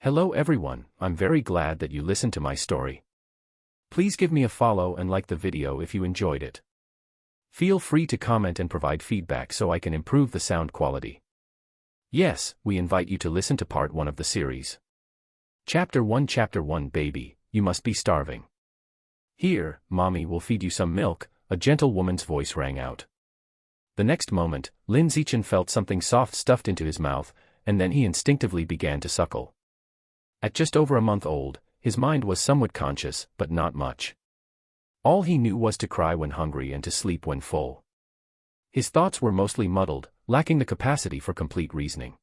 Hello everyone, I'm very glad that you listened to my story. Please give me a follow and like the video if you enjoyed it. Feel free to comment and provide feedback so I can improve the sound quality. Yes, we invite you to listen to part 1 of the series. Chapter 1 Baby, you must be starving. Here, Mommy will feed you some milk, a gentle woman's voice rang out. The next moment, Lin Zichen felt something soft stuffed into his mouth, and then he instinctively began to suckle. At just over a month old, his mind was somewhat conscious, but not much. All he knew was to cry when hungry and to sleep when full. His thoughts were mostly muddled, lacking the capacity for complete reasoning.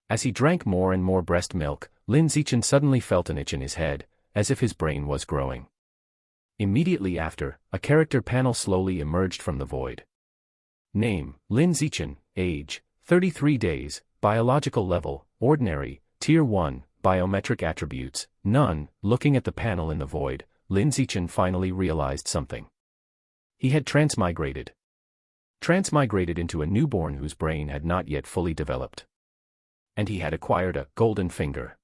As he drank more and more breast milk, Lin Zichen suddenly felt an itch in his head, as if his brain was growing. Immediately after, a character panel slowly emerged from the void. Name, Lin Zichen, age, 33 days, biological level, ordinary, tier 1, biometric attributes, none. Looking at the panel in the void, Lin Zichen finally realized something. He had transmigrated. Transmigrated into a newborn whose brain had not yet fully developed. And he had acquired a golden finger.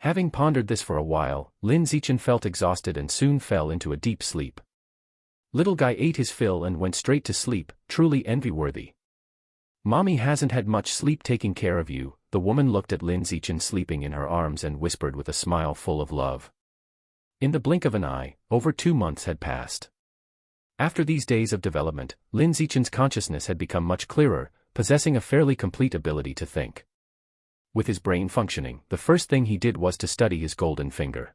Having pondered this for a while, Lin Zichen felt exhausted and soon fell into a deep sleep. Little guy ate his fill and went straight to sleep, truly envy-worthy. Mommy hasn't had much sleep taking care of you. The woman looked at Lin Zichen sleeping in her arms and whispered with a smile full of love. In the blink of an eye, over 2 months had passed. After these days of development, Lin Zichen's consciousness had become much clearer, possessing a fairly complete ability to think. With his brain functioning, the first thing he did was to study his golden finger.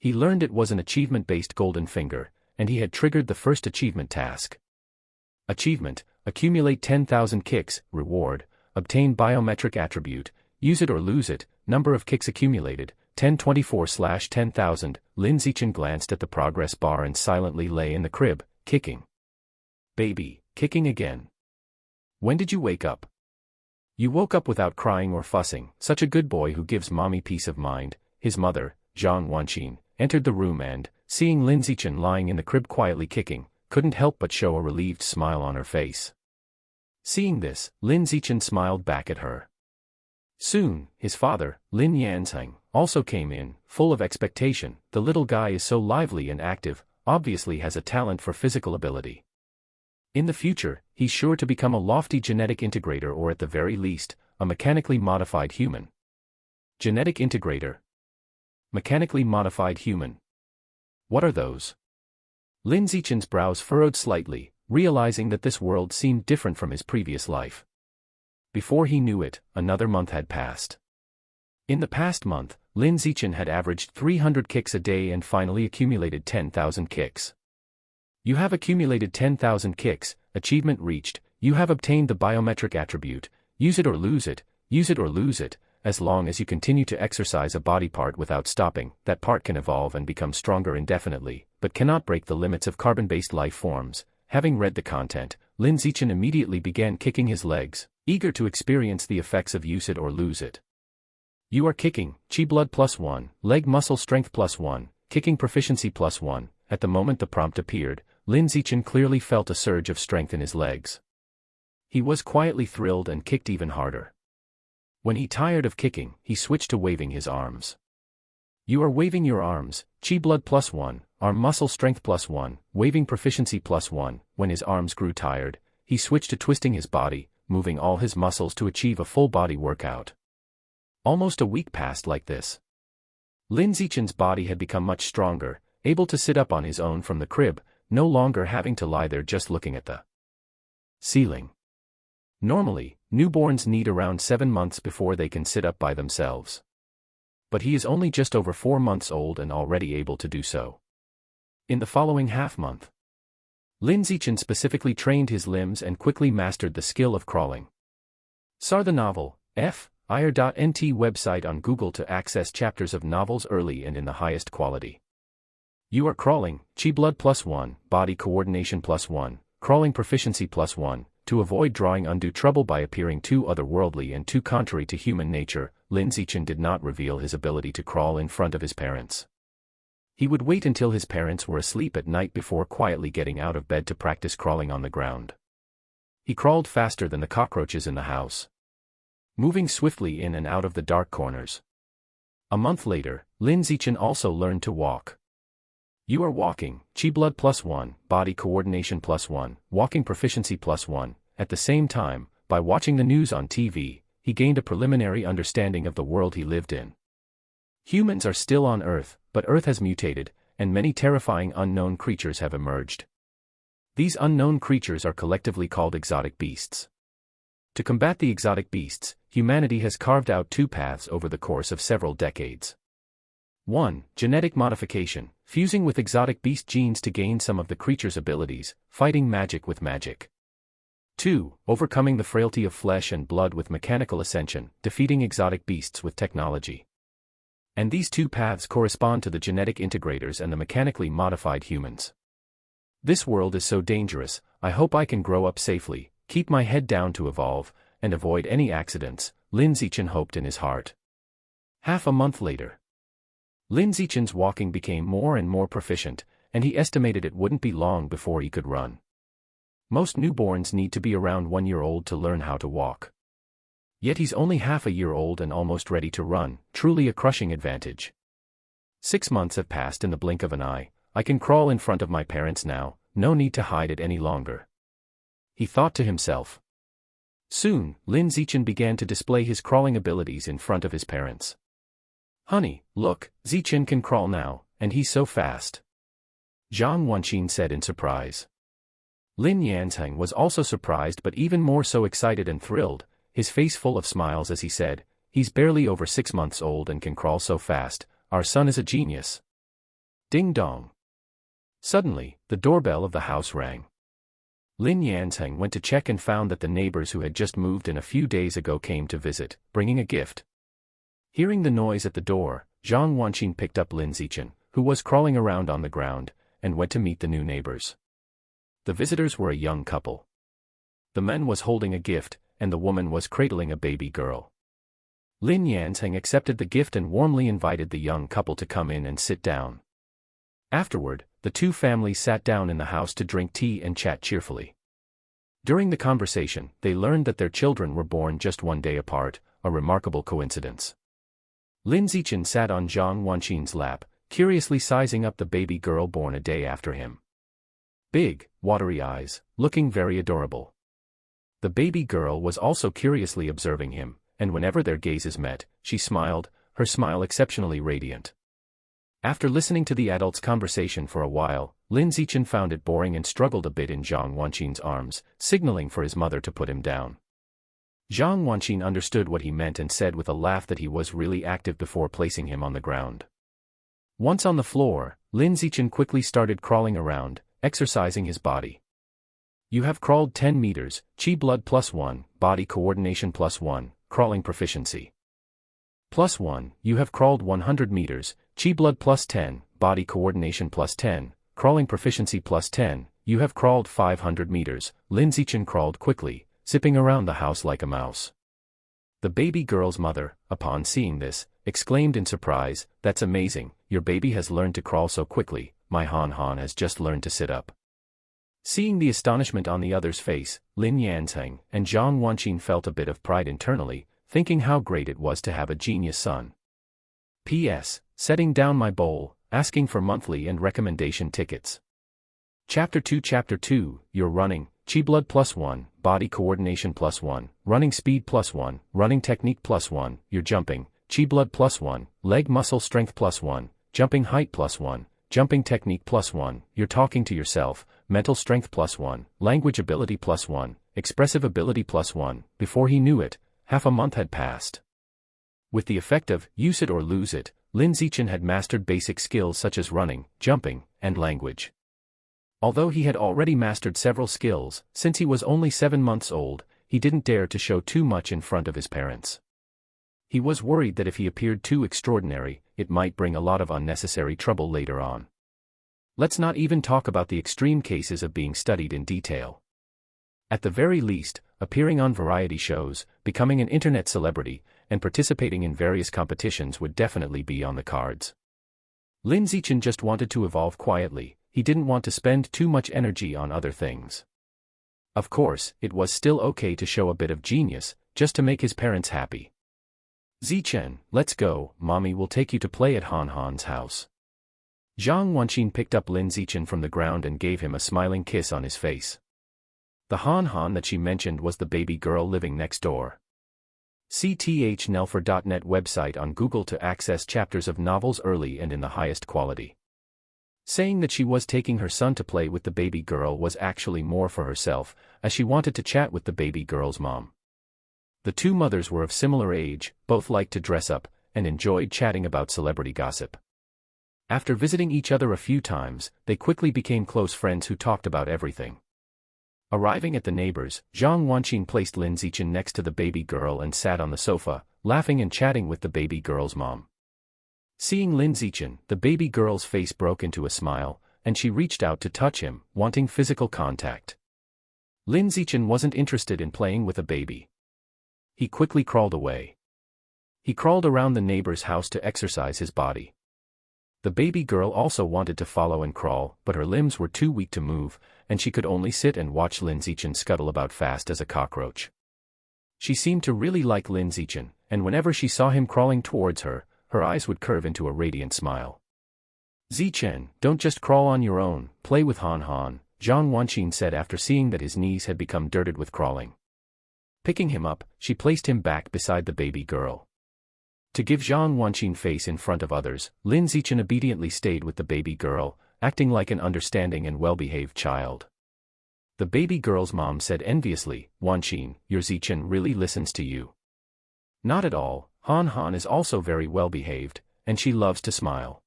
He learned it was an achievement-based golden finger, and he had triggered the first achievement task. Achievement: accumulate 10,000 kicks. Reward: obtain biometric attribute, use it or lose it. Number of kicks accumulated, 1024/10,000. Lin Zichen glanced at the progress bar and silently lay in the crib, kicking. Baby, kicking again. When did you wake up? You woke up without crying or fussing, such a good boy who gives mommy peace of mind. His mother, Zhang Wanqin, entered the room and, seeing Lin Zichen lying in the crib quietly kicking, couldn't help but show a relieved smile on her face. Seeing this, Lin Zichen smiled back at her. Soon, his father, Lin Yanzheng, also came in, full of expectation. The little guy is so lively and active, obviously has a talent for physical ability. In the future, he's sure to become a lofty genetic integrator or at the very least, a mechanically modified human. Genetic integrator. Mechanically modified human. What are those? Lin Zichen's brows furrowed slightly, realizing that this world seemed different from his previous life. Before he knew it, another month had passed. In the past month, Lin Zichen had averaged 300 kicks a day and finally accumulated 10,000 kicks. You have accumulated 10,000 kicks, achievement reached. You have obtained the biometric attribute, use it or lose it, use it or lose it. As long as you continue to exercise a body part without stopping, that part can evolve and become stronger indefinitely, but cannot break the limits of carbon-based life forms. Having read the content, Lin Zichen immediately began kicking his legs, eager to experience the effects of use it or lose it. You are kicking, chi blood +1, leg muscle strength +1, kicking proficiency +1. At the moment the prompt appeared, Lin Zichen clearly felt a surge of strength in his legs. He was quietly thrilled and kicked even harder. When he tired of kicking, he switched to waving his arms. You are waving your arms, chi blood +1, arm muscle strength +1, waving proficiency +1. When his arms grew tired, he switched to twisting his body, moving all his muscles to achieve a full body workout. Almost a week passed like this. Lin Zichen's body had become much stronger, able to sit up on his own from the crib, no longer having to lie there just looking at the ceiling. Normally, newborns need around 7 months before they can sit up by themselves. But he is only just over 4 months old and already able to do so. In the following half-month, Lin Zichen specifically trained his limbs and quickly mastered the skill of crawling. Sar the novel, FIR.NT website on Google to access chapters of novels early and in the highest quality. You are crawling, chi blood +1, body coordination +1, crawling proficiency +1. To avoid drawing undue trouble by appearing too otherworldly and too contrary to human nature, Lin Zichen did not reveal his ability to crawl in front of his parents. He would wait until his parents were asleep at night before quietly getting out of bed to practice crawling on the ground. He crawled faster than the cockroaches in the house, moving swiftly in and out of the dark corners. A month later, Lin Zichen also learned to walk. You are walking, Qi blood +1, body coordination +1, walking proficiency +1. At the same time, by watching the news on TV, he gained a preliminary understanding of the world he lived in. Humans are still on Earth, but Earth has mutated, and many terrifying unknown creatures have emerged. These unknown creatures are collectively called exotic beasts. To combat the exotic beasts, humanity has carved out two paths over the course of several decades. 1. Genetic modification, fusing with exotic beast genes to gain some of the creature's abilities, fighting magic with magic. 2. Overcoming the frailty of flesh and blood with mechanical ascension, defeating exotic beasts with technology. And these two paths correspond to the genetic integrators and the mechanically modified humans. This world is so dangerous, I hope I can grow up safely, keep my head down to evolve, and avoid any accidents, Lin Zichen hoped in his heart. Half a month later, Lin Zichen's walking became more and more proficient, and he estimated it wouldn't be long before he could run. Most newborns need to be around 1 year old to learn how to walk. Yet he's only half a year old and almost ready to run, truly a crushing advantage. 6 months have passed in the blink of an eye. I can crawl in front of my parents now, no need to hide it any longer, he thought to himself. Soon, Lin Zichen began to display his crawling abilities in front of his parents. Honey, look, Zichen can crawl now, and he's so fast, Zhang Wanqin said in surprise. Lin Yanzheng was also surprised but even more so excited and thrilled, his face full of smiles as he said, he's barely over 6 months old and can crawl so fast, our son is a genius. Ding dong. Suddenly, the doorbell of the house rang. Lin Yanzheng went to check and found that the neighbors who had just moved in a few days ago came to visit, bringing a gift. Hearing the noise at the door, Zhang Wanqin picked up Lin Zichen, who was crawling around on the ground, and went to meet the new neighbors. The visitors were a young couple. The man was holding a gift, and the woman was cradling a baby girl. Lin Yanzheng accepted the gift and warmly invited the young couple to come in and sit down. Afterward, the two families sat down in the house to drink tea and chat cheerfully. During the conversation, they learned that their children were born just 1 day apart, a remarkable coincidence. Lin Zichen sat on Zhang Wanqin's lap, curiously sizing up the baby girl born a day after him. Big, watery eyes, looking very adorable. The baby girl was also curiously observing him, and whenever their gazes met, she smiled, her smile exceptionally radiant. After listening to the adults' conversation for a while, Lin Zichen found it boring and struggled a bit in Zhang Wanqin's arms, signaling for his mother to put him down. Zhang Wanqin understood what he meant and said with a laugh that he was really active before placing him on the ground. Once on the floor, Lin Zichen quickly started crawling around, exercising his body. You have crawled 10 meters, Qi blood +1, body coordination +1, crawling proficiency +1, you have crawled 100 meters, Qi blood +10, body coordination +10, crawling proficiency +10, you have crawled 500 meters, Lin Zichen crawled quickly, zipping around the house like a mouse. The baby girl's mother, upon seeing this, exclaimed in surprise, that's amazing, your baby has learned to crawl so quickly, my Han Han has just learned to sit up. Seeing the astonishment on the other's face, Lin Yanzheng and Zhang Wanqin felt a bit of pride internally, thinking how great it was to have a genius son. P.S. Setting down my bowl, asking for monthly and recommendation tickets. Chapter 2 You're running, Qi blood +1, body coordination +1, running speed +1, running technique +1, you're jumping, Qi blood +1, leg muscle strength +1, jumping height +1, jumping technique +1, you're talking to yourself, mental strength +1, language ability +1, expressive ability +1, before he knew it, half a month had passed. With the effect of use it or lose it, Lin Zichen had mastered basic skills such as running, jumping, and language. Although he had already mastered several skills, since he was only 7 months old, he didn't dare to show too much in front of his parents. He was worried that if he appeared too extraordinary, it might bring a lot of unnecessary trouble later on. Let's not even talk about the extreme cases of being studied in detail. At the very least, appearing on variety shows, becoming an internet celebrity, and participating in various competitions would definitely be on the cards. Lin Zichen just wanted to evolve quietly, he didn't want to spend too much energy on other things. Of course, it was still okay to show a bit of genius, just to make his parents happy. Zichen, let's go, mommy will take you to play at Han Han's house. Zhang Wanqin picked up Lin Zichen from the ground and gave him a smiling kiss on his face. The Han Han that she mentioned was the baby girl living next door. cthnelfer.net website on Google to access chapters of novels early and in the highest quality. Saying that she was taking her son to play with the baby girl was actually more for herself, as she wanted to chat with the baby girl's mom. The two mothers were of similar age, both liked to dress up, and enjoyed chatting about celebrity gossip. After visiting each other a few times, they quickly became close friends who talked about everything. Arriving at the neighbors, Zhang Wanqin placed Lin Zichen next to the baby girl and sat on the sofa, laughing and chatting with the baby girl's mom. Seeing Lin Zichen, the baby girl's face broke into a smile, and she reached out to touch him, wanting physical contact. Lin Zichen wasn't interested in playing with a baby. He quickly crawled away. He crawled around the neighbor's house to exercise his body. The baby girl also wanted to follow and crawl, but her limbs were too weak to move, and she could only sit and watch Lin Zichen scuttle about fast as a cockroach. She seemed to really like Lin Zichen, and whenever she saw him crawling towards her, her eyes would curve into a radiant smile. Zichen, don't just crawl on your own, play with Han Han, Zhang Wanqin said after seeing that his knees had become dirted with crawling. Picking him up, she placed him back beside the baby girl. To give Zhang Wanqin face in front of others, Lin Zichen obediently stayed with the baby girl, acting like an understanding and well-behaved child. The baby girl's mom said enviously, Wanqin, your Zichen really listens to you. Not at all, Han Han is also very well-behaved, and she loves to smile.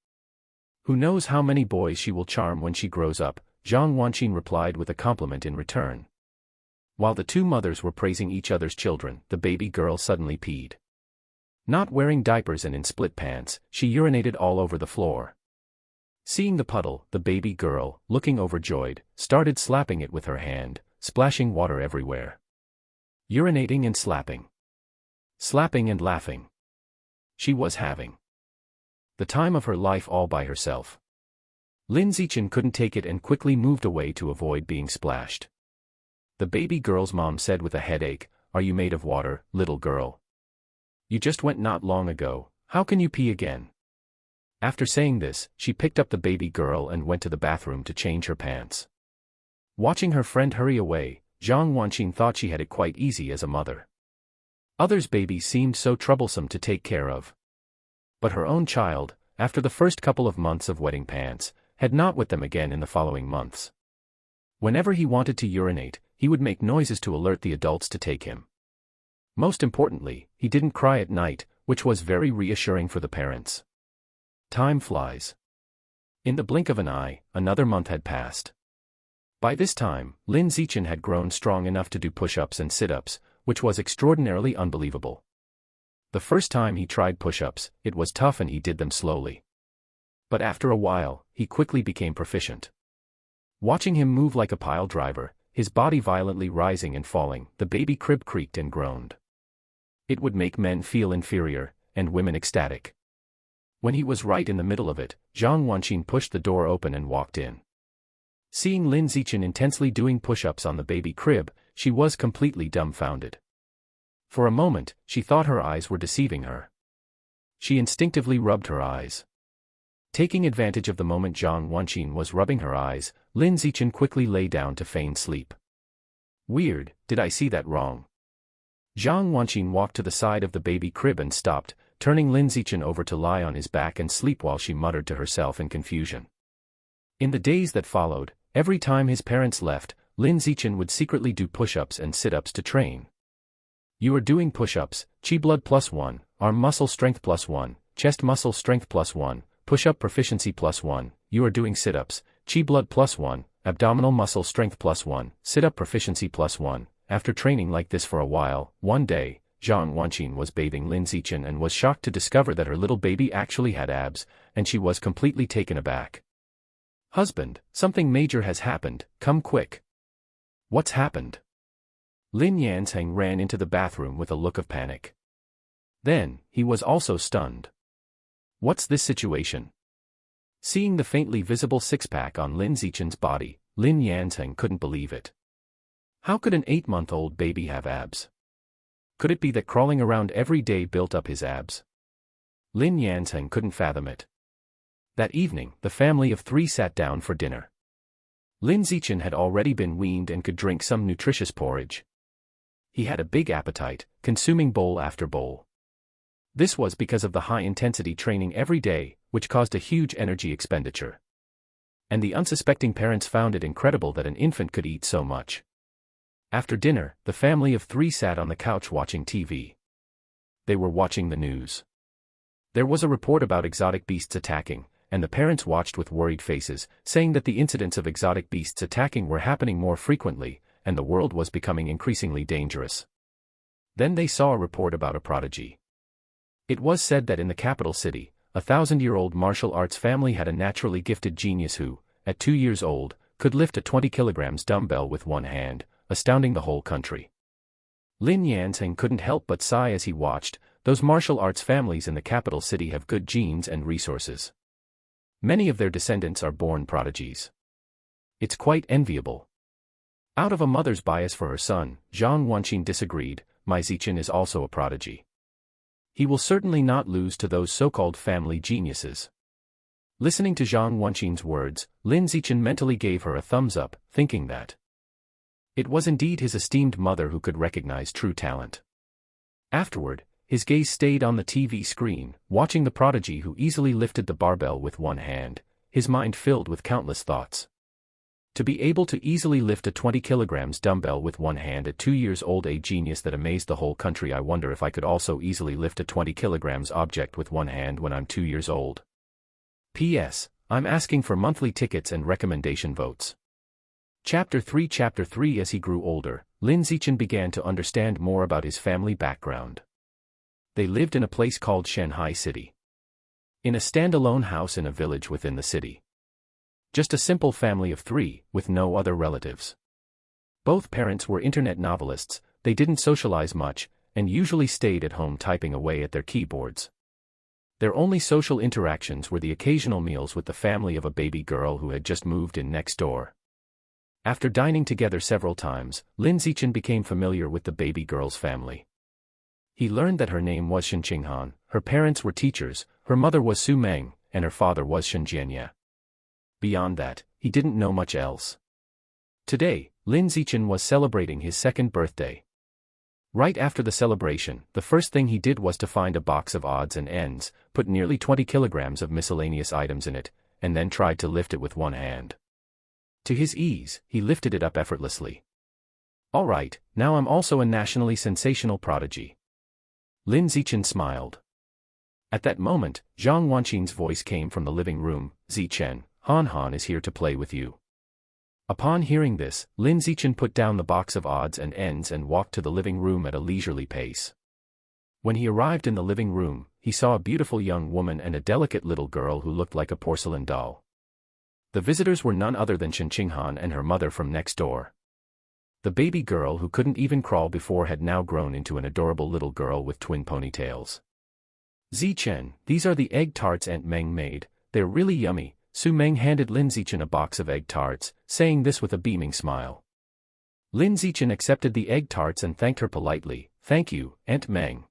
Who knows how many boys she will charm when she grows up, Zhang Wanqin replied with a compliment in return. While the two mothers were praising each other's children, the baby girl suddenly peed. Not wearing diapers and in split pants, she urinated all over the floor. Seeing the puddle, the baby girl, looking overjoyed, started slapping it with her hand, splashing water everywhere. Urinating and slapping. Slapping and laughing. She was having the time of her life all by herself. Lin Zichen couldn't take it and quickly moved away to avoid being splashed. The baby girl's mom said with a headache, "Are you made of water, little girl? You just went not long ago, how can you pee again?" After saying this, she picked up the baby girl and went to the bathroom to change her pants. Watching her friend hurry away, Zhang Wanqin thought she had it quite easy as a mother. Others' babies seemed so troublesome to take care of. But her own child, after the first couple of months of wetting pants, had not wet them again in the following months. Whenever he wanted to urinate, he would make noises to alert the adults to take him. Most importantly, he didn't cry at night, which was very reassuring for the parents. Time flies. In the blink of an eye, another month had passed. By this time, Lin Zichen had grown strong enough to do push-ups and sit-ups, which was extraordinarily unbelievable. The first time he tried push-ups, it was tough and he did them slowly. But after a while, he quickly became proficient. Watching him move like a pile driver, his body violently rising and falling, the baby crib creaked and groaned. It would make men feel inferior, and women ecstatic. When he was right in the middle of it, Zhang Wanqin pushed the door open and walked in. Seeing Lin Zichen intensely doing push-ups on the baby crib, she was completely dumbfounded. For a moment, she thought her eyes were deceiving her. She instinctively rubbed her eyes. Taking advantage of the moment Zhang Wanqin was rubbing her eyes, Lin Zichen quickly lay down to feign sleep. Weird, did I see that wrong? Zhang Wanqin walked to the side of the baby crib and stopped, turning Lin Zichen over to lie on his back and sleep while she muttered to herself in confusion. In the days that followed, every time his parents left, Lin Zichen would secretly do push-ups and sit-ups to train. You are doing push-ups, chi blood +1, arm muscle strength +1, chest muscle strength +1, push-up proficiency +1, you are doing sit-ups, chi blood +1, abdominal muscle strength +1, sit-up proficiency +1. After training like this for a while, one day, Zhang Wanqin was bathing Lin Zichen and was shocked to discover that her little baby actually had abs, and she was completely taken aback. "Husband, something major has happened, come quick." "What's happened?" Lin Yansheng ran into the bathroom with a look of panic. Then, he was also stunned. "What's this situation?" Seeing the faintly visible six-pack on Lin Zichen's body, Lin Yansheng couldn't believe it. How could an 8-month-old baby have abs? Could it be that crawling around every day built up his abs? Lin Yanzheng couldn't fathom it. That evening, the family of 3 sat down for dinner. Lin Zichen had already been weaned and could drink some nutritious porridge. He had a big appetite, consuming bowl after bowl. This was because of the high-intensity training every day, which caused a huge energy expenditure. And the unsuspecting parents found it incredible that an infant could eat so much. After dinner, the family of 3 sat on the couch watching TV. They were watching the news. There was a report about exotic beasts attacking, and the parents watched with worried faces, saying that the incidents of exotic beasts attacking were happening more frequently, and the world was becoming increasingly dangerous. Then they saw a report about a prodigy. It was said that in the capital city, a 1,000-year-old martial arts family had a naturally gifted genius who, at 2 years old, could lift a 20 kilograms dumbbell with one hand, astounding the whole country. Lin Yanzheng couldn't help but sigh as he watched. Those martial arts families in the capital city have good genes and resources. Many of their descendants are born prodigies. It's quite enviable. Out of a mother's bias for her son, Zhang Wanqin disagreed. My Zichen is also a prodigy. He will certainly not lose to those so-called family geniuses. Listening to Zhang Wanqin's words, Lin Zichen mentally gave her a thumbs up, thinking that it was indeed his esteemed mother who could recognize true talent. Afterward, his gaze stayed on the TV screen, watching the prodigy who easily lifted the barbell with one hand, his mind filled with countless thoughts. To be able to easily lift a 20 kilograms dumbbell with one hand at 2 years old, a genius that amazed the whole country. I wonder if I could also easily lift a 20 kilograms object with one hand when I'm 2 years old. P.S. I'm asking for monthly tickets and recommendation votes. Chapter 3. As he grew older, Lin Zichen began to understand more about his family background. They lived in a place called Shanghai City. In a standalone house in a village within the city. Just a simple family of 3, with no other relatives. Both parents were internet novelists, they didn't socialize much, and usually stayed at home typing away at their keyboards. Their only social interactions were the occasional meals with the family of a baby girl who had just moved in next door. After dining together several times, Lin Zichen became familiar with the baby girl's family. He learned that her name was Shen Qinghan, her parents were teachers, her mother was Su Meng, and her father was Shen Jianye. Beyond that, he didn't know much else. Today, Lin Zichen was celebrating his 2nd birthday. Right after the celebration, the first thing he did was to find a box of odds and ends, put nearly 20 kilograms of miscellaneous items in it, and then tried to lift it with one hand. To his ease, he lifted it up effortlessly. All right, now I'm also a nationally sensational prodigy. Lin Zichen smiled. At that moment, Zhang Wanqin's voice came from the living room. Zichen, Han Han is here to play with you. Upon hearing this, Lin Zichen put down the box of odds and ends and walked to the living room at a leisurely pace. When he arrived in the living room, he saw a beautiful young woman and a delicate little girl who looked like a porcelain doll. The visitors were none other than Shen Qinghan and her mother from next door. The baby girl who couldn't even crawl before had now grown into an adorable little girl with twin ponytails. Zichen, these are the egg tarts Aunt Meng made, they're really yummy. Su Meng handed Lin Zichen a box of egg tarts, saying this with a beaming smile. Lin Zichen accepted the egg tarts and thanked her politely. Thank you, Aunt Meng.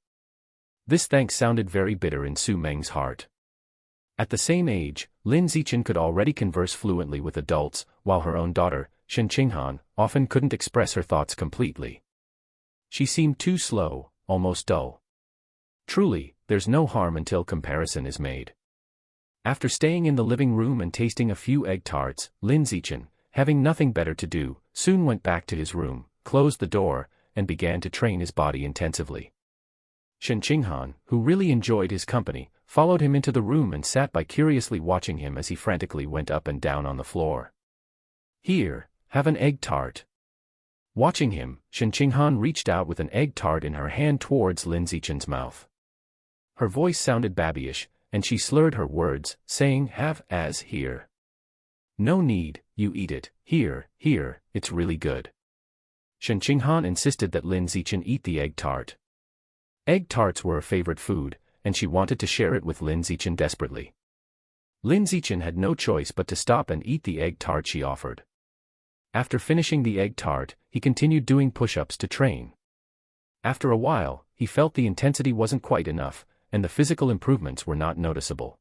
This thanks sounded very bitter in Su Meng's heart. At the same age, Lin Zichen could already converse fluently with adults, while her own daughter, Shen Qinghan, often couldn't express her thoughts completely. She seemed too slow, almost dull. Truly, there's no harm until comparison is made. After staying in the living room and tasting a few egg tarts, Lin Zichen, having nothing better to do, soon went back to his room, closed the door, and began to train his body intensively. Shen Qinghan, who really enjoyed his company, followed him into the room and sat by curiously watching him as he frantically went up and down on the floor. Here, have an egg tart. Watching him, Shen Qinghan reached out with an egg tart in her hand towards Lin Zichen's mouth. Her voice sounded babyish, and she slurred her words, saying, have as here. No need, you eat it, here, it's really good. Shen Qinghan insisted that Lin Zichen eat the egg tart. Egg tarts were her favorite food, and she wanted to share it with Lin Zichen desperately. Lin Zichen had no choice but to stop and eat the egg tart she offered. After finishing the egg tart, he continued doing push-ups to train. After a while, he felt the intensity wasn't quite enough, and the physical improvements were not noticeable.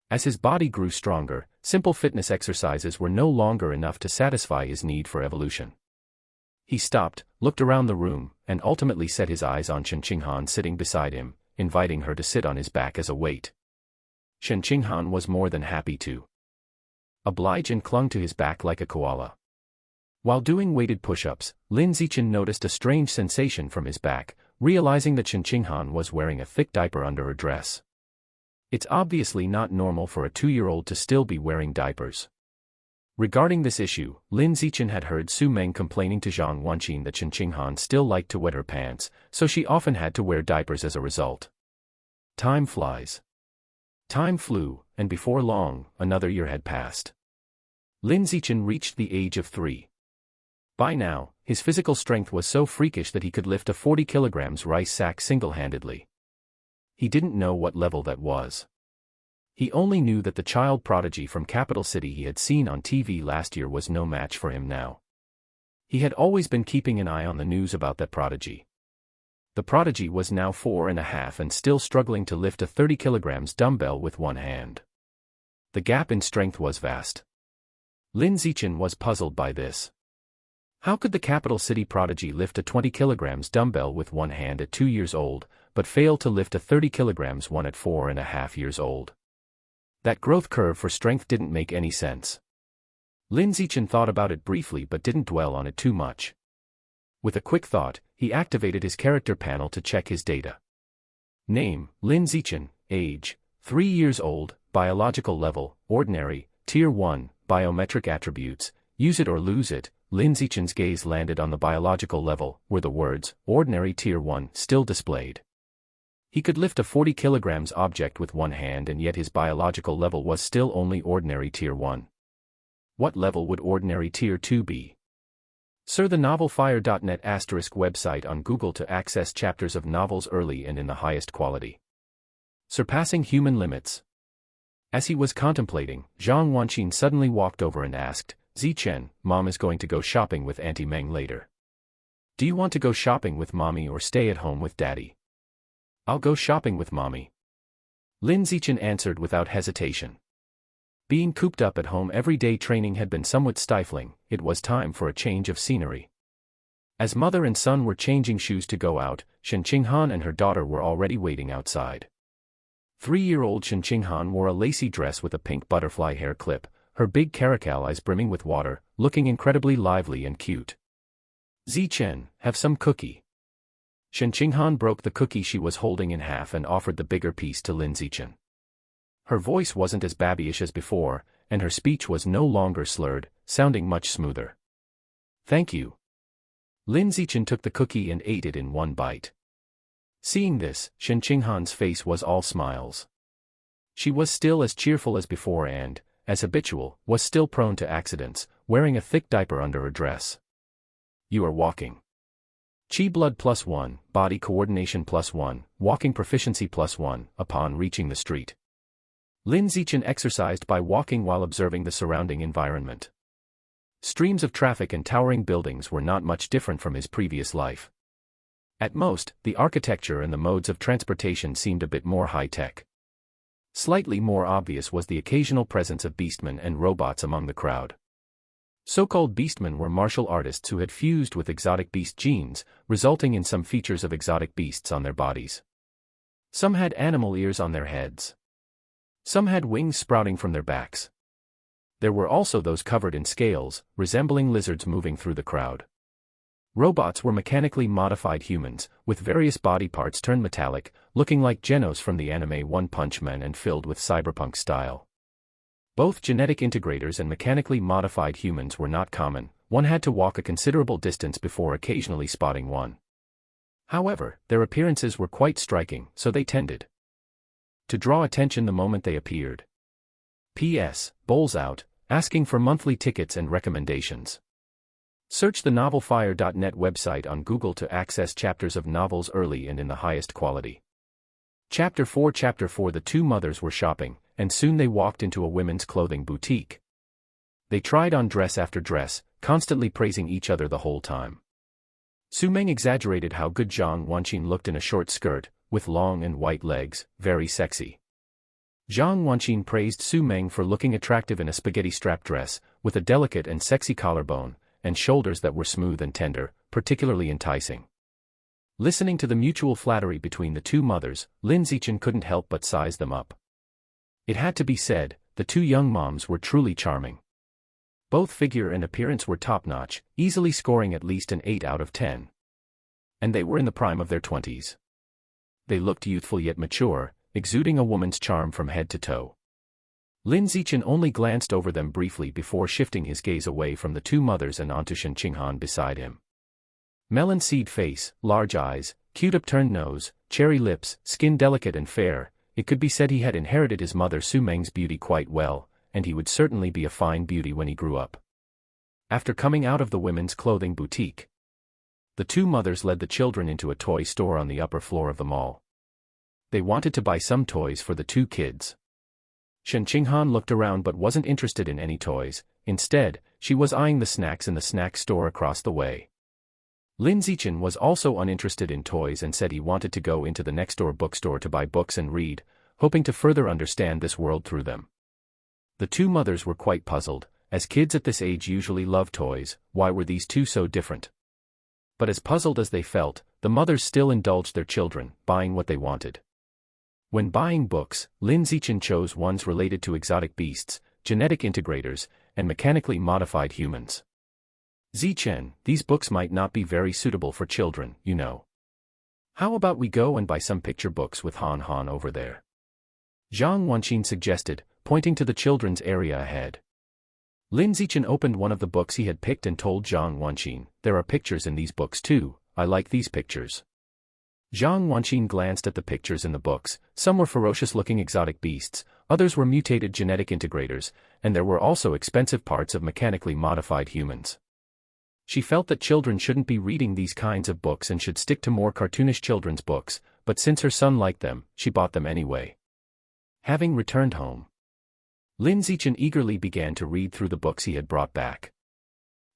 As his body grew stronger, simple fitness exercises were no longer enough to satisfy his need for evolution. He stopped, looked around the room, and ultimately set his eyes on Shen Qinghan sitting beside him, inviting her to sit on his back as a weight. Shen Qinghan was more than happy to oblige and clung to his back like a koala. While doing weighted push-ups, Lin Zichen noticed a strange sensation from his back, realizing that Shen Qinghan was wearing a thick diaper under her dress. It's obviously not normal for a 2-year-old to still be wearing diapers. Regarding this issue, Lin Zichen had heard Su Meng complaining to Zhang Wanqin that Shen Qinghan still liked to wet her pants, so she often had to wear diapers as a result. Time flies. Time flew, and before long, another year had passed. Lin Zichen reached the age of 3. By now, his physical strength was so freakish that he could lift a 40 kilograms rice sack single-handedly. He didn't know what level that was. He only knew that the child prodigy from Capital City he had seen on TV last year was no match for him now. He had always been keeping an eye on the news about that prodigy. The prodigy was now 4.5 and still struggling to lift a 30 kilograms dumbbell with one hand. The gap in strength was vast. Lin Zichen was puzzled by this. How could the Capital City prodigy lift a 20 kilograms dumbbell with one hand at 2 years old, but fail to lift a 30 kilograms one at 4.5 years old? That growth curve for strength didn't make any sense. Lin Zichen thought about it briefly but didn't dwell on it too much. With a quick thought, he activated his character panel to check his data. Name, Lin Zichen, age, 3 years old, biological level, ordinary, tier 1, biometric attributes, use it or lose it. Lin Zichen's gaze landed on the biological level, where the words, ordinary tier 1, still displayed. He could lift a 40 kilograms object with one hand and yet his biological level was still only ordinary tier 1. What level would ordinary tier 2 be? Sir, the novelfire.net * website on Google to access chapters of novels early and in the highest quality. Surpassing human limits. As he was contemplating, Zhang Wanqin suddenly walked over and asked, Zichen, Mom is going to go shopping with Auntie Meng later. Do you want to go shopping with Mommy or stay at home with Daddy? I'll go shopping with Mommy. Lin Zichen answered without hesitation. Being cooped up at home every day training had been somewhat stifling, it was time for a change of scenery. As mother and son were changing shoes to go out, Shen Qinghan and her daughter were already waiting outside. 3-year-old Shen Qinghan wore a lacy dress with a pink butterfly hair clip, her big caracal eyes brimming with water, looking incredibly lively and cute. Zichen, have some cookie. Shen Qinghan broke the cookie she was holding in half and offered the bigger piece to Lin Zichen. Her voice wasn't as babyish as before, and her speech was no longer slurred, sounding much smoother. Thank you. Lin Zichen took the cookie and ate it in one bite. Seeing this, Shen Qinghan's face was all smiles. She was still as cheerful as before and, as habitual, was still prone to accidents, wearing a thick diaper under her dress. You are walking. Qi blood +1, body coordination +1, walking proficiency +1, upon reaching the street. Lin Zichen exercised by walking while observing the surrounding environment. Streams of traffic and towering buildings were not much different from his previous life. At most, the architecture and the modes of transportation seemed a bit more high-tech. Slightly more obvious was the occasional presence of beastmen and robots among the crowd. So-called beastmen were martial artists who had fused with exotic beast genes, resulting in some features of exotic beasts on their bodies. Some had animal ears on their heads. Some had wings sprouting from their backs. There were also those covered in scales, resembling lizards moving through the crowd. Robots were mechanically modified humans, with various body parts turned metallic, looking like Genos from the anime One Punch Man and filled with cyberpunk style. Both genetic integrators and mechanically modified humans were not common, one had to walk a considerable distance before occasionally spotting one. However, their appearances were quite striking, so they tended to draw attention the moment they appeared. P.S. Bowls out, asking for monthly tickets and recommendations. Search the novelfire.net website on Google to access chapters of novels early and in the highest quality. Chapter 4 The two mothers were shopping, and soon they walked into a women's clothing boutique. They tried on dress after dress, constantly praising each other the whole time. Su Meng exaggerated how good Zhang Wanqin looked in a short skirt, with long and white legs, very sexy. Zhang Wanqin praised Su Meng for looking attractive in a spaghetti-strap dress, with a delicate and sexy collarbone, and shoulders that were smooth and tender, particularly enticing. Listening to the mutual flattery between the two mothers, Lin Zichen couldn't help but size them up. It had to be said, the two young moms were truly charming. Both figure and appearance were top-notch, easily scoring at least an 8 out of 10. And they were in the prime of their 20s. They looked youthful yet mature, exuding a woman's charm from head to toe. Lin Zichen only glanced over them briefly before shifting his gaze away from the two mothers and onto Shen Qinghan beside him. Melon seed face, large eyes, cute upturned nose, cherry lips, skin delicate and fair, it could be said he had inherited his mother Su Meng's beauty quite well, and he would certainly be a fine beauty when he grew up. After coming out of the women's clothing boutique, the two mothers led the children into a toy store on the upper floor of the mall. They wanted to buy some toys for the two kids. Shen Qinghan looked around but wasn't interested in any toys. Instead, she was eyeing the snacks in the snack store across the way. Lin Zichen was also uninterested in toys and said he wanted to go into the next-door bookstore to buy books and read, hoping to further understand this world through them. The two mothers were quite puzzled, as kids at this age usually love toys. Why were these two so different? But as puzzled as they felt, the mothers still indulged their children, buying what they wanted. When buying books, Lin Zichen chose ones related to exotic beasts, genetic integrators, and mechanically modified humans. Zichen, these books might not be very suitable for children, you know. How about we go and buy some picture books with Han Han over there? Zhang Wanqin suggested, pointing to the children's area ahead. Lin Zichen opened one of the books he had picked and told Zhang Wanqin, "There are pictures in these books too, I like these pictures." Zhang Wanqin glanced at the pictures in the books. Some were ferocious-looking exotic beasts, others were mutated genetic integrators, and there were also expensive parts of mechanically modified humans. She felt that children shouldn't be reading these kinds of books and should stick to more cartoonish children's books, but since her son liked them, she bought them anyway. Having returned home, Lin Zichen eagerly began to read through the books he had brought back.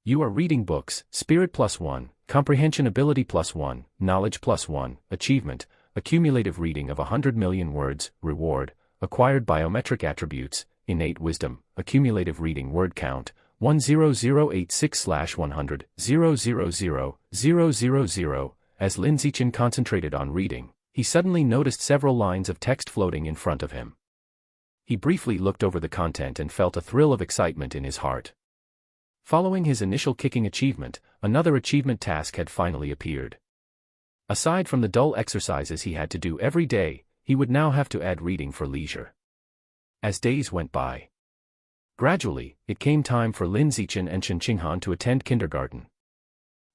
You are reading books, Spirit +1, Comprehension Ability +1, Knowledge +1, Achievement, Accumulative Reading of 100 million words, Reward, Acquired Biometric Attributes, Innate Wisdom, Accumulative Reading Word Count, 10086/100, 000,000. As Lin Zichen concentrated on reading, he suddenly noticed several lines of text floating in front of him. He briefly looked over the content and felt a thrill of excitement in his heart. Following his initial kicking achievement, another achievement task had finally appeared. Aside from the dull exercises he had to do every day, he would now have to add reading for leisure. As days went by, gradually, it came time for Lin Zichen and Shen Qinghan to attend kindergarten.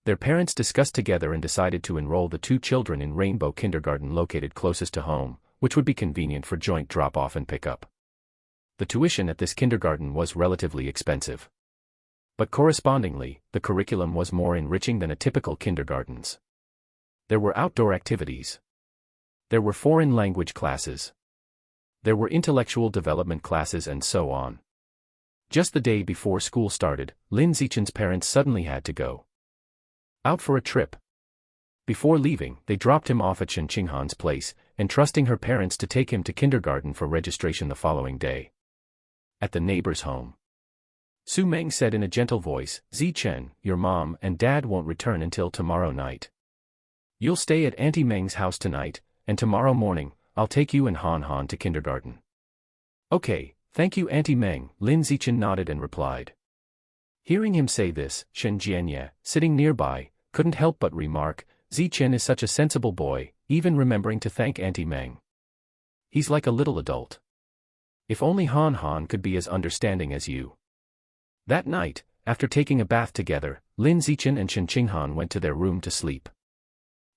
Their parents discussed together and decided to enroll the two children in Rainbow Kindergarten located closest to home, which would be convenient for joint drop-off and pick-up. The tuition at this kindergarten was relatively expensive. But correspondingly, the curriculum was more enriching than a typical kindergarten's. There were outdoor activities. There were foreign language classes. There were intellectual development classes and so on. Just the day before school started, Lin Zichen's parents suddenly had to go out for a trip. Before leaving, they dropped him off at Shen Qinghan's place, entrusting her parents to take him to kindergarten for registration the following day. At the neighbor's home, Su Meng said in a gentle voice, "Zichen, your mom and dad won't return until tomorrow night. You'll stay at Auntie Meng's house tonight, and tomorrow morning, I'll take you and Han Han to kindergarten." "Okay, thank you Auntie Meng," Lin Zichen nodded and replied. Hearing him say this, Shen Jianye, sitting nearby, couldn't help but remark, "Zichen is such a sensible boy, even remembering to thank Auntie Meng. He's like a little adult. If only Han Han could be as understanding as you." That night, after taking a bath together, Lin Zichen and Shen Qinghan went to their room to sleep.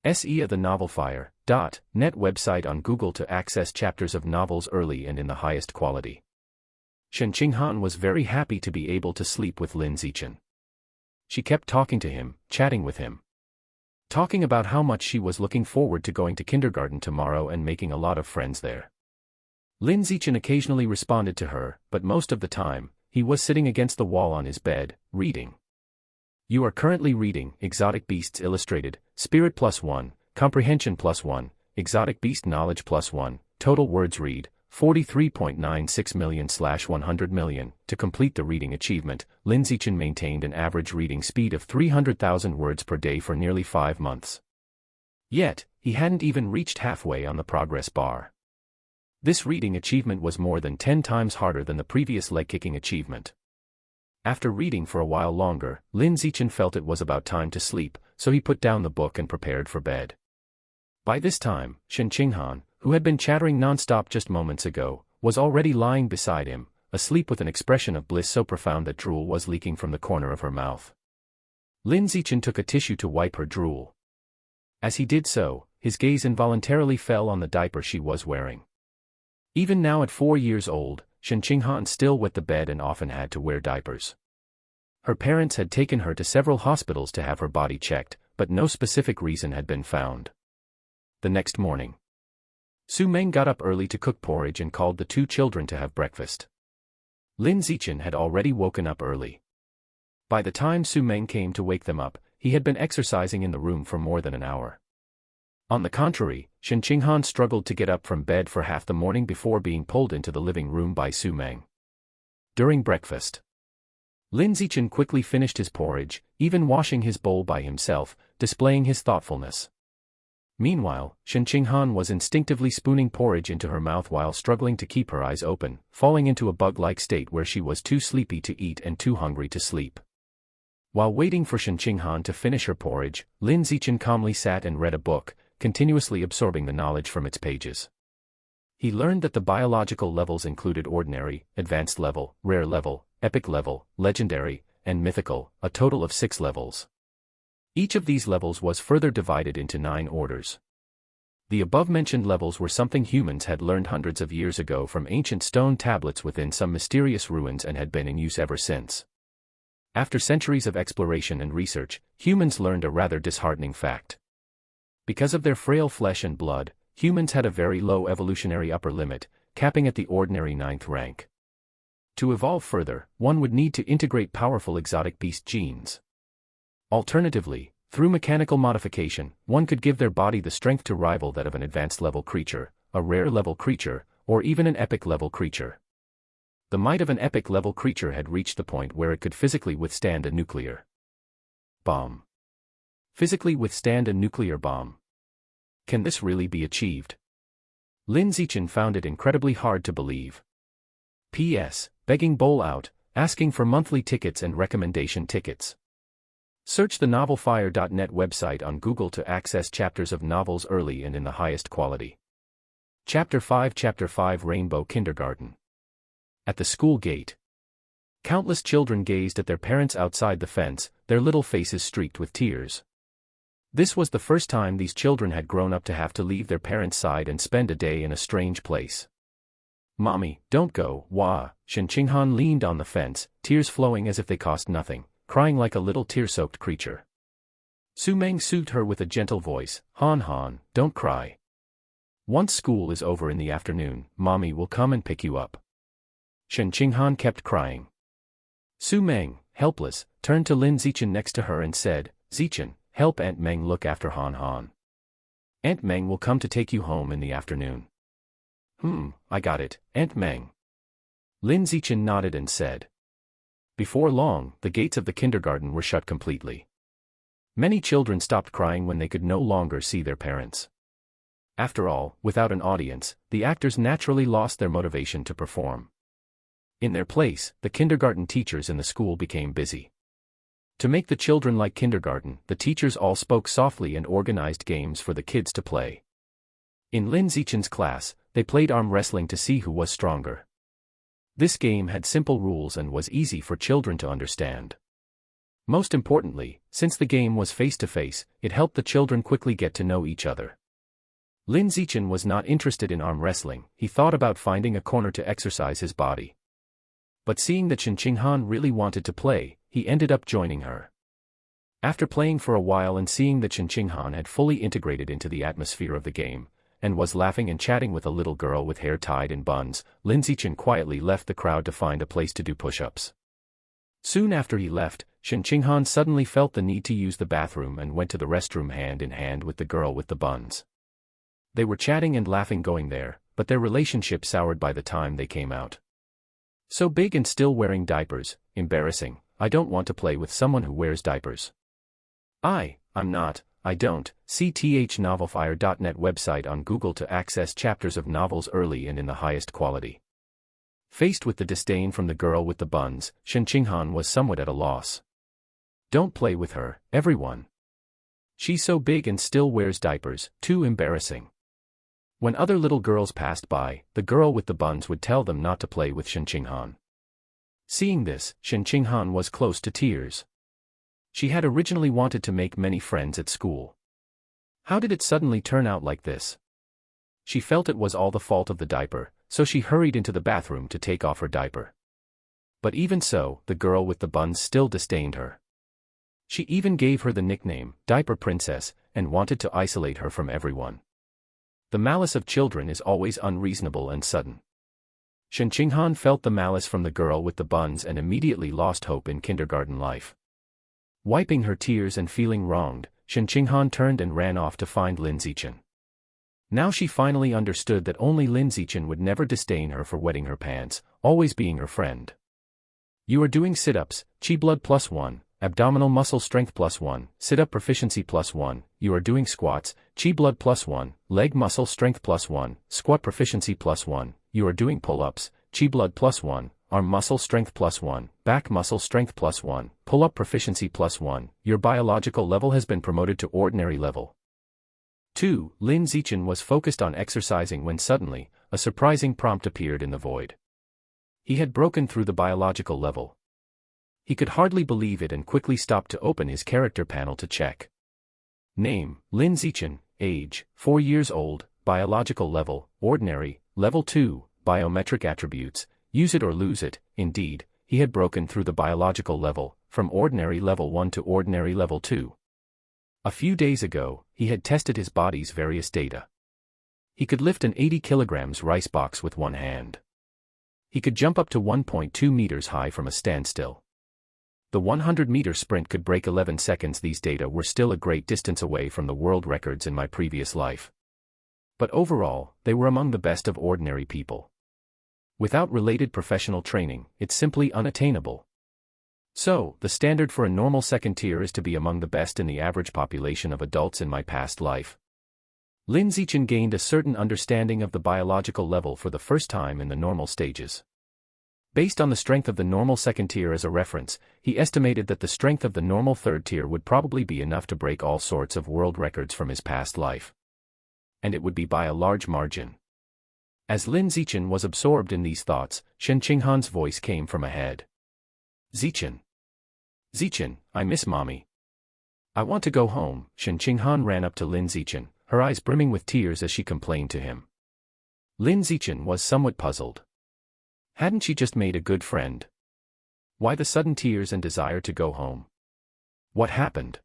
The novelfire.net website on Google to access chapters of novels early and in the highest quality. Shen Qinghan was very happy to be able to sleep with Lin Zichen. She kept talking to him, chatting with him, talking about how much she was looking forward to going to kindergarten tomorrow and making a lot of friends there. Lin Zichen occasionally responded to her, but most of the time, he was sitting against the wall on his bed, reading. You are currently reading Exotic Beasts Illustrated, Spirit +1, Comprehension +1, Exotic Beast Knowledge +1, Total Words Read, 43.96 million/100 million. To complete the reading achievement, Lin Zichen maintained an average reading speed of 300,000 words per day for nearly 5 months. Yet, he hadn't even reached halfway on the progress bar. This reading achievement was more than 10 times harder than the previous leg-kicking achievement. After reading for a while longer, Lin Zichen felt it was about time to sleep, so he put down the book and prepared for bed. By this time, Shen Qinghan, who had been chattering non-stop just moments ago, was already lying beside him, asleep with an expression of bliss so profound that drool was leaking from the corner of her mouth. Lin Zichen took a tissue to wipe her drool. As he did so, his gaze involuntarily fell on the diaper she was wearing. Even now at 4 years old, Shen Qinghan still wet the bed and often had to wear diapers. Her parents had taken her to several hospitals to have her body checked, but no specific reason had been found. The next morning, Su Meng got up early to cook porridge and called the 2 children to have breakfast. Lin Zichen had already woken up early. By the time Su Meng came to wake them up, he had been exercising in the room for more than an hour. On the contrary, Shen Qinghan struggled to get up from bed for half the morning before being pulled into the living room by Su Meng. During breakfast, Lin Zichen quickly finished his porridge, even washing his bowl by himself, displaying his thoughtfulness. Meanwhile, Shen Qinghan was instinctively spooning porridge into her mouth while struggling to keep her eyes open, falling into a bug-like state where she was too sleepy to eat and too hungry to sleep. While waiting for Shen Qinghan to finish her porridge, Lin Zichen calmly sat and read a book, continuously absorbing the knowledge from its pages. He learned that the biological levels included ordinary, advanced level, rare level, epic level, legendary, and mythical, a total of 6 levels. Each of these levels was further divided into 9 orders. The above-mentioned levels were something humans had learned hundreds of years ago from ancient stone tablets within some mysterious ruins and had been in use ever since. After centuries of exploration and research, humans learned a rather disheartening fact. Because of their frail flesh and blood, humans had a very low evolutionary upper limit, capping at the ordinary 9th rank. To evolve further, one would need to integrate powerful exotic beast genes. Alternatively, through mechanical modification, one could give their body the strength to rival that of an advanced level creature, a rare level creature, or even an epic level creature. The might of an epic level creature had reached the point where it could physically withstand a nuclear bomb. Physically withstand a nuclear bomb. Can this really be achieved? Lin Zichen found it incredibly hard to believe. P.S. Begging bowl out, asking for monthly tickets and recommendation tickets. Search the novelfire.net website on Google to access chapters of novels early and in the highest quality. Chapter 5 Rainbow Kindergarten. At the school gate, countless children gazed at their parents outside the fence, their little faces streaked with tears. This was the first time these children had grown up to have to leave their parents' side and spend a day in a strange place. "Mommy, don't go, wah." Shen Qinghan leaned on the fence, tears flowing as if they cost nothing, crying like a little tear-soaked creature. Su Meng soothed her with a gentle voice, "Han Han, don't cry. Once school is over in the afternoon, Mommy will come and pick you up." Shen Qinghan kept crying. Su Meng, helpless, turned to Lin Zichen next to her and said, "Zichen, help Aunt Meng look after Han Han. Aunt Meng will come to take you home in the afternoon." I got it, Aunt Meng." Lin Zichen nodded and said. Before long, the gates of the kindergarten were shut completely. Many children stopped crying when they could no longer see their parents. After all, without an audience, the actors naturally lost their motivation to perform. In their place, the kindergarten teachers in the school became busy. To make the children like kindergarten, the teachers all spoke softly and organized games for the kids to play. In Lin Zichen's class, they played arm wrestling to see who was stronger. This game had simple rules and was easy for children to understand. Most importantly, since the game was face-to-face, it helped the children quickly get to know each other. Lin Zichen was not interested in arm wrestling, he thought about finding a corner to exercise his body. But seeing that Shen Qinghan really wanted to play, he ended up joining her. After playing for a while and seeing that Shen Qinghan had fully integrated into the atmosphere of the game, and was laughing and chatting with a little girl with hair tied in buns, Lin Zichen quietly left the crowd to find a place to do push-ups. Soon after he left, Shen Qinghan suddenly felt the need to use the bathroom and went to the restroom hand in hand with the girl with the buns. They were chatting and laughing going there, but their relationship soured by the time they came out. So big and still wearing diapers, embarrassing. I don't want to play with someone who wears diapers. I'm not, I don't. See thnovelfire.net website on Google to access chapters of novels early and in the highest quality. Faced with the disdain from the girl with the buns, Shen Qinghan was somewhat at a loss. Don't play with her, everyone. She's so big and still wears diapers, too embarrassing. When other little girls passed by, the girl with the buns would tell them not to play with Shen Qinghan. Seeing this, Shen Qinghan was close to tears. She had originally wanted to make many friends at school. How did it suddenly turn out like this? She felt it was all the fault of the diaper, so she hurried into the bathroom to take off her diaper. But even so, the girl with the buns still disdained her. She even gave her the nickname, Diaper Princess, and wanted to isolate her from everyone. The malice of children is always unreasonable and sudden. Shen Qinghan felt the malice from the girl with the buns and immediately lost hope in kindergarten life. Wiping her tears and feeling wronged, Shen Qinghan turned and ran off to find Lin Zichen. Now she finally understood that only Lin Zichen would never disdain her for wetting her pants, always being her friend. You are doing sit-ups, chi blood +1, abdominal muscle strength +1, sit-up proficiency +1, you are doing squats, chi blood +1, leg muscle strength +1, squat proficiency +1, you are doing pull-ups, chi blood +1, arm muscle strength +1, back muscle strength +1, pull-up proficiency +1, your biological level has been promoted to ordinary level. 2. Lin Zichen was focused on exercising when suddenly, a surprising prompt appeared in the void. He had broken through the biological level. He could hardly believe it and quickly stopped to open his character panel to check. Name, Lin Zichen, age, 4 years old, biological level, ordinary, level 2, biometric attributes, use it or lose it. Indeed, he had broken through the biological level, from ordinary level 1 to ordinary level 2. A few days ago, he had tested his body's various data. He could lift an 80 kilograms rice box with one hand. He could jump up to 1.2 meters high from a standstill. The 100-meter sprint could break 11 seconds. These data were still a great distance away from the world records in my previous life. But overall, they were among the best of ordinary people. Without related professional training, it's simply unattainable. So, the standard for a normal second tier is to be among the best in the average population of adults in my past life. Lin Zichen gained a certain understanding of the biological level for the first time in the normal stages. Based on the strength of the normal second tier as a reference, he estimated that the strength of the normal third tier would probably be enough to break all sorts of world records from his past life. And it would be by a large margin. As Lin Zichen was absorbed in these thoughts, Shen Qinghan's voice came from ahead. Zichen. Zichen, I miss mommy. I want to go home. Shen Qinghan ran up to Lin Zichen, her eyes brimming with tears as she complained to him. Lin Zichen was somewhat puzzled. Hadn't she just made a good friend? Why the sudden tears and desire to go home? What happened?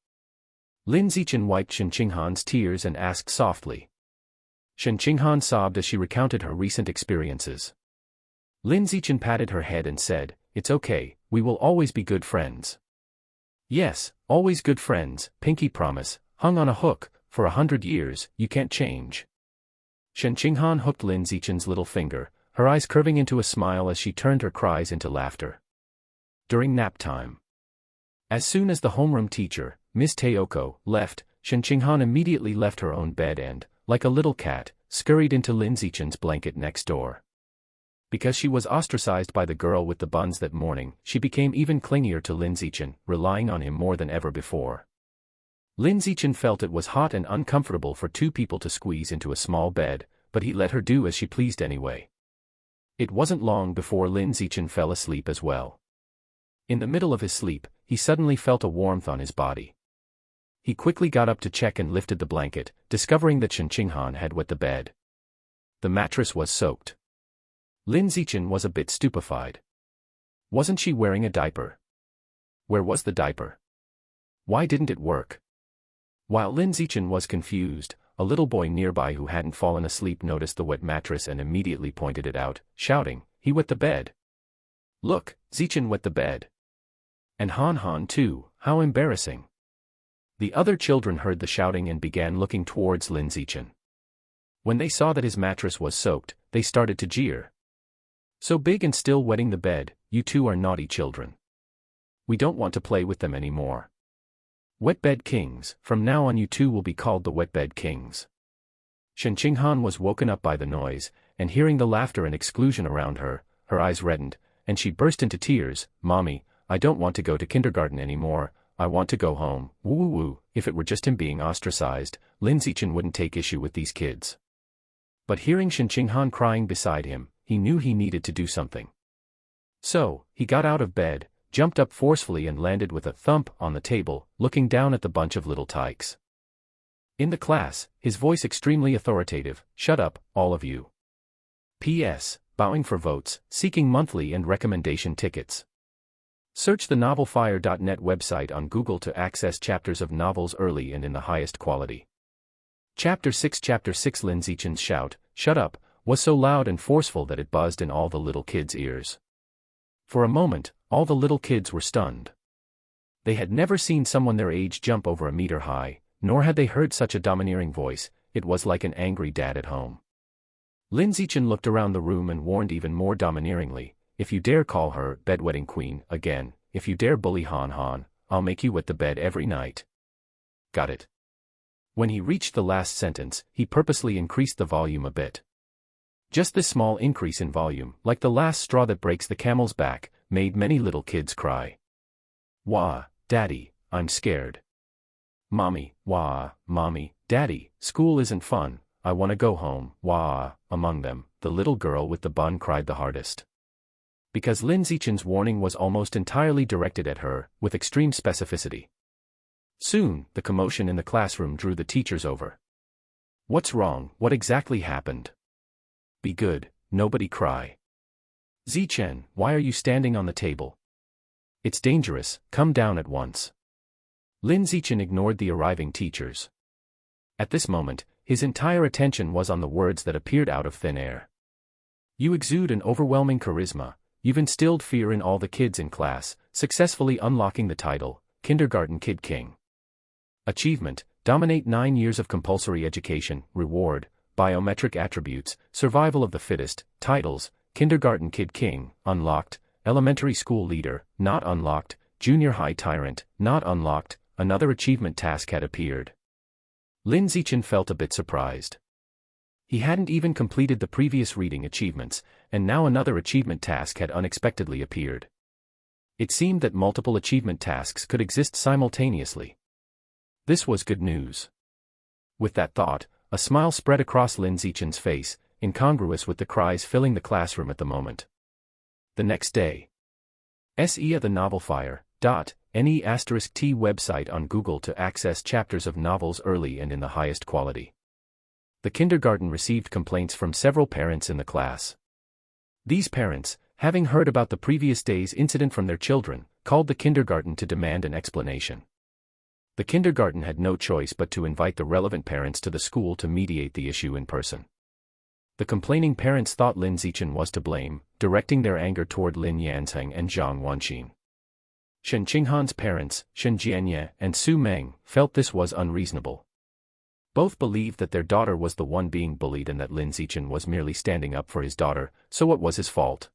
Lin Zichen wiped Shen Qinghan's tears and asked softly. Shen Qinghan sobbed as she recounted her recent experiences. Lin Zichen patted her head and said, "It's okay, we will always be good friends." Yes, always good friends, pinky promise, hung on a hook, for 100 years, you can't change. Shen Qinghan hooked Lin Zichen's little finger, her eyes curving into a smile as she turned her cries into laughter. During nap time. As soon as the homeroom teacher, Miss Teoko, left, Shen Qinghan immediately left her own bed and, like a little cat, scurried into Lin Zichen's blanket next door. Because she was ostracized by the girl with the buns that morning, she became even clingier to Lin Zichen, relying on him more than ever before. Lin Zichen felt it was hot and uncomfortable for two people to squeeze into a small bed, but he let her do as she pleased anyway. It wasn't long before Lin Zichen fell asleep as well. In the middle of his sleep, he suddenly felt a warmth on his body. He quickly got up to check and lifted the blanket, discovering that Shen Qinghan had wet the bed. The mattress was soaked. Lin Zichen was a bit stupefied. Wasn't she wearing a diaper? Where was the diaper? Why didn't it work? While Lin Zichen was confused, a little boy nearby who hadn't fallen asleep noticed the wet mattress and immediately pointed it out, shouting, "He wet the bed! Look, Zichen wet the bed!" And Han Han too, how embarrassing. The other children heard the shouting and began looking towards Lin Zichen. When they saw that his mattress was soaked, they started to jeer. So big and still wetting the bed, you two are naughty children. We don't want to play with them anymore. Wet Bed Kings, from now on you two will be called the Wet Bed Kings. Shen Qinghan was woken up by the noise, and hearing the laughter and exclusion around her, her eyes reddened, and she burst into tears. Mommy, I don't want to go to kindergarten anymore, I want to go home. Woo woo woo. If it were just him being ostracized, Lin Zichen wouldn't take issue with these kids. But hearing Shen Qinghan crying beside him, he knew he needed to do something. So, he got out of bed, jumped up forcefully and landed with a thump on the table, looking down at the bunch of little tykes. In the class, his voice extremely authoritative, shut up, all of you. P.S. Bowing for votes, seeking monthly and recommendation tickets. Search the novelfire.net website on Google to access chapters of novels early and in the highest quality. Chapter 6 Lin Zichen's shout, shut up, was so loud and forceful that it buzzed in all the little kids' ears. For a moment, all the little kids were stunned. They had never seen someone their age jump over a meter high, nor had they heard such a domineering voice. It was like an angry dad at home. Lin Zichen looked around the room and warned even more domineeringly, if you dare call her bedwetting queen again, if you dare bully Han Han, I'll make you wet the bed every night. Got it? When he reached the last sentence, he purposely increased the volume a bit. Just this small increase in volume, like the last straw that breaks the camel's back, made many little kids cry. Wah, Daddy, I'm scared. Mommy, wah, Mommy, Daddy, school isn't fun, I want to go home, wah. Among them, the little girl with the bun cried the hardest. Because Lin Zichen's warning was almost entirely directed at her, with extreme specificity. Soon, the commotion in the classroom drew the teachers over. What's wrong? What exactly happened? Be good, nobody cry. Zichen, why are you standing on the table? It's dangerous, come down at once. Lin Zichen ignored the arriving teachers. At this moment, his entire attention was on the words that appeared out of thin air. You exude an overwhelming charisma, you've instilled fear in all the kids in class, successfully unlocking the title, Kindergarten Kid King. Achievement, dominate 9 years of compulsory education, reward, biometric attributes, survival of the fittest, titles, Kindergarten Kid King, unlocked, elementary school leader, not unlocked, junior high tyrant, not unlocked. Another achievement task had appeared. Lin Zichen felt a bit surprised. He hadn't even completed the previous reading achievements, and now another achievement task had unexpectedly appeared. It seemed that multiple achievement tasks could exist simultaneously. This was good news. With that thought, a smile spread across Lin Zichen's face, incongruous with the cries filling the classroom at the moment. The next day. SE at the novelfire.ne*t website on Google to access chapters of novels early and in the highest quality. The kindergarten received complaints from several parents in the class. These parents, having heard about the previous day's incident from their children, called the kindergarten to demand an explanation. The kindergarten had no choice but to invite the relevant parents to the school to mediate the issue in person. The complaining parents thought Lin Zichen was to blame, directing their anger toward Lin Yanzheng and Zhang Wanxin. Shen Qinghan's parents, Shen Jianye and Su Meng, felt this was unreasonable. Both believed that their daughter was the one being bullied and that Lin Zichen was merely standing up for his daughter, so what was his fault?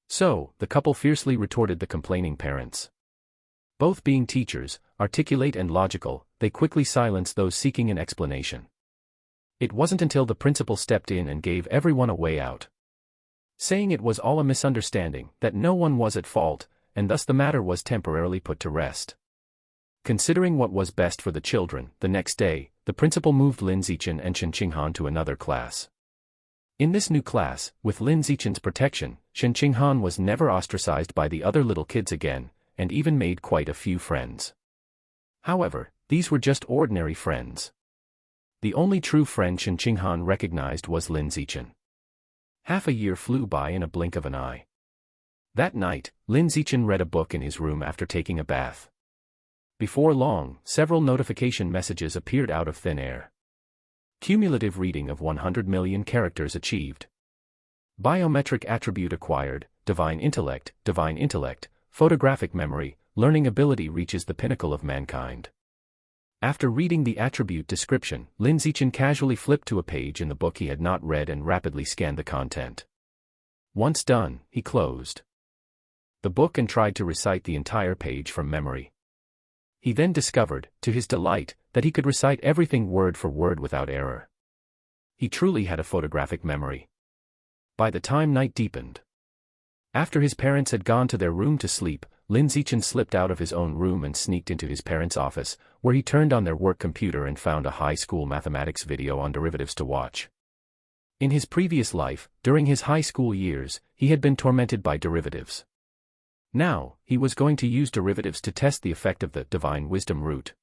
So, the couple fiercely retorted the complaining parents. Both being teachers, articulate and logical, they quickly silenced those seeking an explanation. It wasn't until the principal stepped in and gave everyone a way out, saying it was all a misunderstanding, that no one was at fault, and thus the matter was temporarily put to rest. Considering what was best for the children, the next day, the principal moved Lin Zichen and Shen Qinghan to another class. In this new class, with Lin Zichen's protection, Shen Qinghan was never ostracized by the other little kids again, and even made quite a few friends. However, these were just ordinary friends. The only true friend Shen Qinghan recognized was Lin Zichen. Half a year flew by in a blink of an eye. That night, Lin Zichen read a book in his room after taking a bath. Before long, several notification messages appeared out of thin air. Cumulative reading of 100 million characters achieved. Biometric attribute acquired, divine intellect, photographic memory, learning ability reaches the pinnacle of mankind. After reading the attribute description, Lin Zichen casually flipped to a page in the book he had not read and rapidly scanned the content. Once done, he closed the book and tried to recite the entire page from memory. He then discovered, to his delight, that he could recite everything word for word without error. He truly had a photographic memory. By the time night deepened, after his parents had gone to their room to sleep, Lin Zichen slipped out of his own room and sneaked into his parents' office, where he turned on their work computer and found a high school mathematics video on derivatives to watch. In his previous life, during his high school years, he had been tormented by derivatives. Now, he was going to use derivatives to test the effect of the divine wisdom root.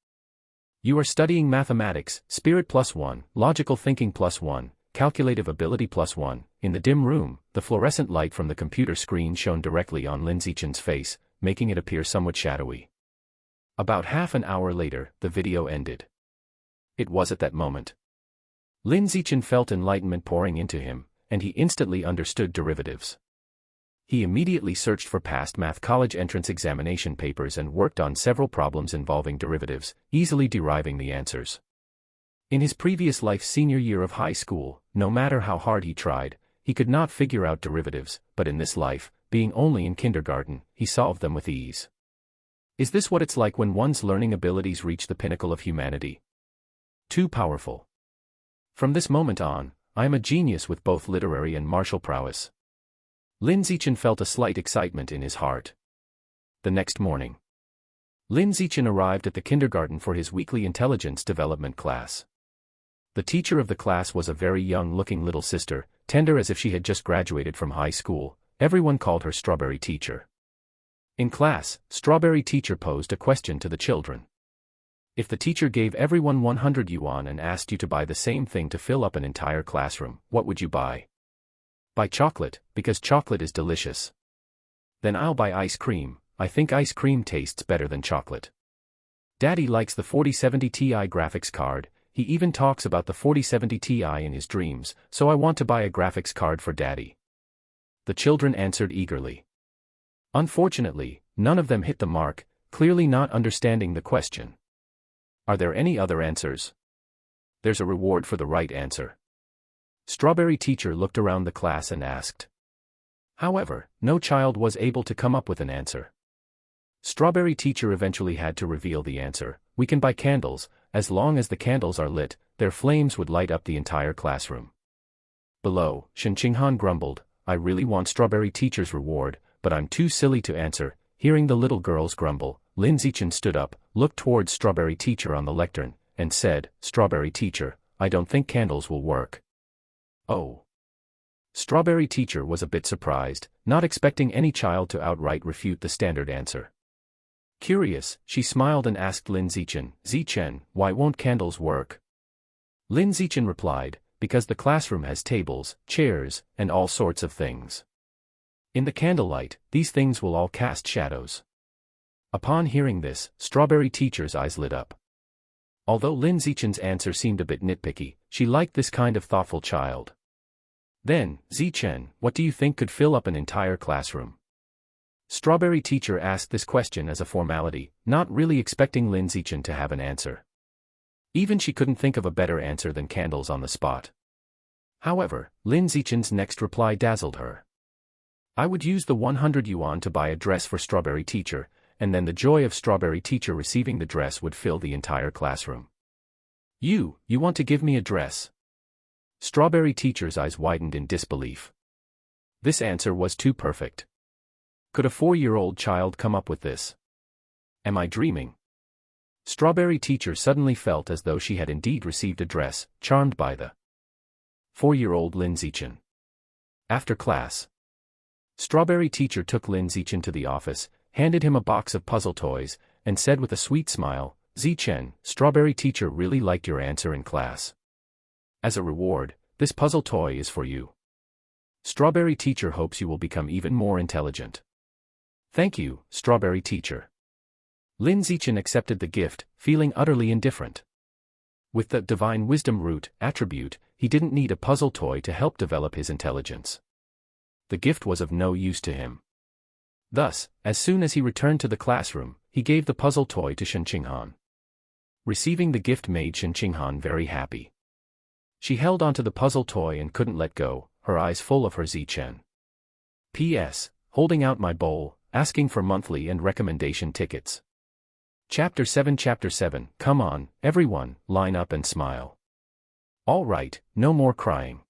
You are studying mathematics, spirit +1, logical thinking +1, calculative ability +1. In the dim room, the fluorescent light from the computer screen shone directly on Lin Zichen's face, making it appear somewhat shadowy. About half an hour later, the video ended. It was at that moment Lin Zichen felt enlightenment pouring into him, and he instantly understood derivatives. He immediately searched for past math college entrance examination papers and worked on several problems involving derivatives, easily deriving the answers. In his previous life's senior year of high school, no matter how hard he tried, he could not figure out derivatives, but in this life, being only in kindergarten, he solved them with ease. Is this what it's like when one's learning abilities reach the pinnacle of humanity? Too powerful. From this moment on, I am a genius with both literary and martial prowess. Lin Zichen felt a slight excitement in his heart. The next morning, Lin Zichen arrived at the kindergarten for his weekly intelligence development class. The teacher of the class was a very young-looking little sister, tender as if she had just graduated from high school. Everyone called her Strawberry Teacher. In class, Strawberry Teacher posed a question to the children. If the teacher gave everyone 100 yuan and asked you to buy the same thing to fill up an entire classroom, what would you buy? Buy chocolate, because chocolate is delicious. Then I'll buy ice cream. I think ice cream tastes better than chocolate. Daddy likes the 4070 Ti graphics card. He even talks about the 4070 Ti in his dreams, so I want to buy a graphics card for Daddy. The children answered eagerly. Unfortunately, none of them hit the mark, clearly not understanding the question. Are there any other answers? There's a reward for the right answer. Strawberry Teacher looked around the class and asked. However, no child was able to come up with an answer. Strawberry Teacher eventually had to reveal the answer. We can buy candles. As long as the candles are lit, their flames would light up the entire classroom. Below, Shen Qinghan grumbled, I really want Strawberry Teacher's reward, but I'm too silly to answer. Hearing the little girls grumble, Lin Zichen stood up, looked towards Strawberry Teacher on the lectern, and said, Strawberry Teacher, I don't think candles will work. Oh. Strawberry Teacher was a bit surprised, not expecting any child to outright refute the standard answer. Curious, she smiled and asked Lin Zichen, Zichen, why won't candles work? Lin Zichen replied, because the classroom has tables, chairs, and all sorts of things. In the candlelight, these things will all cast shadows. Upon hearing this, Strawberry Teacher's eyes lit up. Although Lin Zichen's answer seemed a bit nitpicky, she liked this kind of thoughtful child. Then, Zichen, what do you think could fill up an entire classroom? Strawberry Teacher asked this question as a formality, not really expecting Lin Zichen to have an answer. Even she couldn't think of a better answer than candles on the spot. However, Lin Zichen's next reply dazzled her. I would use the 100 yuan to buy a dress for Strawberry Teacher, and then the joy of Strawberry Teacher receiving the dress would fill the entire classroom. You want to give me a dress? Strawberry Teacher's eyes widened in disbelief. This answer was too perfect. Could a 4-year-old child come up with this? Am I dreaming? Strawberry Teacher suddenly felt as though she had indeed received a dress, charmed by the 4-year-old Lin Zichen. After class, Strawberry Teacher took Lin Zichen to the office, handed him a box of puzzle toys, and said with a sweet smile, Zichen, Strawberry Teacher really liked your answer in class. As a reward, this puzzle toy is for you. Strawberry Teacher hopes you will become even more intelligent. Thank you, Strawberry Teacher. Lin Zichen accepted the gift, feeling utterly indifferent. With the divine wisdom root attribute, he didn't need a puzzle toy to help develop his intelligence. The gift was of no use to him. Thus, as soon as he returned to the classroom, he gave the puzzle toy to Shen Qinghan. Receiving the gift made Shen Qinghan very happy. She held onto the puzzle toy and couldn't let go, her eyes full of her Zichen. P.S. Holding out my bowl, asking for monthly and recommendation tickets. Chapter 7 Come on, everyone, line up and smile. All right, no more crying.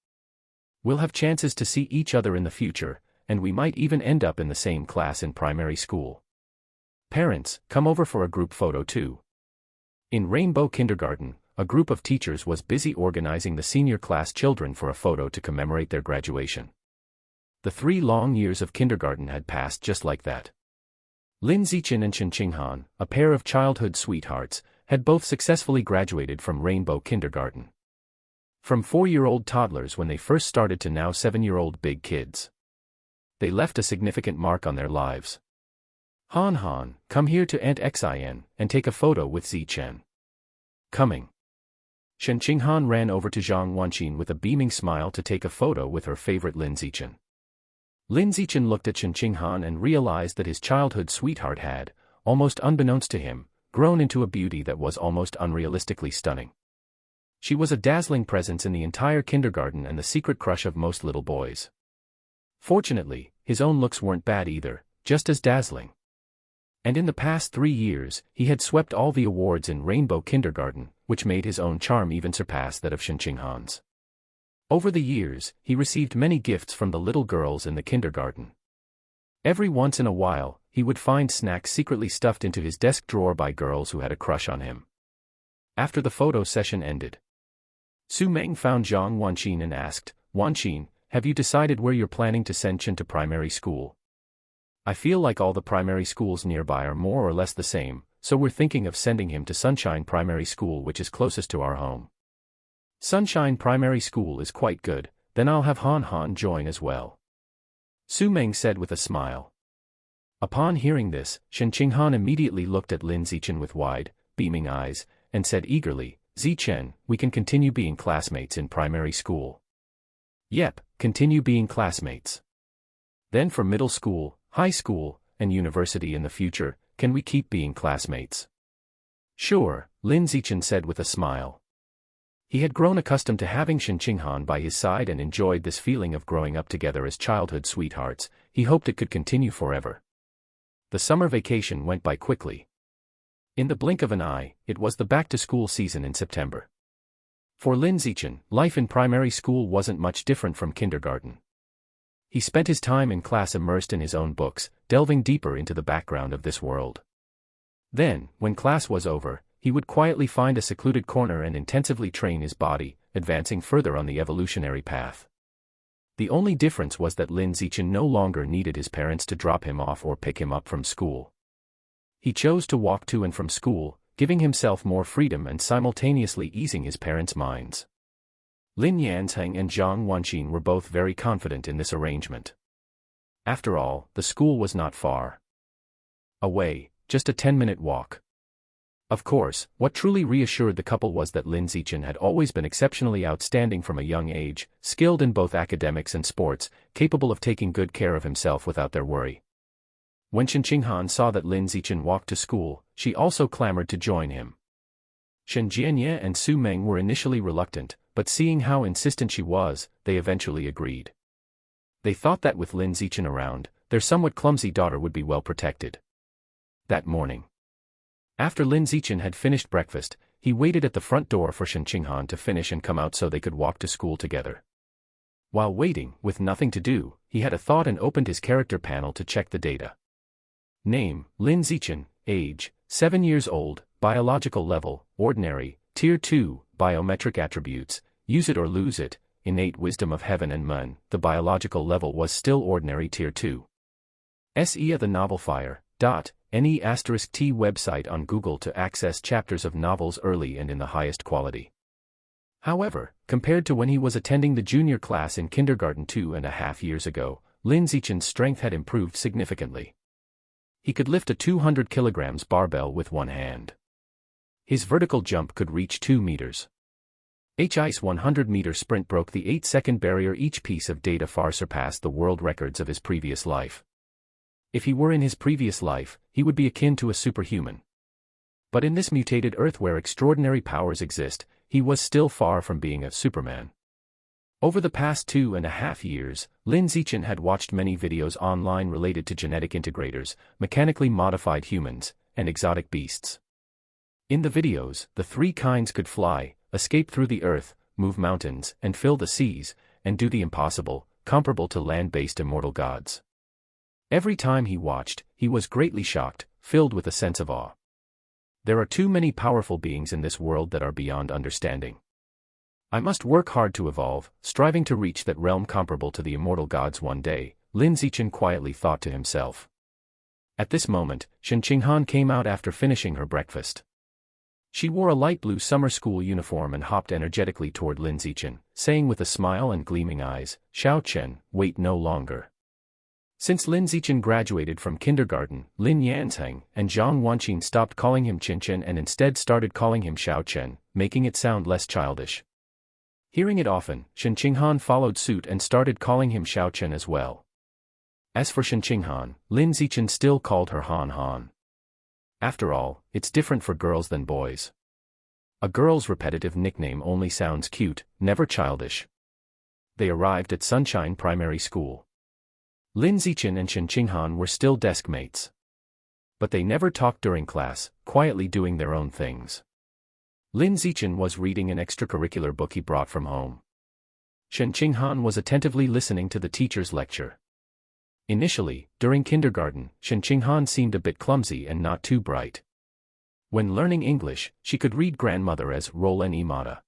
We'll have chances to see each other in the future, and we might even end up in the same class in primary school. Parents, come over for a group photo too. In Rainbow Kindergarten, a group of teachers was busy organizing the senior class children for a photo to commemorate their graduation. The 3 long years of kindergarten had passed just like that. Lin Zichen and Shen Qinghan, a pair of childhood sweethearts, had both successfully graduated from Rainbow Kindergarten. From 4-year-old toddlers when they first started to now 7-year-old big kids. They left a significant mark on their lives. Han Han, come here to Aunt Xin and take a photo with Zichen. Coming. Shen Qinghan ran over to Zhang Wanqin with a beaming smile to take a photo with her favorite Lin Zichen. Lin Zichen looked at Shen Qinghan and realized that his childhood sweetheart had, almost unbeknownst to him, grown into a beauty that was almost unrealistically stunning. She was a dazzling presence in the entire kindergarten and the secret crush of most little boys. Fortunately, his own looks weren't bad either, just as dazzling. And in the past 3 years, he had swept all the awards in Rainbow Kindergarten, which made his own charm even surpass that of Shen Qinghan's. Over the years, he received many gifts from the little girls in the kindergarten. Every once in a while, he would find snacks secretly stuffed into his desk drawer by girls who had a crush on him. After the photo session ended, Su Meng found Zhang Wanqin and asked, Wanqin, have you decided where you're planning to send Chen to primary school? I feel like all the primary schools nearby are more or less the same, so we're thinking of sending him to Sunshine Primary School, which is closest to our home. Sunshine Primary School is quite good, then I'll have Han Han join as well. Su Meng said with a smile. Upon hearing this, Shen Qinghan immediately looked at Lin Zichen with wide, beaming eyes, and said eagerly, Zichen, we can continue being classmates in primary school. Yep, continue being classmates. Then for middle school, high school, and university in the future, can we keep being classmates? Sure, Lin Zichen said with a smile. He had grown accustomed to having Shen Qinghan by his side and enjoyed this feeling of growing up together as childhood sweethearts. He hoped it could continue forever. The summer vacation went by quickly. In the blink of an eye, it was the back-to-school season in September. For Lin Zichen, life in primary school wasn't much different from kindergarten. He spent his time in class immersed in his own books, delving deeper into the background of this world. Then, when class was over, he would quietly find a secluded corner and intensively train his body, advancing further on the evolutionary path. The only difference was that Lin Zichen no longer needed his parents to drop him off or pick him up from school. He chose to walk to and from school, giving himself more freedom and simultaneously easing his parents' minds. Lin Yanzheng and Zhang Wanqin were both very confident in this arrangement. After all, the school was not far away, just a 10-minute walk. Of course, what truly reassured the couple was that Lin Zichen had always been exceptionally outstanding from a young age, skilled in both academics and sports, capable of taking good care of himself without their worry. When Shen Qinghan saw that Lin Zichen walked to school, she also clamored to join him. Shen Jianye and Su Meng were initially reluctant, but seeing how insistent she was, they eventually agreed. They thought that with Lin Zichen around, their somewhat clumsy daughter would be well protected. That morning, after Lin Zichen had finished breakfast, he waited at the front door for Shen Qinghan to finish and come out so they could walk to school together. While waiting, with nothing to do, he had a thought and opened his character panel to check the data. Name, Lin Zichen, age, 7 years old, biological level, ordinary, tier 2, biometric attributes, use it or lose it, innate wisdom of heaven and men, the biological level was still ordinary tier 2. SE the novel fire, .ne*t website on Google to access chapters of novels early and in the highest quality. However, compared to when he was attending the junior class in kindergarten 2.5 years ago, Lin Zichen's strength had improved significantly. He could lift a 200 kilograms barbell with one hand. His vertical jump could reach 2 meters. His 100-meter sprint broke the 8-second barrier. Each piece of data far surpassed the world records of his previous life. If he were in his previous life, he would be akin to a superhuman. But in this mutated Earth where extraordinary powers exist, he was still far from being a Superman. Over the past 2.5 years, Lin Zichen had watched many videos online related to genetic integrators, mechanically modified humans, and exotic beasts. In the videos, the three kinds could fly, escape through the earth, move mountains, and fill the seas, and do the impossible, comparable to land-based immortal gods. Every time he watched, he was greatly shocked, filled with a sense of awe. There are too many powerful beings in this world that are beyond understanding. I must work hard to evolve, striving to reach that realm comparable to the immortal gods one day, Lin Zichen quietly thought to himself. At this moment, Shen Qinghan came out after finishing her breakfast. She wore a light blue summer school uniform and hopped energetically toward Lin Zichen, saying with a smile and gleaming eyes, "Xiao Chen, wait no longer." Since Lin Zichen graduated from kindergarten, Lin Yanzheng and Zhang Wanqin stopped calling him Chen Chen and instead started calling him Xiao Chen, making it sound less childish. Hearing it often, Shen Qinghan followed suit and started calling him Xiao Chen as well. As for Shen Qinghan, Lin Zichen still called her Han Han. After all, it's different for girls than boys. A girl's repetitive nickname only sounds cute, never childish. They arrived at Sunshine Primary School. Lin Zichen and Shen Qinghan were still desk mates. But they never talked during class, quietly doing their own things. Lin Zichen was reading an extracurricular book he brought from home. Shen Qinghan was attentively listening to the teacher's lecture. Initially, during kindergarten, Shen Qinghan seemed a bit clumsy and not too bright. When learning English, she could read grandmother as Roland Imada.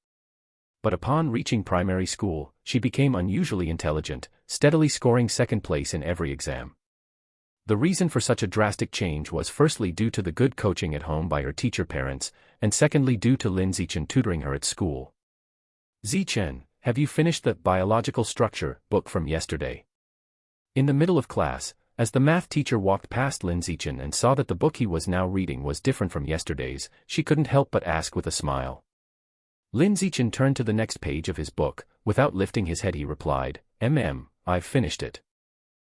But upon reaching primary school, she became unusually intelligent, steadily scoring second place in every exam. The reason for such a drastic change was firstly due to the good coaching at home by her teacher parents, and secondly due to Lin Zichen tutoring her at school. "Zichen, have you finished the biological structure book from yesterday?" In the middle of class, as the math teacher walked past Lin Zichen and saw that the book he was now reading was different from yesterday's, she couldn't help but ask with a smile. Lin Zichen turned to the next page of his book. Without lifting his head he replied, I've finished it."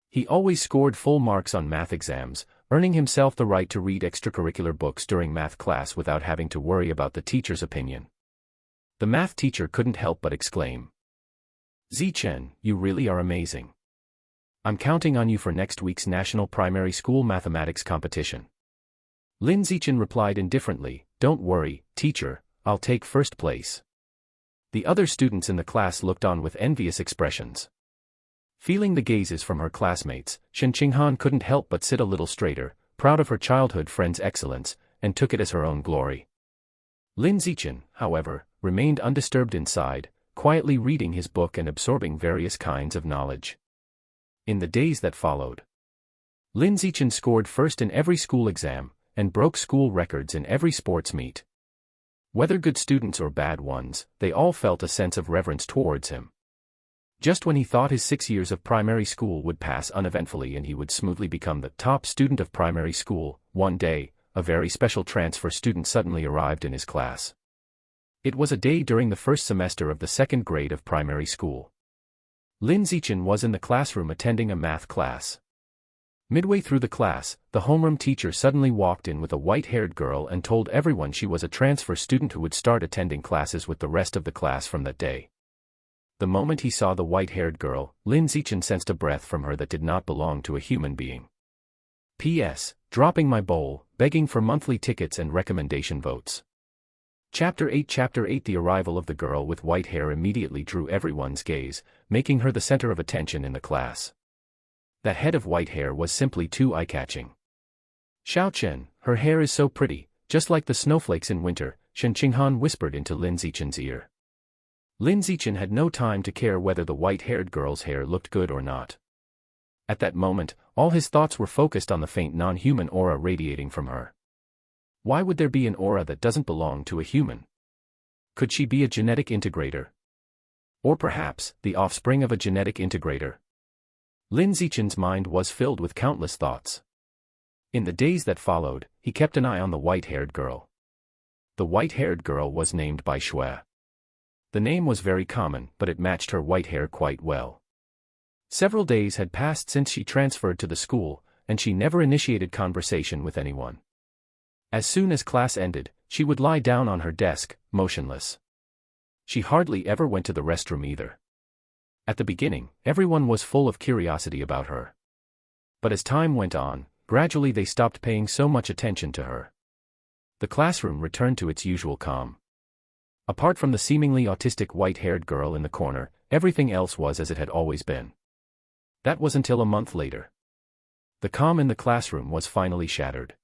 He always scored full marks on math exams, earning himself the right to read extracurricular books during math class without having to worry about the teacher's opinion. The math teacher couldn't help but exclaim, "Zichen, you really are amazing. I'm counting on you for next week's National Primary School Mathematics competition." Lin Zichen replied indifferently, "Don't worry, teacher, I'll take first place." The other students in the class looked on with envious expressions. Feeling the gazes from her classmates, Shen Qinghan couldn't help but sit a little straighter, proud of her childhood friend's excellence, and took it as her own glory. Lin Zichen, however, remained undisturbed inside, quietly reading his book and absorbing various kinds of knowledge. In the days that followed, Lin Zichen scored first in every school exam, and broke school records in every sports meet. Whether good students or bad ones, they all felt a sense of reverence towards him. Just when he thought his 6 years of primary school would pass uneventfully and he would smoothly become the top student of primary school, one day, a very special transfer student suddenly arrived in his class. It was a day during the first semester of the second grade of primary school. Lin Zichen was in the classroom attending a math class. Midway through the class, the homeroom teacher suddenly walked in with a white-haired girl and told everyone she was a transfer student who would start attending classes with the rest of the class from that day. The moment he saw the white-haired girl, Lin Zichen sensed a breath from her that did not belong to a human being. P.S. Dropping my bowl, begging for monthly tickets and recommendation votes. Chapter 8 The arrival of the girl with white hair immediately drew everyone's gaze, making her the center of attention in the class. That head of white hair was simply too eye-catching. "Xiao Chen, her hair is so pretty, just like the snowflakes in winter," Shen Qinghan whispered into Lin Zichen's ear. Lin Zichen had no time to care whether the white-haired girl's hair looked good or not. At that moment, all his thoughts were focused on the faint non-human aura radiating from her. Why would there be an aura that doesn't belong to a human? Could she be a genetic integrator? Or perhaps, the offspring of a genetic integrator? Lin Zichen's mind was filled with countless thoughts. In the days that followed, he kept an eye on the white-haired girl. The white-haired girl was named Bai Shui. The name was very common, but it matched her white hair quite well. Several days had passed since she transferred to the school, and she never initiated conversation with anyone. As soon as class ended, she would lie down on her desk, motionless. She hardly ever went to the restroom either. At the beginning, everyone was full of curiosity about her. But as time went on, gradually they stopped paying so much attention to her. The classroom returned to its usual calm. Apart from the seemingly autistic white-haired girl in the corner, everything else was as it had always been. That was until a month later. The calm in the classroom was finally shattered.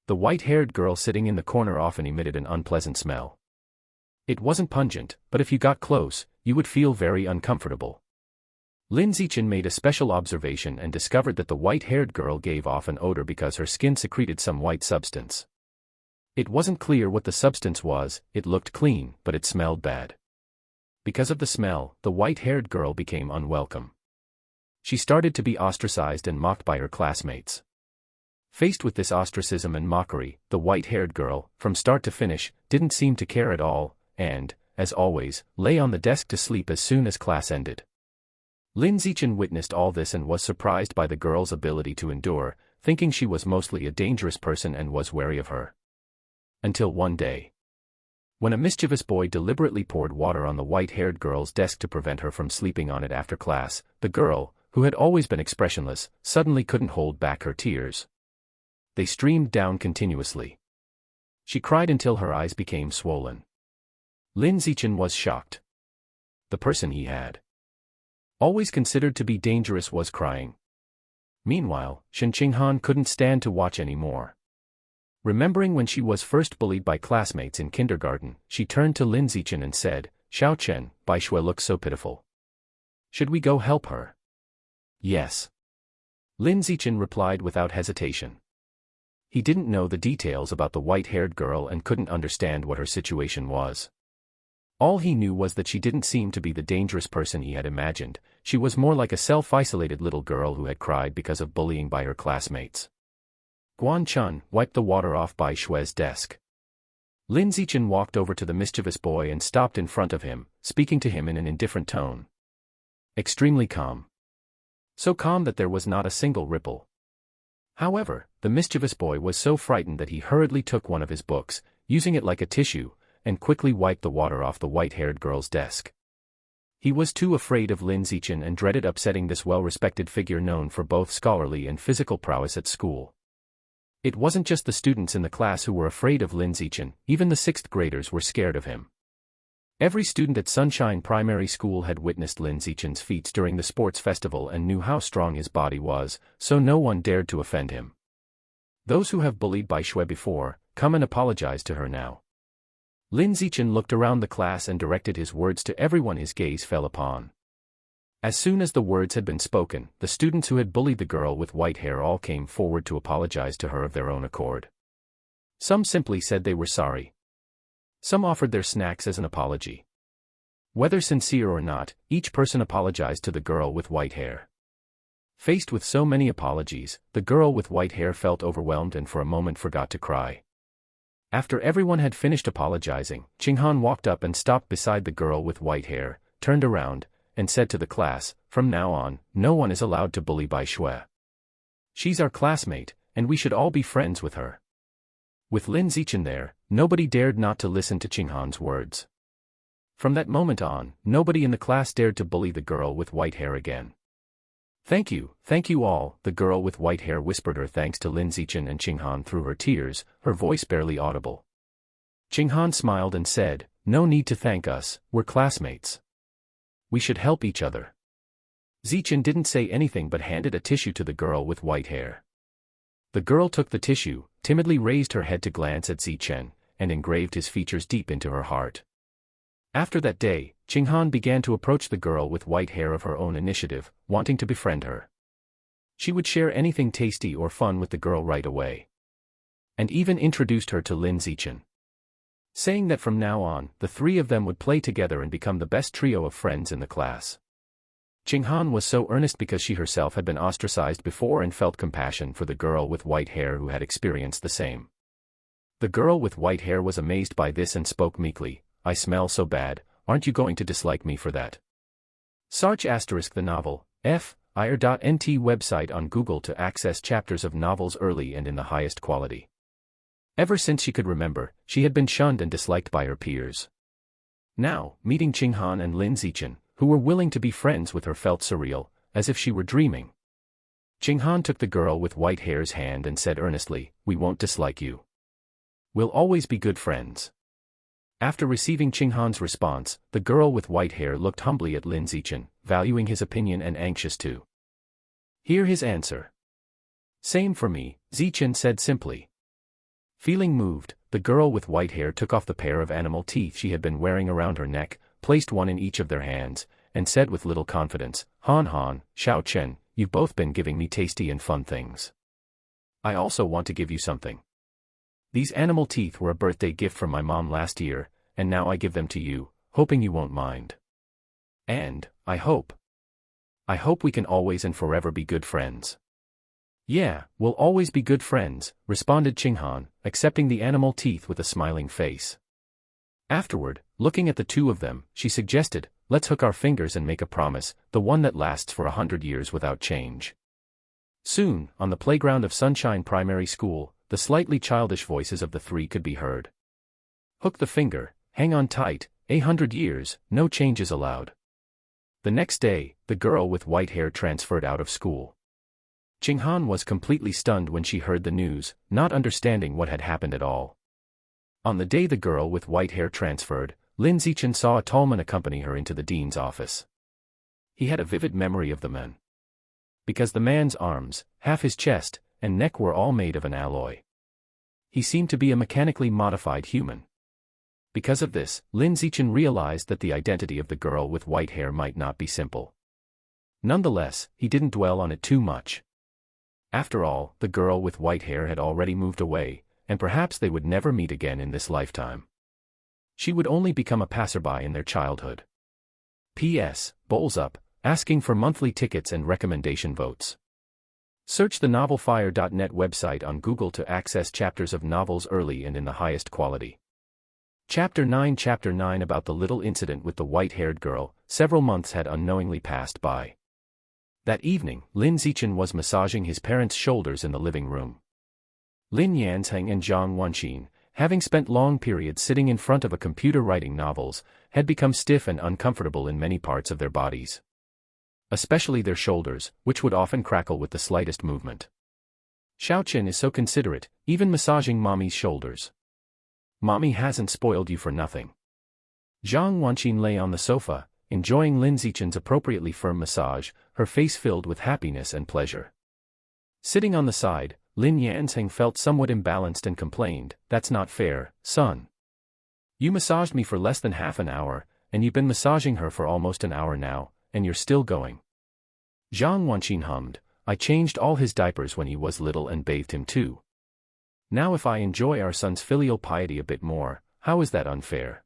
The white-haired girl sitting in the corner often emitted an unpleasant smell. It wasn't pungent, but if you got close, you would feel very uncomfortable. Lin Zichen made a special observation and discovered that the white-haired girl gave off an odor because her skin secreted some white substance. It wasn't clear what the substance was, it looked clean, but it smelled bad. Because of the smell, the white-haired girl became unwelcome. She started to be ostracized and mocked by her classmates. Faced with this ostracism and mockery, the white-haired girl, from start to finish, didn't seem to care at all, and, as always, lay on the desk to sleep as soon as class ended. Lin Zichen witnessed all this and was surprised by the girl's ability to endure, thinking she was mostly a dangerous person and was wary of her. Until one day, when a mischievous boy deliberately poured water on the white-haired girl's desk to prevent her from sleeping on it after class, the girl, who had always been expressionless, suddenly couldn't hold back her tears. They streamed down continuously. She cried until her eyes became swollen. Lin Zichen was shocked. The person he had always considered to be dangerous was crying. Meanwhile, Shen Qinghan couldn't stand to watch anymore. Remembering when she was first bullied by classmates in kindergarten, she turned to Lin Zichen and said, "Xiao Chen, Bai Shui looks so pitiful. Should we go help her?" "Yes." Lin Zichen replied without hesitation. He didn't know the details about the white-haired girl and couldn't understand what her situation was. All he knew was that she didn't seem to be the dangerous person he had imagined. She was more like a self-isolated little girl who had cried because of bullying by her classmates. Guan Chun wiped the water off Bai Shui's desk. Lin Zichen walked over to the mischievous boy and stopped in front of him, speaking to him in an indifferent tone. Extremely calm. So calm that there was not a single ripple. However, the mischievous boy was so frightened that he hurriedly took one of his books, using it like a tissue, and quickly wiped the water off the white-haired girl's desk. He was too afraid of Lin Zichen and dreaded upsetting this well-respected figure known for both scholarly and physical prowess at school. It wasn't just the students in the class who were afraid of Lin Zichen, even the 6th graders were scared of him. Every student at Sunshine Primary School had witnessed Lin Zichen's feats during the sports festival and knew how strong his body was, so no one dared to offend him. Those who have bullied Bai Shui before, come and apologize to her now. Lin Zichen looked around the class and directed his words to everyone his gaze fell upon. As soon as the words had been spoken, the students who had bullied the girl with white hair all came forward to apologize to her of their own accord. Some simply said they were sorry. Some offered their snacks as an apology. Whether sincere or not, each person apologized to the girl with white hair. Faced with so many apologies, the girl with white hair felt overwhelmed and for a moment forgot to cry. After everyone had finished apologizing, Qinghan walked up and stopped beside the girl with white hair, turned around, and said to the class, "From now on, no one is allowed to bully Bai Shui. She's our classmate, and we should all be friends with her." With Lin Zichen there, nobody dared not to listen to Qinghan's words. From that moment on, nobody in the class dared to bully the girl with white hair again. Thank you all," the girl with white hair whispered her thanks to Lin Zichen and Qinghan through her tears, her voice barely audible. Qinghan smiled and said, "No need to thank us, we're classmates. We should help each other." Zichen didn't say anything but handed a tissue to the girl with white hair. The girl took the tissue, timidly raised her head to glance at Zichen, and engraved his features deep into her heart. After that day, Qinghan began to approach the girl with white hair of her own initiative, wanting to befriend her. She would share anything tasty or fun with the girl right away. And even introduced her to Lin Zichen, saying that from now on, the three of them would play together and become the best trio of friends in the class. Qinghan was so earnest because she herself had been ostracized before and felt compassion for the girl with white hair who had experienced the same. The girl with white hair was amazed by this and spoke meekly, "I smell so bad, aren't you going to dislike me for that?" Sarch ** the novel, F. ir.nt website on Google to access chapters of novels early and in the highest quality. Ever since she could remember, she had been shunned and disliked by her peers. Now, meeting Qinghan and Lin Zichen, who were willing to be friends with her, felt surreal, as if she were dreaming. Qinghan took the girl with white hair's hand and said earnestly, "We won't dislike you. We'll always be good friends." After receiving Qinghan's response, the girl with white hair looked humbly at Lin Zichen, valuing his opinion and anxious to hear his answer. "Same for me," Zichen said simply. Feeling moved, the girl with white hair took off the pair of animal teeth she had been wearing around her neck, placed one in each of their hands, and said with little confidence, "Han Han, Xiao Chen, you've both been giving me tasty and fun things. I also want to give you something. These animal teeth were a birthday gift from my mom last year, and now I give them to you, hoping you won't mind. And, I hope we can always and forever be good friends." "Yeah, we'll always be good friends," responded Qinghan, accepting the animal teeth with a smiling face. Afterward, looking at the two of them, she suggested, "Let's hook our fingers and make a promise, the one that lasts for 100 years without change." Soon, on the playground of Sunshine Primary School, the slightly childish voices of the three could be heard. "Hook the finger, hang on tight, 100 years, no changes allowed." The next day, the girl with white hair transferred out of school. Qinghan was completely stunned when she heard the news, not understanding what had happened at all. On the day the girl with white hair transferred, Lin Zichen saw a tall man accompany her into the dean's office. He had a vivid memory of the man, because the man's arms, half his chest, and neck were all made of an alloy. He seemed to be a mechanically modified human. Because of this, Lin Zichen realized that the identity of the girl with white hair might not be simple. Nonetheless, he didn't dwell on it too much. After all, the girl with white hair had already moved away, and perhaps they would never meet again in this lifetime. She would only become a passerby in their childhood. P.S. Bowls up, asking for monthly tickets and recommendation votes. Search the novelfire.net website on Google to access chapters of novels early and in the highest quality. Chapter 9 about the little incident with the white-haired girl. Several months had unknowingly passed by. That evening, Lin Zichen was massaging his parents' shoulders in the living room. Lin Yanzheng and Zhang Wanxin, having spent long periods sitting in front of a computer writing novels, had become stiff and uncomfortable in many parts of their bodies. Especially their shoulders, which would often crackle with the slightest movement. Xiao Chen is so considerate, even massaging mommy's shoulders. Mommy hasn't spoiled you for nothing. Zhang Wanxin lay on the sofa, enjoying Lin Zichen's appropriately firm massage, her face filled with happiness and pleasure. Sitting on the side, Lin Yanzheng felt somewhat imbalanced and complained, "That's not fair, son. You massaged me for less than half an hour, and you've been massaging her for almost an hour now, and you're still going." Zhang Wanxin hummed, "I changed all his diapers when he was little and bathed him too. Now if I enjoy our son's filial piety a bit more, how is that unfair?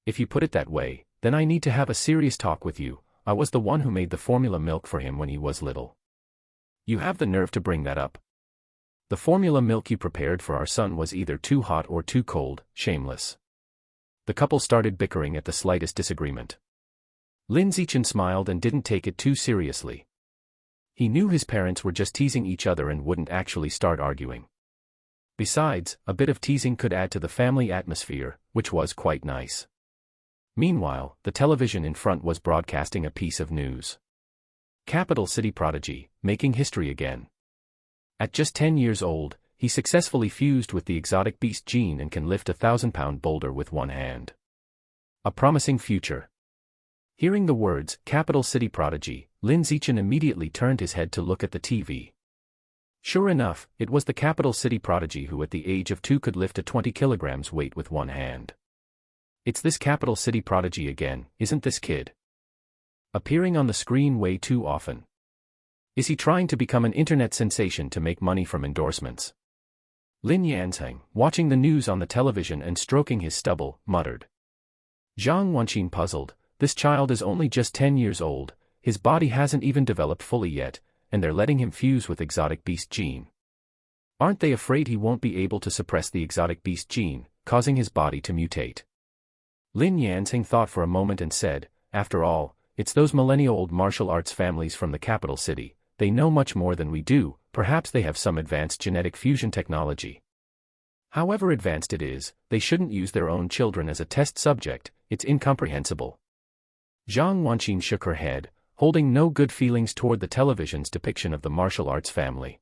If you put it that way, then I need to have a serious talk with you. I was the one who made the formula milk for him when he was little. You have the nerve to bring that up. The formula milk you prepared for our son was either too hot or too cold, shameless." The couple started bickering at the slightest disagreement. Lin Zichen smiled and didn't take it too seriously. He knew his parents were just teasing each other and wouldn't actually start arguing. Besides, a bit of teasing could add to the family atmosphere, which was quite nice. Meanwhile, the television in front was broadcasting a piece of news. Capital city prodigy, making history again. At just 10 years old, he successfully fused with the exotic beast gene and can lift a 1,000-pound boulder with one hand. A promising future. Hearing the words, capital city prodigy, Lin Zichen immediately turned his head to look at the TV. Sure enough, it was the capital city prodigy who at the age of 2 could lift a 20 kilograms weight with one hand. It's this capital city prodigy again, isn't this kid? Appearing on the screen way too often. Is he trying to become an internet sensation to make money from endorsements? Lin Yanzheng, watching the news on the television and stroking his stubble, muttered. Zhang Wanxin puzzled, this child is only just 10 years old, his body hasn't even developed fully yet, and they're letting him fuse with exotic beast gene. Aren't they afraid he won't be able to suppress the exotic beast gene, causing his body to mutate? Lin Yanzheng thought for a moment and said, after all, it's those millennia-old martial arts families from the capital city. They know much more than we do, perhaps they have some advanced genetic fusion technology. However advanced it is, they shouldn't use their own children as a test subject, it's incomprehensible. Zhang Wanqin shook her head, holding no good feelings toward the television's depiction of the martial arts family.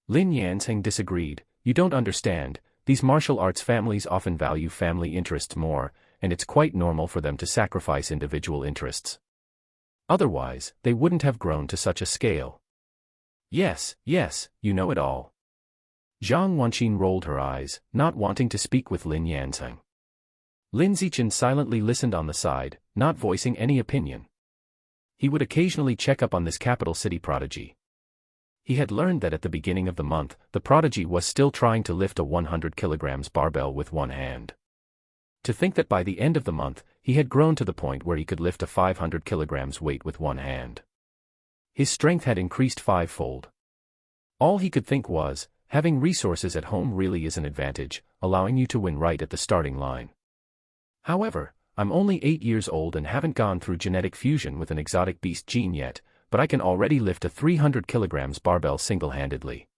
Lin Yanzheng disagreed. You don't understand, these martial arts families often value family interests more, and it's quite normal for them to sacrifice individual interests. Otherwise, they wouldn't have grown to such a scale. Yes, you know it all. Zhang Wanqin rolled her eyes, not wanting to speak with Lin Yanzheng. Lin Zichen silently listened on the side, not voicing any opinion. He would occasionally check up on this capital city prodigy. He had learned that at the beginning of the month, the prodigy was still trying to lift a 100 kilograms barbell with one hand. To think that by the end of the month, he had grown to the point where he could lift a 500 kilograms weight with one hand. His strength had increased fivefold. All he could think was, having resources at home really is an advantage, allowing you to win right at the starting line. However, I'm only 8 years old and haven't gone through genetic fusion with an exotic beast gene yet, but I can already lift a 300 kilograms barbell single-handedly.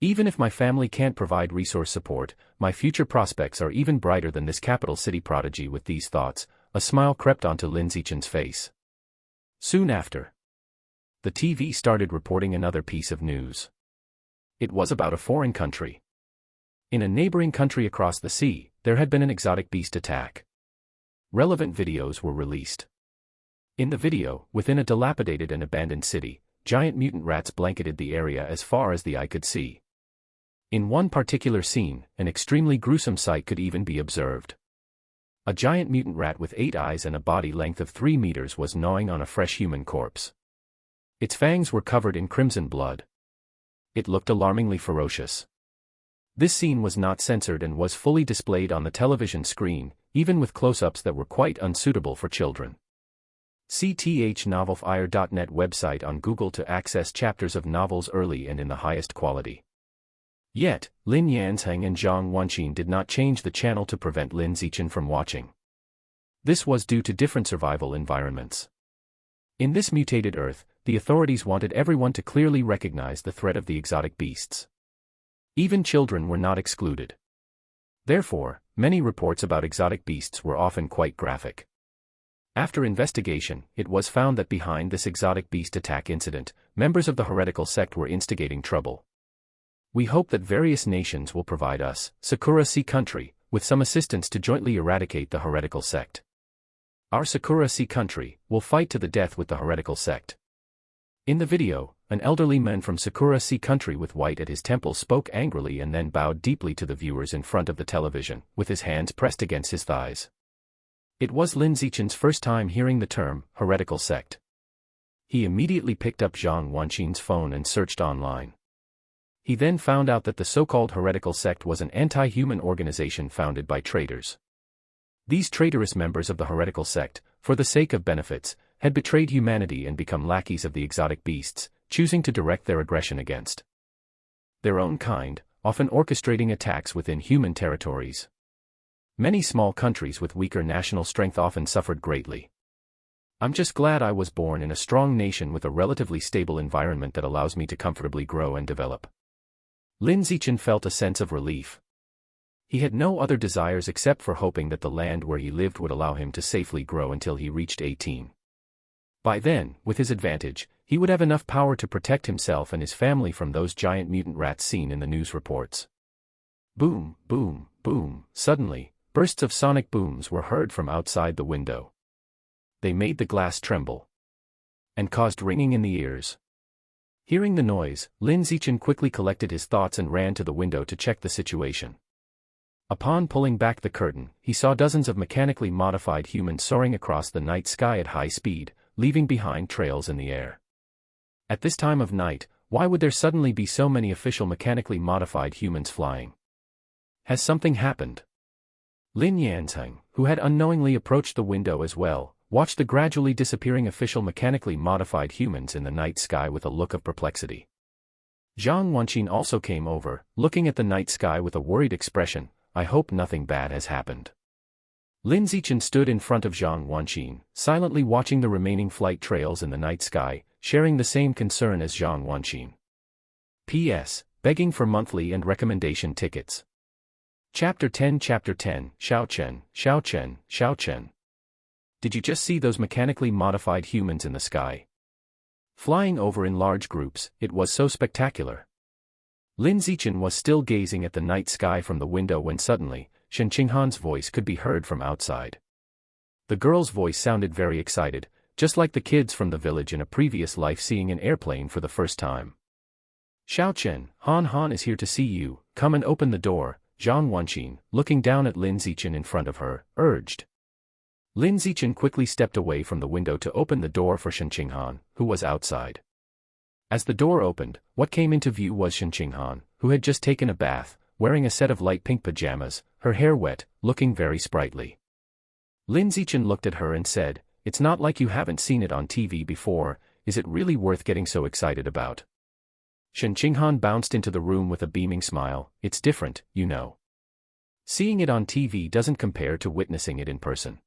Even if my family can't provide resource support, my future prospects are even brighter than this capital city prodigy. With these thoughts, a smile crept onto Lin Zichen's face. Soon after, the TV started reporting another piece of news. It was about a foreign country. In a neighboring country across the sea, there had been an exotic beast attack. Relevant videos were released. In the video, within a dilapidated and abandoned city, giant mutant rats blanketed the area as far as the eye could see. In one particular scene, an extremely gruesome sight could even be observed. A giant mutant rat with 8 eyes and a body length of 3 meters was gnawing on a fresh human corpse. Its fangs were covered in crimson blood. It looked alarmingly ferocious. This scene was not censored and was fully displayed on the television screen, even with close-ups that were quite unsuitable for children. CTHNovelFire.net website on Google to access chapters of novels early and in the highest quality. Yet, Lin Yanzheng and Zhang Wanqin did not change the channel to prevent Lin Zichen from watching. This was due to different survival environments. In this mutated Earth, the authorities wanted everyone to clearly recognize the threat of the exotic beasts. Even children were not excluded. Therefore, many reports about exotic beasts were often quite graphic. After investigation, it was found that behind this exotic beast attack incident, members of the heretical sect were instigating trouble. We hope that various nations will provide us, Sakura Sea Country, with some assistance to jointly eradicate the heretical sect. Our Sakura Sea Country will fight to the death with the heretical sect. In the video, an elderly man from Sakura Sea Country with white at his temples spoke angrily and then bowed deeply to the viewers in front of the television, with his hands pressed against his thighs. It was Lin Zichen's first time hearing the term, heretical sect. He immediately picked up Zhang Wanqin's phone and searched online. He then found out that the so-called heretical sect was an anti-human organization founded by traitors. These traitorous members of the heretical sect, for the sake of benefits, had betrayed humanity and become lackeys of the exotic beasts, choosing to direct their aggression against their own kind, often orchestrating attacks within human territories. Many small countries with weaker national strength often suffered greatly. I'm just glad I was born in a strong nation with a relatively stable environment that allows me to comfortably grow and develop. Lin Zichen felt a sense of relief. He had no other desires except for hoping that the land where he lived would allow him to safely grow until he reached 18. By then, with his advantage, he would have enough power to protect himself and his family from those giant mutant rats seen in the news reports. Boom, boom, boom. Suddenly, bursts of sonic booms were heard from outside the window. They made the glass tremble and caused ringing in the ears. Hearing the noise, Lin Zichen quickly collected his thoughts and ran to the window to check the situation. Upon pulling back the curtain, he saw dozens of mechanically modified humans soaring across the night sky at high speed, leaving behind trails in the air. At this time of night, why would there suddenly be so many official mechanically modified humans flying? Has something happened? Lin Yanzheng, who had unknowingly approached the window as well, watched the gradually disappearing official mechanically modified humans in the night sky with a look of perplexity. Zhang Wanqin also came over, looking at the night sky with a worried expression. I hope nothing bad has happened. Lin Zichen stood in front of Zhang Wanqin, silently watching the remaining flight trails in the night sky, sharing the same concern as Zhang Wanqin. P.S. Begging for monthly and recommendation tickets. Chapter 10 Xiao Chen, Xiao Chen, Xiao Chen. Did you just see those mechanically modified humans in the sky? Flying over in large groups, it was so spectacular. Lin Zichen was still gazing at the night sky from the window when suddenly, Shen Qinghan's voice could be heard from outside. The girl's voice sounded very excited, just like the kids from the village in a previous life seeing an airplane for the first time. Xiao Chen, Han is here to see you, come and open the door, Zhang Wanqin, looking down at Lin Zichen in front of her, urged. Lin Zichen quickly stepped away from the window to open the door for Shen Qinghan, who was outside. As the door opened, what came into view was Shen Qinghan, who had just taken a bath, wearing a set of light pink pajamas, her hair wet, looking very sprightly. Lin Zichen looked at her and said, "It's not like you haven't seen it on TV before, is it really worth getting so excited about?" Shen Qinghan bounced into the room with a beaming smile, "It's different, you know. Seeing it on TV doesn't compare to witnessing it in person."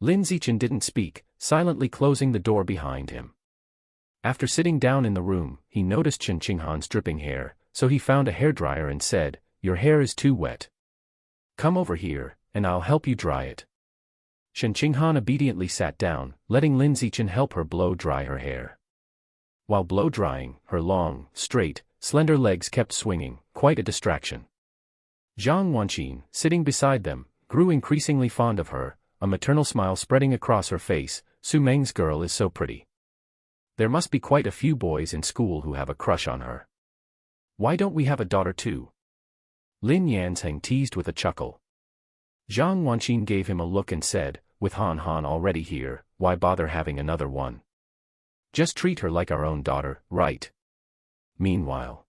Lin Zichen didn't speak, silently closing the door behind him. After sitting down in the room, he noticed Shen Qinghan's dripping hair, so he found a hairdryer and said, "Your hair is too wet. Come over here, and I'll help you dry it." Shen Qinghan obediently sat down, letting Lin Zichen help her blow dry her hair. While blow drying, her long, straight, slender legs kept swinging, quite a distraction. Zhang Wanqin, sitting beside them, grew increasingly fond of her, a maternal smile spreading across her face. "Su Meng's girl is so pretty. There must be quite a few boys in school who have a crush on her. Why don't we have a daughter too?" Lin Yanzheng teased with a chuckle. Zhang Wanqin gave him a look and said, "With Han already here, why bother having another one? Just treat her like our own daughter, right?" Meanwhile,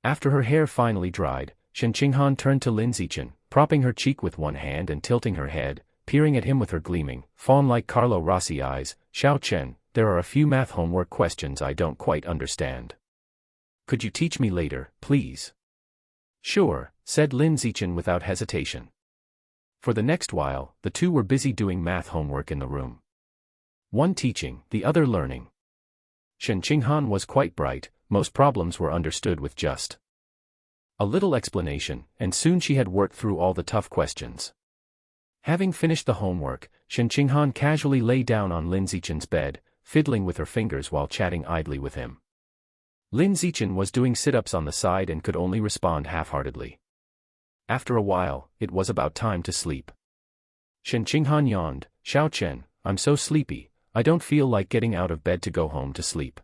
after her hair finally dried, Shen Qinghan turned to Lin Zichen, propping her cheek with one hand and tilting her head, peering at him with her gleaming, fawn-like Carlo Rossi eyes. "Xiao Chen, there are a few math homework questions I don't quite understand. Could you teach me later, please?" "Sure," said Lin Zichen without hesitation. For the next while, the two were busy doing math homework in the room. One teaching, the other learning. Shen Qinghan was quite bright, most problems were understood with just a little explanation, and soon she had worked through all the tough questions. Having finished the homework, Shen Qinghan casually lay down on Lin Zichen's bed, fiddling with her fingers while chatting idly with him. Lin Zichen was doing sit-ups on the side and could only respond half-heartedly. After a while, it was about time to sleep. Shen Qinghan yawned, "Xiao Chen, I'm so sleepy, I don't feel like getting out of bed to go home to sleep.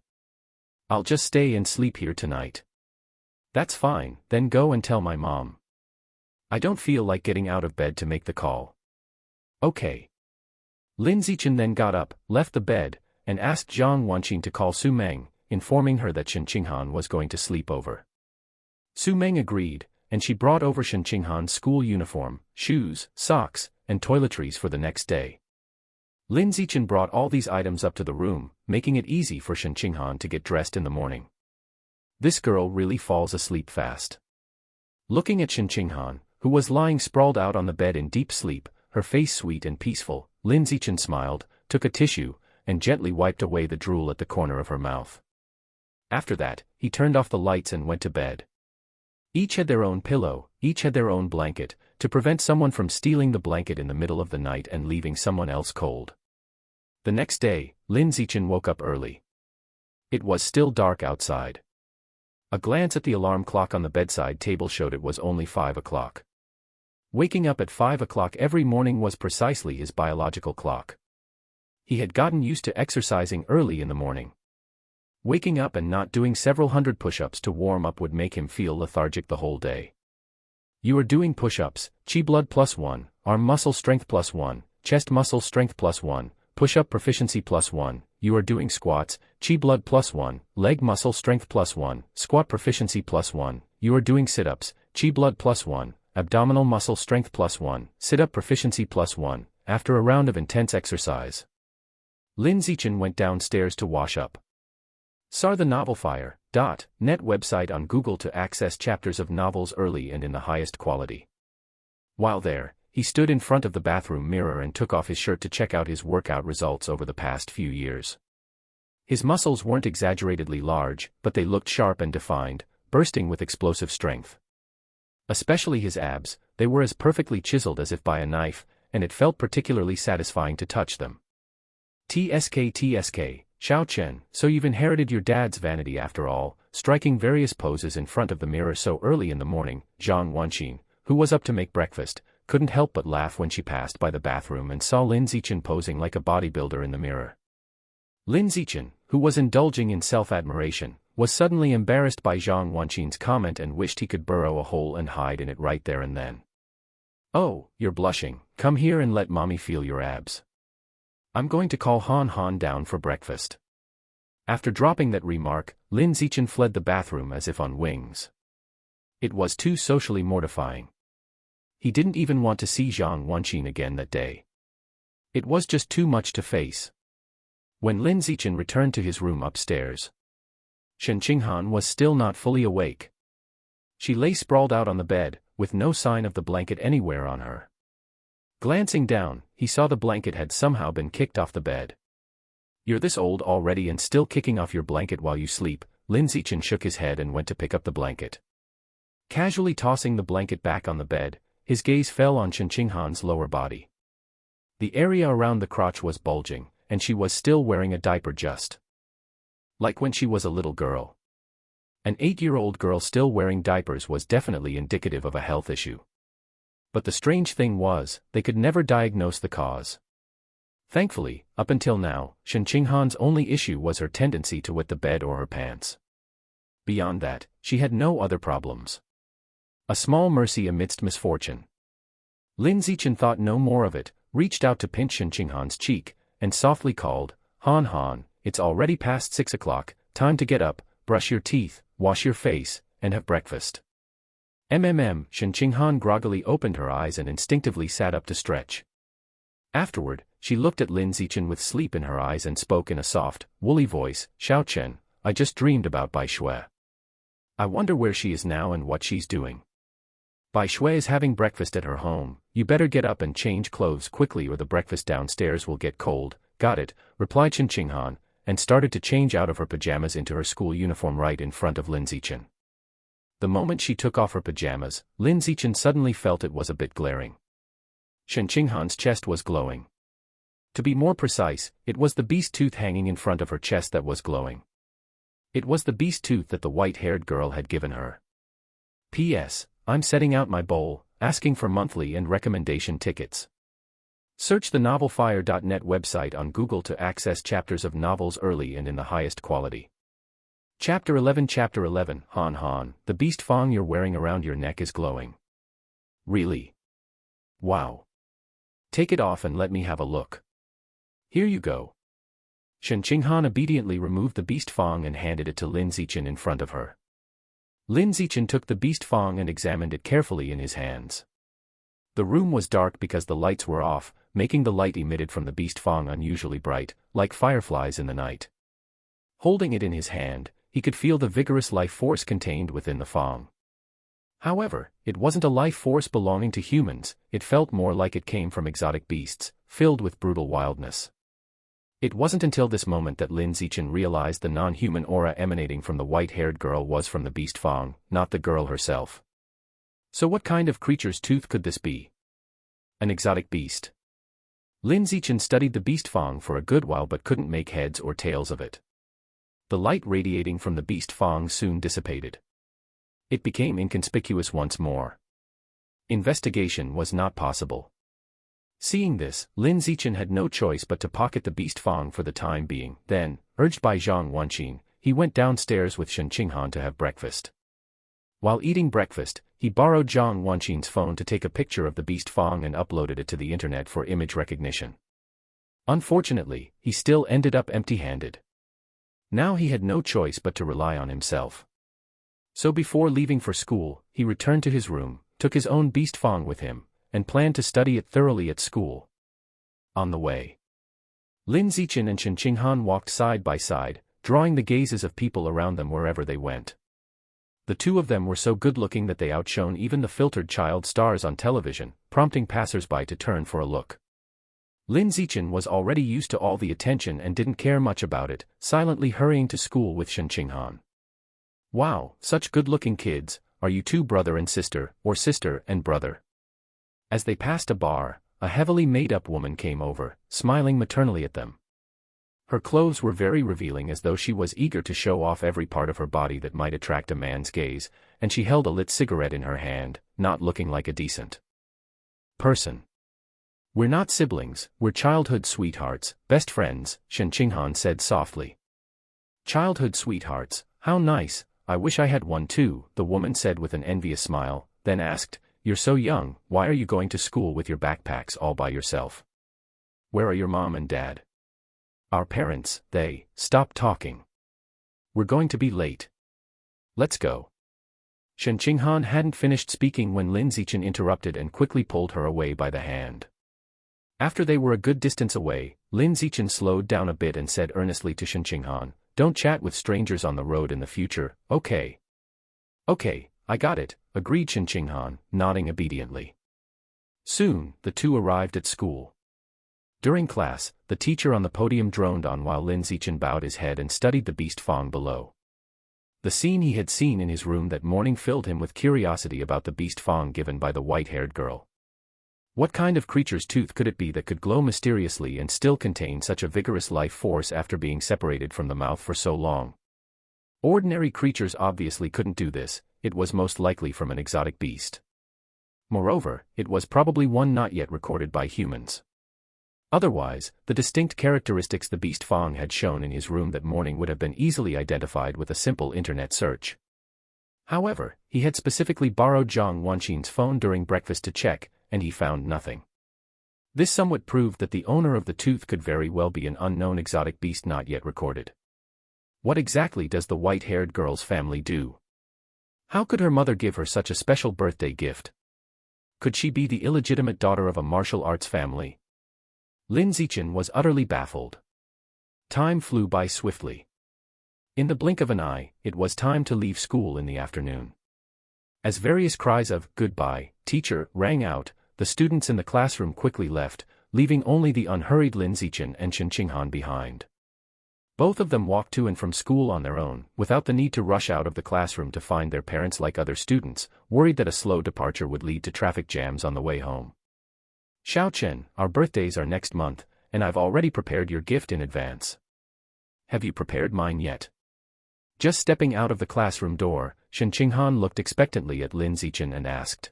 I'll just stay and sleep here tonight." "That's fine, then go and tell my mom. I don't feel like getting out of bed to make the call." "Okay." Lin Zichen then got up, left the bed, and asked Zhang Wanqin to call Su Meng, informing her that Shen Qinghan was going to sleep over. Su Meng agreed, and she brought over Shen Qinghan's school uniform, shoes, socks, and toiletries for the next day. Lin Zichen brought all these items up to the room, making it easy for Shen Qinghan to get dressed in the morning. This girl really falls asleep fast. Looking at Shen Qinghan, who was lying sprawled out on the bed in deep sleep, her face sweet and peaceful, Lin Zichen smiled, took a tissue, and gently wiped away the drool at the corner of her mouth. After that, he turned off the lights and went to bed. Each had their own pillow, each had their own blanket, to prevent someone from stealing the blanket in the middle of the night and leaving someone else cold. The next day, Lin Zichen woke up early. It was still dark outside. A glance at the alarm clock on the bedside table showed it was only 5 o'clock. Waking up at 5 o'clock every morning was precisely his biological clock. He had gotten used to exercising early in the morning. Waking up and not doing several hundred push-ups to warm up would make him feel lethargic the whole day. "You are doing push-ups, chi blood +1, arm muscle strength +1, chest muscle strength +1, push-up proficiency +1, you are doing squats, chi blood +1, leg muscle strength +1, squat proficiency +1, you are doing sit-ups, chi blood +1, abdominal muscle strength +1, sit-up proficiency +1, after a round of intense exercise." Lin Zichen went downstairs to wash up. Saw the novelfire.net website on Google to access chapters of novels early and in the highest quality. While there, he stood in front of the bathroom mirror and took off his shirt to check out his workout results over the past few years. His muscles weren't exaggeratedly large, but they looked sharp and defined, bursting with explosive strength. Especially his abs, they were as perfectly chiseled as if by a knife, and it felt particularly satisfying to touch them. TSK, Xiao Chen, so you've inherited your dad's vanity after all, striking various poses in front of the mirror so early in the morning. Zhang Wanqin, who was up to make breakfast, couldn't help but laugh when she passed by the bathroom and saw Lin Zichen posing like a bodybuilder in the mirror. Lin Zichen, who was indulging in self-admiration, was suddenly embarrassed by Zhang Wanqin's comment and wished he could burrow a hole and hide in it right there and then. "Oh, you're blushing, come here and let mommy feel your abs. I'm going to call Han Han down for breakfast." After dropping that remark, Lin Zichen fled the bathroom as if on wings. It was too socially mortifying. He didn't even want to see Zhang Wanqin again that day. It was just too much to face. When Lin Zichen returned to his room upstairs, Shen Qinghan was still not fully awake. She lay sprawled out on the bed, with no sign of the blanket anywhere on her. Glancing down, he saw the blanket had somehow been kicked off the bed. "You're this old already and still kicking off your blanket while you sleep." Lin Zichen shook his head and went to pick up the blanket. Casually tossing the blanket back on the bed, his gaze fell on Shen Qinghan's lower body. The area around the crotch was bulging, and she was still wearing a diaper just like when she was a little girl. An 8-year-old girl still wearing diapers was definitely indicative of a health issue. But the strange thing was, they could never diagnose the cause. Thankfully, up until now, Shen Qinghan's only issue was her tendency to wet the bed or her pants. Beyond that, she had no other problems. A small mercy amidst misfortune. Lin Zichen thought no more of it, reached out to pinch Shen Qinghan's cheek, and softly called, "Han Han, it's already past 6 o'clock, time to get up, brush your teeth, wash your face, and have breakfast." Shen Qinghan groggily opened her eyes and instinctively sat up to stretch. Afterward, she looked at Lin Zichen with sleep in her eyes and spoke in a soft, woolly voice, "Xiao Chen, I just dreamed about Bai Shui. I wonder where she is now and what she's doing. Bai Shui is having breakfast at her home. You better get up and change clothes quickly or the breakfast downstairs will get cold." "Got it," replied Shen Qinghan, and started to change out of her pajamas into her school uniform right in front of Lin Zichen. The moment she took off her pajamas, Lin Zichen suddenly felt it was a bit glaring. Shen Qinghan's chest was glowing. To be more precise, it was the beast tooth hanging in front of her chest that was glowing. It was the beast tooth that the white-haired girl had given her. "P.S. I'm setting out my bowl, asking for monthly and recommendation tickets." Search the novelfire.net website on Google to access chapters of novels early and in the highest quality. Chapter 11 Han Han, the beast fong you're wearing around your neck is glowing. Really? Wow. Take it off and let me have a look. Here you go. Shen Qinghan obediently removed the beast fong and handed it to Lin Zichen in front of her. Lin Zichen took the beast fong and examined it carefully in his hands. The room was dark because the lights were off, making the light emitted from the beast fong unusually bright, like fireflies in the night. Holding it in his hand, he could feel the vigorous life force contained within the fong. However, it wasn't a life force belonging to humans, it felt more like it came from exotic beasts, filled with brutal wildness. It wasn't until this moment that Lin Zichen realized the non-human aura emanating from the white-haired girl was from the beast fong, not the girl herself. So what kind of creature's tooth could this be? An exotic beast. Lin Zichen studied the beast fong for a good while but couldn't make heads or tails of it. The light radiating from the beast fong soon dissipated. It became inconspicuous once more. Investigation was not possible. Seeing this, Lin Zichen had no choice but to pocket the beast fong for the time being. Then, urged by Zhang Wanqin, he went downstairs with Shen Qinghan to have breakfast. While eating breakfast, he borrowed Zhang Wanqin's phone to take a picture of the beast fong and uploaded it to the internet for image recognition. Unfortunately, he still ended up empty-handed. Now he had no choice but to rely on himself. So before leaving for school, he returned to his room, took his own beast fong with him, and planned to study it thoroughly at school. On the way, Lin Zichen and Shen Qinghan walked side by side, drawing the gazes of people around them wherever they went. The two of them were so good-looking that they outshone even the filtered child stars on television, prompting passers-by to turn for a look. Lin Zichen was already used to all the attention and didn't care much about it, silently hurrying to school with Shen Qinghan. Wow, such good-looking kids, are you two brother and sister, or sister and brother? As they passed a bar, a heavily made-up woman came over, smiling maternally at them. Her clothes were very revealing, as though she was eager to show off every part of her body that might attract a man's gaze, and she held a lit cigarette in her hand, not looking like a decent person. We're not siblings, we're childhood sweethearts, best friends, Shen Qinghan said softly. Childhood sweethearts, how nice, I wish I had one too, the woman said with an envious smile, then asked, you're so young, why are you going to school with your backpacks all by yourself? Where are your mom and dad? Our parents, stop talking. We're going to be late. Let's go. Shen Qinghan hadn't finished speaking when Lin Zichen interrupted and quickly pulled her away by the hand. After they were a good distance away, Lin Zichen slowed down a bit and said earnestly to Shen Qinghan, don't chat with strangers on the road in the future, okay? Okay, I got it, agreed Shen Qinghan, nodding obediently. Soon, the two arrived at school. During class, the teacher on the podium droned on while Lin Zichen bowed his head and studied the beast Fong below. The scene he had seen in his room that morning filled him with curiosity about the beast Fong given by the white-haired girl. What kind of creature's tooth could it be that could glow mysteriously and still contain such a vigorous life force after being separated from the mouth for so long? Ordinary creatures obviously couldn't do this, it was most likely from an exotic beast. Moreover, it was probably one not yet recorded by humans. Otherwise, the distinct characteristics the beast Fong had shown in his room that morning would have been easily identified with a simple internet search. However, he had specifically borrowed Zhang Wanxin's phone during breakfast to check, and he found nothing. This somewhat proved that the owner of the tooth could very well be an unknown exotic beast not yet recorded. What exactly does the white-haired girl's family do? How could her mother give her such a special birthday gift? Could she be the illegitimate daughter of a martial arts family? Lin Zichen was utterly baffled. Time flew by swiftly. In the blink of an eye, it was time to leave school in the afternoon. As various cries of "goodbye, teacher" rang out, the students in the classroom quickly left, leaving only the unhurried Lin Zichen and Shen Qinghan behind. Both of them walked to and from school on their own, without the need to rush out of the classroom to find their parents like other students, worried that a slow departure would lead to traffic jams on the way home. Xiao Chen, our birthdays are next month, and I've already prepared your gift in advance. Have you prepared mine yet? Just stepping out of the classroom door, Shen Qinghan looked expectantly at Lin Zichen and asked.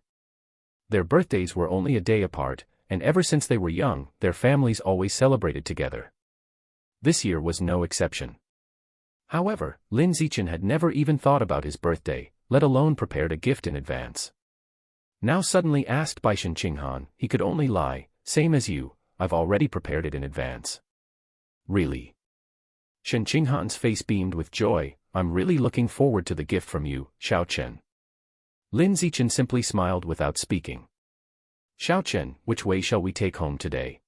Their birthdays were only a day apart, and ever since they were young, their families always celebrated together. This year was no exception. However, Lin Zichen had never even thought about his birthday, let alone prepared a gift in advance. Now suddenly asked by Shen Qinghan, he could only lie, same as you, I've already prepared it in advance. Really? Shen Qinghan's face beamed with joy, I'm really looking forward to the gift from you, Xiao Chen. Lin Zichen simply smiled without speaking. Xiao Chen, which way shall we take home today?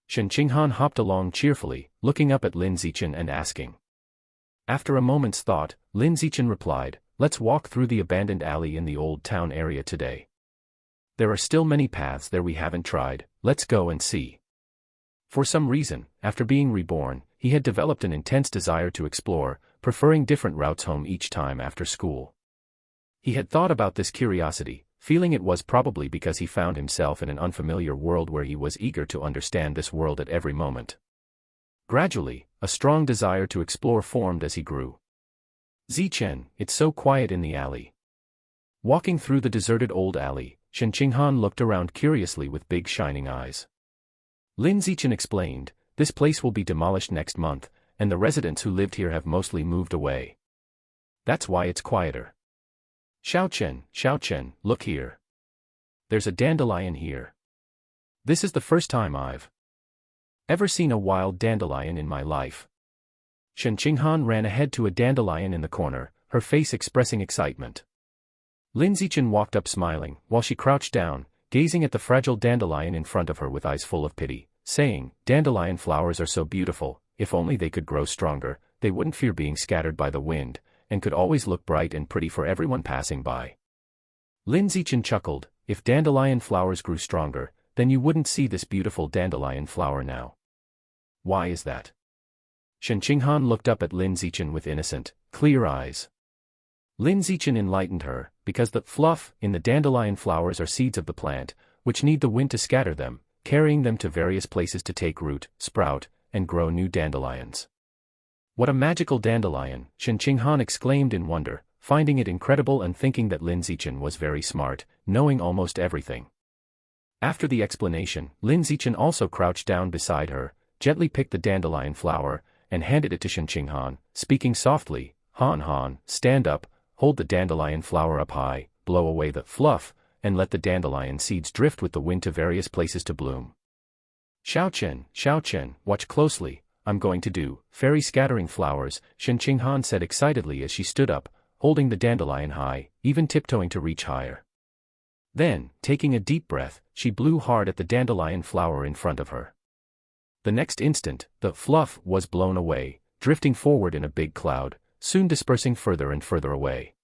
Shen Qinghan hopped along cheerfully, looking up at Lin Zichen and asking. After a moment's thought, Lin Zichen replied, let's walk through the abandoned alley in the old town area today. There are still many paths there we haven't tried, let's go and see. For some reason, after being reborn, he had developed an intense desire to explore, preferring different routes home each time after school. He had thought about this curiosity, feeling it was probably because he found himself in an unfamiliar world where he was eager to understand this world at every moment. Gradually, a strong desire to explore formed as he grew. Zichen, it's so quiet in the alley. Walking through the deserted old alley, Shen Qinghan looked around curiously with big shining eyes. Lin Zichen explained, this place will be demolished next month, and the residents who lived here have mostly moved away. That's why it's quieter. Xiao Chen, look here. There's a dandelion here. This is the first time I've ever seen a wild dandelion in my life. Shen Qinghan ran ahead to a dandelion in the corner, her face expressing excitement. Lin Zichen walked up smiling, while she crouched down, gazing at the fragile dandelion in front of her with eyes full of pity, saying, dandelion flowers are so beautiful, if only they could grow stronger, they wouldn't fear being scattered by the wind, and could always look bright and pretty for everyone passing by. Lin Zichen chuckled, if dandelion flowers grew stronger, then you wouldn't see this beautiful dandelion flower now. Why is that? Shen Qinghan looked up at Lin Zichen with innocent, clear eyes. Lin Zichen enlightened her, because the fluff in the dandelion flowers are seeds of the plant, which need the wind to scatter them, carrying them to various places to take root, sprout, and grow new dandelions. What a magical dandelion, Shen Qinghan exclaimed in wonder, finding it incredible and thinking that Lin Zichen was very smart, knowing almost everything. After the explanation, Lin Zichen also crouched down beside her, gently picked the dandelion flower, and handed it to Shen Qinghan, speaking softly, Han Han, stand up, hold the dandelion flower up high, blow away the fluff, and let the dandelion seeds drift with the wind to various places to bloom. Xiao Chen, watch closely, I'm going to do fairy scattering flowers, Shen Qinghan said excitedly as she stood up, holding the dandelion high, even tiptoeing to reach higher. Then, taking a deep breath, she blew hard at the dandelion flower in front of her. The next instant, the fluff was blown away, drifting forward in a big cloud, soon dispersing further and further away.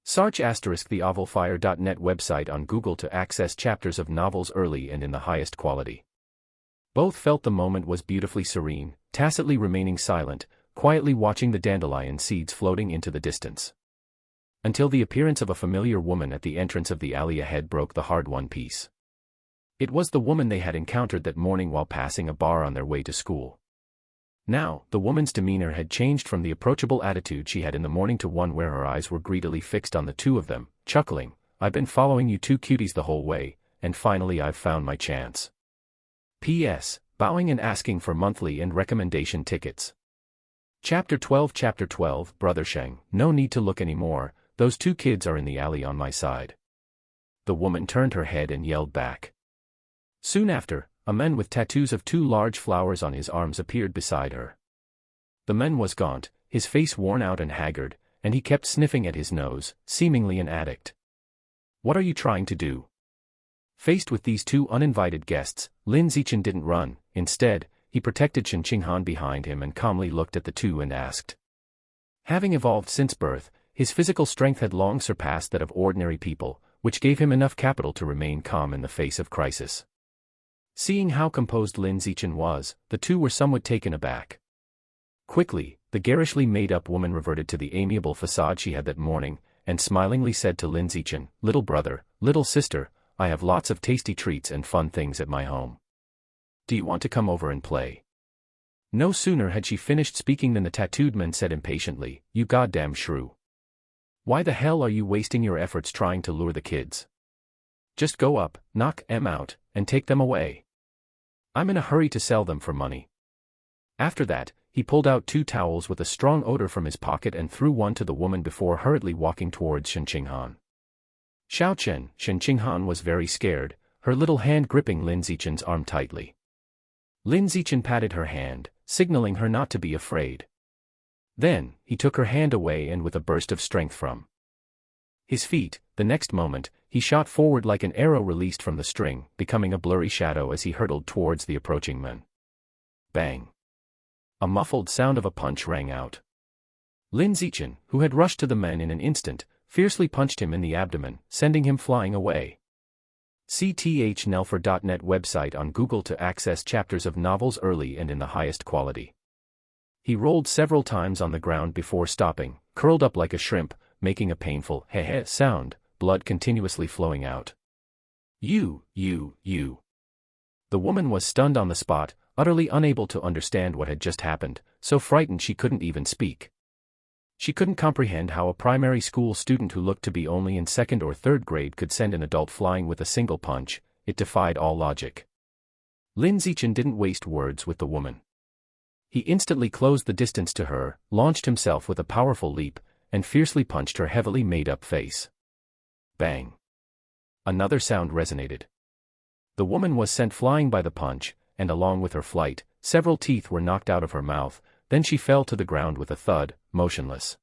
Search *theovalfire.net website on Google to access chapters of novels early and in the highest quality. Both felt the moment was beautifully serene, tacitly remaining silent, quietly watching the dandelion seeds floating into the distance. Until the appearance of a familiar woman at the entrance of the alley ahead broke the hard-won peace. It was the woman they had encountered that morning while passing a bar on their way to school. Now, the woman's demeanor had changed from the approachable attitude she had in the morning to one where her eyes were greedily fixed on the two of them, chuckling, I've been following you two cuties the whole way, and finally I've found my chance. P.S. Bowing and asking for monthly and recommendation tickets. Chapter 12 Brother Sheng, no need to look anymore, those two kids are in the alley on my side. The woman turned her head and yelled back. Soon after, a man with tattoos of two large flowers on his arms appeared beside her. The man was gaunt, his face worn out and haggard, and he kept sniffing at his nose, seemingly an addict. What are you trying to do? Faced with these two uninvited guests, Lin Zichen didn't run, instead, he protected Shen Qinghan behind him and calmly looked at the two and asked. Having evolved since birth, his physical strength had long surpassed that of ordinary people, which gave him enough capital to remain calm in the face of crisis. Seeing how composed Lin Zichen was, the two were somewhat taken aback. Quickly, the garishly made-up woman reverted to the amiable facade she had that morning, and smilingly said to Lin Zichen, little brother, little sister, I have lots of tasty treats and fun things at my home. Do you want to come over and play? No sooner had she finished speaking than the tattooed man said impatiently, you goddamn shrew. Why the hell are you wasting your efforts trying to lure the kids? Just go up, knock 'em out, and take them away. I'm in a hurry to sell them for money. After that, he pulled out two towels with a strong odor from his pocket and threw one to the woman before hurriedly walking towards Shen Qinghan. Xiao Chen, Shen Qinghan was very scared, her little hand gripping Lin Zichen's arm tightly. Lin Zichen patted her hand, signaling her not to be afraid. Then, he took her hand away and with a burst of strength from his feet, the next moment, he shot forward like an arrow released from the string, becoming a blurry shadow as he hurtled towards the approaching man. Bang! A muffled sound of a punch rang out. Lin Zichen, who had rushed to the man in an instant, fiercely punched him in the abdomen, sending him flying away. cthnelfer.net website on Google to access chapters of novels early and in the highest quality. He rolled several times on the ground before stopping, curled up like a shrimp, making a painful heh-heh sound, blood continuously flowing out. You. The woman was stunned on the spot, utterly unable to understand what had just happened, so frightened she couldn't even speak. She couldn't comprehend how a primary school student who looked to be only in second or third grade could send an adult flying with a single punch. It defied all logic. Lin Zichen didn't waste words with the woman. He instantly closed the distance to her, launched himself with a powerful leap, and fiercely punched her heavily made-up face. Bang! Another sound resonated. The woman was sent flying by the punch, and along with her flight, several teeth were knocked out of her mouth, then she fell to the ground with a thud, motionless.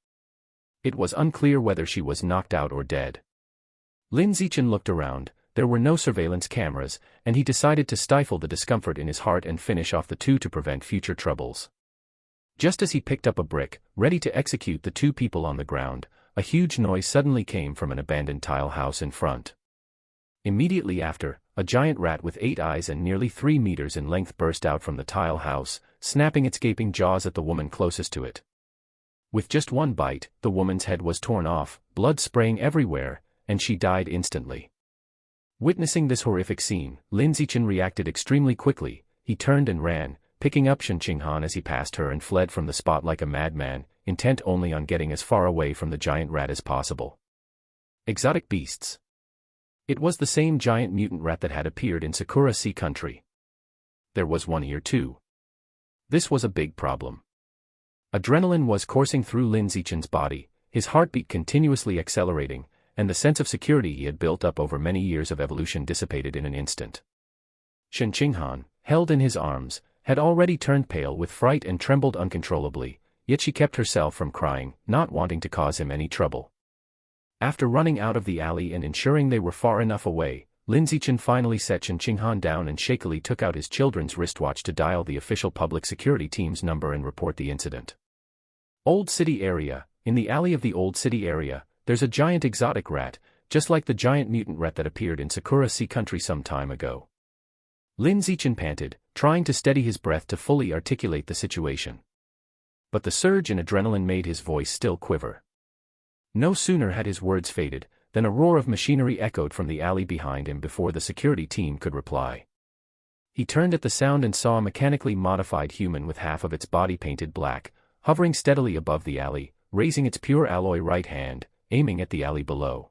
It was unclear whether she was knocked out or dead. Lin Zichen looked around, there were no surveillance cameras, and he decided to stifle the discomfort in his heart and finish off the two to prevent future troubles. Just as he picked up a brick, ready to execute the two people on the ground, a huge noise suddenly came from an abandoned tile house in front. Immediately after, a giant rat with 8 eyes and nearly 3 meters in length burst out from the tile house, snapping its gaping jaws at the woman closest to it. With just one bite, the woman's head was torn off, blood spraying everywhere, and she died instantly. Witnessing this horrific scene, Lin Zichen reacted extremely quickly. He turned and ran, picking up Shen Qinghan as he passed her, and fled from the spot like a madman, intent only on getting as far away from the giant rat as possible. Exotic beasts. It was the same giant mutant rat that had appeared in Sakura Sea Country. There was one here too. This was a big problem. Adrenaline was coursing through Lin Zichen's body, his heartbeat continuously accelerating, and the sense of security he had built up over many years of evolution dissipated in an instant. Shen Qinghan, held in his arms, had already turned pale with fright and trembled uncontrollably, yet she kept herself from crying, not wanting to cause him any trouble. After running out of the alley and ensuring they were far enough away, Lin Zichen finally set Shen Qinghan down and shakily took out his children's wristwatch to dial the official public security team's number and report the incident. Old City Area. In the alley of the Old City Area, there's a giant exotic rat, just like the giant mutant rat that appeared in Sakura Sea Country some time ago. Lin Zichen panted, trying to steady his breath to fully articulate the situation. But the surge in adrenaline made his voice still quiver. No sooner had his words faded, than a roar of machinery echoed from the alley behind him before the security team could reply. He turned at the sound and saw a mechanically modified human with half of its body painted black, hovering steadily above the alley, raising its pure alloy right hand, aiming at the alley below.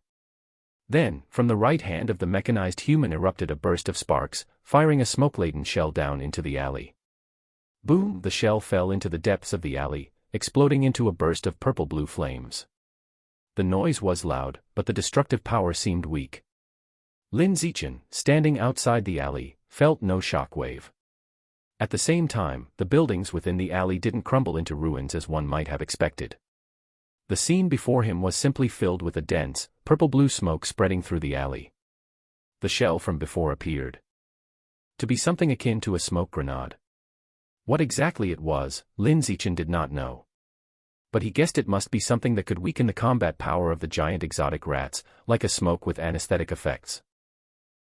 Then, from the right hand of the mechanized human erupted a burst of sparks, firing a smoke-laden shell down into the alley. Boom! The shell fell into the depths of the alley, exploding into a burst of purple-blue flames. The noise was loud, but the destructive power seemed weak. Lin Zichen, standing outside the alley, felt no shockwave. At the same time, the buildings within the alley didn't crumble into ruins as one might have expected. The scene before him was simply filled with a dense, purple-blue smoke spreading through the alley. The shell from before appeared to be something akin to a smoke grenade. What exactly it was, Lin Zichen did not know. But he guessed it must be something that could weaken the combat power of the giant exotic rats, like a smoke with anesthetic effects.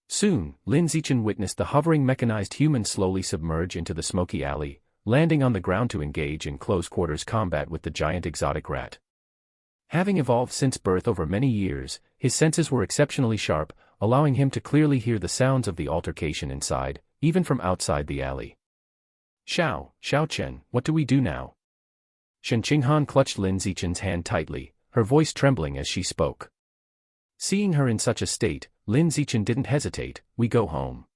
Soon, Lin Zichen witnessed the hovering mechanized human slowly submerge into the smoky alley, landing on the ground to engage in close-quarters combat with the giant exotic rat. Having evolved since birth over many years, his senses were exceptionally sharp, allowing him to clearly hear the sounds of the altercation inside, even from outside the alley. Xiao Chen, what do we do now? Shen Qinghan clutched Lin Zichen's hand tightly, her voice trembling as she spoke. Seeing her in such a state, Lin Zichen didn't hesitate. We go home.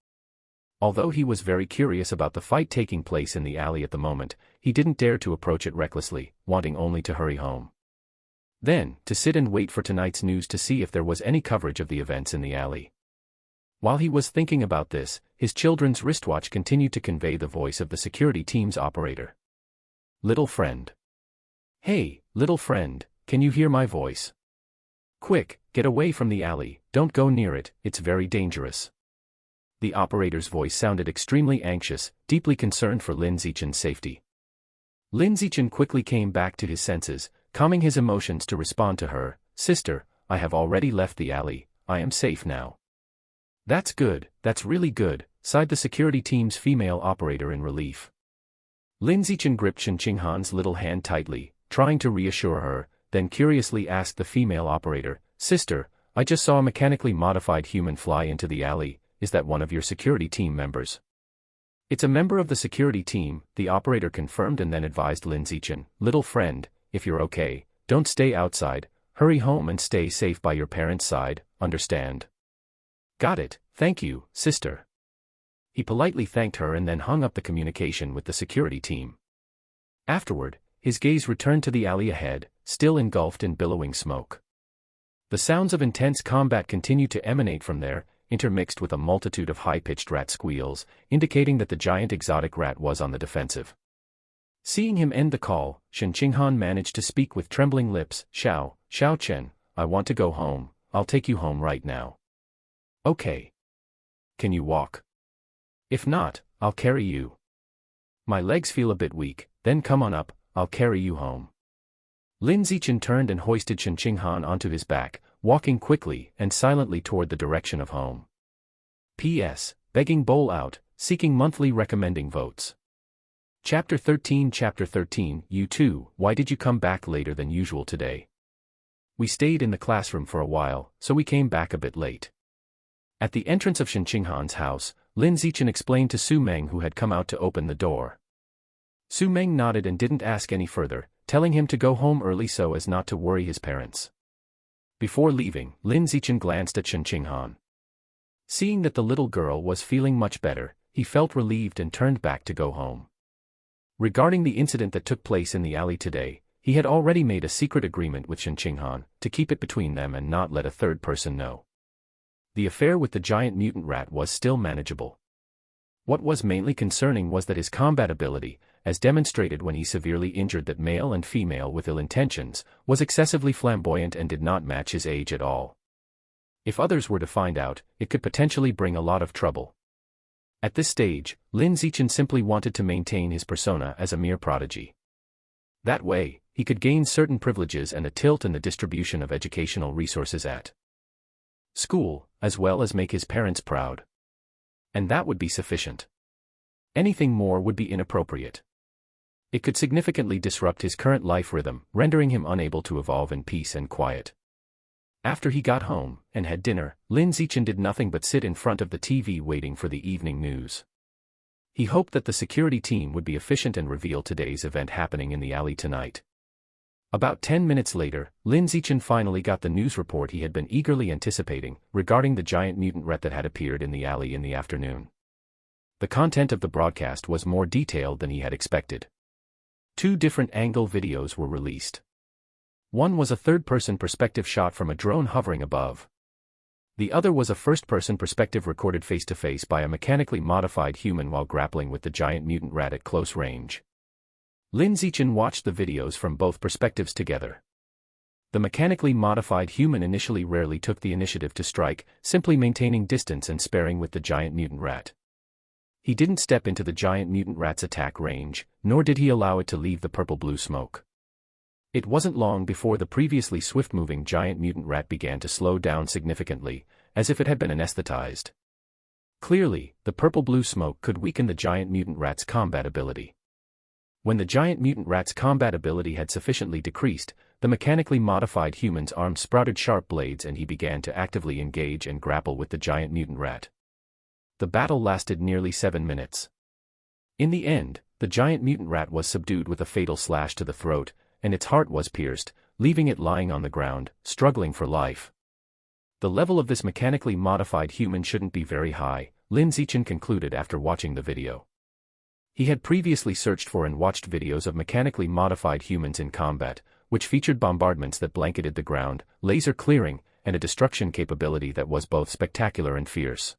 Although he was very curious about the fight taking place in the alley at the moment, he didn't dare to approach it recklessly, wanting only to hurry home. Then, to sit and wait for tonight's news to see if there was any coverage of the events in the alley. While he was thinking about this, his children's wristwatch continued to convey the voice of the security team's operator. Little friend. Hey, little friend, can you hear my voice? Quick, get away from the alley, don't go near it, it's very dangerous. The operator's voice sounded extremely anxious, deeply concerned for Lin Zichen's safety. Lin Zichen quickly came back to his senses, calming his emotions to respond to her. Sister, I have already left the alley, I am safe now. That's good, that's really good, sighed the security team's female operator in relief. Lin Zichen gripped Shen Qinghan's little hand tightly, trying to reassure her, then curiously asked the female operator, Sister, I just saw a mechanically modified human fly into the alley, is that one of your security team members? It's a member of the security team, the operator confirmed and then advised Lin Zichen, little friend, if you're okay, don't stay outside, hurry home and stay safe by your parents' side, understand? Got it, thank you, sister. He politely thanked her and then hung up the communication with the security team. Afterward, his gaze returned to the alley ahead, still engulfed in billowing smoke. The sounds of intense combat continued to emanate from there, intermixed with a multitude of high-pitched rat squeals, indicating that the giant exotic rat was on the defensive. Seeing him end the call, Shen Qinghan managed to speak with trembling lips, Xiao Chen, I want to go home, I'll take you home right now. Okay. Can you walk? If not, I'll carry you. My legs feel a bit weak, then come on up, I'll carry you home. Lin Zichen turned and hoisted Shen Qinghan onto his back, walking quickly and silently toward the direction of home. P.S. Begging bowl out, seeking monthly recommending votes. Chapter 13 Chapter 13 You too, why did you come back later than usual today? We stayed in the classroom for a while, so we came back a bit late. At the entrance of Shen Qinghan's house, Lin Zichen explained to Su Meng, who had come out to open the door. Su Meng nodded and didn't ask any further, telling him to go home early so as not to worry his parents. Before leaving, Lin Zichen glanced at Shen Qinghan. Seeing that the little girl was feeling much better, he felt relieved and turned back to go home. Regarding the incident that took place in the alley today, he had already made a secret agreement with Shen Qinghan to keep it between them and not let a third person know. The affair with the giant mutant rat was still manageable. What was mainly concerning was that his combat ability, as demonstrated when he severely injured that male and female with ill intentions, was excessively flamboyant and did not match his age at all. If others were to find out, it could potentially bring a lot of trouble. At this stage, Lin Zichen simply wanted to maintain his persona as a mere prodigy. That way, he could gain certain privileges and a tilt in the distribution of educational resources at school, as well as make his parents proud. And that would be sufficient. Anything more would be inappropriate. It could significantly disrupt his current life rhythm, rendering him unable to evolve in peace and quiet. After he got home and had dinner, Lin Zichen did nothing but sit in front of the TV waiting for the evening news. He hoped that the security team would be efficient and reveal today's event happening in the alley tonight. About 10 minutes later, Lin Zichen finally got the news report he had been eagerly anticipating regarding the giant mutant rat that had appeared in the alley in the afternoon. The content of the broadcast was more detailed than he had expected. 2 different angle videos were released. One was a third-person perspective shot from a drone hovering above. The other was a first-person perspective recorded face-to-face by a mechanically modified human while grappling with the giant mutant rat at close range. Lin Zichen watched the videos from both perspectives together. The mechanically modified human initially rarely took the initiative to strike, simply maintaining distance and sparring with the giant mutant rat. He didn't step into the giant mutant rat's attack range, nor did he allow it to leave the purple-blue smoke. It wasn't long before the previously swift-moving giant mutant rat began to slow down significantly, as if it had been anesthetized. Clearly, the purple-blue smoke could weaken the giant mutant rat's combat ability. When the giant mutant rat's combat ability had sufficiently decreased, the mechanically modified human's arms sprouted sharp blades and he began to actively engage and grapple with the giant mutant rat. The battle lasted nearly 7 minutes. In the end, the giant mutant rat was subdued with a fatal slash to the throat, and its heart was pierced, leaving it lying on the ground, struggling for life. The level of this mechanically modified human shouldn't be very high, Lin Zichen concluded after watching the video. He had previously searched for and watched videos of mechanically modified humans in combat, which featured bombardments that blanketed the ground, laser clearing, and a destruction capability that was both spectacular and fierce.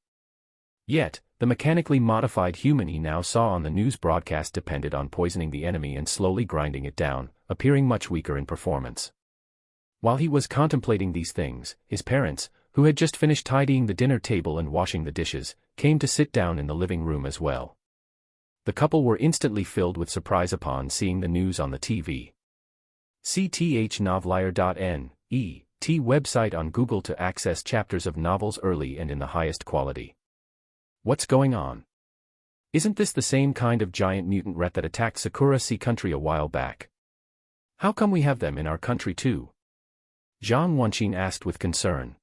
Yet, the mechanically modified human he now saw on the news broadcast depended on poisoning the enemy and slowly grinding it down, appearing much weaker in performance. While he was contemplating these things, his parents, who had just finished tidying the dinner table and washing the dishes, came to sit down in the living room as well. The couple were instantly filled with surprise upon seeing the news on the TV. cthnovelier.net website on Google to access chapters of novels early and in the highest quality. What's going on? Isn't this the same kind of giant mutant rat that attacked Sakura Sea country a while back? How come we have them in our country too? Zhang Wanqin asked with concern.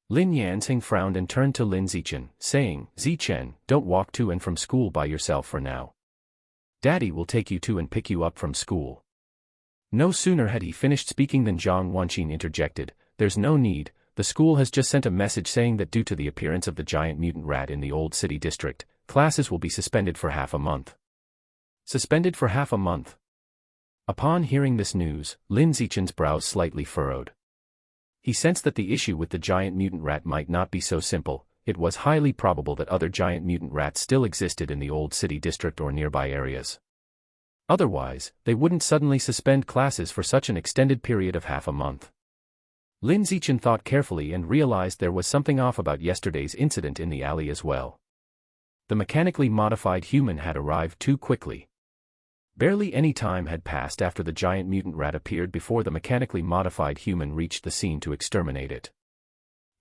Lin Yanxing frowned and turned to Lin Zichen, saying, Zichen, don't walk to and from school by yourself for now. Daddy will take you to and pick you up from school. No sooner had he finished speaking than Zhang Wanqin interjected, there's no need, the school has just sent a message saying that due to the appearance of the giant mutant rat in the old city district, classes will be suspended for half a month. Suspended for half a month? Upon hearing this news, Lin Zichen's brows slightly furrowed. He sensed that the issue with the giant mutant rat might not be so simple. It was highly probable that other giant mutant rats still existed in the old city district or nearby areas. Otherwise, they wouldn't suddenly suspend classes for such an extended period of half a month. Lin Zichen thought carefully and realized there was something off about yesterday's incident in the alley as well. The mechanically modified human had arrived too quickly. Barely any time had passed after the giant mutant rat appeared before the mechanically modified human reached the scene to exterminate it.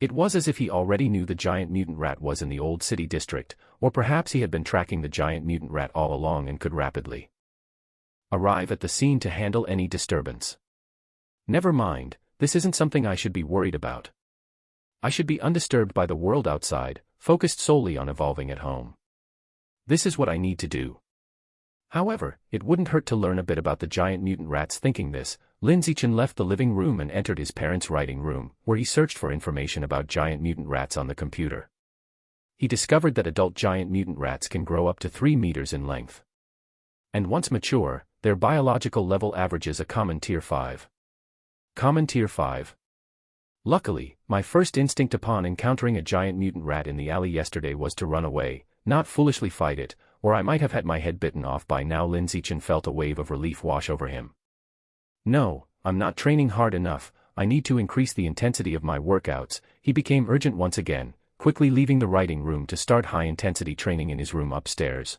It was as if he already knew the giant mutant rat was in the old city district, or perhaps he had been tracking the giant mutant rat all along and could rapidly arrive at the scene to handle any disturbance. Never mind, this isn't something I should be worried about. I should be undisturbed by the world outside, focused solely on evolving at home. This is what I need to do. However, it wouldn't hurt to learn a bit about the giant mutant rats. Thinking this, Lin Zichen left the living room and entered his parents' writing room, where he searched for information about giant mutant rats on the computer. He discovered that adult giant mutant rats can grow up to 3 meters in length. And once mature, their biological level averages a common tier 5. Common tier 5. Luckily, my first instinct upon encountering a giant mutant rat in the alley yesterday was to run away, not foolishly fight it, or I might have had my head bitten off by now. Lin Zichen felt a wave of relief wash over him. No, I'm not training hard enough, I need to increase the intensity of my workouts. He became urgent once again, quickly leaving the writing room to start high-intensity training in his room upstairs.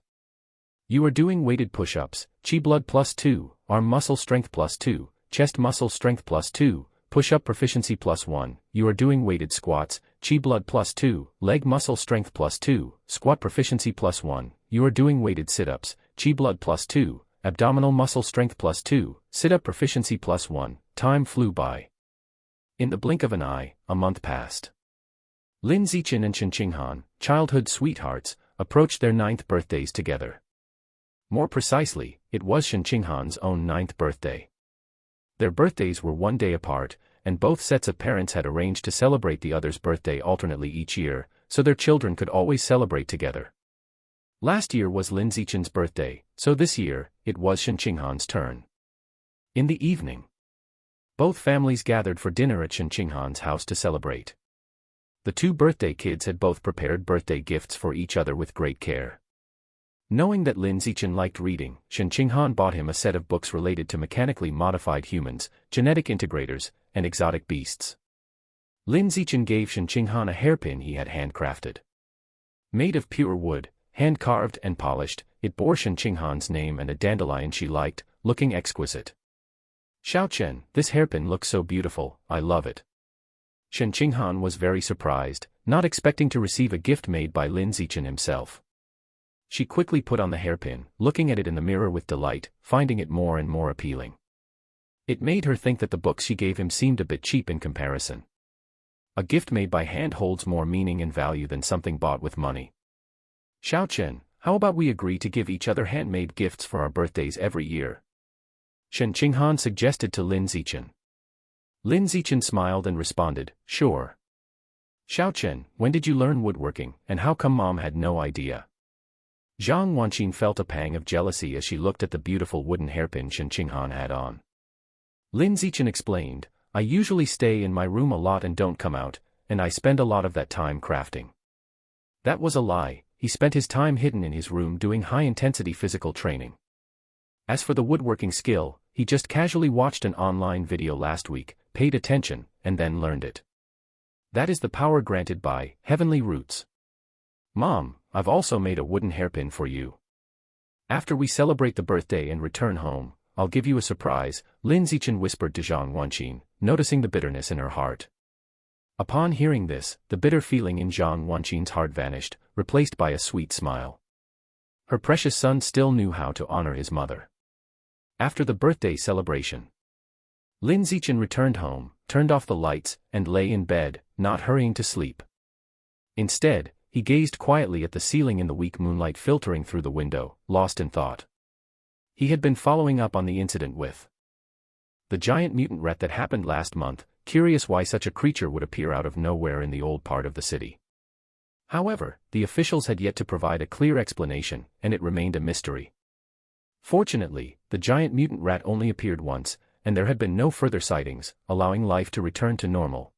You are doing weighted push-ups, chi blood +2, arm muscle strength +2, chest muscle strength +2, push-up proficiency +1, you are doing weighted squats, chi blood +2, leg muscle strength +2, squat proficiency +1, you are doing weighted sit-ups, chi blood +2, abdominal muscle strength +2, sit-up proficiency +1. Time flew by. In the blink of an eye, a month passed. Lin Zichen and Shen Qinghan, childhood sweethearts, approached their 9th birthdays together. More precisely, it was Shen Qinghan's own 9th birthday. Their birthdays were 1 day apart, and both sets of parents had arranged to celebrate the other's birthday alternately each year, so their children could always celebrate together. Last year was Lin Zichen's birthday, so this year, it was Shen Qinghan's turn. In the evening, both families gathered for dinner at Shen Qinghan's house to celebrate. The 2 birthday kids had both prepared birthday gifts for each other with great care. Knowing that Lin Zichen liked reading, Shen Qinghan bought him a set of books related to mechanically modified humans, genetic integrators, and exotic beasts. Lin Zichen gave Shen Qinghan a hairpin he had handcrafted. Made of pure wood, hand-carved and polished, it bore Shen Qinghan's name and a dandelion she liked, looking exquisite. Xiao Chen, this hairpin looks so beautiful, I love it. Shen Qinghan was very surprised, not expecting to receive a gift made by Lin Zichen himself. She quickly put on the hairpin, looking at it in the mirror with delight, finding it more and more appealing. It made her think that the books she gave him seemed a bit cheap in comparison. A gift made by hand holds more meaning and value than something bought with money. Xiao Chen, how about we agree to give each other handmade gifts for our birthdays every year? Shen Qinghan suggested to Lin Zichen. Lin Zichen smiled and responded, sure. Xiao Chen, when did you learn woodworking, and how come Mom had no idea? Zhang Wanqin felt a pang of jealousy as she looked at the beautiful wooden hairpin Shen Qinghan had on. Lin Zichen explained, I usually stay in my room a lot and don't come out, and I spend a lot of that time crafting. That was a lie, he spent his time hidden in his room doing high-intensity physical training. As for the woodworking skill, he just casually watched an online video last week, paid attention, and then learned it. That is the power granted by heavenly roots. Mom, I've also made a wooden hairpin for you. After we celebrate the birthday and return home, I'll give you a surprise, Lin Zichen whispered to Zhang Wanqin, noticing the bitterness in her heart. Upon hearing this, the bitter feeling in Zhang Wanqin's heart vanished, replaced by a sweet smile. Her precious son still knew how to honor his mother. After the birthday celebration, Lin Zichen returned home, turned off the lights, and lay in bed, not hurrying to sleep. Instead, he gazed quietly at the ceiling in the weak moonlight filtering through the window, lost in thought. He had been following up on the incident with the giant mutant rat that happened last month, curious why such a creature would appear out of nowhere in the old part of the city. However, the officials had yet to provide a clear explanation, and it remained a mystery. Fortunately, the giant mutant rat only appeared once, and there had been no further sightings, allowing life to return to normal.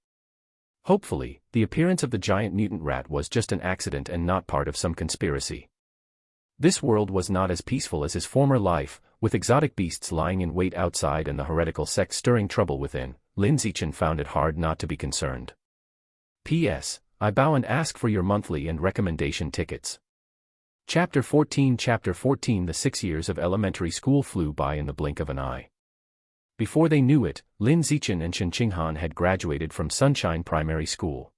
Hopefully, the appearance of the giant mutant rat was just an accident and not part of some conspiracy. This world was not as peaceful as his former life, with exotic beasts lying in wait outside and the heretical sect stirring trouble within. Lin Zichen found it hard not to be concerned. P.S. I bow and ask for your monthly and recommendation tickets. Chapter 14. The 6 years of elementary school flew by in the blink of an eye. Before they knew it, Lin Zichen and Shen Qinghan had graduated from Sunshine Primary School.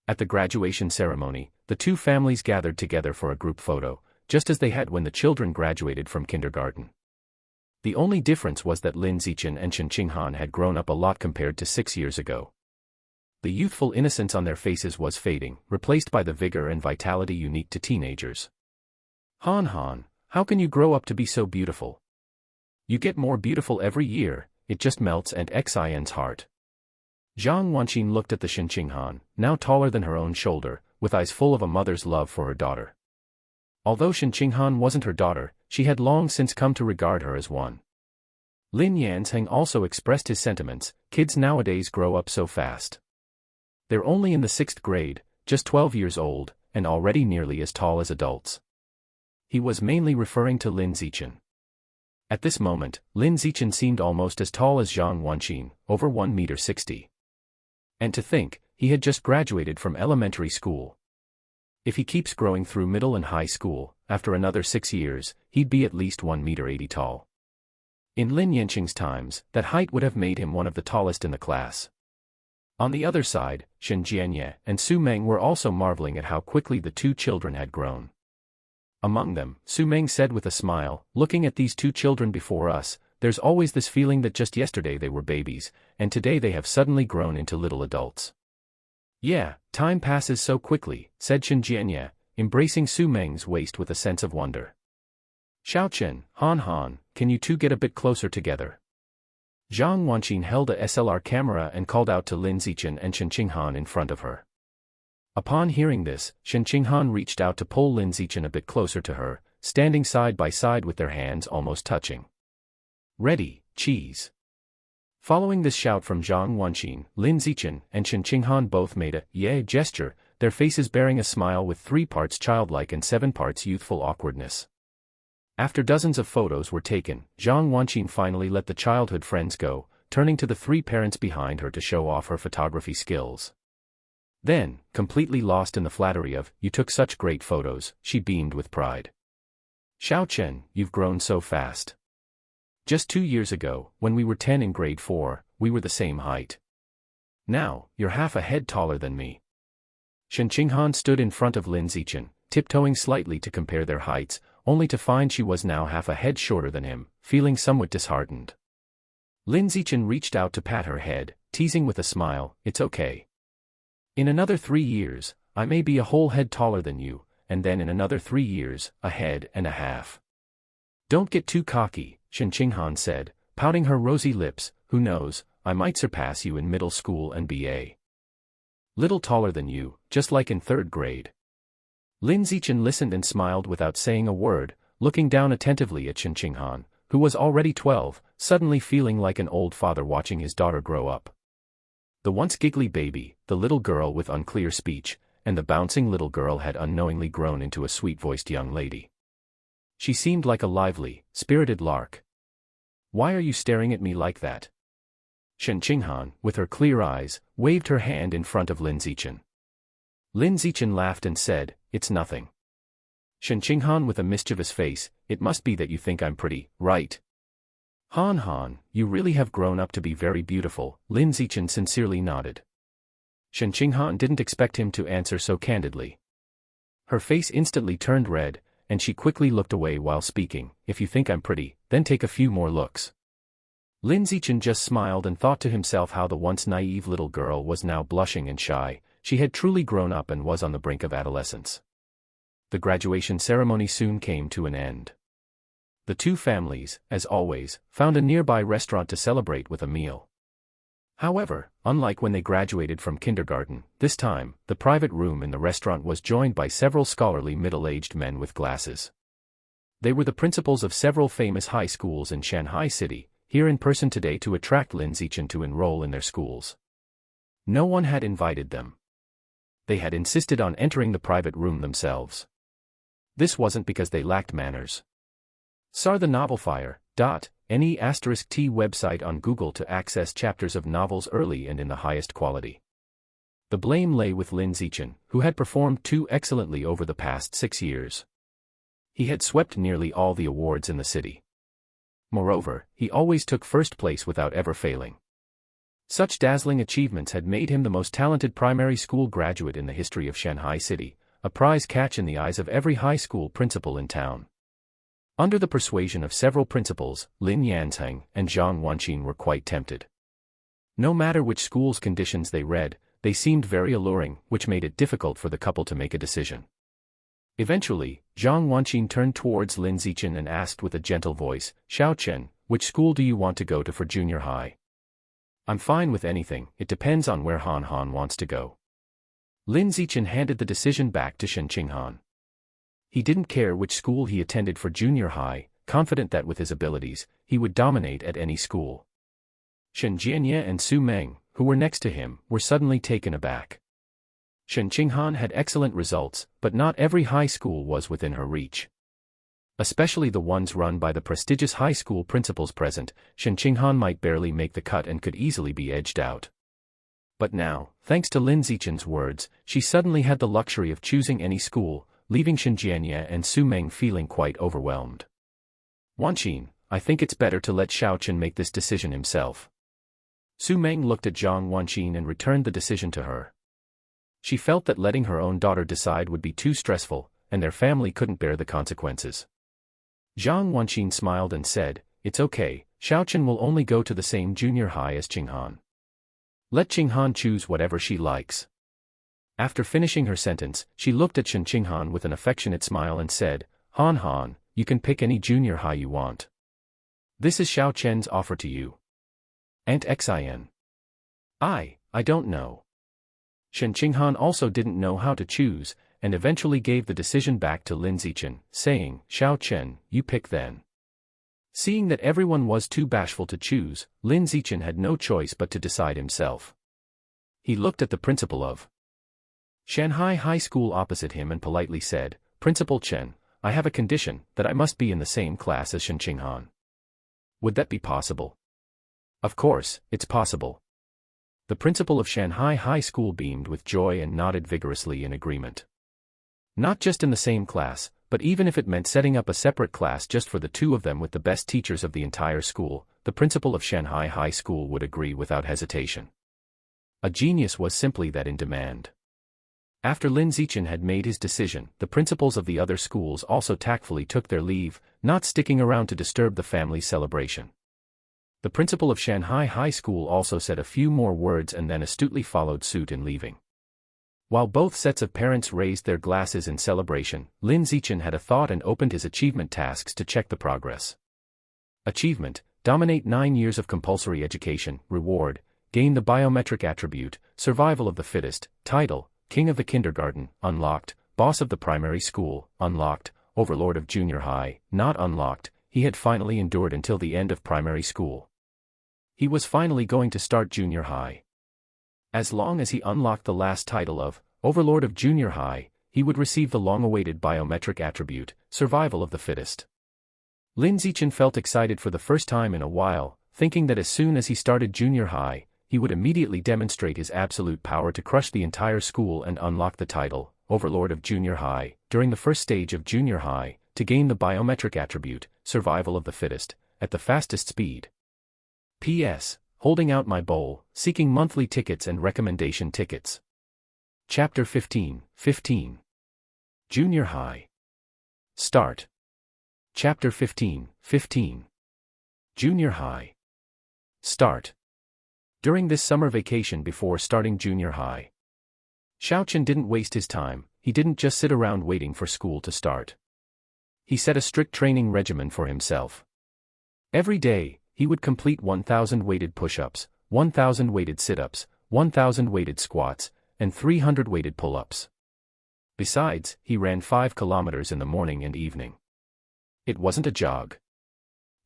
At the graduation ceremony, the two families gathered together for a group photo, just as they had when the children graduated from kindergarten. The only difference was that Lin Zichen and Shen Qinghan had grown up a lot compared to 6 years ago. The youthful innocence on their faces was fading, replaced by the vigor and vitality unique to teenagers. Han, how can you grow up to be so beautiful? You get more beautiful every year, it just melts and Xin's heart. Zhang Wanqin looked at the Shen Qinghan, now taller than her own shoulder, with eyes full of a mother's love for her daughter. Although Shen Qinghan wasn't her daughter, she had long since come to regard her as one. Lin Yanzheng also expressed his sentiments. Kids nowadays grow up so fast. They're only in the 6th grade, just 12 years old, and already nearly as tall as adults. He was mainly referring to Lin Zichen. At this moment, Lin Zichen seemed almost as tall as Zhang Wanqin, over 1.60 meters. And to think, he had just graduated from elementary school. If he keeps growing through middle and high school, after another 6 years, he'd be at least 1.80 meters tall. In Lin Yanqing's times, that height would have made him one of the tallest in the class. On the other side, Shen Jianye and Su Meng were also marveling at how quickly the two children had grown. Among them, Su Meng said with a smile, "Looking at these two children before us, there's always this feeling that just yesterday they were babies, and today they have suddenly grown into little adults." "Yeah, time passes so quickly," said Shen Jianye, embracing Su Meng's waist with a sense of wonder. "Xiaochen, Han, can you two get a bit closer together?" Zhang Wanqin held a SLR camera and called out to Lin Zichen and Shen Qinghan in front of her. Upon hearing this, Shen Qinghan reached out to pull Lin Zichen a bit closer to her, standing side by side with their hands almost touching. "Ready, cheese." Following this shout from Zhang Wanqin, Lin Zichen and Shen Qinghan both made a "yeah" gesture, their faces bearing a smile with 3 parts childlike and 7 parts youthful awkwardness. After dozens of photos were taken, Zhang Wanqin finally let the childhood friends go, turning to the 3 parents behind her to show off her photography skills. Then, completely lost in the flattery of, "You took such great photos," she beamed with pride. "Xiaochen, you've grown so fast. Just 2 years ago, when we were 10 in grade 4, we were the same height. Now, you're half a head taller than me." Shen Qinghan stood in front of Lin Zichen, tiptoeing slightly to compare their heights, only to find she was now half a head shorter than him, feeling somewhat disheartened. Lin Zichen reached out to pat her head, teasing with a smile, "It's okay. In another 3 years, I may be a whole head taller than you, and then in another 3 years, a head and a half." "Don't get too cocky," Shen Qinghan said, pouting her rosy lips. "Who knows, I might surpass you in middle school and be a little taller than you, just like in 3rd grade. Lin Zichen listened and smiled without saying a word, looking down attentively at Shen Qinghan, who was already 12, suddenly feeling like an old father watching his daughter grow up. The once giggly baby, the little girl with unclear speech, and the bouncing little girl had unknowingly grown into a sweet-voiced young lady. She seemed like a lively, spirited lark. "Why are you staring at me like that?" Shen Qinghan, with her clear eyes, waved her hand in front of Lin Zichen. Lin Zichen laughed and said, "It's nothing." Shen Qinghan with a mischievous face, "It must be that you think I'm pretty, right?" Han, you really have grown up to be very beautiful," Lin Zichen sincerely nodded. Shen Qinghan didn't expect him to answer so candidly. Her face instantly turned red, and she quickly looked away while speaking. "If you think I'm pretty, then take a few more looks." Lin Zichen just smiled and thought to himself how the once naive little girl was now blushing and shy. She had truly grown up and was on the brink of adolescence. The graduation ceremony soon came to an end. The two families, as always, found a nearby restaurant to celebrate with a meal. However, unlike when they graduated from kindergarten, this time, the private room in the restaurant was joined by several scholarly middle-aged men with glasses. They were the principals of several famous high schools in Shanghai City, here in person today to attract Lin Zichen to enroll in their schools. No one had invited them. They had insisted on entering the private room themselves. This wasn't because they lacked manners. SAR the novelfire.ne*t website on Google to access chapters of novels early and in the highest quality. The blame lay with Lin Zichen, who had performed too excellently over the past 6 years. He had swept nearly all the awards in the city. Moreover, he always took first place without ever failing. Such dazzling achievements had made him the most talented primary school graduate in the history of Shanghai City, a prize catch in the eyes of every high school principal in town. Under the persuasion of several principals, Lin Yanzheng and Zhang Wanqin were quite tempted. No matter which school's conditions they read, they seemed very alluring, which made it difficult for the couple to make a decision. Eventually, Zhang Wanqin turned towards Lin Zichen and asked with a gentle voice, "Xiao Chen, which school do you want to go to for junior high?" "I'm fine with anything, it depends on where Han Han wants to go." Lin Zichen handed the decision back to Shen Qinghan. He didn't care which school he attended for junior high, confident that with his abilities, he would dominate at any school. Shen Jianye and Su Meng, who were next to him, were suddenly taken aback. Shen Qinghan had excellent results, but not every high school was within her reach. Especially the ones run by the prestigious high school principals present, Shen Qinghan might barely make the cut and could easily be edged out. But now, thanks to Lin Zichen's words, she suddenly had the luxury of choosing any school, leaving Shen Jianye and Su Meng feeling quite overwhelmed. "Wanqin, I think it's better to let Xiao Chen make this decision himself." Su Meng looked at Zhang Wanqin and returned the decision to her. She felt that letting her own daughter decide would be too stressful, and their family couldn't bear the consequences. Zhang Wanqin smiled and said, "It's okay, Xiao Chen will only go to the same junior high as Qinghan. Let Qinghan choose whatever she likes." After finishing her sentence, she looked at Shen Qinghan with an affectionate smile and said, "Han Han, you can pick any junior high you want. This is Xiao Chen's offer to you." "Aunt Xin. I don't know." Shen Qinghan also didn't know how to choose, and eventually gave the decision back to Lin Zichen, saying, "Xiao Chen, you pick then." Seeing that everyone was too bashful to choose, Lin Zichen had no choice but to decide himself. He looked at the principal of Shanghai High School opposite him and politely said, "Principal Chen, I have a condition, that I must be in the same class as Shen Qinghan. Would that be possible?" "Of course, it's possible." The principal of Shanghai High School beamed with joy and nodded vigorously in agreement. Not just in the same class, but even if it meant setting up a separate class just for the two of them with the best teachers of the entire school, the principal of Shanghai High School would agree without hesitation. A genius was simply that in demand. After Lin Zichen had made his decision, the principals of the other schools also tactfully took their leave, not sticking around to disturb the family's celebration. The principal of Shanghai High School also said a few more words and then astutely followed suit in leaving. While both sets of parents raised their glasses in celebration, Lin Zichen had a thought and opened his achievement tasks to check the progress. Achievement: dominate 9 years of compulsory education. Reward: gain the biometric attribute, survival of the fittest. Title: King of the Kindergarten, unlocked. Boss of the primary school, unlocked. Overlord of junior high, not unlocked. He had finally endured until the end of primary school. He was finally going to start junior high. As long as he unlocked the last title of Overlord of Junior High, he would receive the long-awaited biometric attribute, Survival of the Fittest. Lin Zichen felt excited for the first time in a while, thinking that as soon as he started junior high, he would immediately demonstrate his absolute power to crush the entire school and unlock the title, Overlord of Junior High, during the first stage of junior high, to gain the biometric attribute, Survival of the Fittest, at the fastest speed. P.S. Holding out my bowl, seeking monthly tickets and recommendation tickets. Chapter 15. Junior High. Start. Chapter 15. Junior High. Start. During this summer vacation before starting junior high, Xiao Chen didn't waste his time. He didn't just sit around waiting for school to start. He set a strict training regimen for himself. Every day, he would complete 1,000 weighted push-ups, 1,000 weighted sit-ups, 1,000 weighted squats, and 300 weighted pull-ups. Besides, he ran 5 kilometers in the morning and evening. It wasn't a jog.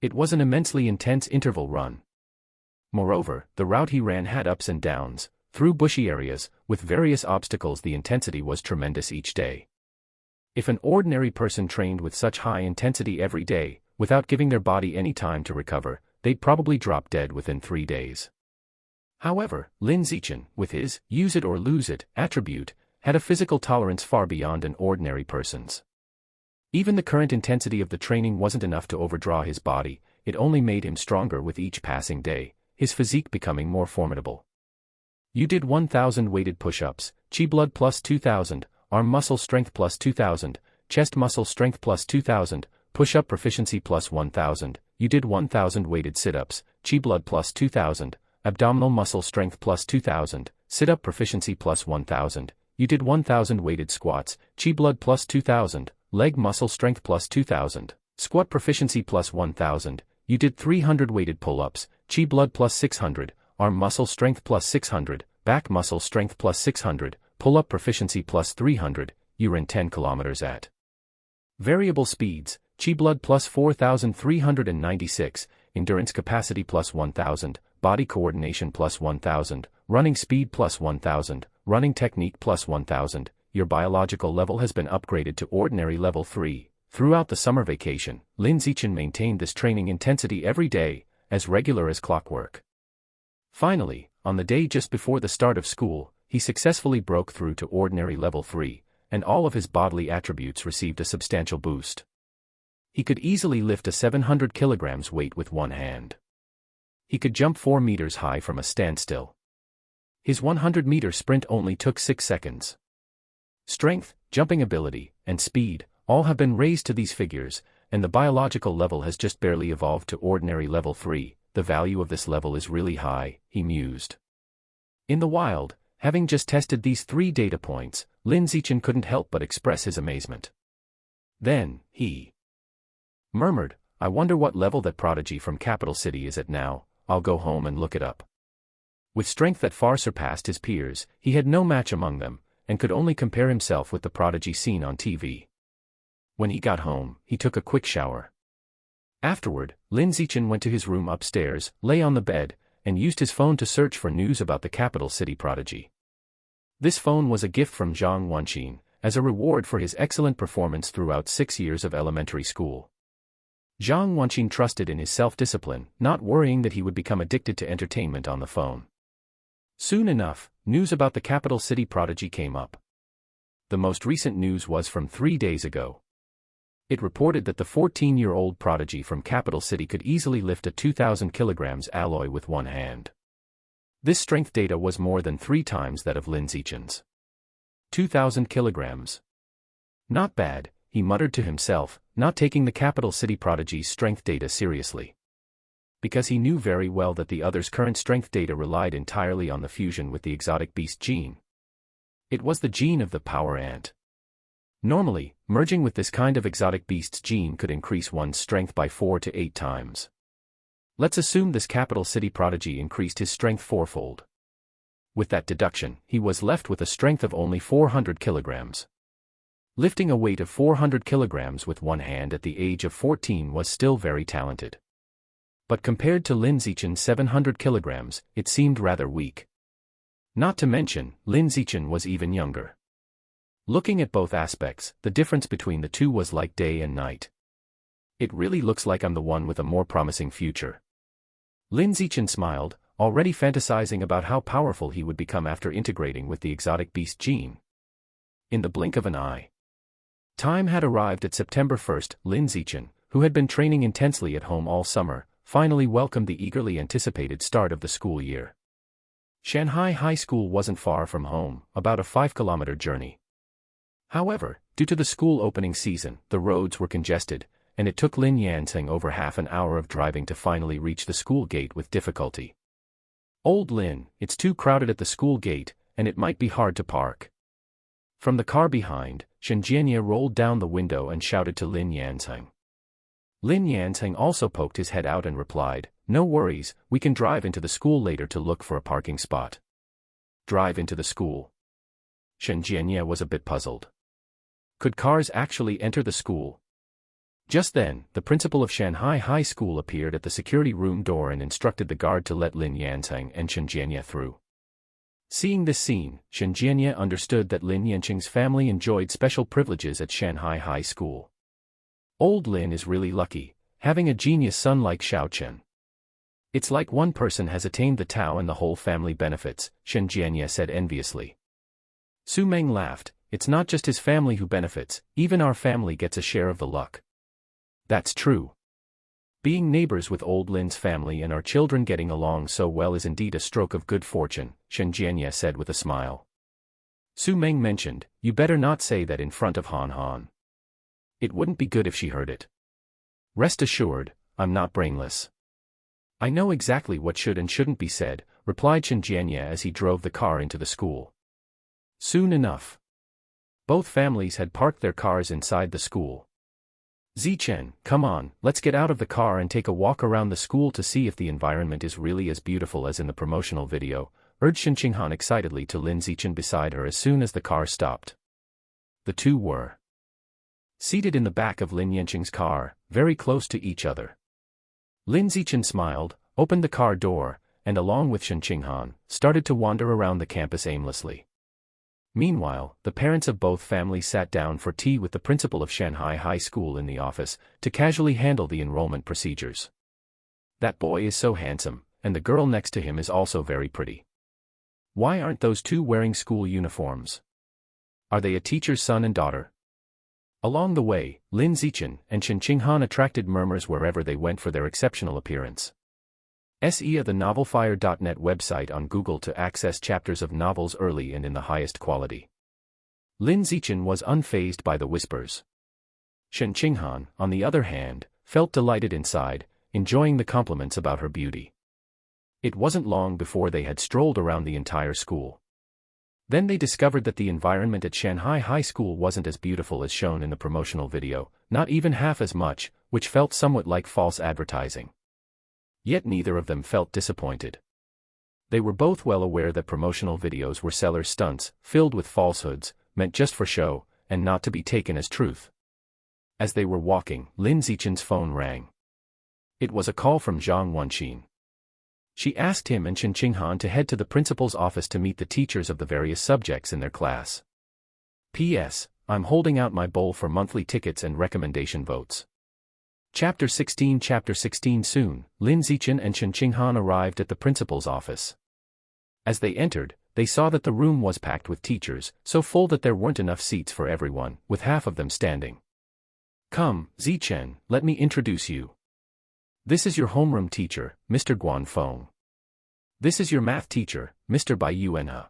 It was an immensely intense interval run. Moreover, the route he ran had ups and downs, through bushy areas, with various obstacles. The intensity was tremendous each day. If an ordinary person trained with such high intensity every day, without giving their body any time to recover, they'd probably drop dead within 3 days. However, Lin Zichen, with his use it or lose it attribute, had a physical tolerance far beyond an ordinary person's. Even the current intensity of the training wasn't enough to overdraw his body, it only made him stronger with each passing day, his physique becoming more formidable. You did 1,000 weighted push-ups, chi blood plus 2,000, arm muscle strength plus 2,000, chest muscle strength plus 2,000, push-up proficiency plus 1,000, you did 1,000 weighted sit-ups, chi blood plus 2,000, abdominal muscle strength plus 2,000, sit-up proficiency plus 1,000, you did 1,000 weighted squats, chi blood plus 2,000, leg muscle strength plus 2,000, squat proficiency plus 1,000, you did 300 weighted pull-ups, chi blood plus 600, arm muscle strength plus 600, back muscle strength plus 600, pull-up proficiency plus 300, you ran 10 kilometers at variable speeds, chi blood plus 4,396, endurance capacity plus 1,000, body coordination plus 1,000, running speed plus 1,000, running technique plus 1,000, your biological level has been upgraded to ordinary level 3. Throughout the summer vacation, Lin Zichen maintained this training intensity every day, as regular as clockwork. Finally, on the day just before the start of school, he successfully broke through to ordinary level 3, and all of his bodily attributes received a substantial boost. He could easily lift a 700 kilograms weight with one hand. He could jump 4 meters high from a standstill. His 100-meter sprint only took 6 seconds. Strength, jumping ability, and speed, all have been raised to these figures, and the biological level has just barely evolved to ordinary level 3. The value of this level is really high, he mused. In the wild, having just tested these 3 data points, Lin Zichen couldn't help but express his amazement. Then, he murmured, I wonder what level that prodigy from Capital City is at now. I'll go home and look it up. With strength that far surpassed his peers, he had no match among them, and could only compare himself with the prodigy seen on TV. When he got home, he took a quick shower. Afterward, Lin Zichen went to his room upstairs, lay on the bed, and used his phone to search for news about the Capital City prodigy. This phone was a gift from Zhang Wanqin, as a reward for his excellent performance throughout 6 years of elementary school. Zhang Wanqin trusted in his self-discipline, not worrying that he would become addicted to entertainment on the phone. Soon enough, news about the Capital City prodigy came up. The most recent news was from 3 days ago. It reported that the 14-year-old prodigy from Capital City could easily lift a 2,000 kilograms alloy with one hand. This strength data was more than 3 times that of Lin Zichen's. 2,000 kilograms. Not bad, he muttered to himself, not taking the Capital City prodigy's strength data seriously. Because he knew very well that the other's current strength data relied entirely on the fusion with the exotic beast gene. It was the gene of the power ant. Normally, merging with this kind of exotic beast's gene could increase one's strength by 4 to 8 times. Let's assume this Capital City prodigy increased his strength 4-fold. With that deduction, he was left with a strength of only 400 kilograms. Lifting a weight of 400 kilograms with one hand at the age of 14 was still very talented. But compared to Lin Zichen's 700 kilograms, it seemed rather weak. Not to mention, Lin Zichen was even younger. Looking at both aspects, the difference between the two was like day and night. It really looks like I'm the one with a more promising future. Lin Zichen smiled, already fantasizing about how powerful he would become after integrating with the exotic beast gene. In the blink of an eye. Time had arrived at September 1st. Lin Zichen, who had been training intensely at home all summer, finally welcomed the eagerly anticipated start of the school year. Shanghai High School wasn't far from home, about a 5-kilometer journey. However, due to the school opening season, the roads were congested, and it took Lin Yanzheng over half an hour of driving to finally reach the school gate with difficulty. Old Lin, it's too crowded at the school gate, and it might be hard to park. From the car behind, Shen Jianye rolled down the window and shouted to Lin Yanzheng. Lin Yanzheng also poked his head out and replied, no worries, we can drive into the school later to look for a parking spot. Drive into the school? Shen Jianye was a bit puzzled. Could cars actually enter the school? Just then, the principal of Shanghai High School appeared at the security room door and instructed the guard to let Lin Yanzheng and Shen Jianye through. Seeing this scene, Shen Jianye understood that Lin Yanzheng's family enjoyed special privileges at Shanghai High School. Old Lin is really lucky, having a genius son like Xiao Chen. It's like one person has attained the Tao and the whole family benefits, Shen Jianye said enviously. Su Meng laughed, it's not just his family who benefits, even our family gets a share of the luck. That's true. Being neighbors with old Lin's family and our children getting along so well is indeed a stroke of good fortune, Shen Jianye said with a smile. Su Meng mentioned, you better not say that in front of Han Han. It wouldn't be good if she heard it. Rest assured, I'm not brainless. I know exactly what should and shouldn't be said, replied Shen Jianye as he drove the car into the school. Soon enough, both families had parked their cars inside the school. Zichen, come on, let's get out of the car and take a walk around the school to see if the environment is really as beautiful as in the promotional video, urged Shen Qinghan excitedly to Lin Zichen beside her as soon as the car stopped. The two were seated in the back of Lin Yanqing's car, very close to each other. Lin Zichen smiled, opened the car door, and along with Shen Qinghan, started to wander around the campus aimlessly. Meanwhile, the parents of both families sat down for tea with the principal of Shanghai High School in the office, to casually handle the enrollment procedures. That boy is so handsome, and the girl next to him is also very pretty. Why aren't those two wearing school uniforms? Are they a teacher's son and daughter? Along the way, Lin Zichen and Shen Qinghan attracted murmurs wherever they went for their exceptional appearance. SEA the novelfire.net website on Google to access chapters of novels early and in the highest quality. Lin Zichen was unfazed by the whispers. Shen Qinghan, on the other hand, felt delighted inside, enjoying the compliments about her beauty. It wasn't long before they had strolled around the entire school. Then they discovered that the environment at Shanghai High School wasn't as beautiful as shown in the promotional video, not even half as much, which felt somewhat like false advertising. Yet neither of them felt disappointed. They were both well aware that promotional videos were seller stunts, filled with falsehoods, meant just for show, and not to be taken as truth. As they were walking, Lin Zichen's phone rang. It was a call from Zhang Wenxin. She asked him and Shen Qinghan to head to the principal's office to meet the teachers of the various subjects in their class. P.S. I'm holding out my bowl for monthly tickets and recommendation votes. Chapter 16 Soon, Lin Zichen and Shen Qinghan arrived at the principal's office. As they entered, they saw that the room was packed with teachers, so full that there weren't enough seats for everyone, with half of them standing. Come, Zichen, let me introduce you. This is your homeroom teacher, Mr. Guan Feng. This is your math teacher, Mr. Bai Yuanhe.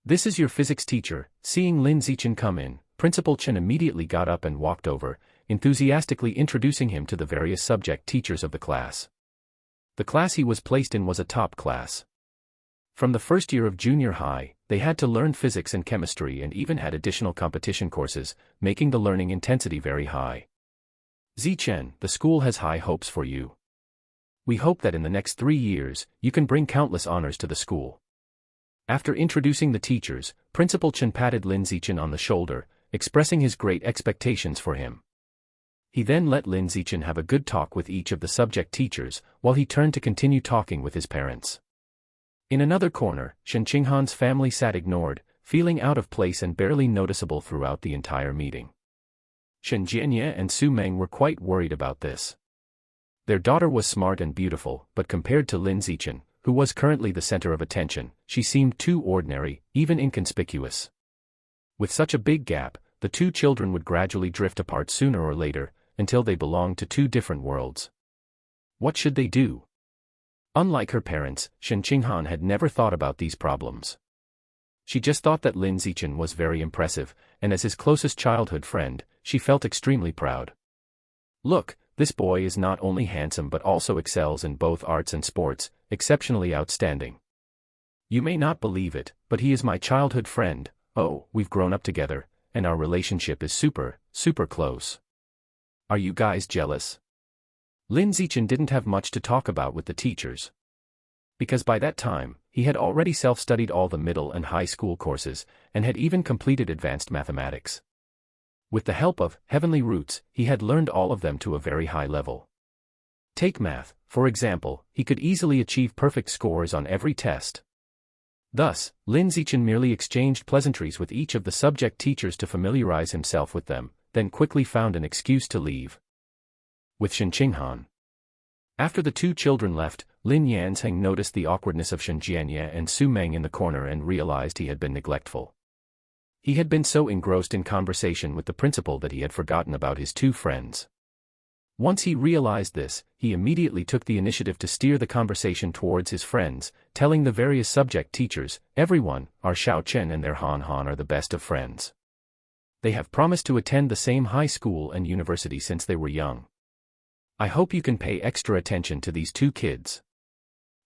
This is your physics teacher. Seeing Lin Zichen come in, Principal Chen immediately got up and walked over, enthusiastically introducing him to the various subject teachers of the class. The class he was placed in was a top class. From the first year of junior high, they had to learn physics and chemistry and even had additional competition courses, making the learning intensity very high. Zichen, the school has high hopes for you. We hope that in the next 3 years, you can bring countless honors to the school. After introducing the teachers, Principal Chen patted Lin Zichen on the shoulder, expressing his great expectations for him. He then let Lin Zichen have a good talk with each of the subject teachers, while he turned to continue talking with his parents. In another corner, Shen Qinghan's family sat ignored, feeling out of place and barely noticeable throughout the entire meeting. Shen Jianye and Su Meng were quite worried about this. Their daughter was smart and beautiful, but compared to Lin Zichen, who was currently the center of attention, she seemed too ordinary, even inconspicuous. With such a big gap, the two children would gradually drift apart sooner or later, until they belonged to two different worlds. What should they do? Unlike her parents, Shen Qinghan had never thought about these problems. She just thought that Lin Zichen was very impressive, and as his closest childhood friend, she felt extremely proud. Look, this boy is not only handsome but also excels in both arts and sports, exceptionally outstanding. You may not believe it, but he is my childhood friend. Oh, we've grown up together, and our relationship is super close. Are you guys jealous? Lin Zichen didn't have much to talk about with the teachers. Because by that time, he had already self-studied all the middle and high school courses, and had even completed advanced mathematics. With the help of Heavenly Roots, he had learned all of them to a very high level. Take math, for example, he could easily achieve perfect scores on every test. Thus, Lin Zichen merely exchanged pleasantries with each of the subject teachers to familiarize himself with them, then quickly found an excuse to leave. With Shen Qinghan. After the two children left, Lin Yanzheng noticed the awkwardness of Shen Jianye and Su Meng in the corner and realized he had been neglectful. He had been so engrossed in conversation with the principal that he had forgotten about his two friends. Once he realized this, he immediately took the initiative to steer the conversation towards his friends, telling the various subject teachers, "Everyone, our Xiao Chen and their Han Han are the best of friends. They have promised to attend the same high school and university since they were young. I hope you can pay extra attention to these two kids."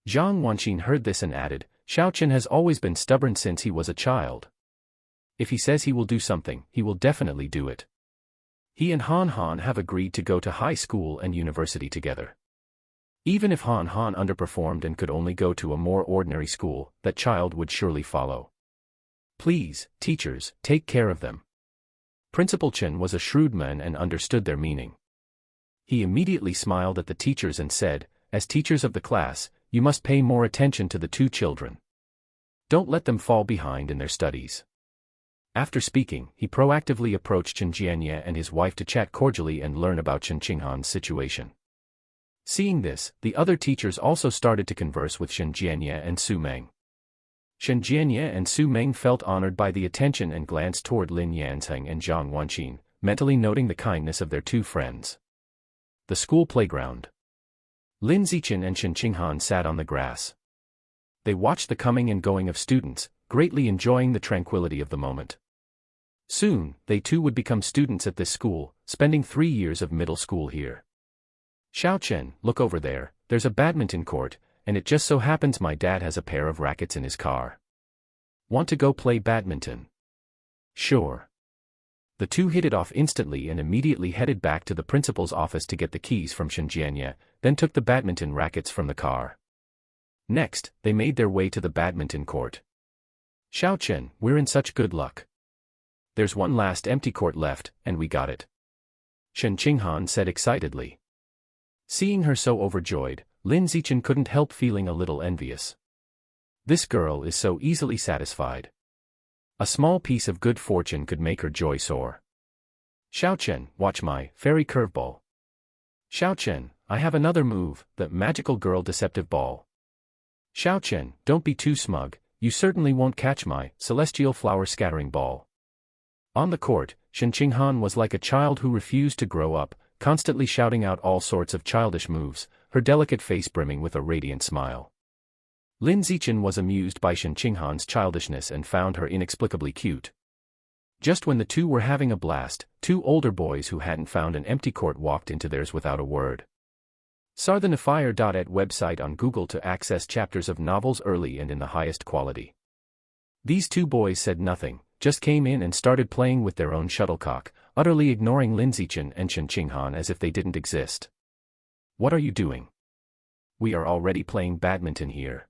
Zhang Wanqin heard this and added, "Xiao Chen has always been stubborn since he was a child. If he says he will do something, he will definitely do it. He and Han Han have agreed to go to high school and university together. Even if Han Han underperformed and could only go to a more ordinary school, that child would surely follow. Please, teachers, take care of them." Principal Chen was a shrewd man and understood their meaning. He immediately smiled at the teachers and said, "As teachers of the class, you must pay more attention to the two children. Don't let them fall behind in their studies." After speaking, he proactively approached Chen Jianye and his wife to chat cordially and learn about Chen Qinghan's situation. Seeing this, the other teachers also started to converse with Shen Jianye and Su Meng. Shen Jianye and Su Meng felt honored by the attention and glanced toward Lin Yanzheng and Zhang Wanqin, mentally noting the kindness of their two friends. The school playground. Lin Zichen and Shen Qinghan sat on the grass. They watched the coming and going of students, greatly enjoying the tranquility of the moment. Soon, they too would become students at this school, spending 3 years of middle school here. "Xiao Chen, look over there, there's a badminton court, and it just so happens my dad has a pair of rackets in his car. Want to go play badminton?" "Sure." The two hit it off instantly and immediately headed back to the principal's office to get the keys from Shen Jianye, then took the badminton rackets from the car. Next, they made their way to the badminton court. "Xiao Chen, we're in such good luck. There's one last empty court left, and we got it," Shen Qinghan said excitedly. Seeing her so overjoyed, Lin Zichen couldn't help feeling a little envious. This girl is so easily satisfied. A small piece of good fortune could make her joy soar. "Xiao Chen, watch my fairy curveball." "Xiao Chen, I have another move, the magical girl deceptive ball." "Xiao Chen, don't be too smug, you certainly won't catch my celestial flower scattering ball." On the court, Shen Qinghan was like a child who refused to grow up, constantly shouting out all sorts of childish moves, her delicate face brimming with a radiant smile. Lin Zichen was amused by Shen Qinghan's childishness and found her inexplicably cute. Just when the two were having a blast, two older boys who hadn't found an empty court walked into theirs without a word. Sarthanafire.at website on Google to access chapters of novels early and in the highest quality. These two boys said nothing, just came in and started playing with their own shuttlecock, utterly ignoring Lin Zichen and Shen Qinghan as if they didn't exist. "What are you doing?" "We are already playing badminton here,"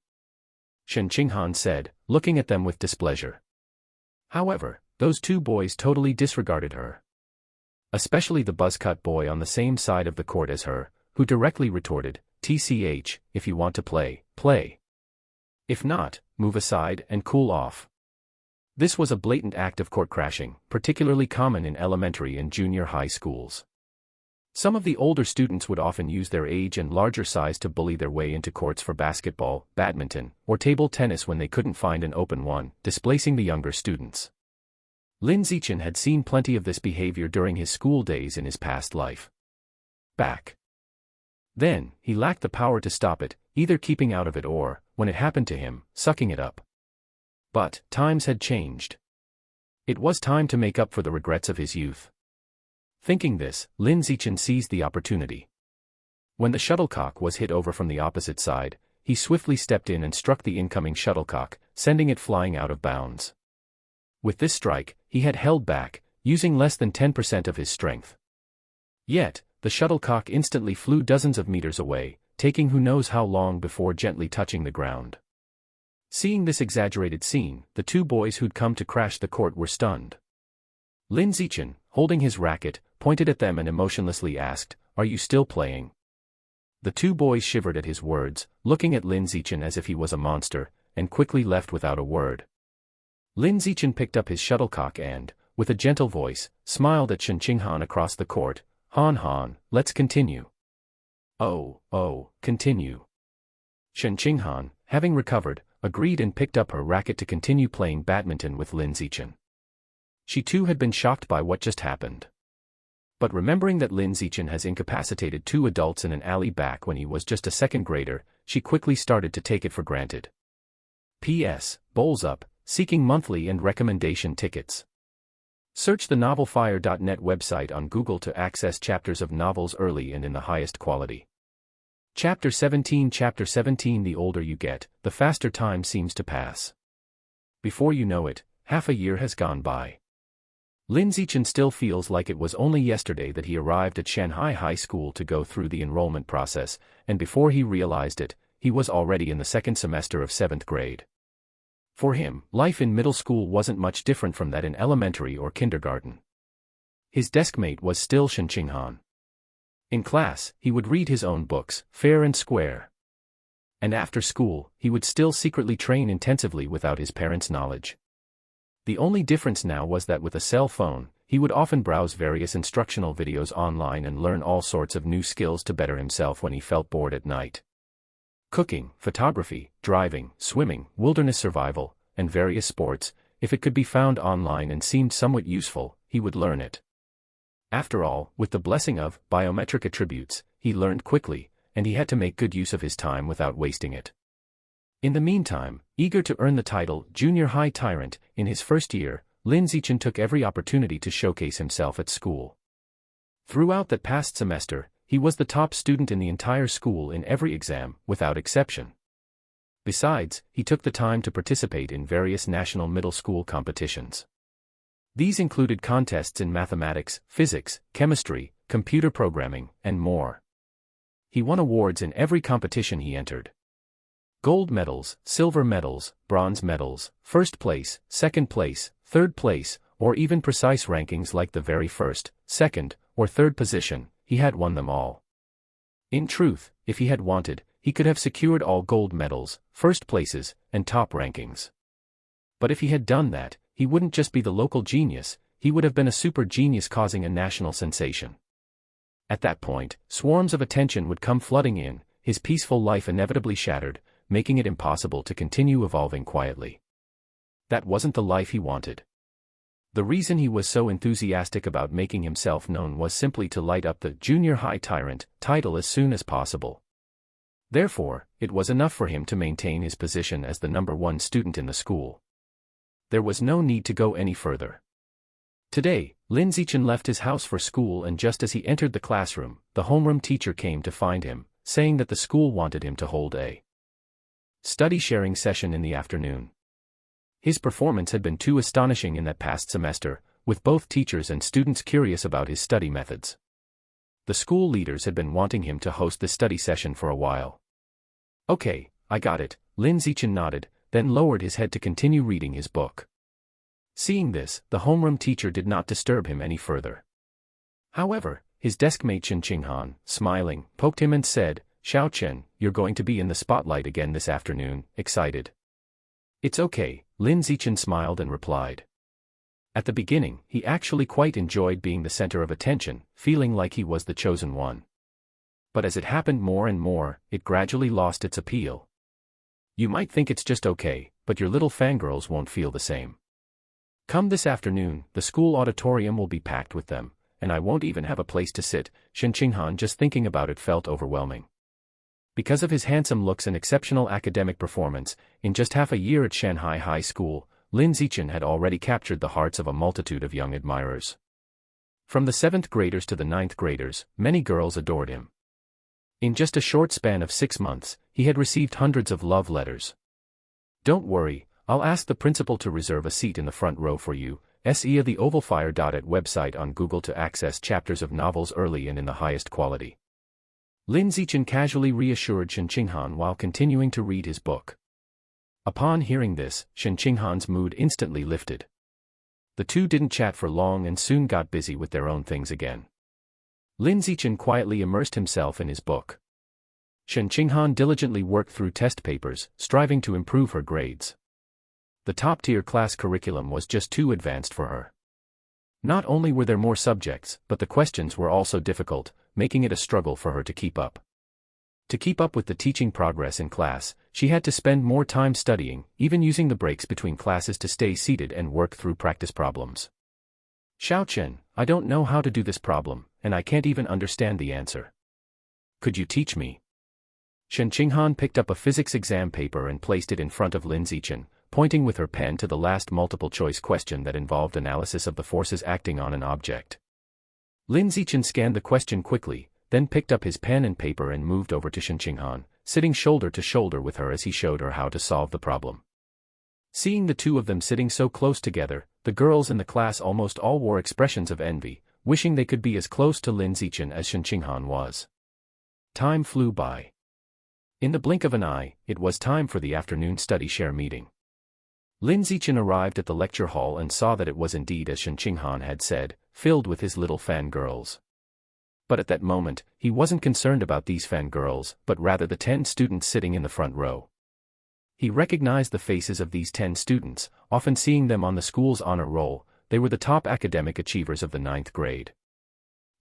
Shen Qinghan said, looking at them with displeasure. However, those two boys totally disregarded her. Especially the buzzcut boy on the same side of the court as her, who directly retorted, "TCH, if you want to play, play. If not, move aside and cool off." This was a blatant act of court crashing, particularly common in elementary and junior high schools. Some of the older students would often use their age and larger size to bully their way into courts for basketball, badminton, or table tennis when they couldn't find an open one, displacing the younger students. Lin Zichen had seen plenty of this behavior during his school days in his past life. Then, he lacked the power to stop it, either keeping out of it or, when it happened to him, sucking it up. But, times had changed. It was time to make up for the regrets of his youth. Thinking this, Lin Zichen seized the opportunity. When the shuttlecock was hit over from the opposite side, he swiftly stepped in and struck the incoming shuttlecock, sending it flying out of bounds. With this strike, he had held back, using less than 10% of his strength. Yet, the shuttlecock instantly flew dozens of meters away, taking who knows how long before gently touching the ground. Seeing this exaggerated scene, the two boys who'd come to crash the court were stunned. Lin Zichen, holding his racket, pointed at them and emotionlessly asked, "Are you still playing?" The two boys shivered at his words, looking at Lin Zichen as if he was a monster, and quickly left without a word. Lin Zichen picked up his shuttlecock and, with a gentle voice, smiled at Shen Qinghan across the court. "Han Han, let's continue." Oh, continue." Shen Qinghan, having recovered, agreed and picked up her racket to continue playing badminton with Lin Zichen. She too had been shocked by what just happened. But remembering that Lin Zichen has incapacitated 2 adults in an alley back when he was just a second grader, she quickly started to take it for granted. P.S. Bowls up, seeking monthly and recommendation tickets. Search the novelfire.net website on Google to access chapters of novels early and in the highest quality. Chapter 17. Chapter 17. The older you get, the faster time seems to pass. Before you know it, half a year has gone by. Lin Zichen still feels like it was only yesterday that he arrived at Shanghai High School to go through the enrollment process, and before he realized it, he was already in the second semester of 7th grade. For him, life in middle school wasn't much different from that in elementary or kindergarten. His deskmate was still Shen Qinghan. In class, he would read his own books, fair and square. And after school, he would still secretly train intensively without his parents' knowledge. The only difference now was that with a cell phone, he would often browse various instructional videos online and learn all sorts of new skills to better himself when he felt bored at night. Cooking, photography, driving, swimming, wilderness survival, and various sports, if it could be found online and seemed somewhat useful, he would learn it. After all, with the blessing of biometric attributes, he learned quickly, and he had to make good use of his time without wasting it. In the meantime, eager to earn the title Junior High Tyrant in his first year, Lin Zichen took every opportunity to showcase himself at school. Throughout that past semester, he was the top student in the entire school in every exam, without exception. Besides, he took the time to participate in various national middle school competitions. These included contests in mathematics, physics, chemistry, computer programming, and more. He won awards in every competition he entered. Gold medals, silver medals, bronze medals, first place, second place, third place, or even precise rankings like the very first, second, or third position, he had won them all. In truth, if he had wanted, he could have secured all gold medals, first places, and top rankings. But if he had done that, he wouldn't just be the local genius, he would have been a super genius causing a national sensation. At that point, swarms of attention would come flooding in, his peaceful life inevitably shattered, making it impossible to continue evolving quietly. That wasn't the life he wanted. The reason he was so enthusiastic about making himself known was simply to light up the Junior High Tyrant title as soon as possible. Therefore, it was enough for him to maintain his position as the #1 student in the school. There was no need to go any further. Today, Lin Zichen left his house for school, and just as he entered the classroom, the homeroom teacher came to find him, saying that the school wanted him to hold a study sharing session in the afternoon. His performance had been too astonishing in that past semester, with both teachers and students curious about his study methods. The school leaders had been wanting him to host the study session for a while. Okay, I got it, Lin Zichen nodded, then lowered his head to continue reading his book. Seeing this, the homeroom teacher did not disturb him any further. However, his deskmate Shen Qinghan, smiling, poked him and said, "Xiao Chen, you're going to be in the spotlight again this afternoon, excited?" "It's okay," Lin Zichen smiled and replied. At the beginning, he actually quite enjoyed being the center of attention, feeling like he was the chosen one. But as it happened more and more, it gradually lost its appeal. You might think it's just okay, but your little fangirls won't feel the same. Come this afternoon, the school auditorium will be packed with them, and I won't even have a place to sit. Shen Qinghan, just thinking about it, felt overwhelming. Because of his handsome looks and exceptional academic performance, in just half a year at Shanghai High School, Lin Zichen had already captured the hearts of a multitude of young admirers. From the 7th graders to the 9th graders, many girls adored him. In just a short span of 6 months, he had received hundreds of love letters. "Don't worry, I'll ask the principal to reserve a seat in the front row for you." See the ovalfire.at website on Google to access chapters of novels early and in the highest quality. Lin Zichen casually reassured Shen Qinghan while continuing to read his book. Upon hearing this, Shen Qinghan's mood instantly lifted. The two didn't chat for long and soon got busy with their own things again. Lin Zichen quietly immersed himself in his book. Shen Qinghan diligently worked through test papers, striving to improve her grades. The top-tier class curriculum was just too advanced for her. Not only were there more subjects, but the questions were also difficult, making it a struggle for her to keep up. To keep up with the teaching progress in class, she had to spend more time studying, even using the breaks between classes to stay seated and work through practice problems. Xiao Chen, I don't know how to do this problem, and I can't even understand the answer. Could you teach me? Shen Qinghan picked up a physics exam paper and placed it in front of Lin Zichen, pointing with her pen to the last multiple-choice question that involved analysis of the forces acting on an object. Lin Zichen scanned the question quickly, then picked up his pen and paper and moved over to Shen Qinghan, sitting shoulder to shoulder with her as he showed her how to solve the problem. Seeing the two of them sitting so close together, the girls in the class almost all wore expressions of envy, wishing they could be as close to Lin Zichen as Shen Qinghan was. Time flew by. In the blink of an eye, it was time for the afternoon study share meeting. Lin Zichen arrived at the lecture hall and saw that it was indeed as Shen Qinghan had said, filled with his little fangirls. But at that moment, he wasn't concerned about these fangirls, but rather the 10 students sitting in the front row. He recognized the faces of these 10 students, often seeing them on the school's honor roll. They were the top academic achievers of the 9th grade.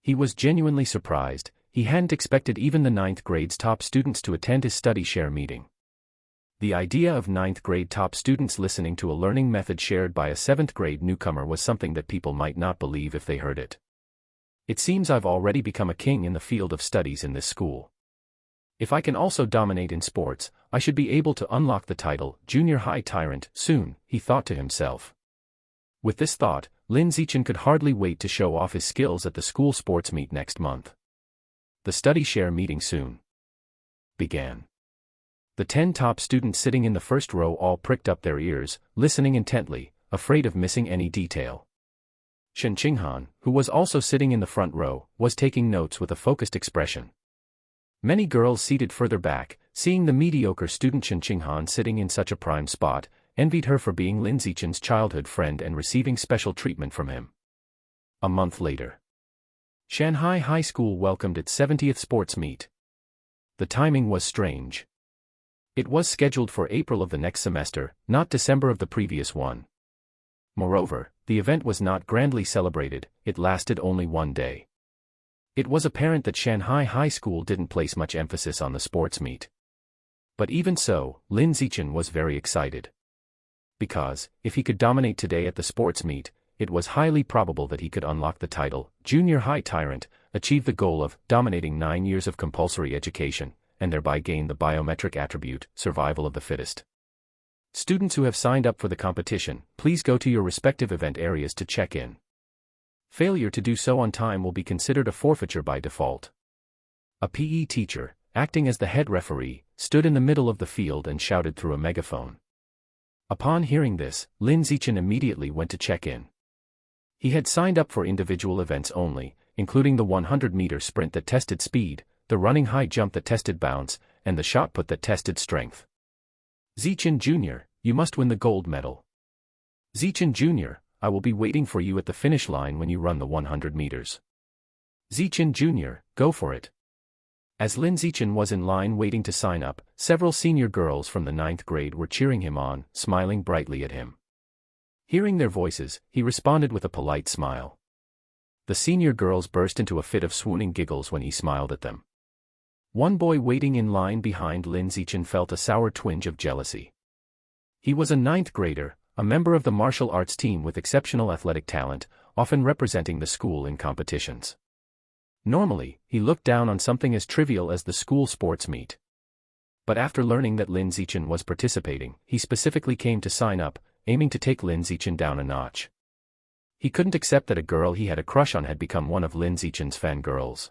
He was genuinely surprised. He hadn't expected even the 9th grade's top students to attend his study share meeting. The idea of 9th grade top students listening to a learning method shared by a 7th grade newcomer was something that people might not believe if they heard it. It seems I've already become a king in the field of studies in this school. If I can also dominate in sports, I should be able to unlock the title, Junior High Tyrant, soon, he thought to himself. With this thought, Lin Zichen could hardly wait to show off his skills at the school sports meet next month. The study share meeting soon began. The 10 top students sitting in the first row all pricked up their ears, listening intently, afraid of missing any detail. Shen Qinghan, who was also sitting in the front row, was taking notes with a focused expression. Many girls seated further back, seeing the mediocre student Shen Qinghan sitting in such a prime spot, envied her for being Lin Zichen's childhood friend and receiving special treatment from him. A month later, Shanghai High School welcomed its 70th sports meet. The timing was strange. It was scheduled for April of the next semester, not December of the previous one. Moreover, the event was not grandly celebrated, it lasted only one day. It was apparent that Shanghai High School didn't place much emphasis on the sports meet. But even so, Lin Zichen was very excited. Because, if he could dominate today at the sports meet, it was highly probable that he could unlock the title, Junior High Tyrant, achieve the goal of dominating 9 years of compulsory education, and thereby gain the biometric attribute, survival of the fittest. Students who have signed up for the competition, please go to your respective event areas to check in. Failure to do so on time will be considered a forfeiture by default. A PE teacher, acting as the head referee, stood in the middle of the field and shouted through a megaphone. Upon hearing this, Lin Zichen immediately went to check in. He had signed up for individual events only, including the 100-meter sprint that tested speed, the running high jump that tested bounce, and the shot put that tested strength. Zichen Jr., you must win the gold medal. Zichen Jr., I will be waiting for you at the finish line when you run the 100 meters. Zichen Jr., go for it. As Lin Zichen was in line waiting to sign up, several senior girls from the 9th grade were cheering him on, smiling brightly at him. Hearing their voices, he responded with a polite smile. The senior girls burst into a fit of swooning giggles when he smiled at them. One boy waiting in line behind Lin Zichen felt a sour twinge of jealousy. He was a 9th grader, a member of the martial arts team with exceptional athletic talent, often representing the school in competitions. Normally, he looked down on something as trivial as the school sports meet. But after learning that Lin Zichen was participating, he specifically came to sign up, aiming to take Lin Zichen down a notch. He couldn't accept that a girl he had a crush on had become one of Lin Zichen's fangirls.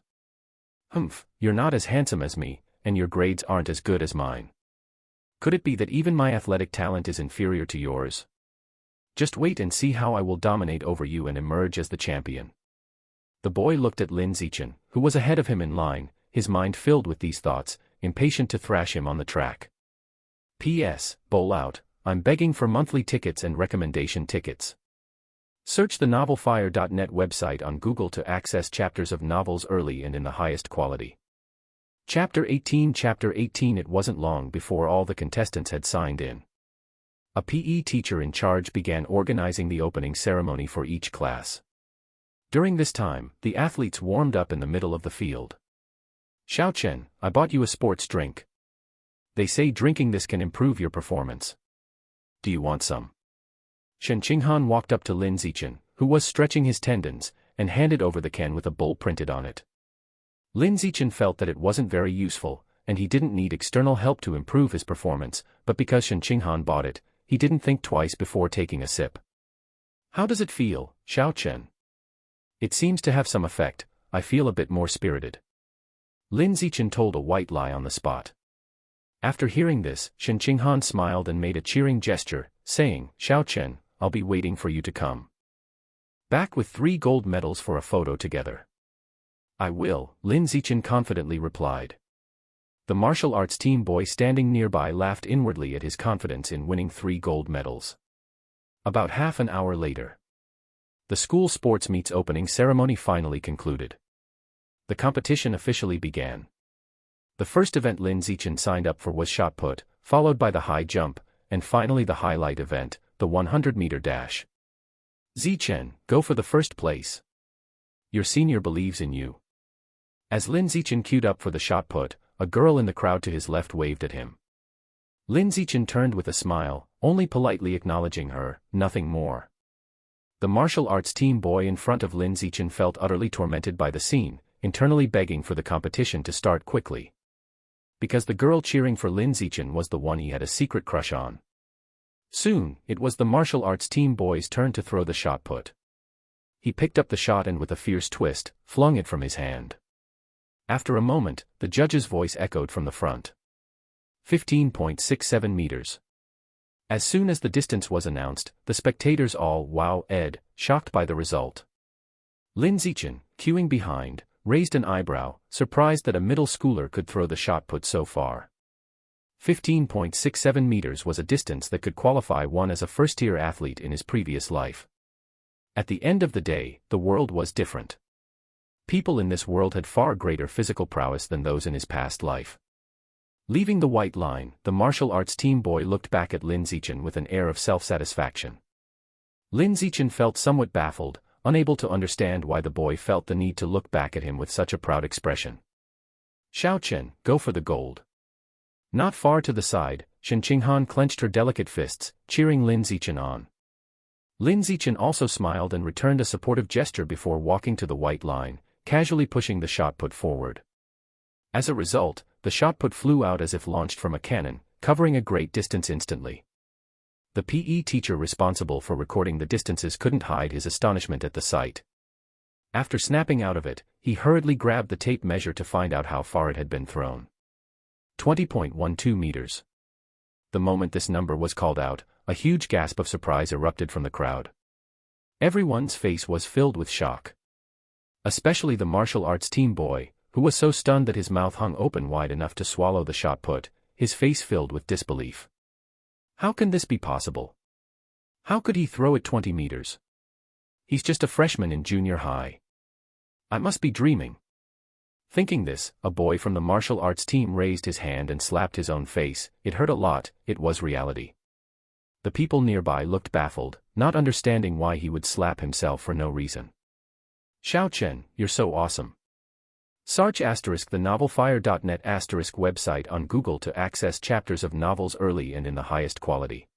Humph, you're not as handsome as me, and your grades aren't as good as mine. Could it be that even my athletic talent is inferior to yours? Just wait and see how I will dominate over you and emerge as the champion. The boy looked at Lin Zichen, who was ahead of him in line, his mind filled with these thoughts, impatient to thrash him on the track. P.S. Bowl out, I'm begging for monthly tickets and recommendation tickets. Search the novelfire.net website on Google to access chapters of novels early and in the highest quality. Chapter 18 It wasn't long before all the contestants had signed in. A PE teacher in charge began organizing the opening ceremony for each class. During this time, the athletes warmed up in the middle of the field. Xiao Chen, I bought you a sports drink. They say drinking this can improve your performance. Do you want some? Shen Qinghan walked up to Lin Zichen, who was stretching his tendons, and handed over the can with a bull printed on it. Lin Zichen felt that it wasn't very useful, and he didn't need external help to improve his performance, but because Shen Qinghan bought it, he didn't think twice before taking a sip. "How does it feel, Xiao Chen?" "It seems to have some effect. I feel a bit more spirited." Lin Zichen told a white lie on the spot. After hearing this, Shen Qinghan smiled and made a cheering gesture, saying, "Xiao Chen, I'll be waiting for you to come back with 3 gold medals for a photo together." "I will," Lin Zichen confidently replied. The martial arts team boy standing nearby laughed inwardly at his confidence in winning 3 gold medals. About half an hour later, the school sports meet's opening ceremony finally concluded. The competition officially began. The first event Lin Zichen signed up for was shot put, followed by the high jump, and finally the highlight event, the 100-meter dash. "Zichen, go for the first place. Your senior believes in you." As Lin Zichen queued up for the shot put, a girl in the crowd to his left waved at him. Lin Zichen turned with a smile, only politely acknowledging her, nothing more. The martial arts team boy in front of Lin Zichen felt utterly tormented by the scene, internally begging for the competition to start quickly. Because the girl cheering for Lin Zichen was the one he had a secret crush on. Soon, it was the martial arts team boy's turn to throw the shot put. He picked up the shot and with a fierce twist, flung it from his hand. After a moment, the judge's voice echoed from the front. 15.67 meters. As soon as the distance was announced, the spectators all wowed, shocked by the result. Lin Zichen, queuing behind, raised an eyebrow, surprised that a middle schooler could throw the shot put so far. 15.67 meters was a distance that could qualify one as a first-tier athlete in his previous life. At the end of the day, the world was different. People in this world had far greater physical prowess than those in his past life. Leaving the white line, the martial arts team boy looked back at Lin Zichen with an air of self-satisfaction. Lin Zichen felt somewhat baffled, unable to understand why the boy felt the need to look back at him with such a proud expression. "Xiao Chen, go for the gold." Not far to the side, Shen Qinghan clenched her delicate fists, cheering Lin Zichen on. Lin Zichen also smiled and returned a supportive gesture before walking to the white line, casually pushing the shot put forward. As a result, the shot put flew out as if launched from a cannon, covering a great distance instantly. The PE teacher responsible for recording the distances couldn't hide his astonishment at the sight. After snapping out of it, he hurriedly grabbed the tape measure to find out how far it had been thrown. 20.12 meters. The moment this number was called out, a huge gasp of surprise erupted from the crowd. Everyone's face was filled with shock. Especially the martial arts team boy, who was so stunned that his mouth hung open wide enough to swallow the shot put, his face filled with disbelief. How can this be possible? How could he throw it 20 meters? He's just a freshman in junior high. I must be dreaming. Thinking this, a boy from the martial arts team raised his hand and slapped his own face. It hurt a lot, it was reality. The people nearby looked baffled, not understanding why he would slap himself for no reason. "Xiao Chen, you're so awesome." Search *the novelfire.net * website on Google to access chapters of novels early and in the highest quality.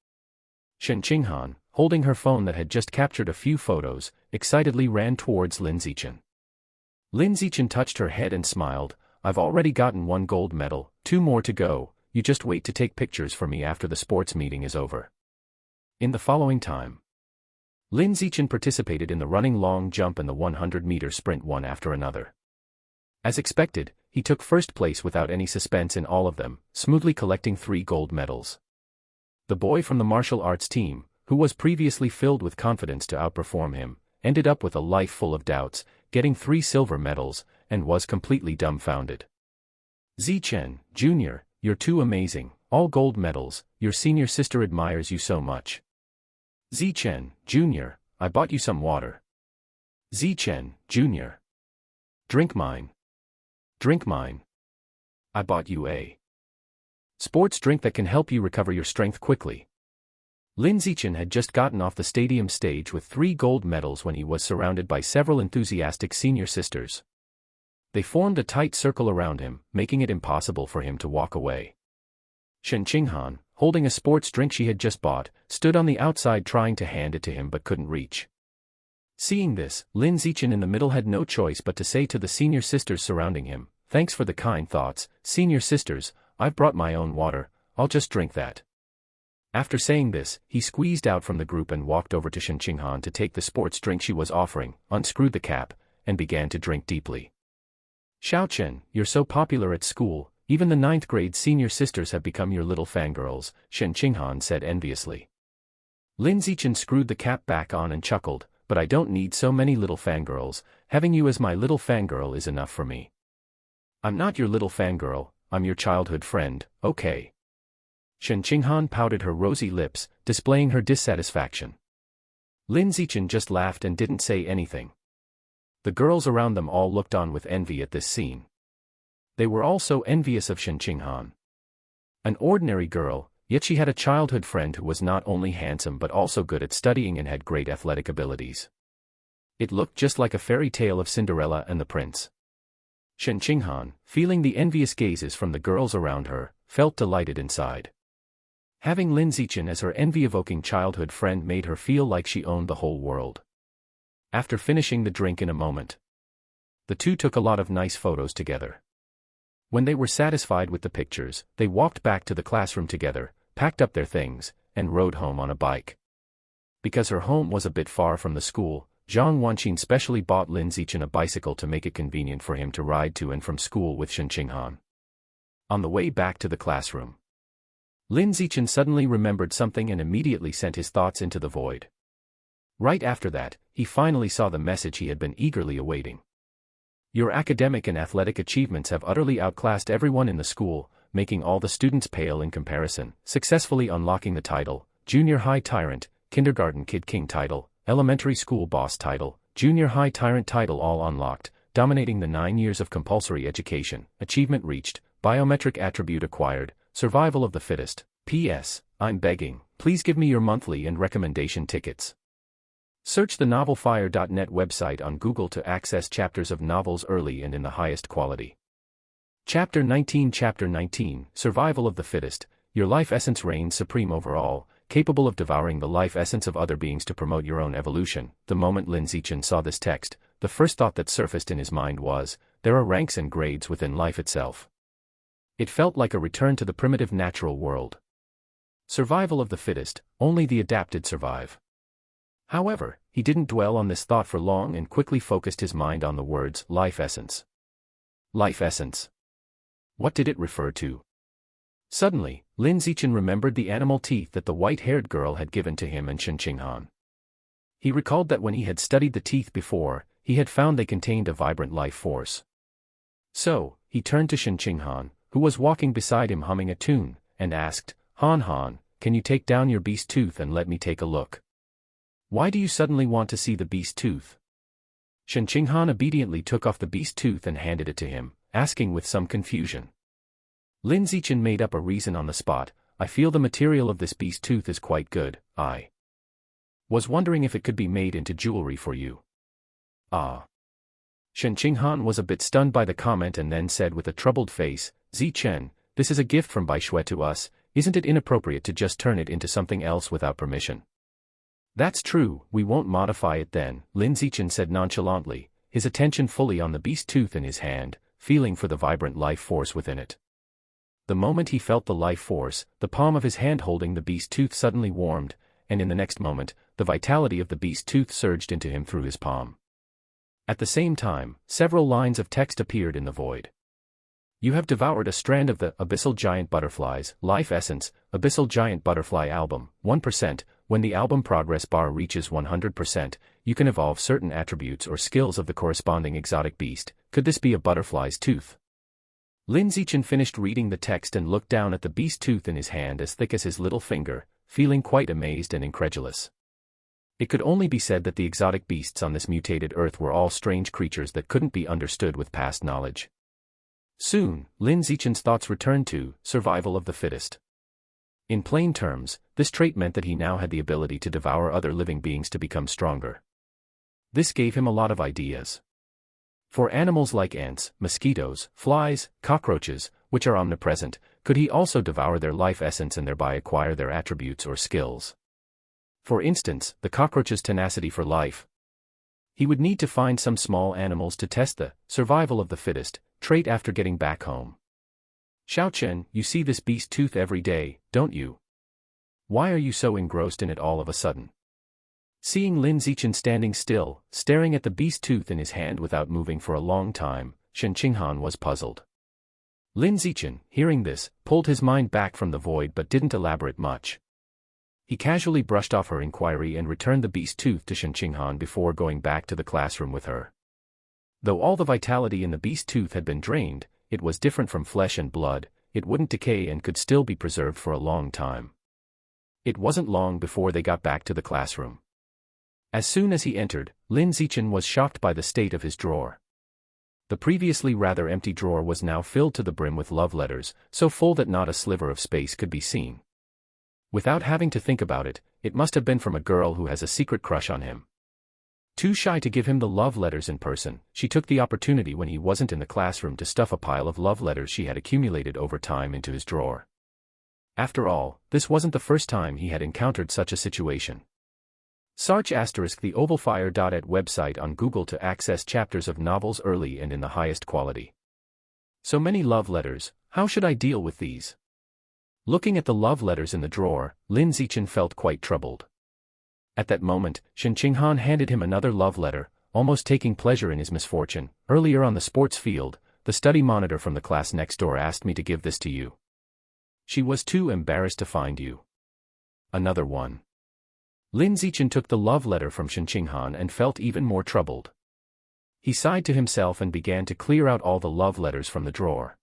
Shen Qinghan, holding her phone that had just captured a few photos, excitedly ran towards Lin Zichen. Lin Zichen touched her head and smiled. "I've already gotten 1 gold medal, 2 more to go, you just wait to take pictures for me after the sports meeting is over." In the following time, Lin Zichen participated in the running long jump and the 100-meter sprint one after another. As expected, he took first place without any suspense in all of them, smoothly collecting 3 gold medals. The boy from the martial arts team, who was previously filled with confidence to outperform him, ended up with a life full of doubts, getting 3 silver medals, and was completely dumbfounded. "Zichen, Jr., you're too amazing, all gold medals, your senior sister admires you so much." "Zichen, Jr., I bought you some water." "Zichen, Jr. Drink mine. Drink mine. I bought you a sports drink that can help you recover your strength quickly." Lin Zichen had just gotten off the stadium stage with 3 gold medals when he was surrounded by several enthusiastic senior sisters. They formed a tight circle around him, making it impossible for him to walk away. Shen Qinghan, holding a sports drink she had just bought, stood on the outside trying to hand it to him but couldn't reach. Seeing this, Lin Zichen in the middle had no choice but to say to the senior sisters surrounding him, "Thanks for the kind thoughts, senior sisters, I've brought my own water, I'll just drink that." After saying this, he squeezed out from the group and walked over to Shen Qinghan to take the sports drink she was offering, unscrewed the cap, and began to drink deeply. "Xiaochen, you're so popular at school, even the 9th grade senior sisters have become your little fangirls," Shen Qinghan said enviously. Lin Zichen screwed the cap back on and chuckled, "But I don't need so many little fangirls, having you as my little fangirl is enough for me." "I'm not your little fangirl, I'm your childhood friend, okay?" Shen Qinghan pouted her rosy lips, displaying her dissatisfaction. Lin Zichen just laughed and didn't say anything. The girls around them all looked on with envy at this scene. They were all so envious of Shen Qinghan. An ordinary girl, yet she had a childhood friend who was not only handsome but also good at studying and had great athletic abilities. It looked just like a fairy tale of Cinderella and the prince. Shen Qinghan, feeling the envious gazes from the girls around her, felt delighted inside. Having Lin Zichen as her envy-evoking childhood friend made her feel like she owned the whole world. After finishing the drink in a moment, the two took a lot of nice photos together. When they were satisfied with the pictures, they walked back to the classroom together, packed up their things, and rode home on a bike. Because her home was a bit far from the school, Zhang Wanqin specially bought Lin Zichen a bicycle to make it convenient for him to ride to and from school with Shen Qinghan. On the way back to the classroom, Lin Zichen suddenly remembered something and immediately sent his thoughts into the void. Right after that, he finally saw the message he had been eagerly awaiting. "Your academic and athletic achievements have utterly outclassed everyone in the school, making all the students pale in comparison, successfully unlocking the title, Junior High Tyrant, Kindergarten Kid King title, Elementary School Boss title, Junior High Tyrant title all unlocked, dominating the 9 years of compulsory education, achievement reached, biometric attribute acquired, survival of the fittest. P.S. I'm begging, please give me your monthly and recommendation tickets." Search the novelfire.net website on Google to access chapters of novels early and in the highest quality. Chapter 19, Survival of the Fittest. Your life essence reigns supreme over all, capable of devouring the life essence of other beings to promote your own evolution. The moment Lin Zichen saw this text, the first thought that surfaced in his mind was, there are ranks and grades within life itself. It felt like a return to the primitive natural world. Survival of the fittest, only the adapted survive. However, he didn't dwell on this thought for long and quickly focused his mind on the words life essence. Life essence. What did it refer to? Suddenly, Lin Zichen remembered the animal teeth that the white-haired girl had given to him and Shen Qinghan. He recalled that when he had studied the teeth before, he had found they contained a vibrant life force. So, he turned to Shen Qinghan, who was walking beside him humming a tune, and asked, "Han Han, can you take down your beast tooth and let me take a look?" "Why do you suddenly want to see the beast tooth?" Shen Qinghan obediently took off the beast tooth and handed it to him, asking with some confusion. Lin Zichen made up a reason on the spot, "I feel the material of this beast tooth is quite good, I was wondering if it could be made into jewelry for you." "Ah." Shen Qinghan was a bit stunned by the comment and then said with a troubled face, "Zichen, this is a gift from Bai Shui to us, isn't it inappropriate to just turn it into something else without permission?" "That's true, we won't modify it then," Lin Zichen said nonchalantly, his attention fully on the beast tooth in his hand, feeling for the vibrant life force within it. The moment he felt the life force, the palm of his hand holding the beast tooth suddenly warmed, and in the next moment, the vitality of the beast tooth surged into him through his palm. At the same time, several lines of text appeared in the void. "You have devoured a strand of the Abyssal Giant Butterflies, Life Essence, Abyssal Giant Butterfly Album, 1%, when the album progress bar reaches 100%, you can evolve certain attributes or skills of the corresponding exotic beast. Could this be a butterfly's tooth?" Lin Zichen finished reading the text and looked down at the beast tooth in his hand as thick as his little finger, feeling quite amazed and incredulous. It could only be said that the exotic beasts on this mutated Earth were all strange creatures that couldn't be understood with past knowledge. Soon, Lin Zichen's thoughts returned to survival of the fittest. In plain terms, this trait meant that he now had the ability to devour other living beings to become stronger. This gave him a lot of ideas. For animals like ants, mosquitoes, flies, cockroaches, which are omnipresent, could he also devour their life essence and thereby acquire their attributes or skills? For instance, the cockroach's tenacity for life. He would need to find some small animals to test the survival of the fittest trait after getting back home. Xiaochen, you see this beast tooth every day, don't you? Why are you so engrossed in it all of a sudden? Seeing Lin Zichen standing still, staring at the beast tooth in his hand without moving for a long time, Shen Qinghan was puzzled. Lin Zichen, hearing this, pulled his mind back from the void but didn't elaborate much. He casually brushed off her inquiry and returned the beast tooth to Shen Qinghan before going back to the classroom with her. Though all the vitality in the beast tooth had been drained, it was different from flesh and blood, it wouldn't decay and could still be preserved for a long time. It wasn't long before they got back to the classroom. As soon as he entered, Lin Zichen was shocked by the state of his drawer. The previously rather empty drawer was now filled to the brim with love letters, so full that not a sliver of space could be seen. Without having to think about it, it must have been from a girl who has a secret crush on him. Too shy to give him the love letters in person, she took the opportunity when he wasn't in the classroom to stuff a pile of love letters she had accumulated over time into his drawer. After all, this wasn't the first time he had encountered such a situation. Search *the ovalfire.at website on Google to access chapters of novels early and in the highest quality. So many love letters, how should I deal with these? Looking at the love letters in the drawer, Lin Zichen felt quite troubled. At that moment, Shen Qinghan handed him another love letter, almost taking pleasure in his misfortune. Earlier on the sports field, the study monitor from the class next door asked me to give this to you. She was too embarrassed to find you. Another one. Lin Zichen took the love letter from Shen Qinghan and felt even more troubled. He sighed to himself and began to clear out all the love letters from the drawer.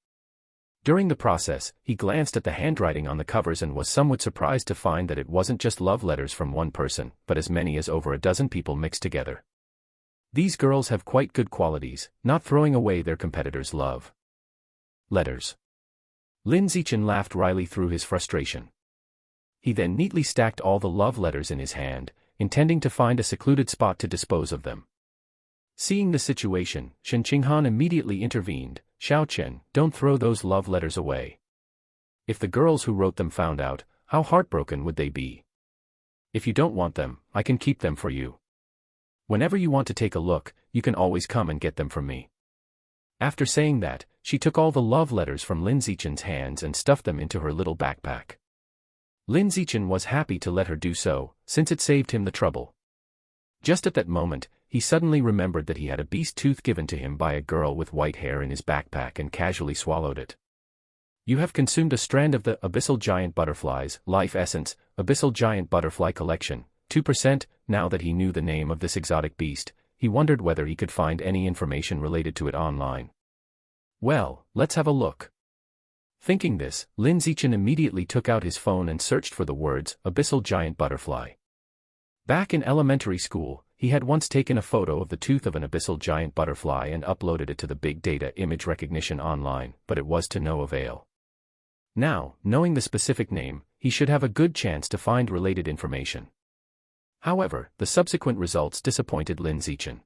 During the process, he glanced at the handwriting on the covers and was somewhat surprised to find that it wasn't just love letters from one person, but as many as over a dozen people mixed together. These girls have quite good qualities, not throwing away their competitors' love letters. Lin Zichen laughed wryly through his frustration. He then neatly stacked all the love letters in his hand, intending to find a secluded spot to dispose of them. Seeing the situation, Shen Qinghan immediately intervened. Xiaochen, don't throw those love letters away. If the girls who wrote them found out, how heartbroken would they be? If you don't want them, I can keep them for you. Whenever you want to take a look, you can always come and get them from me. After saying that, she took all the love letters from Lin Zichen's hands and stuffed them into her little backpack. Lin Zichen was happy to let her do so, since it saved him the trouble. Just at that moment, he suddenly remembered that he had a beast tooth given to him by a girl with white hair in his backpack and casually swallowed it. You have consumed a strand of the Abyssal Giant Butterflies Life Essence, Abyssal Giant Butterfly Collection, 2%. Now that he knew the name of this exotic beast, he wondered whether he could find any information related to it online. Well, let's have a look. Thinking this, Lin Zichen immediately took out his phone and searched for the words, Abyssal Giant Butterfly. Back in elementary school, he had once taken a photo of the tooth of an abyssal giant butterfly and uploaded it to the big data image recognition online, but it was to no avail. Now, knowing the specific name, he should have a good chance to find related information. However, the subsequent results disappointed Lin Zichen.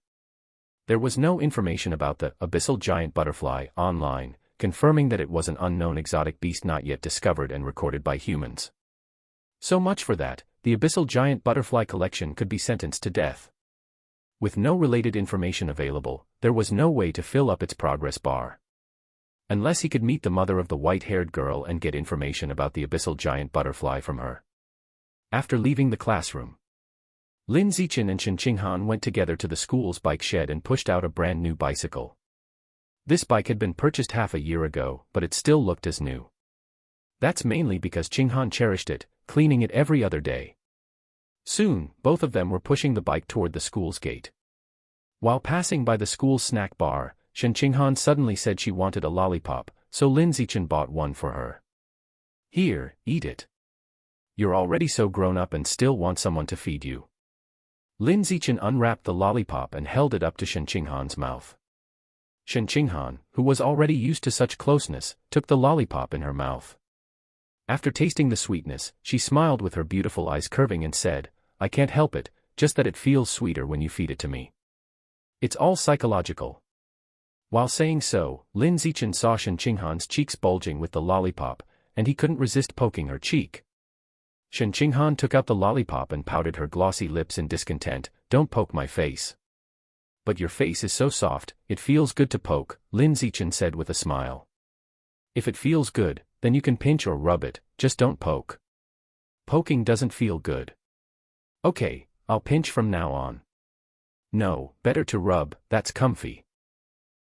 There was no information about the abyssal giant butterfly online, confirming that it was an unknown exotic beast not yet discovered and recorded by humans. So much for that, the Abyssal Giant Butterfly Collection could be sentenced to death. With no related information available, there was no way to fill up its progress bar. Unless he could meet the mother of the white-haired girl and get information about the Abyssal Giant Butterfly from her. After leaving the classroom, Lin Zichen and Shen Qinghan went together to the school's bike shed and pushed out a brand new bicycle. This bike had been purchased half a year ago, but it still looked as new. That's mainly because Qinghan cherished it, cleaning it every other day. Soon, both of them were pushing the bike toward the school's gate. While passing by the school's snack bar, Shen Qinghan suddenly said she wanted a lollipop, so Lin Zichen bought one for her. Here, eat it. You're already so grown up and still want someone to feed you. Lin Zichen unwrapped the lollipop and held it up to Shen Qinghan's mouth. Shen Qinghan, who was already used to such closeness, took the lollipop in her mouth. After tasting the sweetness, she smiled with her beautiful eyes curving and said, I can't help it, just that it feels sweeter when you feed it to me. It's all psychological. While saying so, Lin Zichen saw Shen Qinghan's cheeks bulging with the lollipop, and he couldn't resist poking her cheek. Shen Qinghan took out the lollipop and pouted her glossy lips in discontent, Don't poke my face. But your face is so soft, it feels good to poke, Lin Zichen said with a smile. If it feels good, then you can pinch or rub it, just don't poke. Poking doesn't feel good. Okay, I'll pinch from now on. No, better to rub, that's comfy.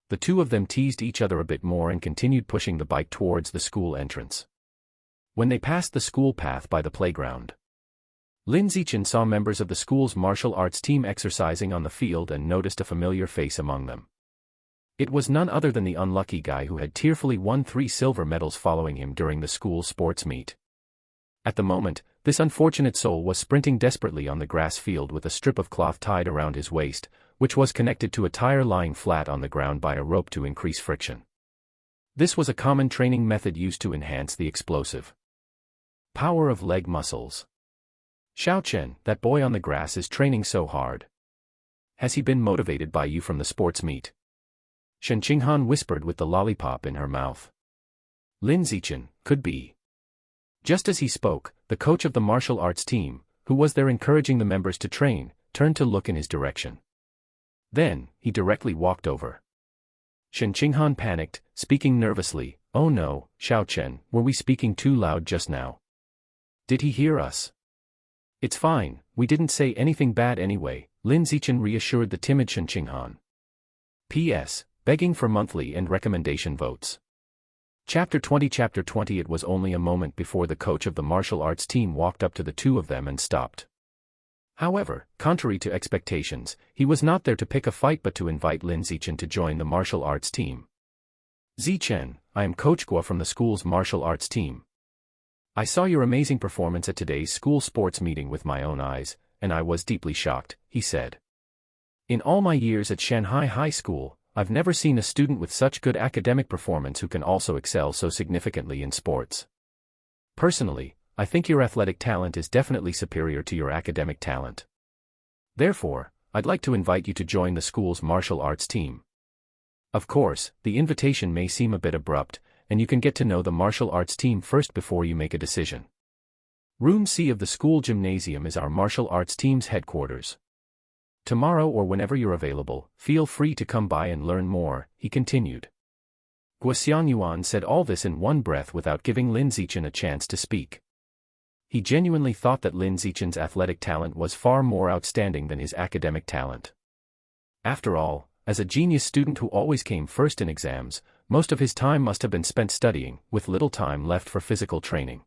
The two of them teased each other a bit more and continued pushing the bike towards the school entrance. When they passed the school path by the playground, Lin Zichen saw members of the school's martial arts team exercising on the field and noticed a familiar face among them. It was none other than the unlucky guy who had tearfully won 3 silver medals following him during the school sports meet. At the moment, this unfortunate soul was sprinting desperately on the grass field with a strip of cloth tied around his waist, which was connected to a tire lying flat on the ground by a rope to increase friction. This was a common training method used to enhance the explosive power of leg muscles. Xiao Chen, that boy on the grass is training so hard. Has he been motivated by you from the sports meet? Shen Qinghan whispered with the lollipop in her mouth. Lin Zichen, could be. Just as he spoke, the coach of the martial arts team, who was there encouraging the members to train, turned to look in his direction. Then, he directly walked over. Shen Qinghan panicked, speaking nervously, "Oh no, Xiao Chen, were we speaking too loud just now? Did he hear us?" "It's fine, we didn't say anything bad anyway," Lin Zichen reassured the timid Shen Qinghan. P.S. Begging for monthly and recommendation votes. Chapter 20. It was only a moment before the coach of the martial arts team walked up to the two of them and stopped. However, contrary to expectations, he was not there to pick a fight but to invite Lin Zichen to join the martial arts team. "Zichen, I am Coach Guo from the school's martial arts team. I saw your amazing performance at today's school sports meeting with my own eyes, and I was deeply shocked," he said. "In all my years at Shanghai High School, I've never seen a student with such good academic performance who can also excel so significantly in sports. Personally, I think your athletic talent is definitely superior to your academic talent. Therefore, I'd like to invite you to join the school's martial arts team. Of course, the invitation may seem a bit abrupt, and you can get to know the martial arts team first before you make a decision. Room C of the school gymnasium is our martial arts team's headquarters. Tomorrow or whenever you're available, feel free to come by and learn more," he continued. Guo Xiangyuan said all this in one breath without giving Lin Zichen a chance to speak. He genuinely thought that Lin Zichen's athletic talent was far more outstanding than his academic talent. After all, as a genius student who always came first in exams, most of his time must have been spent studying, with little time left for physical training.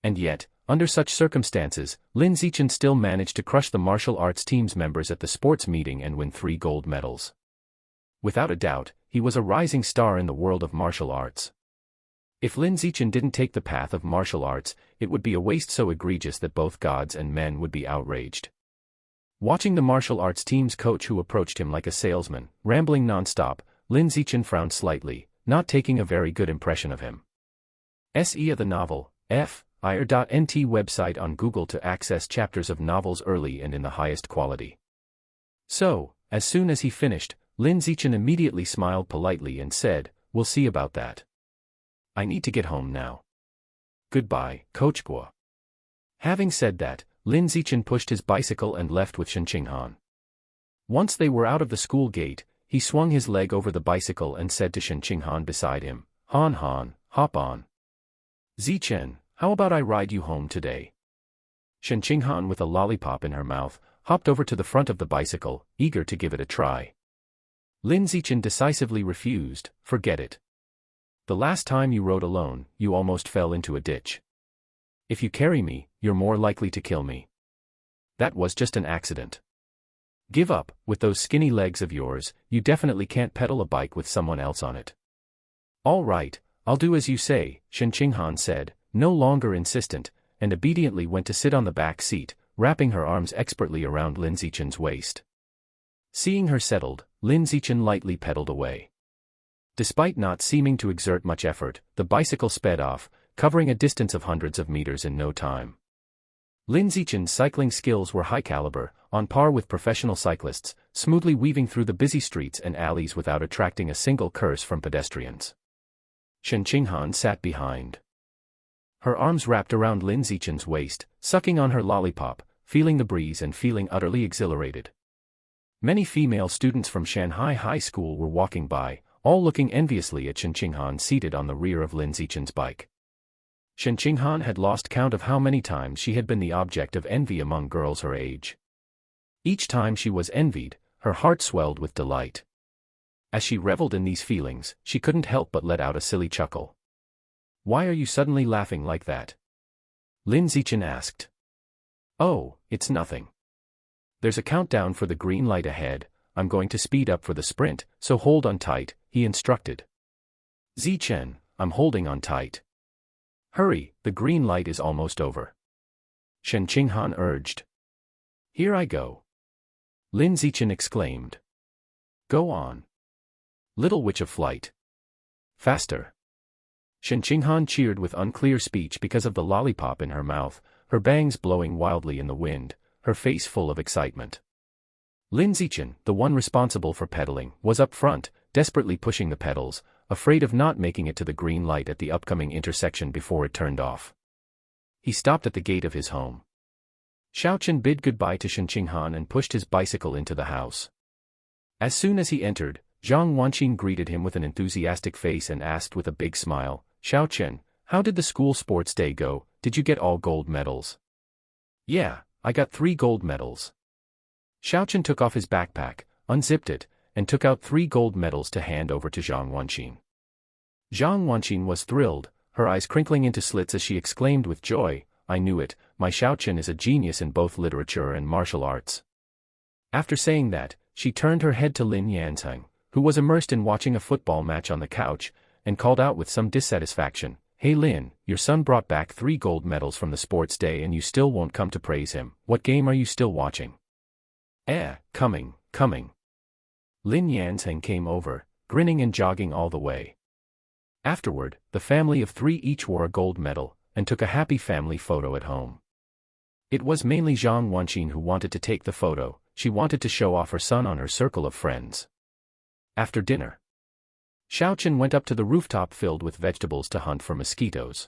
And yet, under such circumstances, Lin Zichen still managed to crush the martial arts team's members at the sports meeting and win 3 gold medals. Without a doubt, he was a rising star in the world of martial arts. If Lin Zichen didn't take the path of martial arts, it would be a waste so egregious that both gods and men would be outraged. Watching the martial arts team's coach who approached him like a salesman, rambling non-stop, Lin Zichen frowned slightly, not taking a very good impression of him. Se of the novel, F.ir.nt website on Google to access chapters of novels early and in the highest quality. So, as soon as he finished, Lin Zichen immediately smiled politely and said, "We'll see about that. I need to get home now. Goodbye, Coach Guo." Having said that, Lin Zichen pushed his bicycle and left with Shen Qinghan. Once they were out of the school gate, he swung his leg over the bicycle and said to Shen Qinghan beside him, "Han Han, hop on. Zichen, how about I ride you home today?" Shen Qinghan, with a lollipop in her mouth, hopped over to the front of the bicycle, eager to give it a try. Lin Zichen decisively refused. "Forget it. The last time you rode alone, you almost fell into a ditch. If you carry me, you're more likely to kill me. That was just an accident. Give up, with those skinny legs of yours, you definitely can't pedal a bike with someone else on it." "All right, I'll do as you say," Shen Qinghan said, no longer insistent, and obediently went to sit on the back seat, wrapping her arms expertly around Lin Zichen's waist. Seeing her settled, Lin Zichen lightly pedaled away. Despite not seeming to exert much effort, the bicycle sped off, covering a distance of hundreds of meters in no time. Lin Zichen's cycling skills were high caliber, on par with professional cyclists, smoothly weaving through the busy streets and alleys without attracting a single curse from pedestrians. Shen Qinghan sat behind. Her arms wrapped around Lin Zichen's waist, sucking on her lollipop, feeling the breeze and feeling utterly exhilarated. Many female students from Shanghai High School were walking by, all looking enviously at Shen Qinghan seated on the rear of Lin Zichen's bike. Shen Qinghan had lost count of how many times she had been the object of envy among girls her age. Each time she was envied, her heart swelled with delight. As she reveled in these feelings, she couldn't help but let out a silly chuckle. "Why are you suddenly laughing like that?" Lin Zichen asked. "Oh, it's nothing. There's a countdown for the green light ahead. I'm going to speed up for the sprint, so hold on tight," he instructed. "Zichen, I'm holding on tight. Hurry, the green light is almost over," Shen Qinghan urged. "Here I go," Lin Zichen exclaimed. "Go on, little witch of flight. Faster." Shen Qinghan cheered with unclear speech because of the lollipop in her mouth, her bangs blowing wildly in the wind, her face full of excitement. Lin Zichen, the one responsible for pedaling, was up front, desperately pushing the pedals, afraid of not making it to the green light at the upcoming intersection before it turned off. He stopped at the gate of his home. Xiaochen bid goodbye to Shen Qinghan and pushed his bicycle into the house. As soon as he entered, Zhang Wanqin greeted him with an enthusiastic face and asked with a big smile, "Xiaochen, how did the school sports day go? Did you get all gold medals?" "Yeah, I got 3 gold medals." Xiaochen took off his backpack, unzipped it, and took out 3 gold medals to hand over to Zhang Wanqin. Zhang Wanqin was thrilled, her eyes crinkling into slits as she exclaimed with joy, "I knew it, my Xiaochen is a genius in both literature and martial arts." After saying that, she turned her head to Lin Yanzheng, who was immersed in watching a football match on the couch, and called out with some dissatisfaction, "Hey Lin, your son brought back 3 gold medals from the sports day and you still won't come to praise him. What game are you still watching?" Coming. Lin Yanzheng came over, grinning and jogging all the way. Afterward, the family of 3 each wore a gold medal, and took a happy family photo at home. It was mainly Zhang Wanqin who wanted to take the photo. She wanted to show off her son on her circle of friends. After dinner, Xiaochen went up to the rooftop filled with vegetables to hunt for mosquitoes.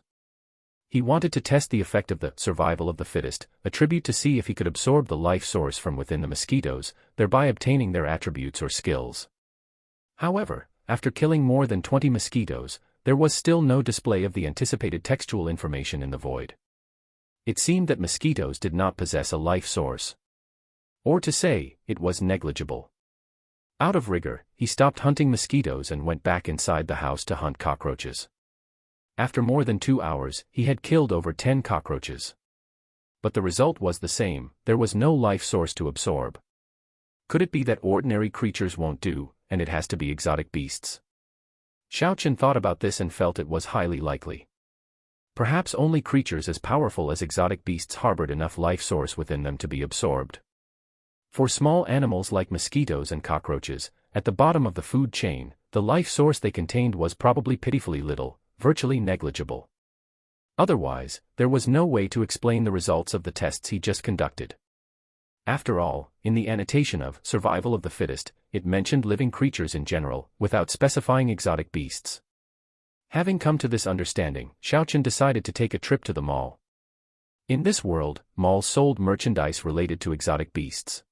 He wanted to test the effect of the survival of the fittest, a tribute to see if he could absorb the life source from within the mosquitoes, thereby obtaining their attributes or skills. However, after killing more than 20 mosquitoes, there was still no display of the anticipated textual information in the void. It seemed that mosquitoes did not possess a life source. Or to say, it was negligible. Out of rigor, he stopped hunting mosquitoes and went back inside the house to hunt cockroaches. After more than 2 hours, he had killed over 10 cockroaches. But the result was the same, there was no life source to absorb. Could it be that ordinary creatures won't do, and it has to be exotic beasts? Xiaochen thought about this and felt it was highly likely. Perhaps only creatures as powerful as exotic beasts harbored enough life source within them to be absorbed. For small animals like mosquitoes and cockroaches, at the bottom of the food chain, the life source they contained was probably pitifully little, virtually negligible. Otherwise, there was no way to explain the results of the tests he just conducted. After all, in the annotation of Survival of the Fittest, it mentioned living creatures in general, without specifying exotic beasts. Having come to this understanding, Xiaochen decided to take a trip to the mall. In this world, malls sold merchandise related to exotic beasts.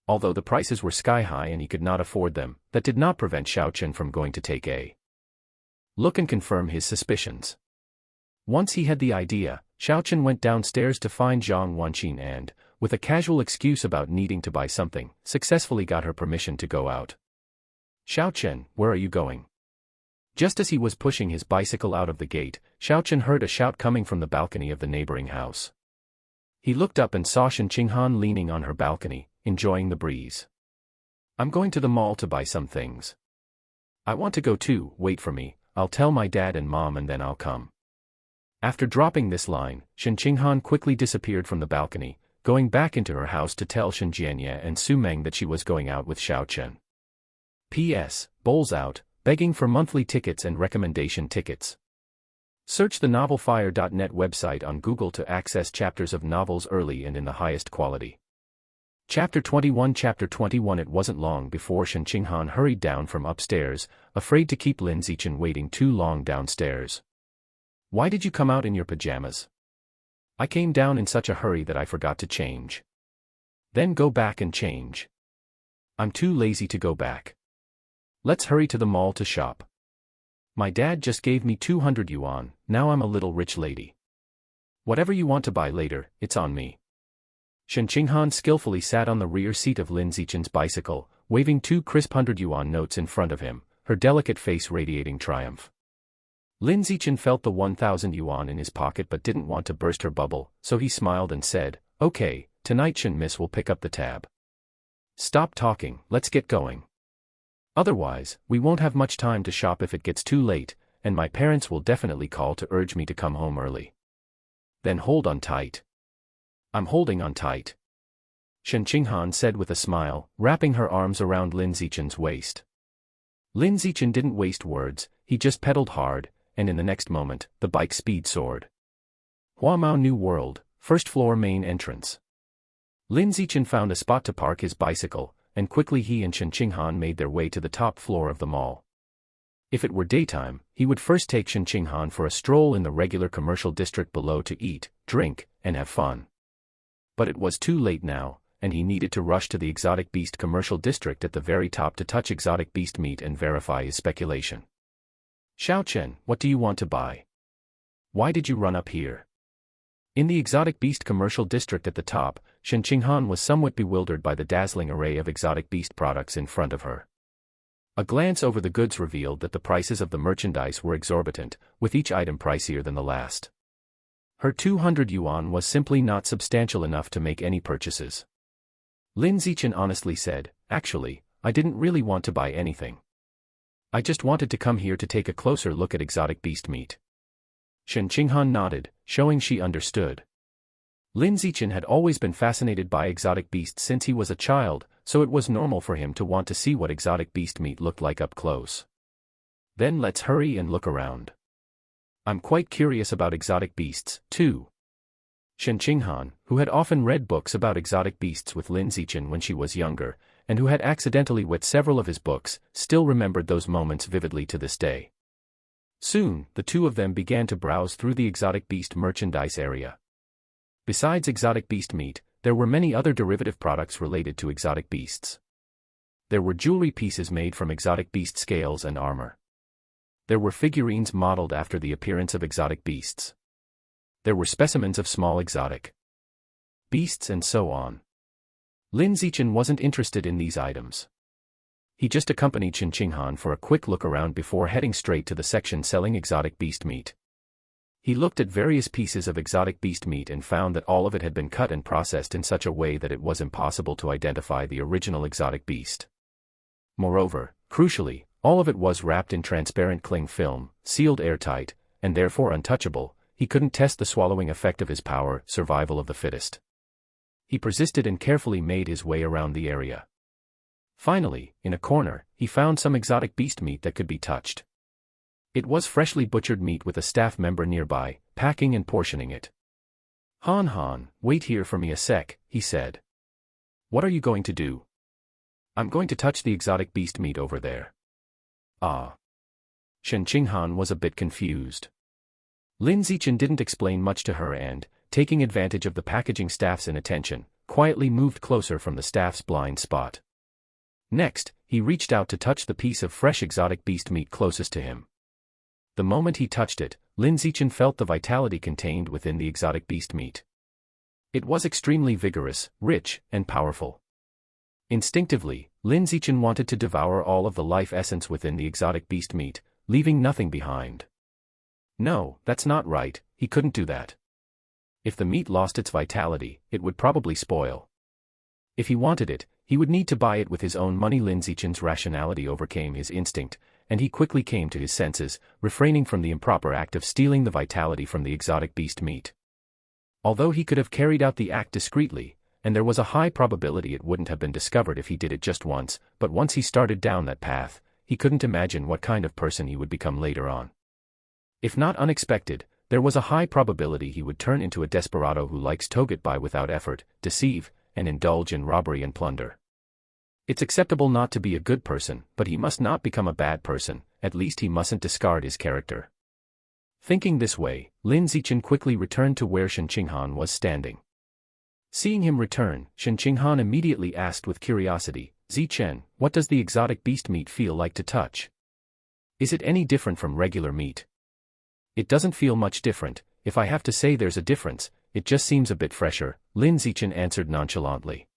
Although the prices were sky-high and he could not afford them, that did not prevent Xiaochen from going to take a look and confirm his suspicions. Once he had the idea, Xiaochen went downstairs to find Zhang Wanqin and, with a casual excuse about needing to buy something, successfully got her permission to go out. "Xiaochen, where are you going?" Just as he was pushing his bicycle out of the gate, Xiaochen heard a shout coming from the balcony of the neighboring house. He looked up and saw Shen Qinghan leaning on her balcony, enjoying the breeze. "I'm going to the mall to buy some things. I want to go too, wait for me, I'll tell my dad and mom and then I'll come." After dropping this line, Shen Qinghan quickly disappeared from the balcony, going back into her house to tell Shen Jianye and Su Meng that she was going out with Xiaochen. P.S. Bowls out, begging for monthly tickets and recommendation tickets. Search the novelfire.net website on Google to access chapters of novels early and in the highest quality. Chapter 21 It wasn't long before Shen Qinghan hurried down from upstairs, afraid to keep Lin Zichen waiting too long downstairs. "Why did you come out in your pajamas?" "I came down in such a hurry that I forgot to change." "Then go back and change." I'm too lazy to go back. Let's hurry to the mall to shop. My dad just gave me 200 yuan, now I'm a little rich lady. Whatever you want to buy later, it's on me. Shen Qinghan skillfully sat on the rear seat of Lin Zichen's bicycle, waving 2 crisp 100 yuan notes in front of him, her delicate face radiating triumph. Lin Zichen felt the 1,000 yuan in his pocket but didn't want to burst her bubble, so he smiled and said, "Okay, tonight Shen Miss will pick up the tab. Stop talking, let's get going. Otherwise, we won't have much time to shop if it gets too late, and my parents will definitely call to urge me to come home early." "Then hold on tight." "I'm holding on tight," Shen Qinghan said with a smile, wrapping her arms around Lin Zichen's waist. Lin Zichen didn't waste words, he just pedaled hard, and in the next moment, the bike's speed soared. Huamao New World, first floor main entrance. Lin Zichen found a spot to park his bicycle, and quickly he and Shen Qinghan made their way to the top floor of the mall. If it were daytime, he would first take Shen Qinghan for a stroll in the regular commercial district below to eat, drink, and have fun. But it was too late now, and he needed to rush to the exotic beast commercial district at the very top to touch exotic beast meat and verify his speculation. "Xiaochen, what do you want to buy? Why did you run up here?" In the exotic beast commercial district at the top, Shen Qinghan was somewhat bewildered by the dazzling array of exotic beast products in front of her. A glance over the goods revealed that the prices of the merchandise were exorbitant, with each item pricier than the last. Her 200 yuan was simply not substantial enough to make any purchases. Lin Zichen honestly said, "Actually, I didn't really want to buy anything. I just wanted to come here to take a closer look at exotic beast meat." Shen Qinghan nodded, showing she understood. Lin Zichen had always been fascinated by exotic beasts since he was a child, so it was normal for him to want to see what exotic beast meat looked like up close. "Then let's hurry and look around. I'm quite curious about exotic beasts, too." Shen Qinghan, who had often read books about exotic beasts with Lin Zichen when she was younger, and who had accidentally wet several of his books, still remembered those moments vividly to this day. Soon, the two of them began to browse through the exotic beast merchandise area. Besides exotic beast meat, there were many other derivative products related to exotic beasts. There were jewelry pieces made from exotic beast scales and armor. There were figurines modeled after the appearance of exotic beasts. There were specimens of small exotic beasts and so on. Lin Zichen wasn't interested in these items. He just accompanied Shen Qinghan for a quick look around before heading straight to the section selling exotic beast meat. He looked at various pieces of exotic beast meat and found that all of it had been cut and processed in such a way that it was impossible to identify the original exotic beast. Moreover, crucially, all of it was wrapped in transparent cling film, sealed airtight, and therefore untouchable. He couldn't test the swallowing effect of his power, survival of the fittest. He persisted and carefully made his way around the area. Finally, in a corner, he found some exotic beast meat that could be touched. It was freshly butchered meat with a staff member nearby, packing and portioning it. "Han Han, wait here for me a sec," he said. "What are you going to do?" "I'm going to touch the exotic beast meat over there." "Ah." Shen Qinghan was a bit confused. Lin Zichen didn't explain much to her and, taking advantage of the packaging staff's inattention, quietly moved closer from the staff's blind spot. Next, he reached out to touch the piece of fresh exotic beast meat closest to him. The moment he touched it, Lin Zichen felt the vitality contained within the exotic beast meat. It was extremely vigorous, rich, and powerful. Instinctively, Lin Zichen wanted to devour all of the life essence within the exotic beast meat, leaving nothing behind. No, that's not right, he couldn't do that. If the meat lost its vitality, it would probably spoil. If he wanted it, he would need to buy it with his own money. Lin Zichen's rationality overcame his instinct, and he quickly came to his senses, refraining from the improper act of stealing the vitality from the exotic beast meat. Although he could have carried out the act discreetly, and there was a high probability it wouldn't have been discovered if he did it just once, but once he started down that path, he couldn't imagine what kind of person he would become later on. If not unexpected, there was a high probability he would turn into a desperado who likes to get by without effort, deceive, and indulge in robbery and plunder. It's acceptable not to be a good person, but he must not become a bad person, at least he mustn't discard his character. Thinking this way, Lin Zichen quickly returned to where Shen Qinghan was standing. Seeing him return, Shen Qinghan immediately asked with curiosity, Zichen, what does the exotic beast meat feel like to touch? Is it any different from regular meat? It doesn't feel much different. If I have to say there's a difference, it just seems a bit fresher, Lin Zichen answered nonchalantly.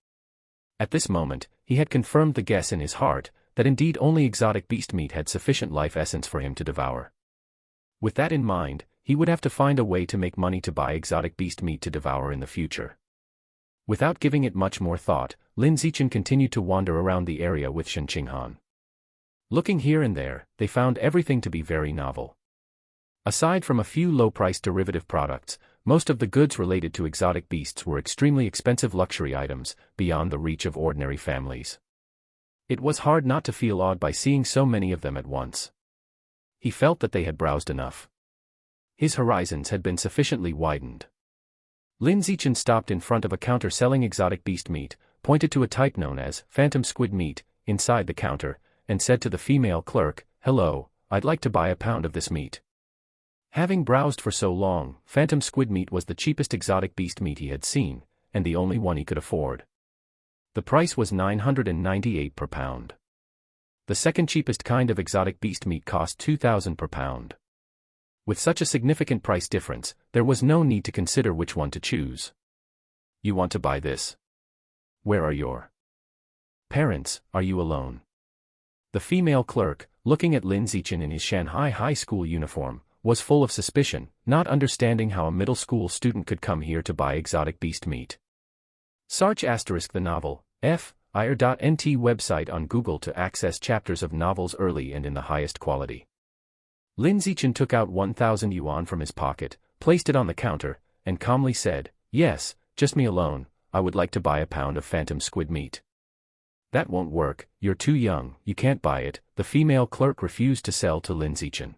At this moment, he had confirmed the guess in his heart, that indeed only exotic beast meat had sufficient life essence for him to devour. With that in mind, he would have to find a way to make money to buy exotic beast meat to devour in the future. Without giving it much more thought, Lin Zichen continued to wander around the area with Shen Qinghan. Looking here and there, they found everything to be very novel. Aside from a few low-priced derivative products, most of the goods related to exotic beasts were extremely expensive luxury items, beyond the reach of ordinary families. It was hard not to feel awed by seeing so many of them at once. He felt that they had browsed enough. His horizons had been sufficiently widened. Lin Zichen stopped in front of a counter selling exotic beast meat, pointed to a type known as phantom squid meat inside the counter, and said to the female clerk, "Hello, I'd like to buy a pound of this meat." Having browsed for so long, phantom squid meat was the cheapest exotic beast meat he had seen, and the only one he could afford. The price was 998 per pound. The second cheapest kind of exotic beast meat cost 2,000 per pound. With such a significant price difference, there was no need to consider which one to choose. "You want to buy this? Where are your parents? Are you alone?" The female clerk, looking at Lin Zichen in his Shanghai high school uniform, was full of suspicion, not understanding how a middle school student could come here to buy exotic beast meat. Search *the novel, FIR.NT website on Google to access chapters of novels early and in the highest quality. Lin Zichen took out 1,000 yuan from his pocket, placed it on the counter, and calmly said, "Yes, just me alone, I would like to buy a pound of phantom squid meat." "That won't work, you're too young, you can't buy it," the female clerk refused to sell to Lin Zichen.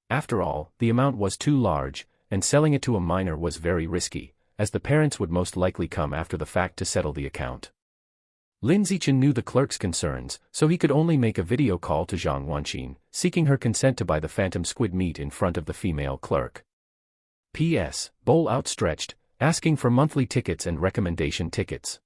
After all, the amount was too large, and selling it to a minor was very risky, as the parents would most likely come after the fact to settle the account. Lin Zichen knew the clerk's concerns, so he could only make a video call to Zhang Wanqin, seeking her consent to buy the phantom squid meat in front of the female clerk. P.S. Bowl outstretched, asking for monthly tickets and recommendation tickets.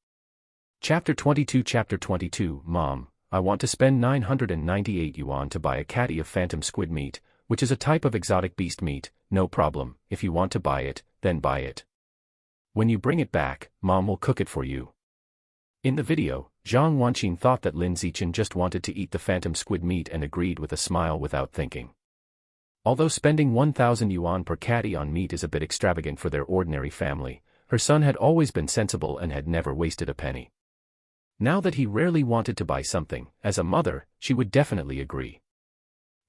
Chapter 22 Mom, I want to spend 998 yuan to buy a catty of phantom squid meat, which is a type of exotic beast meat. No problem, if you want to buy it, then buy it. When you bring it back, Mom will cook it for you. In the video, Zhang Wanqin thought that Lin Zichen just wanted to eat the phantom squid meat and agreed with a smile without thinking. Although spending 1,000 yuan per catty on meat is a bit extravagant for their ordinary family, her son had always been sensible and had never wasted a penny. Now that he rarely wanted to buy something, as a mother, she would definitely agree.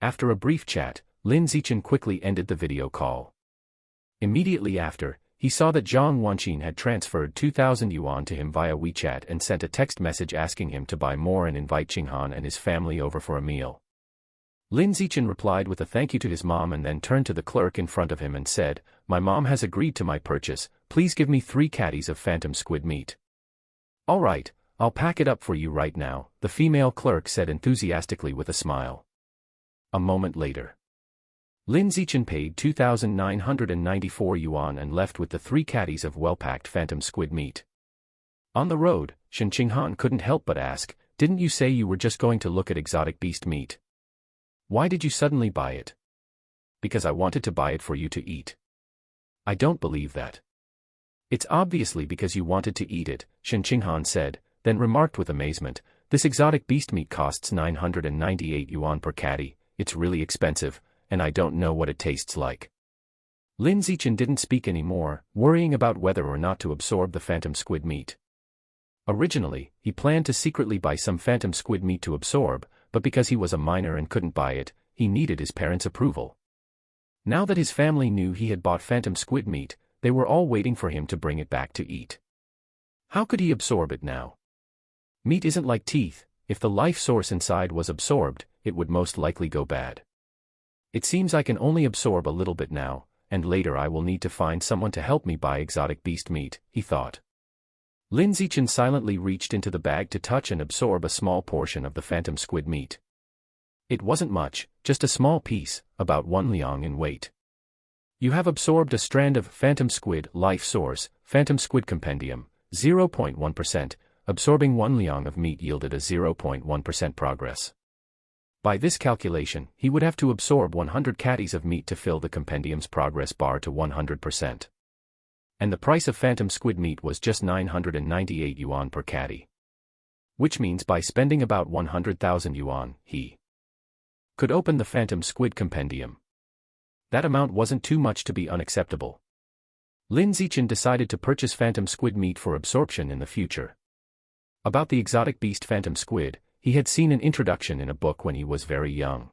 After a brief chat, Lin Zichen quickly ended the video call. Immediately after, he saw that Zhang Wanqin had transferred 2,000 yuan to him via WeChat and sent a text message asking him to buy more and invite Qinghan and his family over for a meal. Lin Zichen replied with a thank you to his mom and then turned to the clerk in front of him and said, "My mom has agreed to my purchase, please give me 3 catties of phantom squid meat." "All right, I'll pack it up for you right now," the female clerk said enthusiastically with a smile. A moment later, Lin Zichen paid 2,994 yuan and left with the 3 catties of well-packed phantom squid meat. On the road, Shen Qinghan couldn't help but ask, "Didn't you say you were just going to look at exotic beast meat? Why did you suddenly buy it?" "Because I wanted to buy it for you to eat." "I don't believe that." "It's obviously because you wanted to eat it," Shen Qinghan said, then remarked with amazement, "This exotic beast meat costs 998 yuan per catty, it's really expensive, and I don't know what it tastes like." Lin Zichen didn't speak anymore, worrying about whether or not to absorb the phantom squid meat. Originally, he planned to secretly buy some phantom squid meat to absorb, but because he was a minor and couldn't buy it, he needed his parents' approval. Now that his family knew he had bought phantom squid meat, they were all waiting for him to bring it back to eat. How could he absorb it now? Meat isn't like teeth, if the life source inside was absorbed, it would most likely go bad. It seems I can only absorb a little bit now, and later I will need to find someone to help me buy exotic beast meat, he thought. Lin Zichen silently reached into the bag to touch and absorb a small portion of the phantom squid meat. It wasn't much, just a small piece, about 1 liang in weight. "You have absorbed a strand of phantom squid life source, phantom squid compendium, 0.1%, absorbing 1 liang of meat yielded a 0.1% progress. By this calculation, he would have to absorb 100 catties of meat to fill the compendium's progress bar to 100%. And the price of phantom squid meat was just 998 yuan per catty. Which means by spending about 100,000 yuan, he could open the phantom squid compendium. That amount wasn't too much to be unacceptable. Lin Zichen decided to purchase phantom squid meat for absorption in the future. About the exotic beast phantom squid, he had seen an introduction in a book when he was very young.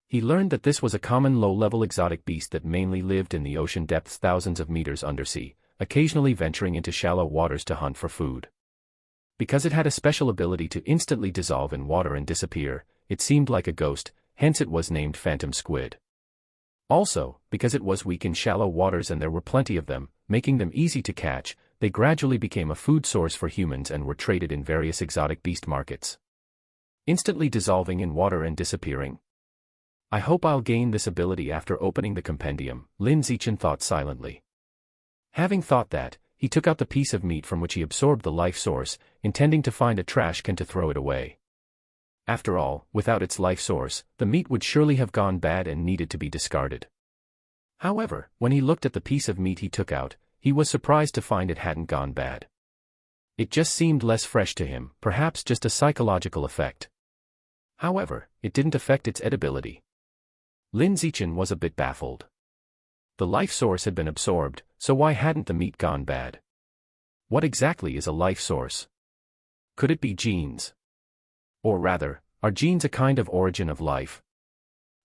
He learned that this was a common low-level exotic beast that mainly lived in the ocean depths thousands of meters undersea, occasionally venturing into shallow waters to hunt for food. Because it had a special ability to instantly dissolve in water and disappear, it seemed like a ghost, hence it was named phantom squid. Also, because it was weak in shallow waters and there were plenty of them, making them easy to catch, they gradually became a food source for humans and were traded in various exotic beast markets. Instantly dissolving in water and disappearing. I hope I'll gain this ability after opening the compendium, Lin Zichen thought silently. Having thought that, he took out the piece of meat from which he absorbed the life source, intending to find a trash can to throw it away. After all, without its life source, the meat would surely have gone bad and needed to be discarded. However, when he looked at the piece of meat he took out, he was surprised to find it hadn't gone bad. It just seemed less fresh to him, perhaps just a psychological effect. However, it didn't affect its edibility. Lin Zichen was a bit baffled. The life source had been absorbed, so why hadn't the meat gone bad? What exactly is a life source? Could it be genes? Or rather, are genes a kind of origin of life?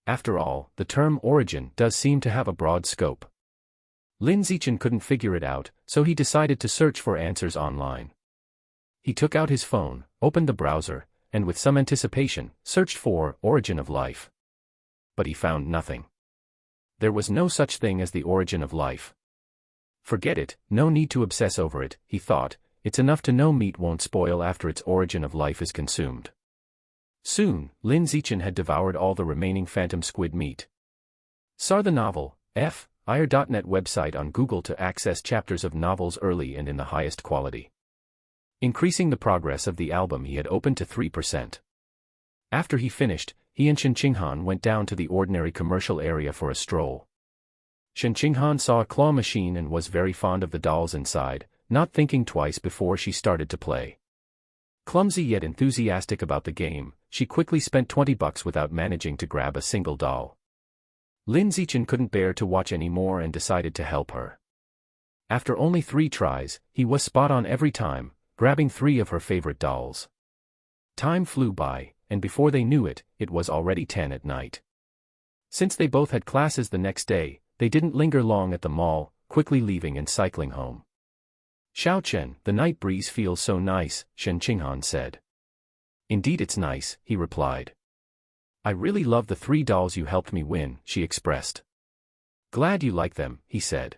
After all, the term origin does seem to have a broad scope. Lin Zichen couldn't figure it out, so he decided to search for answers online. He took out his phone, opened the browser, and with some anticipation, searched for origin of life. But he found nothing. There was no such thing as the origin of life. Forget it, no need to obsess over it, he thought, it's enough to know meat won't spoil after its origin of life is consumed. Soon, Lin Zichen had devoured all the remaining phantom squid meat. Saw the novel, ir.net website on Google to access chapters of novels early and in the highest quality. Increasing the progress of the album he had opened to 3%. After he finished, he and Shen Qinghan went down to the ordinary commercial area for a stroll. Shen Qinghan saw a claw machine and was very fond of the dolls inside, not thinking twice before she started to play. Clumsy yet enthusiastic about the game, she quickly spent $20 without managing to grab a single doll. Lin Zichen couldn't bear to watch any more and decided to help her. After only 3 tries, he was spot on every time, grabbing 3 of her favorite dolls. Time flew by, and before they knew it, it was already 10 at night. Since they both had classes the next day, they didn't linger long at the mall, quickly leaving and cycling home. Xiao Chen, the night breeze feels so nice, Shen Qinghan said. Indeed it's nice, he replied. I really love the 3 dolls you helped me win, she expressed. Glad you like them, he said.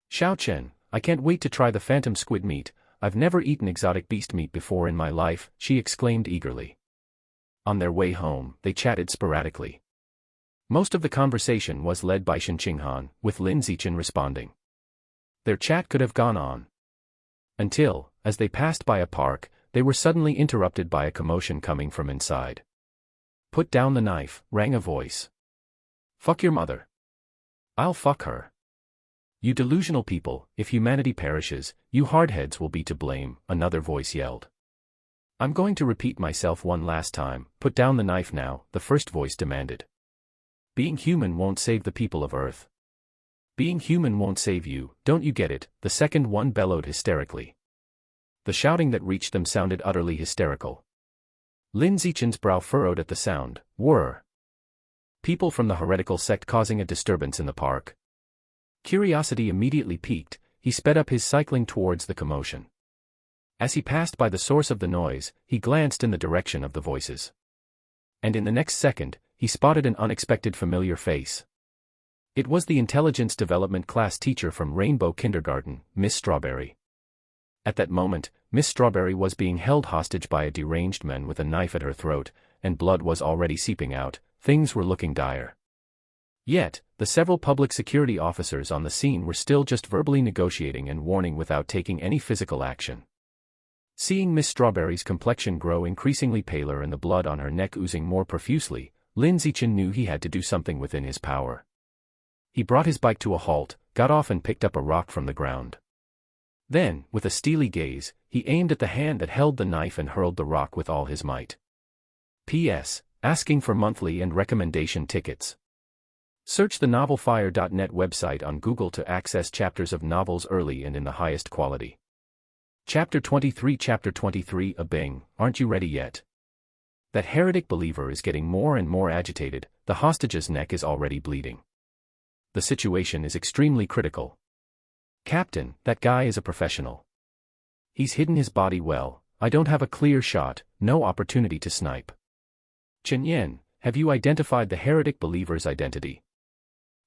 Xiao Chen, I can't wait to try the phantom squid meat, I've never eaten exotic beast meat before in my life, she exclaimed eagerly. On their way home, they chatted sporadically. Most of the conversation was led by Shen Qinghan, with Lin Zichen responding. Their chat could have gone on. Until, as they passed by a park, they were suddenly interrupted by a commotion coming from inside. Put down the knife, rang a voice. Fuck your mother. I'll fuck her. You delusional people, if humanity perishes, you hardheads will be to blame, another voice yelled. I'm going to repeat myself one last time, put down the knife now, the first voice demanded. Being human won't save the people of Earth. Being human won't save you, don't you get it, the second one bellowed hysterically. The shouting that reached them sounded utterly hysterical. Lin Zichen's brow furrowed at the sound. Were people from the heretical sect causing a disturbance in the park? Curiosity immediately piqued, he sped up his cycling towards the commotion. As he passed by the source of the noise, he glanced in the direction of the voices. And in the next second, he spotted an unexpected familiar face. It was the intelligence development class teacher from Rainbow Kindergarten, Miss Strawberry. At that moment, Miss Strawberry was being held hostage by a deranged man with a knife at her throat, and blood was already seeping out. Things were looking dire. Yet, the several public security officers on the scene were still just verbally negotiating and warning without taking any physical action. Seeing Miss Strawberry's complexion grow increasingly paler and the blood on her neck oozing more profusely, Lin Zichen knew he had to do something within his power. He brought his bike to a halt, got off and picked up a rock from the ground. Then, with a steely gaze, he aimed at the hand that held the knife and hurled the rock with all his might. P.S. Asking for monthly and recommendation tickets. Search the novelfire.net website on Google to access chapters of novels early and in the highest quality. Chapter 23 A Bing, aren't you ready yet? That heretic believer is getting more and more agitated, the hostage's neck is already bleeding. The situation is extremely critical. Captain, that guy is a professional. He's hidden his body well, I don't have a clear shot, no opportunity to snipe. Chen Yen, have you identified the heretic believer's identity?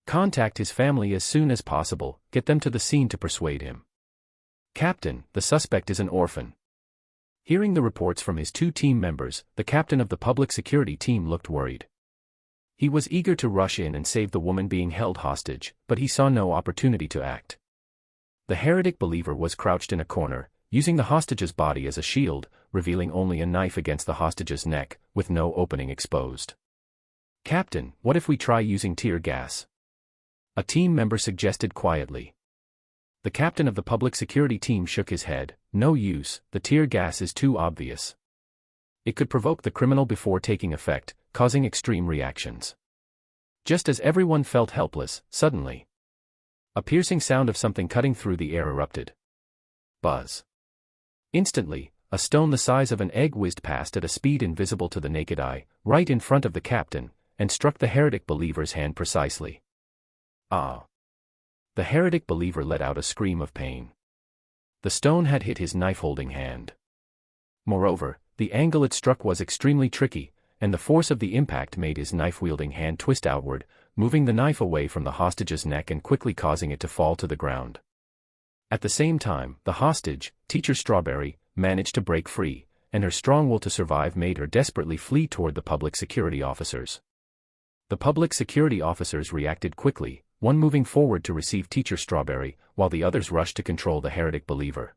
Contact his family as soon as possible, get them to the scene to persuade him. Captain, the suspect is an orphan. Hearing the reports from his two team members, the captain of the public security team looked worried. He was eager to rush in and save the woman being held hostage, but he saw no opportunity to act. The heretic believer was crouched in a corner, using the hostage's body as a shield, revealing only a knife against the hostage's neck, with no opening exposed. Captain, what if we try using tear gas? A team member suggested quietly. The captain of the public security team shook his head. No use, the tear gas is too obvious. It could provoke the criminal before taking effect, causing extreme reactions. Just as everyone felt helpless, suddenly, a piercing sound of something cutting through the air erupted. Buzz. Instantly, a stone the size of an egg whizzed past at a speed invisible to the naked eye, right in front of the captain, and struck the heretic believer's hand precisely. Ah! The heretic believer let out a scream of pain. The stone had hit his knife-holding hand. Moreover, the angle it struck was extremely tricky, and the force of the impact made his knife-wielding hand twist outward, moving the knife away from the hostage's neck and quickly causing it to fall to the ground. At the same time, the hostage, Teacher Strawberry, managed to break free, and her strong will to survive made her desperately flee toward the public security officers. The public security officers reacted quickly, one moving forward to receive Teacher Strawberry, while the others rushed to control the heretic believer.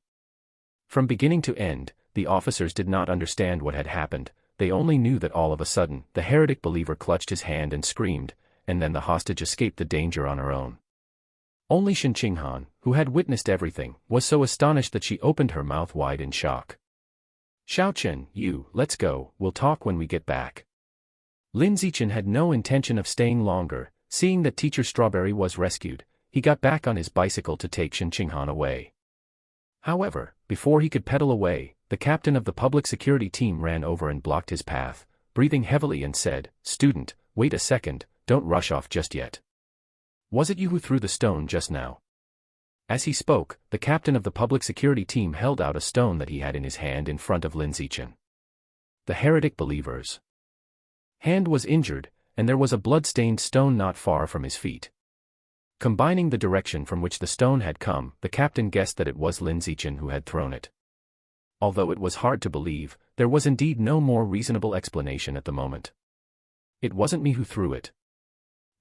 From beginning to end, the officers did not understand what had happened, they only knew that all of a sudden, the heretic believer clutched his hand and screamed, and then the hostage escaped the danger on her own. Only Shen Qinghan, who had witnessed everything, was so astonished that she opened her mouth wide in shock. Xiaochen, let's go, we'll talk when we get back. Lin Zichen had no intention of staying longer. Seeing that Teacher Strawberry was rescued, he got back on his bicycle to take Shen Qinghan away. However, before he could pedal away, the captain of the public security team ran over and blocked his path, breathing heavily and said, "Student, wait a second, don't rush off just yet. Was it you who threw the stone just now?" As he spoke, the captain of the public security team held out a stone that he had in his hand in front of Lin Zichen. The heretic believer's hand was injured, and there was a blood-stained stone not far from his feet. Combining the direction from which the stone had come, the captain guessed that it was Lin Zichen who had thrown it. Although it was hard to believe, there was indeed no more reasonable explanation at the moment. "It wasn't me who threw it."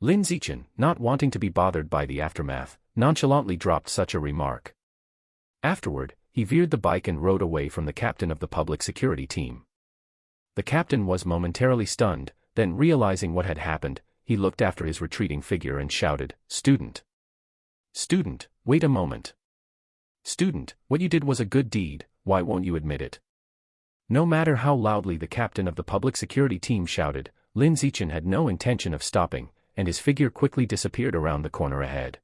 Lin Zichen, not wanting to be bothered by the aftermath, nonchalantly dropped such a remark. Afterward, he veered the bike and rode away from the captain of the public security team. The captain was momentarily stunned. Then realizing what had happened, he looked after his retreating figure and shouted, "Student! Student, wait a moment. Student, what you did was a good deed, why won't you admit it?" No matter how loudly the captain of the public security team shouted, Lin Zichen had no intention of stopping, and his figure quickly disappeared around the corner ahead.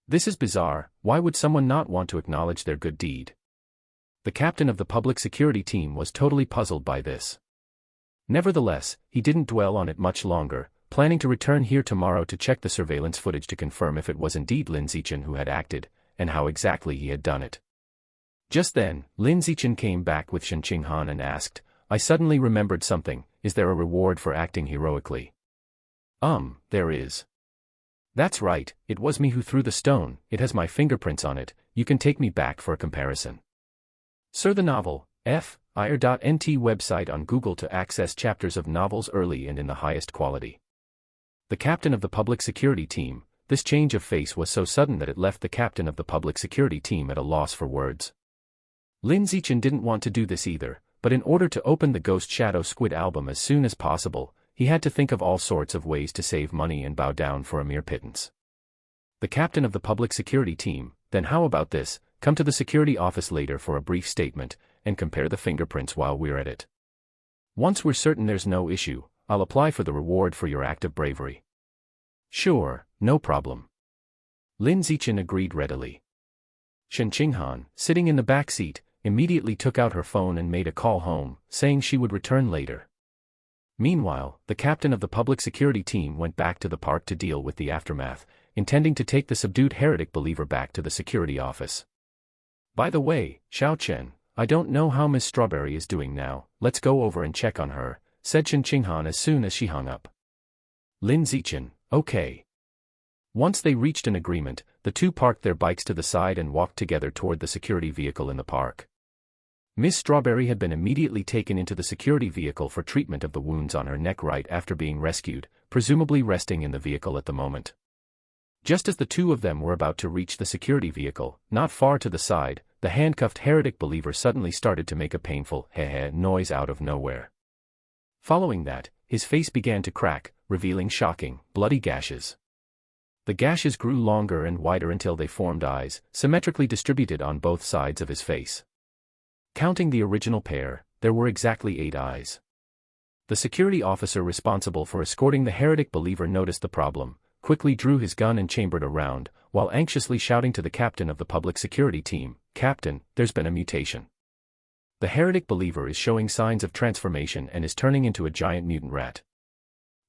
This is bizarre, why would someone not want to acknowledge their good deed? The captain of the public security team was totally puzzled by this. Nevertheless, he didn't dwell on it much longer, planning to return here tomorrow to check the surveillance footage to confirm if it was indeed Lin Zichen who had acted, and how exactly he had done it. Just then, Lin Zichen came back with Shen Qinghan and asked, "I suddenly remembered something, is there a reward for acting heroically?" There is. That's right, it was me who threw the stone, it has my fingerprints on it, you can take me back for a comparison. Sir, the novel, fire.nt website on Google to access chapters of novels early and in the highest quality. The captain of the public security team, this change of face was so sudden that it left the captain of the public security team at a loss for words. Lin Zichen didn't want to do this either, but in order to open the Ghost Shadow Squid album as soon as possible, he had to think of all sorts of ways to save money and bow down for a mere pittance. The captain of the public security team, then how about this, come to the security office later for a brief statement, and compare the fingerprints while we're at it. Once we're certain there's no issue, I'll apply for the reward for your act of bravery. Sure, no problem. Lin Zichen agreed readily. Shen Qinghan, sitting in the back seat, immediately took out her phone and made a call home, saying she would return later. Meanwhile, the captain of the public security team went back to the park to deal with the aftermath, intending to take the subdued heretic believer back to the security office. By the way, Xiao Chen, I don't know how Miss Strawberry is doing now, let's go over and check on her, said Shen Qinghan as soon as she hung up. Lin Zichen, okay. Once they reached an agreement, the two parked their bikes to the side and walked together toward the security vehicle in the park. Miss Strawberry had been immediately taken into the security vehicle for treatment of the wounds on her neck right after being rescued, presumably resting in the vehicle at the moment. Just as the two of them were about to reach the security vehicle, not far to the side, the handcuffed heretic believer suddenly started to make a painful heh-heh noise out of nowhere. Following that, his face began to crack, revealing shocking, bloody gashes. The gashes grew longer and wider until they formed eyes, symmetrically distributed on both sides of his face. Counting the original pair, there were exactly 8 eyes. The security officer responsible for escorting the heretic believer noticed the problem, quickly drew his gun and chambered a round, while anxiously shouting to the captain of the public security team, "Captain, there's been a mutation. The heretic believer is showing signs of transformation and is turning into a giant mutant rat."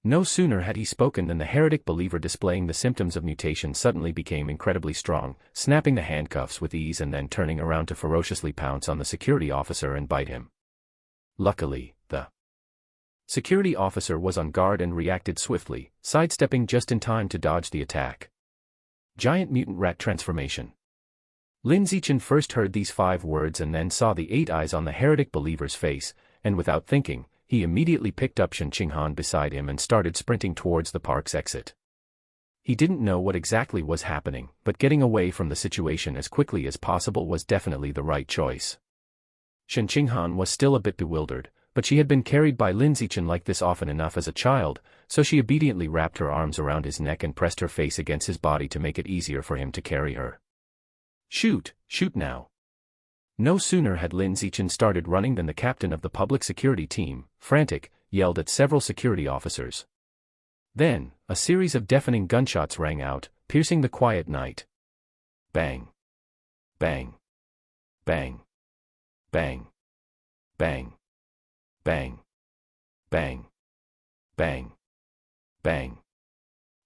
No sooner had he spoken than the heretic believer displaying the symptoms of mutation suddenly became incredibly strong, snapping the handcuffs with ease and then turning around to ferociously pounce on the security officer and bite him. Luckily, the security officer was on guard and reacted swiftly, sidestepping just in time to dodge the attack. Giant mutant rat transformation. Lin Zichen first heard these 5 words and then saw the 8 eyes on the heretic believer's face, and without thinking, he immediately picked up Shen Qinghan beside him and started sprinting towards the park's exit. He didn't know what exactly was happening, but getting away from the situation as quickly as possible was definitely the right choice. Shen Qinghan was still a bit bewildered, but she had been carried by Lin Zichen like this often enough as a child, so she obediently wrapped her arms around his neck and pressed her face against his body to make it easier for him to carry her. "Shoot, shoot now." No sooner had Lin Zichen started running than the captain of the public security team, frantic, yelled at several security officers. Then, a series of deafening gunshots rang out, piercing the quiet night. Bang. Bang. Bang. Bang. Bang. Bang. Bang. Bang. Bang.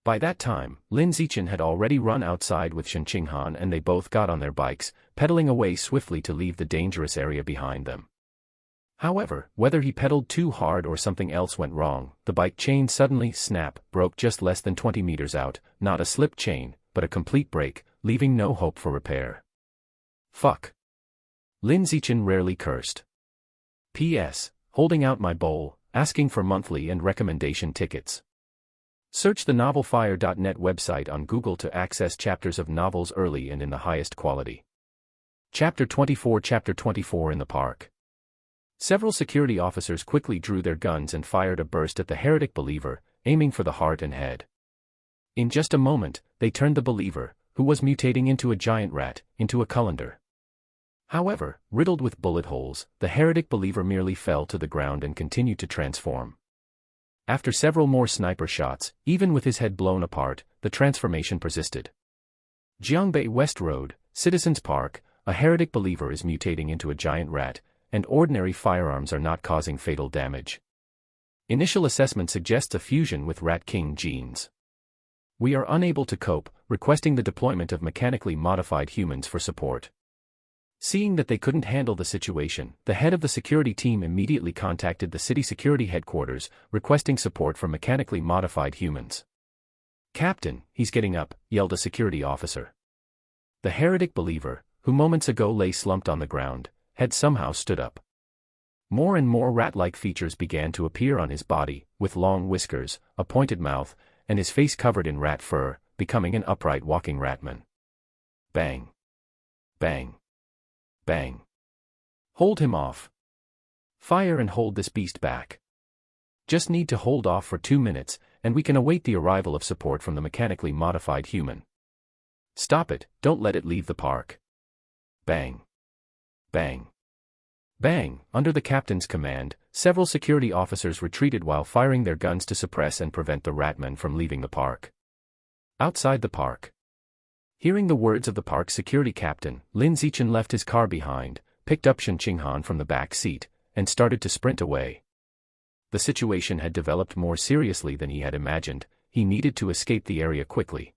By that time, Lin Zichen had already run outside with Shen Qinghan and they both got on their bikes, pedaling away swiftly to leave the dangerous area behind them. However, whether he pedaled too hard or something else went wrong, the bike chain suddenly, broke just less than 20 meters out, not a slip chain, but a complete break, leaving no hope for repair. Fuck. Lin Zichen rarely cursed. P.S. Holding out my bowl, asking for monthly and recommendation tickets. Search the novelfire.net website on Google to access chapters of novels early and in the highest quality. Chapter 24 in the park. Several security officers quickly drew their guns and fired a burst at the heretic believer, aiming for the heart and head. In just a moment, they turned the believer, who was mutating into a giant rat, into a colander. However, riddled with bullet holes, the heretic believer merely fell to the ground and continued to transform. After several more sniper shots, even with his head blown apart, the transformation persisted. Jiangbei West Road, Citizens Park, a heretic believer is mutating into a giant rat, and ordinary firearms are not causing fatal damage. Initial assessment suggests a fusion with Rat King genes. We are unable to cope, requesting the deployment of mechanically modified humans for support. Seeing that they couldn't handle the situation, the head of the security team immediately contacted the city security headquarters, requesting support for mechanically modified humans. "Captain, he's getting up," yelled a security officer. The heretic believer, who moments ago lay slumped on the ground, had somehow stood up. More and more rat-like features began to appear on his body, with long whiskers, a pointed mouth, and his face covered in rat fur, becoming an upright walking ratman. Bang. Bang. Bang. Hold him off. Fire and hold this beast back. Just need to hold off for 2 minutes, and we can await the arrival of support from the mechanically modified human. Stop it, don't let it leave the park. Bang. Bang. Bang. Under the captain's command, several security officers retreated while firing their guns to suppress and prevent the ratmen from leaving the park. Outside the park. Hearing the words of the park's security captain, Lin Zichen left his car behind, picked up Shen Qinghan from the back seat, and started to sprint away. The situation had developed more seriously than he had imagined. He needed to escape the area quickly.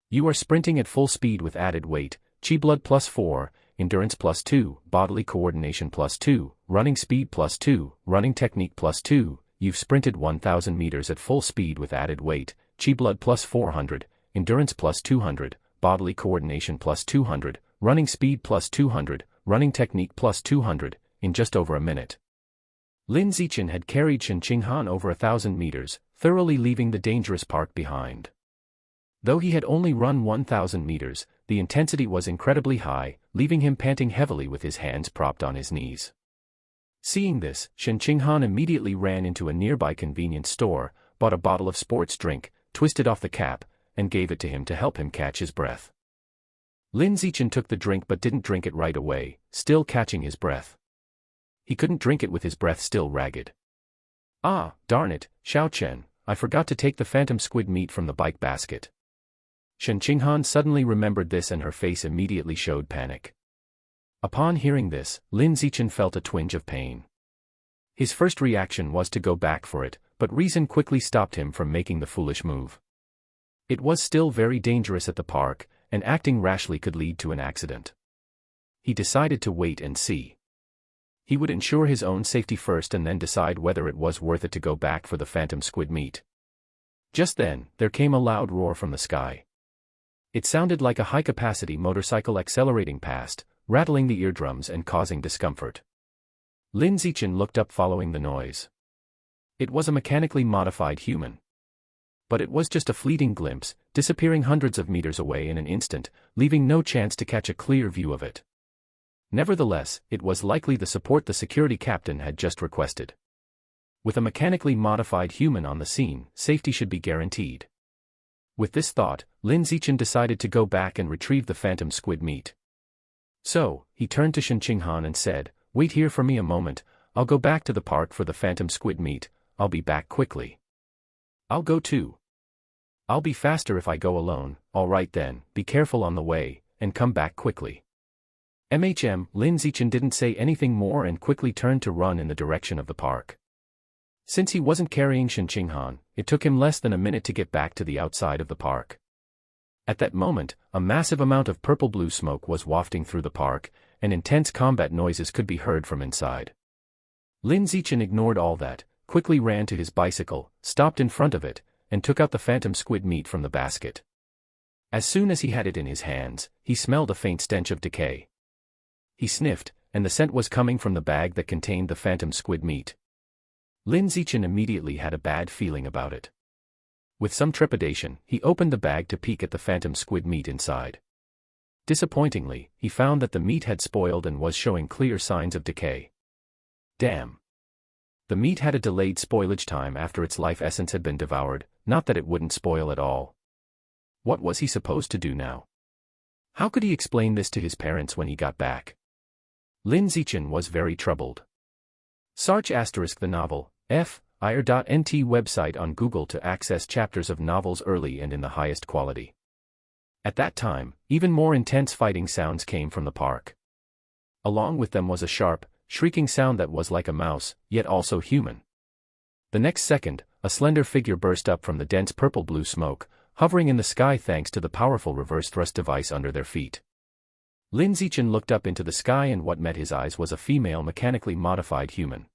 You are sprinting at full speed with added weight, Qi blood +4, endurance +2, bodily coordination +2, running speed +2, running technique +2. You've sprinted 1,000 meters at full speed with added weight, Qi blood +400, endurance +200, bodily coordination +200, running speed +200, running technique +200, in just over a minute. Lin Zichen had carried Shen Qinghan over 1,000 meters, thoroughly leaving the dangerous park behind. Though he had only run 1,000 meters, the intensity was incredibly high, leaving him panting heavily with his hands propped on his knees. Seeing this, Shen Qinghan immediately ran into a nearby convenience store, bought a bottle of sports drink, twisted off the cap, and gave it to him to help him catch his breath. Lin Zichen took the drink but didn't drink it right away, still catching his breath. He couldn't drink it with his breath still ragged. Ah, darn it, Xiao Chen, I forgot to take the phantom squid meat from the bike basket. Shen Qinghan suddenly remembered this and her face immediately showed panic. Upon hearing this, Lin Zichen felt a twinge of pain. His first reaction was to go back for it, but reason quickly stopped him from making the foolish move. It was still very dangerous at the park, and acting rashly could lead to an accident. He decided to wait and see. He would ensure his own safety first and then decide whether it was worth it to go back for the phantom squid meat. Just then, there came a loud roar from the sky. It sounded like a high-capacity motorcycle accelerating past, rattling the eardrums and causing discomfort. Lin Zichen looked up following the noise. It was a mechanically modified human. But it was just a fleeting glimpse, disappearing hundreds of meters away in an instant, leaving no chance to catch a clear view of it. Nevertheless, it was likely the support the security captain had just requested. With a mechanically modified human on the scene, safety should be guaranteed. With this thought, Lin Zichen decided to go back and retrieve the phantom squid meat. So, he turned to Shen Qinghan and said, "Wait here for me a moment, I'll go back to the park for the phantom squid meat, I'll be back quickly." "I'll go too. I'll be faster if I go alone." "All right then, be careful on the way, and come back quickly." Lin Zichen didn't say anything more and quickly turned to run in the direction of the park. Since he wasn't carrying Shen Qinghan, it took him less than a minute to get back to the outside of the park. At that moment, a massive amount of purple-blue smoke was wafting through the park, and intense combat noises could be heard from inside. Lin Zichen ignored all that, quickly ran to his bicycle, stopped in front of it, and took out the phantom squid meat from the basket. As soon as he had it in his hands, he smelled a faint stench of decay. He sniffed, and the scent was coming from the bag that contained the phantom squid meat. Lin Zichen immediately had a bad feeling about it. With some trepidation, he opened the bag to peek at the phantom squid meat inside. Disappointingly, he found that the meat had spoiled and was showing clear signs of decay. Damn! The meat had a delayed spoilage time after its life essence had been devoured, not that it wouldn't spoil at all. What was he supposed to do now? How could he explain this to his parents when he got back? Lin Zichen was very troubled. Search *the novel, FIR.NT website on Google to access chapters of novels early and in the highest quality. At that time, even more intense fighting sounds came from the park. Along with them was a sharp, shrieking sound that was like a mouse, yet also human. The next second, a slender figure burst up from the dense purple-blue smoke, hovering in the sky thanks to the powerful reverse thrust device under their feet. Lin Zichen looked up into the sky and what met his eyes was a female mechanically modified human.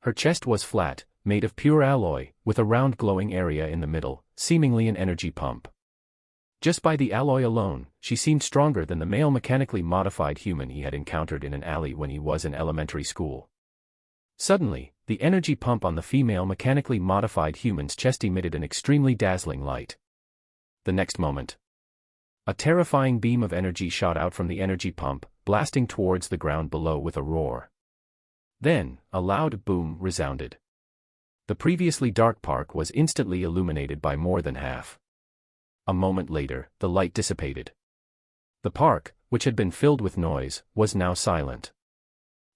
Her chest was flat, made of pure alloy, with a round glowing area in the middle, seemingly an energy pump. Just by the alloy alone, she seemed stronger than the male mechanically modified human he had encountered in an alley when he was in elementary school. Suddenly, the energy pump on the female mechanically modified human's chest emitted an extremely dazzling light. The next moment, a terrifying beam of energy shot out from the energy pump, blasting towards the ground below with a roar. Then, a loud boom resounded. The previously dark park was instantly illuminated by more than half. A moment later, the light dissipated. The park, which had been filled with noise, was now silent.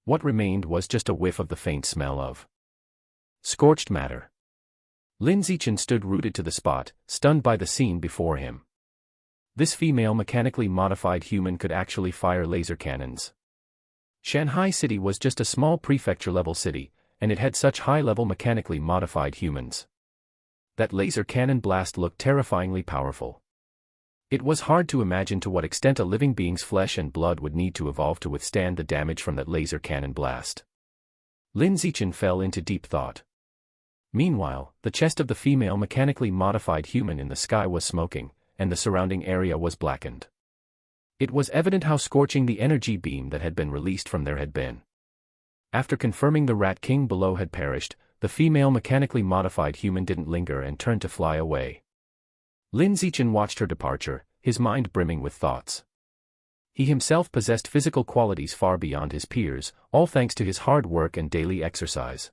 What remained was just a whiff of the faint smell of scorched matter. Lin Zichen stood rooted to the spot, stunned by the scene before him. This female mechanically modified human could actually fire laser cannons. Shanghai City was just a small prefecture-level city, and it had such high-level mechanically modified humans. That laser cannon blast looked terrifyingly powerful. It was hard to imagine to what extent a living being's flesh and blood would need to evolve to withstand the damage from that laser cannon blast. Lin Zichen fell into deep thought. Meanwhile, the chest of the female mechanically modified human in the sky was smoking, and the surrounding area was blackened. It was evident how scorching the energy beam that had been released from there had been. After confirming the Rat King below had perished, the female mechanically modified human didn't linger and turned to fly away. Lin Zichen watched her departure, his mind brimming with thoughts. He himself possessed physical qualities far beyond his peers, all thanks to his hard work and daily exercise.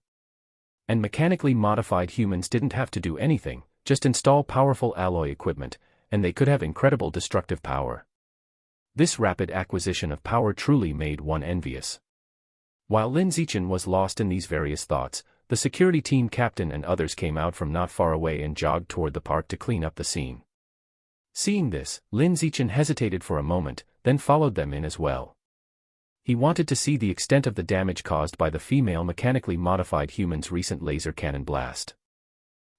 And mechanically modified humans didn't have to do anything, just install powerful alloy equipment, and they could have incredible destructive power. This rapid acquisition of power truly made one envious. While Lin Zichen was lost in these various thoughts, the security team captain and others came out from not far away and jogged toward the park to clean up the scene. Seeing this, Lin Zichen hesitated for a moment, then followed them in as well. He wanted to see the extent of the damage caused by the female mechanically modified human's recent laser cannon blast.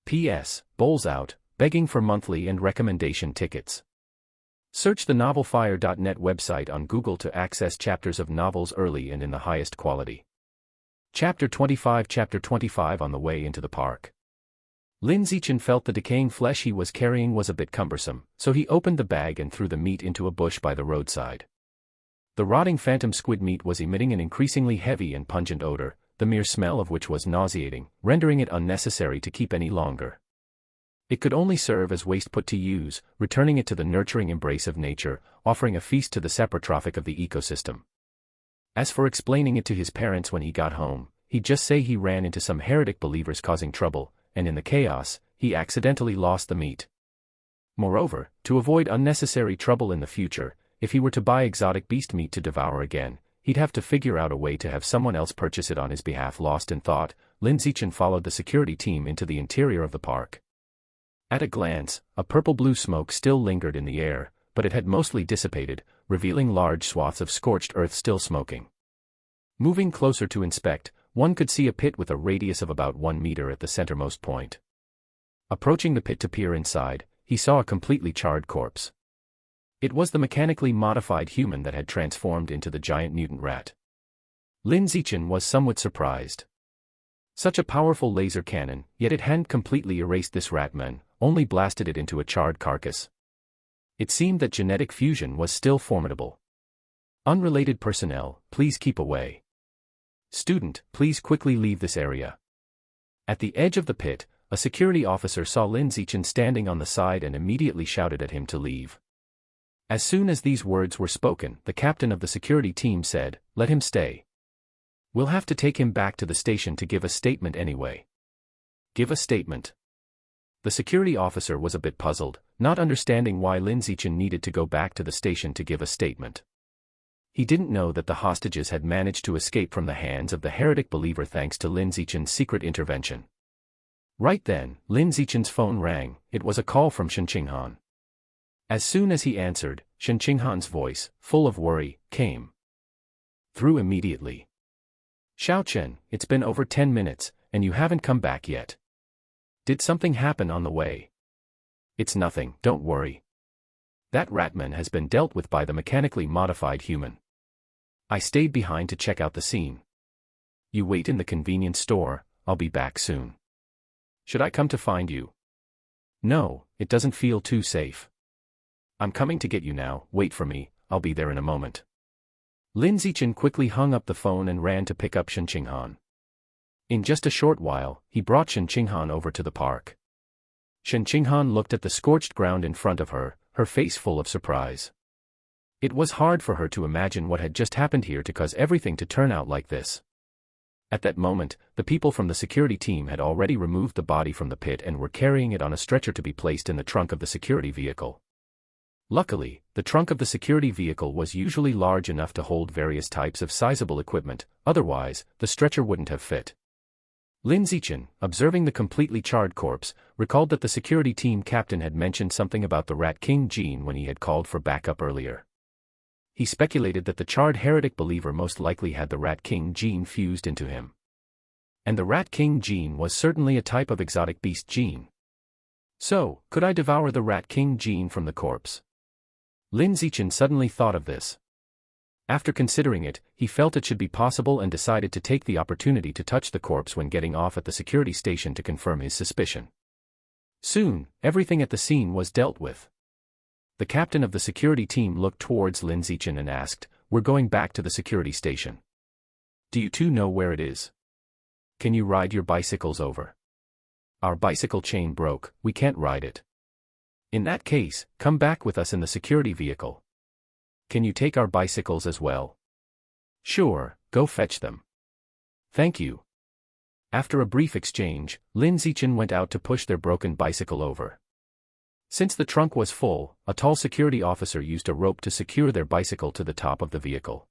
P.S. Bowls out, begging for monthly and recommendation tickets. Search the novelfire.net website on Google to access chapters of novels early and in the highest quality. Chapter 25 on the way into the park. Lin Zichen felt the decaying flesh he was carrying was a bit cumbersome, so he opened the bag and threw the meat into a bush by the roadside. The rotting phantom squid meat was emitting an increasingly heavy and pungent odor, the mere smell of which was nauseating, rendering it unnecessary to keep any longer. It could only serve as waste put to use, returning it to the nurturing embrace of nature, offering a feast to the saprotrophic of the ecosystem. As for explaining it to his parents when he got home, he'd just say he ran into some heretic believers causing trouble, and in the chaos, he accidentally lost the meat. Moreover, to avoid unnecessary trouble in the future, if he were to buy exotic beast meat to devour again, he'd have to figure out a way to have someone else purchase it on his behalf. Lost in thought, Lin Zichen followed the security team into the interior of the park. At a glance, a purple-blue smoke still lingered in the air, but it had mostly dissipated, revealing large swaths of scorched earth still smoking. Moving closer to inspect, one could see a pit with a radius of about 1 meter at the centermost point. Approaching the pit to peer inside, he saw a completely charred corpse. It was the mechanically modified human that had transformed into the giant mutant rat. Lin Zichen was somewhat surprised. Such a powerful laser cannon, yet it hadn't completely erased this ratman, only blasted it into a charred carcass. It seemed that genetic fusion was still formidable. Unrelated personnel, please keep away. Student, please quickly leave this area. At the edge of the pit, a security officer saw Lin Zichen standing on the side and immediately shouted at him to leave. As soon as these words were spoken, the captain of the security team said, "Let him stay. We'll have to take him back to the station to give a statement anyway." Give a statement? The security officer was a bit puzzled, not understanding why Lin Zichen needed to go back to the station to give a statement. He didn't know that the hostages had managed to escape from the hands of the heretic believer thanks to Lin Zichen's secret intervention. Right then, Lin Zichen's phone rang. It was a call from Shen Qinghan. As soon as he answered, Shen Qinghan's voice, full of worry, came through immediately. "Xiao Chen, it's been over 10 minutes, and you haven't come back yet. Did something happen on the way?" "It's nothing, don't worry. That ratman has been dealt with by the mechanically modified human. I stayed behind to check out the scene. You wait in the convenience store, I'll be back soon." "Should I come to find you?" "No, it doesn't feel too safe. I'm coming to get you now, wait for me, I'll be there in a moment." Lin Zichen quickly hung up the phone and ran to pick up Shen Qinghan. In just a short while, he brought Shen Qinghan over to the park. Shen Qinghan looked at the scorched ground in front of her, her face full of surprise. It was hard for her to imagine what had just happened here to cause everything to turn out like this. At that moment, the people from the security team had already removed the body from the pit and were carrying it on a stretcher to be placed in the trunk of the security vehicle. Luckily, the trunk of the security vehicle was usually large enough to hold various types of sizable equipment, otherwise, the stretcher wouldn't have fit. Lin Zichen, observing the completely charred corpse, recalled that the security team captain had mentioned something about the Rat King gene when he had called for backup earlier. He speculated that the charred heretic believer most likely had the Rat King gene fused into him. And the Rat King gene was certainly a type of exotic beast gene. So, could I devour the Rat King gene from the corpse? Lin Zichen suddenly thought of this. After considering it, he felt it should be possible and decided to take the opportunity to touch the corpse when getting off at the security station to confirm his suspicion. Soon, everything at the scene was dealt with. The captain of the security team looked towards Lin Zichen and asked, "We're going back to the security station. Do you two know where it is? Can you ride your bicycles over? Our bicycle chain broke, we can't ride it. In that case, come back with us in the security vehicle. Can you take our bicycles as well?" "Sure, go fetch them." "Thank you." After a brief exchange, Lin Zichen went out to push their broken bicycle over. Since the trunk was full, a tall security officer used a rope to secure their bicycle to the top of the vehicle.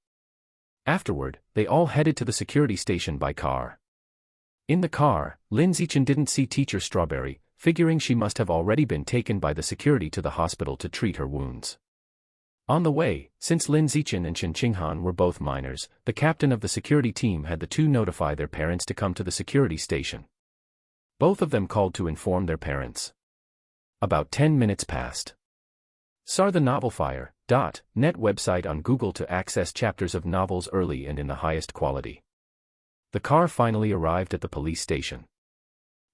Afterward, they all headed to the security station by car. In the car, Lin Zichen didn't see Teacher Strawberry, figuring she must have already been taken by the security to the hospital to treat her wounds. On the way, since Lin Zichen and Chen Qinghan were both minors, the captain of the security team had the two notify their parents to come to the security station. Both of them called to inform their parents. About 10 minutes passed. SAR the novelfire.net website on Google to access chapters of novels early and in the highest quality. The car finally arrived at the police station.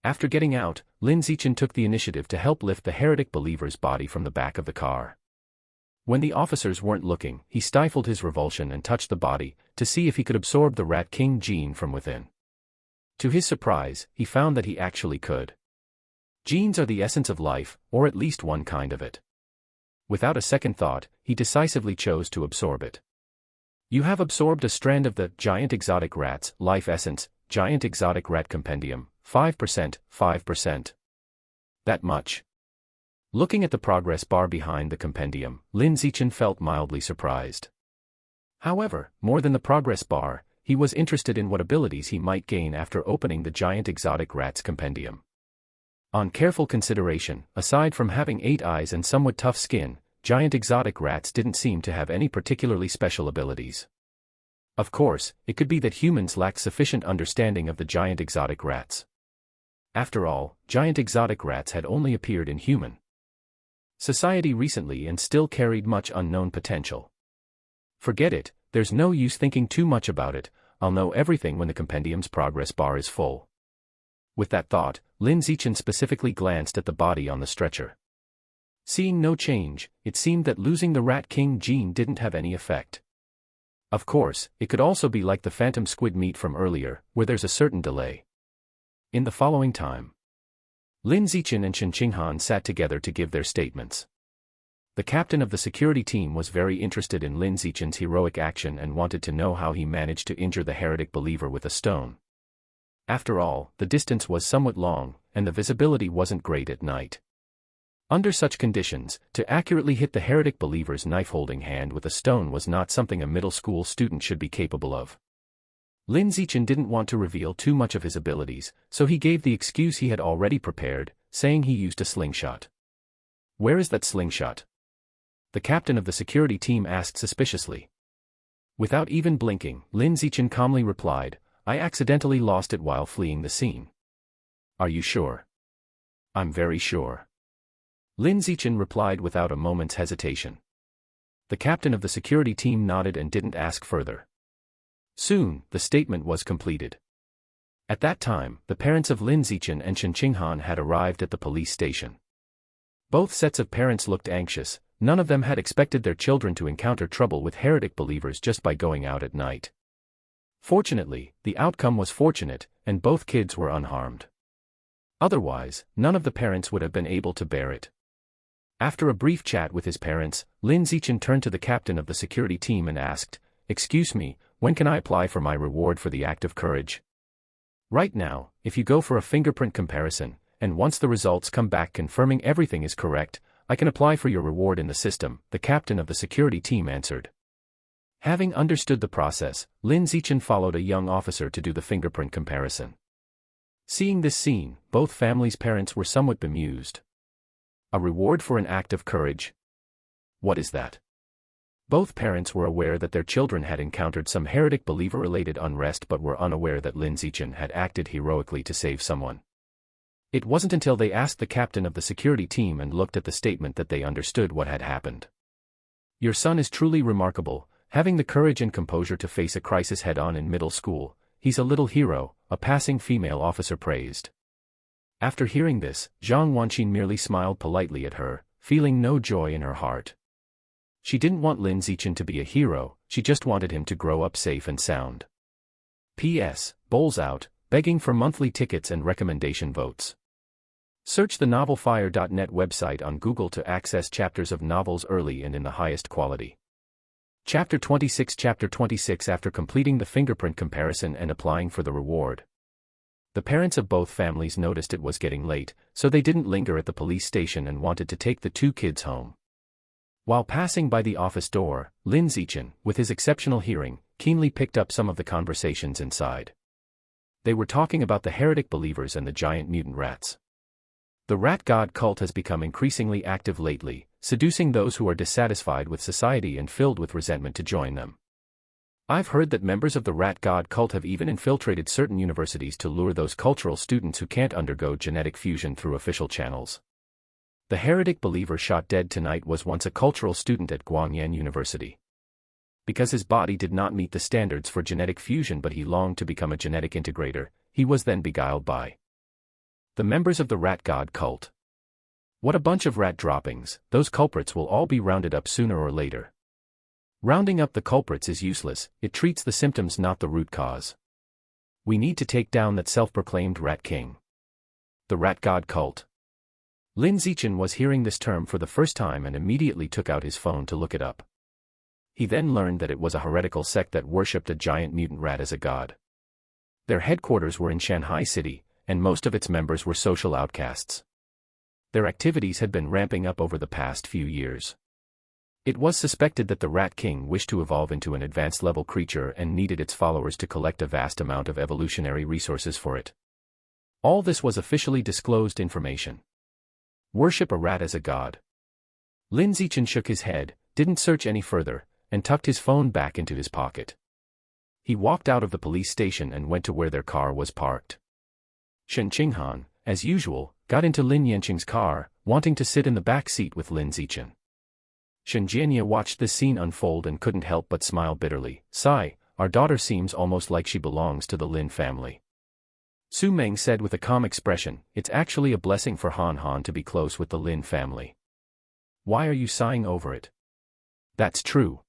After getting out, Lin Zichen took the initiative to help lift the heretic believer's body from the back of the car. When the officers weren't looking, he stifled his revulsion and touched the body, to see if he could absorb the Rat King gene from within. To his surprise, he found that he actually could. Genes are the essence of life, or at least one kind of it. Without a second thought, he decisively chose to absorb it. You have absorbed a strand of the Giant Exotic Rats Life Essence, Giant Exotic Rat Compendium, 5%, 5%. That much. Looking at the progress bar behind the compendium, Lin Zichen felt mildly surprised. However, more than the progress bar, he was interested in what abilities he might gain after opening the Giant Exotic Rats Compendium. On careful consideration, aside from having 8 eyes and somewhat tough skin, giant exotic rats didn't seem to have any particularly special abilities. Of course, it could be that humans lacked sufficient understanding of the giant exotic rats. After all, giant exotic rats had only appeared in human society recently and still carried much unknown potential. Forget it, there's no use thinking too much about it, I'll know everything when the compendium's progress bar is full. With that thought, Lin Zichen specifically glanced at the body on the stretcher. Seeing no change, it seemed that losing the Rat King gene didn't have any effect. Of course, it could also be like the phantom squid meat from earlier, where there's a certain delay. In the following time, Lin Zichen and Chen Qinghan sat together to give their statements. The captain of the security team was very interested in Lin Zichen's heroic action and wanted to know how he managed to injure the heretic believer with a stone. After all, the distance was somewhat long, and the visibility wasn't great at night. Under such conditions, to accurately hit the heretic believer's knife-holding hand with a stone was not something a middle school student should be capable of. Lin Zichen didn't want to reveal too much of his abilities, so he gave the excuse he had already prepared, saying he used a slingshot. "Where is that slingshot?" the captain of the security team asked suspiciously. Without even blinking, Lin Zichen calmly replied, "I accidentally lost it while fleeing the scene." "Are you sure?" "I'm very sure." Lin Zichen replied without a moment's hesitation. The captain of the security team nodded and didn't ask further. Soon, the statement was completed. At that time, the parents of Lin Zichen and Chen Qinghan had arrived at the police station. Both sets of parents looked anxious, none of them had expected their children to encounter trouble with heretic believers just by going out at night. Fortunately, the outcome was fortunate, and both kids were unharmed. Otherwise, none of the parents would have been able to bear it. After a brief chat with his parents, Lin Zichen turned to the captain of the security team and asked, "Excuse me, when can I apply for my reward for the act of courage?" "Right now, if you go for a fingerprint comparison, and once the results come back confirming everything is correct, I can apply for your reward in the system," the captain of the security team answered. Having understood the process, Lin Zichen followed a young officer to do the fingerprint comparison. Seeing this scene, both families' parents were somewhat bemused. A reward for an act of courage? What is that? Both parents were aware that their children had encountered some heretic believer-related unrest but were unaware that Lin Zichen had acted heroically to save someone. It wasn't until they asked the captain of the security team and looked at the statement that they understood what had happened. "Your son is truly remarkable, having the courage and composure to face a crisis head-on in middle school. He's a little hero," a passing female officer praised. After hearing this, Zhang Wanqin merely smiled politely at her, feeling no joy in her heart. She didn't want Lin Zichen to be a hero, she just wanted him to grow up safe and sound. P.S. Bowls out, begging for monthly tickets and recommendation votes. Search the novelfire.net website on Google to access chapters of novels early and in the highest quality. Chapter 26 Chapter 26 After completing the fingerprint comparison and applying for the reward, the parents of both families noticed it was getting late, so they didn't linger at the police station and wanted to take the two kids home. While passing by the office door, Lin Zichen, with his exceptional hearing, keenly picked up some of the conversations inside. They were talking about the heretic believers and the giant mutant rats. The rat god cult has become increasingly active lately, seducing those who are dissatisfied with society and filled with resentment to join them. I've heard that members of the rat god cult have even infiltrated certain universities to lure those cultural students who can't undergo genetic fusion through official channels. The heretic believer shot dead tonight was once a cultural student at Guangyan University. Because his body did not meet the standards for genetic fusion but he longed to become a genetic integrator, he was then beguiled by the members of the rat god cult. What a bunch of rat droppings, those culprits will all be rounded up sooner or later. Rounding up the culprits is useless, it treats the symptoms not the root cause. We need to take down that self-proclaimed rat king. The rat god cult. Lin Zichen was hearing this term for the first time and immediately took out his phone to look it up. He then learned that it was a heretical sect that worshipped a giant mutant rat as a god. Their headquarters were in Shanghai City, and most of its members were social outcasts. Their activities had been ramping up over the past few years. It was suspected that the Rat King wished to evolve into an advanced-level creature and needed its followers to collect a vast amount of evolutionary resources for it. All this was officially disclosed information. Worship a rat as a god. Lin Zichen shook his head, didn't search any further, and tucked his phone back into his pocket. He walked out of the police station and went to where their car was parked. Shen Qinghan, as usual, got into Lin Yanqing's car, wanting to sit in the back seat with Lin Zichen. Shen Jianye watched this scene unfold and couldn't help but smile bitterly. "Sigh, our daughter seems almost like she belongs to the Lin family." Su Meng said with a calm expression, "It's actually a blessing for Han Han to be close with the Lin family." "Why are you sighing over it?" "That's true."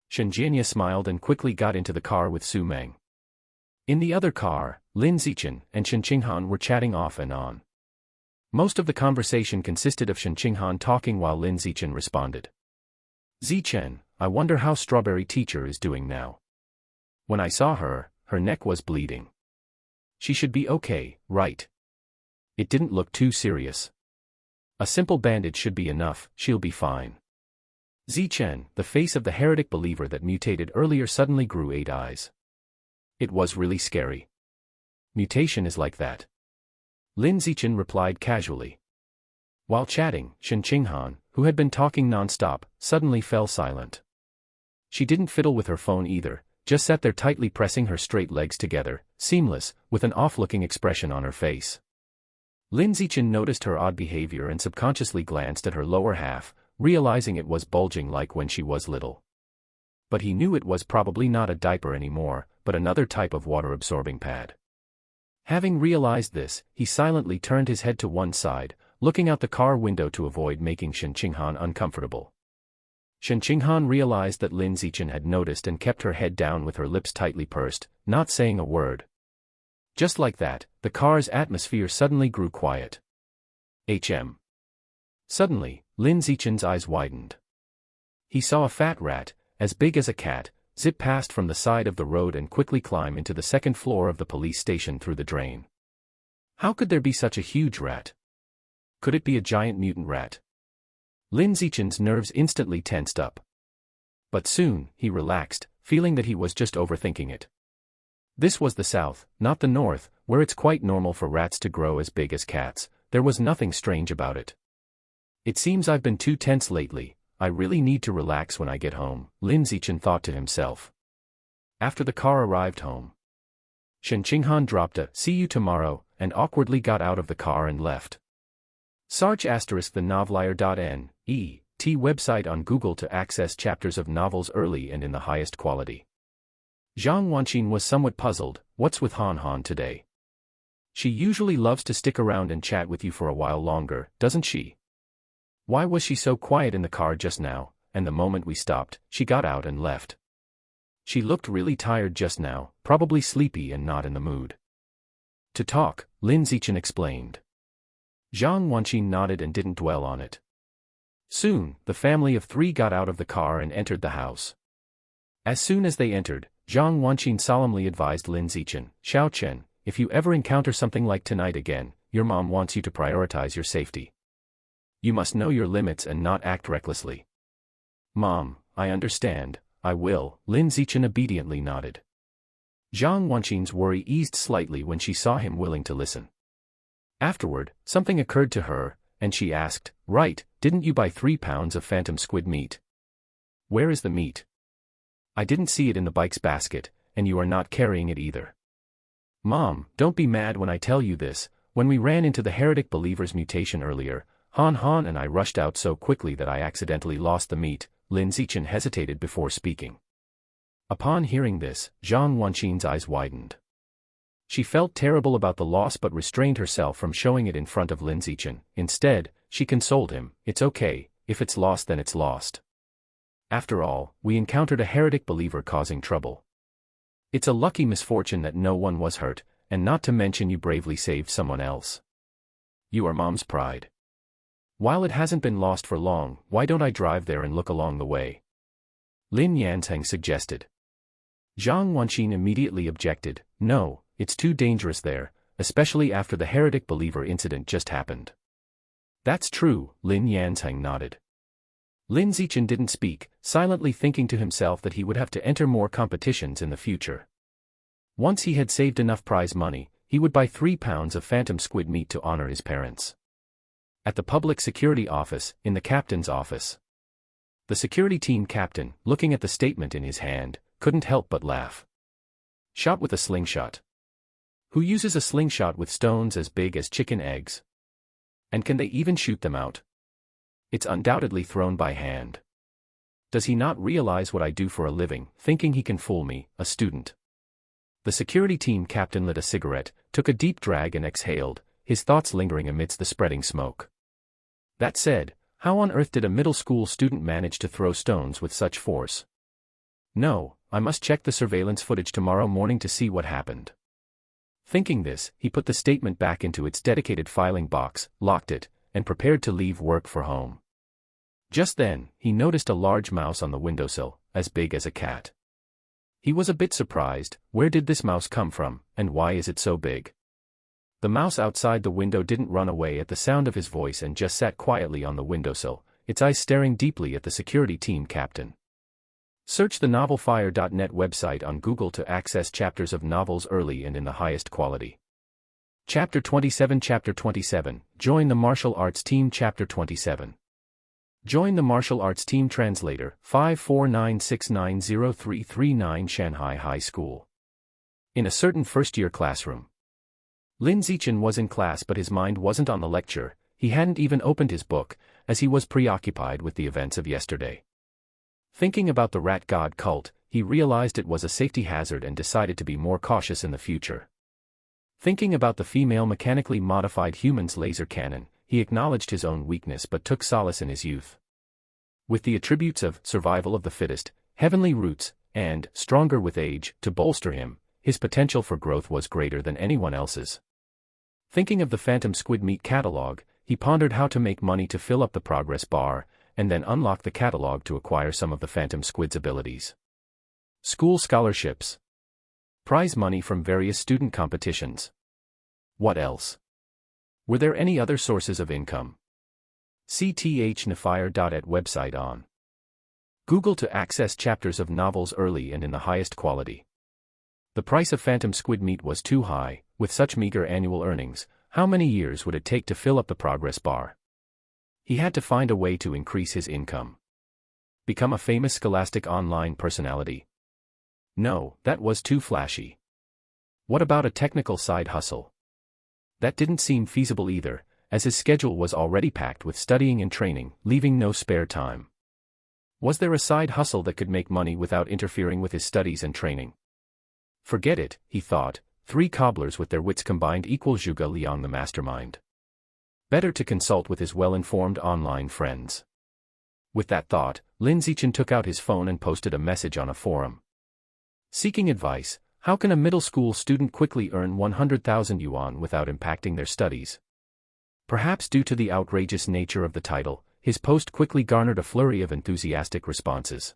Shen Jianye smiled and quickly got into the car with Su Meng. In the other car, Lin Zichen and Shen Qinghan were chatting off and on. Most of the conversation consisted of Shen Qinghan talking while Lin Zichen responded. "Zichen, I wonder how Strawberry Teacher is doing now. When I saw her, her neck was bleeding. She should be okay, right? It didn't look too serious. A simple bandage should be enough, she'll be fine." Zichen, the face of the heretic believer that mutated earlier, suddenly grew 8 eyes. It was really scary. "Mutation is like that." Lin Zichen replied casually. While chatting, Shen Qinghan, who had been talking non-stop, suddenly fell silent. She didn't fiddle with her phone either, just sat there tightly pressing her straight legs together, seamless, with an off-looking expression on her face. Lin Zichen noticed her odd behavior and subconsciously glanced at her lower half, realizing it was bulging like when she was little. But he knew it was probably not a diaper anymore, but another type of water-absorbing pad. Having realized this, he silently turned his head to one side, looking out the car window to avoid making Shen Qinghan uncomfortable. Shen Qinghan realized that Lin Zichen had noticed and kept her head down with her lips tightly pursed, not saying a word. Just like that, the car's atmosphere suddenly grew quiet. Suddenly, Lin Zichen's eyes widened. He saw a fat rat, as big as a cat, zip past from the side of the road and quickly climb into the second floor of the police station through the drain. How could there be such a huge rat? Could it be a giant mutant rat? Lin Zichen's nerves instantly tensed up. But soon, he relaxed, feeling that he was just overthinking it. This was the South, not the North, where it's quite normal for rats to grow as big as cats. There was nothing strange about it. It seems I've been too tense lately. I really need to relax when I get home, Lin Zichen thought to himself. After the car arrived home, Shen Qinghan dropped a "see you tomorrow" and awkwardly got out of the car and left. Search *thennovelier.net website on Google to access chapters of novels early and in the highest quality. Zhang Wanqin was somewhat puzzled. What's with Han Han today? She usually loves to stick around and chat with you for a while longer, doesn't she? Why was she so quiet in the car just now, and the moment we stopped, she got out and left? She looked really tired just now, probably sleepy and not in the mood to talk, Lin Zichen explained. Zhang Wanqin nodded and didn't dwell on it. Soon, the family of three got out of the car and entered the house. As soon as they entered, Zhang Wanqin solemnly advised Lin Zichen, "Xiao Chen, if you ever encounter something like tonight again, your mom wants you to prioritize your safety. You must know your limits and not act recklessly." "Mom, I understand, I will," Lin Zichen obediently nodded. Zhang Wanqin's worry eased slightly when she saw him willing to listen. Afterward, something occurred to her, and she asked, "Right, didn't you buy 3 pounds of phantom squid meat? Where is the meat? I didn't see it in the bike's basket, and you are not carrying it either." "Mom, don't be mad when I tell you this. When we ran into the heretic believer's mutation earlier, Han Han and I rushed out so quickly that I accidentally lost the meat." Lin Zichen hesitated before speaking. Upon hearing this, Zhang Wanqin's eyes widened. She felt terrible about the loss but restrained herself from showing it in front of Lin Zichen. Instead, she consoled him, "It's okay, if it's lost then it's lost. After all, we encountered a heretic believer causing trouble. It's a lucky misfortune that no one was hurt, and not to mention you bravely saved someone else. You are Mom's pride. While it hasn't been lost for long, why don't I drive there and look along the way?" Lin Yanzheng suggested. Zhang Wanqin immediately objected, "No, it's too dangerous there, especially after the heretic believer incident just happened." "That's true," Lin Yanzheng nodded. Lin Zichen didn't speak, silently thinking to himself that he would have to enter more competitions in the future. Once he had saved enough prize money, he would buy 3 pounds of phantom squid meat to honor his parents. At the public security office, in the captain's office, the security team captain, looking at the statement in his hand, couldn't help but laugh. "Shot with a slingshot. Who uses a slingshot with stones as big as chicken eggs? And can they even shoot them out? It's undoubtedly thrown by hand. Does he not realize what I do for a living, thinking he can fool me, a student?" The security team captain lit a cigarette, took a deep drag and exhaled, his thoughts lingering amidst the spreading smoke. That said, how on earth did a middle school student manage to throw stones with such force? No, I must check the surveillance footage tomorrow morning to see what happened. Thinking this, he put the statement back into its dedicated filing box, locked it, and prepared to leave work for home. Just then, he noticed a large mouse on the windowsill, as big as a cat. He was a bit surprised. Where did this mouse come from, and why is it so big? The mouse outside the window didn't run away at the sound of his voice and just sat quietly on the windowsill, its eyes staring deeply at the security team captain. Search the novelfire.net website on Google to access chapters of novels early and in the highest quality. Chapter 27 Join the Martial Arts Team. Chapter 27. Join the Martial Arts Team. Translator, 549690339 Shanghai High School. In a certain first-year classroom, Lin Zichen was in class but his mind wasn't on the lecture. He hadn't even opened his book, as he was preoccupied with the events of yesterday. Thinking about the rat god cult, he realized it was a safety hazard and decided to be more cautious in the future. Thinking about the female mechanically modified human's laser cannon, he acknowledged his own weakness but took solace in his youth. With the attributes of survival of the fittest, heavenly roots, and stronger with age to bolster him, his potential for growth was greater than anyone else's. Thinking of the phantom squid meat catalog, he pondered how to make money to fill up the progress bar, and then unlock the catalog to acquire some of the Phantom Squid's abilities. School scholarships. Prize money from various student competitions. What else? Were there any other sources of income? cthnafire.at website on Google to access chapters of novels early and in the highest quality. The price of Phantom Squid meat was too high. With such meager annual earnings, how many years would it take to fill up the progress bar? He had to find a way to increase his income. Become a famous scholastic online personality? No, that was too flashy. What about a technical side hustle? That didn't seem feasible either, as his schedule was already packed with studying and training, leaving no spare time. Was there a side hustle that could make money without interfering with his studies and training? Forget it, he thought. 3 cobblers with their wits combined equal Zhuge Liang the mastermind. Better to consult with his well-informed online friends. With that thought, Lin Zichen took out his phone and posted a message on a forum. Seeking advice, how can a middle school student quickly earn 100,000 yuan without impacting their studies? Perhaps due to the outrageous nature of the title, his post quickly garnered a flurry of enthusiastic responses.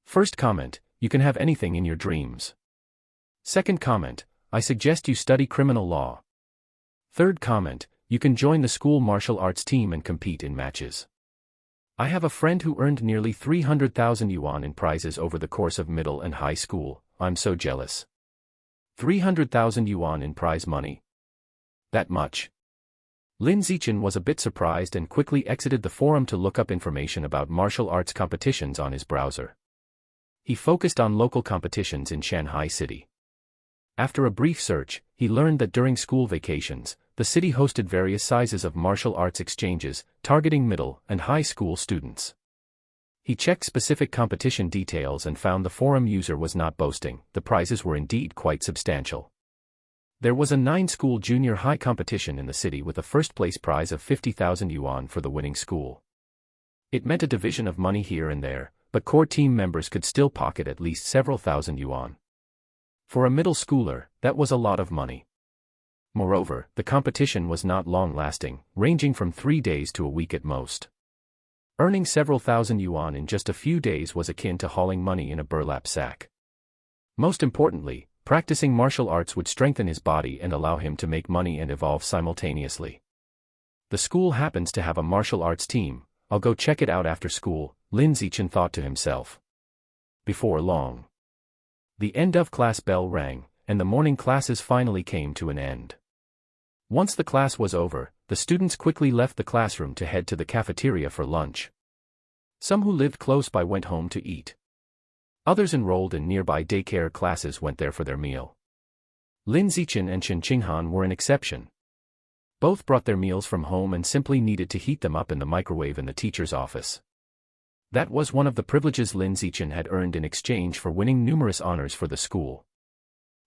First comment, you can have anything in your dreams. Second comment, I suggest you study criminal law. Third comment, you can join the school martial arts team and compete in matches. I have a friend who earned nearly 300,000 yuan in prizes over the course of middle and high school. I'm so jealous. 300,000 yuan in prize money. That much? Lin Zichen was a bit surprised and quickly exited the forum to look up information about martial arts competitions on his browser. He focused on local competitions in Shanghai City. After a brief search, he learned that during school vacations, the city hosted various sizes of martial arts exchanges, targeting middle and high school students. He checked specific competition details and found the forum user was not boasting. The prizes were indeed quite substantial. There was a 9-school junior high competition in the city with a first-place prize of 50,000 yuan for the winning school. It meant a division of money here and there, but core team members could still pocket at least several thousand yuan. For a middle schooler, that was a lot of money. Moreover, the competition was not long-lasting, ranging from 3 days to a week at most. Earning several thousand yuan in just a few days was akin to hauling money in a burlap sack. Most importantly, practicing martial arts would strengthen his body and allow him to make money and evolve simultaneously. The school happens to have a martial arts team. I'll go check it out after school, Lin Zichen thought to himself. Before long, the end of class bell rang, and the morning classes finally came to an end. Once the class was over, the students quickly left the classroom to head to the cafeteria for lunch. Some who lived close by went home to eat. Others enrolled in nearby daycare classes went there for their meal. Lin Zichen and Shen Qinghan were an exception. Both brought their meals from home and simply needed to heat them up in the microwave in the teacher's office. That was one of the privileges Lin Zichen had earned in exchange for winning numerous honors for the school.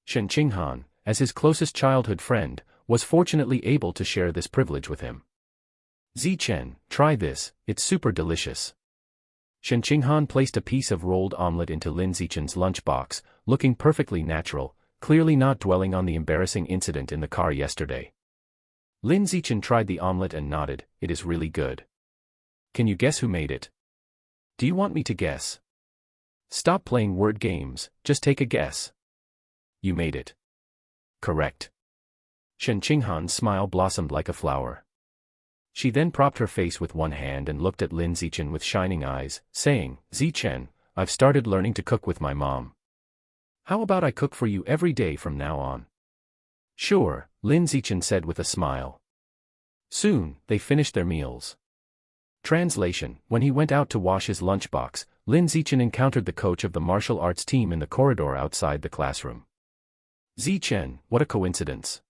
Shen Qinghan, as his closest childhood friend, was fortunately able to share this privilege with him. Zichen, try this, it's super delicious. Shen Qinghan placed a piece of rolled omelette into Lin Zichen's lunchbox, looking perfectly natural, clearly not dwelling on the embarrassing incident in the car yesterday. Lin Zichen tried the omelette and nodded, it is really good. Can you guess who made it? Do you want me to guess? Stop playing word games, just take a guess. You made it. Correct. Shen Qinghan's smile blossomed like a flower. She then propped her face with one hand and looked at Lin Zichen with shining eyes, saying, Zichen, I've started learning to cook with my mom. How about I cook for you every day from now on? Sure, Lin Zichen said with a smile. Soon, they finished their meals. Translation: when he went out to wash his lunchbox, Lin Zichen encountered the coach of the martial arts team in the corridor outside the classroom. Zichen, what a coincidence.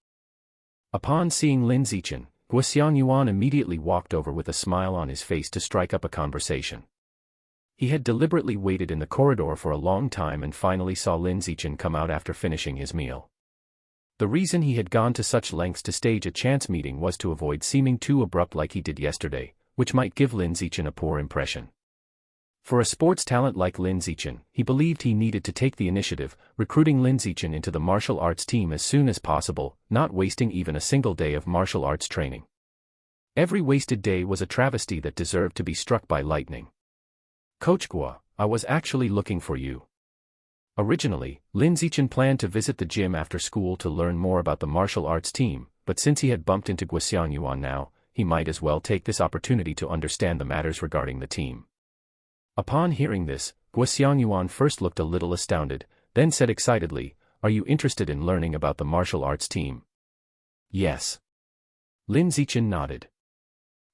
Upon seeing Lin Zichen, Guoxiang Yuan immediately walked over with a smile on his face to strike up a conversation. He had deliberately waited in the corridor for a long time and finally saw Lin Zichen come out after finishing his meal. The reason he had gone to such lengths to stage a chance meeting was to avoid seeming too abrupt like he did yesterday, which might give Lin Zichen a poor impression. For a sports talent like Lin Zichen, he believed he needed to take the initiative, recruiting Lin Zichen into the martial arts team as soon as possible, not wasting even a single day of martial arts training. Every wasted day was a travesty that deserved to be struck by lightning. Coach Guo, I was actually looking for you. Originally, Lin Zichen planned to visit the gym after school to learn more about the martial arts team, but since he had bumped into Guo Xiangyuan now, he might as well take this opportunity to understand the matters regarding the team. Upon hearing this, Guo Xiangyuan first looked a little astounded, then said excitedly, "Are you interested in learning about the martial arts team?" "Yes." Lin Zichen nodded.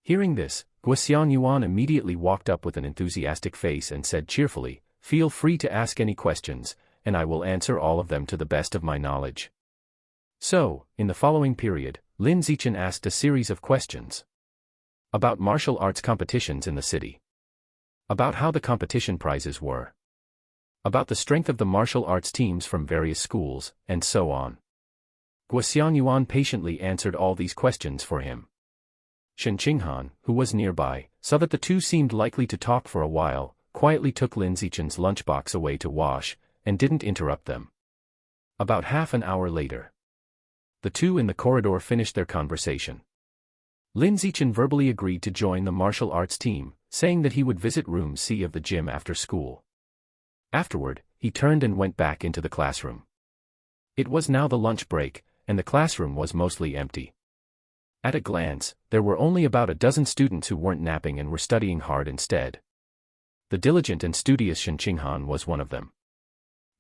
Hearing this, Guo Xiangyuan immediately walked up with an enthusiastic face and said cheerfully, "Feel free to ask any questions, and I will answer all of them to the best of my knowledge." So, in the following period, Lin Zichen asked a series of questions. About martial arts competitions in the city. About how the competition prizes were. About the strength of the martial arts teams from various schools, and so on. Guo Xiangyuan patiently answered all these questions for him. Shen Qinghan, who was nearby, saw that the two seemed likely to talk for a while, quietly took Lin Zichen's lunchbox away to wash, and didn't interrupt them. About half an hour later, the two in the corridor finished their conversation. Lin Zichen verbally agreed to join the martial arts team, saying that he would visit room C of the gym after school. Afterward, he turned and went back into the classroom. It was now the lunch break, and the classroom was mostly empty. At a glance, there were only about a dozen students who weren't napping and were studying hard instead. The diligent and studious Shen Qinghan was one of them.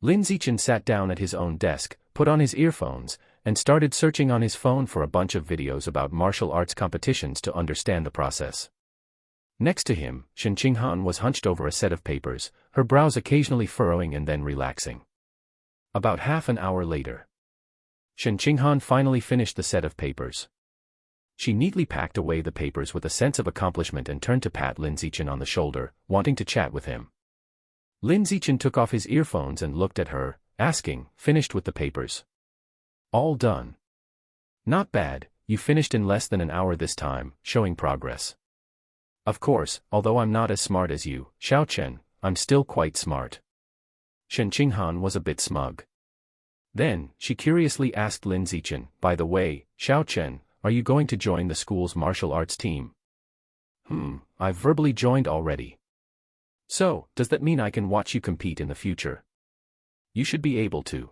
Lin Zichen sat down at his own desk, put on his earphones, and started searching on his phone for a bunch of videos about martial arts competitions to understand the process. Next to him, Shen Qinghan was hunched over a set of papers, her brows occasionally furrowing and then relaxing. About half an hour later, Shen Qinghan finally finished the set of papers. She neatly packed away the papers with a sense of accomplishment and turned to pat Lin Zichen on the shoulder, wanting to chat with him. Lin Zichen took off his earphones and looked at her, asking, "Finished with the papers?" "All done." "Not bad, you finished in less than an hour this time, showing progress." "Of course, although I'm not as smart as you, Xiao Chen, I'm still quite smart." Shen Qinghan was a bit smug. Then, she curiously asked Lin Zichen, "By the way, Xiao Chen, are you going to join the school's martial arts team?" I've verbally joined already." "So, does that mean I can watch you compete in the future?" "You should be able to."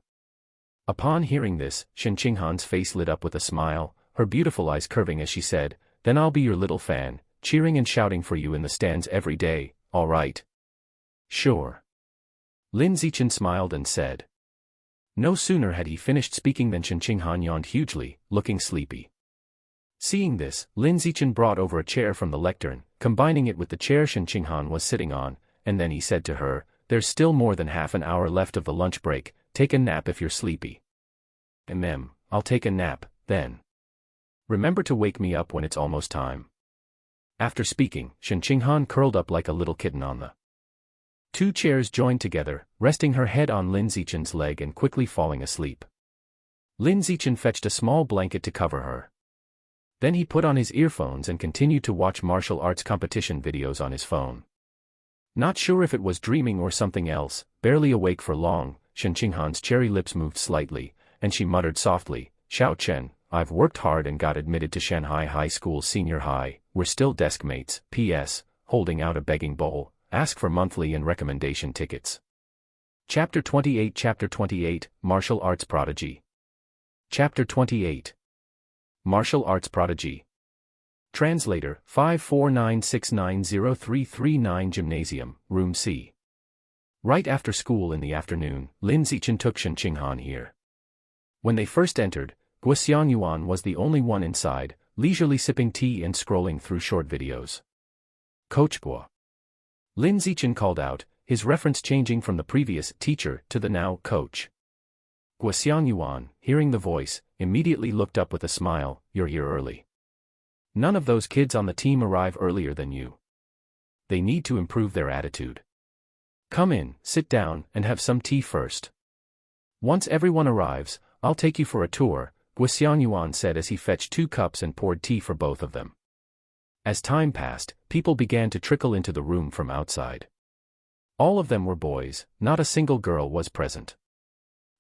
Upon hearing this, Shen Qinghan's face lit up with a smile, her beautiful eyes curving as she said, "Then I'll be your little fan, cheering and shouting for you in the stands every day, all right?" "Sure." Lin Zichen smiled and said. No sooner had he finished speaking than Shen Qinghan yawned hugely, looking sleepy. Seeing this, Lin Zichen brought over a chair from the lectern, combining it with the chair Shen Qinghan was sitting on, and then he said to her, "There's still more than half an hour left of the lunch break, take a nap if you're sleepy." I'll take a nap, then. Remember to wake me up when it's almost time." After speaking, Shen Qinghan curled up like a little kitten on the two chairs joined together, resting her head on Lin Zichen's leg and quickly falling asleep. Lin Zichen fetched a small blanket to cover her. Then he put on his earphones and continued to watch martial arts competition videos on his phone. Not sure if it was dreaming or something else, barely awake for long, Shen Qinghan's cherry lips moved slightly, and she muttered softly, "Xiao Chen, I've worked hard and got admitted to Shanghai High School Senior High, we're still desk mates, P.S., holding out a begging bowl, ask for monthly and recommendation tickets." Chapter 28 Martial Arts Prodigy. Chapter 28 Martial Arts Prodigy. Translator, 549690339 Gymnasium, Room C. Right after school in the afternoon, Lin Zichen took Shen Qinghan here. When they first entered, Guo Xiangyuan was the only one inside, leisurely sipping tea and scrolling through short videos. "Coach Guo." Lin Zichen called out, his reference changing from the previous teacher to the now coach. Guo Xiangyuan, hearing the voice, immediately looked up with a smile, "You're here early. None of those kids on the team arrive earlier than you. They need to improve their attitude. Come in, sit down, and have some tea first. Once everyone arrives, I'll take you for a tour," Guo Xiangyuan said as he fetched 2 cups and poured tea for both of them. As time passed, people began to trickle into the room from outside. All of them were boys, not a single girl was present.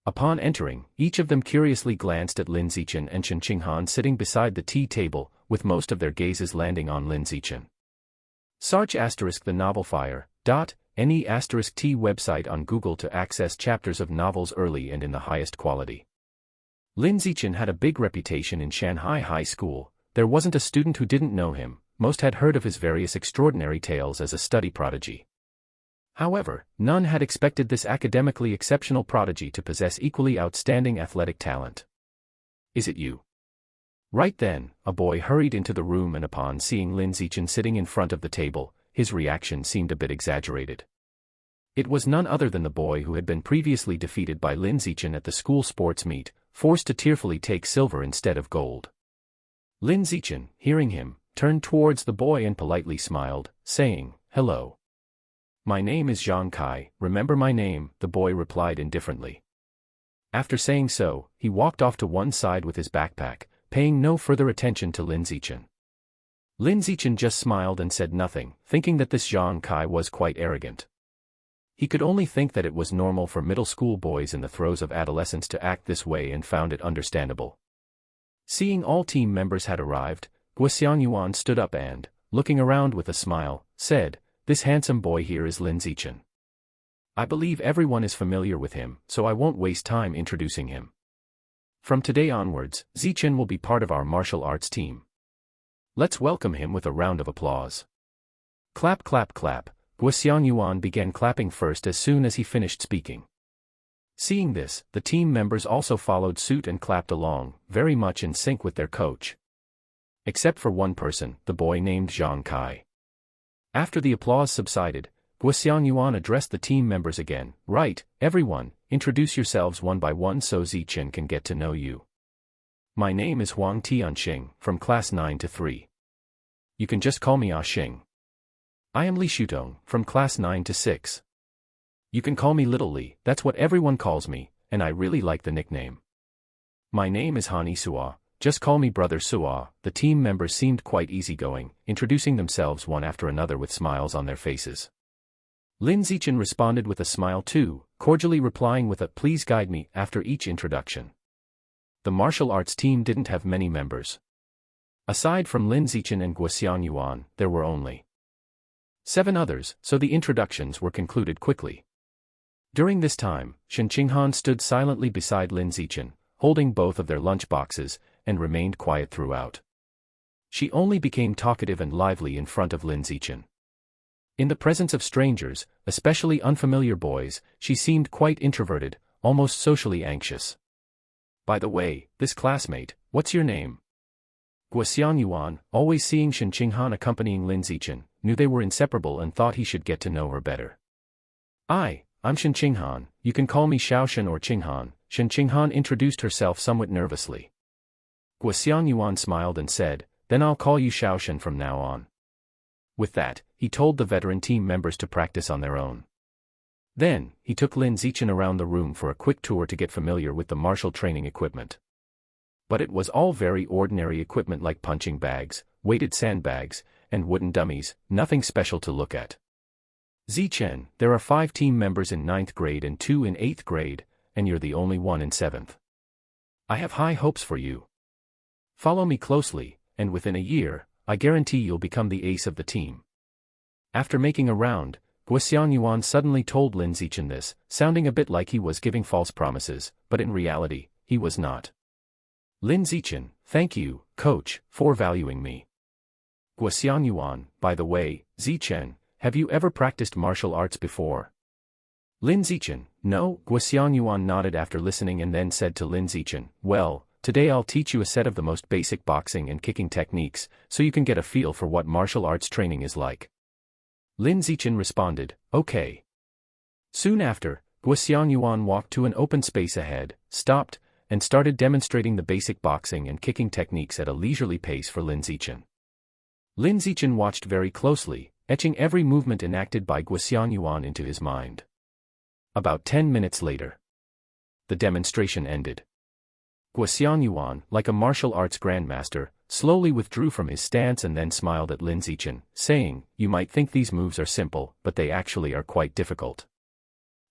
Upon entering, each of them curiously glanced at Lin Zichen and Shen Qinghan sitting beside the tea table, with most of their gazes landing on Lin Zichen. Search * the novel fire.ne * t website on Google to access chapters of novels early and in the highest quality. Lin Zichen had a big reputation in Shanghai High School. There wasn't a student who didn't know him. Most had heard of his various extraordinary tales as a study prodigy. However, none had expected this academically exceptional prodigy to possess equally outstanding athletic talent. "Is it you?" Right then, a boy hurried into the room, and upon seeing Lin Zichen sitting in front of the table, his reaction seemed a bit exaggerated. It was none other than the boy who had been previously defeated by Lin Zichen at the school sports meet, forced to tearfully take silver instead of gold. Lin Zichen, hearing him, turned towards the boy and politely smiled, saying, "Hello. My name is Zhang Kai, remember my name," the boy replied indifferently. After saying so, he walked off to one side with his backpack, paying no further attention to Lin Zichen. Lin Zichen just smiled and said nothing, thinking that this Zhang Kai was quite arrogant. He could only think that it was normal for middle school boys in the throes of adolescence to act this way, and found it understandable. Seeing all team members had arrived, Guoxiangyuan stood up and, looking around with a smile, said, "This handsome boy here is Lin Zichen. I believe everyone is familiar with him, so I won't waste time introducing him. From today onwards, Zichen will be part of our martial arts team. Let's welcome him with a round of applause." Clap clap clap. Guoxiangyuan began clapping first as soon as he finished speaking. Seeing this, the team members also followed suit and clapped along, very much in sync with their coach. Except for one person, the boy named Zhang Kai. After the applause subsided, Guoxiangyuan addressed the team members again. "Right, everyone, introduce yourselves one by one so Zichen can get to know you. My name is Huang Tianxing, from class 9 to 3. You can just call me Ah Xing. I am Li Shutong, from class 9 to 6. You can call me Little Li, that's what everyone calls me, and I really like the nickname. My name is Hani Suo, just call me Brother Suo." The team members seemed quite easygoing, introducing themselves one after another with smiles on their faces. Lin Zichen responded with a smile too, cordially replying with a "please guide me" after each introduction. The martial arts team didn't have many members. Aside from Lin Zichen and Guoxiangyuan, there were only 7 others, so the introductions were concluded quickly. During this time, Shen Qinghan stood silently beside Lin Zichen, holding both of their lunch boxes, and remained quiet throughout. She only became talkative and lively in front of Lin Zichen. In the presence of strangers, especially unfamiliar boys, she seemed quite introverted, almost socially anxious. "By the way, this classmate, what's your name?" Guoxiangyuan, always seeing Shen Qinghan accompanying Lin Zichen, knew they were inseparable and thought he should get to know her better. I'm Shen Qinghan, you can call me Xiaoshen or Qinghan." Shen Qinghan introduced herself somewhat nervously. Guoxiangyuan smiled and said, "Then I'll call you Xiaoshen from now on." With that, he told the veteran team members to practice on their own. Then, he took Lin Zichen around the room for a quick tour to get familiar with the martial training equipment. But it was all very ordinary equipment like punching bags, weighted sandbags, and wooden dummies, nothing special to look at. "Zichen, there are 5 team members in 9th grade and 2 in 8th grade, and you're the only one in 7th. I have high hopes for you. Follow me closely, and within a year, I guarantee you'll become the ace of the team." After making a round, Guoxiangyuan suddenly told Lin Zichen this, sounding a bit like he was giving false promises, but in reality, he was not. "Lin Zichen, thank you, coach, for valuing me." Guoxiangyuan, by the way, Zichen, have you ever practiced martial arts before? Lin Zichen, no. Guoxiangyuan nodded after listening and then said to Lin Zichen, "Well, today I'll teach you a set of the most basic boxing and kicking techniques, so you can get a feel for what martial arts training is like." Lin Zichen responded, "Okay." Soon after, Guoxiangyuan walked to an open space ahead, stopped, and started demonstrating the basic boxing and kicking techniques at a leisurely pace for Lin Zichen. Lin Zichen watched very closely, etching every movement enacted by Guoxiangyuan into his mind. About 10 minutes later, the demonstration ended. Guoxiangyuan, like a martial arts grandmaster, slowly withdrew from his stance and then smiled at Lin Zichen, saying, "You might think these moves are simple, but they actually are quite difficult.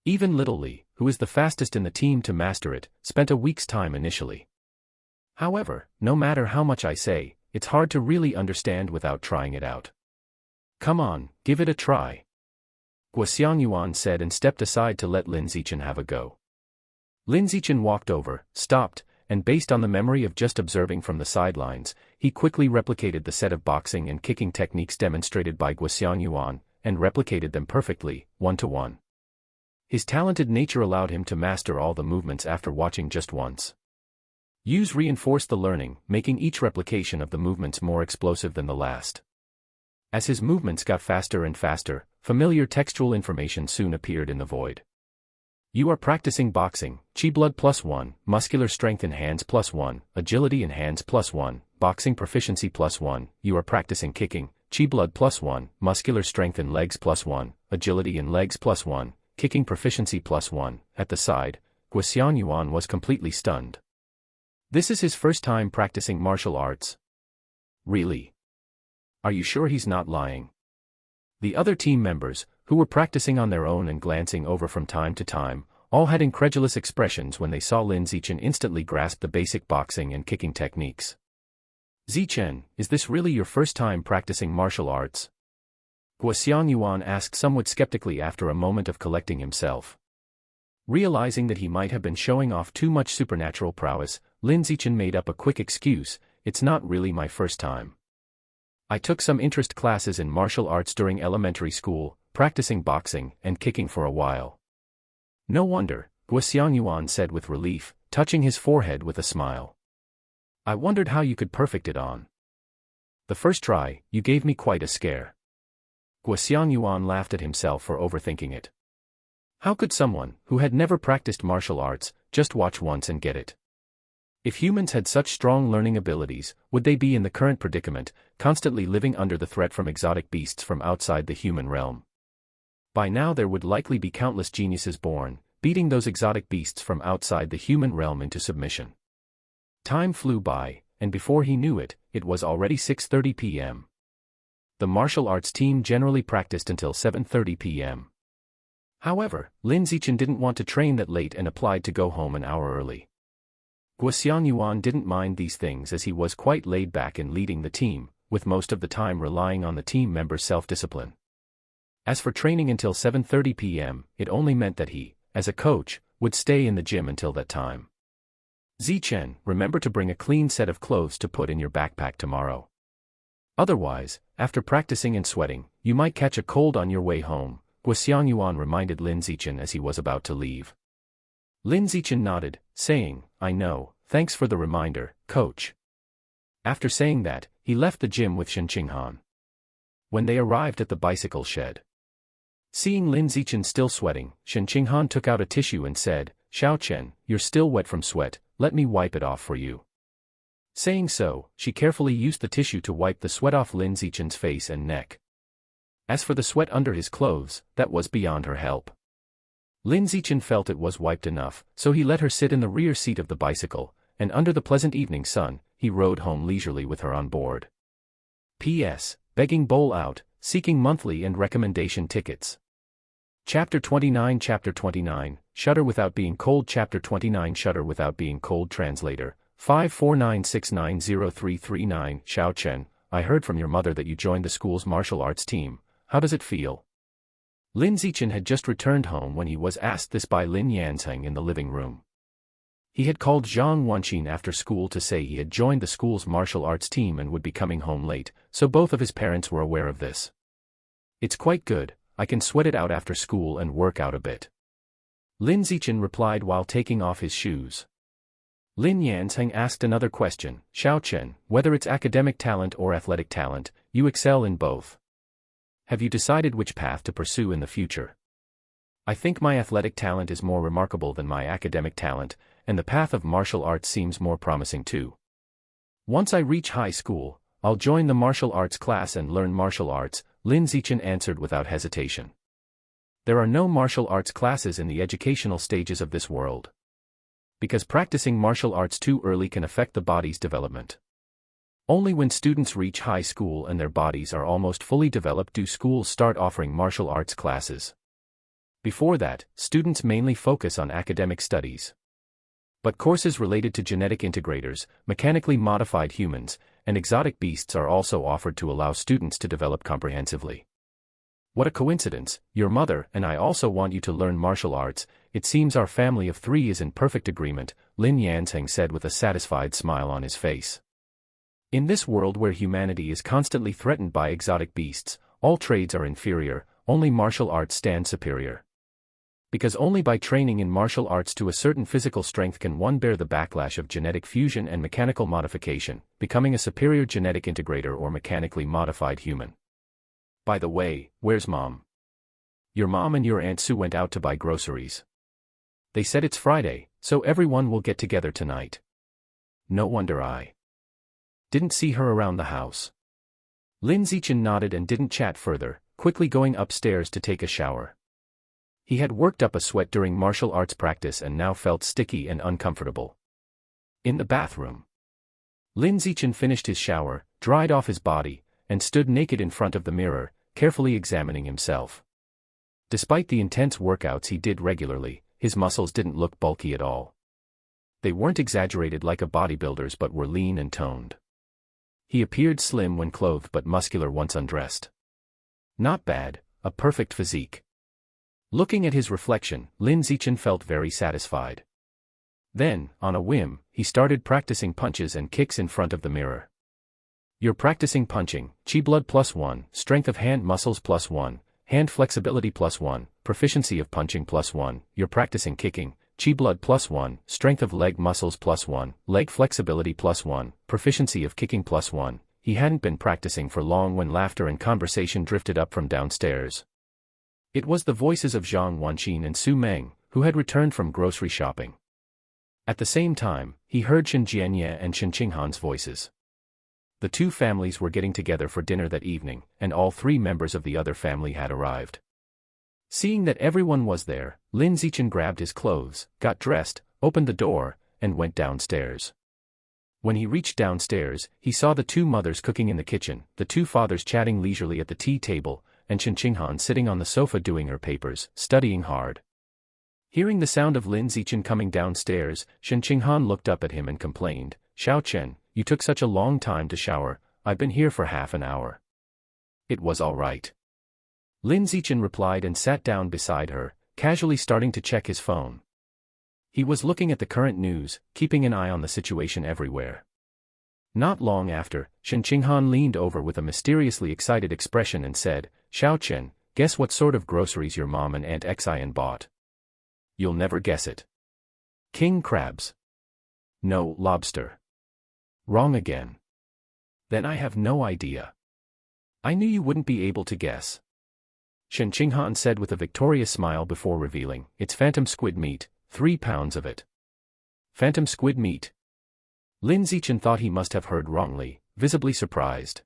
Even Little Li, who is the fastest in the team to master it, spent a week's time initially. However, no matter how much I say, it's hard to really understand without trying it out. Come on, give it a try. Guo Yuan said and stepped aside to let Lin Zichen have a go. Lin Zichen walked over, stopped, and based on the memory of just observing from the sidelines, he quickly replicated the set of boxing and kicking techniques demonstrated by Guo Yuan, and replicated them perfectly, 1-to-1. His talented nature allowed him to master all the movements after watching just once. Use reinforced the learning, making each replication of the movements more explosive than the last. As his movements got faster and faster, familiar textual information soon appeared in the void. You are practicing boxing, Qi blood +1, muscular strength in hands +1, agility in hands +1, boxing proficiency +1, you are practicing kicking, Qi blood +1, muscular strength in legs +1, agility in legs +1, kicking proficiency +1. At the side, Guo Yuan was completely stunned. This is his first time practicing martial arts. Really? Are you sure he's not lying? The other team members, who were practicing on their own and glancing over from time to time, all had incredulous expressions when they saw Lin Zichen instantly grasp the basic boxing and kicking techniques. Zichen, is this really your first time practicing martial arts? Guo Yuan asked somewhat skeptically after a moment of collecting himself. Realizing that he might have been showing off too much supernatural prowess, Lin Zichen made up a quick excuse, it's not really my first time. I took some interest classes in martial arts during elementary school, practicing boxing and kicking for a while. No wonder, Guo Yuan said with relief, touching his forehead with a smile. I wondered how you could perfect it on. The first try, you gave me quite a scare. Guo Yuan laughed at himself for overthinking it. How could someone, who had never practiced martial arts, just watch once and get it? If humans had such strong learning abilities, would they be in the current predicament, constantly living under the threat from exotic beasts from outside the human realm? By now there would likely be countless geniuses born, beating those exotic beasts from outside the human realm into submission. Time flew by, and before he knew it, it was already 6:30 p.m. The martial arts team generally practiced until 7:30 p.m. However, Lin Zichen didn't want to train that late and applied to go home an hour early. Guo Yuan didn't mind these things as he was quite laid back in leading the team, with most of the time relying on the team members' self-discipline. As for training until 7:30 p.m., it only meant that he, as a coach, would stay in the gym until that time. Zichen, remember to bring a clean set of clothes to put in your backpack tomorrow. Otherwise, after practicing and sweating, you might catch a cold on your way home, Guo Yuan reminded Lin Zichen as he was about to leave. Lin Zichen nodded, saying, I know, thanks for the reminder, coach. After saying that, he left the gym with Shen Qinghan. When they arrived at the bicycle shed, seeing Lin Zichen still sweating, Shen Qinghan took out a tissue and said, Xiao Chen, you're still wet from sweat, let me wipe it off for you. Saying so, she carefully used the tissue to wipe the sweat off Lin Zichen's face and neck. As for the sweat under his clothes, that was beyond her help. Lin Zichen felt it was wiped enough, so he let her sit in the rear seat of the bicycle, and under the pleasant evening sun, he rode home leisurely with her on board. P.S. Begging bowl out, seeking monthly and recommendation tickets. Chapter 29 Chapter 29, Shudder Without Being Cold Chapter 29 Shudder Without Being Cold Translator, 549690339 Xiao Chen, I heard from your mother that you joined the school's martial arts team, how does it feel? Lin Zichen had just returned home when he was asked this by Lin Yanzheng in the living room. He had called Zhang Wanqin after school to say he had joined the school's martial arts team and would be coming home late, so both of his parents were aware of this. It's quite good, I can sweat it out after school and work out a bit. Lin Zichen replied while taking off his shoes. Lin Yanzheng asked another question, Xiao Chen, whether it's academic talent or athletic talent, you excel in both. Have you decided which path to pursue in the future? I think my athletic talent is more remarkable than my academic talent, and the path of martial arts seems more promising too. Once I reach high school, I'll join the martial arts class and learn martial arts, Lin Zichen answered without hesitation. There are no martial arts classes in the educational stages of this world. Because practicing martial arts too early can affect the body's development. Only when students reach high school and their bodies are almost fully developed do schools start offering martial arts classes. Before that, students mainly focus on academic studies. But courses related to genetic integrators, mechanically modified humans, and exotic beasts are also offered to allow students to develop comprehensively. What a coincidence, your mother and I also want you to learn martial arts. It seems our family of 3 is in perfect agreement, Lin Yansheng said with a satisfied smile on his face. In this world where humanity is constantly threatened by exotic beasts, all trades are inferior, only martial arts stand superior. Because only by training in martial arts to a certain physical strength can one bear the backlash of genetic fusion and mechanical modification, becoming a superior genetic integrator or mechanically modified human. By the way, where's Mom? Your mom and your Aunt Sue went out to buy groceries. They said it's Friday, so everyone will get together tonight. No wonder I didn't see her around the house. Lin Zichen nodded and didn't chat further, quickly going upstairs to take a shower. He had worked up a sweat during martial arts practice and now felt sticky and uncomfortable. In the bathroom, Lin Zichen finished his shower, dried off his body, and stood naked in front of the mirror, carefully examining himself. Despite the intense workouts he did regularly, his muscles didn't look bulky at all. They weren't exaggerated like a bodybuilder's but were lean and toned. He appeared slim when clothed but muscular once undressed. Not bad, a perfect physique. Looking at his reflection, Lin Zichen felt very satisfied. Then, on a whim, he started practicing punches and kicks in front of the mirror. You're practicing punching, chi blood +1, strength of hand muscles +1, hand flexibility +1, proficiency of punching +1, you're practicing kicking, chi blood +1, strength of leg muscles +1, leg flexibility +1, proficiency of kicking +1. He hadn't been practicing for long when laughter and conversation drifted up from downstairs. It was the voices of Zhang Wanqin and Su Meng, who had returned from grocery shopping. At the same time, he heard Shen Jianye and Shen Qinghan's voices. The two families were getting together for dinner that evening, and all 3 members of the other family had arrived. Seeing that everyone was there, Lin Zichen grabbed his clothes, got dressed, opened the door, and went downstairs. When he reached downstairs, he saw the 2 mothers cooking in the kitchen, the 2 fathers chatting leisurely at the tea table, and Shen Qinghan sitting on the sofa doing her papers, studying hard. Hearing the sound of Lin Zichen coming downstairs, Shen Qinghan looked up at him and complained, "Xiao Chen, you took such a long time to shower, I've been here for half an hour." It was all right. Lin Zichen replied and sat down beside her, casually starting to check his phone. He was looking at the current news, keeping an eye on the situation everywhere. Not long after, Shen Qinghan leaned over with a mysteriously excited expression and said, "Xiao Chen, guess what sort of groceries your mom and Aunt Xian bought?" "You'll never guess it." "King crabs." "No, lobster." "Wrong again." "Then I have no idea." "I knew you wouldn't be able to guess." Shen Qinghan said with a victorious smile before revealing, "It's phantom squid meat, 3 pounds of it." "Phantom squid meat?" Lin Zichen thought he must have heard wrongly, visibly surprised.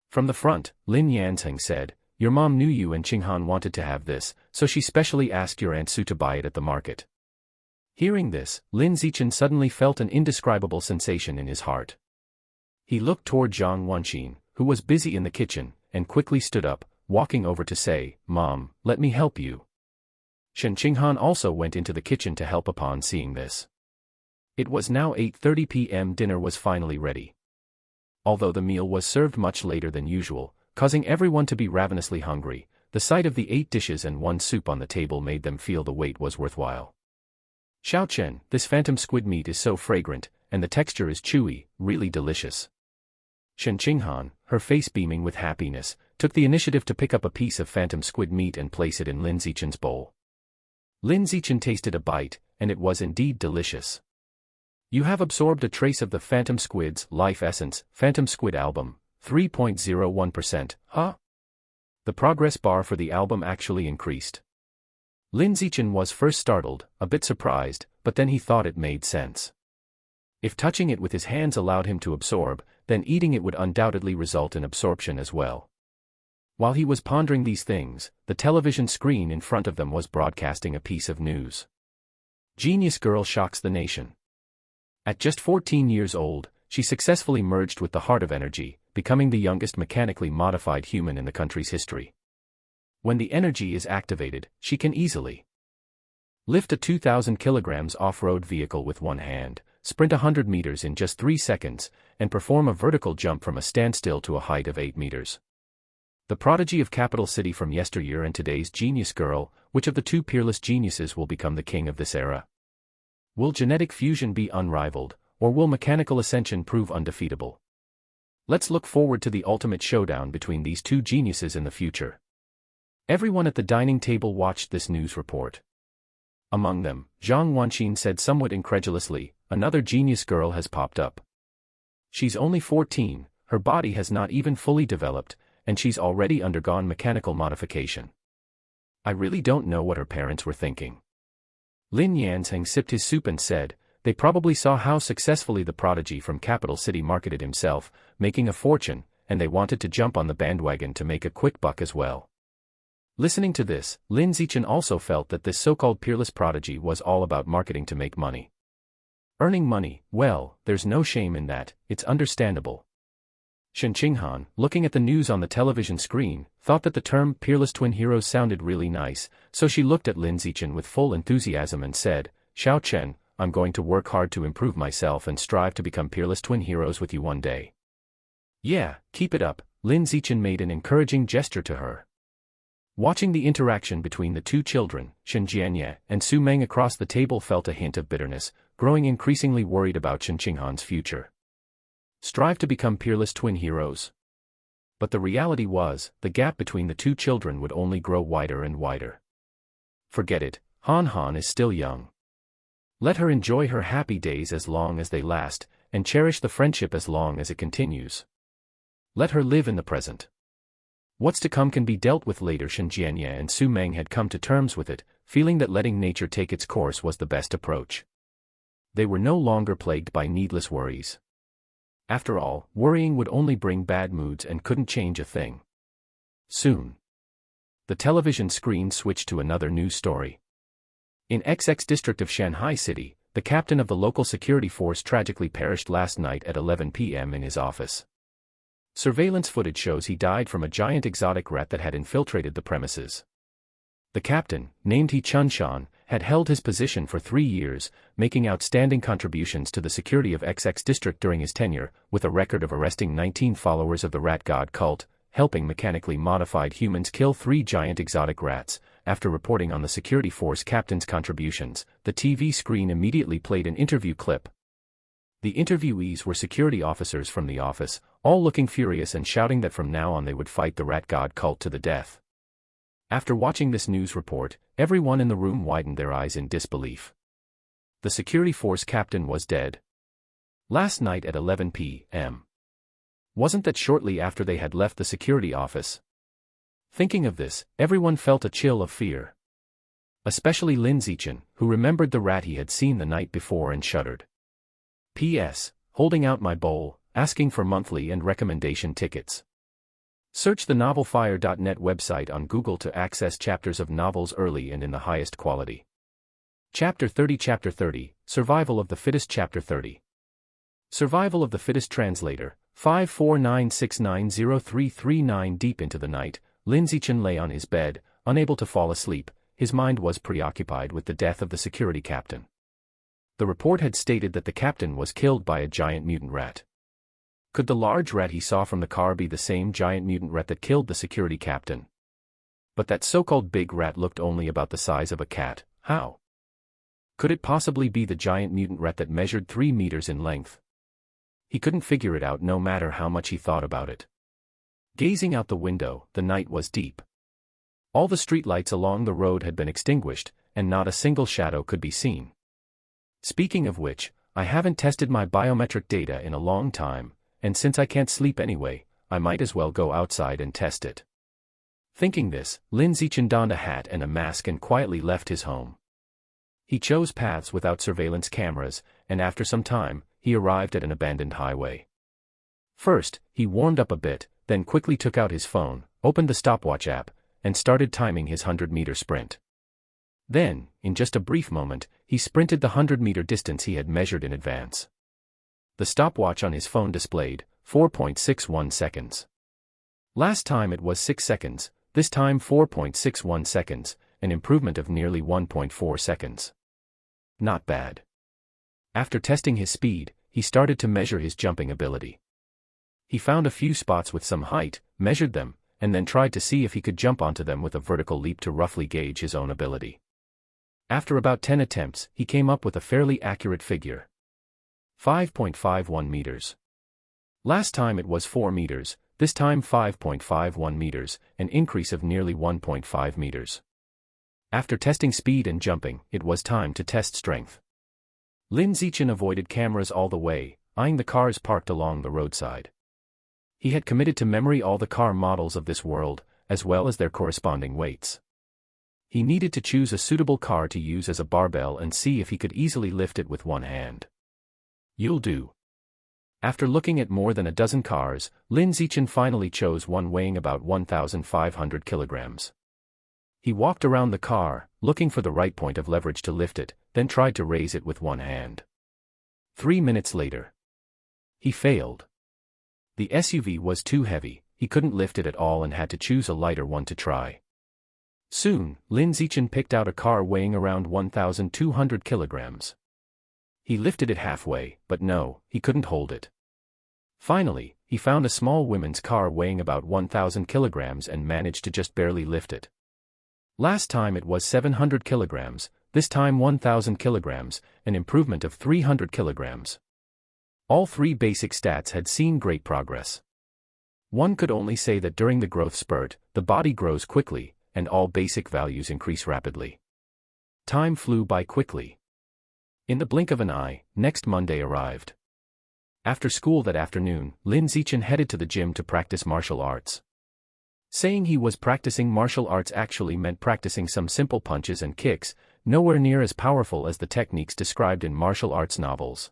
From the front, Lin Yansheng said, "Your mom knew you and Qinghan wanted to have this, so she specially asked your Aunt Sue to buy it at the market." Hearing this, Lin Zichen suddenly felt an indescribable sensation in his heart. He looked toward Zhang Wanqin, who was busy in the kitchen, and quickly stood up, walking over to say, "Mom, let me help you." Shen Qinghan also went into the kitchen to help upon seeing this. It was now 8:30 p.m. Dinner was finally ready. Although the meal was served much later than usual, causing everyone to be ravenously hungry, the sight of the 8 dishes and 1 soup on the table made them feel the wait was worthwhile. "Xiao Chen, this phantom squid meat is so fragrant, and the texture is chewy, really delicious." Shen Qinghan, her face beaming with happiness, took the initiative to pick up a piece of phantom squid meat and place it in Lin Zichen's bowl. Lin Zichen tasted a bite, and it was indeed delicious. "You have absorbed a trace of the Phantom Squid's life essence, Phantom Squid album, 3.01%, huh?" The progress bar for the album actually increased. Lin Zichen was first startled, a bit surprised, but then he thought it made sense. If touching it with his hands allowed him to absorb, then eating it would undoubtedly result in absorption as well. While he was pondering these things, the television screen in front of them was broadcasting a piece of news. Genius girl shocks the nation. At just 14 years old, she successfully merged with the heart of energy, becoming the youngest mechanically modified human in the country's history. When the energy is activated, she can easily lift a 2,000 kilograms off-road vehicle with one hand, sprint 100 meters in just 3 seconds, and perform a vertical jump from a standstill to a height of 8 meters. The prodigy of capital city from yesteryear and today's genius girl, which of the two peerless geniuses will become the king of this era? Will genetic fusion be unrivaled, or will mechanical ascension prove undefeatable? Let's look forward to the ultimate showdown between these two geniuses in the future. Everyone at the dining table watched this news report. Among them, Zhang Wanxin said somewhat incredulously, "Another genius girl has popped up. She's only 14, her body has not even fully developed, and she's already undergone mechanical modification. I really don't know what her parents were thinking." Lin Yanzheng sipped his soup and said, "They probably saw how successfully the prodigy from capital city marketed himself, making a fortune, and they wanted to jump on the bandwagon to make a quick buck as well." Listening to this, Lin Zichen also felt that this so-called peerless prodigy was all about marketing to make money. Earning money, well, there's no shame in that, it's understandable. Shen Qinghan, looking at the news on the television screen, thought that the term peerless twin heroes sounded really nice, so she looked at Lin Zichen with full enthusiasm and said, "Xiao Chen, I'm going to work hard to improve myself and strive to become peerless twin heroes with you one day." "Yeah, keep it up," Lin Zichen made an encouraging gesture to her. Watching the interaction between the two children, Shen Jianye and Su Meng across the table felt a hint of bitterness, growing increasingly worried about Shen Qinghan's future. Strive to become peerless twin heroes. But the reality was, the gap between the two children would only grow wider and wider. Forget it, Han Han is still young. Let her enjoy her happy days as long as they last, and cherish the friendship as long as it continues. Let her live in the present. What's to come can be dealt with later. Shen Jianye and Su Meng had come to terms with it, feeling that letting nature take its course was the best approach. They were no longer plagued by needless worries. After all, worrying would only bring bad moods and couldn't change a thing. Soon, the television screen switched to another news story. In XX district of Shanghai City, the captain of the local security force tragically perished last night at 11 p.m. in his office. Surveillance footage shows he died from a giant exotic rat that had infiltrated the premises. The captain, named He Chunshan, had held his position for 3 years, making outstanding contributions to the security of XX district during his tenure, with a record of arresting 19 followers of the rat god cult, helping mechanically modified humans kill 3 giant exotic rats. After reporting on the security force captain's contributions, the TV screen immediately played an interview clip. The interviewees were security officers from the office, all looking furious and shouting that from now on they would fight the rat god cult to the death. After watching this news report, everyone in the room widened their eyes in disbelief. The security force captain was dead. Last night at 11 p.m. Wasn't that shortly after they had left the security office? Thinking of this, everyone felt a chill of fear. Especially Lin Zichen, who remembered the rat he had seen the night before and shuddered. P.S. Holding out my bowl, asking for monthly and recommendation tickets. Search the novelfire.net website on Google to access chapters of novels early and in the highest quality. Chapter 30 Survival of the Fittest. Chapter 30 Survival of the Fittest. Translator, 549690339. Deep into the night, Lin Zichen lay on his bed, unable to fall asleep. His mind was preoccupied with the death of the security captain. The report had stated that the captain was killed by a giant mutant rat. Could the large rat he saw from the car be the same giant mutant rat that killed the security captain? But that so-called big rat looked only about the size of a cat. How? Could it possibly be the giant mutant rat that measured 3 meters in length? He couldn't figure it out no matter how much he thought about it. Gazing out the window, the night was deep. All the streetlights along the road had been extinguished, and not a single shadow could be seen. Speaking of which, I haven't tested my biometric data in a long time, and since I can't sleep anyway, I might as well go outside and test it. Thinking this, Lin Zichen donned a hat and a mask and quietly left his home. He chose paths without surveillance cameras, and after some time, he arrived at an abandoned highway. First, he warmed up a bit, then quickly took out his phone, opened the stopwatch app, and started timing his 100-meter sprint. Then, in just a brief moment, he sprinted the 100-meter distance he had measured in advance. The stopwatch on his phone displayed 4.61 seconds. Last time it was 6 seconds, this time 4.61 seconds, an improvement of nearly 1.4 seconds. Not bad. After testing his speed, he started to measure his jumping ability. He found a few spots with some height, measured them, and then tried to see if he could jump onto them with a vertical leap to roughly gauge his own ability. After about 10 attempts, he came up with a fairly accurate figure. 5.51 meters. Last time it was 4 meters, this time 5.51 meters, an increase of nearly 1.5 meters. After testing speed and jumping, it was time to test strength. Lin Zichen avoided cameras all the way, eyeing the cars parked along the roadside. He had committed to memory all the car models of this world, as well as their corresponding weights. He needed to choose a suitable car to use as a barbell and see if he could easily lift it with one hand. You'll do. After looking at more than a dozen cars, Lin Zichen finally chose one weighing about 1,500 kilograms. He walked around the car, looking for the right point of leverage to lift it, then tried to raise it with one hand. 3 minutes later. He failed. The SUV was too heavy, he couldn't lift it at all and had to choose a lighter one to try. Soon, Lin Zichen picked out a car weighing around 1,200 kilograms. He lifted it halfway, but no, he couldn't hold it. Finally, he found a small women's car weighing about 1,000 kilograms and managed to just barely lift it. Last time it was 700 kilograms, this time 1,000 kilograms, an improvement of 300 kilograms. All three basic stats had seen great progress. One could only say that during the growth spurt, the body grows quickly, and all basic values increase rapidly. Time flew by quickly. In the blink of an eye, next Monday arrived. After school that afternoon, Lin Zichen headed to the gym to practice martial arts. Saying he was practicing martial arts actually meant practicing some simple punches and kicks, nowhere near as powerful as the techniques described in martial arts novels.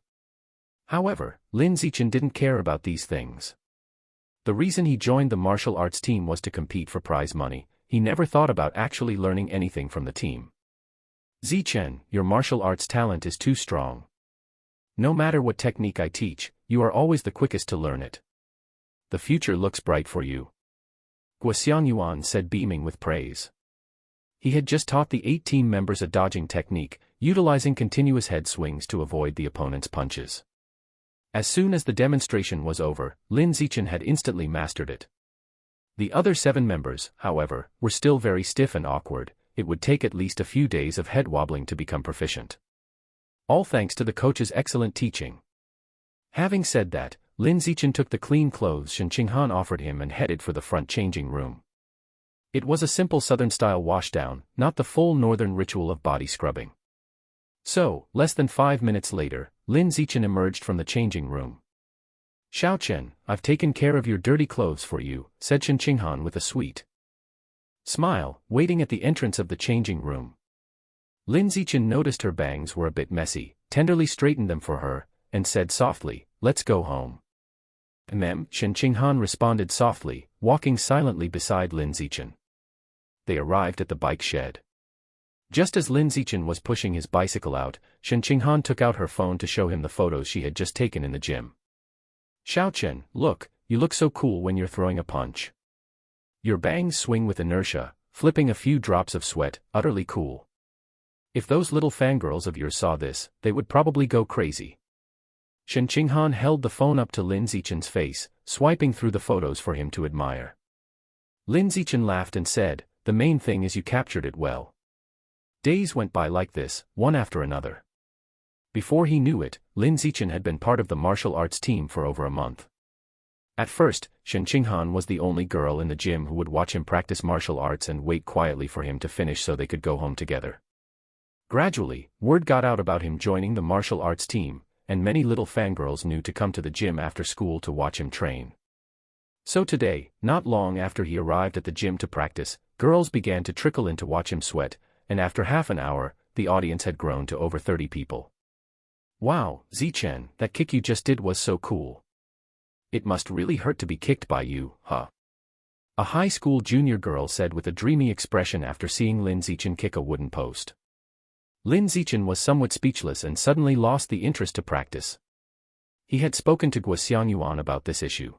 However, Lin Zichen didn't care about these things. The reason he joined the martial arts team was to compete for prize money. He never thought about actually learning anything from the team. Zichen, your martial arts talent is too strong. No matter what technique I teach, you are always the quickest to learn it. The future looks bright for you. Guo Yuan said, beaming with praise. He had just taught the 8 team members a dodging technique, utilizing continuous head swings to avoid the opponent's punches. As soon as the demonstration was over, Lin Zichen had instantly mastered it. The other 7 members, however, were still very stiff and awkward. It would take at least a few days of head wobbling to become proficient. All thanks to the coach's excellent teaching. Having said that, Lin Zichen took the clean clothes Shen Qinghan offered him and headed for the front changing room. It was a simple southern-style washdown, not the full northern ritual of body scrubbing. So, less than 5 minutes later, Lin Zichen emerged from the changing room. Xiao Chen, I've taken care of your dirty clothes for you, said Shen Qinghan with a sweet smile, waiting at the entrance of the changing room. Lin Zichen noticed her bangs were a bit messy, tenderly straightened them for her, and said softly, "Let's go home." Shen Qinghan responded softly, walking silently beside Lin Zichen. They arrived at the bike shed. Just as Lin Zichen was pushing his bicycle out, Shen Qinghan took out her phone to show him the photos she had just taken in the gym. Xiao Chen, look, you look so cool when you're throwing a punch. Your bangs swing with inertia, flipping a few drops of sweat, utterly cool. If those little fangirls of yours saw this, they would probably go crazy. Shen Qinghan held the phone up to Lin Zichen's face, swiping through the photos for him to admire. Lin Zichen laughed and said, "The main thing is you captured it well." Days went by like this, one after another. Before he knew it, Lin Zichen had been part of the martial arts team for over a month. At first, Shen Qinghan was the only girl in the gym who would watch him practice martial arts and wait quietly for him to finish so they could go home together. Gradually, word got out about him joining the martial arts team, and many little fangirls knew to come to the gym after school to watch him train. So today, not long after he arrived at the gym to practice, girls began to trickle in to watch him sweat, and after half an hour, the audience had grown to over 30 people. "Wow, Zichen, that kick you just did was so cool. It must really hurt to be kicked by you, huh?" A high school junior girl said with a dreamy expression after seeing Lin Zichen kick a wooden post. Lin Zichen was somewhat speechless and suddenly lost the interest to practice. He had spoken to Guo Yuan about this issue.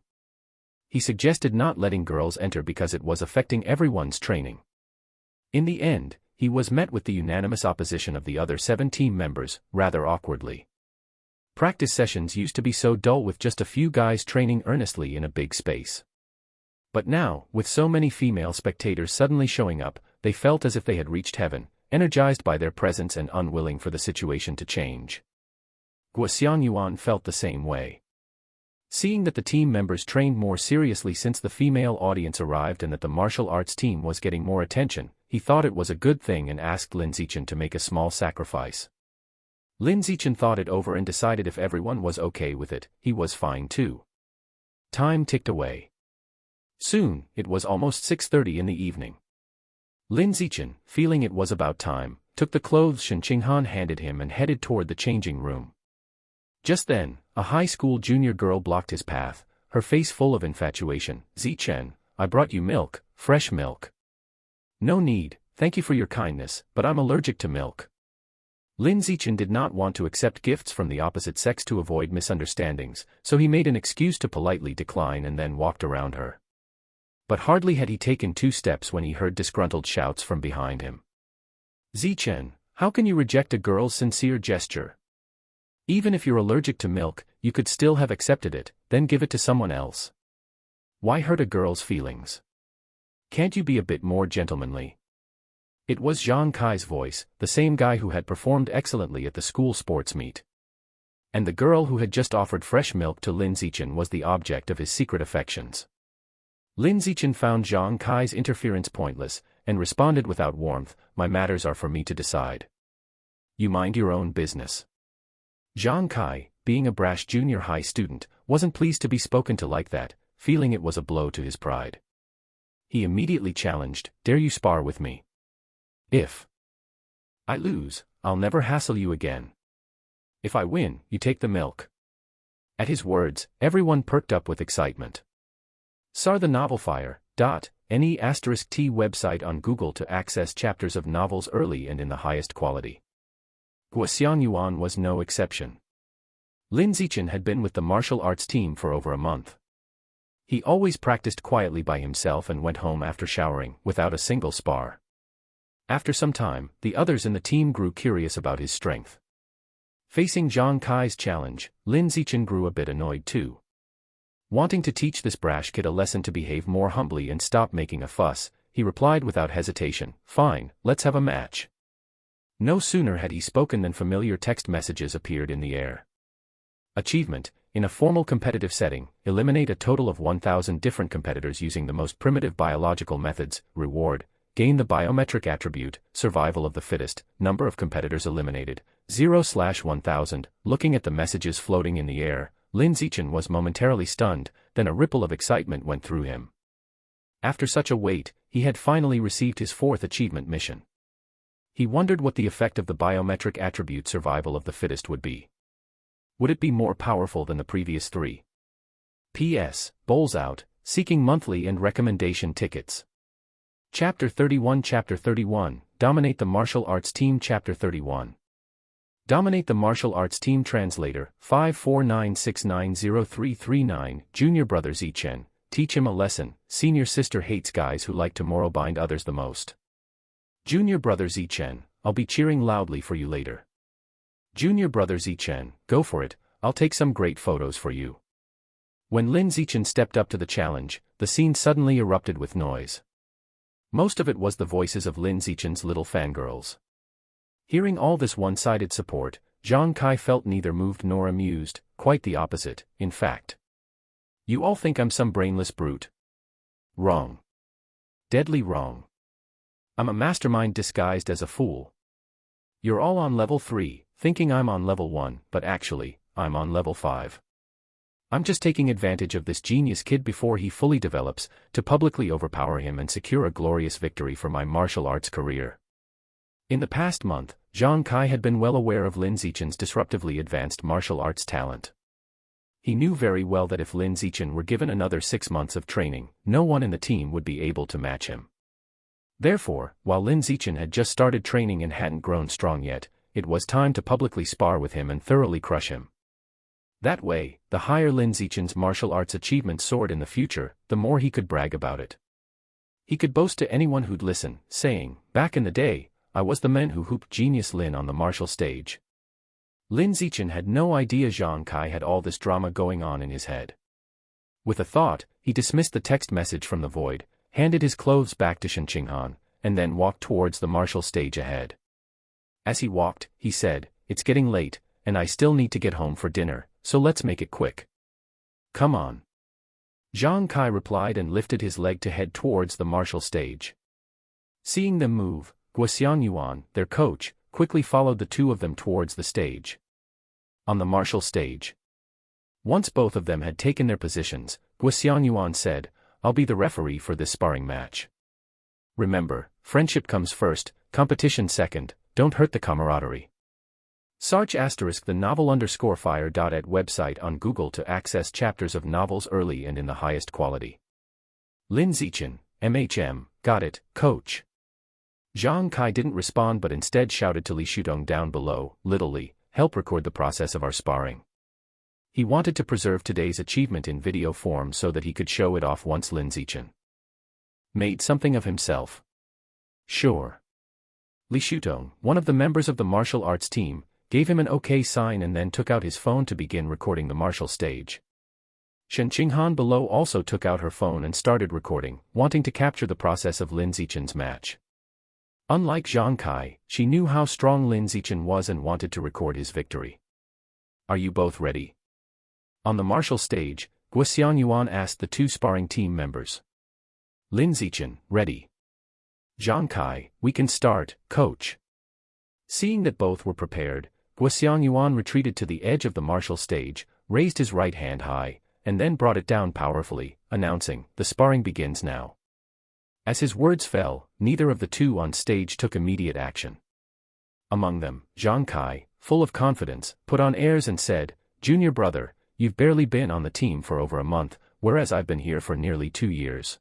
He suggested not letting girls enter because it was affecting everyone's training. In the end, he was met with the unanimous opposition of the other 7 team members, rather awkwardly. Practice sessions used to be so dull with just a few guys training earnestly in a big space. But now, with so many female spectators suddenly showing up, they felt as if they had reached heaven, energized by their presence and unwilling for the situation to change. Guo Xiangyuan felt the same way. Seeing that the team members trained more seriously since the female audience arrived and that the martial arts team was getting more attention, he thought it was a good thing and asked Lin Zichen to make a small sacrifice. Lin Zichen thought it over and decided if everyone was okay with it, he was fine too. Time ticked away. Soon, it was almost 6:30 in the evening. Lin Zichen, feeling it was about time, took the clothes Shen Qinghan handed him and headed toward the changing room. Just then, a high school junior girl blocked his path, her face full of infatuation. "Zichen, I brought you milk, fresh milk." "No need, thank you for your kindness, but I'm allergic to milk." Lin Zichen did not want to accept gifts from the opposite sex to avoid misunderstandings, so he made an excuse to politely decline and then walked around her. But hardly had he taken 2 steps when he heard disgruntled shouts from behind him. "Zichen, how can you reject a girl's sincere gesture? Even if you're allergic to milk, you could still have accepted it, then give it to someone else. Why hurt a girl's feelings? Can't you be a bit more gentlemanly?" It was Zhang Kai's voice, the same guy who had performed excellently at the school sports meet. And the girl who had just offered fresh milk to Lin Zichen was the object of his secret affections. Lin Zichen found Zhang Kai's interference pointless, and responded without warmth, "My matters are for me to decide. You mind your own business." Zhang Kai, being a brash junior high student, wasn't pleased to be spoken to like that, feeling it was a blow to his pride. He immediately challenged, "Dare you spar with me? If I lose, I'll never hassle you again. If I win, you take the milk." At his words, everyone perked up with excitement. Sar the NE*T website on Google to access chapters of novels early and in the highest quality. Guo Xiangyuan was no exception. Lin Zichen had been with the martial arts team for over a month. He always practiced quietly by himself and went home after showering, without a single spar. After some time, the others in the team grew curious about his strength. Facing Zhang Kai's challenge, Lin Zichen grew a bit annoyed too. Wanting to teach this brash kid a lesson to behave more humbly and stop making a fuss, he replied without hesitation, "Fine, let's have a match." No sooner had he spoken than familiar text messages appeared in the air. Achievement: in a formal competitive setting, eliminate a total of 1,000 different competitors using the most primitive biological methods. Reward: gain the biometric attribute, survival of the fittest, number of competitors eliminated, 0/1000. Looking at the messages floating in the air, Lin Zichen was momentarily stunned, then a ripple of excitement went through him. After such a wait, he had finally received his 4th achievement mission. He wondered what the effect of the biometric attribute survival of the fittest would be. Would it be more powerful than the previous 3? P.S. Bowls out, seeking monthly and recommendation tickets. Chapter 31 Dominate the Martial Arts Team. Chapter 31 Dominate the Martial Arts Team. Translator, 549690339. Junior brother Zichen, teach him a lesson. Senior sister hates guys who like to moralbind others the most. Junior brother Zichen, I'll be cheering loudly for you later. Junior brother Zichen, go for it, I'll take some great photos for you. When Lin Zichen stepped up to the challenge, the scene suddenly erupted with noise. Most of it was the voices of Lin Zichen's little fangirls. Hearing all this one-sided support, Zhang Kai felt neither moved nor amused, quite the opposite, in fact. "You all think I'm some brainless brute. Wrong. Deadly wrong. I'm a mastermind disguised as a fool. You're all on level 3, thinking I'm on level 1, but actually, I'm on level 5. I'm just taking advantage of this genius kid before he fully develops, to publicly overpower him and secure a glorious victory for my martial arts career." In the past month, Zhang Kai had been well aware of Lin Zichen's disruptively advanced martial arts talent. He knew very well that if Lin Zichen were given another 6 months of training, no one in the team would be able to match him. Therefore, while Lin Zichen had just started training and hadn't grown strong yet, it was time to publicly spar with him and thoroughly crush him. That way, the higher Lin Zichen's martial arts achievements soared in the future, the more he could brag about it. He could boast to anyone who'd listen, saying, "Back in the day, I was the man who hooped Genius Lin on the martial stage." Lin Zichen had no idea Zhang Kai had all this drama going on in his head. With a thought, he dismissed the text message from the void, handed his clothes back to Shen Qinghan, and then walked towards the martial stage ahead. As he walked, he said, "It's getting late, and I still need to get home for dinner, so let's make it quick." "Come on." Zhang Kai replied and lifted his leg to head towards the martial stage. Seeing them move, Guoxiang Yuan, their coach, quickly followed the two of them towards the stage. On the martial stage. Once both of them had taken their positions, Guoxiang Yuan said, "I'll be the referee for this sparring match. Remember, friendship comes first, competition second, don't hurt the camaraderie." Search *the novel_fire.at website on Google to access chapters of novels early and in the highest quality. Lin Zichen, MHM, got it, coach. Zhang Kai didn't respond but instead shouted to Li Shudong down below, "Little Li, help record the process of our sparring." He wanted to preserve today's achievement in video form so that he could show it off once Lin Zichen made something of himself. Sure. Li Shudong, one of the members of the martial arts team, gave him an okay sign and then took out his phone to begin recording the martial stage. Shen Qinghan below also took out her phone and started recording, wanting to capture the process of Lin Zichen's match. Unlike Zhang Kai, she knew how strong Lin Zichen was and wanted to record his victory. "Are you both ready?" On the martial stage, Guoxiang Yuan asked the two sparring team members. Lin Zichen, ready. Zhang Kai, we can start, coach. Seeing that both were prepared, Guoxiang Yuan retreated to the edge of the martial stage, raised his right hand high, and then brought it down powerfully, announcing, "The sparring begins now." As his words fell, neither of the two on stage took immediate action. Among them, Zhang Kai, full of confidence, put on airs and said, "Junior brother, you've barely been on the team for over a month, whereas I've been here for nearly 2 years.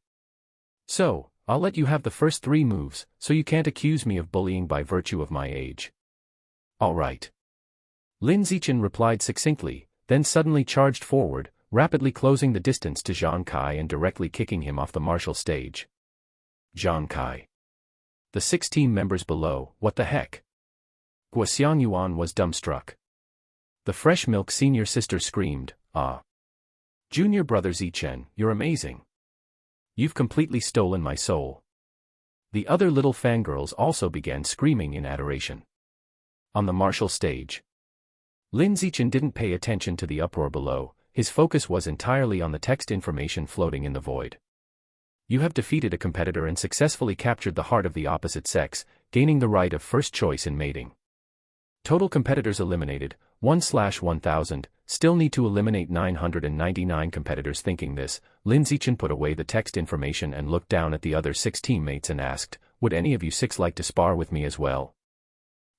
So, I'll let you have the first 3 moves, so you can't accuse me of bullying by virtue of my age." "All right." Lin Zichen replied succinctly, then suddenly charged forward, rapidly closing the distance to Zhang Kai and directly kicking him off the martial stage. Zhang Kai. The 6 team members below, what the heck? Guoxiang Yuan was dumbstruck. The fresh milk senior sister screamed, "Ah! Junior brother Zichen, you're amazing. You've completely stolen my soul." The other little fangirls also began screaming in adoration. On the martial stage. Lin Zichen didn't pay attention to the uproar below, his focus was entirely on the text information floating in the void. "You have defeated a competitor and successfully captured the heart of the opposite sex, gaining the right of first choice in mating. Total competitors eliminated, 1/1000, still need to eliminate 999 competitors." Thinking this, Lin Zichen put away the text information and looked down at the other 6 teammates and asked, "Would any of you 6 like to spar with me as well?"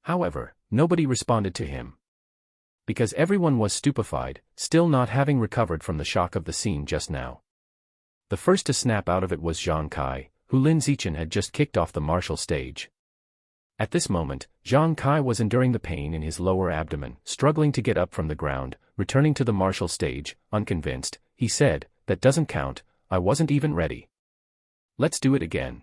However, nobody responded to him. Because everyone was stupefied, still not having recovered from the shock of the scene just now. The first to snap out of it was Zhang Kai, who Lin Zichen had just kicked off the martial stage. At this moment, Zhang Kai was enduring the pain in his lower abdomen, struggling to get up from the ground. Returning to the martial stage, unconvinced, he said, "That doesn't count, I wasn't even ready. Let's do it again."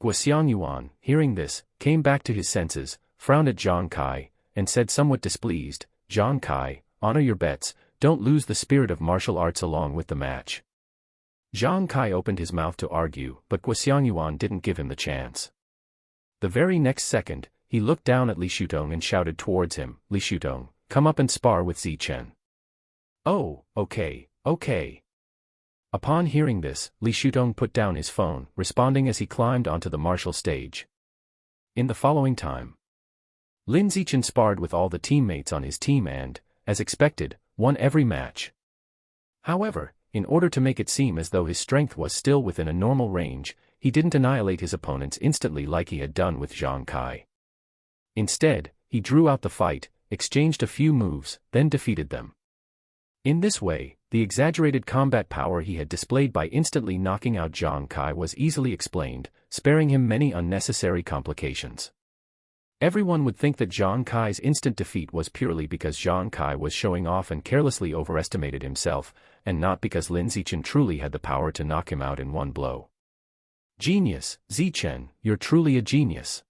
Guoxiang Yuan, hearing this, came back to his senses, frowned at Zhang Kai, and said somewhat displeased, "Zhang Kai, honor your bets, don't lose the spirit of martial arts along with the match." Zhang Kai opened his mouth to argue, but Guoxiang Yuan didn't give him the chance. The very next second, he looked down at Li Shudong and shouted towards him, "Li Shudong, come up and spar with Zichen." "Oh, okay. Upon hearing this, Li Shudong put down his phone, responding as he climbed onto the martial stage. In the following time, Lin Zichen sparred with all the teammates on his team and, as expected, won every match. However, in order to make it seem as though his strength was still within a normal range, he didn't annihilate his opponents instantly like he had done with Zhang Kai. Instead, he drew out the fight, exchanged a few moves, then defeated them. In this way, the exaggerated combat power he had displayed by instantly knocking out Zhang Kai was easily explained, sparing him many unnecessary complications. Everyone would think that Zhang Kai's instant defeat was purely because Zhang Kai was showing off and carelessly overestimated himself, and not because Lin Zichen truly had the power to knock him out in one blow. Genius, Zichen, you're truly a genius.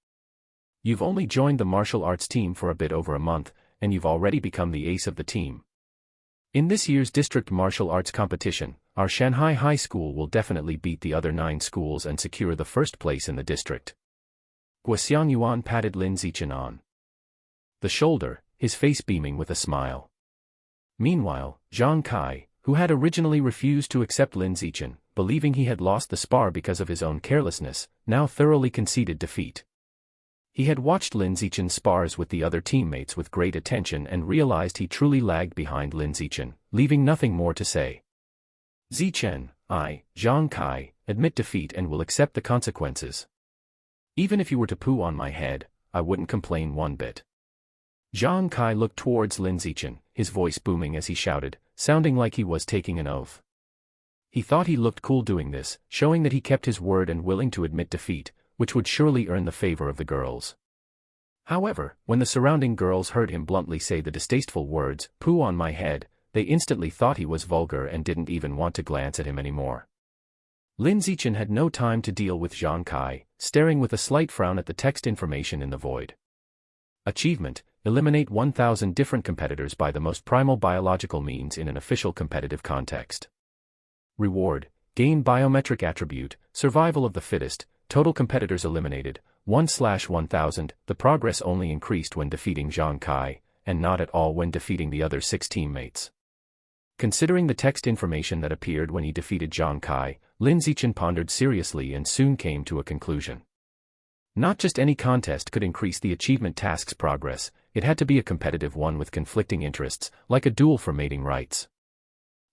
You've only joined the martial arts team for a bit over a month, and you've already become the ace of the team. In this year's district martial arts competition, our Shanghai High School will definitely beat the other 9 schools and secure the first place in the district. Guo Xiangyuan patted Lin Zichen on the shoulder, his face beaming with a smile. Meanwhile, Zhang Kai, who had originally refused to accept Lin Zichen, believing he had lost the spar because of his own carelessness, now thoroughly conceded defeat. He had watched Lin Zichen spars with the other teammates with great attention and realized he truly lagged behind Lin Zichen, leaving nothing more to say. Zichen, I, Zhang Kai, admit defeat and will accept the consequences. Even if you were to poo on my head, I wouldn't complain one bit. Zhang Kai looked towards Lin Zichen, his voice booming as he shouted, sounding like he was taking an oath. He thought he looked cool doing this, showing that he kept his word and willing to admit defeat, which would surely earn the favor of the girls. However, when the surrounding girls heard him bluntly say the distasteful words, "Poo on my head," they instantly thought he was vulgar and didn't even want to glance at him anymore. Lin Zichen had no time to deal with Zhang Kai, staring with a slight frown at the text information in the void. Achievement: eliminate 1,000 different competitors by the most primal biological means in an official competitive context. Reward: gain biometric attribute, survival of the fittest, total competitors eliminated, 1/1000. The progress only increased when defeating Zhang Kai, and not at all when defeating the other 6 teammates. Considering the text information that appeared when he defeated Zhang Kai, Lin Zichen pondered seriously and soon came to a conclusion. Not just any contest could increase the achievement task's progress, it had to be a competitive one with conflicting interests, like a duel for mating rights.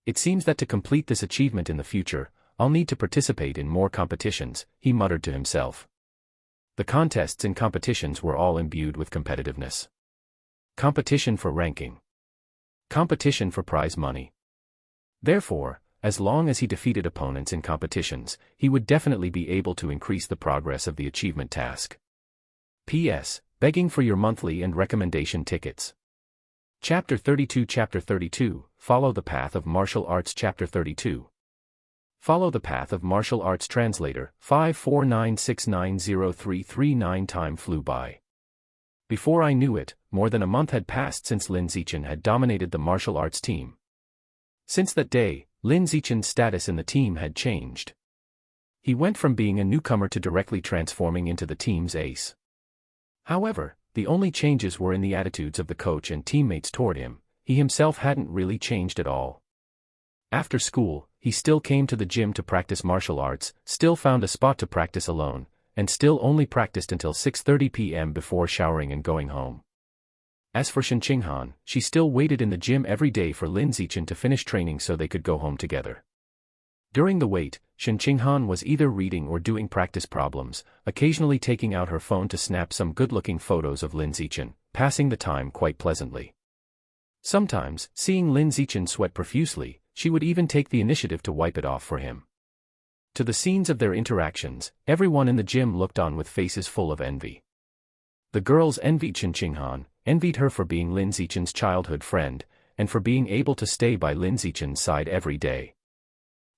It seems that to complete this achievement in the future, I'll need to participate in more competitions, he muttered to himself. The contests and competitions were all imbued with competitiveness. Competition for ranking. Competition for prize money. Therefore, as long as he defeated opponents in competitions, he would definitely be able to increase the progress of the achievement task. P.S. Begging for your monthly and recommendation tickets. Chapter 32 Chapter 32, Follow the Path of Martial Arts Chapter 32. Follow the Path of Martial Arts Translator, 549690339. Time flew by. Before I knew it, more than a month had passed since Lin Zichen had dominated the martial arts team. Since that day, Lin Zichen's status in the team had changed. He went from being a newcomer to directly transforming into the team's ace. However, the only changes were in the attitudes of the coach and teammates toward him. He himself hadn't really changed at all. After school, he still came to the gym to practice martial arts, still found a spot to practice alone, and still only practiced until 6:30 p.m. before showering and going home. As for Shen Qinghan, she still waited in the gym every day for Lin Zichen to finish training so they could go home together. During the wait, Shen Qinghan was either reading or doing practice problems, occasionally taking out her phone to snap some good-looking photos of Lin Zichen, passing the time quite pleasantly. Sometimes, seeing Lin Zichen sweat profusely, she would even take the initiative to wipe it off for him. To the scenes of their interactions, everyone in the gym looked on with faces full of envy. The girls envied Shen Qinghan, envied her for being Lin Zichen's childhood friend, and for being able to stay by Lin Zichen's side every day.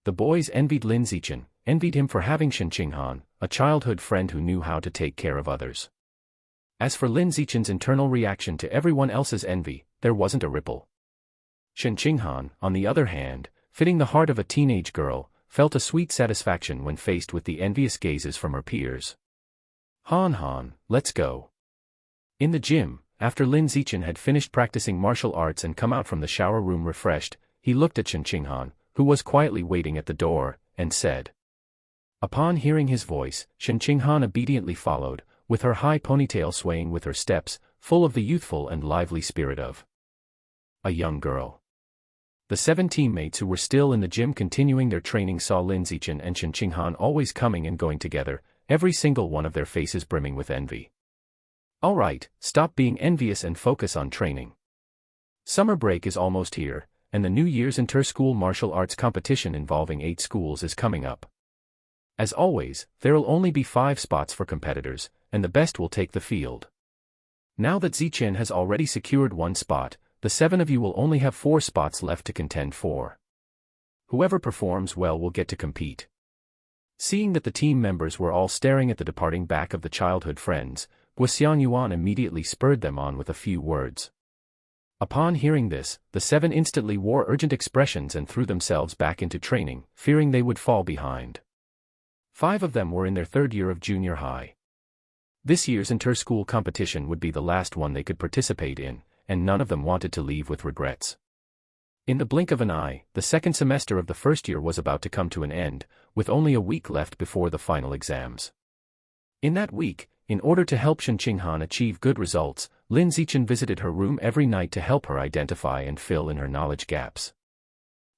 The boys envied Lin Zichen, envied him for having Shen Qinghan, a childhood friend who knew how to take care of others. As for Lin Zichen's internal reaction to everyone else's envy, there wasn't a ripple. Shen Qinghan, on the other hand, fitting the heart of a teenage girl, felt a sweet satisfaction when faced with the envious gazes from her peers. Han, let's go. In the gym, after Lin Zichen had finished practicing martial arts and come out from the shower room refreshed, he looked at Shen Qinghan, who was quietly waiting at the door, and said. Upon hearing his voice, Shen Qinghan obediently followed, with her high ponytail swaying with her steps, full of the youthful and lively spirit of a young girl. The 7 teammates who were still in the gym continuing their training saw Lin Zichen and Shen Qinghan always coming and going together, every single one of their faces brimming with envy. Alright, stop being envious and focus on training. Summer break is almost here, and the New Year's inter-school martial arts competition involving 8 schools is coming up. As always, there'll only be 5 spots for competitors, and the best will take the field. Now that Zichen has already secured 1 spot, the 7 of you will only have 4 spots left to contend for. Whoever performs well will get to compete. Seeing that the team members were all staring at the departing back of the childhood friends, Guo Xiangyuan immediately spurred them on with a few words. Upon hearing this, the 7 instantly wore urgent expressions and threw themselves back into training, fearing they would fall behind. 5 of them were in their 3rd year of junior high. This year's inter-school competition would be the last one they could participate in, and none of them wanted to leave with regrets. In the blink of an eye, the 2nd semester of the 1st year was about to come to an end, with only a week left before the final exams. In that week, in order to help Shen Qinghan achieve good results, Lin Zichen visited her room every night to help her identify and fill in her knowledge gaps.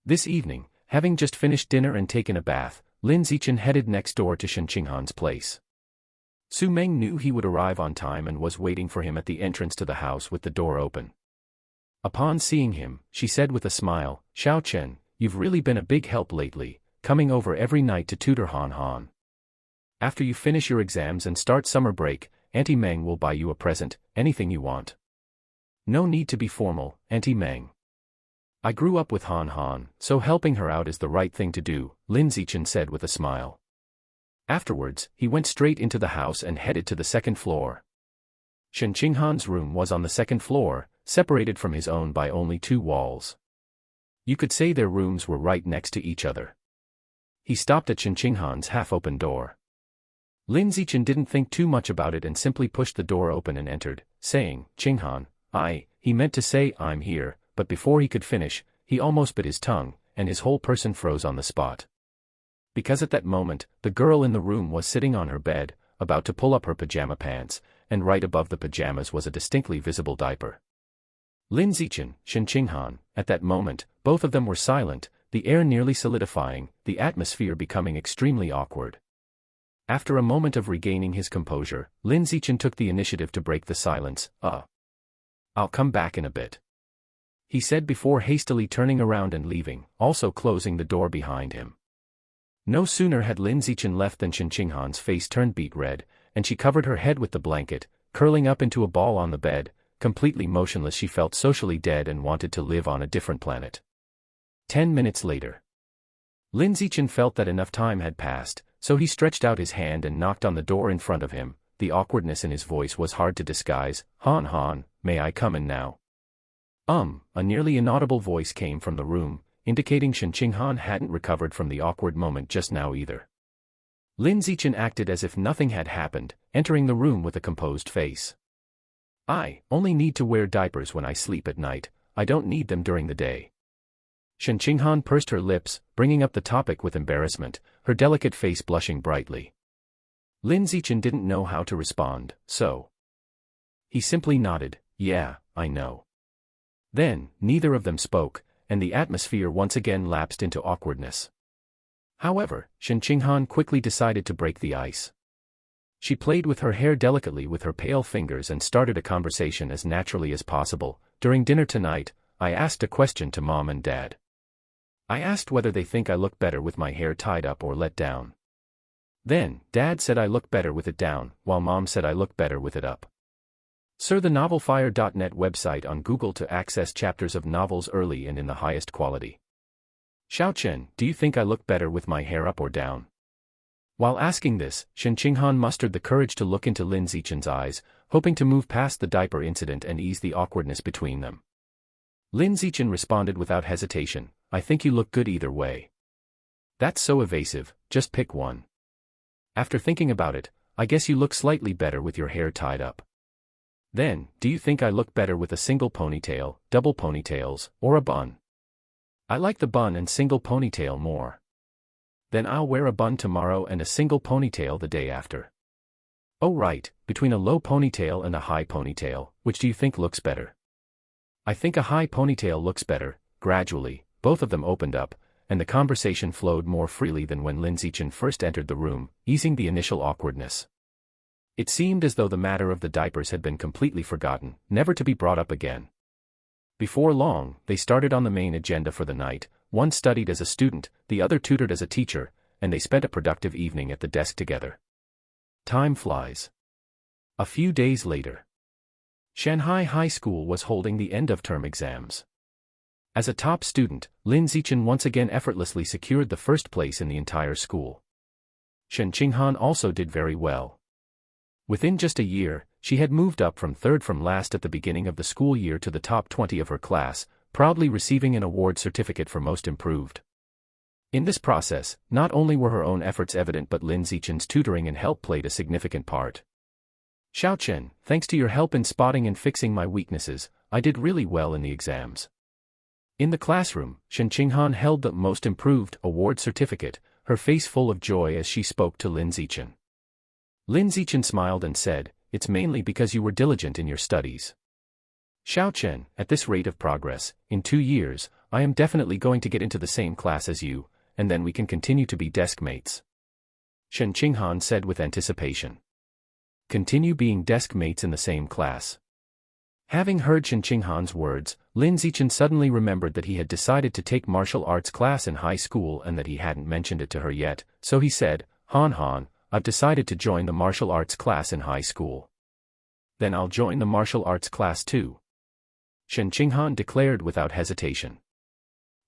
This evening, having just finished dinner and taken a bath, Lin Zichen headed next door to Shen Qinghan's place. Su Meng knew he would arrive on time and was waiting for him at the entrance to the house with the door open. Upon seeing him, she said with a smile, "Xiao Chen, you've really been a big help lately, coming over every night to tutor Han Han. After you finish your exams and start summer break, Auntie Meng will buy you a present, anything you want. No need to be formal, Auntie Meng. I grew up with Han Han, so helping her out is the right thing to do," Lin Zichen said with a smile. Afterwards, he went straight into the house and headed to the 2nd floor. Shen Qinghan's room was on the 2nd floor, separated from his own by only 2 walls. You could say their rooms were right next to each other. He stopped at Shen Qinghan's half-open door. Lin Zichen didn't think too much about it and simply pushed the door open and entered, saying, "Qinghan, he meant to say I'm here," but before he could finish, he almost bit his tongue, and his whole person froze on the spot. Because at that moment, the girl in the room was sitting on her bed, about to pull up her pajama pants, and right above the pajamas was a distinctly visible diaper. Lin Zichen, Shen Qinghan, at that moment, both of them were silent, the air nearly solidifying, the atmosphere becoming extremely awkward. After a moment of regaining his composure, Lin Zichen took the initiative to break the silence. I'll come back in a bit," he said before hastily turning around and leaving, also closing the door behind him. No sooner had Lin Zichen left than Shen Qinghan's face turned beet red, and she covered her head with the blanket, curling up into a ball on the bed. Completely motionless, she felt socially dead and wanted to live on a different planet. 10 minutes later. Lin Zichen felt that enough time had passed, so he stretched out his hand and knocked on the door in front of him. The awkwardness in his voice was hard to disguise. "Han Han, may I come in now?" A nearly inaudible voice came from the room, indicating Shen Qinghan hadn't recovered from the awkward moment just now either. Lin Zichen acted as if nothing had happened, entering the room with a composed face. "I only need to wear diapers when I sleep at night, I don't need them during the day." Shen Qinghan pursed her lips, bringing up the topic with embarrassment, her delicate face blushing brightly. Lin Zichen didn't know how to respond, so he simply nodded, "Yeah, I know." Then, neither of them spoke, and the atmosphere once again lapsed into awkwardness. However, Shen Qinghan quickly decided to break the ice. She played with her hair delicately with her pale fingers and started a conversation as naturally as possible. "During dinner tonight, I asked a question to Mom and Dad. I asked whether they think I look better with my hair tied up or let down. Then, Dad said I look better with it down, while Mom said I look better with it up." Sir, the novelfire.net website on Google to access chapters of novels early and in the highest quality. "Xiao Chen, do you think I look better with my hair up or down?" While asking this, Shen Qinghan mustered the courage to look into Lin Zichen's eyes, hoping to move past the diaper incident and ease the awkwardness between them. Lin Zichen responded without hesitation, "I think you look good either way." "That's so evasive, just pick one." "After thinking about it, I guess you look slightly better with your hair tied up." "Then, do you think I look better with a single ponytail, double ponytails, or a bun?" "I like the bun and single ponytail more." "Then I'll wear a bun tomorrow and a single ponytail the day after." "Oh right, between a low ponytail and a high ponytail, which do you think looks better?" "I think a high ponytail looks better." Gradually, both of them opened up, and the conversation flowed more freely than when Lin Zichen first entered the room, easing the initial awkwardness. It seemed as though the matter of the diapers had been completely forgotten, never to be brought up again. Before long, they started on the main agenda for the night. One studied as a student, the other tutored as a teacher, and they spent a productive evening at the desk together. Time flies. A few days later. Shanghai High School was holding the end-of-term exams. As a top student, Lin Zichen once again effortlessly secured the first place in the entire school. Shen Qinghan also did very well. Within just a year, she had moved up from third from last at the beginning of the school year to the top 20 of her class, proudly receiving an award certificate for Most Improved. In this process, not only were her own efforts evident but Lin Zichen's tutoring and help played a significant part. Xiaochen, thanks to your help in spotting and fixing my weaknesses, I did really well in the exams. In the classroom, Shen Qinghan held the Most Improved award certificate, her face full of joy as she spoke to Lin Zichen. Lin Zichen smiled and said, "It's mainly because you were diligent in your studies. Xiaochen, at this rate of progress, in 2 years, I am definitely going to get into the same class as you, and then we can continue to be desk mates." Shen Qinghan said with anticipation. Continue being desk mates in the same class. Having heard Shen Qinghan's words, Lin Zichen suddenly remembered that he had decided to take martial arts class in high school and that he hadn't mentioned it to her yet, so he said, Han, I've decided to join the martial arts class in high school. Then I'll join the martial arts class too. Shen Qinghan declared without hesitation.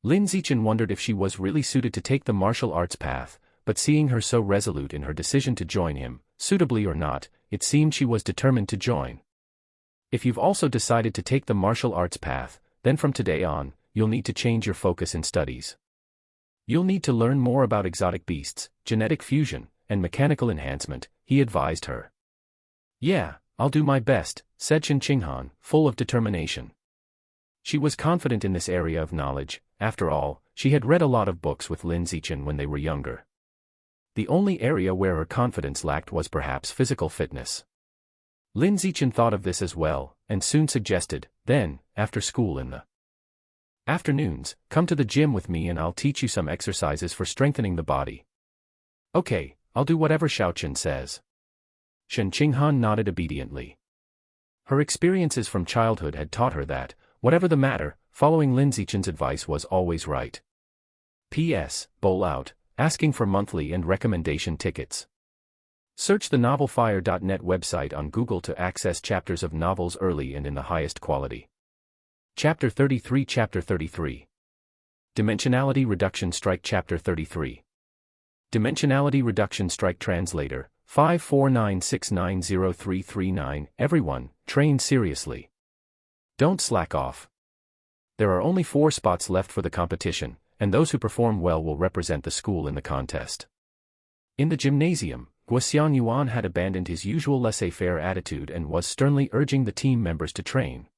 Lin Zichen wondered if she was really suited to take the martial arts path, but seeing her so resolute in her decision to join him, suitably or not, it seemed she was determined to join. If you've also decided to take the martial arts path, then from today on, you'll need to change your focus in studies. You'll need to learn more about exotic beasts, genetic fusion, and mechanical enhancement, he advised her. Yeah, I'll do my best, said Shen Qinghan, full of determination. She was confident in this area of knowledge. After all, she had read a lot of books with Lin Zichen when they were younger. The only area where her confidence lacked was perhaps physical fitness. Lin Zichen thought of this as well, and soon suggested, then, after school in the afternoons, come to the gym with me and I'll teach you some exercises for strengthening the body. Okay, I'll do whatever Xiaochen says. Shen Qinghan nodded obediently. Her experiences from childhood had taught her that, whatever the matter, following Lin Zichen's advice was always right. P.S. Bowl out, asking for monthly and recommendation tickets. Search the novelfire.net website on Google to access chapters of novels early and in the highest quality. Chapter 33 Chapter 33 Dimensionality Reduction Strike Chapter 33 Dimensionality Reduction Strike Translator 549690339 Everyone, train seriously. Don't slack off. There are only 4 spots left for the competition, and those who perform well will represent the school in the contest. In the gymnasium, Guoxiang Yuan had abandoned his usual laissez-faire attitude and was sternly urging the team members to train.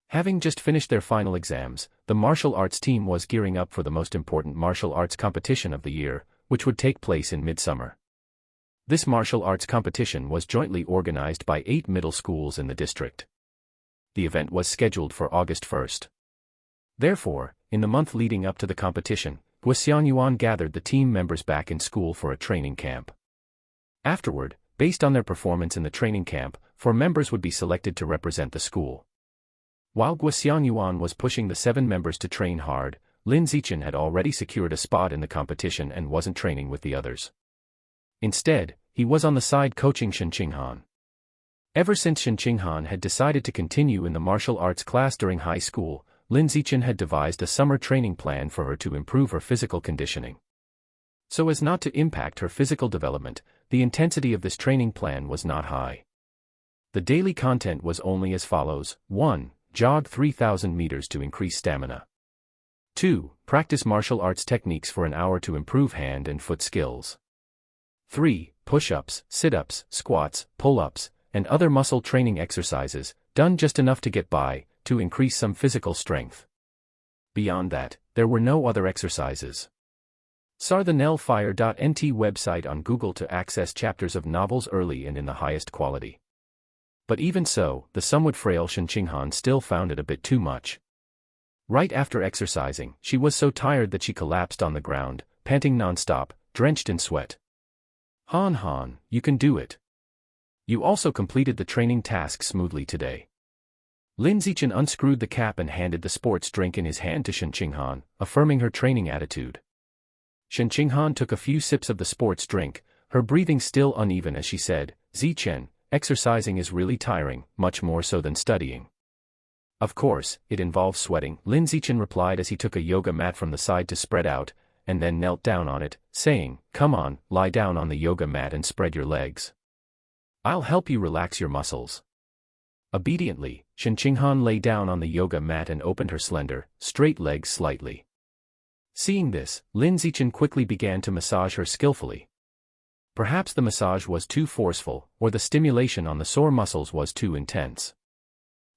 Having just finished their final exams, the martial arts team was gearing up for the most important martial arts competition of the year, which would take place in midsummer. This martial arts competition was jointly organized by 8 middle schools in the district. The event was scheduled for August 1st. Therefore, in the month leading up to the competition, Guoxiang Yuan gathered the team members back in school for a training camp. Afterward, based on their performance in the training camp, 4 members would be selected to represent the school. While Guoxiang Yuan was pushing the 7 members to train hard, Lin Zichen had already secured a spot in the competition and wasn't training with the others. Instead, he was on the side coaching Shen Qinghan. Ever since Shen Qinghan had decided to continue in the martial arts class during high school, Lin Zichen had devised a summer training plan for her to improve her physical conditioning. So as not to impact her physical development, the intensity of this training plan was not high. The daily content was only as follows: 1. Jog 3,000 meters to increase stamina. 2. Practice martial arts techniques for an hour to improve hand and foot skills. 3. Push-ups, sit-ups, squats, pull-ups, and other muscle training exercises, done just enough to get by, to increase some physical strength. Beyond that, there were no other exercises. SAR the Nellfire.nt website on Google to access chapters of novels early and in the highest quality. But even so, the somewhat frail Shen Qinghan still found it a bit too much. Right after exercising, she was so tired that she collapsed on the ground, panting non-stop, drenched in sweat. Han, you can do it. You also completed the training task smoothly today. Lin Zichen unscrewed the cap and handed the sports drink in his hand to Shen Qinghan, affirming her training attitude. Shen Qinghan took a few sips of the sports drink, her breathing still uneven as she said, "Zichen, exercising is really tiring, much more so than studying." "Of course, it involves sweating," Lin Zichen replied as he took a yoga mat from the side to spread out, and then knelt down on it, saying, "Come on, lie down on the yoga mat and spread your legs." I'll help you relax your muscles. Obediently, Shen Qinghan lay down on the yoga mat and opened her slender, straight legs slightly. Seeing this, Lin Zichen quickly began to massage her skillfully. Perhaps the massage was too forceful, or the stimulation on the sore muscles was too intense.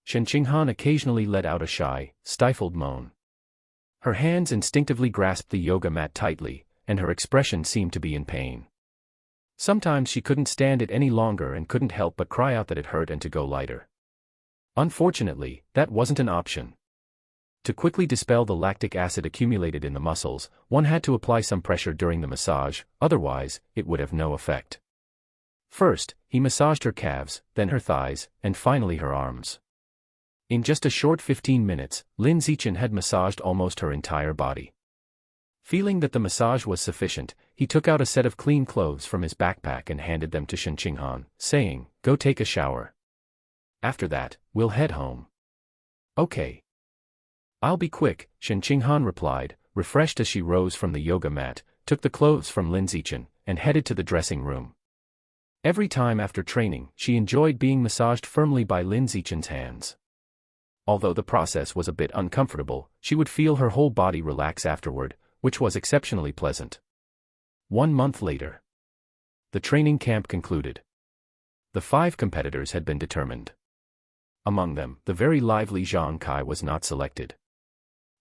Shen Qinghan occasionally let out a shy, stifled moan. Her hands instinctively grasped the yoga mat tightly, and her expression seemed to be in pain. Sometimes she couldn't stand it any longer and couldn't help but cry out that it hurt and to go lighter. Unfortunately, that wasn't an option. To quickly dispel the lactic acid accumulated in the muscles, one had to apply some pressure during the massage, otherwise, it would have no effect. First, he massaged her calves, then her thighs, and finally her arms. In just a short 15 minutes, Lin Zichen had massaged almost her entire body. Feeling that the massage was sufficient, he took out a set of clean clothes from his backpack and handed them to Shen Qinghan, saying, "Go take a shower. After that, we'll head home." "Okay. I'll be quick," Shen Qinghan replied, refreshed as she rose from the yoga mat, took the clothes from Lin Zichen, and headed to the dressing room. Every time after training, she enjoyed being massaged firmly by Lin Zichen's hands. Although the process was a bit uncomfortable, she would feel her whole body relax afterward, which was exceptionally pleasant. 1 month later. The training camp concluded. The 5 competitors had been determined. Among them, the very lively Zhang Kai was not selected.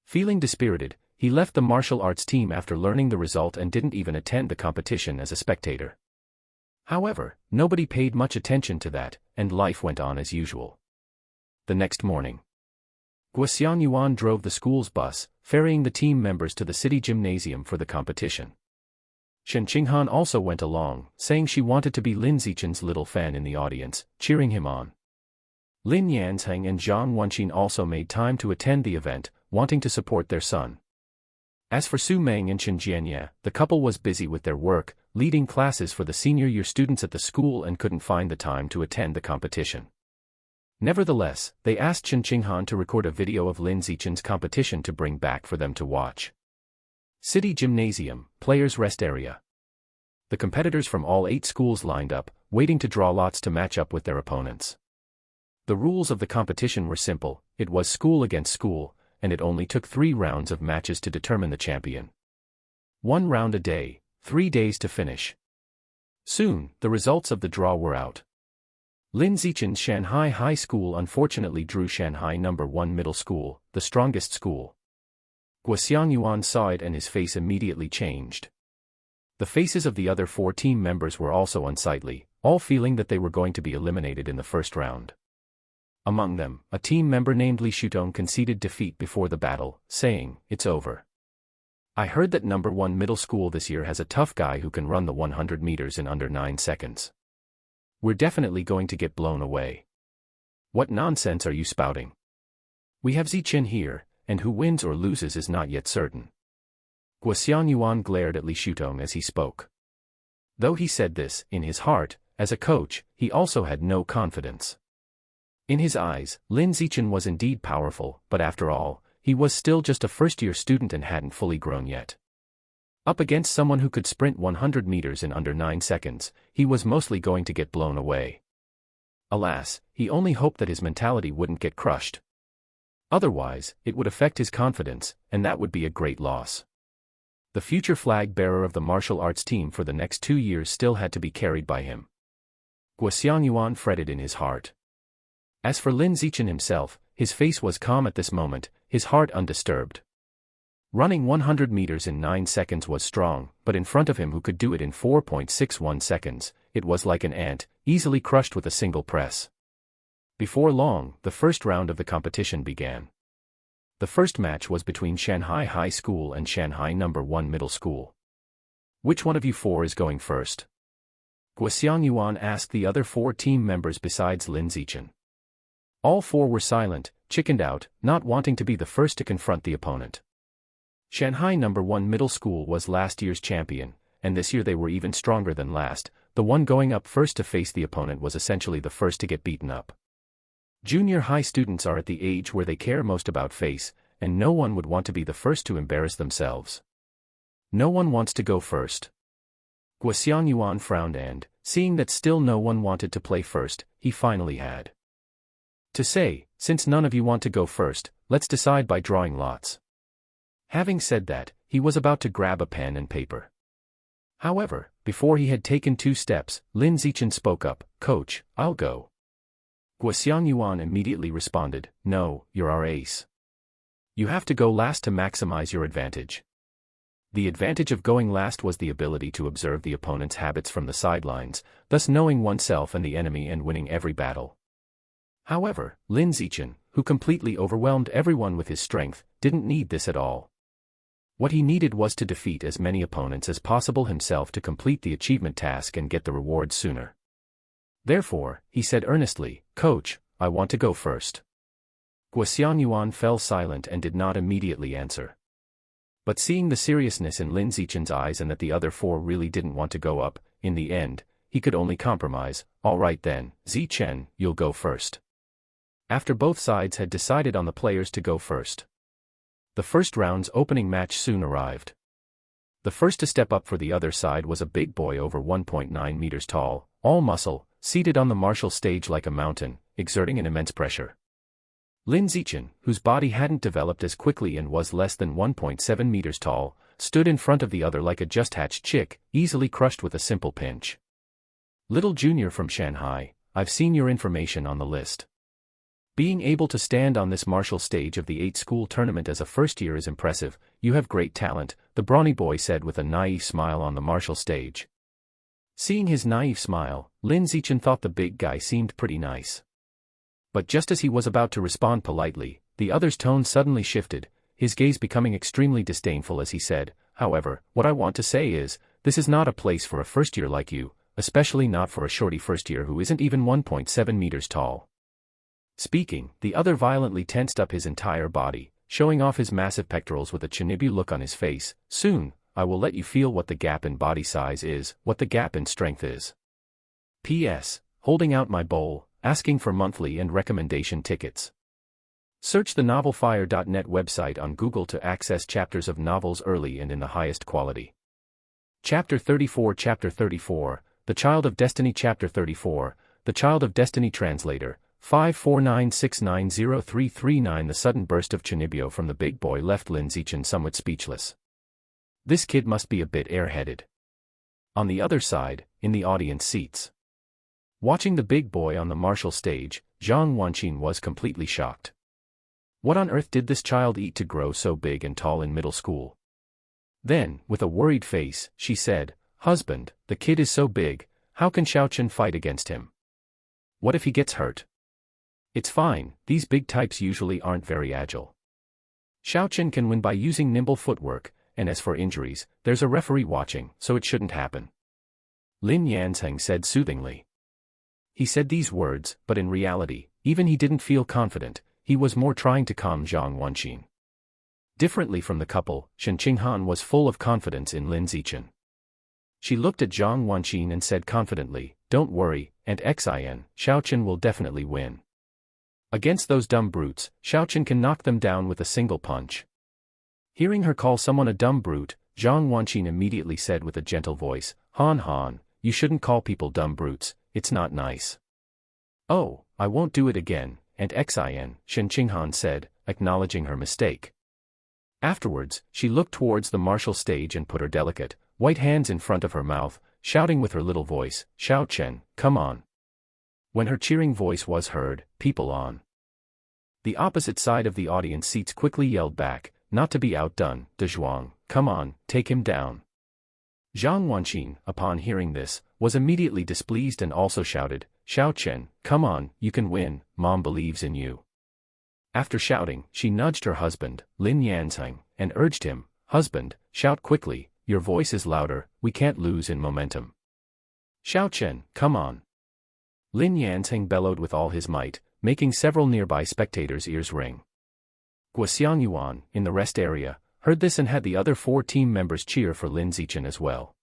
Feeling dispirited, he left the martial arts team after learning the result and didn't even attend the competition as a spectator. However, nobody paid much attention to that, and life went on as usual. The next morning, Guoxiang Yuan drove the school's bus, ferrying the team members to the city gymnasium for the competition. Shen Qinghan also went along, saying she wanted to be Lin Zichen's little fan in the audience, cheering him on. Lin Yanzheng and Zhang Wenqin also made time to attend the event, wanting to support their son. As for Su Meng and Chen Jianye, the couple was busy with their work, leading classes for the senior year students at the school and couldn't find the time to attend the competition. Nevertheless, they asked Shen Qinghan to record a video of Lin Zichen's competition to bring back for them to watch. City Gymnasium, Players' Rest Area. The competitors from all 8 schools lined up, waiting to draw lots to match up with their opponents. The rules of the competition were simple: it was school against school, and it only took 3 rounds of matches to determine the champion. 1 round a day, 3 days to finish. Soon, the results of the draw were out. Lin Zichen's Shanghai High School unfortunately drew Shanghai No. 1 Middle School, the strongest school. Guoxiang Yuan saw it and his face immediately changed. The faces of the other 4 team members were also unsightly, all feeling that they were going to be eliminated in the first round. Among them, a team member named Li Shutong conceded defeat before the battle, saying, "It's over. I heard that No. 1 Middle School this year has a tough guy who can run the 100 meters in under 9 seconds. We're definitely going to get blown away. What nonsense are you spouting? We have Zichen here, and who wins or loses is not yet certain." Guoxiang Yuan glared at Li Shutong as he spoke. Though he said this, in his heart, as a coach, he also had no confidence. In his eyes, Lin Zichen was indeed powerful, but after all, he was still just a first-year student and hadn't fully grown yet. Up against someone who could sprint 100 meters in under 9 seconds, he was mostly going to get blown away. Alas, he only hoped that his mentality wouldn't get crushed. Otherwise, it would affect his confidence, and that would be a great loss. The future flag bearer of the martial arts team for the next 2 years still had to be carried by him. Guoxiang Yuan fretted in his heart. As for Lin Zichen himself, his face was calm at this moment, his heart undisturbed. Running 100 meters in 9 seconds was strong, but in front of him who could do it in 4.61 seconds, it was like an ant, easily crushed with a single press. Before long, the first round of the competition began. The first match was between Shanghai High School and Shanghai No. 1 Middle School. "Which one of you 4 is going first?" Guoxiang Yuan asked the other 4 team members besides Lin Zichen. All 4 were silent, chickened out, not wanting to be the first to confront the opponent. Shanghai No. 1 Middle School was last year's champion, and this year they were even stronger than last. The one going up first to face the opponent was essentially the first to get beaten up. Junior high students are at the age where they care most about face, and no one would want to be the first to embarrass themselves. No one wants to go first. Guoxiang Yuan frowned and, Seeing that still no one wanted to play first, he finally had to say, "Since none of you want to go first, let's decide by drawing lots." Having said that, he was about to grab a pen and paper. However, before he had taken 2 steps, Lin Zichen spoke up, "Coach, I'll go." Guo Xiangyuan immediately responded, "No, you're our ace. You have to go last to maximize your advantage." The advantage of going last was the ability to observe the opponent's habits from the sidelines, thus knowing oneself and the enemy and winning every battle. However, Lin Zichen, who completely overwhelmed everyone with his strength, didn't need this at all. What he needed was to defeat as many opponents as possible himself to complete the achievement task and get the reward sooner. Therefore, he said earnestly, "Coach, I want to go first." Guo Xiangyuan fell silent and did not immediately answer. But seeing the seriousness in Lin Zichen's eyes and that the other 4 really didn't want to go up, in the end, he could only compromise. "All right then, Zichen, you'll go first." After both sides had decided on the players to go first, the first round's opening match soon arrived. The first to step up for the other side was a big boy over 1.9 meters tall, all muscle, seated on the martial stage like a mountain, exerting an immense pressure. Lin Zichen, whose body hadn't developed as quickly and was less than 1.7 meters tall, stood in front of the other like a just-hatched chick, easily crushed with a simple pinch. "Little junior from Shanghai, I've seen your information on the list. Being able to stand on this martial stage of the 8-school tournament as a first year is impressive. You have great talent," the brawny boy said with a naive smile on the martial stage. Seeing his naive smile, Lin Zichen thought the big guy seemed pretty nice. But just as he was about to respond politely, the other's tone suddenly shifted, his gaze becoming extremely disdainful as he said, "However, what I want to say is, this is not a place for a first year like you, especially not for a shorty first year who isn't even 1.7 meters tall." Speaking, the other violently tensed up his entire body, showing off his massive pectorals with a Chinibu look on his face. "Soon, I will let you feel what the gap in body size is, what the gap in strength is. P.S. Holding out my bowl, asking for monthly and recommendation tickets." Search the novelfire.net website on Google to access chapters of novels early and in the highest quality. Chapter 34 Chapter 34, The Child of Destiny Chapter 34, The Child of Destiny Translator, 549690339. The sudden burst of Chinibyo from the big boy left Lin Zichen somewhat speechless. This kid must be a bit airheaded. On the other side, in the audience seats, watching the big boy on the martial stage, Zhang Wanqin was completely shocked. What on earth did this child eat to grow so big and tall in middle school? Then, with a worried face, she said, "Husband, the kid is so big, how can Xiaochen fight against him? What if he gets hurt?" "It's fine, these big types usually aren't very agile. Xiaochen can win by using nimble footwork, and as for injuries, there's a referee watching, so it shouldn't happen," Lin Yanzheng said soothingly. He said these words, but in reality, even he didn't feel confident, he was more trying to calm Zhang Wanqin. Differently from the couple, Shen Qinghan was full of confidence in Lin Zichen. She looked at Zhang Wanqin and said confidently, "Don't worry, Aunt Xin, Xiaochen will definitely win. Against those dumb brutes, Xiaochen can knock them down with a single punch." Hearing her call someone a dumb brute, Zhang Wanqin immediately said with a gentle voice, Han Han, you shouldn't call people dumb brutes, it's not nice." "Oh, I won't do it again, Aunt Xin," Shen Qinghan said, acknowledging her mistake. Afterwards, she looked towards the martial stage and put her delicate, white hands in front of her mouth, shouting with her little voice, "Xiaochen, come on." When her cheering voice was heard, people on the opposite side of the audience seats quickly yelled back, "Not to be outdone, De Zhuang, come on, take him down." Zhang Wanqin, upon hearing this, was immediately displeased and also shouted, "Xiaochen, come on, you can win, Mom believes in you." After shouting, she nudged her husband, Lin Yanzheng, and urged him, "Husband, shout quickly, your voice is louder, we can't lose in momentum." "Xiaochen, come on." Lin Yanzheng bellowed with all his might, making several nearby spectators' ears ring. Guo Xiangyuan, in the rest area, heard this and had the other 4 team members cheer for Lin Zichen as well.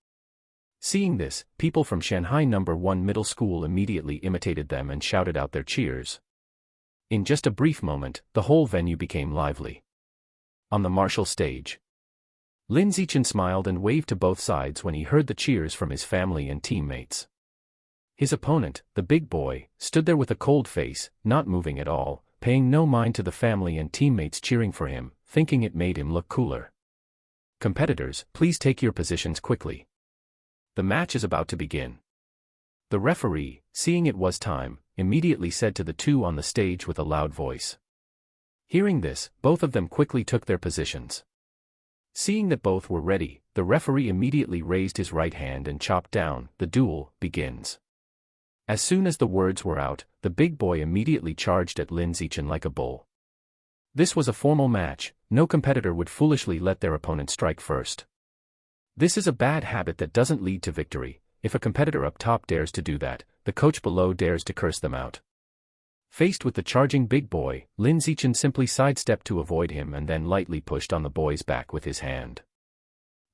Seeing this, people from Shanghai No. 1 Middle School immediately imitated them and shouted out their cheers. In just a brief moment, the whole venue became lively. On the martial stage, Lin Zichen smiled and waved to both sides when he heard the cheers from his family and teammates. His opponent, the big boy, stood there with a cold face, not moving at all, paying no mind to the family and teammates cheering for him, thinking it made him look cooler. Competitors, please take your positions quickly. The match is about to begin. The referee, seeing it was time, immediately said to the two on the stage with a loud voice. Hearing this, both of them quickly took their positions. Seeing that both were ready, the referee immediately raised his right hand and chopped down. The duel begins. As soon as the words were out, the big boy immediately charged at Lin Zichen like a bull. This was a formal match. No competitor would foolishly let their opponent strike first. This is a bad habit that doesn't lead to victory. If a competitor up top dares to do that, the coach below dares to curse them out. Faced with the charging big boy, Lin Zichen simply sidestepped to avoid him and then lightly pushed on the boy's back with his hand.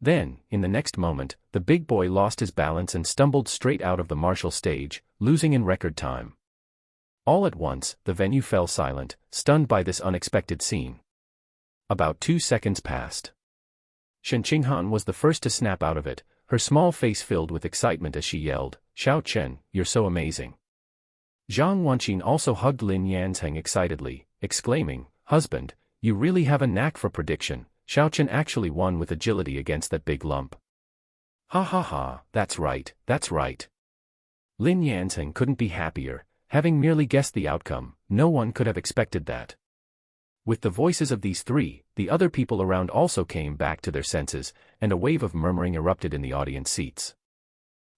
Then, in the next moment, the big boy lost his balance and stumbled straight out of the martial stage, losing in record time. All at once, the venue fell silent, stunned by this unexpected scene. About 2 seconds passed. Shen Qinghan was the first to snap out of it, her small face filled with excitement as she yelled, "Xiao Chen, you're so amazing." Zhang Wanqin also hugged Lin Yanzheng excitedly, exclaiming, "Husband, you really have a knack for prediction. Xiao Chen actually won with agility against that big lump." "Ha ha ha, that's right, that's right." Lin Yanzheng couldn't be happier, having merely guessed the outcome. No one could have expected that. With the voices of these three, the other people around also came back to their senses, and a wave of murmuring erupted in the audience seats.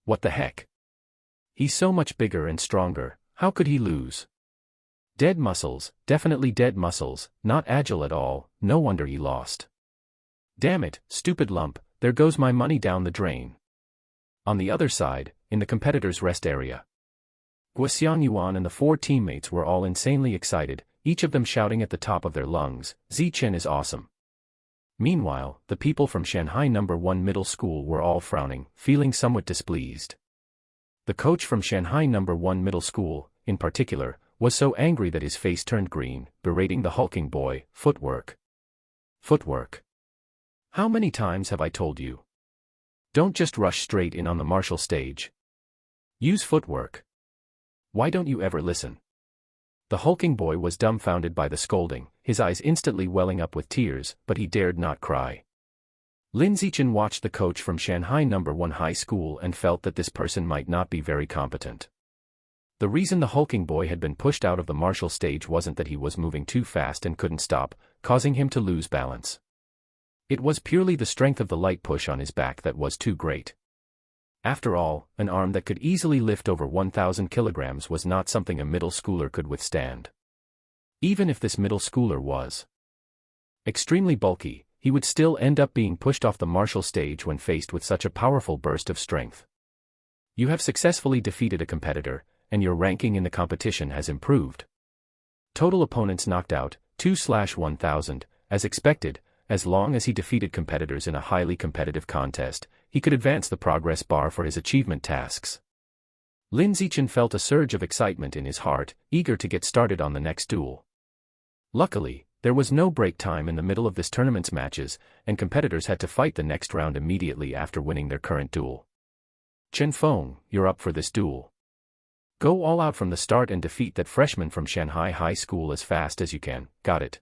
What the heck? He's so much bigger and stronger, how could he lose? Dead muscles, definitely dead muscles, not agile at all, no wonder he lost. Damn it, stupid lump, there goes my money down the drain. On the other side, in the competitors' rest area, Guoxiang Yuan and the four teammates were all insanely excited, each of them shouting at the top of their lungs, "Zichen is awesome." Meanwhile, the people from Shanghai No. 1 Middle School were all frowning, feeling somewhat displeased. The coach from Shanghai No. 1 Middle School, in particular, was so angry that his face turned green, berating the hulking boy, "Footwork. Footwork. How many times have I told you? Don't just rush straight in on the martial stage. Use footwork. Why don't you ever listen?" The hulking boy was dumbfounded by the scolding, his eyes instantly welling up with tears, but he dared not cry. Lin Zichen watched the coach from Shanghai No. 1 High School and felt that this person might not be very competent. The reason the hulking boy had been pushed out of the martial stage wasn't that he was moving too fast and couldn't stop, causing him to lose balance. It was purely the strength of the light push on his back that was too great. After all, an arm that could easily lift over 1,000 kilograms was not something a middle schooler could withstand. Even if this middle schooler was extremely bulky, he would still end up being pushed off the martial stage when faced with such a powerful burst of strength. You have successfully defeated a competitor, and your ranking in the competition has improved. Total opponents knocked out, 2/1000, as expected. As long as he defeated competitors in a highly competitive contest, he could advance the progress bar for his achievement tasks. Lin Zichen felt a surge of excitement in his heart, eager to get started on the next duel. Luckily, there was no break time in the middle of this tournament's matches, and competitors had to fight the next round immediately after winning their current duel. "Chen Feng, you're up for this duel. Go all out from the start and defeat that freshman from Shanghai High School as fast as you can, got it?"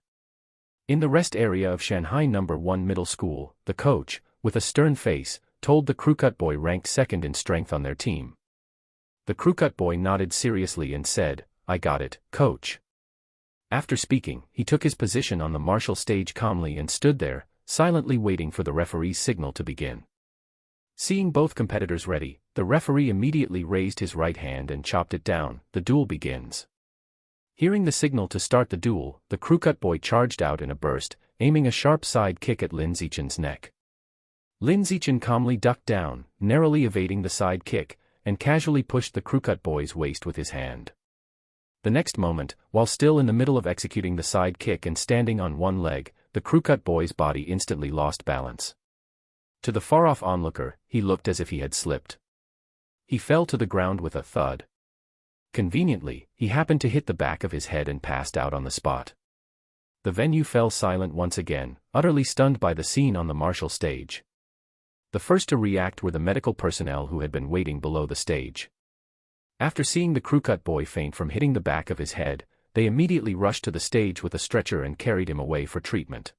In the rest area of Shanghai No. 1 Middle School, the coach, with a stern face, told the crewcut boy ranked second in strength on their team. The crewcut boy nodded seriously and said, "I got it, coach." After speaking, he took his position on the martial stage calmly and stood there, silently waiting for the referee's signal to begin. Seeing both competitors ready, the referee immediately raised his right hand and chopped it down. The duel begins. Hearing the signal to start the duel, the crewcut boy charged out in a burst, aiming a sharp side kick at Lin Zichen's neck. Lin Zichen calmly ducked down, narrowly evading the side kick, and casually pushed the crewcut boy's waist with his hand. The next moment, while still in the middle of executing the side kick and standing on one leg, the crewcut boy's body instantly lost balance. To the far-off onlooker, he looked as if he had slipped. He fell to the ground with a thud. Conveniently, he happened to hit the back of his head and passed out on the spot. The venue fell silent once again, utterly stunned by the scene on the martial stage. The first to react were the medical personnel who had been waiting below the stage. After seeing the crewcut boy faint from hitting the back of his head, they immediately rushed to the stage with a stretcher and carried him away for treatment.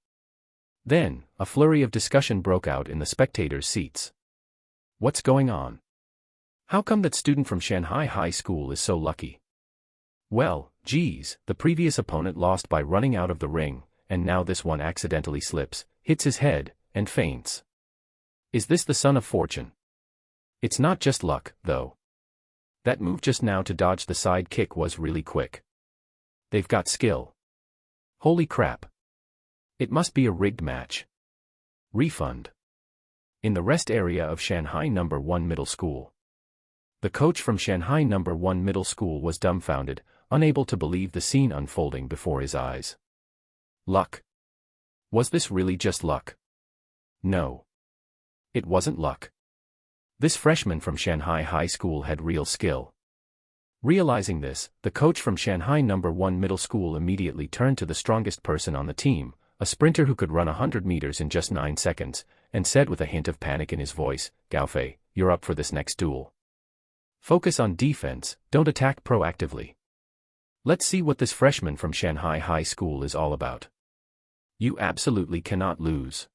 Then, a flurry of discussion broke out in the spectators' seats. What's going on? How come that student from Shanghai High School is so lucky? Well, geez, the previous opponent lost by running out of the ring, and now this one accidentally slips, hits his head, and faints. Is this the son of fortune? It's not just luck, though. That move just now to dodge the side kick was really quick. They've got skill. Holy crap. It must be a rigged match. Refund. In the rest area of Shanghai No. 1 Middle School. The coach from Shanghai No. 1 Middle School was dumbfounded, unable to believe the scene unfolding before his eyes. Luck. Was this really just luck? No. It wasn't luck. This freshman from Shanghai High School had real skill. Realizing this, the coach from Shanghai No. 1 Middle School immediately turned to the strongest person on the team, a sprinter who could run 100 meters in just 9 seconds, and said with a hint of panic in his voice, "Gao Fei, you're up for this next duel. Focus on defense, don't attack proactively. Let's see what this freshman from Shanghai High School is all about. You absolutely cannot lose."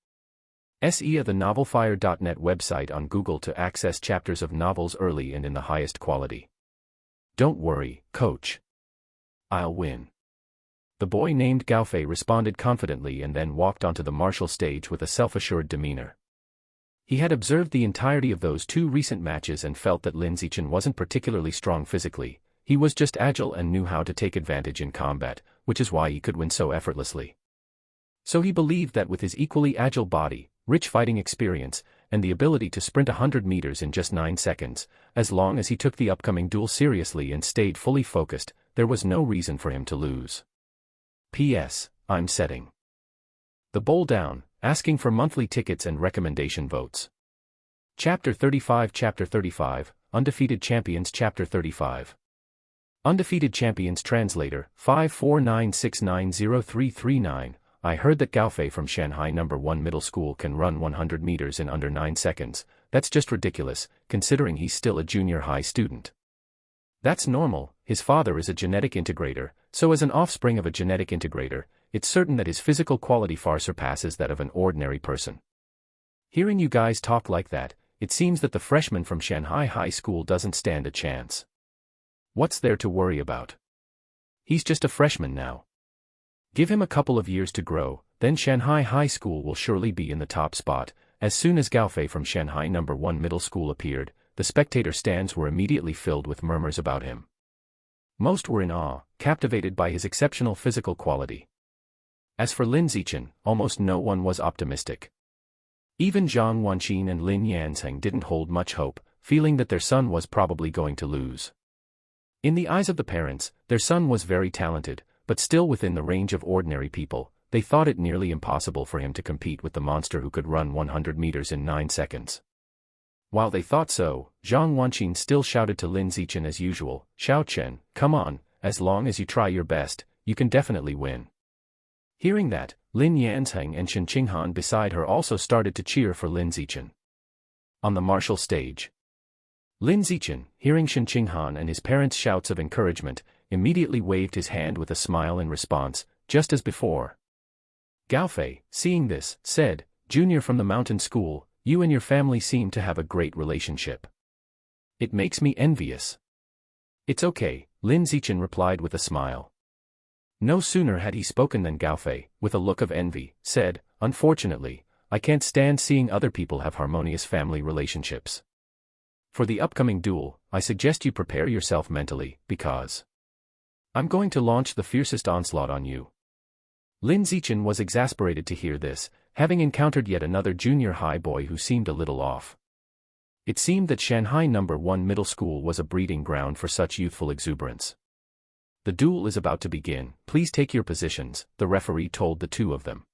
See the novelfire.net website on Google to access chapters of novels early and in the highest quality. Don't worry, coach. I'll win. The boy named Gao Fei responded confidently and then walked onto the martial stage with a self-assured demeanor. He had observed the entirety of those 2 recent matches and felt that Lin Zichen wasn't particularly strong physically. He was just agile and knew how to take advantage in combat, which is why he could win so effortlessly. So he believed that with his equally agile body, rich fighting experience, and the ability to sprint 100 meters in just 9 seconds, as long as he took the upcoming duel seriously and stayed fully focused, there was no reason for him to lose. P.S. I'm setting the bowl down, asking for monthly tickets and recommendation votes. Chapter 35, Undefeated Champions. Chapter 35. Undefeated Champions. Translator, 549690339. I heard that Gao Fei from Shanghai No. 1 Middle School can run 100 meters in under 9 seconds. That's just ridiculous, considering he's still a junior high student. That's normal. His father is a genetic integrator, so as an offspring of a genetic integrator, it's certain that his physical quality far surpasses that of an ordinary person. Hearing you guys talk like that, it seems that the freshman from Shanghai High School doesn't stand a chance. What's there to worry about? He's just a freshman now. Give him a couple of years to grow, then Shanghai High School will surely be in the top spot. As soon as Gao Fei from Shanghai No. 1 Middle School appeared, the spectator stands were immediately filled with murmurs about him. Most were in awe, captivated by his exceptional physical quality. As for Lin Zichen, almost no one was optimistic. Even Zhang Wanqin and Lin Yanzheng didn't hold much hope, feeling that their son was probably going to lose. In the eyes of the parents, their son was very talented, but still within the range of ordinary people. They thought it nearly impossible for him to compete with the monster who could run 100 meters in 9 seconds. While they thought so, Zhang Wanqin still shouted to Lin Zichen as usual, "Xiao Chen, come on, as long as you try your best, you can definitely win." Hearing that, Lin Yanzheng and Shen Qinghan beside her also started to cheer for Lin Zichen. On the martial stage, Lin Zichen, hearing Shen Qinghan and his parents' shouts of encouragement, immediately waved his hand with a smile in response, just as before. Gao Fei, seeing this, said, "Junior from the mountain school, you and your family seem to have a great relationship. It makes me envious." "It's okay," Lin Zichen replied with a smile. No sooner had he spoken than Gao Fei, with a look of envy, said, "Unfortunately, I can't stand seeing other people have harmonious family relationships. For the upcoming duel, I suggest you prepare yourself mentally, because I'm going to launch the fiercest onslaught on you." Lin Zichen was exasperated to hear this, having encountered yet another junior high boy who seemed a little off. It seemed that Shanghai No. 1 Middle School was a breeding ground for such youthful exuberance. "The duel is about to begin, please take your positions," the referee told the 2 of them.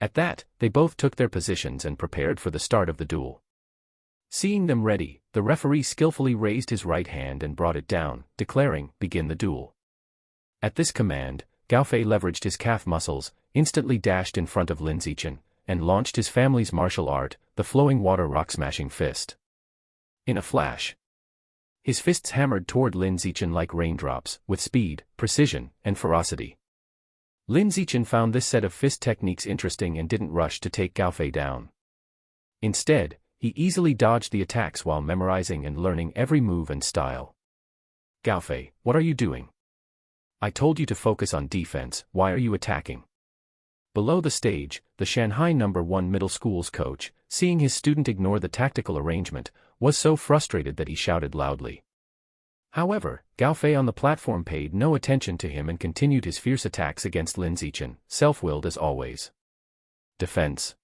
At that, they both took their positions and prepared for the start of the duel. Seeing them ready, the referee skillfully raised his right hand and brought it down, declaring, "Begin the duel." At this command, Gao Fei leveraged his calf muscles, instantly dashed in front of Lin Zichen, and launched his family's martial art, the flowing water rock-smashing fist. In a flash, His fists hammered toward Lin Zichen like raindrops, with speed, precision, and ferocity. Lin Zichen found this set of fist techniques interesting and didn't rush to take Gao Fei down. Instead, he easily dodged the attacks while memorizing and learning every move and style. Gao Fei, what are you doing? I told you to focus on defense, why are you attacking? Below the stage, the Shanghai No. 1 middle school's coach, seeing his student ignore the tactical arrangement, was so frustrated that he shouted loudly. However, Gao Fei on the platform paid no attention to him and continued his fierce attacks against Lin Zichen, self-willed as always. Defense.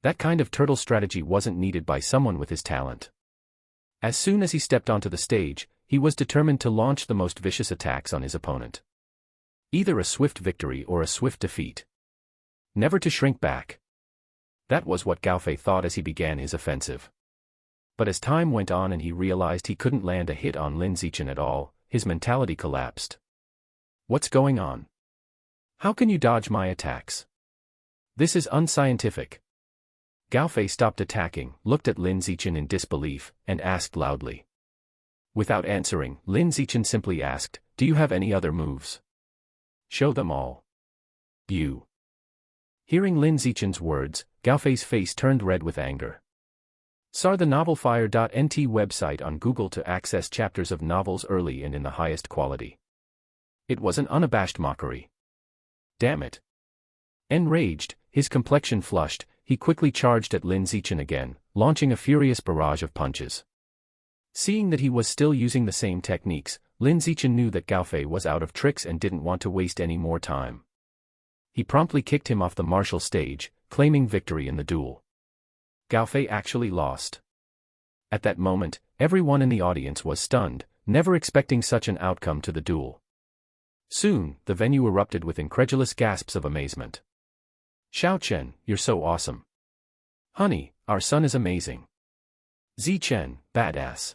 That kind of turtle strategy wasn't needed by someone with his talent. As soon as he stepped onto the stage, he was determined to launch the most vicious attacks on his opponent. Either a swift victory or a swift defeat. Never to shrink back. That was what Gao Fei thought as he began his offensive. But as time went on and he realized he couldn't land a hit on Lin Zichen at all, his mentality collapsed. What's going on? How can you dodge my attacks? This is unscientific. Gao Fei stopped attacking, looked at Lin Zichen in disbelief, and asked loudly. Without answering, Lin Zichen simply asked, "Do you have any other moves? Show them all." You. Hearing Lin Zichen's words, Gao Fei's face turned red with anger. Sar the novelfire.nt website on Google to access chapters of novels early and in the highest quality. It was an unabashed mockery. Damn it. Enraged, his complexion flushed, he quickly charged at Lin Zichen again, launching a furious barrage of punches. Seeing that he was still using the same techniques, Lin Zichen knew that Gao Fei was out of tricks and didn't want to waste any more time. He promptly kicked him off the martial stage, claiming victory in the duel. Gao Fei actually lost. At that moment, everyone in the audience was stunned, never expecting such an outcome to the duel. Soon, the venue erupted with incredulous gasps of amazement. Xiao Chen, you're so awesome. Honey, our son is amazing. Zi Chen, badass.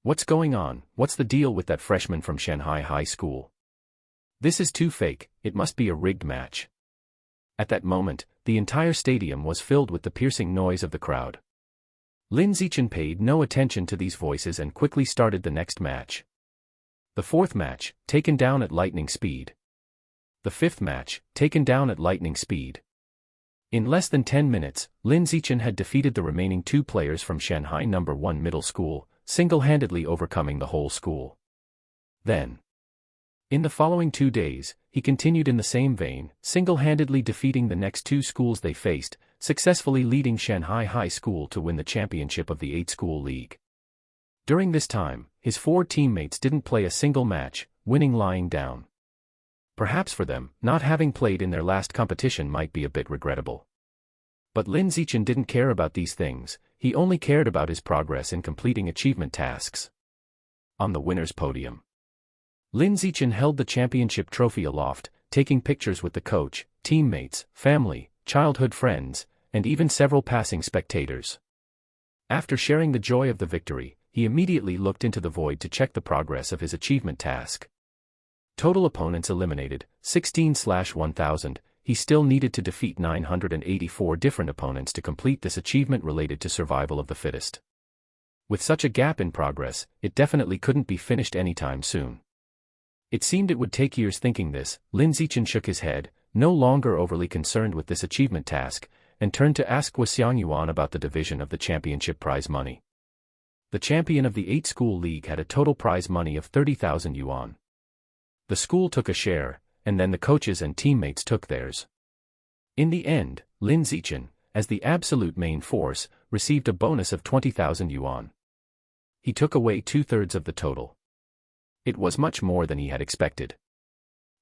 What's going on? What's the deal with that freshman from Shanghai High School? This is too fake, it must be a rigged match. At that moment, the entire stadium was filled with the piercing noise of the crowd. Lin Zichen paid no attention to these voices and quickly started the next match. The fourth match, taken down at lightning speed. The fifth match, taken down at lightning speed. In less than 10 minutes, Lin Zichen had defeated the remaining 2 players from Shanghai No. 1 middle school, single-handedly overcoming the whole school. Then, in the following 2 days, he continued in the same vein, single-handedly defeating the next 2 schools they faced, successfully leading Shanghai High School to win the championship of the 8-school league. During this time, his 4 teammates didn't play a single match, winning lying down. Perhaps for them, not having played in their last competition might be a bit regrettable. But Lin Zichen didn't care about these things, he only cared about his progress in completing achievement tasks. On the winner's podium, Lin Zichen held the championship trophy aloft, taking pictures with the coach, teammates, family, childhood friends, and even several passing spectators. After sharing the joy of the victory, he immediately looked into the void to check the progress of his achievement task. Total opponents eliminated, 16/1000, he still needed to defeat 984 different opponents to complete this achievement related to survival of the fittest. With such a gap in progress, it definitely couldn't be finished anytime soon. It seemed it would take years. Thinking this, Lin Zichen shook his head, no longer overly concerned with this achievement task, and turned to ask Guoxiang Yuan about the division of the championship prize money. The champion of the 8-school league had a total prize money of 30,000 yuan. The school took a share, and then the coaches and teammates took theirs. In the end, Lin Zichen, as the absolute main force, received a bonus of 20,000 yuan. He took away 2/3 of the total. It was much more than he had expected.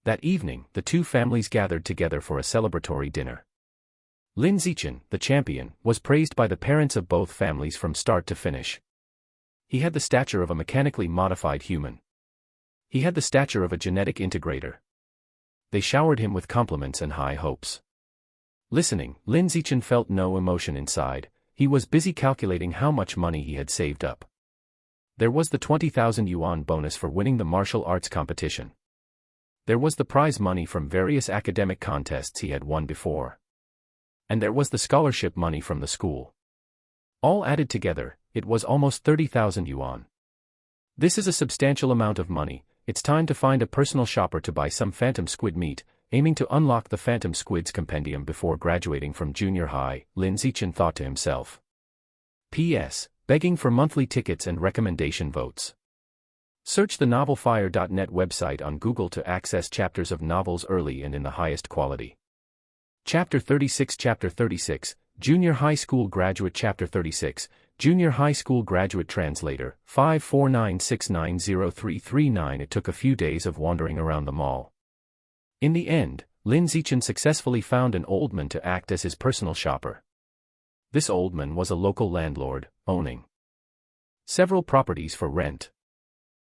That evening, the 2 families gathered together for a celebratory dinner. Lin Zichen, the champion, was praised by the parents of both families from start to finish. He had the stature of a mechanically modified human. He had the stature of a genetic integrator. They showered him with compliments and high hopes. Listening, Lin Zichen felt no emotion inside, he was busy calculating how much money he had saved up. There was the 20,000 yuan bonus for winning the martial arts competition. There was the prize money from various academic contests he had won before. And there was the scholarship money from the school. All added together, it was almost 30,000 yuan. This is a substantial amount of money. It's time to find a personal shopper to buy some phantom squid meat, aiming to unlock the phantom squid's compendium before graduating from junior high, Lin Zichen thought to himself. P.S. Begging for monthly tickets and recommendation votes. Search the novelfire.net website on Google to access chapters of novels early and in the highest quality. Chapter 36 Junior High School Graduate Chapter 36 Junior High School Graduate Translator 549690339. It took a few days of wandering around the mall. In the end, Lin Zichen successfully found an old man to act as his personal shopper. This old man was a local landlord, owning several properties for rent.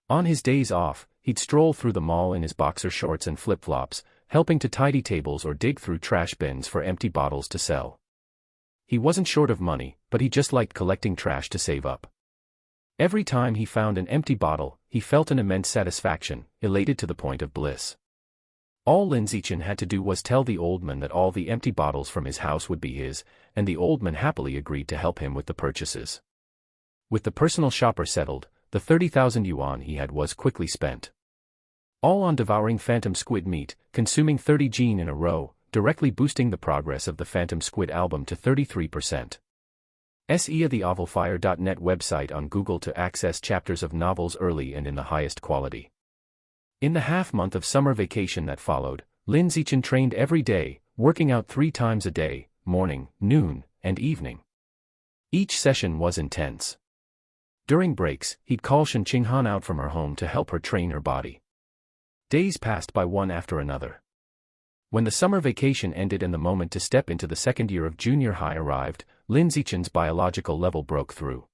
On his days off, he'd stroll through the mall in his boxer shorts and flip-flops, helping to tidy tables or dig through trash bins for empty bottles to sell. He wasn't short of money, but he just liked collecting trash to save up. Every time he found an empty bottle, he felt an immense satisfaction, elated to the point of bliss. All Lin Zichen had to do was tell the old man that all the empty bottles from his house would be his, and the old man happily agreed to help him with the purchases. With the personal shopper settled, the 30,000 yuan he had was quickly spent. All on devouring phantom squid meat, consuming 30 jin in a row, directly boosting the progress of the Phantom Squid album to 33%. See the novelfire.net website on Google to access chapters of novels early and in the highest quality. In the half-month of summer vacation that followed, Lin Zichen trained every day, working out 3 times a day, morning, noon, and evening. Each session was intense. During breaks, he'd call Shen Qinghan out from her home to help her train her body. Days passed by one after another. When the summer vacation ended and the moment to step into the second year of junior high arrived, Lin Zichen's biological level broke through.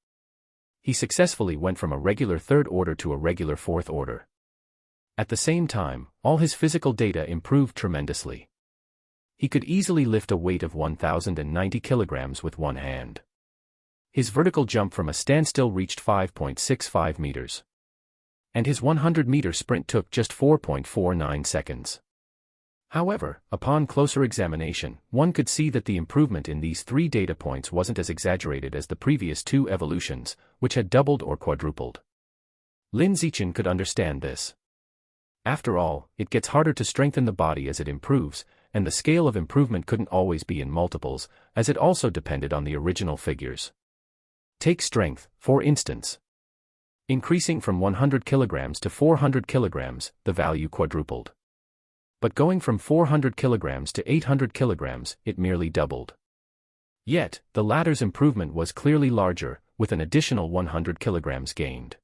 He successfully went from a regular third order to a regular fourth order. At the same time, all his physical data improved tremendously. He could easily lift a weight of 1,090 kilograms with one hand. His vertical jump from a standstill reached 5.65 meters. And his 100-meter sprint took just 4.49 seconds. However, upon closer examination, one could see that the improvement in these 3 data points wasn't as exaggerated as the previous 2 evolutions, which had doubled or quadrupled. Lin Zichen could understand this. After all, it gets harder to strengthen the body as it improves, and the scale of improvement couldn't always be in multiples, as it also depended on the original figures. Take strength, for instance. Increasing from 100 kilograms to 400 kilograms, the value quadrupled. But going from 400 kilograms to 800 kilograms, it merely doubled. Yet, the latter's improvement was clearly larger, with an additional 100 kilograms gained.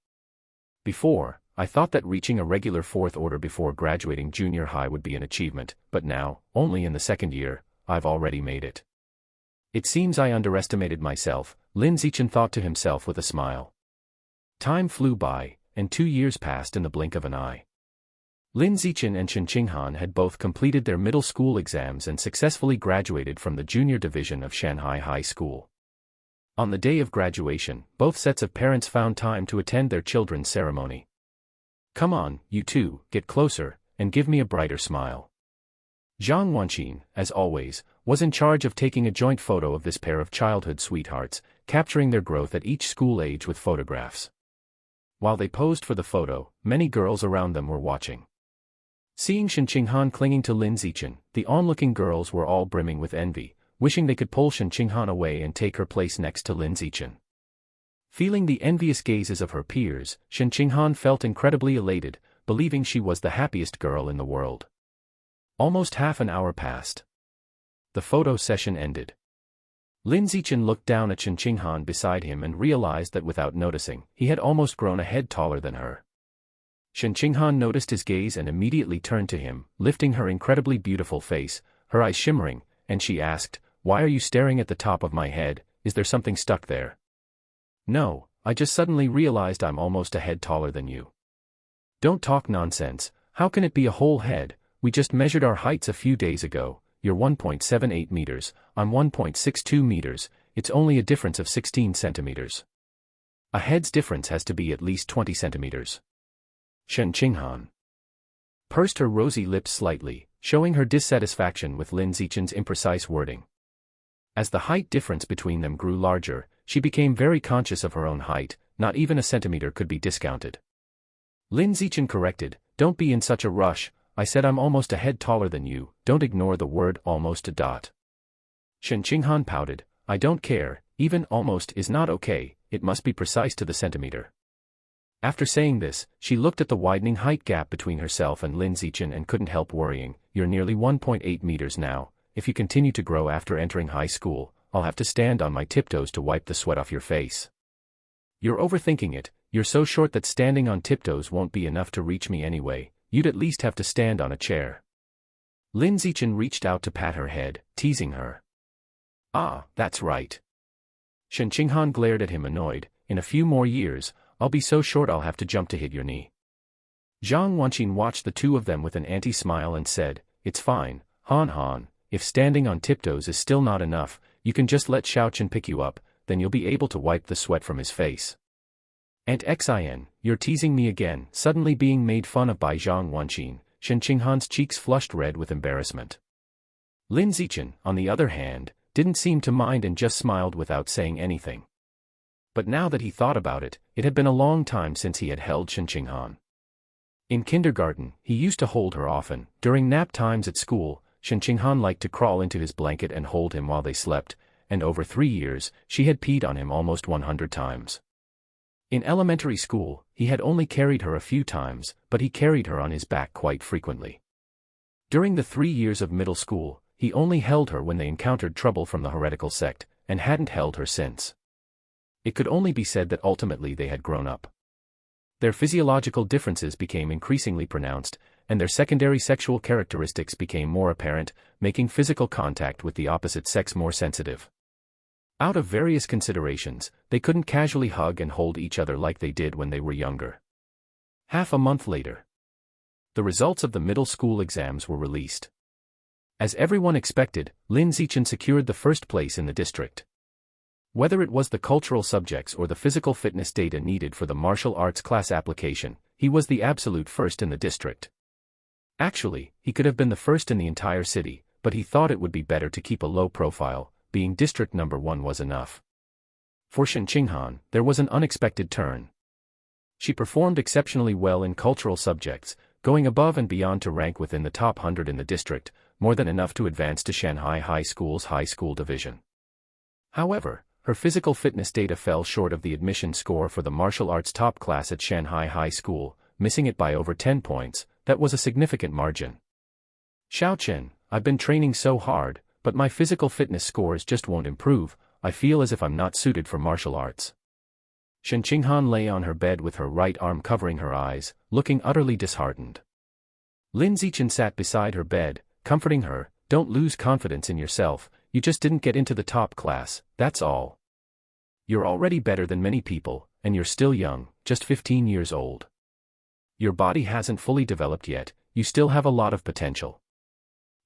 Before, I thought that reaching a regular fourth order before graduating junior high would be an achievement, but now, only in the second year, I've already made it. It seems I underestimated myself, Lin Zichen thought to himself with a smile. Time flew by, and 2 years passed in the blink of an eye. Lin Zichen and Shen Qinghan had both completed their middle school exams and successfully graduated from the junior division of Shanghai High School. On the day of graduation, both sets of parents found time to attend their children's ceremony. Come on, you two, get closer, and give me a brighter smile. Zhang Wanqin, as always, was in charge of taking a joint photo of this pair of childhood sweethearts, capturing their growth at each school age with photographs. While they posed for the photo, many girls around them were watching. Seeing Shen Qinghan clinging to Lin Zichen, the onlooking girls were all brimming with envy, wishing they could pull Shen Qinghan away and take her place next to Lin Zichen. Feeling the envious gazes of her peers, Shen Qinghan felt incredibly elated, believing she was the happiest girl in the world. Almost half an hour passed. The photo session ended. Lin Zichen looked down at Shen Qinghan beside him and realized that without noticing, he had almost grown a head taller than her. Shen Qinghan noticed his gaze and immediately turned to him, lifting her incredibly beautiful face, her eyes shimmering, and she asked, "Why are you staring at the top of my head? Is there something stuck there?" "No, I just suddenly realized I'm almost a head taller than you." "Don't talk nonsense, how can it be a whole head? We just measured our heights a few days ago, you're 1.78 meters, I'm 1.62 meters, it's only a difference of 16 centimeters. A head's difference has to be at least 20 centimeters. Shen Qinghan pursed her rosy lips slightly, showing her dissatisfaction with Lin Zichen's imprecise wording. As the height difference between them grew larger, she became very conscious of her own height, not even a centimeter could be discounted. Lin Zichen corrected, don't be in such a rush, I said I'm almost a head taller than you, don't ignore the word almost. Shen Qinghan pouted, I don't care, even almost is not okay, it must be precise to the centimeter. After saying this, she looked at the widening height gap between herself and Lin Zichen and couldn't help worrying, you're nearly 1.8 meters now, if you continue to grow after entering high school, I'll have to stand on my tiptoes to wipe the sweat off your face. You're overthinking it, you're so short that standing on tiptoes won't be enough to reach me anyway, you'd at least have to stand on a chair. Lin Zichen reached out to pat her head, teasing her. Ah, that's right. Shen Qinghan glared at him annoyed, in a few more years, I'll be so short I'll have to jump to hit your knee. Zhang Wanqin watched the two of them with an anti-smile and said, it's fine, Han Han, if standing on tiptoes is still not enough, you can just let Xiaochen pick you up, then you'll be able to wipe the sweat from his face. Aunt Xin, you're teasing me again, suddenly being made fun of by Zhang Wanqin, Shen Qinghan's cheeks flushed red with embarrassment. Lin Zichen, on the other hand, didn't seem to mind and just smiled without saying anything. But now that he thought about it, it had been a long time since he had held Shen Qinghan. In kindergarten, he used to hold her often. During nap times at school, Shen Qinghan liked to crawl into his blanket and hold him while they slept, and over 3 years, she had peed on him almost 100 times. In elementary school, he had only carried her a few times, but he carried her on his back quite frequently. During the 3 years of middle school, he only held her when they encountered trouble from the heretical sect, and hadn't held her since. It could only be said that ultimately they had grown up. Their physiological differences became increasingly pronounced, and their secondary sexual characteristics became more apparent, making physical contact with the opposite sex more sensitive. Out of various considerations, they couldn't casually hug and hold each other like they did when they were younger. Half a month later, the results of the middle school exams were released. As everyone expected, Lin Zichen secured the first place in the district. Whether it was the cultural subjects or the physical fitness data needed for the martial arts class application, he was the absolute first in the district. Actually, he could have been the first in the entire city, but he thought it would be better to keep a low profile, being district number 1 was enough. For Shen Qinghan, there was an unexpected turn. She performed exceptionally well in cultural subjects, going above and beyond to rank within the top 100 in the district, more than enough to advance to Shanghai High School's high school division. However, her physical fitness data fell short of the admission score for the martial arts top class at Shanghai High School, missing it by over 10 points. That was a significant margin. Xiaochen, I've been training so hard, but my physical fitness scores just won't improve, I feel as if I'm not suited for martial arts. Shen Qinghan lay on her bed with her right arm covering her eyes, looking utterly disheartened. Lin Zichen sat beside her bed, comforting her, don't lose confidence in yourself, you just didn't get into the top class, that's all. You're already better than many people, and you're still young, just 15 years old. Your body hasn't fully developed yet, you still have a lot of potential.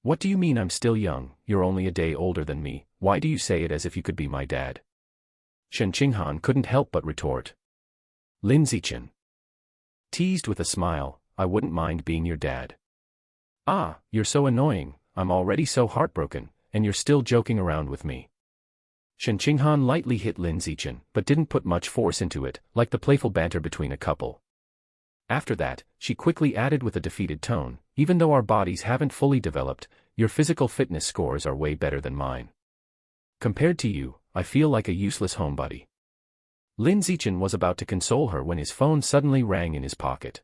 What do you mean I'm still young? You're only a day older than me, why do you say it as if you could be my dad? Shen Qinghan couldn't help but retort. Lin Zichen teased with a smile, I wouldn't mind being your dad. Ah, you're so annoying, I'm already so heartbroken, and you're still joking around with me. Shen Qinghan lightly hit Lin Zichen, but didn't put much force into it, like the playful banter between a couple. After that, she quickly added with a defeated tone, even though our bodies haven't fully developed, your physical fitness scores are way better than mine. Compared to you, I feel like a useless homebody. Lin Zichen was about to console her when his phone suddenly rang in his pocket.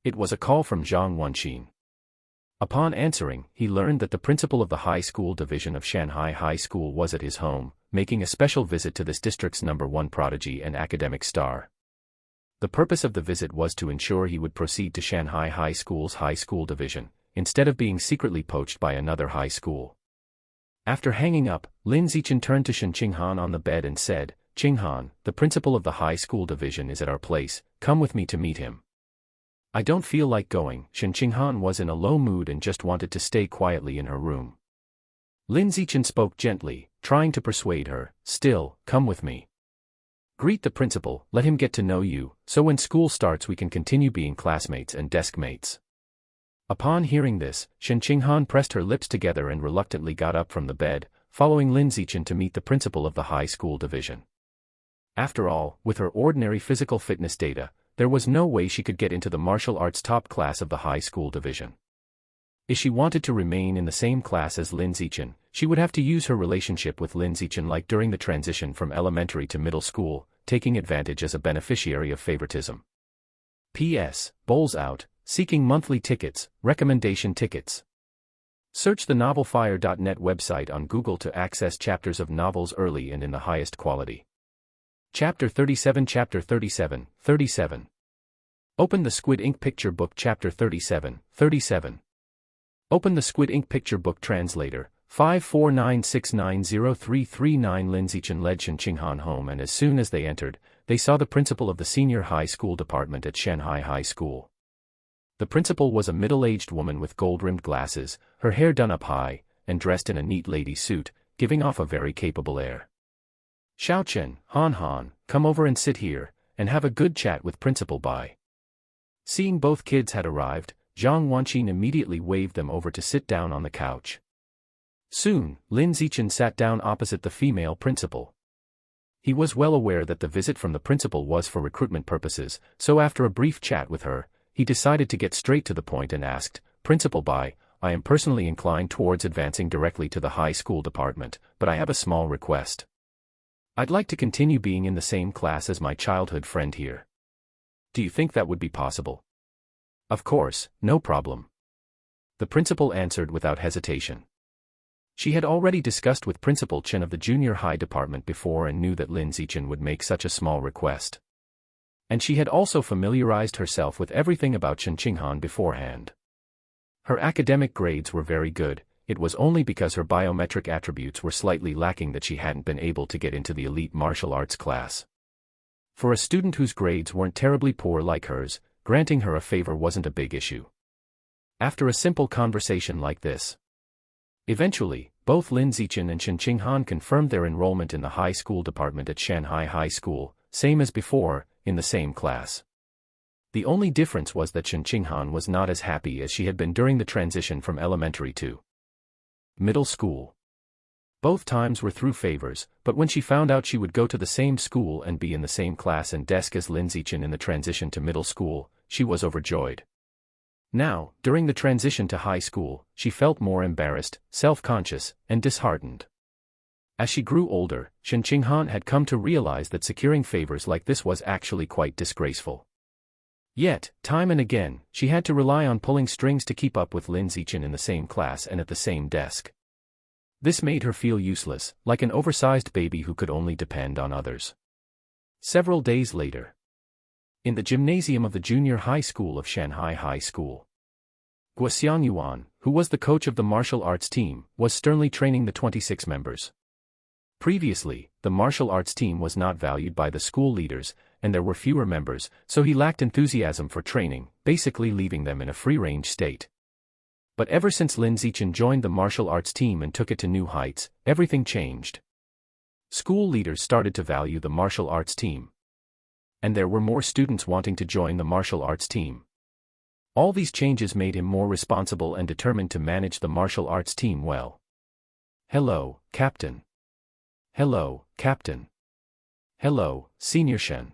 It was a call from Zhang Wanqin. Upon answering, he learned that the principal of the high school division of Shanghai High School was at his home, making a special visit to this district's #1 prodigy and academic star. The purpose of the visit was to ensure he would proceed to Shanghai High School's high school division, instead of being secretly poached by another high school. After hanging up, Lin Zichen turned to Shen Qinghan on the bed and said, Qinghan, the principal of the high school division is at our place, come with me to meet him. I don't feel like going. Shen Qinghan was in a low mood and just wanted to stay quietly in her room. Lin Zichen spoke gently, trying to persuade her, still, come with me. Greet the principal, let him get to know you, so when school starts we can continue being classmates and desk mates. Upon hearing this, Shen Qinghan pressed her lips together and reluctantly got up from the bed, following Lin Zichen to meet the principal of the high school division. After all, with her ordinary physical fitness data, there was no way she could get into the martial arts top class of the high school division. If she wanted to remain in the same class as Lin Zichen, she would have to use her relationship with Lin Zichen like during the transition from elementary to middle school, taking advantage as a beneficiary of favoritism. P.S. Bowls out, seeking monthly tickets, recommendation tickets. Search the novelfire.net website on Google to access chapters of novels early and in the highest quality. Chapter 37 Chapter 37, 37. Open the Squid Ink Picture Book Chapter 37, 37. Open the Squid Ink Picture Book Translator, 549690339. Lin Zichen led Shen Qinghan home, and as soon as they entered, they saw the principal of the senior high school department at Shanghai High School. The principal was a middle-aged woman with gold-rimmed glasses, her hair done up high, and dressed in a neat lady suit, giving off a very capable air. Xiaochen, Han, come over and sit here, and have a good chat with Principal Bai. Seeing both kids had arrived, Zhang Wanqin immediately waved them over to sit down on the couch. Soon, Lin Zichen sat down opposite the female principal. He was well aware that the visit from the principal was for recruitment purposes, so after a brief chat with her, he decided to get straight to the point and asked, Principal Bai, I am personally inclined towards advancing directly to the high school department, but I have a small request. I'd like to continue being in the same class as my childhood friend here. Do you think that would be possible? Of course, no problem. The principal answered without hesitation. She had already discussed with Principal Chen of the junior high department before and knew that Lin Zichen would make such a small request. And she had also familiarized herself with everything about Shen Qinghan beforehand. Her academic grades were very good, it was only because her biometric attributes were slightly lacking that she hadn't been able to get into the elite martial arts class. For a student whose grades weren't terribly poor like hers, granting her a favor wasn't a big issue. After a simple conversation like this, eventually, both Lin Zichen and Shen Qinghan confirmed their enrollment in the high school department at Shanghai High School, same as before, in the same class. The only difference was that Shen Qinghan was not as happy as she had been during the transition from elementary to middle school. Both times were through favors, but when she found out she would go to the same school and be in the same class and desk as Lin Zichen in the transition to middle school, she was overjoyed. Now, during the transition to high school, she felt more embarrassed, self-conscious, and disheartened. As she grew older, Shen Qinghan had come to realize that securing favors like this was actually quite disgraceful. Yet, time and again, she had to rely on pulling strings to keep up with Lin Zichen in the same class and at the same desk. This made her feel useless, like an oversized baby who could only depend on others. Several days later, in the gymnasium of the junior high school of Shanghai High School, Guo Yuan, who was the coach of the martial arts team, was sternly training the 26 members. Previously, the martial arts team was not valued by the school leaders, and there were fewer members, so he lacked enthusiasm for training, basically leaving them in a free-range state. But ever since Lin Zichen joined the martial arts team and took it to new heights, everything changed. School leaders started to value the martial arts team. And there were more students wanting to join the martial arts team. All these changes made him more responsible and determined to manage the martial arts team well. Hello, Captain. Hello, Captain. Hello, Senior Shen.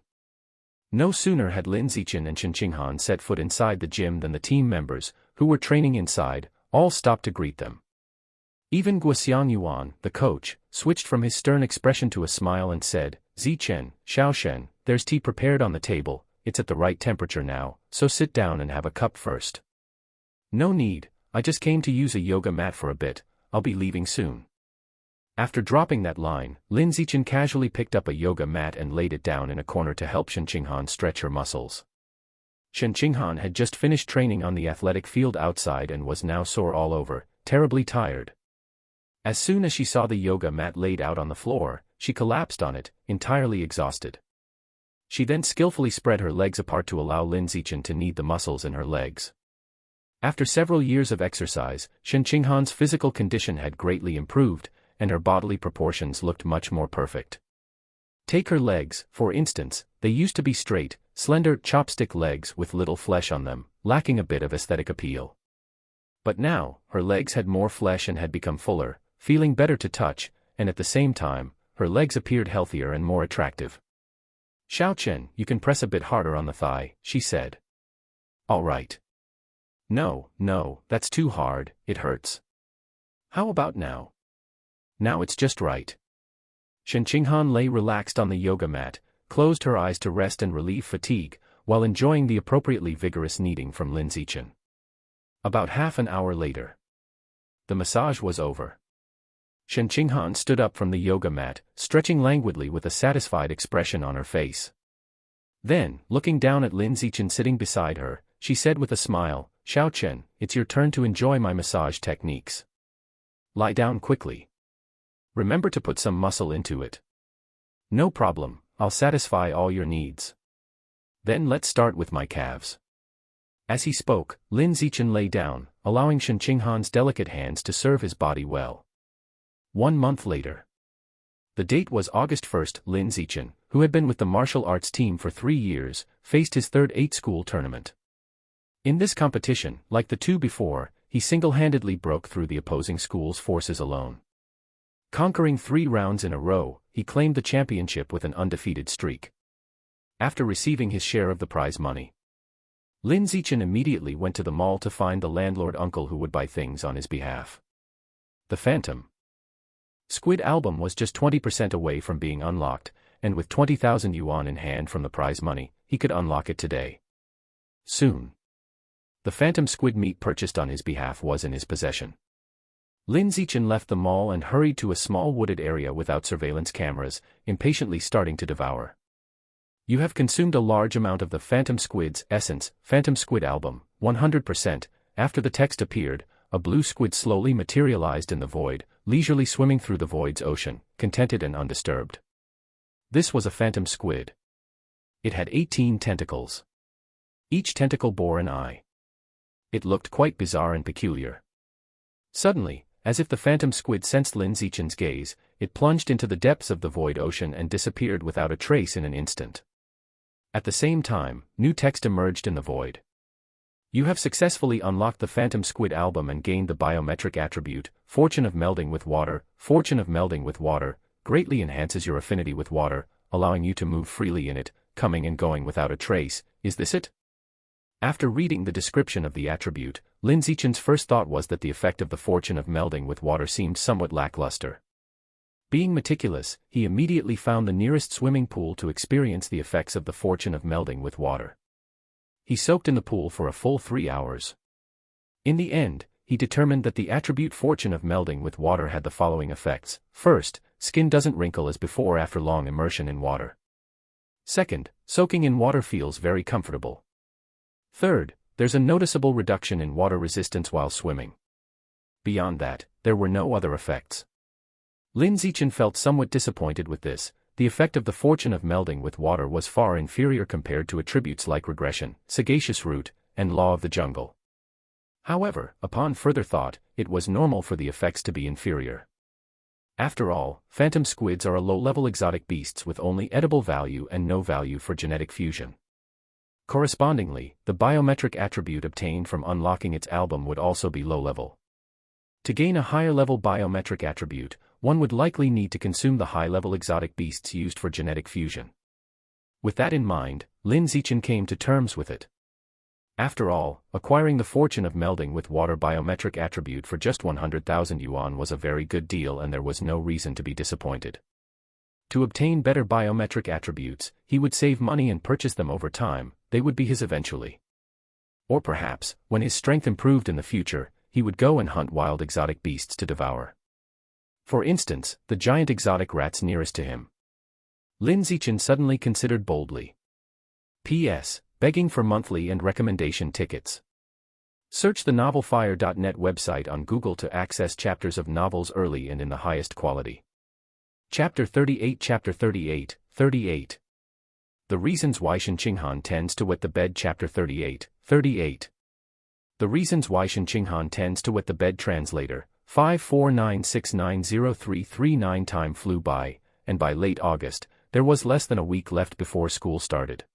No sooner had Lin Zichen and Shen Qinghan set foot inside the gym than the team members, who were training inside, all stopped to greet them. Even Guo Yuan, the coach, switched from his stern expression to a smile and said, Zichen, Xiaoshen, there's tea prepared on the table, it's at the right temperature now, so sit down and have a cup first. No need, I just came to use a yoga mat for a bit, I'll be leaving soon. After dropping that line, Lin Zichen casually picked up a yoga mat and laid it down in a corner to help Shen Qinghan stretch her muscles. Shen Qinghan had just finished training on the athletic field outside and was now sore all over, terribly tired. As soon as she saw the yoga mat laid out on the floor, she collapsed on it, entirely exhausted. She then skillfully spread her legs apart to allow Lin Zichen to knead the muscles in her legs. After several years of exercise, Shen Qinghan's physical condition had greatly improved, and her bodily proportions looked much more perfect. Take her legs, for instance, they used to be straight, slender, chopstick legs with little flesh on them, lacking a bit of aesthetic appeal. But now, her legs had more flesh and had become fuller, feeling better to touch, and at the same time, her legs appeared healthier and more attractive. Xiao Chen, you can press a bit harder on the thigh, she said. All right. No, that's too hard, it hurts. How about now? Now it's just right. Shen Qinghan lay relaxed on the yoga mat, closed her eyes to rest and relieve fatigue, while enjoying the appropriately vigorous kneading from Lin Zichen. About half an hour later, the massage was over. Shen Qinghan stood up from the yoga mat, stretching languidly with a satisfied expression on her face. Then, looking down at Lin Zichen sitting beside her, she said with a smile, Xiao Chen, it's your turn to enjoy my massage techniques. Lie down quickly. Remember to put some muscle into it. No problem, I'll satisfy all your needs. Then let's start with my calves. As he spoke, Lin Zichen lay down, allowing Shen Qinghan's delicate hands to serve his body well. 1 month later. The date was August 1st. Lin Zichen, who had been with the martial arts team for 3 years, faced his third 8-school tournament. In this competition, like the two before, he single-handedly broke through the opposing school's forces alone. Conquering 3 rounds in a row, he claimed the championship with an undefeated streak. After receiving his share of the prize money, Lin Zichen immediately went to the mall to find the landlord uncle who would buy things on his behalf. The Phantom Squid album was just 20% away from being unlocked, and with 20,000 yuan in hand from the prize money, he could unlock it today. Soon, the phantom squid meat purchased on his behalf was in his possession. Lin Zichen left the mall and hurried to a small wooded area without surveillance cameras, impatiently starting to devour. You have consumed a large amount of the Phantom Squid's essence, Phantom Squid album, 100%. After the text appeared, a blue squid slowly materialized in the void, leisurely swimming through the void's ocean, contented and undisturbed. This was a phantom squid. It had 18 tentacles. Each tentacle bore an eye. It looked quite bizarre and peculiar. Suddenly, as if the phantom squid sensed Lin Zichen's gaze, it plunged into the depths of the void ocean and disappeared without a trace in an instant. At the same time, new text emerged in the void. You have successfully unlocked the Phantom Squid album and gained the biometric attribute, Fortune of Melding with Water. Fortune of Melding with Water greatly enhances your affinity with water, allowing you to move freely in it, coming and going without a trace. Is this it? After reading the description of the attribute, Lin Zichen's first thought was that the effect of the Fortune of Melding with Water seemed somewhat lackluster. Being meticulous, he immediately found the nearest swimming pool to experience the effects of the Fortune of Melding with Water. He soaked in the pool for a full 3 hours. In the end, he determined that the attribute Fortune of Melding with Water had the following effects. First, skin doesn't wrinkle as before after long immersion in water. Second, soaking in water feels very comfortable. Third, there's a noticeable reduction in water resistance while swimming. Beyond that, there were no other effects. Lin Zichen felt somewhat disappointed with this. The effect of the Fortune of Melding with Water was far inferior compared to attributes like Regression, Sagacious Root, and Law of the Jungle. However, upon further thought, it was normal for the effects to be inferior. After all, phantom squids are a low-level exotic beasts with only edible value and no value for genetic fusion. Correspondingly, the biometric attribute obtained from unlocking its album would also be low-level. To gain a higher-level biometric attribute, one would likely need to consume the high-level exotic beasts used for genetic fusion. With that in mind, Lin Zichen came to terms with it. After all, acquiring the Fortune of Melding with Water biometric attribute for just 100,000 yuan was a very good deal and there was no reason to be disappointed. To obtain better biometric attributes, he would save money and purchase them over time. They would be his eventually. Or perhaps, when his strength improved in the future, he would go and hunt wild exotic beasts to devour. For instance, the giant exotic rats nearest to him. Lin Zichen suddenly considered boldly. P.S. Begging for monthly and recommendation tickets. Search the novelfire.net website on Google to access chapters of novels early and in the highest quality. Chapter 38 Chapter 38, 38. The Reasons Why Shen Qinghan Tends to Wet the Bed Chapter 38, 38. The Reasons Why Shen Qinghan Tends to Wet the Bed Translator, 549690339. Time flew by, and by late August, there was less than a week left before school started.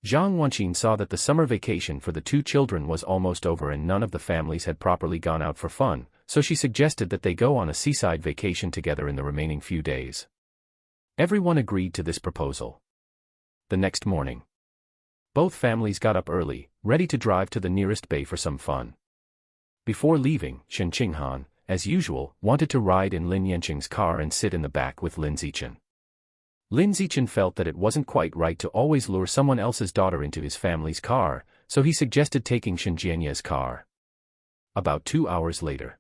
Zhang Wanqin saw that the summer vacation for the 2 children was almost over and none of the families had properly gone out for fun, so she suggested that they go on a seaside vacation together in the remaining few days. Everyone agreed to this proposal. The next morning, both families got up early, ready to drive to the nearest bay for some fun. Before leaving, Shen Qinghan, as usual, wanted to ride in Lin Yanqing's car and sit in the back with Lin Zichen. Lin Zichen felt that it wasn't quite right to always lure someone else's daughter into his family's car, so he suggested taking Shen Jianye's car. About 2 hours later,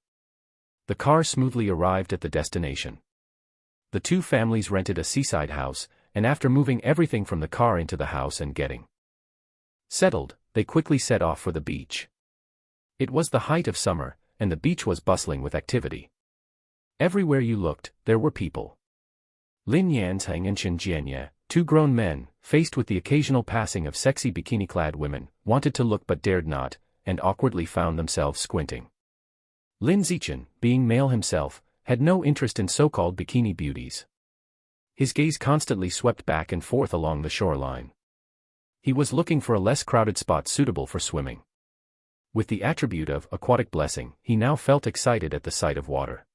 the car smoothly arrived at the destination. The two families rented a seaside house, and after moving everything from the car into the house and getting settled, they quickly set off for the beach. It was the height of summer, and the beach was bustling with activity. Everywhere you looked, there were people. Lin Yanzheng and Shen Jianye, two grown men, faced with the occasional passing of sexy bikini-clad women, wanted to look but dared not, and awkwardly found themselves squinting. Lin Zichen, being male himself, had no interest in so-called bikini beauties. His gaze constantly swept back and forth along the shoreline. He was looking for a less crowded spot suitable for swimming. With the attribute of aquatic blessing, he now felt excited at the sight of water.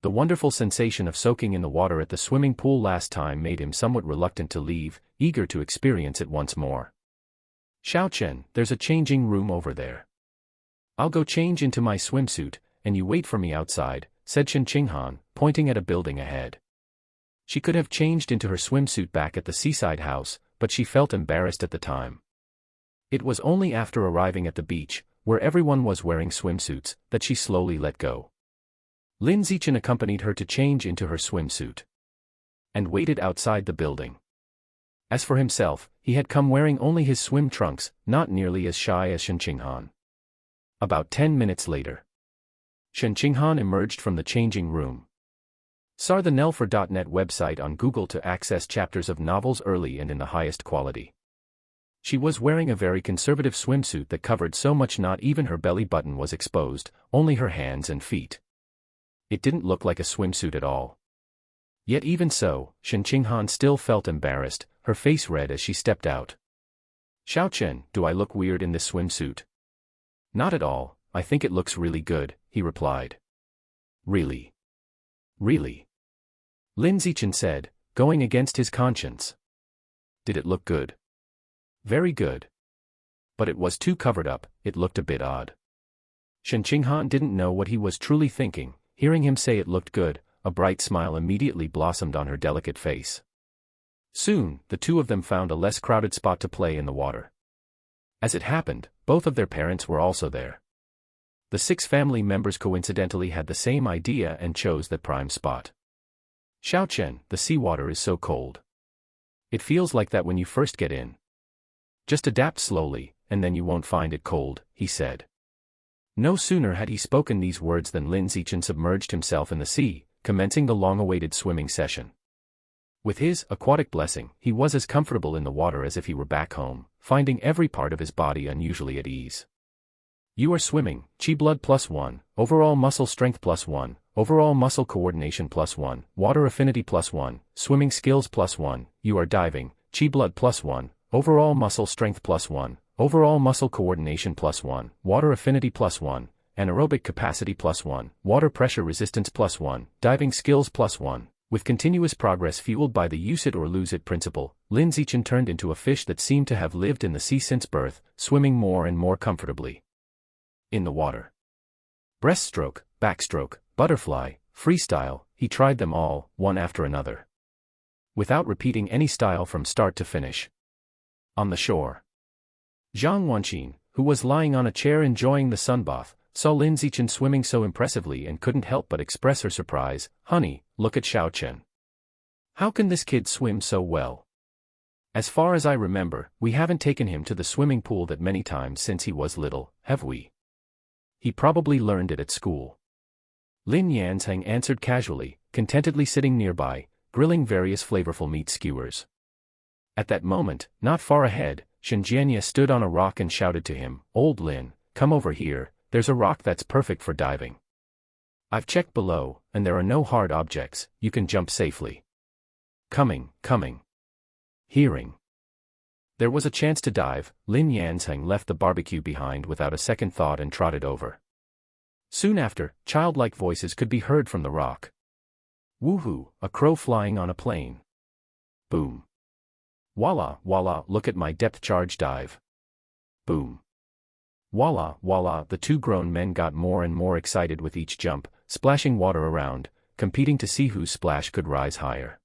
The wonderful sensation of soaking in the water at the swimming pool last time made him somewhat reluctant to leave, eager to experience it once more. "Xiao Chen, there's a changing room over there. I'll go change into my swimsuit, and you wait for me outside," said Shen Qinghan, pointing at a building ahead. She could have changed into her swimsuit back at the seaside house, but she felt embarrassed at the time. It was only after arriving at the beach, where everyone was wearing swimsuits, that she slowly let go. Lin Zichen accompanied her to change into her swimsuit and waited outside the building. As for himself, he had come wearing only his swim trunks, not nearly as shy as Shen Qinghan. About 10 minutes later, Shen Qinghan emerged from the changing room. Sar the Nelfer.net website on Google to access chapters of novels early and in the highest quality. She was wearing a very conservative swimsuit that covered so much not even her belly button was exposed, only her hands and feet. It didn't look like a swimsuit at all. Yet even so, Shen Qinghan still felt embarrassed, her face red as she stepped out. "Xiao Chen, do I look weird in this swimsuit?" "Not at all, I think it looks really good," he replied. "Really? Really?" Lin Zichen said, going against his conscience. "Did it look good?" "Very good. But it was too covered up, it looked a bit odd." Shen Qinghan didn't know what he was truly thinking. Hearing him say it looked good, a bright smile immediately blossomed on her delicate face. Soon, the two of them found a less crowded spot to play in the water. As it happened, both of their parents were also there. The 6 family members coincidentally had the same idea and chose that prime spot. "Xiao Chen, the seawater is so cold. It feels like that when you first get in. Just adapt slowly, and then you won't find it cold," he said. No sooner had he spoken these words than Lin Zichen submerged himself in the sea, commencing the long-awaited swimming session. With his aquatic blessing, he was as comfortable in the water as if he were back home, finding every part of his body unusually at ease. "You are swimming, Qi blood +1, overall muscle strength +1, overall muscle coordination +1, water affinity +1, swimming skills +1, you are diving, Qi blood +1, overall muscle strength +1, overall muscle coordination +1, water affinity +1, anaerobic capacity +1, water pressure resistance +1, diving skills +1. With continuous progress fueled by the use it or lose it principle, Lin Zichen turned into a fish that seemed to have lived in the sea since birth, swimming more and more comfortably in the water. Breaststroke, backstroke, butterfly, freestyle, he tried them all, one after another, without repeating any style from start to finish. On the shore, Zhang Wanqin, who was lying on a chair enjoying the sunbath, saw Lin Zichen swimming so impressively and couldn't help but express her surprise. "Honey, look at Xiao Chen. How can this kid swim so well? As far as I remember, we haven't taken him to the swimming pool that many times since he was little, have we? He probably learned it at school." Lin Yanzheng answered casually, contentedly sitting nearby, grilling various flavorful meat skewers. At that moment, not far ahead, Shen Jianye stood on a rock and shouted to him, "Old Lin, come over here, there's a rock that's perfect for diving. I've checked below, and there are no hard objects, you can jump safely." Coming. Hearing there was a chance to dive, Lin Yanzheng left the barbecue behind without a second thought and trotted over. Soon after, childlike voices could be heard from the rock. "Woohoo, a crow flying on a plane." Boom. Voila, voila, look at my depth charge dive. Boom. Voila, voila, the two grown men got more and more excited with each jump, splashing water around, competing to see whose splash could rise higher.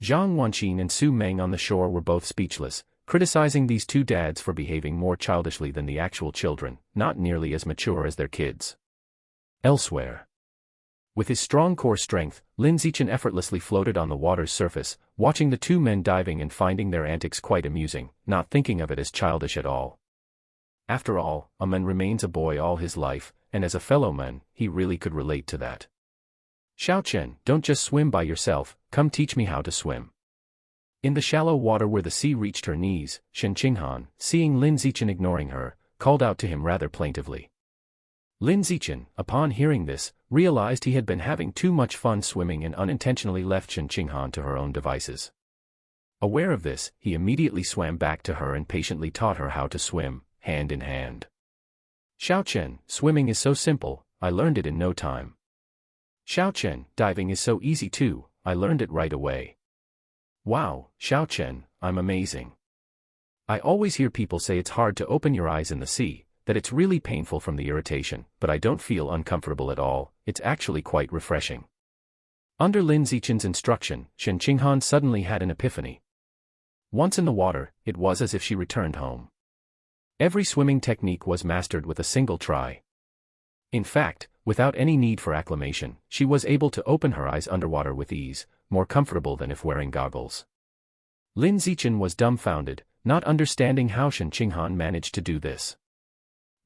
Zhang Wanqin and Su Meng on the shore were both speechless, criticizing these two dads for behaving more childishly than the actual children, not nearly as mature as their kids. Elsewhere. With his strong core strength, Lin Zichen effortlessly floated on the water's surface, watching the two men diving and finding their antics quite amusing, not thinking of it as childish at all. After all, a man remains a boy all his life, and as a fellow man, he really could relate to that. Xiao Chen, don't just swim by yourself, come teach me how to swim. In the shallow water where the sea reached her knees, Shen Qinghan, seeing Lin Zichen ignoring her, called out to him rather plaintively. Lin Zichen, upon hearing this, realized he had been having too much fun swimming and unintentionally left Shen Qinghan to her own devices. Aware of this, he immediately swam back to her and patiently taught her how to swim, hand in hand. Xiao Chen, swimming is so simple, I learned it in no time. Xiao Chen, diving is so easy too, I learned it right away. Wow, Xiao Chen, I'm amazing. I always hear people say it's hard to open your eyes in the sea, that it's really painful from the irritation, but I don't feel uncomfortable at all, it's actually quite refreshing. Under Lin Zichen's instruction, Shen Qinghan suddenly had an epiphany. Once in the water, it was as if she returned home. Every swimming technique was mastered with a single try. In fact, without any need for acclimation, she was able to open her eyes underwater with ease, more comfortable than if wearing goggles. Lin Zichen was dumbfounded, not understanding how Shen Qinghan managed to do this.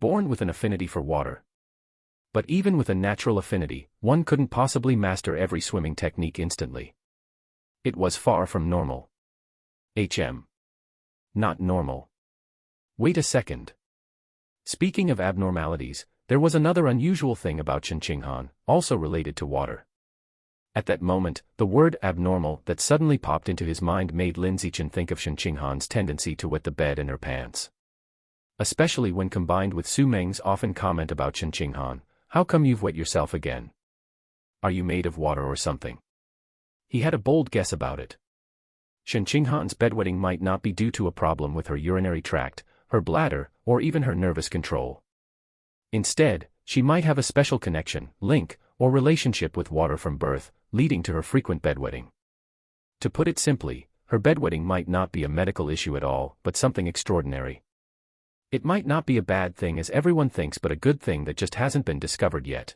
Born with an affinity for water. But even with a natural affinity, one couldn't possibly master every swimming technique instantly. It was far from normal. Not normal. Wait a second. Speaking of abnormalities, there was another unusual thing about Shen Qinghan, also related to water. At that moment, the word abnormal that suddenly popped into his mind made Lin Zichen think of Shen Qinghan's tendency to wet the bed in her pants. Especially when combined with Su Meng's often comment about Shen Qinghan, how come you've wet yourself again? Are you made of water or something? He had a bold guess about it. Shen Qinghan's bedwetting might not be due to a problem with her urinary tract, her bladder, or even her nervous control. Instead, she might have a special connection, link, or relationship with water from birth, leading to her frequent bedwetting. To put it simply, her bedwetting might not be a medical issue at all, but something extraordinary. It might not be a bad thing as everyone thinks, but a good thing that just hasn't been discovered yet.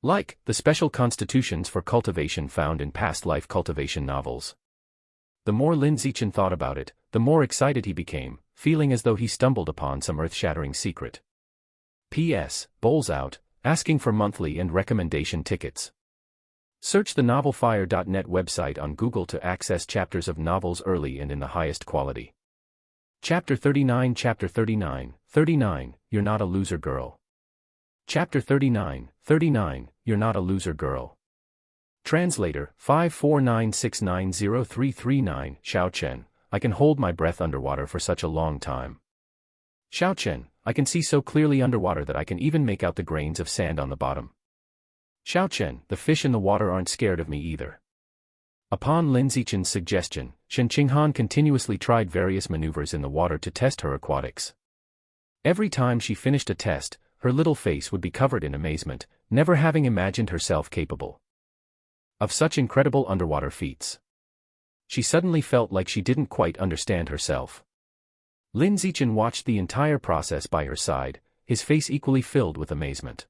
Like the special constitutions for cultivation found in past life cultivation novels. The more Lin Zichen thought about it, the more excited he became, feeling as though he stumbled upon some earth-shattering secret. P.S. Bowls out, asking for monthly and recommendation tickets. Search the novelfire.net website on Google to access chapters of novels early and in the highest quality. Chapter 39, Chapter 39, 39, You're Not a Loser Girl. Chapter 39, 39, You're Not a Loser Girl. Translator, 549690339, Xiao Chen, I can hold my breath underwater for such a long time. Xiao Chen, I can see so clearly underwater that I can even make out the grains of sand on the bottom. Xiao Chen, the fish in the water aren't scared of me either. Upon Lin Zichen's suggestion, Shen Qinghan continuously tried various maneuvers in the water to test her aquatics. Every time she finished a test, her little face would be covered in amazement, never having imagined herself capable of such incredible underwater feats. She suddenly felt like she didn't quite understand herself. Lin Zichen watched the entire process by her side, his face equally filled with amazement.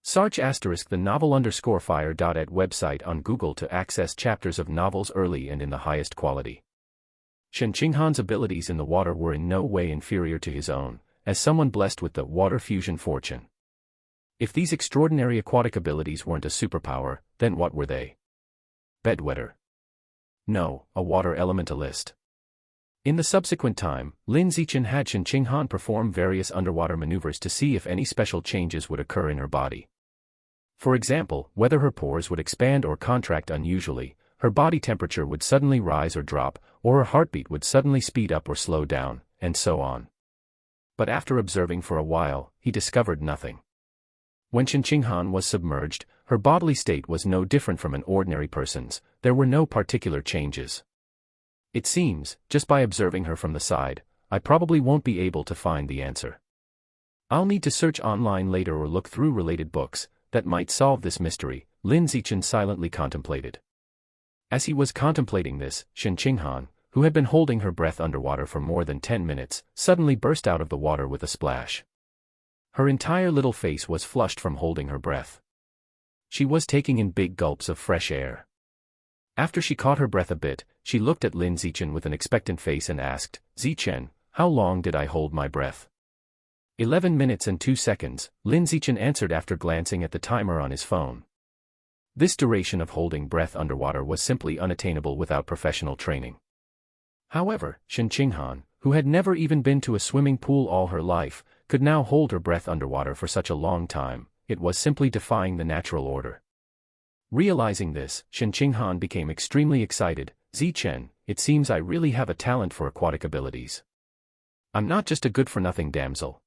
Search *the novel_fire.at website on Google to access chapters of novels early and in the highest quality. Shen Qinghan's abilities in the water were in no way inferior to his own, as someone blessed with the water fusion fortune. If these extraordinary aquatic abilities weren't a superpower, then what were they? Bedwetter. No, a water elementalist. In the subsequent time, Lin Zichen had Shen Qinghan perform various underwater maneuvers to see if any special changes would occur in her body. For example, whether her pores would expand or contract unusually, her body temperature would suddenly rise or drop, or her heartbeat would suddenly speed up or slow down, and so on. But after observing for a while, he discovered nothing. When Shen Qinghan was submerged, her bodily state was no different from an ordinary person's, there were no particular changes. It seems, just by observing her from the side, I probably won't be able to find the answer. I'll need to search online later or look through related books that might solve this mystery, Lin Zichen silently contemplated. As he was contemplating this, Shen Qinghan, who had been holding her breath underwater for more than 10 minutes, suddenly burst out of the water with a splash. Her entire little face was flushed from holding her breath. She was taking in big gulps of fresh air. After she caught her breath a bit, she looked at Lin Zichen with an expectant face and asked, "Zichen, how long did I hold my breath?" 11 minutes and 2 seconds, Lin Zichen answered after glancing at the timer on his phone. This duration of holding breath underwater was simply unattainable without professional training. However, Shen Qinghan, who had never even been to a swimming pool all her life, could now hold her breath underwater for such a long time. It was simply defying the natural order. Realizing this, Shen Qinghan became extremely excited. "Zichen, it seems I really have a talent for aquatic abilities. I'm not just a good-for-nothing damsel.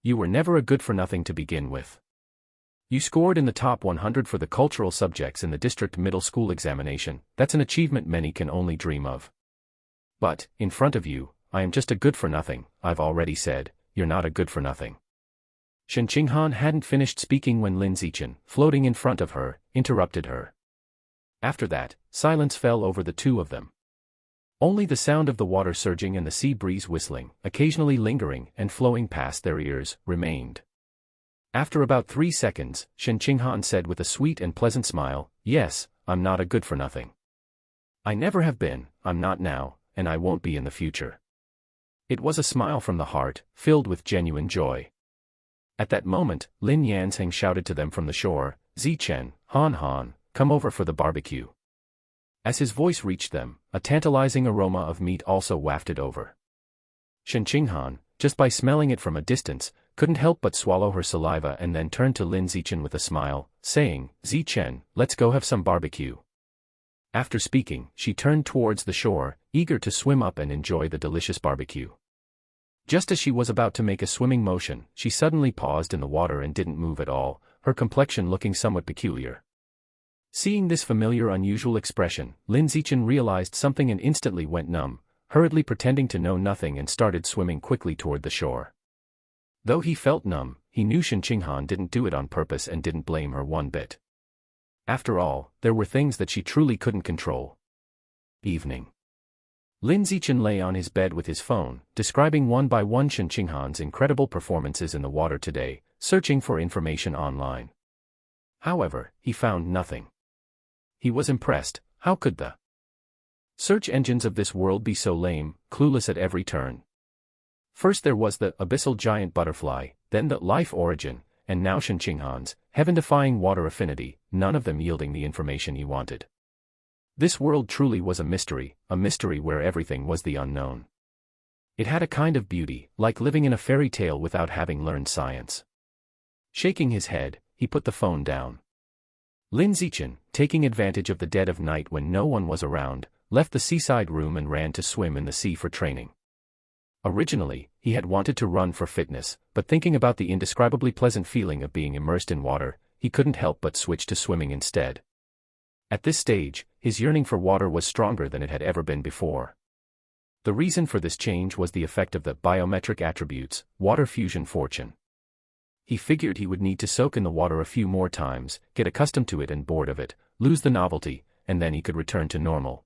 You were never a good-for-nothing to begin with. You scored in the top 100 for the cultural subjects in the district middle school examination. That's an achievement many can only dream of. But, in front of you, I am just a good-for-nothing. I've already said, you're not a good-for-nothing." Shen Qinghan hadn't finished speaking when Lin Zichen, floating in front of her, interrupted her. After that, silence fell over the two of them. Only the sound of the water surging and the sea breeze whistling, occasionally lingering and flowing past their ears, remained. After about 3 seconds, Shen Qinghan said with a sweet and pleasant smile, "Yes, I'm not a good-for-nothing. I never have been, I'm not now, and I won't be in the future." It was a smile from the heart, filled with genuine joy. At that moment, Lin Yansheng shouted to them from the shore, "Zichen, Han Han, come over for the barbecue." As his voice reached them, a tantalizing aroma of meat also wafted over. Shen Qinghan, just by smelling it from a distance, couldn't help but swallow her saliva and then turned to Lin Zichen with a smile, saying, "Zichen, let's go have some barbecue." After speaking, she turned towards the shore, eager to swim up and enjoy the delicious barbecue. Just as she was about to make a swimming motion, she suddenly paused in the water and didn't move at all, her complexion looking somewhat peculiar. Seeing this familiar unusual expression, Lin Zichen realized something and instantly went numb, hurriedly pretending to know nothing and started swimming quickly toward the shore. Though he felt numb, he knew Shen Qinghan didn't do it on purpose and didn't blame her one bit. After all, there were things that she truly couldn't control. Evening. Lin Zichen lay on his bed with his phone, describing one by one Shen Qinghan's incredible performances in the water today, searching for information online. However, he found nothing. He was impressed. How could the search engines of this world be so lame, clueless at every turn? First there was the abyssal giant butterfly, then the life origin, and now Shen Qinghan's heaven-defying water affinity, none of them yielding the information he wanted. This world truly was a mystery where everything was the unknown. It had a kind of beauty, like living in a fairy tale without having learned science. Shaking his head, he put the phone down. Lin Zichen, taking advantage of the dead of night when no one was around, left the seaside room and ran to swim in the sea for training. Originally, he had wanted to run for fitness, but thinking about the indescribably pleasant feeling of being immersed in water, he couldn't help but switch to swimming instead. At this stage, his yearning for water was stronger than it had ever been before. The reason for this change was the effect of the biometric attributes, water fusion fortune. He figured he would need to soak in the water a few more times, get accustomed to it and bored of it, lose the novelty, and then he could return to normal.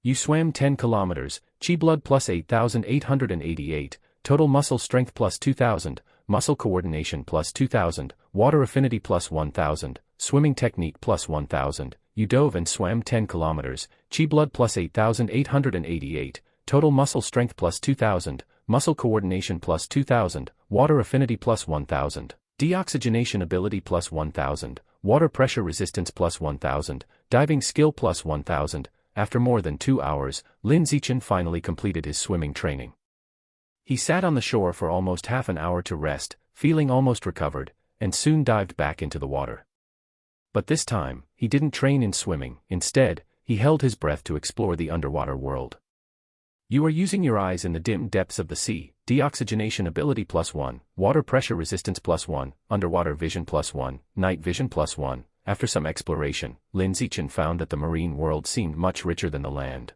You swam 10 kilometers, chi blood plus 8,888, total muscle strength plus 2,000, muscle coordination plus 2,000, water affinity plus 1,000, swimming technique plus 1,000, you dove and swam 10 kilometers, chi blood plus 8,888, total muscle strength plus 2,000, muscle coordination plus 2,000, water affinity plus 1,000, deoxygenation ability plus 1,000, water pressure resistance plus 1,000, diving skill plus 1,000. After more than 2 hours, Lin Zichen finally completed his swimming training. He sat on the shore for almost half an hour to rest, feeling almost recovered, and soon dived back into the water. But this time, he didn't train in swimming. Instead, he held his breath to explore the underwater world. You are using your eyes in the dim depths of the sea, deoxygenation ability plus 1, water pressure resistance plus 1, underwater vision plus 1, night vision plus 1. After some exploration, Lin Zichen found that the marine world seemed much richer than the land.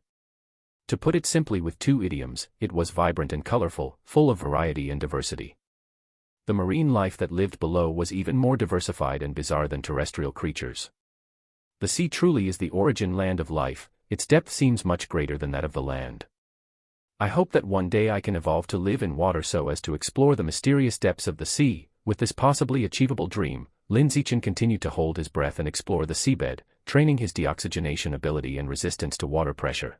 To put it simply with two idioms, it was vibrant and colorful, full of variety and diversity. The marine life that lived below was even more diversified and bizarre than terrestrial creatures. The sea truly is the origin land of life, its depth seems much greater than that of the land. I hope that one day I can evolve to live in water so as to explore the mysterious depths of the sea. With this possibly achievable dream, Lin Zichen continued to hold his breath and explore the seabed, training his deoxygenation ability and resistance to water pressure.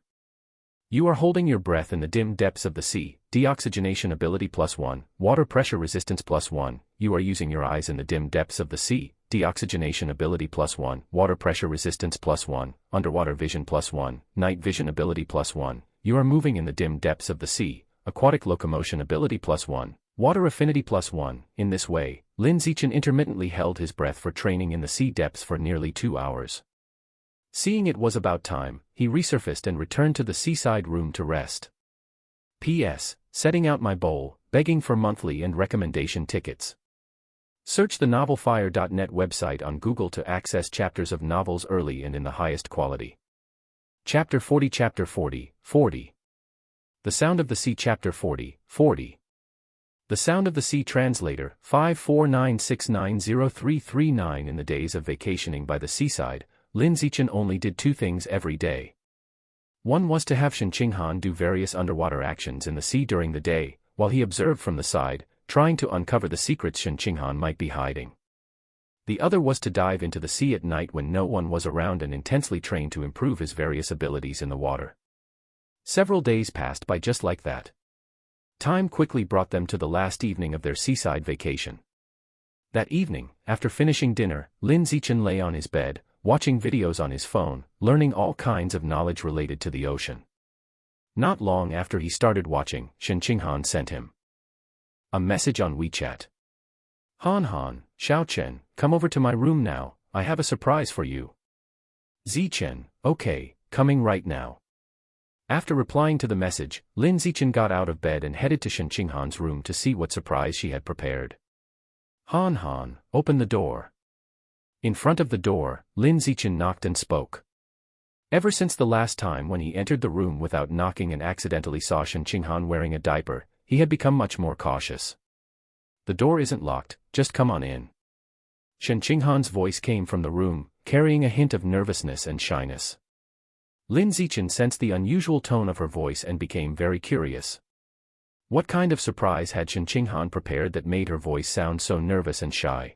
You are holding your breath in the dim depths of the sea, deoxygenation ability +1, water pressure resistance +1, you are using your eyes in the dim depths of the sea, deoxygenation ability +1, water pressure resistance +1, underwater vision +1, night vision ability +1, you are moving in the dim depths of the sea, aquatic locomotion ability +1, water affinity +1. In this way, Lin Zichen intermittently held his breath for training in the sea depths for nearly 2 hours. Seeing it was about time, he resurfaced and returned to the seaside room to rest. P.S. Setting out my bowl, begging for monthly and recommendation tickets. Search the novelfire.net website on Google to access chapters of novels early and in the highest quality. Chapter 40 Chapter 40, 40. The Sound of the Sea Chapter 40, 40. The Sound of the Sea Translator, 549690339. In the days of vacationing by the seaside, Lin Zichen only did two things every day. One was to have Shen Qinghan do various underwater actions in the sea during the day, while he observed from the side, trying to uncover the secrets Shen Qinghan might be hiding. The other was to dive into the sea at night when no one was around and intensely train to improve his various abilities in the water. Several days passed by just like that. Time quickly brought them to the last evening of their seaside vacation. That evening, after finishing dinner, Lin Zichen lay on his bed, watching videos on his phone, learning all kinds of knowledge related to the ocean. Not long after he started watching, Shen Qinghan sent him a message on WeChat. Han Han, Xiaochen, come over to my room now, I have a surprise for you. Zichen, okay, coming right now. After replying to the message, Lin Zichen got out of bed and headed to Shen Qinghan's room to see what surprise she had prepared. Han Han, open the door. In front of the door, Lin Zichen knocked and spoke. Ever since the last time when he entered the room without knocking and accidentally saw Shen Qinghan wearing a diaper, he had become much more cautious. The door isn't locked, just come on in. Shen Qinghan's voice came from the room, carrying a hint of nervousness and shyness. Lin Zichen sensed the unusual tone of her voice and became very curious. What kind of surprise had Shen Qinghan prepared that made her voice sound so nervous and shy?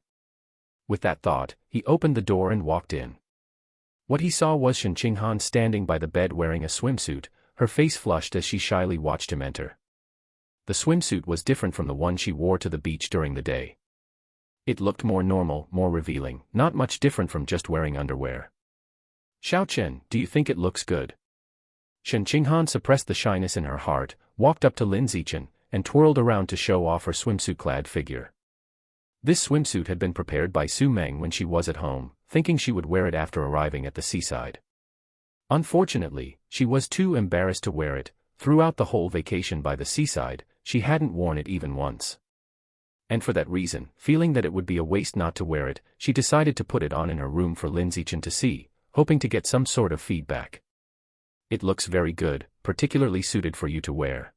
With that thought, he opened the door and walked in. What he saw was Shen Qinghan standing by the bed wearing a swimsuit, her face flushed as she shyly watched him enter. The swimsuit was different from the one she wore to the beach during the day. It looked more normal, more revealing, not much different from just wearing underwear. Xiaochen, do you think it looks good? Shen Qinghan suppressed the shyness in her heart, walked up to Lin Zichen, and twirled around to show off her swimsuit-clad figure. This swimsuit had been prepared by Su Meng when she was at home, thinking she would wear it after arriving at the seaside. Unfortunately, she was too embarrassed to wear it. Throughout the whole vacation by the seaside, she hadn't worn it even once. And for that reason, feeling that it would be a waste not to wear it, she decided to put it on in her room for Lin Zichen to see, hoping to get some sort of feedback. It looks very good, particularly suited for you to wear.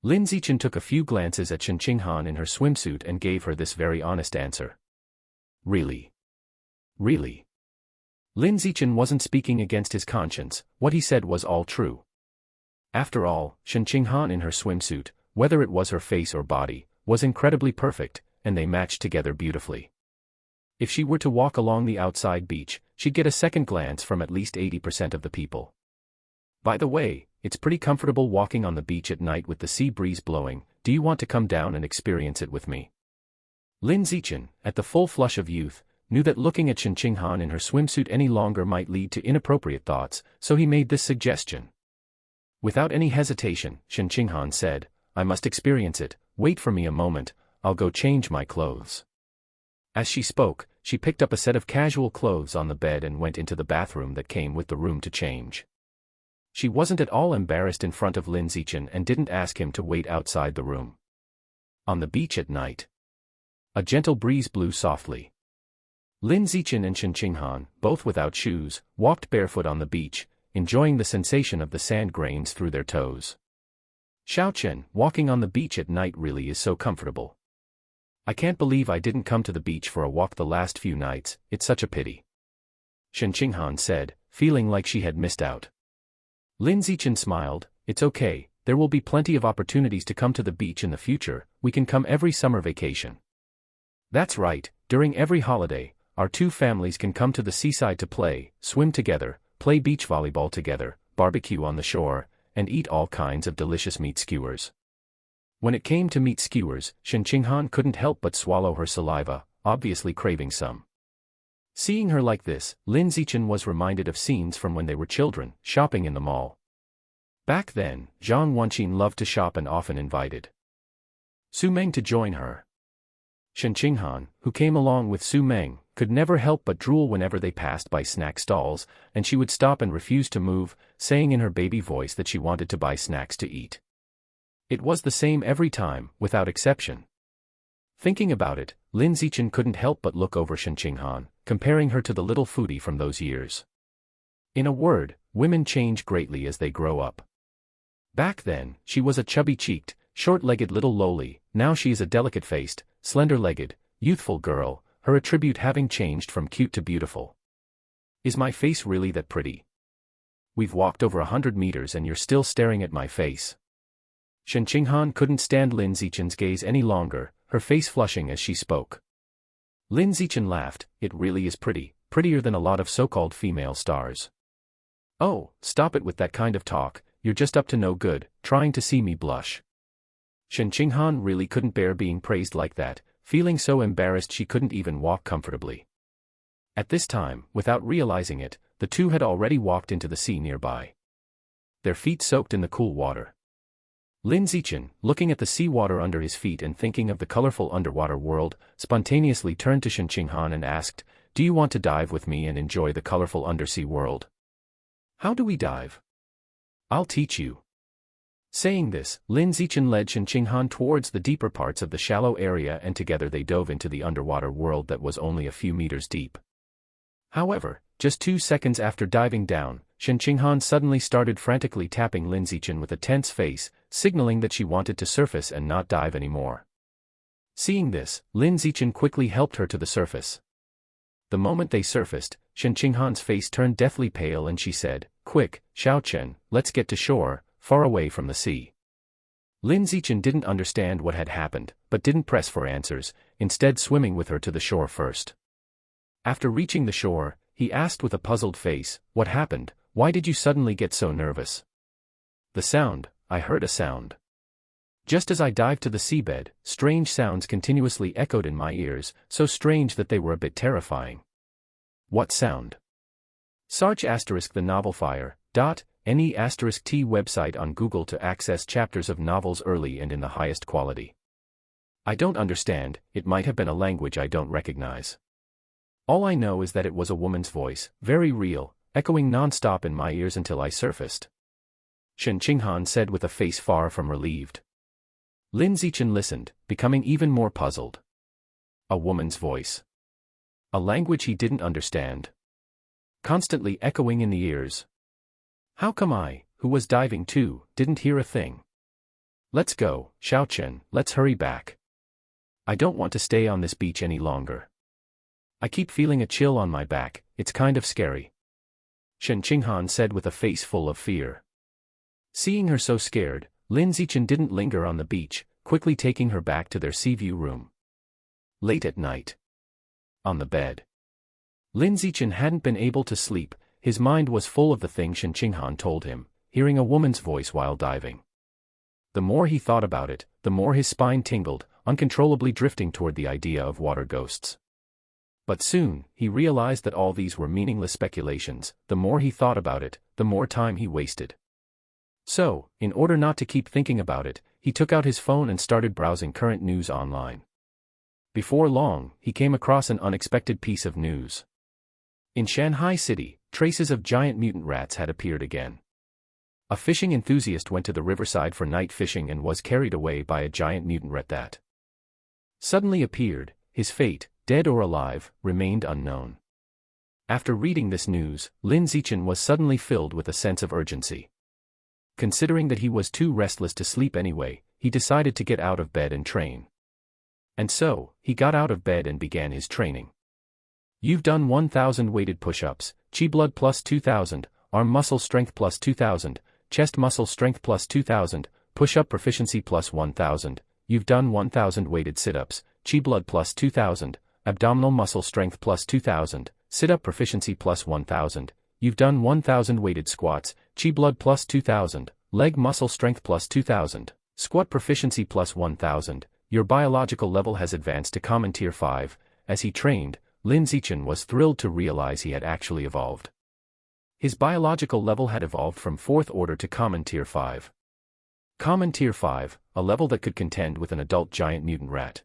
Lin Zichen took a few glances at Shen Qinghan in her swimsuit and gave her this very honest answer. Really? Really? Lin Zichen wasn't speaking against his conscience, what he said was all true. After all, Shen Qinghan in her swimsuit, whether it was her face or body, was incredibly perfect, and they matched together beautifully. If she were to walk along the outside beach, she'd get a second glance from at least 80% of the people. By the way, it's pretty comfortable walking on the beach at night with the sea breeze blowing, do you want to come down and experience it with me? Lin Zichen, at the full flush of youth, knew that looking at Shen Qinghan in her swimsuit any longer might lead to inappropriate thoughts, so he made this suggestion. Without any hesitation, Shen Qinghan said, I must experience it, wait for me a moment, I'll go change my clothes. As she spoke, she picked up a set of casual clothes on the bed and went into the bathroom that came with the room to change. She wasn't at all embarrassed in front of Lin Zichen and didn't ask him to wait outside the room. On the beach at night. A gentle breeze blew softly. Lin Zichen and Shen Qinghan, both without shoes, walked barefoot on the beach, enjoying the sensation of the sand grains through their toes. Xiaochen, walking on the beach at night really is so comfortable. I can't believe I didn't come to the beach for a walk the last few nights, it's such a pity. Shen Qinghan said, feeling like she had missed out. Lin Zichen smiled, it's okay, there will be plenty of opportunities to come to the beach in the future, we can come every summer vacation. That's right, during every holiday, our two families can come to the seaside to play, swim together, play beach volleyball together, barbecue on the shore, and eat all kinds of delicious meat skewers. When it came to meat skewers, Shen Qinghan couldn't help but swallow her saliva, obviously craving some. Seeing her like this, Lin Zichen was reminded of scenes from when they were children, shopping in the mall. Back then, Zhang Wenqin loved to shop and often invited Su Meng to join her. Shen Qinghan, who came along with Su Meng, could never help but drool whenever they passed by snack stalls, and she would stop and refuse to move, saying in her baby voice that she wanted to buy snacks to eat. It was the same every time, without exception. Thinking about it, Lin Zichen couldn't help but look over Shen Qinghan, comparing her to the little foodie from those years. In a word, women change greatly as they grow up. Back then, she was a chubby-cheeked, short-legged little lowly, now she is a delicate-faced, slender-legged, youthful girl, her attribute having changed from cute to beautiful. Is my face really that pretty? We've walked over 100 meters and you're still staring at my face. Shen Qinghan couldn't stand Lin Zichen's gaze any longer, her face flushing as she spoke. Lin Zichen laughed, it really is pretty, prettier than a lot of so-called female stars. Oh, stop it with that kind of talk, you're just up to no good, trying to see me blush. Shen Qinghan really couldn't bear being praised like that, feeling so embarrassed she couldn't even walk comfortably. At this time, without realizing it, the two had already walked into the sea nearby. Their feet soaked in the cool water. Lin Zichen, looking at the seawater under his feet and thinking of the colorful underwater world, spontaneously turned to Shen Qinghan and asked, do you want to dive with me and enjoy the colorful undersea world? How do we dive? I'll teach you. Saying this, Lin Zichen led Shen Qinghan towards the deeper parts of the shallow area and together they dove into the underwater world that was only a few meters deep. However, just 2 seconds after diving down, Shen Qinghan suddenly started frantically tapping Lin Zichen with a tense face, signaling that she wanted to surface and not dive anymore. Seeing this, Lin Zichen quickly helped her to the surface. The moment they surfaced, Shen Qinghan's face turned deathly pale and she said, quick, Xiaochen, let's get to shore, far away from the sea. Lin Zichen didn't understand what had happened, but didn't press for answers, instead swimming with her to the shore first. After reaching the shore, he asked with a puzzled face, what happened, why did you suddenly get so nervous? The sound, I heard a sound. Just as I dived to the seabed, strange sounds continuously echoed in my ears, so strange that they were a bit terrifying. What sound? Search * the novel fire.ne *t website on Google to access chapters of novels early and in the highest quality. I don't understand, it might have been a language I don't recognize. All I know is that it was a woman's voice, very real, echoing non-stop in my ears until I surfaced. Shen Qinghan said with a face far from relieved. Lin Zichen listened, becoming even more puzzled. A woman's voice. A language he didn't understand. Constantly echoing in the ears. How come I, who was diving too, didn't hear a thing? Let's go, Xiaochen, let's hurry back. I don't want to stay on this beach any longer. I keep feeling a chill on my back, it's kind of scary. Shen Qinghan said with a face full of fear. Seeing her so scared, Lin Zichen didn't linger on the beach, quickly taking her back to their seaview room. Late at night. On the bed. Lin Zichen hadn't been able to sleep, his mind was full of the thing Shen Qinghan told him, hearing a woman's voice while diving. The more he thought about it, the more his spine tingled, uncontrollably drifting toward the idea of water ghosts. But soon, he realized that all these were meaningless speculations, the more he thought about it, the more time he wasted. So, in order not to keep thinking about it, he took out his phone and started browsing current news online. Before long, he came across an unexpected piece of news. In Shanghai City, traces of giant mutant rats had appeared again. A fishing enthusiast went to the riverside for night fishing and was carried away by a giant mutant rat that suddenly appeared. His fate, dead or alive, remained unknown. After reading this news, Lin Zichen was suddenly filled with a sense of urgency. Considering that he was too restless to sleep anyway, he decided to get out of bed and train. And so, he got out of bed and began his training. You've done 1,000 weighted push-ups, chi blood plus 2,000, arm muscle strength plus 2,000, chest muscle strength plus 2,000, push-up proficiency plus 1,000, you've done 1,000 weighted sit-ups, chi blood plus 2,000, abdominal muscle strength plus 2,000, sit-up proficiency plus 1,000, you've done 1,000 weighted squats, chi blood plus 2,000, leg muscle strength plus 2,000, squat proficiency plus 1,000, your biological level has advanced to Common Tier 5. As he trained, Lin Zichen was thrilled to realize he had actually evolved. His biological level had evolved from 4th order to Common Tier 5. Common Tier 5, a level that could contend with an adult giant mutant rat.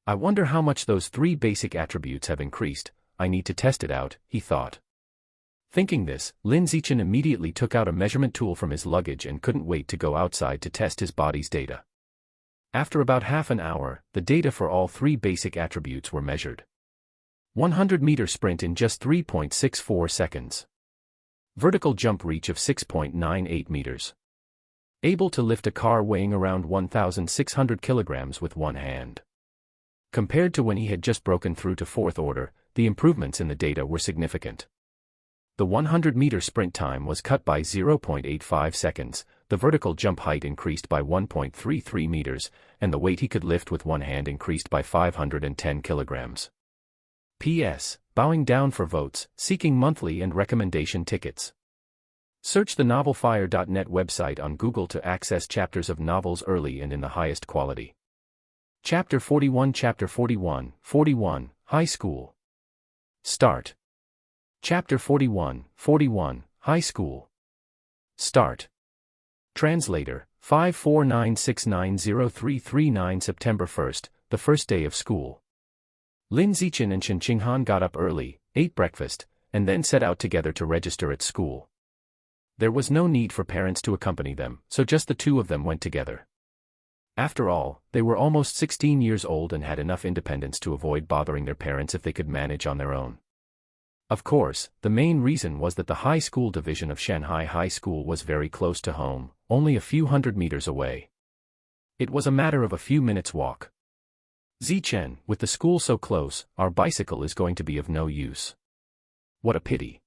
I wonder how much those 3 basic attributes have increased. I need to test it out, he thought. Thinking this, Lin Zichen immediately took out a measurement tool from his luggage and couldn't wait to go outside to test his body's data. After about half an hour, the data for all 3 basic attributes were measured. 100-meter sprint in just 3.64 seconds. Vertical jump reach of 6.98 meters. Able to lift a car weighing around 1,600 kilograms with one hand. Compared to when he had just broken through to 4th order, the improvements in the data were significant. The 100-meter sprint time was cut by 0.85 seconds, the vertical jump height increased by 1.33 meters, and the weight he could lift with one hand increased by 510 kilograms. P.S. Bowing down for votes, seeking monthly and recommendation tickets. Search the novelfire.net website on Google to access chapters of novels early and in the highest quality. Chapter 41 Chapter 41, High School. Start. Chapter 41, High School. Start. Translator, 549690339 September 1st, the first day of school. Lin Zichen and Shen Qinghan got up early, ate breakfast, and then set out together to register at school. There was no need for parents to accompany them, so just the 2 of them went together. After all, they were almost 16 years old and had enough independence to avoid bothering their parents if they could manage on their own. Of course, the main reason was that the high school division of Shanghai High School was very close to home, only a few hundred meters away. It was a matter of a few minutes' walk. Zichen, with the school so close, our bicycle is going to be of no use. What a pity.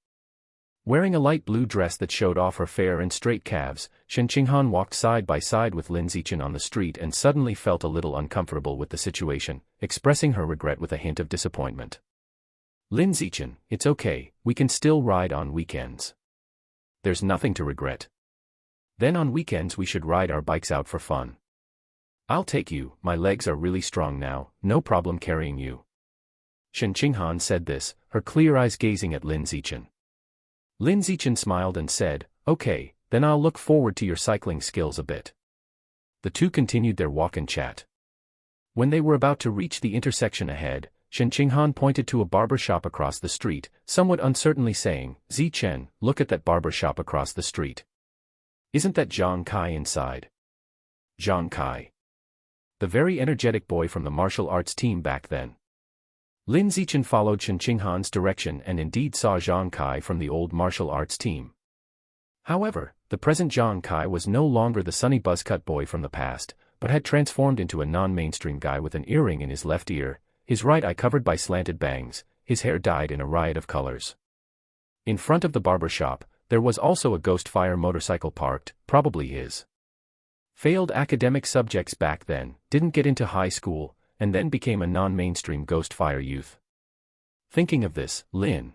Wearing a light blue dress that showed off her fair and straight calves, Shen Qinghan walked side by side with Lin Zichen on the street and suddenly felt a little uncomfortable with the situation, expressing her regret with a hint of disappointment. Lin Zichen, it's okay, we can still ride on weekends. There's nothing to regret. Then on weekends we should ride our bikes out for fun. I'll take you, my legs are really strong now, no problem carrying you. Shen Qinghan said this, her clear eyes gazing at Lin Zichen. Lin Zichen smiled and said, okay, then I'll look forward to your cycling skills a bit. The 2 continued their walk and chat. When they were about to reach the intersection ahead, Shen Qinghan pointed to a barber shop across the street, somewhat uncertainly saying, Zichen, look at that barber shop across the street. Isn't that Zhang Kai inside? Zhang Kai. The very energetic boy from the martial arts team back then. Lin Zichen followed Shen Qinghan's direction and indeed saw Zhang Kai from the old martial arts team. However, the present Zhang Kai was no longer the sunny buzzcut boy from the past, but had transformed into a non-mainstream guy with an earring in his left ear, his right eye covered by slanted bangs, his hair dyed in a riot of colors. In front of the barber shop, there was also a Ghost Fire motorcycle parked, probably his. Failed academic subjects back then, didn't get into high school, and then became a non-mainstream Ghost Fire youth. Thinking of this, Lin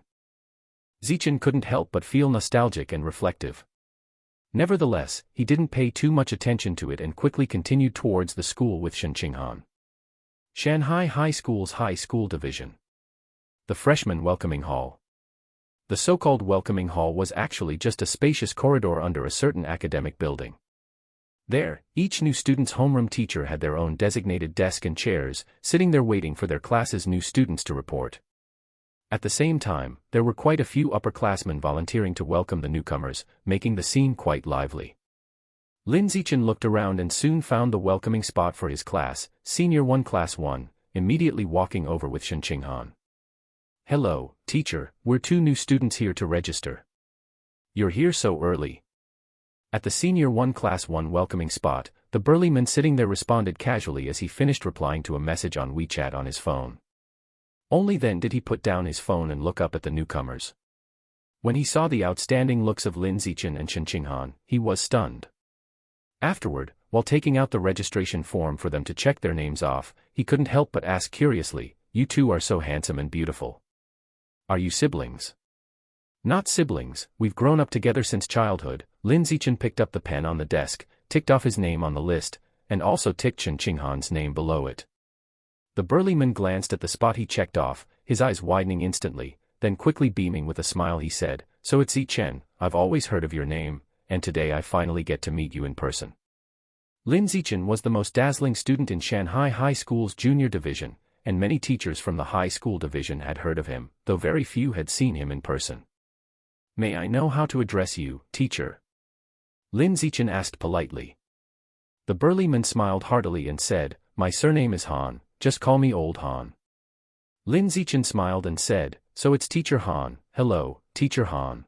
Zichen couldn't help but feel nostalgic and reflective. Nevertheless, he didn't pay too much attention to it and quickly continued towards the school with Shen Qinghan. Shanghai High School's High School Division. The Freshman Welcoming Hall. The so-called Welcoming Hall was actually just a spacious corridor under a certain academic building. There, each new student's homeroom teacher had their own designated desk and chairs, sitting there waiting for their class's new students to report. At the same time, there were quite a few upperclassmen volunteering to welcome the newcomers, making the scene quite lively. Lin Zichen looked around and soon found the welcoming spot for his class, Senior 1 Class 1, immediately walking over with Shen Qinghan. Hello, teacher, we're two new students here to register. You're here so early. At the Senior 1 Class 1 welcoming spot, the burly man sitting there responded casually as he finished replying to a message on WeChat on his phone. Only then did he put down his phone and look up at the newcomers. When he saw the outstanding looks of Lin Zichen and Shen Qinghan, he was stunned. Afterward, while taking out the registration form for them to check their names off, he couldn't help but ask curiously, "You two are so handsome and beautiful. Are you siblings?" "Not siblings, we've grown up together since childhood." Lin Zichen picked up the pen on the desk, ticked off his name on the list, and also ticked Shen Qinghan's name below it. The burly man glanced at the spot he checked off, his eyes widening instantly, then quickly beaming with a smile he said, "So it's Zichen, I've always heard of your name, and today I finally get to meet you in person." Lin Zichen was the most dazzling student in Shanghai High School's junior division, and many teachers from the high school division had heard of him, though very few had seen him in person. "May I know how to address you, teacher?" Lin Zichen asked politely. The burly man smiled heartily and said, "My surname is Han, just call me Old Han." Lin Zichen smiled and said, "So it's Teacher Han." "Hello, Teacher Han."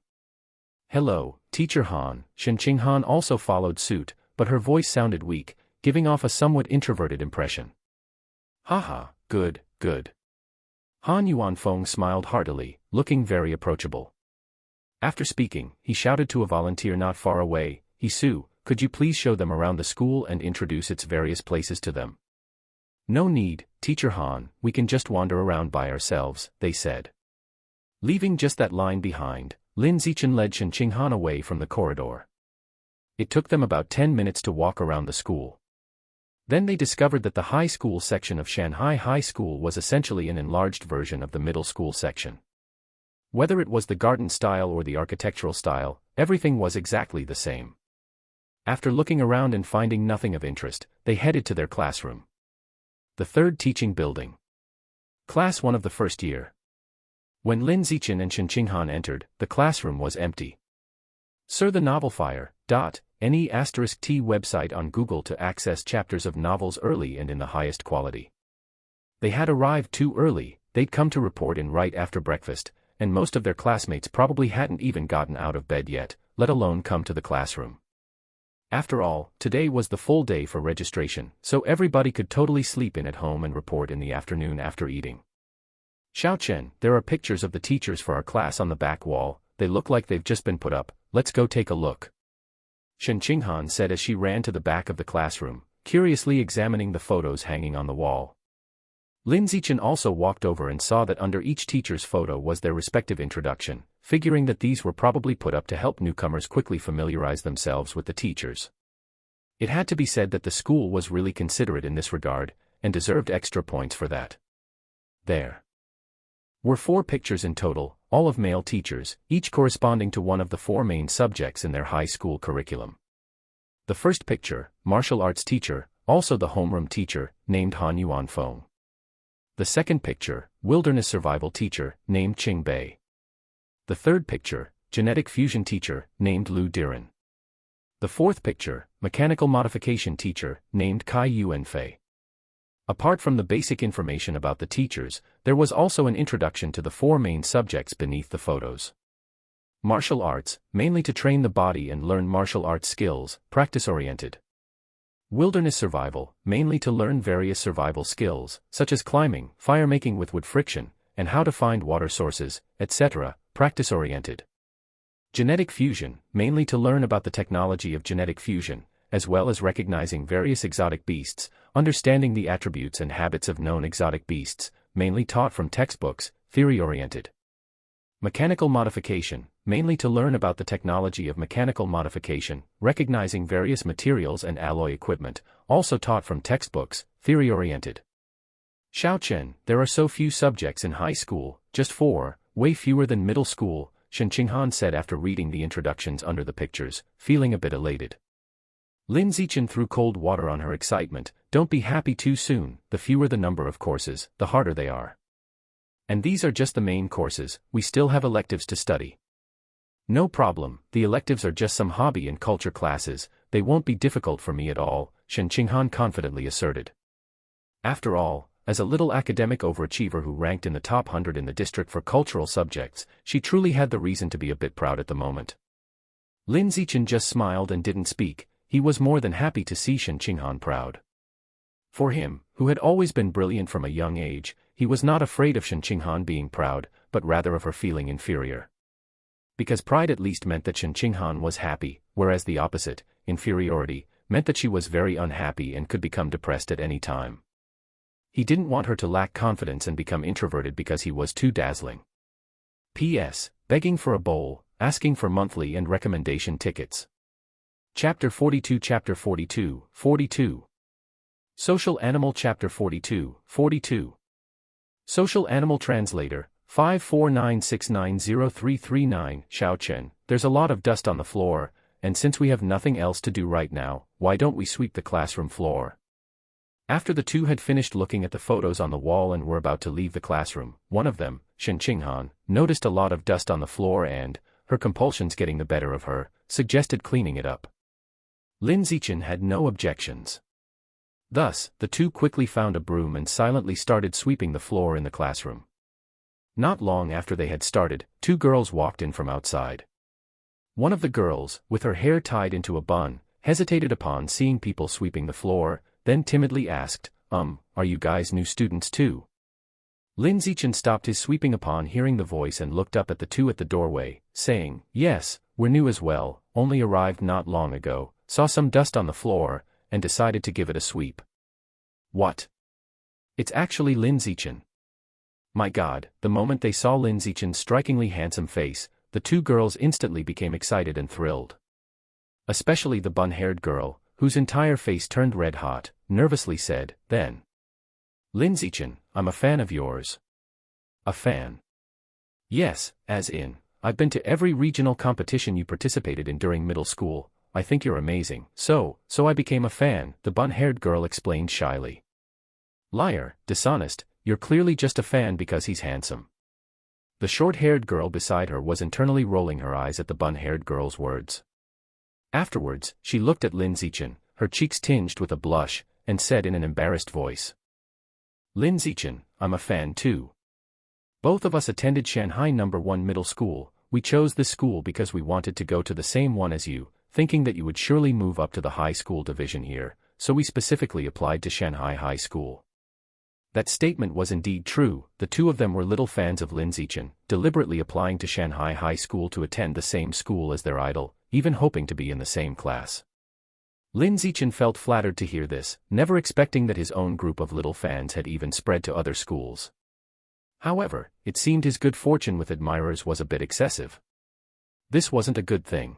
"Hello, Teacher Han." Shen Qinghan also followed suit, but her voice sounded weak, giving off a somewhat introverted impression. "Haha, good, good." Han Yuanfeng smiled heartily, looking very approachable. After speaking, he shouted to a volunteer not far away, "Hisu, could you please show them around the school and introduce its various places to them?" "No need, Teacher Han, we can just wander around by ourselves," they said. Leaving just that line behind, Lin Zichen led Shen Qinghan away from the corridor. It took them about 10 minutes to walk around the school. Then they discovered that the high school section of Shanghai High School was essentially an enlarged version of the middle school section. Whether it was the garden style or the architectural style, everything was exactly the same. After looking around and finding nothing of interest, they headed to their classroom. The third teaching building. Class 1 of the first year. When Lin Zichen and Shen Qinghan entered, the classroom was empty. Sir, the novelfire.ne*t website on Google to access chapters of novels early and in the highest quality. They had arrived too early, they'd come to report in right after breakfast, and most of their classmates probably hadn't even gotten out of bed yet, let alone come to the classroom. After all, today was the full day for registration, so everybody could totally sleep in at home and report in the afternoon after eating. "Xiao Chen, there are pictures of the teachers for our class on the back wall, they look like they've just been put up, let's go take a look," Shen Qinghan said as she ran to the back of the classroom, curiously examining the photos hanging on the wall. Lin Zichen also walked over and saw that under each teacher's photo was their respective introduction, figuring that these were probably put up to help newcomers quickly familiarize themselves with the teachers. It had to be said that the school was really considerate in this regard, and deserved extra points for that. There were 4 pictures in total, all of male teachers, each corresponding to one of the 4 main subjects in their high school curriculum. The first picture, martial arts teacher, also the homeroom teacher, named Han Yuanfeng. The second picture, wilderness survival teacher, named Qing Bei. The third picture, genetic fusion teacher, named Lu Diren. The fourth picture, mechanical modification teacher, named Kai Yuanfei. Apart from the basic information about the teachers, there was also an introduction to the 4 main subjects beneath the photos. Martial arts, mainly to train the body and learn martial arts skills, practice-oriented. Wilderness survival, mainly to learn various survival skills, such as climbing, fire-making with wood friction, and how to find water sources, etc., practice-oriented. Genetic fusion, mainly to learn about the technology of genetic fusion, as well as recognizing various exotic beasts, understanding the attributes and habits of known exotic beasts, mainly taught from textbooks, theory-oriented. Mechanical modification, mainly to learn about the technology of mechanical modification, recognizing various materials and alloy equipment, also taught from textbooks, theory-oriented. "Xiao Chen, there are so few subjects in high school, just 4, way fewer than middle school," Shen Qinghan said after reading the introductions under the pictures, feeling a bit elated. Lin Zichen threw cold water on her excitement. "Don't be happy too soon, the fewer the number of courses, the harder they are. And these are just the main courses, we still have electives to study." "No problem, the electives are just some hobby and culture classes, they won't be difficult for me at all," Shen Qinghan confidently asserted. "After all, as a little academic overachiever who ranked in the top 100 in the district for cultural subjects, she truly had the reason to be a bit proud at the moment. Lin Zichen just smiled and didn't speak. He was more than happy to see Shen Qinghan proud. For him, who had always been brilliant from a young age, he was not afraid of Shen Qinghan being proud, but rather of her feeling inferior. Because pride at least meant that Shen Qinghan was happy, whereas the opposite, inferiority, meant that she was very unhappy and could become depressed at any time. He didn't want her to lack confidence and become introverted because he was too dazzling. P.S. Begging for a bowl, asking for monthly and recommendation tickets. Chapter 42 Chapter 42, 42. Social Animal Chapter 42, 42. Social Animal Translator, 549690339, Xiao Chen, there's a lot of dust on the floor, and since we have nothing else to do right now, why don't we sweep the classroom floor? After the two had finished looking at the photos on the wall and were about to leave the classroom, one of them, Shen Qinghan, noticed a lot of dust on the floor and, her compulsions getting the better of her, suggested cleaning it up. Lin Zichen had no objections. Thus, the two quickly found a broom and silently started sweeping the floor in the classroom. Not long after they had started, two girls walked in from outside. One of the girls, with her hair tied into a bun, hesitated upon seeing people sweeping the floor, then timidly asked, are you guys new students too? Lin Zichen stopped his sweeping upon hearing the voice and looked up at the two at the doorway, saying, yes, we're new as well, only arrived not long ago, saw some dust on the floor, and decided to give it a sweep. What? It's actually Lin Zichen. My God, the moment they saw Lin Zichen's strikingly handsome face, the two girls instantly became excited and thrilled. Especially the bun-haired girl, whose entire face turned red-hot, nervously said, then. Lin Zichen, I'm a fan of yours. A fan? Yes, as in, I've been to every regional competition you participated in during middle school, I think you're amazing, so I became a fan, the bun-haired girl explained shyly. Liar, dishonest, you're clearly just a fan because he's handsome. The short-haired girl beside her was internally rolling her eyes at the bun-haired girl's words. Afterwards, she looked at Lin Zichen, her cheeks tinged with a blush, and said in an embarrassed voice. Lin Zichen, I'm a fan too. Both of us attended Shanghai No. 1 Middle School. We chose this school because we wanted to go to the same one as you, thinking that you would surely move up to the high school division here, so we specifically applied to Shanghai High School. That statement was indeed true. The two of them were little fans of Lin Zichen, deliberately applying to Shanghai High School to attend the same school as their idol, even hoping to be in the same class. Lin Zichen felt flattered to hear this, never expecting that his own group of little fans had even spread to other schools. However, it seemed his good fortune with admirers was a bit excessive. This wasn't a good thing.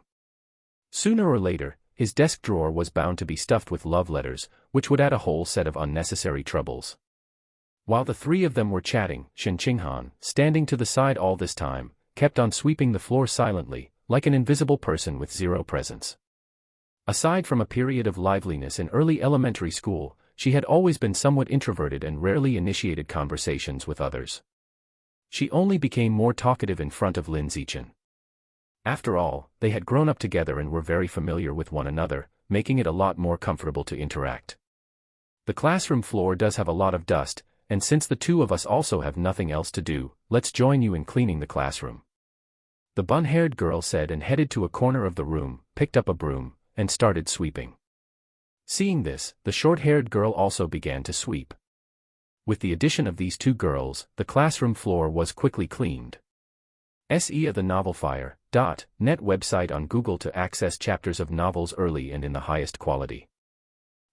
Sooner or later, his desk drawer was bound to be stuffed with love letters, which would add a whole set of unnecessary troubles. While the three of them were chatting, Shen Qinghan, standing to the side all this time, kept on sweeping the floor silently, like an invisible person with zero presence. Aside from a period of liveliness in early elementary school, she had always been somewhat introverted and rarely initiated conversations with others. She only became more talkative in front of Lin Zichen. After all, they had grown up together and were very familiar with one another, making it a lot more comfortable to interact. The classroom floor does have a lot of dust, and since the two of us also have nothing else to do, let's join you in cleaning the classroom. The bun-haired girl said and headed to a corner of the room, picked up a broom, and started sweeping. Seeing this, the short-haired girl also began to sweep. With the addition of these two girls, the classroom floor was quickly cleaned. SE of the novelfire.net website on Google to access chapters of novels early and in the highest quality.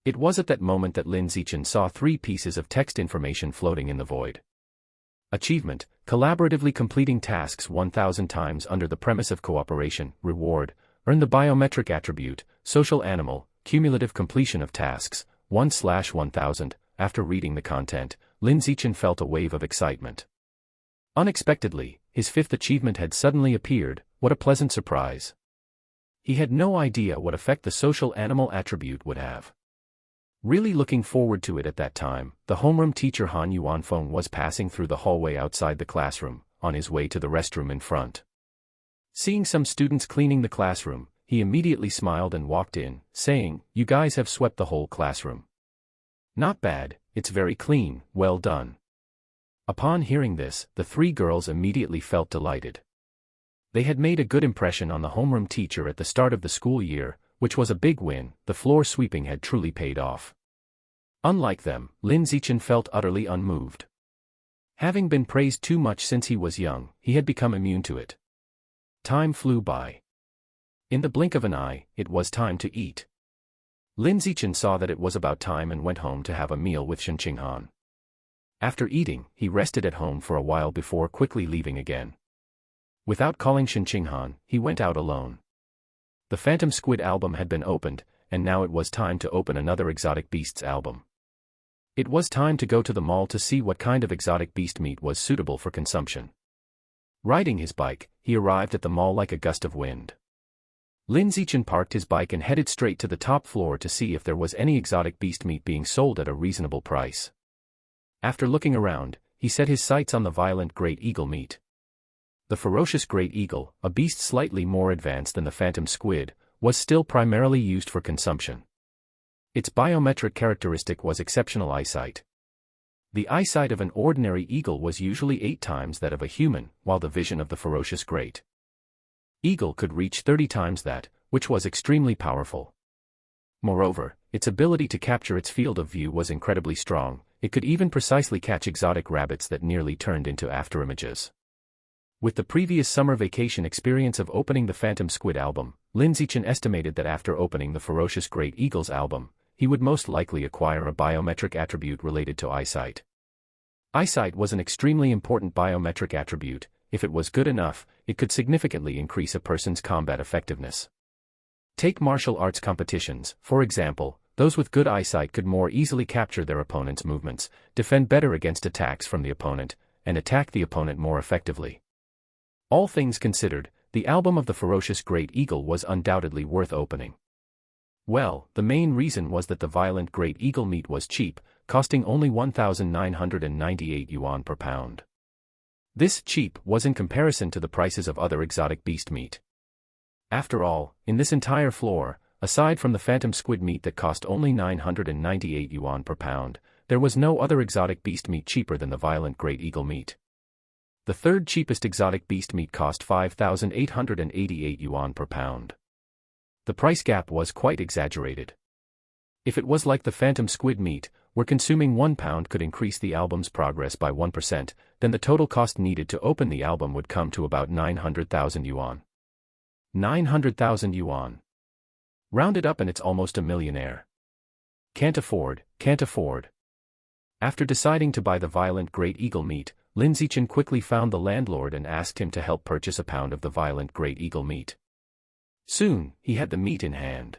It was at that moment that Lin Zichen saw 3 pieces of text information floating in the void. Achievement, collaboratively completing tasks 1,000 times under the premise of cooperation. Reward, earn the biometric attribute, social animal, cumulative completion of tasks, 1/1000. After reading the content, Lin Zichen felt a wave of excitement. Unexpectedly, his 5th achievement had suddenly appeared. What a pleasant surprise. He had no idea what effect the social animal attribute would have. Really looking forward to it at that time, the homeroom teacher Han Yuanfeng was passing through the hallway outside the classroom, on his way to the restroom in front. Seeing some students cleaning the classroom, he immediately smiled and walked in, saying, "You guys have swept the whole classroom. Not bad, it's very clean, well done." Upon hearing this, the three girls immediately felt delighted. They had made a good impression on the homeroom teacher at the start of the school year, which was a big win. The floor sweeping had truly paid off. Unlike them, Lin Zichen felt utterly unmoved. Having been praised too much since he was young, he had become immune to it. Time flew by. In the blink of an eye, it was time to eat. Lin Zichen saw that it was about time and went home to have a meal with Shen Qinghan. After eating, he rested at home for a while before quickly leaving again. Without calling Shen Qinghan, he went out alone. The Phantom Squid album had been opened, and now it was time to open another Exotic Beasts album. It was time to go to the mall to see what kind of exotic beast meat was suitable for consumption. Riding his bike, he arrived at the mall like a gust of wind. Lin Zichen parked his bike and headed straight to the top floor to see if there was any exotic beast meat being sold at a reasonable price. After looking around, he set his sights on the violent great eagle meat. The ferocious great eagle, a beast slightly more advanced than the phantom squid, was still primarily used for consumption. Its biometric characteristic was exceptional eyesight. The eyesight of an ordinary eagle was usually 8 times that of a human, while the vision of the ferocious great eagle could reach 30 times that, which was extremely powerful. Moreover, its ability to capture its field of view was incredibly strong. It could even precisely catch exotic rabbits that nearly turned into afterimages. With the previous summer vacation experience of opening the Phantom Squid album, Lin Zichen estimated that after opening the Ferocious Great Eagles album, he would most likely acquire a biometric attribute related to eyesight. Eyesight was an extremely important biometric attribute. If it was good enough, it could significantly increase a person's combat effectiveness. Take martial arts competitions, for example. Those with good eyesight could more easily capture their opponent's movements, defend better against attacks from the opponent, and attack the opponent more effectively. All things considered, the album of the Ferocious Great Eagle was undoubtedly worth opening. Well, the main reason was that the violent great eagle meat was cheap, costing only 1,998 yuan per pound. This cheap was in comparison to the prices of other exotic beast meat. After all, in this entire floor, aside from the phantom squid meat that cost only 998 yuan per pound, there was no other exotic beast meat cheaper than the violent great eagle meat. The third cheapest exotic beast meat cost 5,888 yuan per pound. The price gap was quite exaggerated. If it was like the phantom squid meat, where consuming 1 pound could increase the album's progress by 1%, then the total cost needed to open the album would come to about 900,000 yuan. 900,000 yuan. Round it up and it's almost a millionaire. Can't afford. After deciding to buy the violent great eagle meat, Lin Zichen quickly found the landlord and asked him to help purchase a pound of the violent great eagle meat. Soon, he had the meat in hand.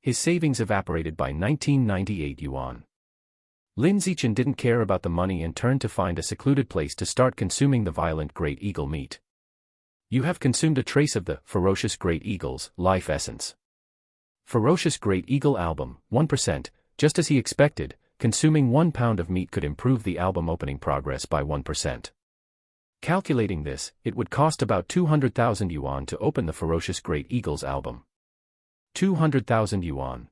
His savings evaporated by 1998 yuan. Lin Zichen didn't care about the money and turned to find a secluded place to start consuming the violent great eagle meat. You have consumed a trace of the Ferocious Great Eagle's life essence. Ferocious Great Eagle album, 1%, just as he expected, consuming 1 pound of meat could improve the album opening progress by 1%. Calculating this, it would cost about 200,000 yuan to open the Ferocious Great Eagles album. 200,000 yuan.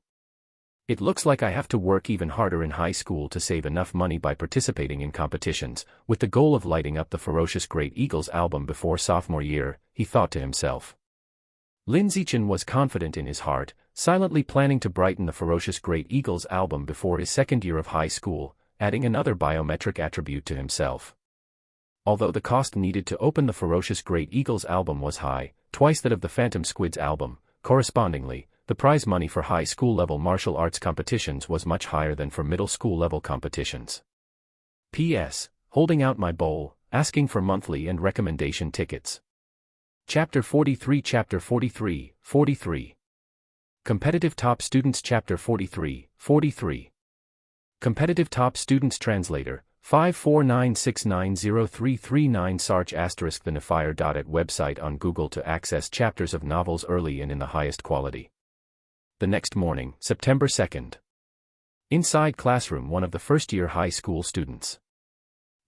It looks like I have to work even harder in high school to save enough money by participating in competitions, with the goal of lighting up the Ferocious Great Eagles album before sophomore year, he thought to himself. Lin Zichen was confident in his heart, silently planning to brighten the Ferocious Great Eagles album before his second year of high school, adding another biometric attribute to himself. Although the cost needed to open the Ferocious Great Eagles album was high, twice that of the Phantom Squid's album, correspondingly, the prize money for high school-level martial arts competitions was much higher than for middle school-level competitions. P.S. Holding out my bowl, asking for monthly and recommendation tickets. Chapter 43 Chapter 43, 43. Competitive Top Students Chapter 43, 43. Competitive Top Students Translator, 549690339 Sarch *. The Nefire.at website on Google to access chapters of novels early and in the highest quality. The next morning, September 2nd. Inside classroom, one of the first-year high school students.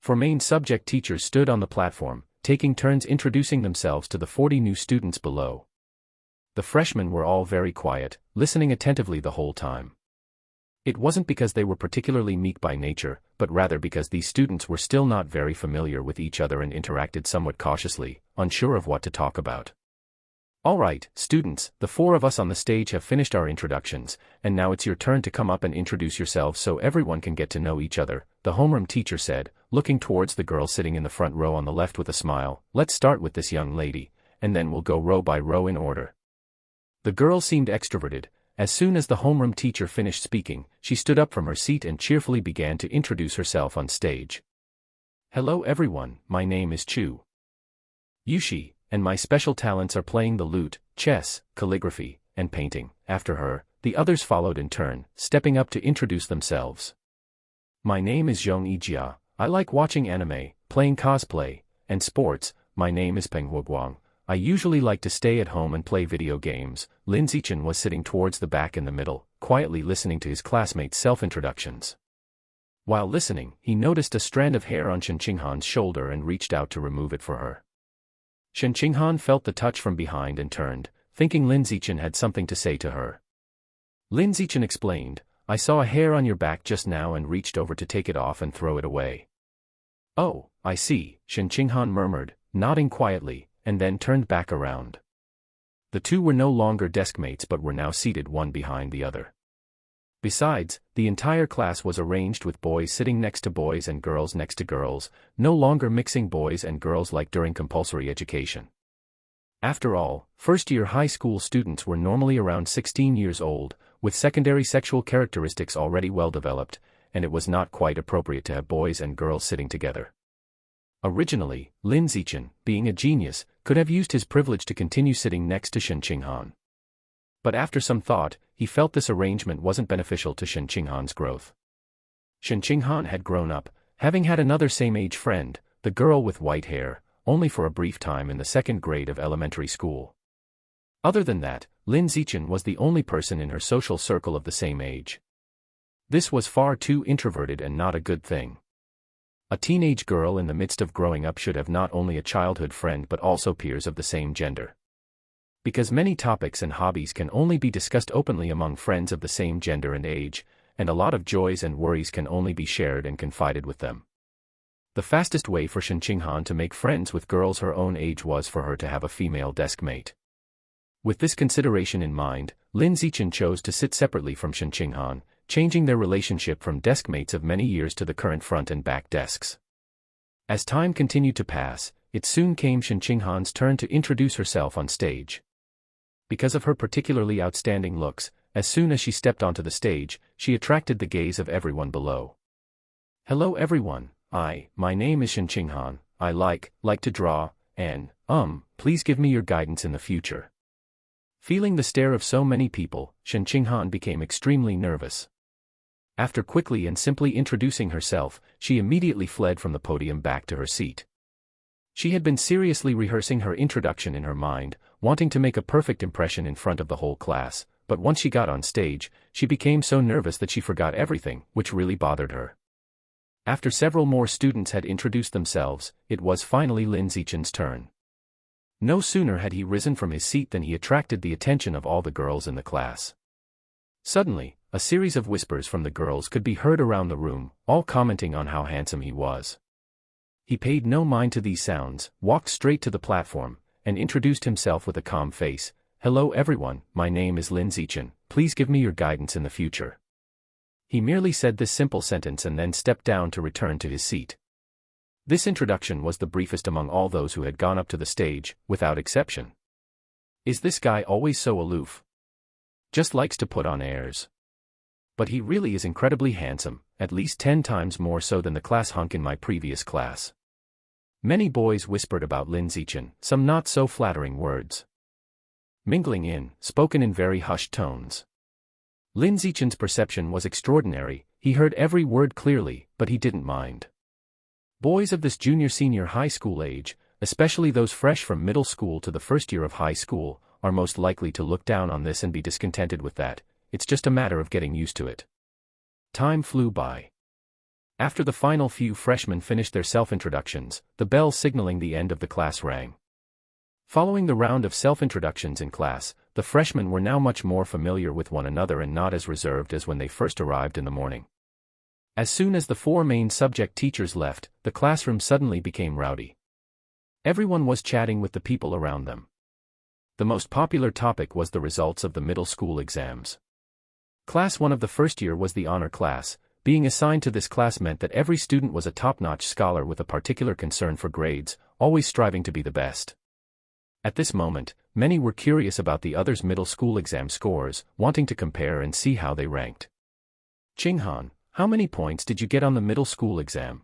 Four main subject teachers stood on the platform, taking turns introducing themselves to the 40 new students below. The freshmen were all very quiet, listening attentively the whole time. It wasn't because they were particularly meek by nature, but rather because these students were still not very familiar with each other and interacted somewhat cautiously, unsure of what to talk about. All right, students, the four of us on the stage have finished our introductions, and now it's your turn to come up and introduce yourselves so everyone can get to know each other, the homeroom teacher said, looking towards the girl sitting in the front row on the left with a smile. Let's start with this young lady, and then we'll go row by row in order. The girl seemed extroverted. As soon as the homeroom teacher finished speaking, she stood up from her seat and cheerfully began to introduce herself on stage. Hello everyone, my name is Chu Yushi, and my special talents are playing the lute, chess, calligraphy, and painting. After her, the others followed in turn, stepping up to introduce themselves. My name is Zhong Yijia, I like watching anime, playing cosplay, and sports. My name is Peng Huoguang. I usually like to stay at home and play video games. Lin Zichen was sitting towards the back in the middle, quietly listening to his classmates' self-introductions. While listening, he noticed a strand of hair on Shen Qinghan's shoulder and reached out to remove it for her. Shen Qinghan felt the touch from behind and turned, thinking Lin Zichen had something to say to her. Lin Zichen explained, I saw a hair on your back just now and reached over to take it off and throw it away. Oh, I see, Shen Qinghan murmured, nodding quietly, and then turned back around. The two were no longer deskmates but were now seated one behind the other. Besides, the entire class was arranged with boys sitting next to boys and girls next to girls, no longer mixing boys and girls like during compulsory education. After all, first-year high school students were normally around 16 years old, with secondary sexual characteristics already well developed, and it was not quite appropriate to have boys and girls sitting together. Originally, Lin Zichen, being a genius, could have used his privilege to continue sitting next to Shen Qinghan. But after some thought, he felt this arrangement wasn't beneficial to Shen Qinghan's growth. Shen Qinghan had grown up, having had another same-age friend, the girl with white hair, only for a brief time in the second grade of elementary school. Other than that, Lin Zichen was the only person in her social circle of the same age. This was far too introverted and not a good thing. A teenage girl in the midst of growing up should have not only a childhood friend but also peers of the same gender. Because many topics and hobbies can only be discussed openly among friends of the same gender and age, and a lot of joys and worries can only be shared and confided with them. The fastest way for Shen Qinghan to make friends with girls her own age was for her to have a female deskmate. With this consideration in mind, Lin Zichen chose to sit separately from Shen Qinghan, changing their relationship from deskmates of many years to the current front and back desks. As time continued to pass, it soon came Shen Qinghan's turn to introduce herself on stage. Because of her particularly outstanding looks, as soon as she stepped onto the stage, she attracted the gaze of everyone below. Hello everyone, my name is Shen Qinghan, I like to draw, and, please give me your guidance in the future. Feeling the stare of so many people, Shen Qinghan became extremely nervous. After quickly and simply introducing herself, she immediately fled from the podium back to her seat. She had been seriously rehearsing her introduction in her mind, wanting to make a perfect impression in front of the whole class, but once she got on stage, she became so nervous that she forgot everything, which really bothered her. After several more students had introduced themselves, it was finally Lin Zichen's turn. No sooner had he risen from his seat than he attracted the attention of all the girls in the class. Suddenly, a series of whispers from the girls could be heard around the room, all commenting on how handsome he was. He paid no mind to these sounds, walked straight to the platform, and introduced himself with a calm face. Hello everyone, my name is Lin Zichen, please give me your guidance in the future. He merely said this simple sentence and then stepped down to return to his seat. This introduction was the briefest among all those who had gone up to the stage, without exception. Is this guy always so aloof? Just likes to put on airs. But he really is incredibly handsome, at least 10 times more so than the class hunk in my previous class. Many boys whispered about Lin Zichen, some not so flattering words. Mingling in, spoken in very hushed tones. Lin Zichen's perception was extraordinary, he heard every word clearly, but he didn't mind. Boys of this junior-senior high school age, especially those fresh from middle school to the first year of high school, are most likely to look down on this and be discontented with that. It's just a matter of getting used to it. Time flew by. After the final few freshmen finished their self-introductions, the bell signaling the end of the class rang. Following the round of self-introductions in class, the freshmen were now much more familiar with one another and not as reserved as when they first arrived in the morning. As soon as the four main subject teachers left, the classroom suddenly became rowdy. Everyone was chatting with the people around them. The most popular topic was the results of the middle school exams. Class 1 of the first year was the honor class. Being assigned to this class meant that every student was a top-notch scholar with a particular concern for grades, always striving to be the best. At this moment, many were curious about the others' middle school exam scores, wanting to compare and see how they ranked. Qinghan, how many points did you get on the middle school exam?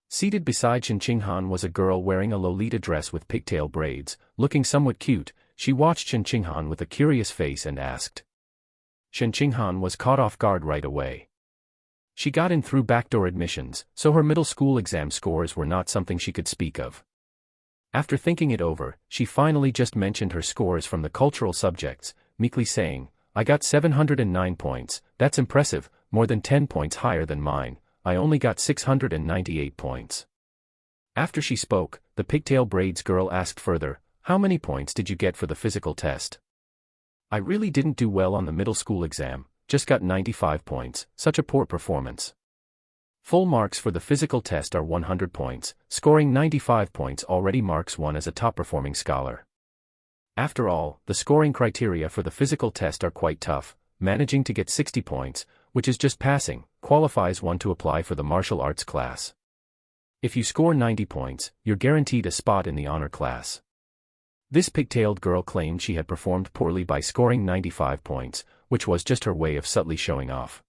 Seated beside Qinghan was a girl wearing a Lolita dress with pigtail braids, looking somewhat cute. She watched Qinghan with a curious face and asked. Qinghan was caught off guard right away. She got in through backdoor admissions, so her middle school exam scores were not something she could speak of. After thinking it over, she finally just mentioned her scores from the cultural subjects, meekly saying, "I got 709 points, that's impressive, more than 10 points higher than mine. I only got 698 points." After she spoke, the pigtail braids girl asked further, "How many points did you get for the physical test?" "I really didn't do well on the middle school exam, just got 95 points, such a poor performance." Full marks for the physical test are 100 points, scoring 95 points already marks one as a top-performing scholar. After all, the scoring criteria for the physical test are quite tough. Managing to get 60 points, which is just passing, qualifies one to apply for the martial arts class. If you score 90 points, you're guaranteed a spot in the honor class. This pigtailed girl claimed she had performed poorly by scoring 95 points, which was just her way of subtly showing off.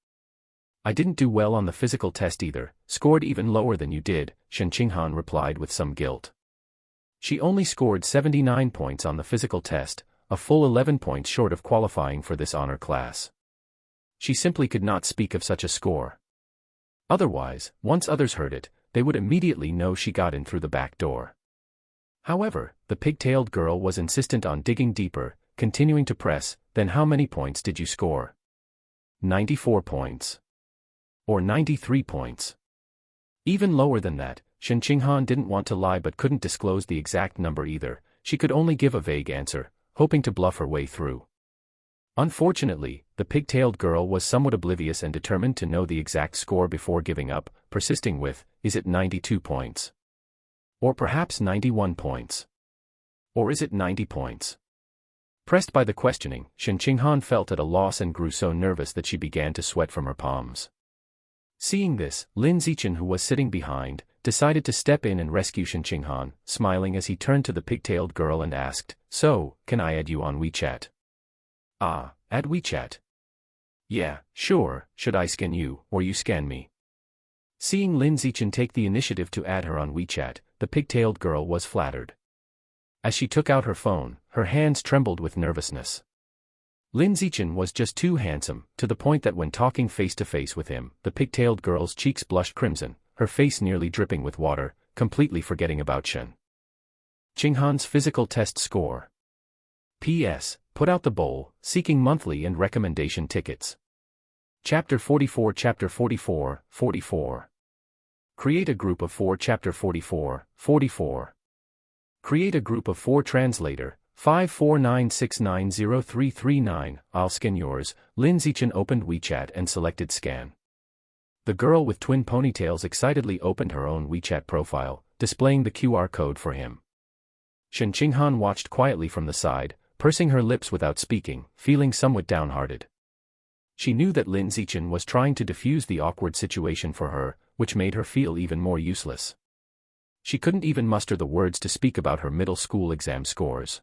"I didn't do well on the physical test either, scored even lower than you did," Qinghan replied with some guilt. She only scored 79 points on the physical test, a full 11 points short of qualifying for this honor class. She simply could not speak of such a score. Otherwise, once others heard it, they would immediately know she got in through the back door. However, the pigtailed girl was insistent on digging deeper, continuing to press. "Then how many points did you score?" 94 points. Or 93 points. Even lower than that. Qinghan didn't want to lie but couldn't disclose the exact number either. She could only give a vague answer, hoping to bluff her way through. Unfortunately, the pigtailed girl was somewhat oblivious and determined to know the exact score before giving up, persisting with, "Is it 92 points? Or perhaps 91 points? Or is it 90 points?" Pressed by the questioning, Qinghan felt at a loss and grew so nervous that she began to sweat from her palms. Seeing this, Lin Zichen, who was sitting behind, decided to step in and rescue Qinghan, smiling as he turned to the pigtailed girl and asked, "So, can I add you on WeChat?" "Ah, add WeChat? Yeah, sure, should I scan you, or you scan me?" Seeing Lin Zichen take the initiative to add her on WeChat, the pigtailed girl was flattered. As she took out her phone, her hands trembled with nervousness. Lin Zichen was just too handsome, to the point that when talking face-to-face with him, the pigtailed girl's cheeks blushed crimson, her face nearly dripping with water, completely forgetting about Qinghan's physical test score. P.S. Put out the bowl, seeking monthly and recommendation tickets. Chapter 44 Chapter 44, 44. Create a group of 4 Chapter 44, 44. Create a group of 4 Translator, 549690339, I'll scan yours. Lin Zichen opened WeChat and selected scan. The girl with twin ponytails excitedly opened her own WeChat profile, displaying the QR code for him. Qinghan watched quietly from the side, pursing her lips without speaking, feeling somewhat downhearted. She knew that Lin Zichen was trying to defuse the awkward situation for her, which made her feel even more useless. She couldn't even muster the words to speak about her middle school exam scores.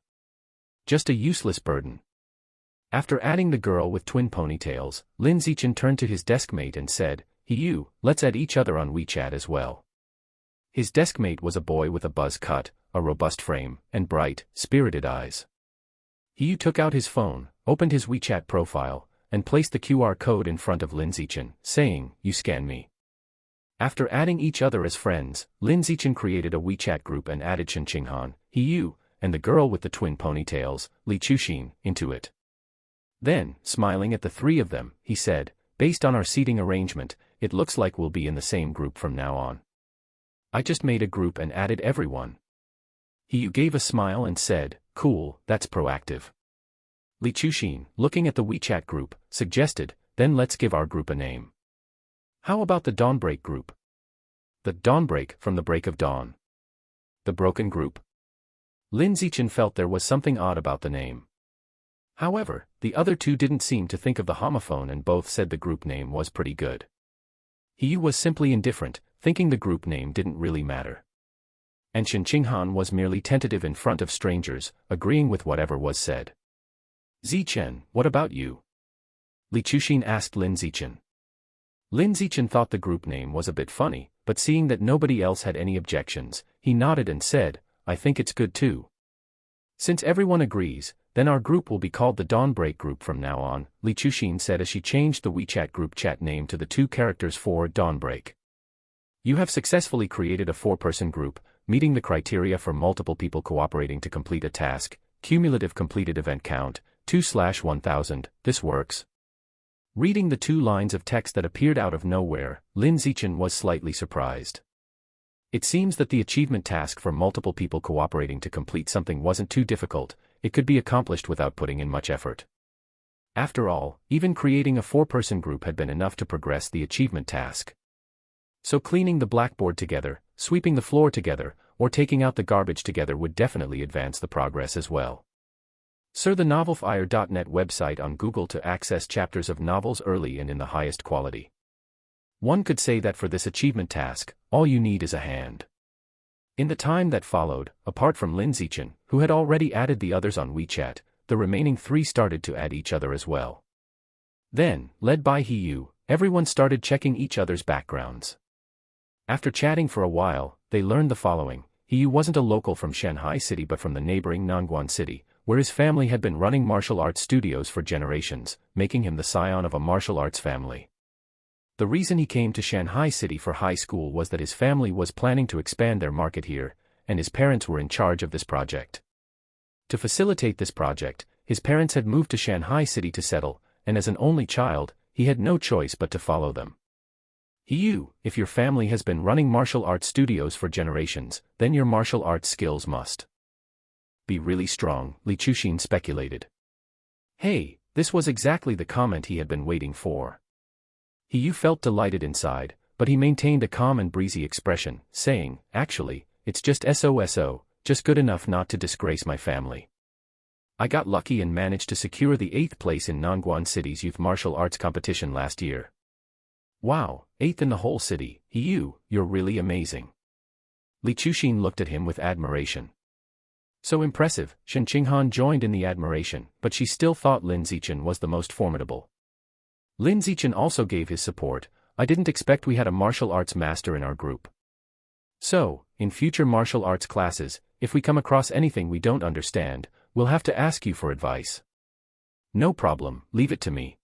Just a useless burden. After adding the girl with twin ponytails, Lin Zichen turned to his deskmate and said, "You, let's add each other on WeChat as well." His deskmate was a boy with a buzz cut, a robust frame, and bright, spirited eyes. He took out his phone, opened his WeChat profile, and placed the QR code in front of Lin Zichen, saying, "You scan me." After adding each other as friends, Lin Zichen created a WeChat group and added Qinghan, you, and the girl with the twin ponytails, Li Chuxin, into it. Then, smiling at the three of them, he said, "Based on our seating arrangement, it looks like we'll be in the same group from now on. I just made a group and added everyone." He gave a smile and said, "Cool, that's proactive." Li Chuxin, looking at the WeChat group, suggested, then let's give our group a name. How about the Dawnbreak group? The Dawnbreak, from the break of dawn. The broken group? Lin Zichen felt there was something odd about the name. However, the other two didn't seem to think of the homophone and both said the group name was pretty good. He was simply indifferent, thinking the group name didn't really matter. And Shen Qinghan was merely tentative in front of strangers, agreeing with whatever was said. Zichen, what about you? Li Chuxin asked Lin Zichen. Lin Zichen thought the group name was a bit funny, but seeing that nobody else had any objections, he nodded and said, I think it's good too. Since everyone agrees, then our group will be called the Dawnbreak group from now on, Li Chuxin said as she changed the WeChat group chat name to the two characters for Dawnbreak. You have successfully created a 4-person group, meeting the criteria for multiple people cooperating to complete a task, cumulative completed event count, 2/1000, this works. Reading the 2 lines of text that appeared out of nowhere, Lin Zichen was slightly surprised. It seems that the achievement task for multiple people cooperating to complete something wasn't too difficult, it could be accomplished without putting in much effort. After all, even creating a 4-person group had been enough to progress the achievement task. So cleaning the blackboard together, sweeping the floor together, or taking out the garbage together would definitely advance the progress as well. Search the novelfire.net website on Google to access chapters of novels early and in the highest quality. One could say that for this achievement task, all you need is a hand. In the time that followed, apart from Lin Zichen, who had already added the others on WeChat, the remaining 3 started to add each other as well. Then, led by Yu, everyone started checking each other's backgrounds. After chatting for a while, they learned the following. Yu wasn't a local from Shanghai City but from the neighboring Nangguan City, where his family had been running martial arts studios for generations, making him the scion of a martial arts family. The reason he came to Shanghai City for high school was that his family was planning to expand their market here, and his parents were in charge of this project. To facilitate this project, his parents had moved to Shanghai City to settle, and as an only child, he had no choice but to follow them. Yu, if your family has been running martial arts studios for generations, then your martial arts skills must be really strong, Li Chuxin speculated. Hey, this was exactly the comment he had been waiting for. Yu felt delighted inside, but he maintained a calm and breezy expression, saying, actually, it's just SOSO, just good enough not to disgrace my family. I got lucky and managed to secure the 8th place in Nangguan City's youth martial arts competition last year. Wow, 8th in the whole city, Yu, you're really amazing. Li Chuxin looked at him with admiration. So impressive, Shen Qinghan joined in the admiration, but she still thought Lin Zichen was the most formidable. Lin Zichen also gave his support. I didn't expect we had a martial arts master in our group. So, in future martial arts classes, if we come across anything we don't understand, we'll have to ask you for advice. No problem, leave it to me.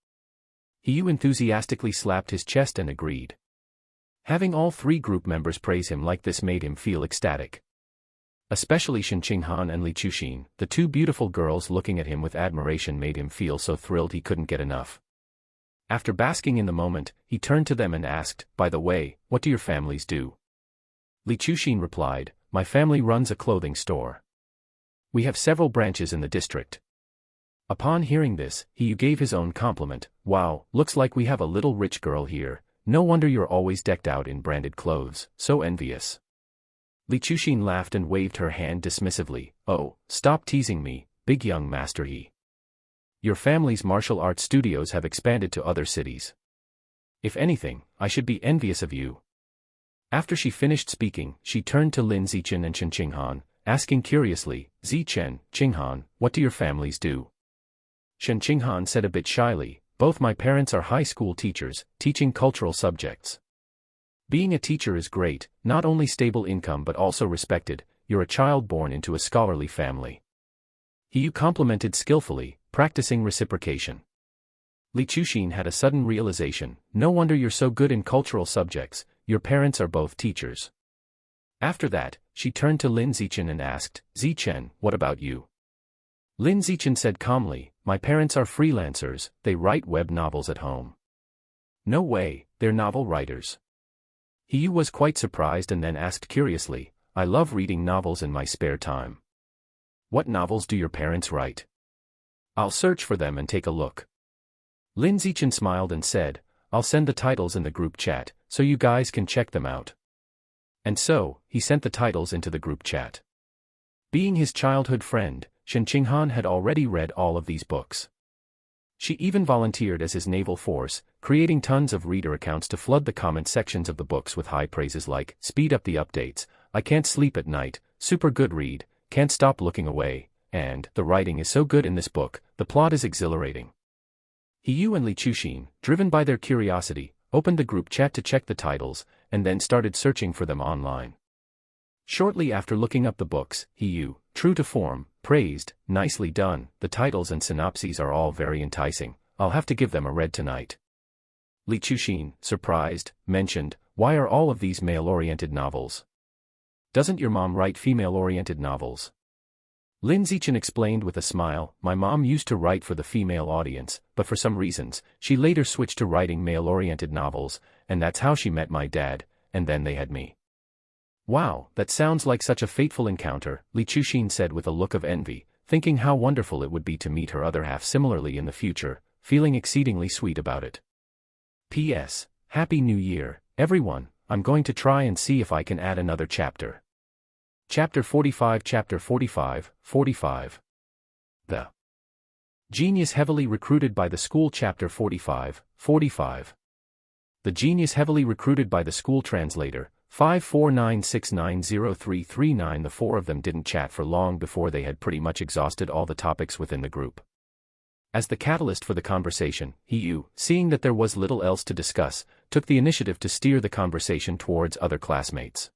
Yu enthusiastically slapped his chest and agreed. Having all 3 group members praise him like this made him feel ecstatic. Especially Shen Qinghan and Li Chuxin, the 2 beautiful girls looking at him with admiration made him feel so thrilled he couldn't get enough. After basking in the moment, he turned to them and asked, by the way, what do your families do? Li Chuxin replied, my family runs a clothing store. We have several branches in the district. Upon hearing this, Yu gave his own compliment, wow, looks like we have a little rich girl here, no wonder you're always decked out in branded clothes, so envious. Li Chuxin laughed and waved her hand dismissively, oh, stop teasing me, big young master Yi. Your family's martial arts studios have expanded to other cities. If anything, I should be envious of you. After she finished speaking, she turned to Lin Zichen and Shen Qinghan, asking curiously, Zichen, Qinghan, what do your families do? Shen Qinghan said a bit shyly, both my parents are high school teachers, teaching cultural subjects. Being a teacher is great, not only stable income but also respected, you're a child born into a scholarly family. Yu complimented skillfully, practicing reciprocation. Li Chuxin had a sudden realization, no wonder you're so good in cultural subjects, your parents are both teachers. After that, she turned to Lin Zichen and asked, Zichen, what about you? Lin Zichen said calmly, my parents are freelancers, they write web novels at home. No way, they're novel writers. Yu was quite surprised and then asked curiously, I love reading novels in my spare time. What novels do your parents write? I'll search for them and take a look. Lin Zichen smiled and said, I'll send the titles in the group chat, so you guys can check them out. And so, he sent the titles into the group chat. Being his childhood friend, Shen Qinghan had already read all of these books. She even volunteered as his naval force, creating tons of reader accounts to flood the comment sections of the books with high praises like, speed up the updates, I can't sleep at night, super good read, can't stop looking away, and, the writing is so good in this book, the plot is exhilarating. He Yu and Li Chuxin, driven by their curiosity, opened the group chat to check the titles, and then started searching for them online. Shortly after looking up the books, He Yu, true to form, praised, nicely done, the titles and synopses are all very enticing, I'll have to give them a read tonight. Li Chuxin, surprised, mentioned, why are all of these male-oriented novels? Doesn't your mom write female-oriented novels? Lin Zichen explained with a smile, my mom used to write for the female audience, but for some reasons, she later switched to writing male-oriented novels, and that's how she met my dad, and then they had me. Wow, that sounds like such a fateful encounter, Li Chuxin said with a look of envy, thinking how wonderful it would be to meet her other half similarly in the future, feeling exceedingly sweet about it. P.S. Happy New Year, everyone, I'm going to try and see if I can add another chapter. Chapter 45 Chapter 45, 45. The Genius Heavily Recruited by the School Chapter 45, 45. The Genius Heavily Recruited by the School Translator, 549690339. The four of them didn't chat for long before they had pretty much exhausted all the topics within the group. As the catalyst for the conversation, He Yu, seeing that there was little else to discuss, took the initiative to steer the conversation towards other classmates.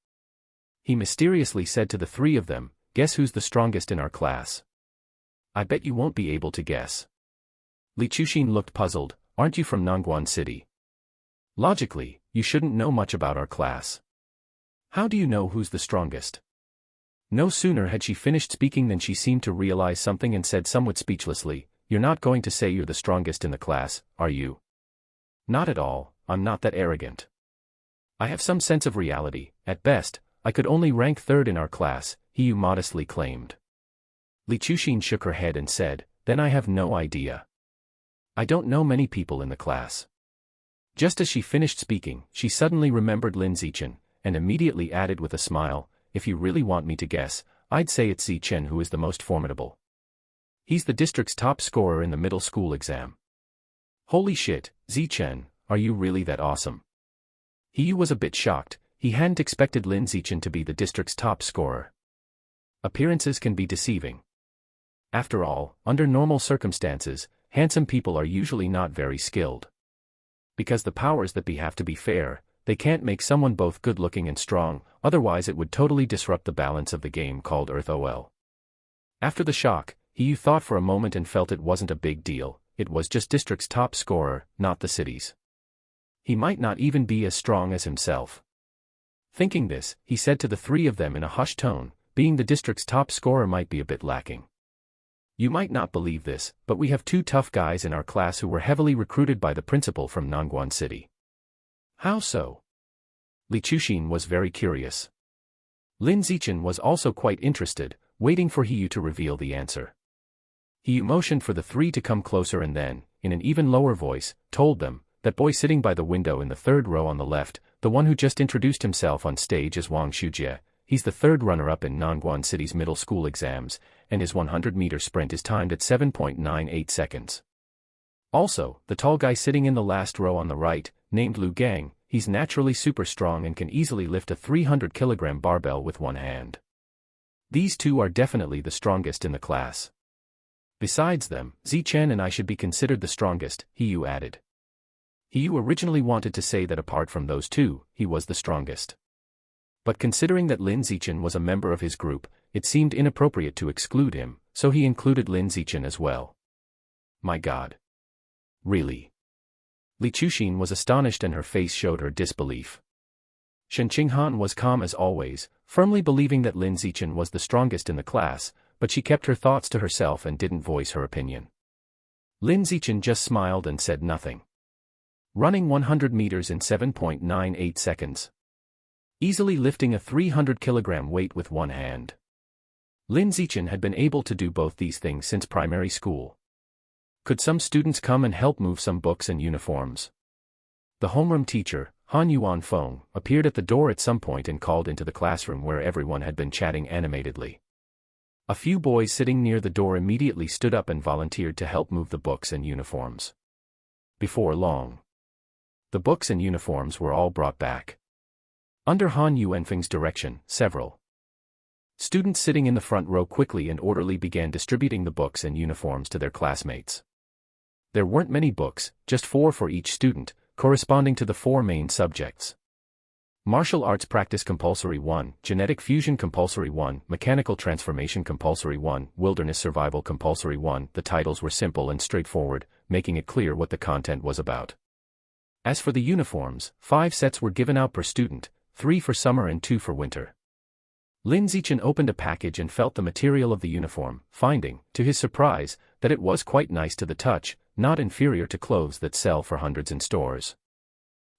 He mysteriously said to the three of them, guess who's the strongest in our class? I bet you won't be able to guess. Li Chuxin looked puzzled, aren't you from Nongguan City? Logically, you shouldn't know much about our class. How do you know who's the strongest? No sooner had she finished speaking than she seemed to realize something and said somewhat speechlessly, you're not going to say you're the strongest in the class, are you? Not at all, I'm not that arrogant. I have some sense of reality, at best. I could only rank third in our class, He Yu modestly claimed. Li Chuxin shook her head and said, then I have no idea. I don't know many people in the class. Just as she finished speaking, she suddenly remembered Lin Zichen, and immediately added with a smile, if you really want me to guess, I'd say it's Zichen who is the most formidable. He's the district's top scorer in the middle school exam. Holy shit, Zichen, are you really that awesome? He Yu was a bit shocked. He hadn't expected Lin Zichen to be the district's top scorer. Appearances can be deceiving. After all, under normal circumstances, handsome people are usually not very skilled. Because the powers that be have to be fair, they can't make someone both good-looking and strong, otherwise it would totally disrupt the balance of the game called Earth OL. After the shock, He Yu thought for a moment and felt it wasn't a big deal, it was just district's top scorer, not the city's. He might not even be as strong as himself. Thinking this, he said to the three of them in a hushed tone, being the district's top scorer might be a bit lacking. You might not believe this, but we have two tough guys in our class who were heavily recruited by the principal from Nongguan City. How so? Li Chuxin was very curious. Lin Zichen was also quite interested, waiting for He Yu to reveal the answer. He Yu motioned for the three to come closer and then, in an even lower voice, told them, that boy sitting by the window in the third row on the left, the one who just introduced himself on stage as Wang Shujie, he's the third runner-up in Nongguan City's middle school exams, and his 100-meter sprint is timed at 7.98 seconds. Also, the tall guy sitting in the last row on the right, named Lu Gang, he's naturally super strong and can easily lift a 300-kilogram barbell with one hand. These two are definitely the strongest in the class. Besides them, Zichen and I should be considered the strongest, He Yu added. He Yu originally wanted to say that apart from those two, he was the strongest. But considering that Lin Zichen was a member of his group, it seemed inappropriate to exclude him, so he included Lin Zichen as well. My God. Really? Li Chuxin was astonished and her face showed her disbelief. Shen Qinghan was calm as always, firmly believing that Lin Zichen was the strongest in the class, but she kept her thoughts to herself and didn't voice her opinion. Lin Zichen just smiled and said nothing. Running 100 meters in 7.98 seconds. Easily lifting a 300-kilogram weight with one hand. Lin Zichen had been able to do both these things since primary school. Could some students come and help move some books and uniforms? The homeroom teacher, Han Yuan Feng, appeared at the door at some point and called into the classroom where everyone had been chatting animatedly. A few boys sitting near the door immediately stood up and volunteered to help move the books and uniforms. Before long, the books and uniforms were all brought back. Under Han Yuanfeng's direction, several students sitting in the front row quickly and orderly began distributing the books and uniforms to their classmates. There weren't many books, just 4 for each student, corresponding to the 4 main subjects. Martial Arts Practice Compulsory 1, Genetic Fusion Compulsory 1, Mechanical Transformation Compulsory 1, Wilderness Survival Compulsory 1. The titles were simple and straightforward, making it clear what the content was about. As for the uniforms, 5 sets were given out per student, 3 for summer and 2 for winter. Lin Zichen opened a package and felt the material of the uniform, finding, to his surprise, that it was quite nice to the touch, not inferior to clothes that sell for hundreds in stores.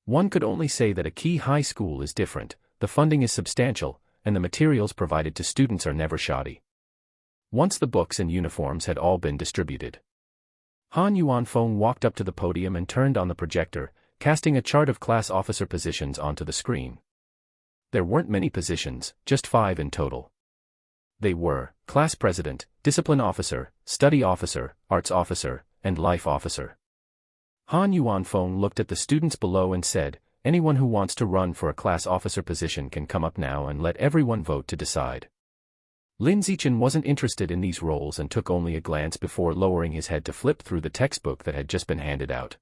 One could only say that a key high school is different, the funding is substantial, and the materials provided to students are never shoddy. Once the books and uniforms had all been distributed, Han Yuan Feng walked up to the podium and turned on the projector, casting a chart of class officer positions onto the screen. There weren't many positions, just 5 in total. They were class president, discipline officer, study officer, arts officer, and life officer. Han Yuan Feng looked at the students below and said, "Anyone who wants to run for a class officer position can come up now and let everyone vote to decide." Lin Zichen wasn't interested in these roles and took only a glance before lowering his head to flip through the textbook that had just been handed out.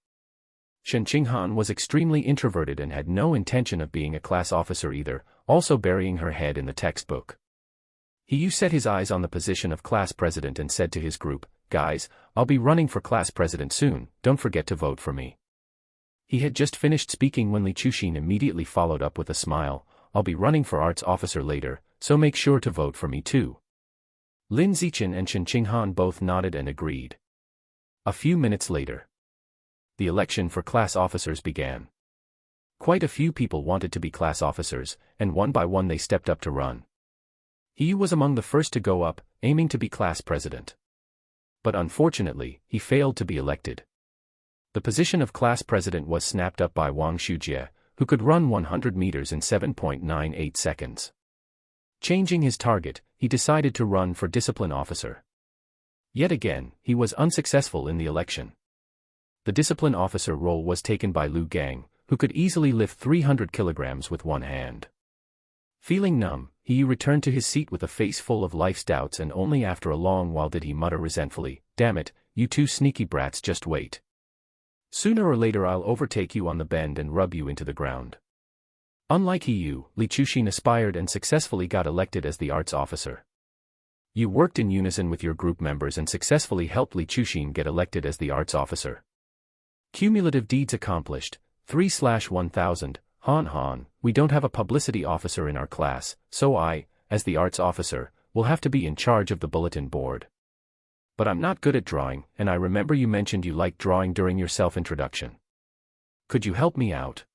Shen Qinghan was extremely introverted and had no intention of being a class officer either, also burying her head in the textbook. He set his eyes on the position of class president and said to his group, "Guys, I'll be running for class president soon, don't forget to vote for me." He had just finished speaking when Li Chuxin immediately followed up with a smile, "I'll be running for arts officer later, so make sure to vote for me too." Lin Zichen and Shen Qinghan both nodded and agreed. A few minutes later, the election for class officers began. Quite a few people wanted to be class officers, and one by one they stepped up to run. He was among the first to go up, aiming to be class president. But unfortunately, he failed to be elected. The position of class president was snapped up by Wang Shujie, who could run 100 meters in 7.98 seconds. Changing his target, he decided to run for discipline officer. Yet again, he was unsuccessful in the election. The discipline officer role was taken by Lu Gang, who could easily lift 300 kilograms with one hand. Feeling numb, he returned to his seat with a face full of life's doubts, and only after a long while did he mutter resentfully, "Damn it, you 2 sneaky brats, just wait. Sooner or later I'll overtake you on the bend and rub you into the ground." Unlike Li Chuxin aspired and successfully got elected as the arts officer. You worked in unison with your group members and successfully helped Li Chuxin get elected as the arts officer. Cumulative deeds accomplished, 3/1000. Han, we don't have a publicity officer in our class, so I, as the arts officer, will have to be in charge of the bulletin board. But I'm not good at drawing, and I remember you mentioned you liked drawing during your self-introduction. Could you help me out?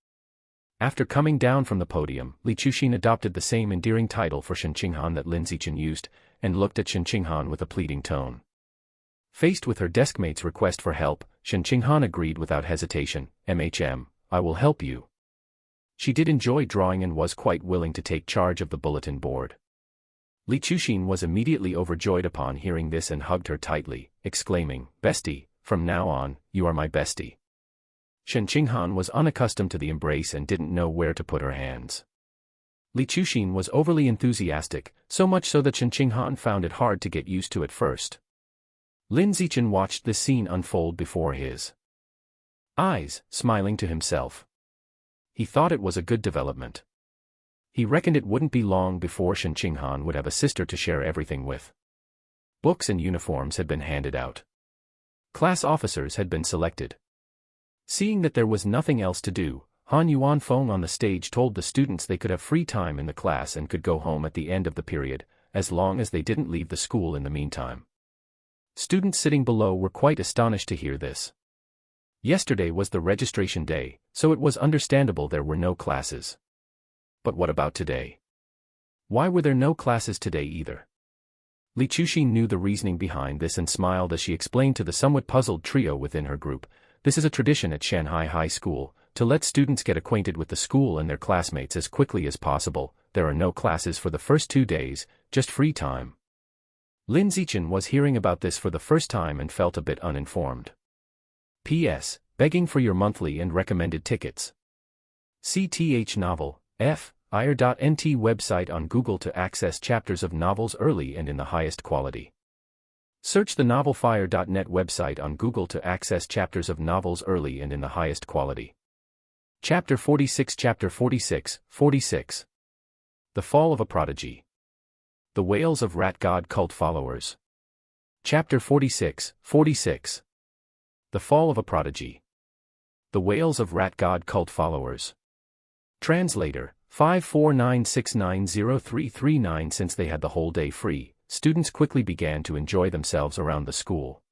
After coming down from the podium, Li Chuxin adopted the same endearing title for Shen Qinghan that Lin Zichen used, and looked at Shen Qinghan with a pleading tone. Faced with her deskmate's request for help, Shen Qinghan agreed without hesitation, "MHM, I will help you." She did enjoy drawing and was quite willing to take charge of the bulletin board. Li Chuxin was immediately overjoyed upon hearing this and hugged her tightly, exclaiming, "Bestie, from now on, you are my bestie." Shen Qinghan was unaccustomed to the embrace and didn't know where to put her hands. Li Chuxin was overly enthusiastic, so much so that Shen Qinghan found it hard to get used to at first. Lin Zichen watched this scene unfold before his eyes, smiling to himself. He thought it was a good development. He reckoned it wouldn't be long before Shen Qinghan would have a sister to share everything with. Books and uniforms had been handed out. Class officers had been selected. Seeing that there was nothing else to do, Han Yuan Feng on the stage told the students they could have free time in the class and could go home at the end of the period, as long as they didn't leave the school in the meantime. Students sitting below were quite astonished to hear this. Yesterday was the registration day, so it was understandable there were no classes. But what about today? Why were there no classes today either? Li Chuxin knew the reasoning behind this and smiled as she explained to the somewhat puzzled trio within her group. This is a tradition at Shanghai High School, to let students get acquainted with the school and their classmates as quickly as possible. There are no classes for the first 2 days, just free time. Lin Zichen was hearing about this for the first time and felt a bit uninformed. P.S. Begging for your monthly and recommended tickets. CTH Novel, F.ir.nt website on Google to access chapters of novels early and in the highest quality. Search the novelfire.net website on Google to access chapters of novels early and in the highest quality. Chapter 46 Chapter 46, 46. The Fall of a Prodigy. The Wails of Rat God Cult Followers. Chapter 46, 46. The Fall of a Prodigy. The Wails of Rat God Cult Followers. Translator, 549690339. Since they had the whole day free, students quickly began to enjoy themselves around the school.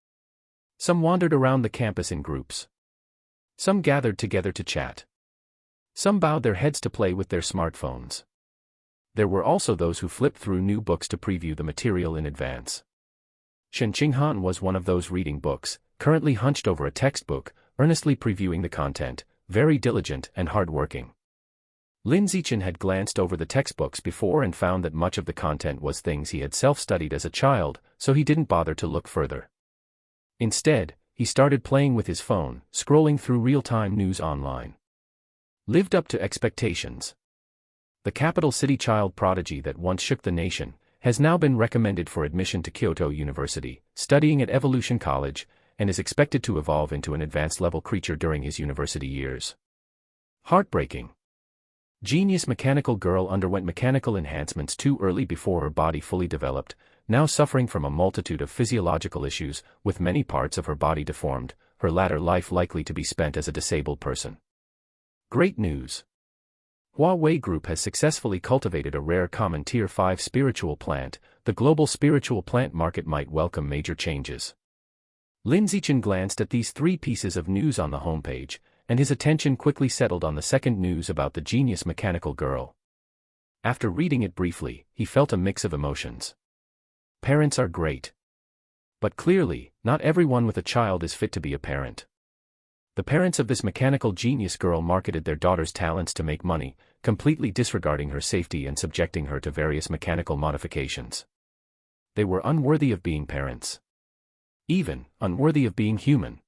Some wandered around the campus in groups. Some gathered together to chat. Some bowed their heads to play with their smartphones. There were also those who flipped through new books to preview the material in advance. Shen Qinghan was one of those reading books, currently hunched over a textbook, earnestly previewing the content, very diligent and hard-working. Lin Zichen had glanced over the textbooks before and found that much of the content was things he had self-studied as a child, so he didn't bother to look further. Instead, he started playing with his phone, scrolling through real-time news online. Lived up to expectations. The capital city child prodigy that once shook the nation has now been recommended for admission to Kyoto University, studying at Evolution College, and is expected to evolve into an advanced-level creature during his university years. Heartbreaking. Genius mechanical girl underwent mechanical enhancements too early before her body fully developed, now suffering from a multitude of physiological issues, with many parts of her body deformed, her latter life likely to be spent as a disabled person. Great news. Huawei Group has successfully cultivated a rare common Tier 5 spiritual plant. The global spiritual plant market might welcome major changes. Lin Zichen glanced at these 3 pieces of news on the homepage, and his attention quickly settled on the second news about the genius mechanical girl. After reading it briefly, he felt a mix of emotions. Parents are great. But clearly, not everyone with a child is fit to be a parent. The parents of this mechanical genius girl marketed their daughter's talents to make money, completely disregarding her safety and subjecting her to various mechanical modifications. They were unworthy of being parents. Even unworthy of being human.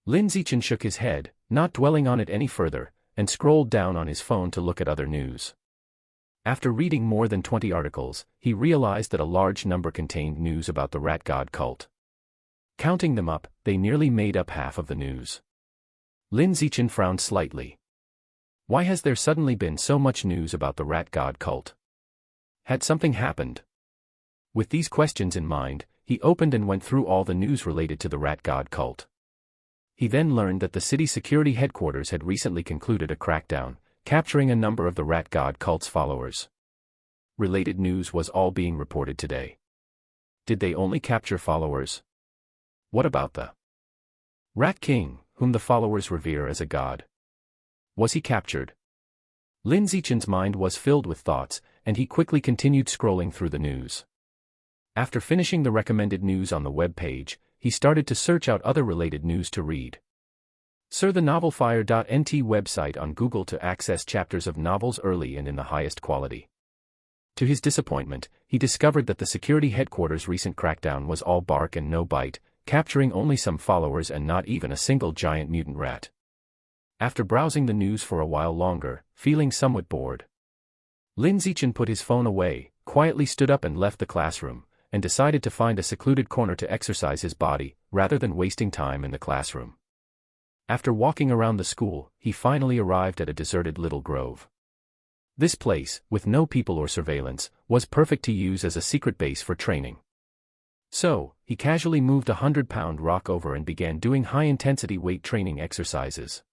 Lin Zichen shook his head, not dwelling on it any further, and scrolled down on his phone to look at other news. After reading more than 20 articles, he realized that a large number contained news about the rat god cult. Counting them up, they nearly made up half of the news. Lin Zichen frowned slightly. Why has there suddenly been so much news about the rat god cult? Had something happened? With these questions in mind, he opened and went through all the news related to the rat god cult. He then learned that the city security headquarters had recently concluded a crackdown, capturing a number of the rat god cult's followers. Related news was all being reported today. Did they only capture followers? What about the Rat King, whom the followers revere as a god? Was he captured? Lin Zichen's mind was filled with thoughts, and he quickly continued scrolling through the news. After finishing the recommended news on the web page, he started to search out other related news to read. Search the novelfire.nt website on Google to access chapters of novels early and in the highest quality. To his disappointment, he discovered that the security headquarters' recent crackdown was all bark and no bite, capturing only some followers and not even a single giant mutant rat. After browsing the news for a while longer, feeling somewhat bored, Lin Zichen put his phone away, quietly stood up and left the classroom, and decided to find a secluded corner to exercise his body, rather than wasting time in the classroom. After walking around the school, he finally arrived at a deserted little grove. This place, with no people or surveillance, was perfect to use as a secret base for training. So, he casually moved a 100-pound rock over and began doing high-intensity weight training exercises.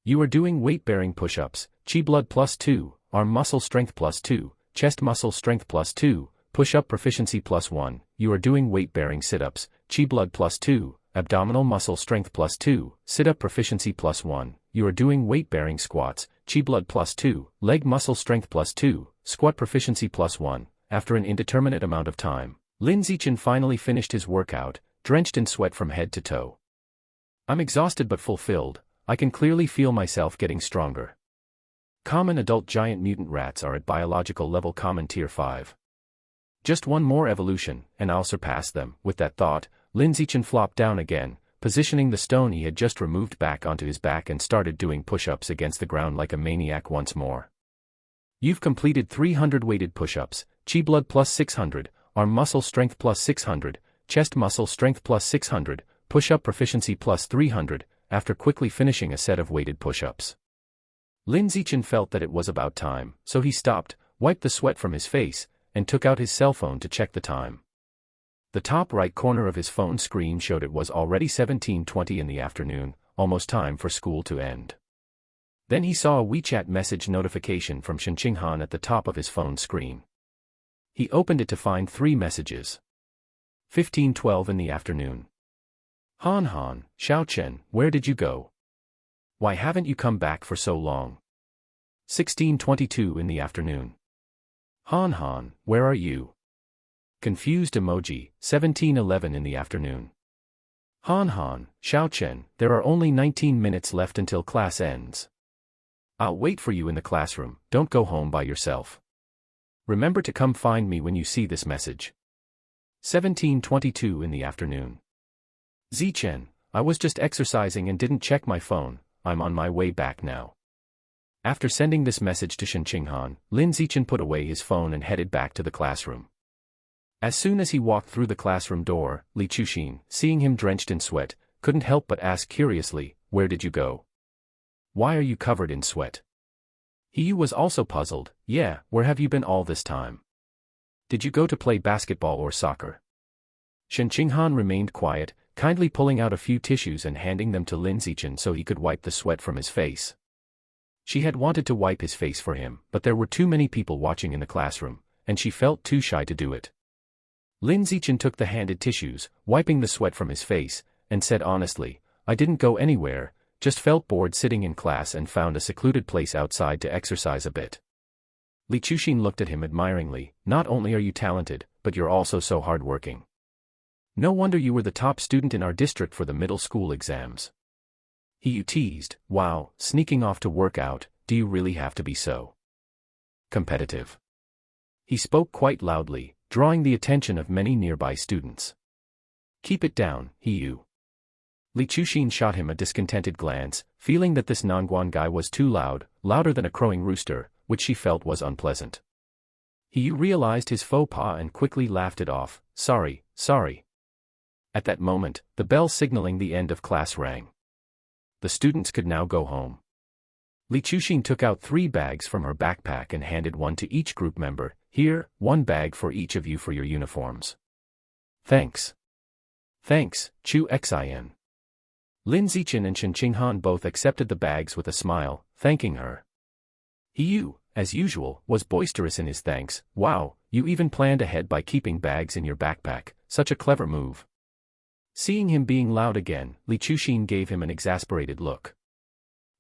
You are doing weight-bearing push-ups, chi blood +2, arm muscle strength +2, chest muscle strength +2, push-up proficiency +1, you are doing weight-bearing sit-ups, chi blood +2, abdominal muscle strength +2, sit-up proficiency +1, you are doing weight-bearing squats, chi blood +2, leg muscle strength +2, squat proficiency +1. After an indeterminate amount of time, Lin Zichen finally finished his workout, drenched in sweat from head to toe. I'm exhausted but fulfilled, I can clearly feel myself getting stronger. Common adult giant mutant rats are at biological level common tier 5. Just one more evolution, and I'll surpass them. With that thought, Lin Zichen flopped down again, positioning the stone he had just removed back onto his back and started doing push-ups against the ground like a maniac once more. You've completed 300 weighted push-ups, chi blood plus 600, arm muscle strength plus 600, chest muscle strength plus 600, push-up proficiency plus 300, after quickly finishing a set of weighted push-ups. Lin Zichen felt that it was about time, so he stopped, wiped the sweat from his face, and took out his cell phone to check the time. The top right corner of his phone screen showed it was already 17:20 in the afternoon, almost time for school to end. Then he saw a WeChat message notification from Shen Qinghan at the top of his phone screen. He opened it to find 3 messages. 15:12 in the afternoon. Han Han, Xiao Chen, where did you go? Why haven't you come back for so long? 16:22 in the afternoon. Han Han, where are you? Confused emoji, 17:11 in the afternoon. Han Han, Xiao Chen, there are only 19 minutes left until class ends. I'll wait for you in the classroom, don't go home by yourself. Remember to come find me when you see this message. 17:22 in the afternoon. Zichen, I was just exercising and didn't check my phone, I'm on my way back now. After sending this message to Shen Qinghan, Lin Zichen put away his phone and headed back to the classroom. As soon as he walked through the classroom door, Li Chuxin, seeing him drenched in sweat, couldn't help but ask curiously, where did you go? Why are you covered in sweat? He was also puzzled, yeah, where have you been all this time? Did you go to play basketball or soccer? Shen Qinghan remained quiet, kindly pulling out a few tissues and handing them to Lin Zichen so he could wipe the sweat from his face. She had wanted to wipe his face for him, but there were too many people watching in the classroom, and she felt too shy to do it. Lin Zichen took the handed tissues, wiping the sweat from his face, and said honestly, I didn't go anywhere, just felt bored sitting in class and found a secluded place outside to exercise a bit. Li Chuxin looked at him admiringly, not only are you talented, but you're also so hardworking. No wonder you were the top student in our district for the middle school exams. He teased, wow, sneaking off to work out, do you really have to be so competitive? He spoke quite loudly, drawing the attention of many nearby students. Keep it down, Li Chuxin shot him a discontented glance, feeling that this Nangguan guy was too loud, louder than a crowing rooster, which she felt was unpleasant. He realized his faux pas and quickly laughed it off, sorry. At that moment, the bell signaling the end of class rang. The students could now go home. Li Chuxin took out 3 bags from her backpack and handed one to each group member, here, 1 bag for each of you for your uniforms. Thanks, Chu Xin. Lin Zichen and Shen Qinghan both accepted the bags with a smile, thanking her. He, as usual, was boisterous in his thanks, wow, you even planned ahead by keeping bags in your backpack, such a clever move. Seeing him being loud again, Li Chuxin gave him an exasperated look.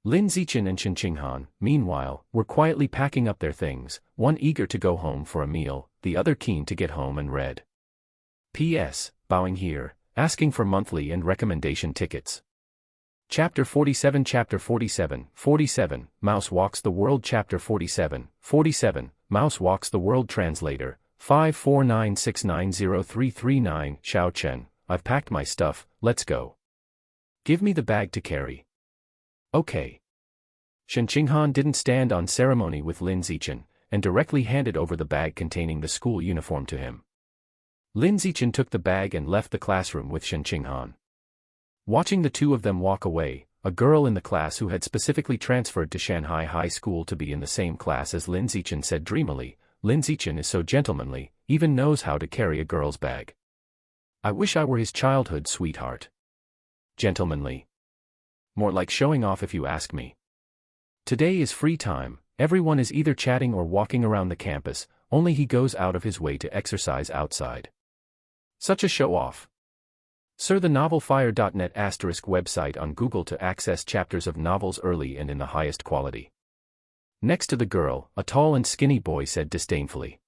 Lin Zichen and Shen Qinghan, meanwhile, were quietly packing up their things, one eager to go home for a meal, the other keen to get home and read. P.S. Bowing here, asking for monthly and recommendation tickets. Chapter 47 Chapter 47, Mouse Walks the World Chapter 47, Mouse Walks the World Translator, 549690339 Xiao Chen, I've packed my stuff, let's go. Give me the bag to carry. Okay. Shen Qinghan didn't stand on ceremony with Lin Zichen, and directly handed over the bag containing the school uniform to him. Lin Zichen took the bag and left the classroom with Shen Qinghan. Watching the two of them walk away, a girl in the class who had specifically transferred to Shanghai High School to be in the same class as Lin Zichen said dreamily, Lin Zichen is so gentlemanly, even knows how to carry a girl's bag. I wish I were his childhood sweetheart. Gentlemanly. More like showing off if you ask me. Today is free time, everyone is either chatting or walking around the campus, only he goes out of his way to exercise outside. Such a show-off. Sir, the novelfire.net * website on Google to access chapters of novels early and in the highest quality. Next to the girl, a tall and skinny boy said disdainfully.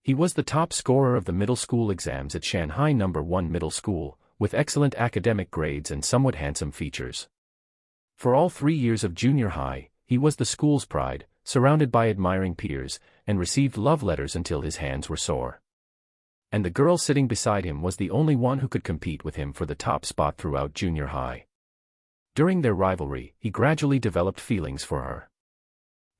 He was the top scorer of the middle school exams at Shanghai No. 1 Middle School, with excellent academic grades and somewhat handsome features. For all 3 years of junior high, he was the school's pride, surrounded by admiring peers, and received love letters until his hands were sore. And the girl sitting beside him was the only one who could compete with him for the top spot throughout junior high. During their rivalry, he gradually developed feelings for her.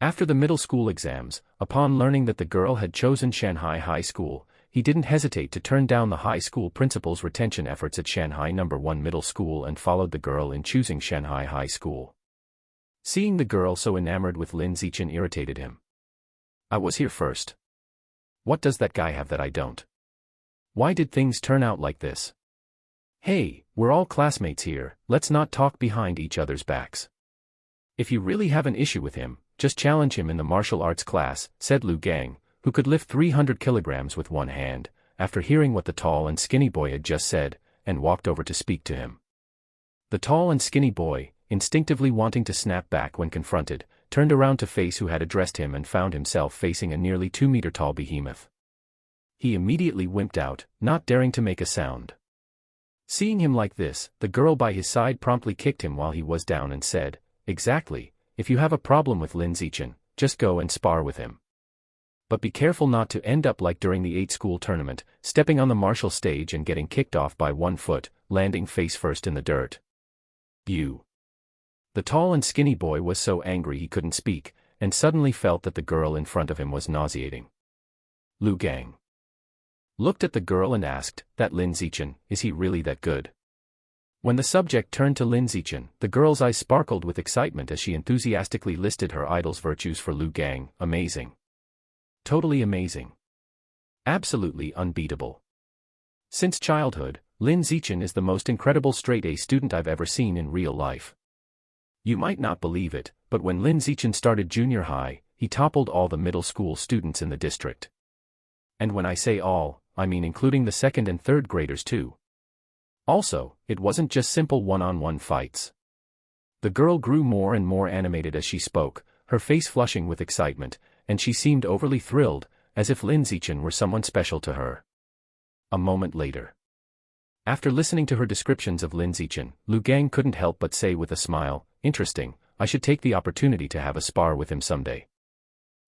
After the middle school exams, upon learning that the girl had chosen Shanghai High School, he didn't hesitate to turn down the high school principal's retention efforts at Shanghai No. 1 Middle School and followed the girl in choosing Shanghai High School. Seeing the girl so enamored with Lin Zichen irritated him. "I was here first. What does that guy have that I don't? Why did things turn out like this? Hey, we're all classmates here, let's not talk behind each other's backs. If you really have an issue with him, just challenge him in the martial arts class," said Lu Gang, who could lift 300 kilograms with one hand, after hearing what the tall and skinny boy had just said, and walked over to speak to him. The tall and skinny boy, instinctively wanting to snap back when confronted, turned around to face who had addressed him and found himself facing a nearly 2-meter-tall behemoth. He immediately wimped out, not daring to make a sound. Seeing him like this, the girl by his side promptly kicked him while he was down and said, "Exactly, if you have a problem with Lin Zichen, just go and spar with him. But be careful not to end up like during the 8-school tournament, stepping on the martial stage and getting kicked off by one foot, landing face first in the dirt." You. The tall and skinny boy was so angry he couldn't speak, and suddenly felt that the girl in front of him was nauseating. Lu Gang looked at the girl and asked, "That Lin Zichen, is he really that good?" When the subject turned to Lin Zichen, the girl's eyes sparkled with excitement as she enthusiastically listed her idol's virtues for Lu Gang. "Amazing. Totally amazing. Absolutely unbeatable. Since childhood, Lin Zichen is the most incredible straight-A student I've ever seen in real life. You might not believe it, but when Lin Zichen started junior high, he toppled all the middle school students in the district. And when I say all, I mean including the second and third graders too. Also, it wasn't just simple one-on-one fights." The girl grew more and more animated as she spoke, her face flushing with excitement, and she seemed overly thrilled, as if Lin Zichen were someone special to her. A moment later, after listening to her descriptions of Lin Zichen, Lu Gang couldn't help but say with a smile, "Interesting, I should take the opportunity to have a spar with him someday."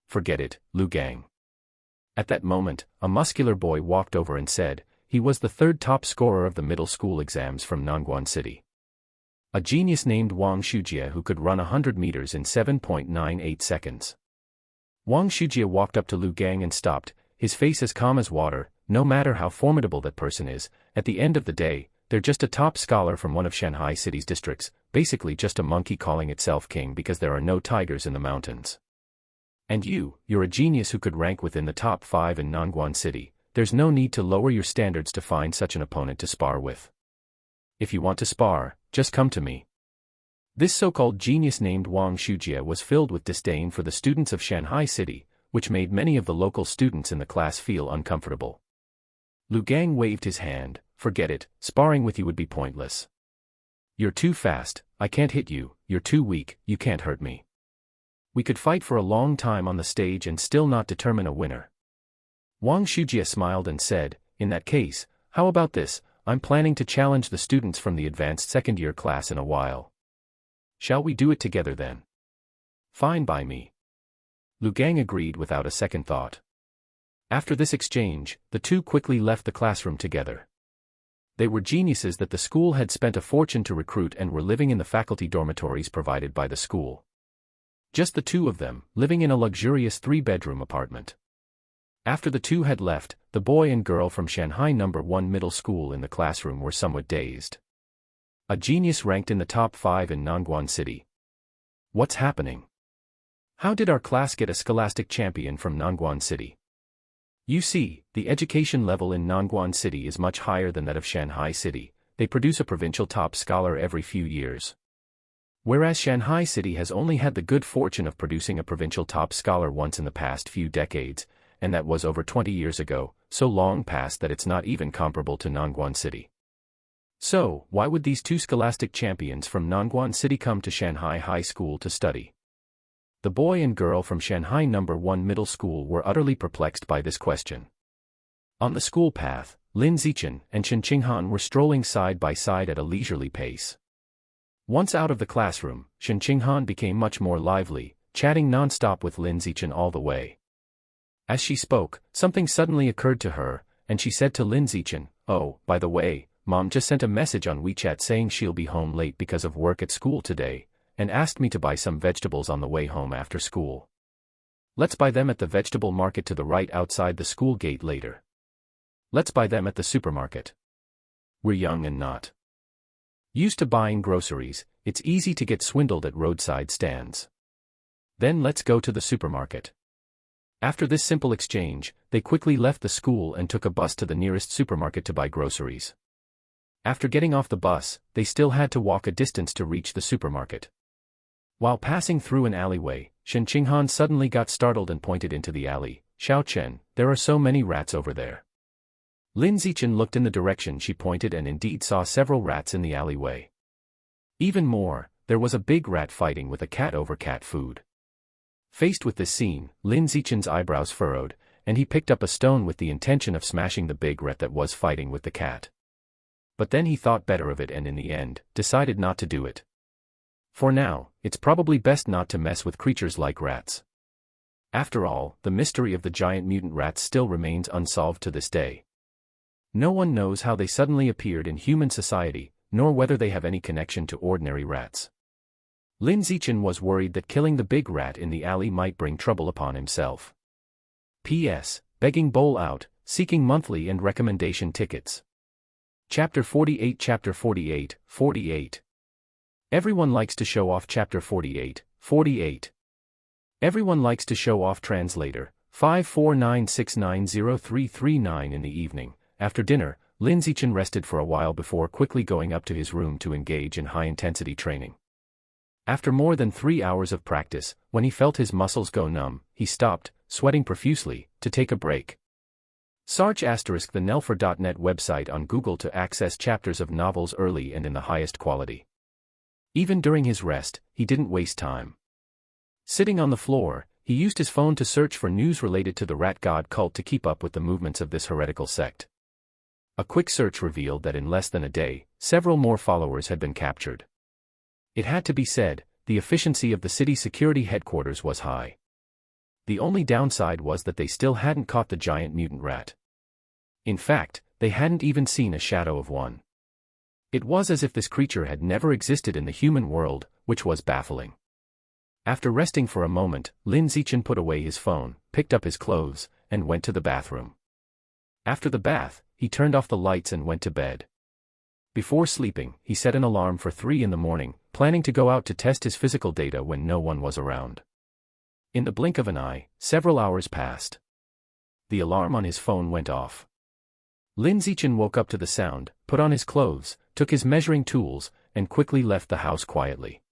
"Forget it, Lu Gang." At that moment, a muscular boy walked over and said, he was the third top scorer of the middle school exams from Nangguan City. A genius named Wang Shujie who could run 100 meters in 7.98 seconds. Wang Shujie walked up to Lu Gang and stopped, his face as calm as water. "No matter how formidable that person is, at the end of the day, they're just a top scholar from one of Shanghai City's districts, basically just a monkey calling itself king because there are no tigers in the mountains. And you're a genius who could rank within the top 5 in Nangguan City. There's no need to lower your standards to find such an opponent to spar with. If you want to spar, just come to me." This so-called genius named Wang Shujie was filled with disdain for the students of Shanghai City, which made many of the local students in the class feel uncomfortable. Lu Gang waved his hand. "Forget it, sparring with you would be pointless. You're too fast, I can't hit you, you're too weak, you can't hurt me. We could fight for a long time on the stage and still not determine a winner." Wang Shujie smiled and said, "In that case, how about this? I'm planning to challenge the students from the advanced second-year class in a while. Shall we do it together then?" "Fine by me." Lu Gang agreed without a second thought. After this exchange, the two quickly left the classroom together. They were geniuses that the school had spent a fortune to recruit and were living in the faculty dormitories provided by the school. Just the two of them, living in a luxurious 3-bedroom apartment. After the two had left, the boy and girl from Shanghai No. 1 Middle School in the classroom were somewhat dazed. A genius ranked in the top 5 in Nangguan City. What's happening? How did our class get a scholastic champion from Nangguan City? You see, the education level in Nangguan City is much higher than that of Shanghai City. They produce a provincial top scholar every few years. Whereas Shanghai City has only had the good fortune of producing a provincial top scholar once in the past few decades, and that was over 20 years ago, so long past that it's not even comparable to Nangguan City. So, why would these two scholastic champions from Nangguan City come to Shanghai High School to study? The boy and girl from Shanghai No. 1 Middle School were utterly perplexed by this question. On the school path, Lin Zichen and Shen Qinghan were strolling side by side at a leisurely pace. Once out of the classroom, Shen Qinghan became much more lively, chatting non-stop with Lin Zichen all the way. As she spoke, something suddenly occurred to her, and she said to Lin Zichen, "Oh, by the way, Mom just sent a message on WeChat saying she'll be home late because of work at school today, and asked me to buy some vegetables on the way home after school. Let's buy them at the vegetable market to the right outside the school gate later. Let's buy them at the supermarket. We're young and not used to buying groceries, it's easy to get swindled at roadside stands. Then let's go to the supermarket." After this simple exchange, they quickly left the school and took a bus to the nearest supermarket to buy groceries. After getting off the bus, they still had to walk a distance to reach the supermarket. While passing through an alleyway, Shen Qinghan suddenly got startled and pointed into the alley. "Xiao Chen, there are so many rats over there." Lin Zichen looked in the direction she pointed and indeed saw several rats in the alleyway. Even more, there was a big rat fighting with a cat over cat food. Faced with this scene, Lin Zichen's eyebrows furrowed, and he picked up a stone with the intention of smashing the big rat that was fighting with the cat. But then he thought better of it and in the end, decided not to do it. For now, it's probably best not to mess with creatures like rats. After all, the mystery of the giant mutant rats still remains unsolved to this day. No one knows how they suddenly appeared in human society, nor whether they have any connection to ordinary rats. Lin Zichen was worried that killing the big rat in the alley might bring trouble upon himself. P.S. Begging bowl out, seeking monthly and recommendation tickets. Chapter 48 Chapter 48, 48. Everyone likes to show off. Chapter 48, 48. Everyone likes to show off. Translator, 549690339. In the evening, after dinner, Lin Zichen rested for a while before quickly going up to his room to engage in high-intensity training. After more than 3 hours of practice, when he felt his muscles go numb, he stopped, sweating profusely, to take a break. Search *the Nelfer.net website on Google to access chapters of novels early and in the highest quality. Even during his rest, he didn't waste time. Sitting on the floor, he used his phone to search for news related to the rat god cult to keep up with the movements of this heretical sect. A quick search revealed that in less than a day, several more followers had been captured. It had to be said, the efficiency of the city security headquarters was high. The only downside was that they still hadn't caught the giant mutant rat. In fact, they hadn't even seen a shadow of one. It was as if this creature had never existed in the human world, which was baffling. After resting for a moment, Lin Zichen put away his phone, picked up his clothes, and went to the bathroom. After the bath, he turned off the lights and went to bed. Before sleeping, he set an alarm for 3 in the morning, planning to go out to test his physical data when no one was around. In the blink of an eye, several hours passed. The alarm on his phone went off. Lin Zichen woke up to the sound, put on his clothes, took his measuring tools, and quickly left the house quietly.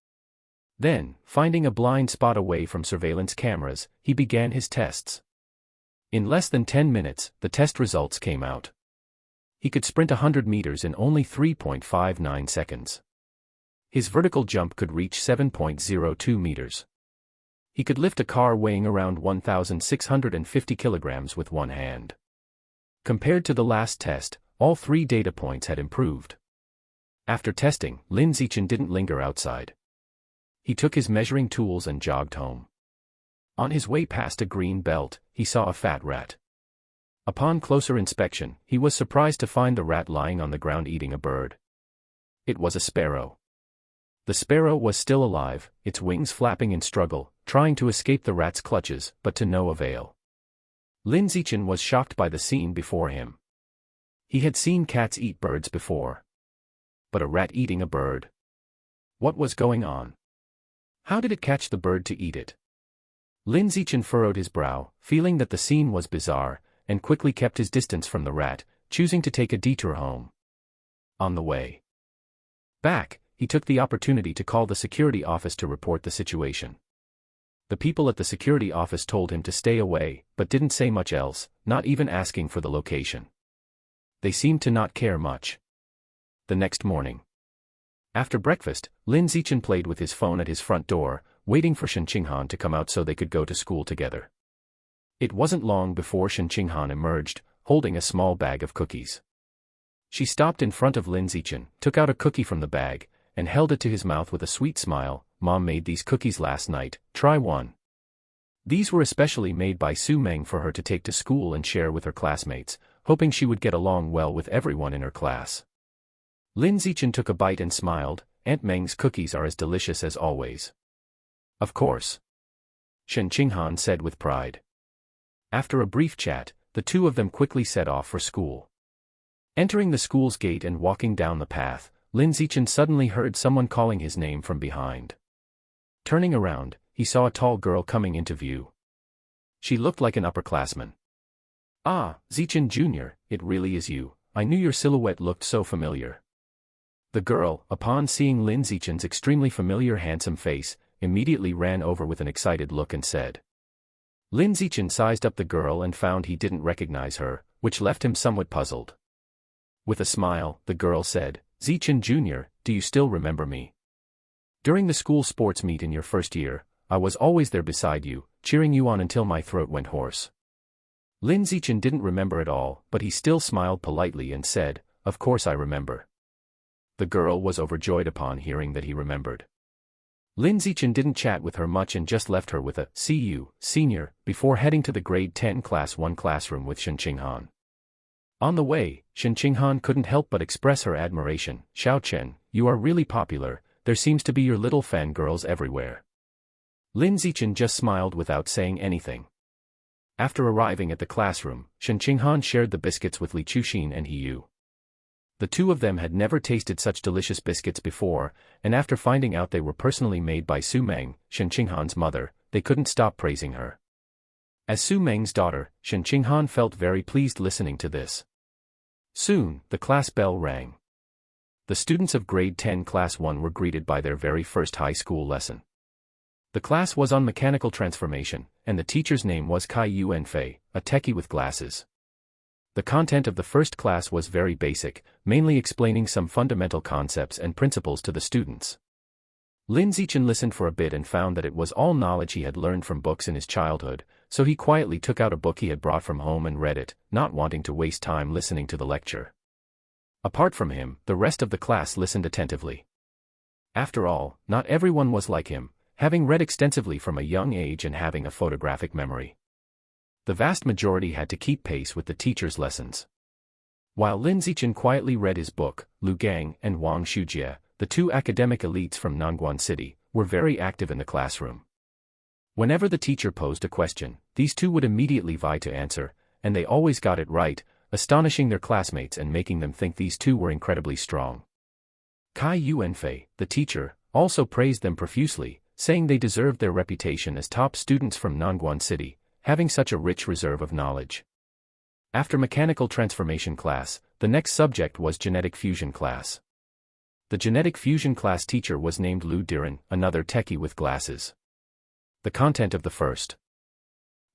Then, finding a blind spot away from surveillance cameras, he began his tests. In less than 10 minutes, the test results came out. He could sprint 100 meters in only 3.59 seconds. His vertical jump could reach 7.02 meters. He could lift a car weighing around 1,650 kilograms with one hand. Compared to the last test, all 3 data points had improved. After testing, Lin Zichen didn't linger outside. He took his measuring tools and jogged home. On his way past a green belt, he saw a fat rat. Upon closer inspection, he was surprised to find the rat lying on the ground eating a bird. It was a sparrow. The sparrow was still alive, its wings flapping in struggle, trying to escape the rat's clutches, but to no avail. Lin Zichen was shocked by the scene before him. He had seen cats eat birds before. But a rat eating a bird? What was going on? How did it catch the bird to eat it? Lin Zichen furrowed his brow, feeling that the scene was bizarre, and quickly kept his distance from the rat, choosing to take a detour home. On the way back, he took the opportunity to call the security office to report the situation. The people at the security office told him to stay away, but didn't say much else, not even asking for the location. They seemed to not care much. The next morning, after breakfast, Lin Zichen played with his phone at his front door, waiting for Shen Qinghan to come out so they could go to school together. It wasn't long before Shen Qinghan emerged, holding a small bag of cookies. She stopped in front of Lin Zichen, took out a cookie from the bag, and held it to his mouth with a sweet smile. "Mom made these cookies last night, try one." These were especially made by Su Meng for her to take to school and share with her classmates, hoping she would get along well with everyone in her class. Lin Zichen took a bite and smiled. "Aunt Meng's cookies are as delicious as always." "Of course," Shen Qinghan said with pride. After a brief chat, the two of them quickly set off for school. Entering the school's gate and walking down the path, Lin Zichen suddenly heard someone calling his name from behind. Turning around, he saw a tall girl coming into view. She looked like an upperclassman. "Ah, Zichen Jr., it really is you. I knew your silhouette looked so familiar." The girl, upon seeing Lin Zichen's extremely familiar handsome face, immediately ran over with an excited look and said. Lin Zichen sized up the girl and found he didn't recognize her, which left him somewhat puzzled. With a smile, the girl said, "Zichen Jr., do you still remember me? During the school sports meet in your first year, I was always there beside you, cheering you on until my throat went hoarse." Lin Zichen didn't remember at all, but he still smiled politely and said, "Of course I remember." The girl was overjoyed upon hearing that he remembered. Lin Zichen didn't chat with her much and just left her with a "See you, senior," before heading to the grade 10 class 1 classroom with Shen Qinghan. On the way, Shen Qinghan couldn't help but express her admiration. "Xiao Chen, you are really popular, there seems to be your little fangirls everywhere." Lin Zichen just smiled without saying anything. After arriving at the classroom, Shen Qinghan shared the biscuits with Li Chuxin and He Yu. The two of them had never tasted such delicious biscuits before, and after finding out they were personally made by Su Meng, Shen Qinghan's mother, they couldn't stop praising her. As Su Meng's daughter, Shen Qinghan felt very pleased listening to this. Soon, the class bell rang. The students of grade 10 class 1 were greeted by their very first high school lesson. The class was on mechanical transformation, and the teacher's name was Kai Yuanfei, a techie with glasses. The content of the first class was very basic, mainly explaining some fundamental concepts and principles to the students. Lin Zichen listened for a bit and found that it was all knowledge he had learned from books in his childhood, so he quietly took out a book he had brought from home and read it, not wanting to waste time listening to the lecture. Apart from him, the rest of the class listened attentively. After all, not everyone was like him, having read extensively from a young age and having a photographic memory. The vast majority had to keep pace with the teacher's lessons. While Lin Zichen quietly read his book, Lu Gang and Wang Shujie, the two academic elites from Nangguan City, were very active in the classroom. Whenever the teacher posed a question, these two would immediately vie to answer, and they always got it right, astonishing their classmates and making them think these two were incredibly strong. Kai Yuanfei, the teacher, also praised them profusely, saying they deserved their reputation as top students from Nangguan City, having such a rich reserve of knowledge. After mechanical transformation class, the next subject was genetic fusion class. The genetic fusion class teacher was named Lu Diren, another techie with glasses. The content of the first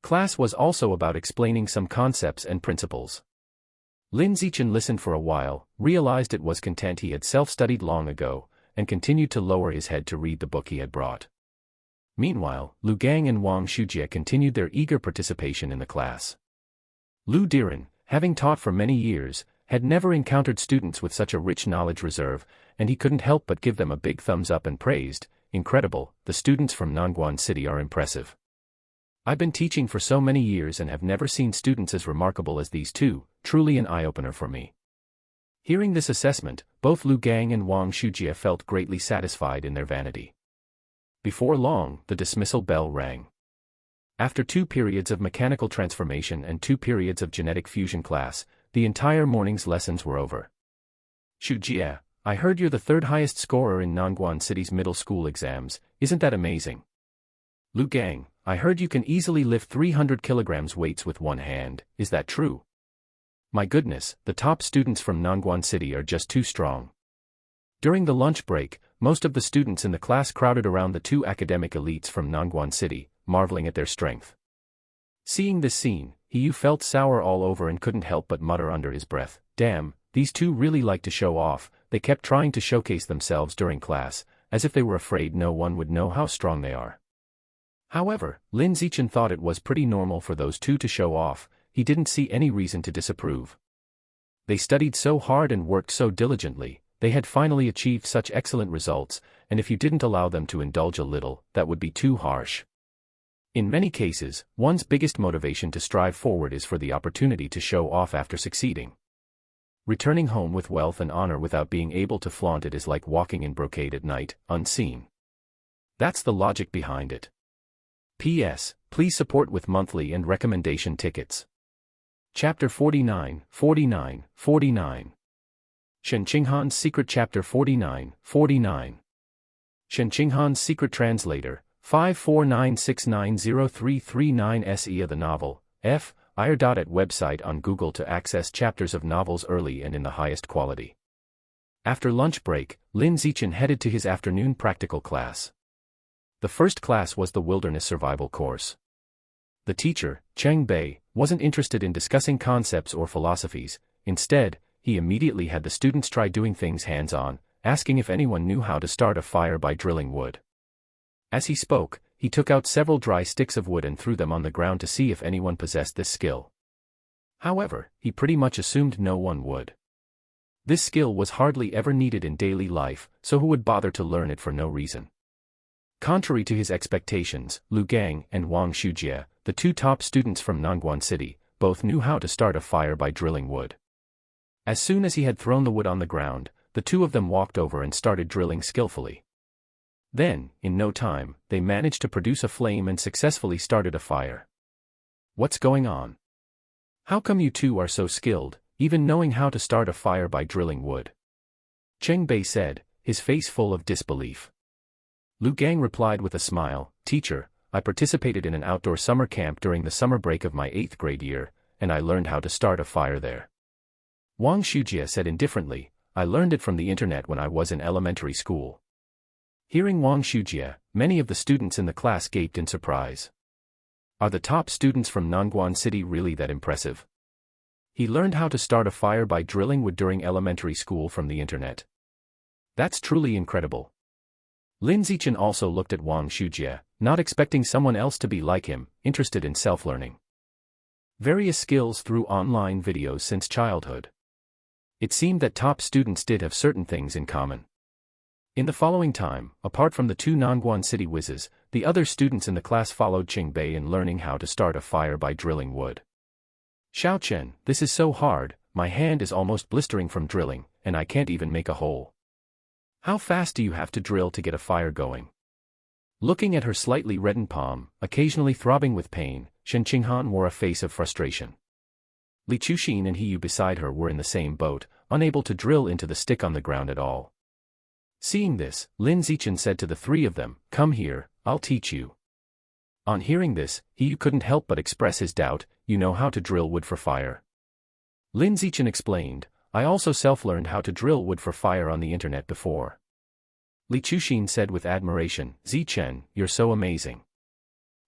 class was also about explaining some concepts and principles. Lin Zichen listened for a while, realized it was content he had self-studied long ago, and continued to lower his head to read the book he had brought. Meanwhile, Lu Gang and Wang Shujie continued their eager participation in the class. Lu Diren, having taught for many years, had never encountered students with such a rich knowledge reserve, and he couldn't help but give them a big thumbs up and praised, "Incredible, the students from Nangguan City are impressive. I've been teaching for so many years and have never seen students as remarkable as these two, truly an eye-opener for me." Hearing this assessment, both Lu Gang and Wang Shujie felt greatly satisfied in their vanity. Before long, the dismissal bell rang. After 2 periods of mechanical transformation and 2 periods of genetic fusion class, the entire morning's lessons were over. "Shujie, I heard you're the 3rd highest scorer in Nangguan City's middle school exams, isn't that amazing?" "Lu Gang, I heard you can easily lift 300 kilograms weights with one hand, is that true?" "My goodness, the top students from Nangguan City are just too strong." During the lunch break, most of the students in the class crowded around the 2 academic elites from Nangguan City, marveling at their strength. Seeing this scene, He Yu felt sour all over and couldn't help but mutter under his breath, "Damn, these two really like to show off." They kept trying to showcase themselves during class, as if they were afraid no one would know how strong they are. However, Lin Zichen thought it was pretty normal for those two to show off, he didn't see any reason to disapprove. They studied so hard and worked so diligently, they had finally achieved such excellent results, and if you didn't allow them to indulge a little, that would be too harsh. In many cases, one's biggest motivation to strive forward is for the opportunity to show off after succeeding. Returning home with wealth and honor without being able to flaunt it is like walking in brocade at night, unseen. That's the logic behind it. P.S. Please support with monthly and recommendation tickets. Chapter 49, 49. Shen Qinghan's Secret. Chapter 49, 49. Shen Qinghan's Secret. Translator, 549690339 SE of the novel, F. At website on Google to access chapters of novels early and in the highest quality. After lunch break, Lin Zichen headed to his afternoon practical class. The first class was the Wilderness Survival course. The teacher, Cheng Bei, wasn't interested in discussing concepts or philosophies. Instead, he immediately had the students try doing things hands-on, asking if anyone knew how to start a fire by drilling wood. As he spoke, he took out several dry sticks of wood and threw them on the ground to see if anyone possessed this skill. However, he pretty much assumed no one would. This skill was hardly ever needed in daily life, so who would bother to learn it for no reason? Contrary to his expectations, Lu Gang and Wang Shujie, the two top students from Nangguan City, both knew how to start a fire by drilling wood. As soon as he had thrown the wood on the ground, the two of them walked over and started drilling skillfully. Then, in no time, they managed to produce a flame and successfully started a fire. What's going on? How come you two are so skilled, even knowing how to start a fire by drilling wood? Cheng Bei said, his face full of disbelief. Lu Gang replied with a smile, Teacher, I participated in an outdoor summer camp during the summer break of my 8th grade year, and I learned how to start a fire there. Wang Shujie said indifferently, I learned it from the internet when I was in elementary school. Hearing Wang Shujie, many of the students in the class gaped in surprise. Are the top students from Nangguan City really that impressive? He learned how to start a fire by drilling wood during elementary school from the internet. That's truly incredible. Lin Zichen also looked at Wang Shujie, not expecting someone else to be like him, interested in self-learning. Various skills through online videos since childhood. It seemed that top students did have certain things in common. In the following time, apart from the two Nangguan City whizzes, the other students in the class followed Cheng Bei in learning how to start a fire by drilling wood. Xiao Chen, this is so hard, my hand is almost blistering from drilling, and I can't even make a hole. How fast do you have to drill to get a fire going? Looking at her slightly reddened palm, occasionally throbbing with pain, Shen Qinghan wore a face of frustration. Li Chuxin and He Yu beside her were in the same boat, unable to drill into the stick on the ground at all. Seeing this, Lin Zichen said to the three of them, Come here, I'll teach you. On hearing this, He Yu couldn't help but express his doubt, You know how to drill wood for fire? Lin Zichen explained, I also self-learned how to drill wood for fire on the internet before. Li Chuxin said with admiration, Zichen, you're so amazing.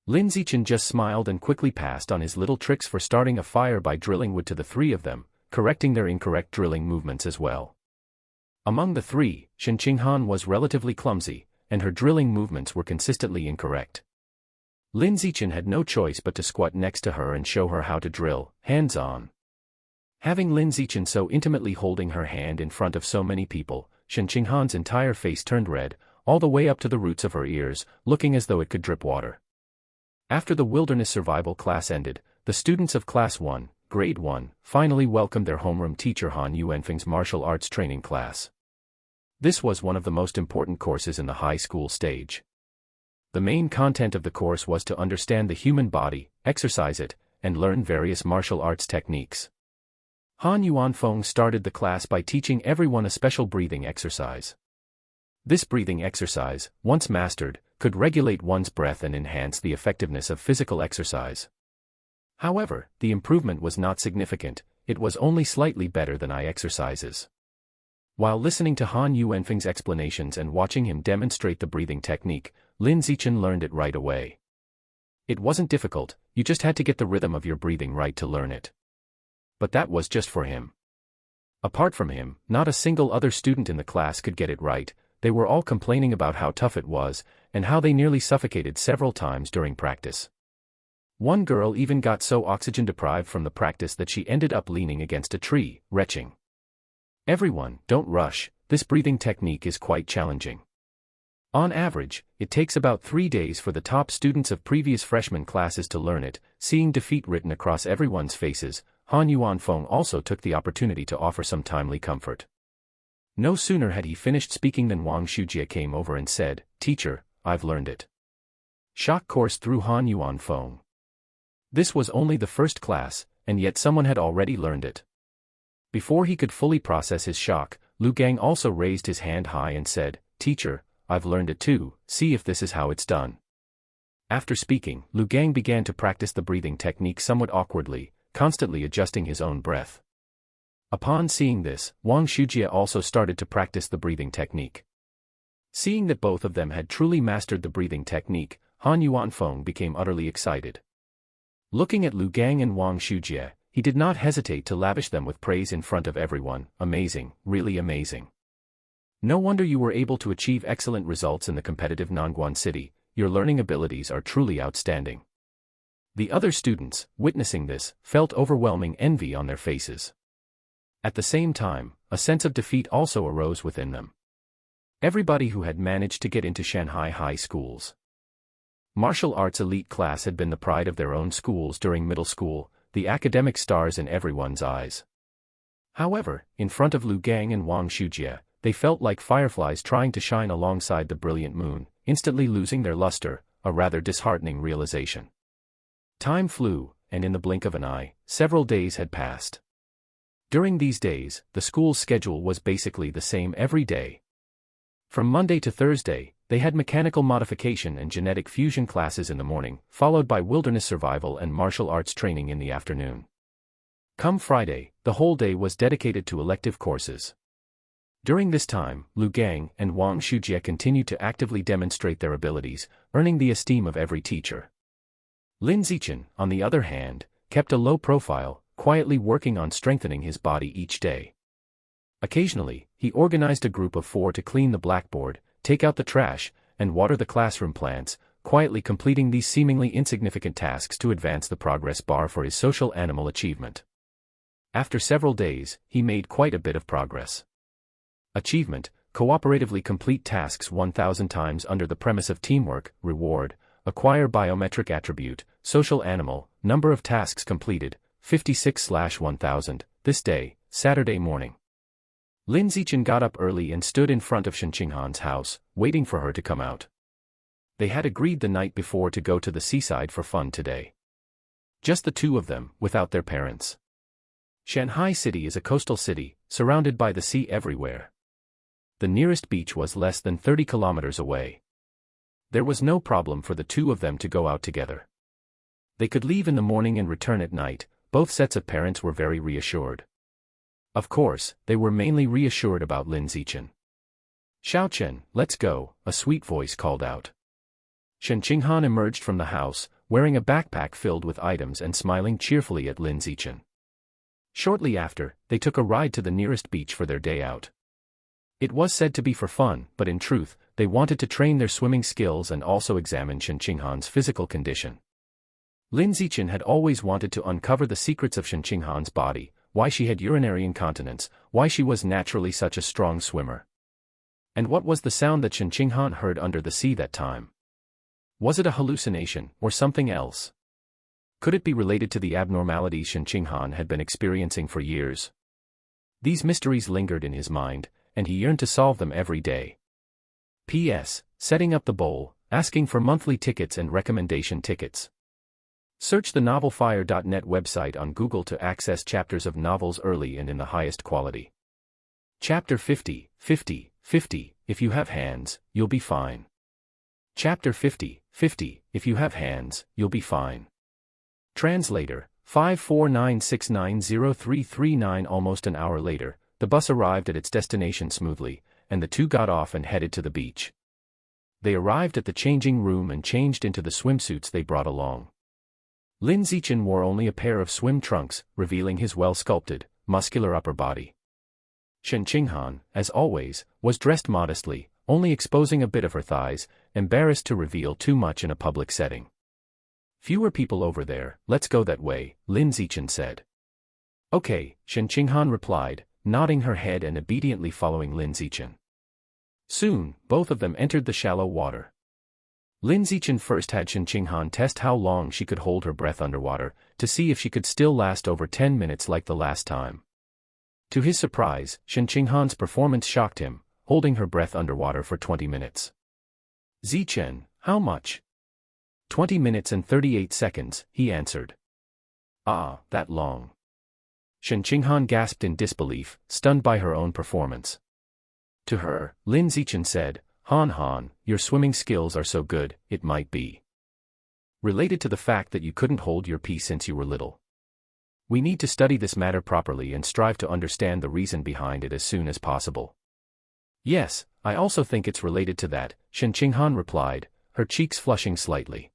Lin Zichen just smiled and quickly passed on his little tricks for starting a fire by drilling wood to the three of them, correcting their incorrect drilling movements as well. Among the three, Shen Qinghan was relatively clumsy, and her drilling movements were consistently incorrect. Lin Zichen had no choice but to squat next to her and show her how to drill, hands-on. Having Lin Zichen so intimately holding her hand in front of so many people, Shen Qinghan's entire face turned red, all the way up to the roots of her ears, looking as though it could drip water. After the Wilderness Survival class ended, the students of Class 1, Grade 1, finally welcomed their homeroom teacher Han Yuanfeng's martial arts training class. This was one of the most important courses in the high school stage. The main content of the course was to understand the human body, exercise it, and learn various martial arts techniques. Han Yuanfeng started the class by teaching everyone a special breathing exercise. This breathing exercise, once mastered, could regulate one's breath and enhance the effectiveness of physical exercise. However, the improvement was not significant, it was only slightly better than eye exercises. While listening to Han Yuanfeng's explanations and watching him demonstrate the breathing technique, Lin Zichen learned it right away. It wasn't difficult, you just had to get the rhythm of your breathing right to learn it. But that was just for him. Apart from him, not a single other student in the class could get it right. They were all complaining about how tough it was, and how they nearly suffocated several times during practice. One girl even got so oxygen deprived from the practice that she ended up leaning against a tree, retching. Everyone, don't rush, this breathing technique is quite challenging. On average, it takes about 3 days for the top students of previous freshman classes to learn it. Seeing defeat written across everyone's faces, Han Yuanfeng also took the opportunity to offer some timely comfort. No sooner had he finished speaking than Wang Shujie came over and said, "Teacher, I've learned it." Shock coursed through Han Yuanfeng. This was only the first class, and yet someone had already learned it. Before he could fully process his shock, Lu Gang also raised his hand high and said, "Teacher, I've learned it too, see if this is how it's done." After speaking, Lu Gang began to practice the breathing technique somewhat awkwardly, constantly adjusting his own breath. Upon seeing this, Wang Shujie also started to practice the breathing technique. Seeing that both of them had truly mastered the breathing technique, Han Yuanfeng became utterly excited. Looking at Lu Gang and Wang Shujie, he did not hesitate to lavish them with praise in front of everyone. "Amazing, really amazing. No wonder you were able to achieve excellent results in the competitive Nangguan city, your learning abilities are truly outstanding." The other students, witnessing this, felt overwhelming envy on their faces. At the same time, a sense of defeat also arose within them. Everybody who had managed to get into Shanghai high schools. Martial arts elite class had been the pride of their own schools during middle school, the academic stars in everyone's eyes. However, in front of Lu Gang and Wang Shujie, they felt like fireflies trying to shine alongside the brilliant moon, instantly losing their luster, a rather disheartening realization. Time flew, and in the blink of an eye, several days had passed. During these days, the school's schedule was basically the same every day. From Monday to Thursday, they had mechanical modification and genetic fusion classes in the morning, followed by wilderness survival and martial arts training in the afternoon. Come Friday, the whole day was dedicated to elective courses. During this time, Lu Gang and Wang Shujie continued to actively demonstrate their abilities, earning the esteem of every teacher. Lin Zichen, on the other hand, kept a low profile, quietly working on strengthening his body each day. Occasionally, he organized a group of 4 to clean the blackboard, take out the trash, and water the classroom plants, quietly completing these seemingly insignificant tasks to advance the progress bar for his social animal achievement. After several days, he made quite a bit of progress. Achievement: cooperatively complete tasks 1,000 times under the premise of teamwork. Reward: acquire biometric attribute, social animal, number of tasks completed, 56/1000, this day, Saturday morning. Lin Zichen got up early and stood in front of Shen Qinghan's house, waiting for her to come out. They had agreed the night before to go to the seaside for fun today. Just the two of them, without their parents. Shanghai City is a coastal city, surrounded by the sea everywhere. The nearest beach was less than 30 kilometers away. There was no problem for the two of them to go out together. They could leave in the morning and return at night. Both sets of parents were very reassured. Of course, they were mainly reassured about Lin Zichen. "Xiaochen, let's go," a sweet voice called out. Shen Qinghan emerged from the house, wearing a backpack filled with items and smiling cheerfully at Lin Zichen. Shortly after, they took a ride to the nearest beach for their day out. It was said to be for fun, but in truth, they wanted to train their swimming skills and also examine Shen Qinghan's physical condition. Lin Zichen had always wanted to uncover the secrets of Shen Qinghan's body, why she had urinary incontinence, why she was naturally such a strong swimmer. And what was the sound that Shen Qinghan heard under the sea that time? Was it a hallucination, or something else? Could it be related to the abnormalities Shen Qinghan had been experiencing for years? These mysteries lingered in his mind, and he yearned to solve them every day. P.S. Setting up the bowl, asking for monthly tickets and recommendation tickets. Search the novelfire.net website on Google to access chapters of novels early and in the highest quality. Chapter 50, 50, 50, if you have hands, you'll be fine. Chapter 50, 50, if you have hands, you'll be fine. Translator, 549690339. Almost an hour later, the bus arrived at its destination smoothly, and the two got off and headed to the beach. They arrived at the changing room and changed into the swimsuits they brought along. Lin Zichen wore only a pair of swim trunks, revealing his well-sculpted, muscular upper body. Shen Qinghan, as always, was dressed modestly, only exposing a bit of her thighs, embarrassed to reveal too much in a public setting. Fewer people over there, let's go that way, Lin Zichen said. Okay, Shen Qinghan replied, nodding her head and obediently following Lin Zichen. Soon, both of them entered the shallow water. Lin Zichen first had Shen Qinghan test how long she could hold her breath underwater, to see if she could still last over 10 minutes like the last time. To his surprise, Shen Qinghan's performance shocked him, holding her breath underwater for 20 minutes. Zichen, how much? 20 minutes and 38 seconds, he answered. Ah, that long. Shen Qinghan gasped in disbelief, stunned by her own performance. To her, Lin Zichen said, Han, your swimming skills are so good, it might be related to the fact that you couldn't hold your pee since you were little. We need to study this matter properly and strive to understand the reason behind it as soon as possible. Yes, I also think it's related to that, Shen Qinghan replied, her cheeks flushing slightly.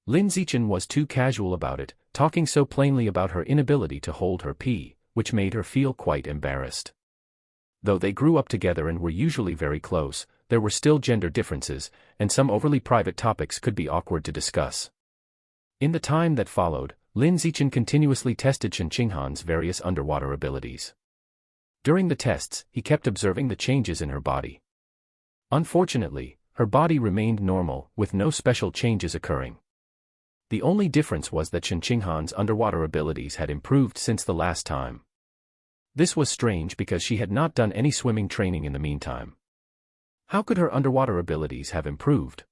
Lin Zichen was too casual about it, talking so plainly about her inability to hold her pee, which made her feel quite embarrassed. Though they grew up together and were usually very close, there were still gender differences, and some overly private topics could be awkward to discuss. In the time that followed, Lin Zichen continuously tested Shen Qinghan's various underwater abilities. During the tests, he kept observing the changes in her body. Unfortunately, her body remained normal, with no special changes occurring. The only difference was that Shen Qinghan's underwater abilities had improved since the last time. This was strange because she had not done any swimming training in the meantime. How could her underwater abilities have improved?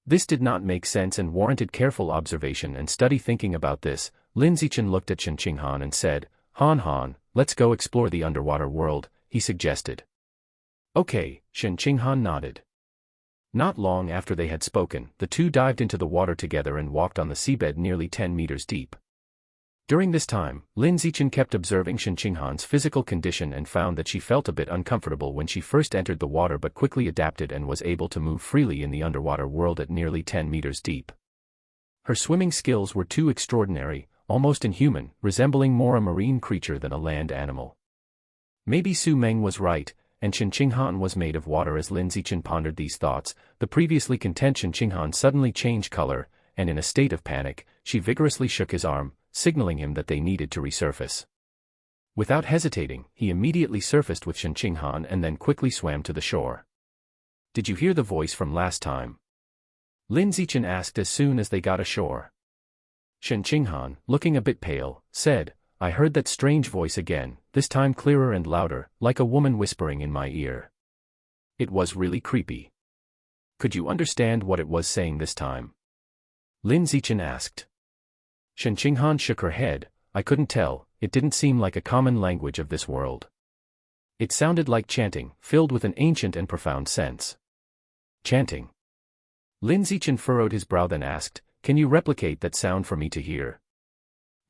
This did not make sense and warranted careful observation and study. Thinking about this, Lin Zichen looked at Shen Qinghan and said, Han, let's go explore the underwater world, he suggested. Okay, Shen Qinghan nodded. Not long after they had spoken, the two dived into the water together and walked on the seabed nearly 10 meters deep. During this time, Lin Zichen kept observing Shen Qinghan's physical condition and found that she felt a bit uncomfortable when she first entered the water but quickly adapted and was able to move freely in the underwater world at nearly 10 meters deep. Her swimming skills were too extraordinary, almost inhuman, resembling more a marine creature than a land animal. Maybe Su Meng was right, and Shen Qinghan was made of water. As Lin Zichen pondered these thoughts, the previously content Shen Qinghan suddenly changed color, and in a state of panic, she vigorously shook his arm, signaling him that they needed to resurface. Without hesitating, he immediately surfaced with Shen Qinghan and then quickly swam to the shore. Did you hear the voice from last time? Lin Zichen asked as soon as they got ashore. Shen Qinghan, looking a bit pale, said, I heard that strange voice again, this time clearer and louder, like a woman whispering in my ear. It was really creepy. Could you understand what it was saying this time? Lin Zichen asked. Shen Qinghan shook her head, I couldn't tell, it didn't seem like a common language of this world. It sounded like chanting, filled with an ancient and profound sense. Chanting. Lin Zichen furrowed his brow then asked, can you replicate that sound for me to hear?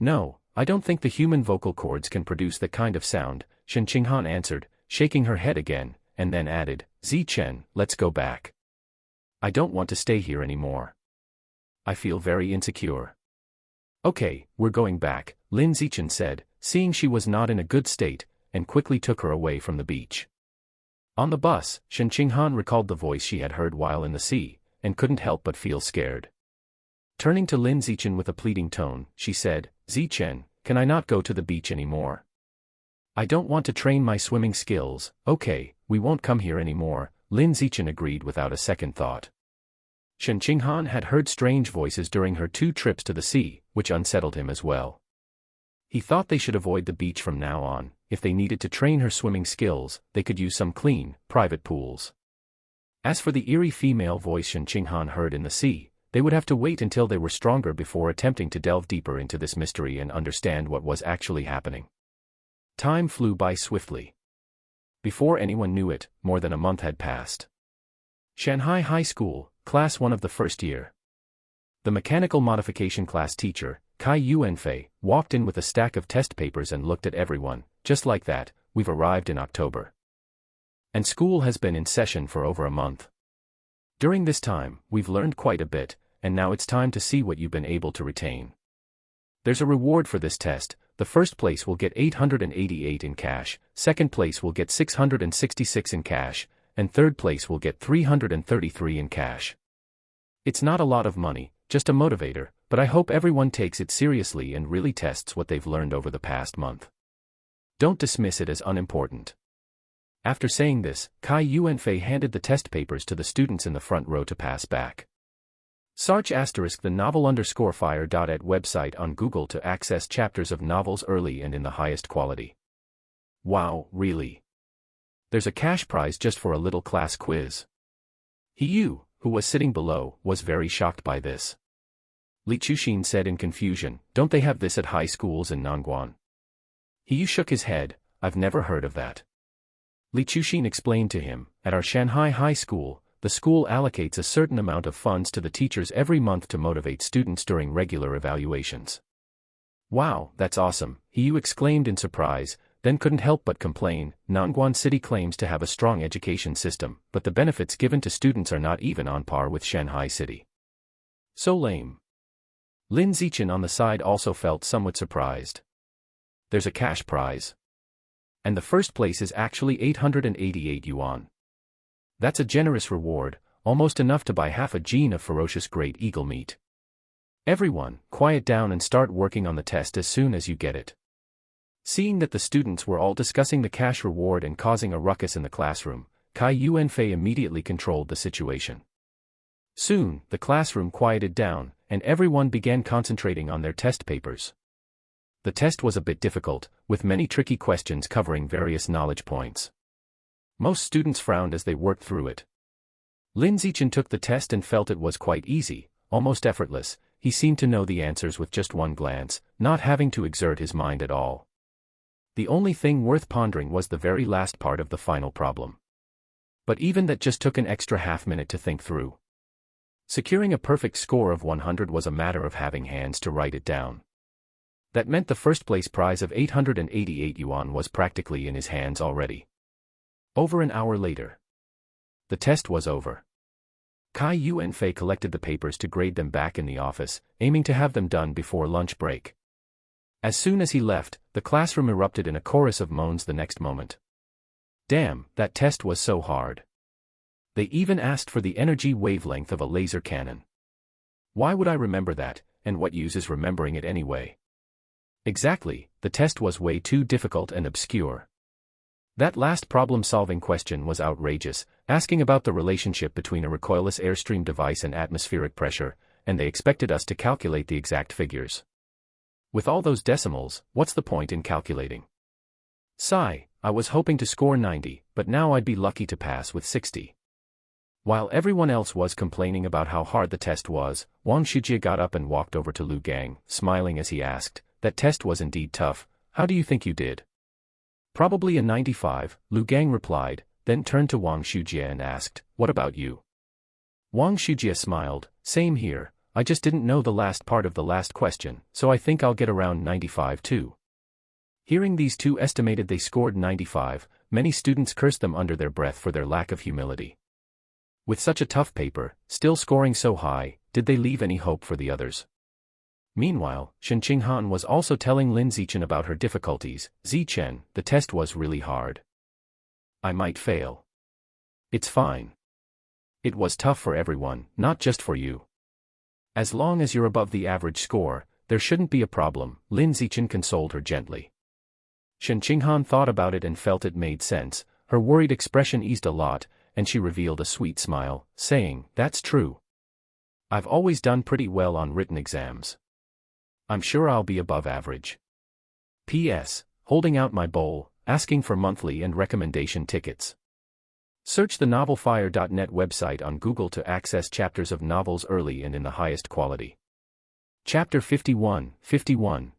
No, I don't think the human vocal cords can produce that kind of sound, Shen Qinghan answered, shaking her head again, and then added, Zichen, let's go back. I don't want to stay here anymore. I feel very insecure. Okay, we're going back, Lin Zichen said, seeing she was not in a good state, and quickly took her away from the beach. On the bus, Shen Qinghan recalled the voice she had heard while in the sea, and couldn't help but feel scared. Turning to Lin Zichen with a pleading tone, she said, Zichen, can I not go to the beach anymore? I don't want to train my swimming skills. Okay, we won't come here anymore, Lin Zichen agreed without a second thought. Shen Qinghan had heard strange voices during her 2 trips to the sea, which unsettled him as well. He thought they should avoid the beach from now on. If they needed to train her swimming skills, they could use some clean, private pools. As for the eerie female voice Shen Qinghan heard in the sea, they would have to wait until they were stronger before attempting to delve deeper into this mystery and understand what was actually happening. Time flew by swiftly. Before anyone knew it, more than a month had passed. Shanghai High School, Class 1 of the first year. The mechanical modification class teacher, Kai Yuanfei, walked in with a stack of test papers and looked at everyone. Just like that, we've arrived in October. And school has been in session for over a month. During this time, we've learned quite a bit, and now it's time to see what you've been able to retain. There's a reward for this test. The first place will get 888 in cash, second place will get 666 in cash, and third place will get 333 in cash. It's not a lot of money, just a motivator, but I hope everyone takes it seriously and really tests what they've learned over the past month. Don't dismiss it as unimportant. After saying this, Kai Yuanfei handed the test papers to the students in the front row to pass back. Search the novel_fire.at website on Google to access chapters of novels early and in the highest quality. Wow, really? There's a cash prize just for a little class quiz. Yu, who was sitting below, was very shocked by this. Li Chuxin said in confusion, don't they have this at high schools in Nangguan? Yu shook his head, I've never heard of that. Li Chuxin explained to him, at our Shanghai High School, the school allocates a certain amount of funds to the teachers every month to motivate students during regular evaluations. Wow, that's awesome, Yu exclaimed in surprise, then couldn't help but complain. Nangguan City claims to have a strong education system, but the benefits given to students are not even on par with Shanghai City. So lame. Lin Zichen on the side also felt somewhat surprised. There's a cash prize. And the first place is actually 888 yuan. That's a generous reward, almost enough to buy half a gene of ferocious great eagle meat. Everyone, quiet down and start working on the test as soon as you get it. Seeing that the students were all discussing the cash reward and causing a ruckus in the classroom, Kai Yuanfei immediately controlled the situation. Soon, the classroom quieted down, and everyone began concentrating on their test papers. The test was a bit difficult, with many tricky questions covering various knowledge points. Most students frowned as they worked through it. Lin Zichen took the test and felt it was quite easy, almost effortless. He seemed to know the answers with just one glance, not having to exert his mind at all. The only thing worth pondering was the very last part of the final problem. But even that just took an extra half-minute to think through. Securing a perfect score of 100 was a matter of having hands to write it down. That meant the first-place prize of 888 yuan was practically in his hands already. Over an hour later. The test was over. Kai Yuanfei collected the papers to grade them back in the office, aiming to have them done before lunch break. As soon as he left, the classroom erupted in a chorus of moans the next moment. Damn, that test was so hard. They even asked for the energy wavelength of a laser cannon. Why would I remember that, and what use is remembering it anyway? Exactly, the test was way too difficult and obscure. That last problem-solving question was outrageous, asking about the relationship between a recoilless airstream device and atmospheric pressure, and they expected us to calculate the exact figures. With all those decimals, what's the point in calculating? Sigh, I was hoping to score 90, but now I'd be lucky to pass with 60. While everyone else was complaining about how hard the test was, Wang Shujie got up and walked over to Lu Gang, smiling as he asked, that test was indeed tough, how do you think you did? Probably a 95, Lu Gang replied, then turned to Wang Shujie and asked, what about you? Wang Shujie smiled, same here, I just didn't know the last part of the last question, so I think I'll get around 95 too. Hearing these two estimated they scored 95, many students cursed them under their breath for their lack of humility. With such a tough paper, still scoring so high, did they leave any hope for the others? Meanwhile, Shen Qinghan was also telling Lin Zichen about her difficulties. Zichen, the test was really hard. I might fail. It's fine. It was tough for everyone, not just for you. As long as you're above the average score, there shouldn't be a problem, Lin Zichen consoled her gently. Shen Qinghan thought about it and felt it made sense. Her worried expression eased a lot, and she revealed a sweet smile, saying, that's true. I've always done pretty well on written exams. I'm sure I'll be above average. P.S. Holding out my bowl, asking for monthly and recommendation tickets. Search the novelfire.net website on Google to access chapters of novels early and in the highest quality. Chapter 51,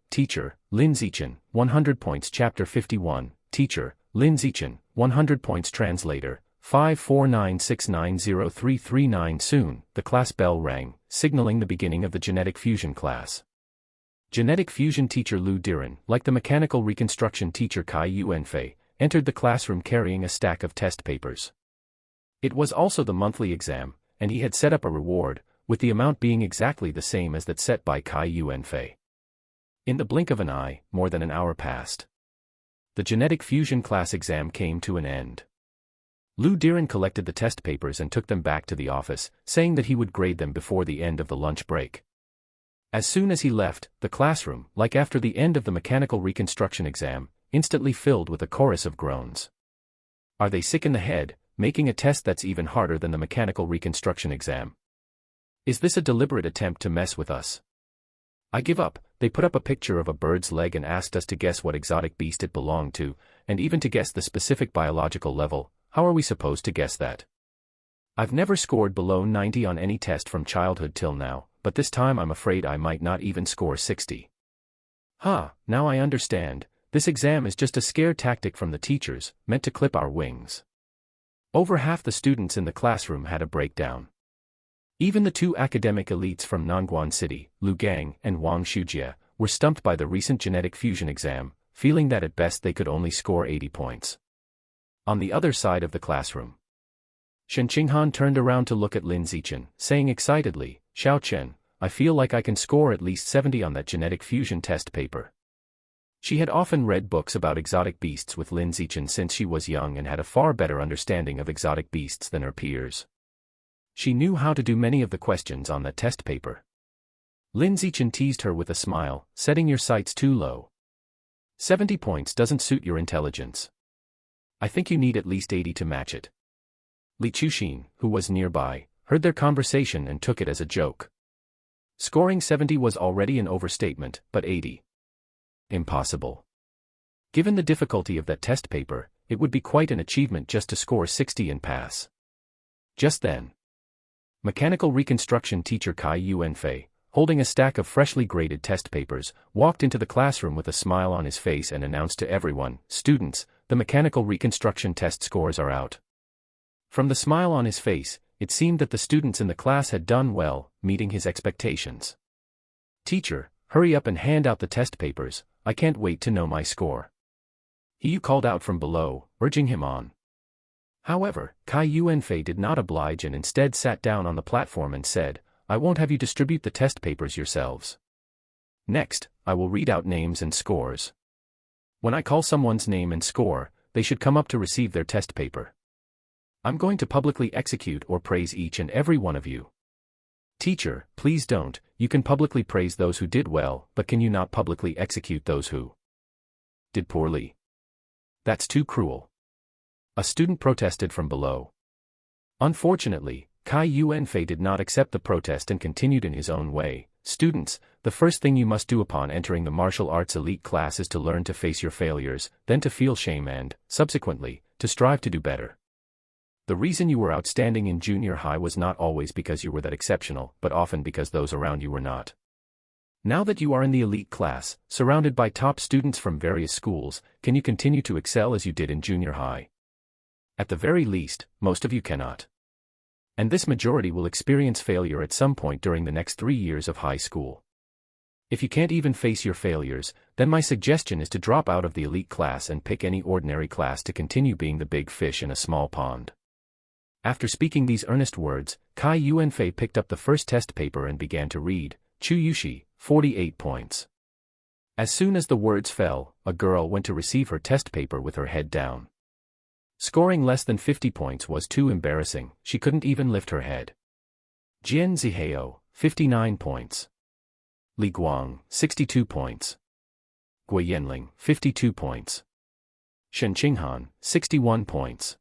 Teacher, Lin Zichen, 100 points. Chapter 51, Teacher, Lin Zichen, 100 points. Translator, 549690339. Soon, the class bell rang, signaling the beginning of the genetic fusion class. Genetic fusion teacher Lu Diren, like the mechanical reconstruction teacher Kai Yuanfei, entered the classroom carrying a stack of test papers. It was also the monthly exam, and he had set up a reward, with the amount being exactly the same as that set by Kai Yuanfei. In the blink of an eye, more than an hour passed. The genetic fusion class exam came to an end. Lu Diren collected the test papers and took them back to the office, saying that he would grade them before the end of the lunch break. As soon as he left, the classroom, like after the end of the mechanical reconstruction exam, instantly filled with a chorus of groans. Are they sick in the head, making a test that's even harder than the mechanical reconstruction exam? Is this a deliberate attempt to mess with us? I give up. They put up a picture of a bird's leg and asked us to guess what exotic beast it belonged to, and even to guess the specific biological level. How are we supposed to guess that? I've never scored below 90 on any test from childhood till now, but this time I'm afraid I might not even score 60. Now I understand. This exam is just a scare tactic from the teachers, meant to clip our wings. Over half the students in the classroom had a breakdown. Even the two academic elites from Nangguan City, Lu Gang and Wang Shujie, were stumped by the recent genetic fusion exam, feeling that at best they could only score 80 points. On the other side of the classroom, Shen Qinghan turned around to look at Lin Zichen, saying excitedly, "Xiao Chen, I feel like I can score at least 70 on that genetic fusion test paper." She had often read books about exotic beasts with Lin Zichen since she was young and had a far better understanding of exotic beasts than her peers. She knew how to do many of the questions on that test paper. Lin Zichen teased her with a smile, setting your sights too low. 70 points doesn't suit your intelligence. I think you need at least 80 to match it. Li Chuxin, who was nearby, heard their conversation and took it as a joke. Scoring 70 was already an overstatement, but 80? Impossible. Given the difficulty of that test paper, it would be quite an achievement just to score 60 and pass. Just then, mechanical reconstruction teacher Kai Yuanfei, holding a stack of freshly graded test papers, walked into the classroom with a smile on his face and announced to everyone, "Students, the mechanical reconstruction test scores are out." From the smile on his face, it seemed that the students in the class had done well, meeting his expectations. "Teacher, hurry up and hand out the test papers, I can't wait to know my score." He called out from below, urging him on. However, Kai Yuanfei did not oblige and instead sat down on the platform and said, "I won't have you distribute the test papers yourselves. Next, I will read out names and scores. When I call someone's name and score, they should come up to receive their test paper. I'm going to publicly execute or praise each and every one of you." "Teacher, please don't. You can publicly praise those who did well, but can you not publicly execute those who did poorly? That's too cruel." A student protested from below. Unfortunately, Kai Yuanfei did not accept the protest and continued in his own way. "Students, the first thing you must do upon entering the martial arts elite class is to learn to face your failures, then to feel shame and, subsequently, to strive to do better. The reason you were outstanding in junior high was not always because you were that exceptional, but often because those around you were not. Now that you are in the elite class, surrounded by top students from various schools, can you continue to excel as you did in junior high? At the very least, most of you cannot. And this majority will experience failure at some point during the next 3 years of high school. If you can't even face your failures, then my suggestion is to drop out of the elite class and pick any ordinary class to continue being the big fish in a small pond." After speaking these earnest words, Kai Yuanfei picked up the first test paper and began to read, "Chu Yushi, 48 points." As soon as the words fell, a girl went to receive her test paper with her head down. Scoring less than 50 points was too embarrassing, she couldn't even lift her head. Jian Zihao, 59 points. Li Guang, 62 points. Gui Yanling, 52 points. Shen Qinghan, 61 points.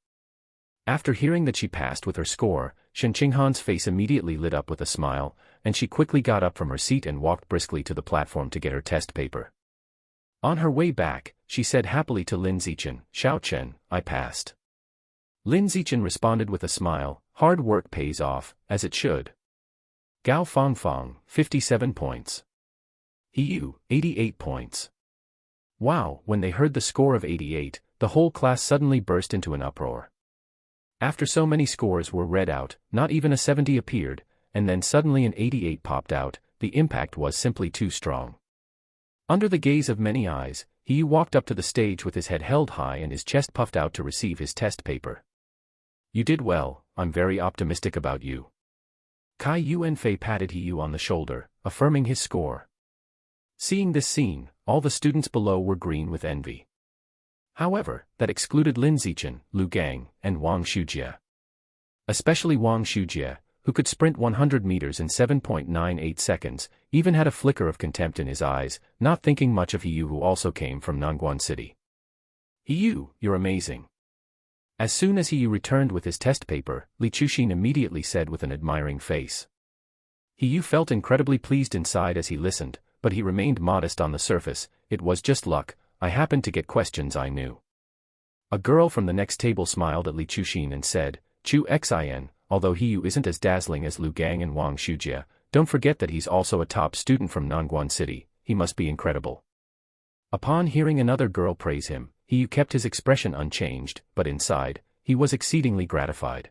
After hearing that she passed with her score, Shen Qinghan's face immediately lit up with a smile, and she quickly got up from her seat and walked briskly to the platform to get her test paper. On her way back, she said happily to Lin Zichen, "Xiao Chen, I passed." Lin Zichen responded with a smile, "Hard work pays off, as it should." Gao Fangfang, 57 points. He Yu, 88 points. Wow, when they heard the score of 88, the whole class suddenly burst into an uproar. After so many scores were read out, not even a 70 appeared, and then suddenly an 88 popped out. The impact was simply too strong. Under the gaze of many eyes, he walked up to the stage with his head held high and his chest puffed out to receive his test paper. "You did well, I'm very optimistic about you." Kai Yuanfei patted Yu on the shoulder, affirming his score. Seeing this scene, all the students below were green with envy. However, that excluded Lin Zichen, Lu Gang, and Wang Shujie. Especially Wang Shujie, who could sprint 100 meters in 7.98 seconds, even had a flicker of contempt in his eyes, not thinking much of Hiyu, who also came from Nangguan City. "Hiyu, you're amazing." As soon as Hiyu returned with his test paper, Li Chuxin immediately said with an admiring face. Hiyu felt incredibly pleased inside as he listened, but he remained modest on the surface. "It was just luck, I happened to get questions I knew." A girl from the next table smiled at Li Chuxin and said, "Chu Xin, although Hiyu isn't as dazzling as Lu Gang and Wang Shujie, don't forget that he's also a top student from Nangguan City, he must be incredible." Upon hearing another girl praise him, Hiyu kept his expression unchanged, but inside, he was exceedingly gratified.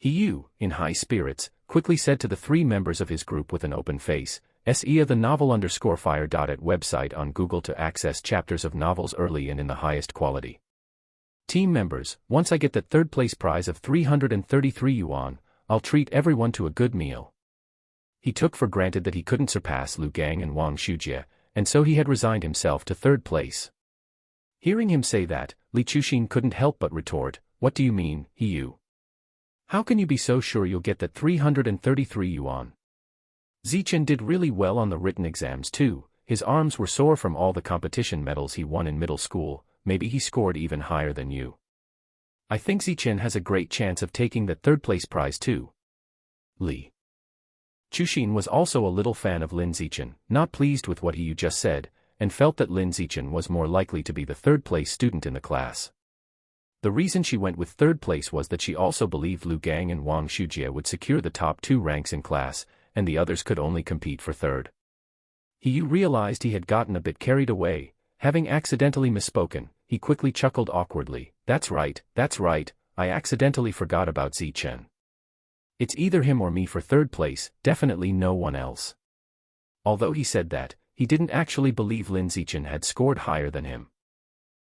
Hiyu, in high spirits, quickly said to the three members of his group with an open face, "Se the novel_fire. At website on Google to access chapters of novels early and in the highest quality. Team members, once I get that third place prize of 333 yuan, I'll treat everyone to a good meal." He took for granted that he couldn't surpass Lu Gang and Wang Shujie, and so he had resigned himself to third place. Hearing him say that, Li Chuxin couldn't help but retort, "What do you mean, Hiyu? How can you be so sure you'll get that 333 yuan? Zichen did really well on the written exams too, his arms were sore from all the competition medals he won in middle school. Maybe he scored even higher than you. I think Zichen has a great chance of taking that third place prize too." Li Chuxin was also a little fan of Lin Zichen, not pleased with what Hiyu just said, and felt that Lin Zichen was more likely to be the third place student in the class. The reason she went with third place was that she also believed Lu Gang and Wang Shujie would secure the top 2 ranks in class, and the others could only compete for third. Hiyu realized he had gotten a bit carried away. Having accidentally misspoken, he quickly chuckled awkwardly, that's right, I accidentally forgot about Zichen. It's either him or me for third place, definitely no one else." Although he said that, he didn't actually believe Lin Zichen had scored higher than him.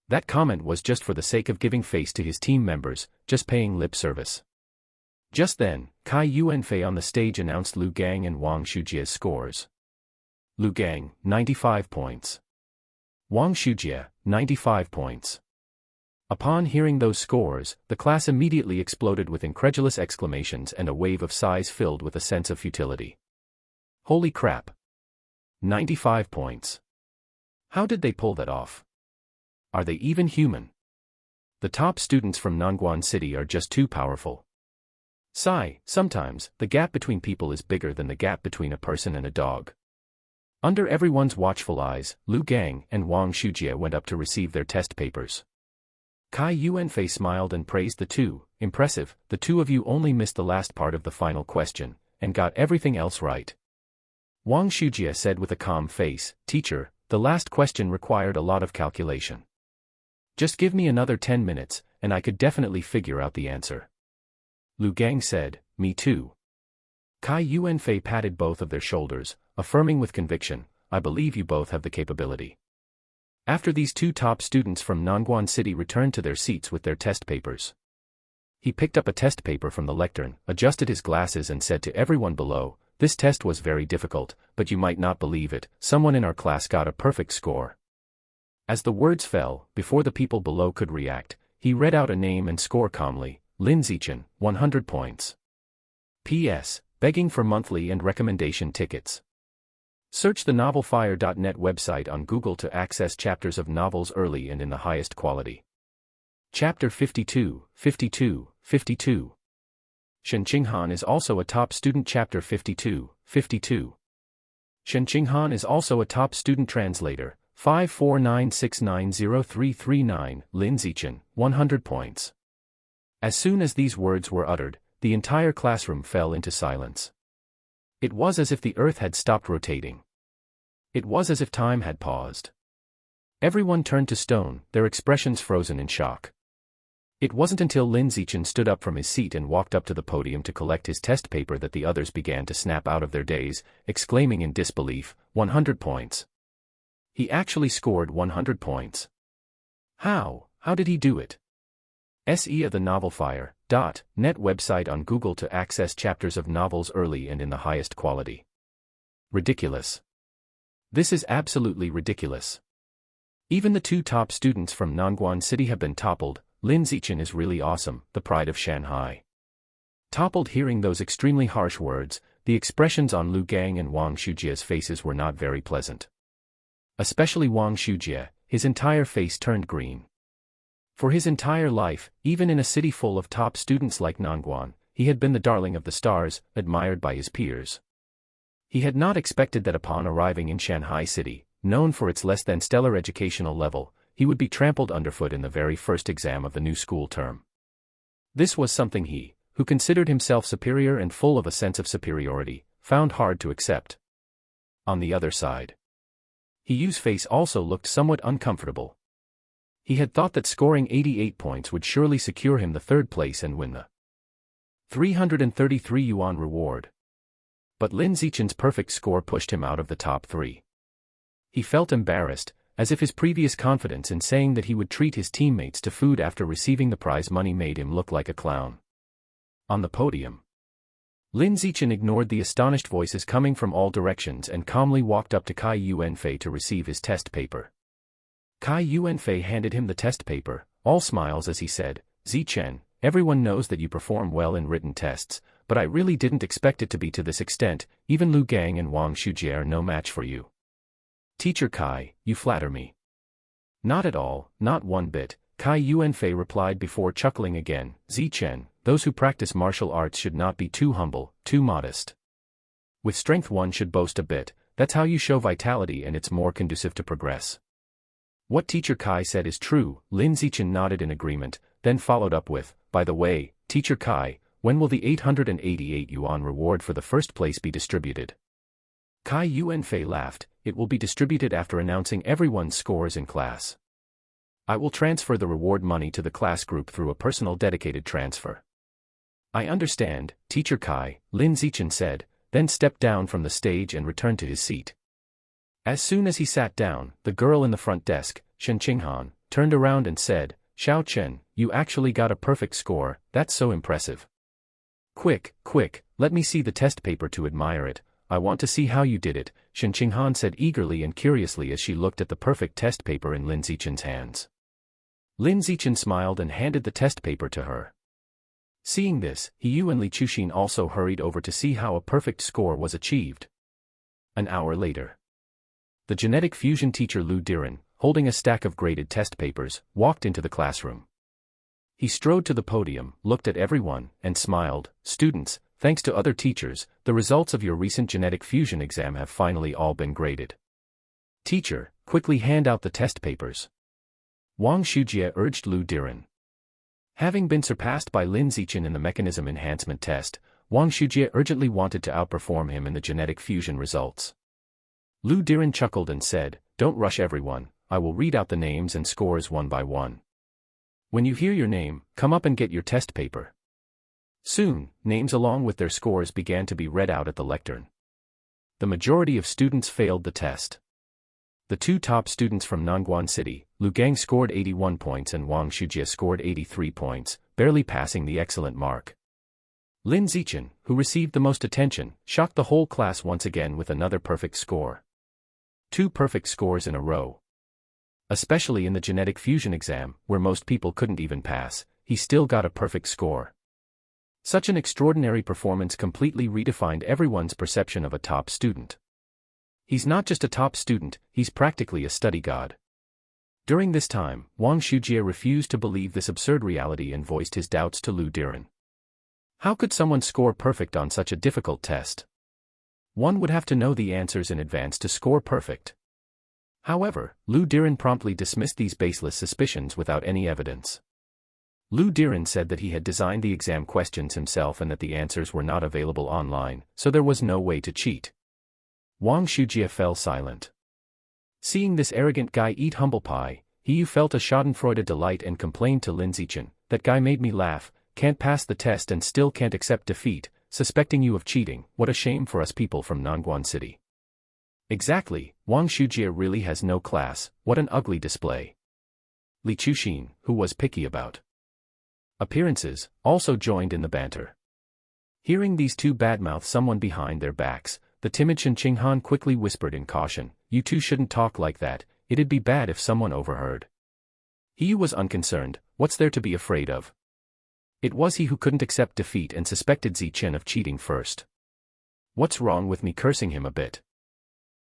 That comment was just for the sake of giving face to his team members, just paying lip service. Just then, Kai Yuanfei on the stage announced Lu Gang and Wang Shujie's scores. Lu Gang, 95 points. Wang Shujie, 95 points. Upon hearing those scores, the class immediately exploded with incredulous exclamations and a wave of sighs filled with a sense of futility. Holy crap! 95 points. How did they pull that off? Are they even human? The top students from Nangguan City are just too powerful. Sometimes, the gap between people is bigger than the gap between a person and a dog. Under everyone's watchful eyes, Lu Gang and Wang Shujie went up to receive their test papers. Kai Yuanfei smiled and praised the two. "Impressive, the two of you only missed the last part of the final question, and got everything else right." Wang Shujie said with a calm face, "Teacher, the last question required a lot of calculation. Just give me another 10 minutes, and I could definitely figure out the answer." Lu Gang said, "Me too." Kai Yuanfei patted both of their shoulders, affirming with conviction, "I believe you both have the capability." After these two top students from Nangguan City returned to their seats with their test papers, he picked up a test paper from the lectern, adjusted his glasses and said to everyone below, "This test was very difficult, but you might not believe it, someone in our class got a perfect score." As the words fell, before the people below could react, he read out a name and score calmly, Lin Zichen, 100 points. P.S. Begging for monthly and recommendation tickets. Search the novelfire.net website on Google to access chapters of novels early and in the highest quality. Chapter 52, 52, 52. Shen Qinghan is also a top student. Chapter 52, 52. Shen Qinghan is also a top student. Translator, 549690339, Lin Zichen, 100 points. As soon as these words were uttered, the entire classroom fell into silence. It was as if the earth had stopped rotating. It was as if time had paused. Everyone turned to stone, their expressions frozen in shock. It wasn't until Lin Zichen stood up from his seat and walked up to the podium to collect his test paper that the others began to snap out of their daze, exclaiming in disbelief, 100 points. He actually scored 100 points. How did he do it? Se the novelfire.net website on Google to access chapters of novels early and in the highest quality. Ridiculous. This is absolutely ridiculous. Even the two top students from Nangguan City have been toppled. Lin Zichen is really awesome, the pride of Shanghai. Toppled hearing those extremely harsh words, the expressions on Lu Gang and Wang Shujie's faces were not very pleasant. Especially Wang Shujie, his entire face turned green. For his entire life, even in a city full of top students like Nangguan, he had been the darling of the stars, admired by his peers. He had not expected that upon arriving in Shanghai City, known for its less than stellar educational level, he would be trampled underfoot in the very first exam of the new school term. This was something he, who considered himself superior and full of a sense of superiority, found hard to accept. On the other side, He Yu's face also looked somewhat uncomfortable. He had thought that scoring 88 points would surely secure him the third place and win the 333 yuan reward. But Lin Zichen's perfect score pushed him out of the top 3. He felt embarrassed, as if his previous confidence in saying that he would treat his teammates to food after receiving the prize money made him look like a clown. On the podium, Lin Zichen ignored the astonished voices coming from all directions and calmly walked up to Cai Yuanfei to receive his test paper. Cai Yuanfei handed him the test paper, all smiles as he said, "Zichen, everyone knows that you perform well in written tests, but I really didn't expect it to be to this extent. Even Lu Gang and Wang Shujie are no match for you." "Teacher Cai, you flatter me." "Not at all, not one bit," Cai Yuanfei replied before chuckling again. "Zichen, those who practice martial arts should not be too humble, too modest. With strength one should boast a bit, that's how you show vitality and it's more conducive to progress." "What Teacher Cai said is true," Lin Zichen nodded in agreement, then followed up with, "By the way, Teacher Cai, when will the 888 yuan reward for the first place be distributed?" Cai Yuanfei laughed. "It will be distributed after announcing everyone's scores in class. I will transfer the reward money to the class group through a personal dedicated transfer." "I understand, Teacher Cai," Lin Zichen said, then stepped down from the stage and returned to his seat. As soon as he sat down, the girl in the front desk, Shen Qinghan, turned around and said, "Xiao Chen, you actually got a perfect score, that's so impressive. Quick, let me see the test paper to admire it, I want to see how you did it," Shen Qinghan said eagerly and curiously as she looked at the perfect test paper in Lin Zichen's hands. Lin Zichen smiled and handed the test paper to her. Seeing this, He Yu and Li Chuxin also hurried over to see how a perfect score was achieved. An hour later, the genetic fusion teacher Lu Diren, holding a stack of graded test papers, walked into the classroom. He strode to the podium, looked at everyone, and smiled. "Students, thanks to other teachers, the results of your recent genetic fusion exam have finally all been graded. Teacher, quickly hand out the test papers." Wang Shujie urged Lu Diren. Having been surpassed by Lin Zichen in the mechanism enhancement test, Wang Shujie urgently wanted to outperform him in the genetic fusion results. Lu Diren chuckled and said, "Don't rush everyone, I will read out the names and scores one by one. When you hear your name, come up and get your test paper." Soon, names along with their scores began to be read out at the lectern. The majority of students failed the test. The two top students from Nangguan City, Lu Gang scored 81 points and Wang Shujie scored 83 points, barely passing the excellent mark. Lin Zichen, who received the most attention, shocked the whole class once again with another perfect score. 2 perfect scores in a row. Especially in the genetic fusion exam, where most people couldn't even pass, he still got a perfect score. Such an extraordinary performance completely redefined everyone's perception of a top student. He's not just a top student, he's practically a study god. During this time, Wang Shujie refused to believe this absurd reality and voiced his doubts to Lu Diren. How could someone score perfect on such a difficult test? One would have to know the answers in advance to score perfect. However, Lu Diren promptly dismissed these baseless suspicions without any evidence. Lu Diren said that he had designed the exam questions himself and that the answers were not available online, so there was no way to cheat. Wang Shujie fell silent. Seeing this arrogant guy eat humble pie, He Yu felt a schadenfreude delight and complained to Lin Zichen, "That guy made me laugh, can't pass the test and still can't accept defeat, suspecting you of cheating, what a shame for us people from Nangguan City." Exactly, Wang Shujie really has no class, what an ugly display. Li Chuxin, who was picky about appearances, also joined in the banter. Hearing these two badmouth someone behind their backs, the timid Shen Qinghan quickly whispered in caution, "You two shouldn't talk like that, it'd be bad if someone overheard." He was unconcerned, "What's there to be afraid of?" It was he who couldn't accept defeat and suspected Zichen of cheating first. What's wrong with me cursing him a bit?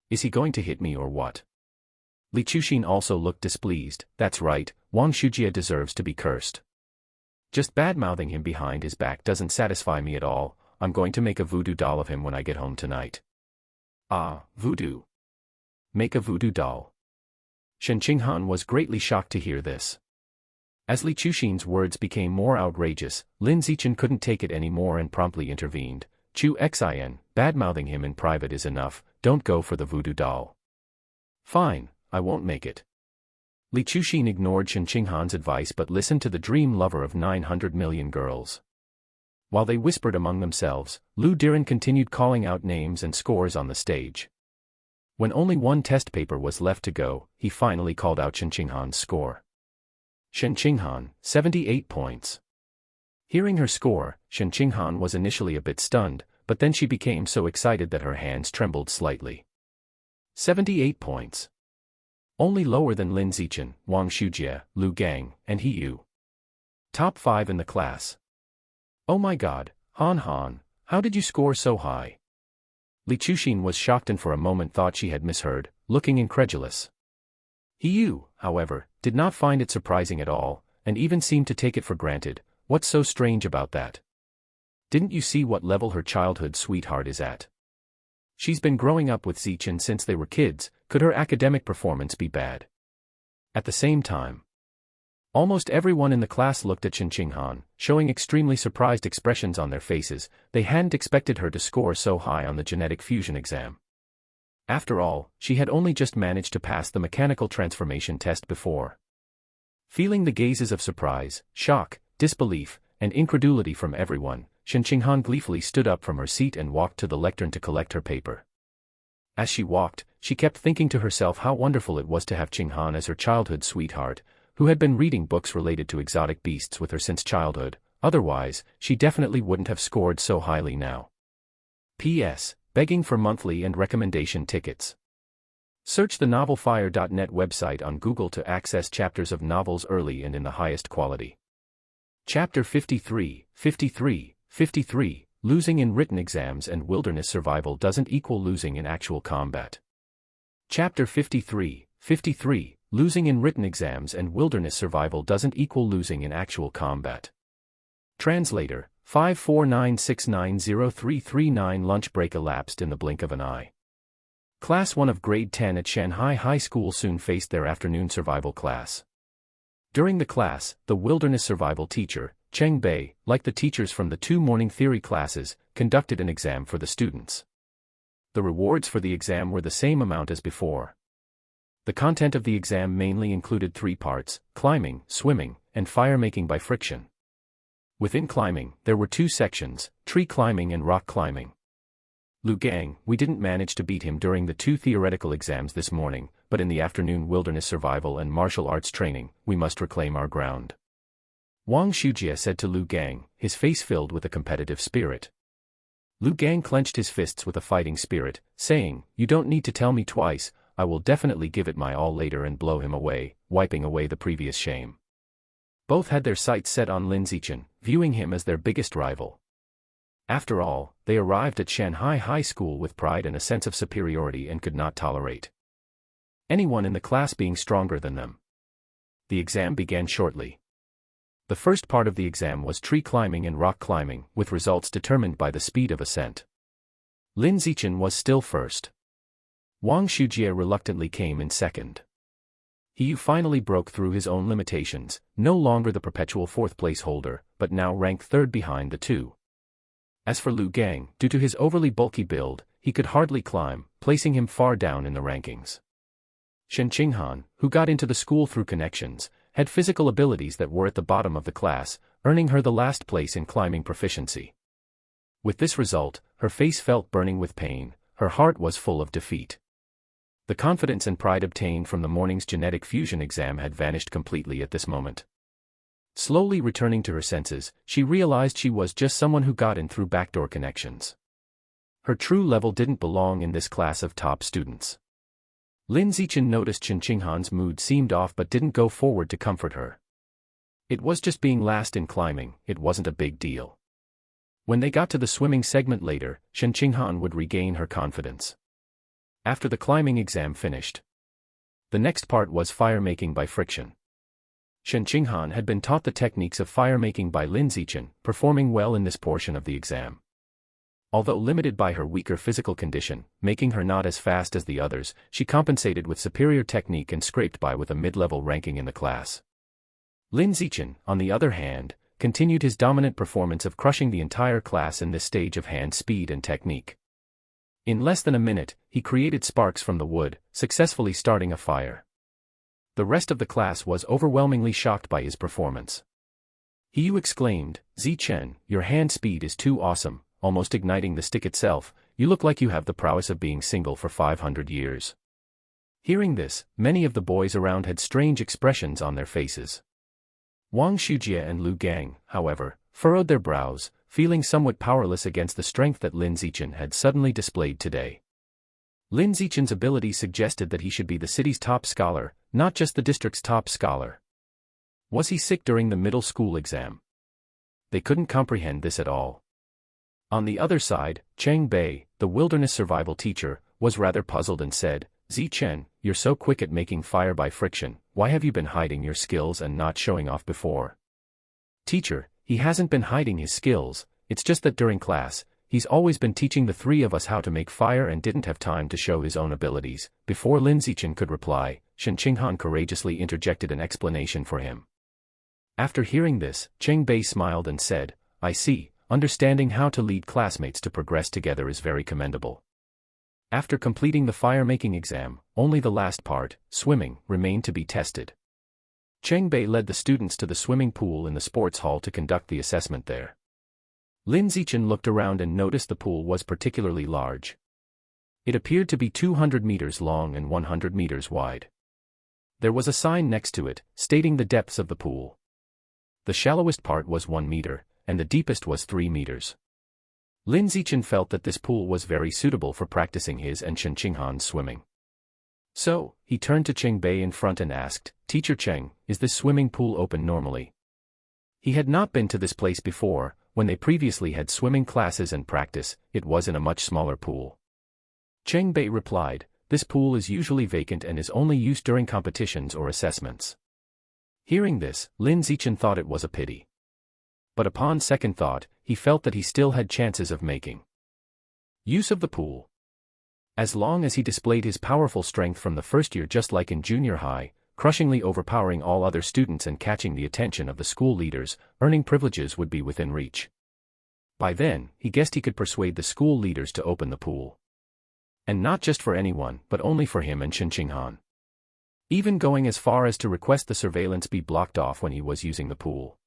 Is he going to hit me or what? Li Chuxin also looked displeased. That's right, Wang Shujie deserves to be cursed. Just bad-mouthing him behind his back doesn't satisfy me at all. I'm going to make a voodoo doll of him when I get home tonight. Ah, voodoo. Make a voodoo doll. Shen Qinghan was greatly shocked to hear this. As Li Chuxin's words became more outrageous, Lin Zichen couldn't take it anymore and promptly intervened. Chu Xin, bad-mouthing him in private is enough, don't go for the voodoo doll. Fine, I won't make it. Li Chuxin ignored Shen Qinghan's advice but listened to the dream lover of 900 million girls. While they whispered among themselves, Lu Diren continued calling out names and scores on the stage. When only one test paper was left to go, he finally called out Shen Qinghan's score. Shen Qinghan, 78 points. Hearing her score, Shen Qinghan was initially a bit stunned, but then she became so excited that her hands trembled slightly. 78 points. Only lower than Lin Zichen, Wang Shujie, Lu Gang, and He Yu. Top 5 in the class. Oh my god, Han Han, how did you score so high? Li Chuxin was shocked and for a moment thought she had misheard, looking incredulous. He Yu, however, did not find it surprising at all, and even seemed to take it for granted. What's so strange about that? Didn't you see what level her childhood sweetheart is at? She's been growing up with Zichen since they were kids, could her academic performance be bad? At the same time, almost everyone in the class looked at Shen Qinghan, showing extremely surprised expressions on their faces. They hadn't expected her to score so high on the genetic fusion exam. After all, she had only just managed to pass the mechanical transformation test before. Feeling the gazes of surprise, shock, disbelief, and incredulity from everyone, Shen Qinghan gleefully stood up from her seat and walked to the lectern to collect her paper. As she walked, she kept thinking to herself how wonderful it was to have Qinghan as her childhood sweetheart, who had been reading books related to exotic beasts with her since childhood. Otherwise, she definitely wouldn't have scored so highly now. P.S. Begging for monthly and recommendation tickets. Search the novelfire.net website on Google to access chapters of novels early and in the highest quality. Chapter 53, 53, Losing in written exams and wilderness survival doesn't equal losing in actual combat. Chapter 53, Losing in written exams and wilderness survival doesn't equal losing in actual combat. Translator, 549690339. Lunch break elapsed in the blink of an eye. Class 1 of Grade 10 at Shanghai High School soon faced their afternoon survival class. During the class, the wilderness survival teacher, Cheng Bei, like the teachers from the 2 morning theory classes, conducted an exam for the students. The rewards for the exam were the same amount as before. The content of the exam mainly included 3 parts: climbing, swimming, and fire making by friction. Within climbing, there were 2 sections, tree climbing and rock climbing. Lu Gang, we didn't manage to beat him during the 2 theoretical exams this morning, but in the afternoon wilderness survival and martial arts training, we must reclaim our ground. Wang Shujie said to Lu Gang, his face filled with a competitive spirit. Lu Gang clenched his fists with a fighting spirit, saying, "You don't need to tell me twice, I will definitely give it my all later and blow him away," wiping away the previous shame. Both had their sights set on Lin Zichen, viewing him as their biggest rival. After all, they arrived at Shanghai High School with pride and a sense of superiority and could not tolerate anyone in the class being stronger than them. The exam began shortly. The first part of the exam was tree climbing and rock climbing, with results determined by the speed of ascent. Lin Zichen was still first. Wang Shujie reluctantly came in second. He finally broke through his own limitations, no longer the perpetual 4th place holder, but now ranked 3rd behind the 2. As for Lu Gang, due to his overly bulky build, he could hardly climb, placing him far down in the rankings. Shen Qinghan, who got into the school through connections, had physical abilities that were at the bottom of the class, earning her the last place in climbing proficiency. With this result, her face felt burning with pain, her heart was full of defeat. The confidence and pride obtained from the morning's genetic fusion exam had vanished completely at this moment. Slowly returning to her senses, she realized she was just someone who got in through backdoor connections. Her true level didn't belong in this class of top students. Lin Zichen noticed Shen Qinghan's mood seemed off but didn't go forward to comfort her. It was just being last in climbing, it wasn't a big deal. When they got to the swimming segment later, Shen Qinghan would regain her confidence. After the climbing exam finished, the next part was fire making by friction. Shen Qinghan had been taught the techniques of fire making by Lin Zichen, performing well in this portion of the exam. Although limited by her weaker physical condition, making her not as fast as the others, she compensated with superior technique and scraped by with a mid-level ranking in the class. Lin Zichen, on the other hand, continued his dominant performance of crushing the entire class in this stage of hand speed and technique. In less than a minute, he created sparks from the wood, successfully starting a fire. The rest of the class was overwhelmingly shocked by his performance. He exclaimed, "Zichen, your hand speed is too awesome, almost igniting the stick itself. You look like you have the prowess of being single for 500 years." Hearing this, many of the boys around had strange expressions on their faces. Wang Shujie and Lu Gang, however, furrowed their brows, feeling somewhat powerless against the strength that Lin Zichen had suddenly displayed today. Lin Zichen's ability suggested that he should be the city's top scholar, not just the district's top scholar. Was he sick during the middle school exam? They couldn't comprehend this at all. On the other side, Cheng Bei, the wilderness survival teacher, was rather puzzled and said, "Zichen, you're so quick at making fire by friction, why have you been hiding your skills and not showing off before?" "Teacher, he hasn't been hiding his skills, it's just that during class, he's always been teaching the three of us how to make fire and didn't have time to show his own abilities." Before Lin Zichen could reply, Shen Qinghan courageously interjected an explanation for him. After hearing this, Cheng Bei smiled and said, "I see, understanding how to lead classmates to progress together is very commendable." After completing the fire-making exam, only the last part, swimming, remained to be tested. Cheng Bei led the students to the swimming pool in the sports hall to conduct the assessment there. Lin Zichen looked around and noticed the pool was particularly large. It appeared to be 200 meters long and 100 meters wide. There was a sign next to it, stating the depths of the pool. The shallowest part was 1 meter, and the deepest was 3 meters. Lin Zichen felt that this pool was very suitable for practicing his and Shen Qinghan's swimming. So, he turned to Cheng Bei in front and asked, "Teacher Cheng, is this swimming pool open normally?" He had not been to this place before. When they previously had swimming classes and practice, it was in a much smaller pool. Cheng Bei replied, "This pool is usually vacant and is only used during competitions or assessments." Hearing this, Lin Zichen thought it was a pity. But upon second thought, he felt that he still had chances of making use of the pool. As long as he displayed his powerful strength from the first year just like in junior high, crushingly overpowering all other students and catching the attention of the school leaders, earning privileges would be within reach. By then, he guessed he could persuade the school leaders to open the pool. And not just for anyone, but only for him and Shen Qinghan. Even going as far as to request the surveillance be blocked off when he was using the pool.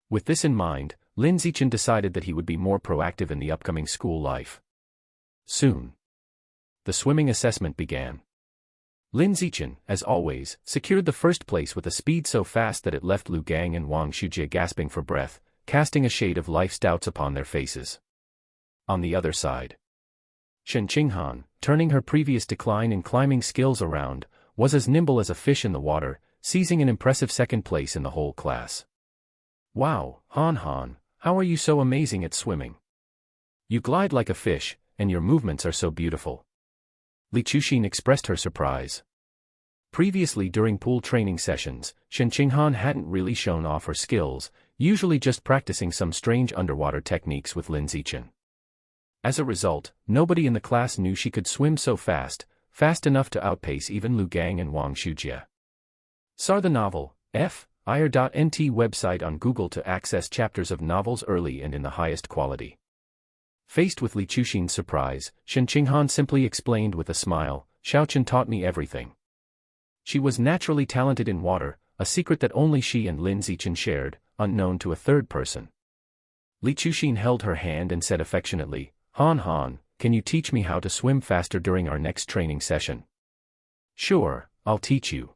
With this in mind, Lin Zichen decided that he would be more proactive in the upcoming school life. Soon, the swimming assessment began. Lin Zichen, as always, secured the first place with a speed so fast that it left Lu Gang and Wang Shujie gasping for breath, casting a shade of life's doubts upon their faces. On the other side, Shen Qinghan, turning her previous decline in climbing skills around, was as nimble as a fish in the water, seizing an impressive second place in the whole class. "Wow, Han Han, how are you so amazing at swimming? You glide like a fish, and your movements are so beautiful." Li Chuxin expressed her surprise. Previously during pool training sessions, Shen Qinghan hadn't really shown off her skills, usually just practicing some strange underwater techniques with Lin Zichen. As a result, nobody in the class knew she could swim so fast enough to outpace even Lu Gang and Wang Shujie. Sar the novel, FIR.NT website on Google to access chapters of novels early and in the highest quality. Faced with Li Chuxin's surprise, Shen Qinghan simply explained with a smile, "Xiaochen taught me everything." She was naturally talented in water, a secret that only she and Lin Zichen shared, unknown to a third person. Li Chuxin held her hand and said affectionately, Han Han, can you teach me how to swim faster during our next training session?" "Sure, I'll teach you."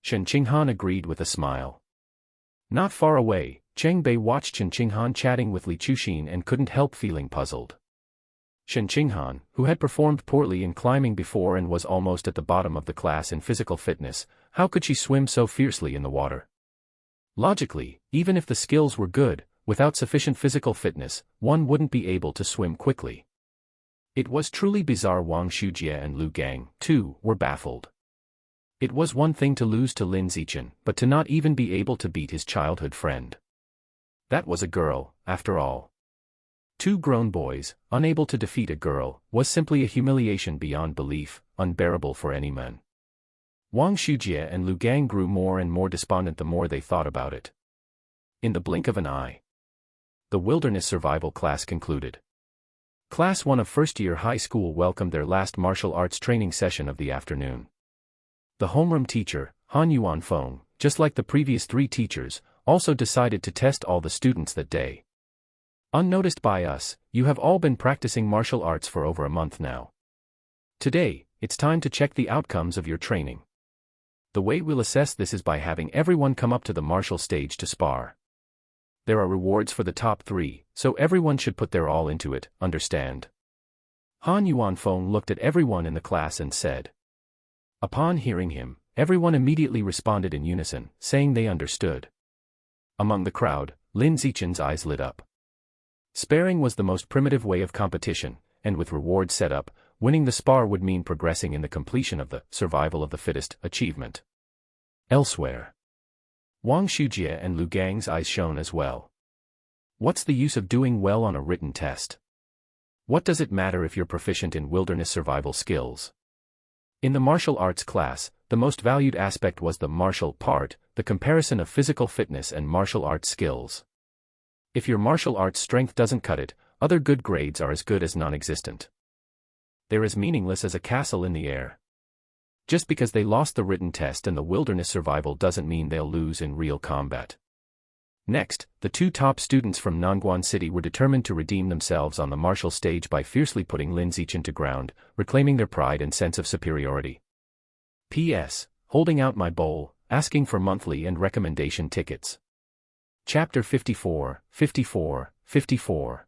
Shen Qinghan agreed with a smile. Not far away, Cheng Bei watched Shen Qinghan chatting with Li Chuxin and couldn't help feeling puzzled. Shen Qinghan, who had performed poorly in climbing before and was almost at the bottom of the class in physical fitness, how could she swim so fiercely in the water? Logically, even if the skills were good, without sufficient physical fitness, one wouldn't be able to swim quickly. It was truly bizarre. Wang Shujie and Lu Gang, too, were baffled. It was one thing to lose to Lin Zichen, but to not even be able to beat his childhood friend. That was a girl, after all. Two grown boys, unable to defeat a girl, was simply a humiliation beyond belief, unbearable for any man. Wang Shujie and Lu Gang grew more and more despondent the more they thought about it. In the blink of an eye, the wilderness survival class concluded. Class 1 of first-year high school welcomed their last martial arts training session of the afternoon. The homeroom teacher, Han Yuanfeng, just like the previous 3 teachers, also decided to test all the students that day. Unnoticed by us, you have all been practicing martial arts for over a month now. Today, it's time to check the outcomes of your training. The way we'll assess this is by having everyone come up to the martial stage to spar. There are rewards for the top 3, so everyone should put their all into it, understand? Han Yuanfeng looked at everyone in the class and said. Upon hearing him, everyone immediately responded in unison, saying they understood. Among the crowd, Lin Zichen's eyes lit up. Sparring was the most primitive way of competition, and with rewards set up, winning the spar would mean progressing in the completion of the survival of the fittest achievement. Elsewhere, Wang Shujie and Lu Gang's eyes shone as well. What's the use of doing well on a written test? What does it matter if you're proficient in wilderness survival skills? In the martial arts class, the most valued aspect was the martial part, the comparison of physical fitness and martial arts skills. If your martial arts strength doesn't cut it, other good grades are as good as non-existent. They're as meaningless as a castle in the air. Just because they lost the written test and the wilderness survival doesn't mean they'll lose in real combat. Next, the 2 top students from Nangguan City were determined to redeem themselves on the martial stage by fiercely putting Lin Zichen to ground, reclaiming their pride and sense of superiority. P.S. Holding out my bowl, asking for monthly and recommendation tickets. Chapter 54, 54, 54.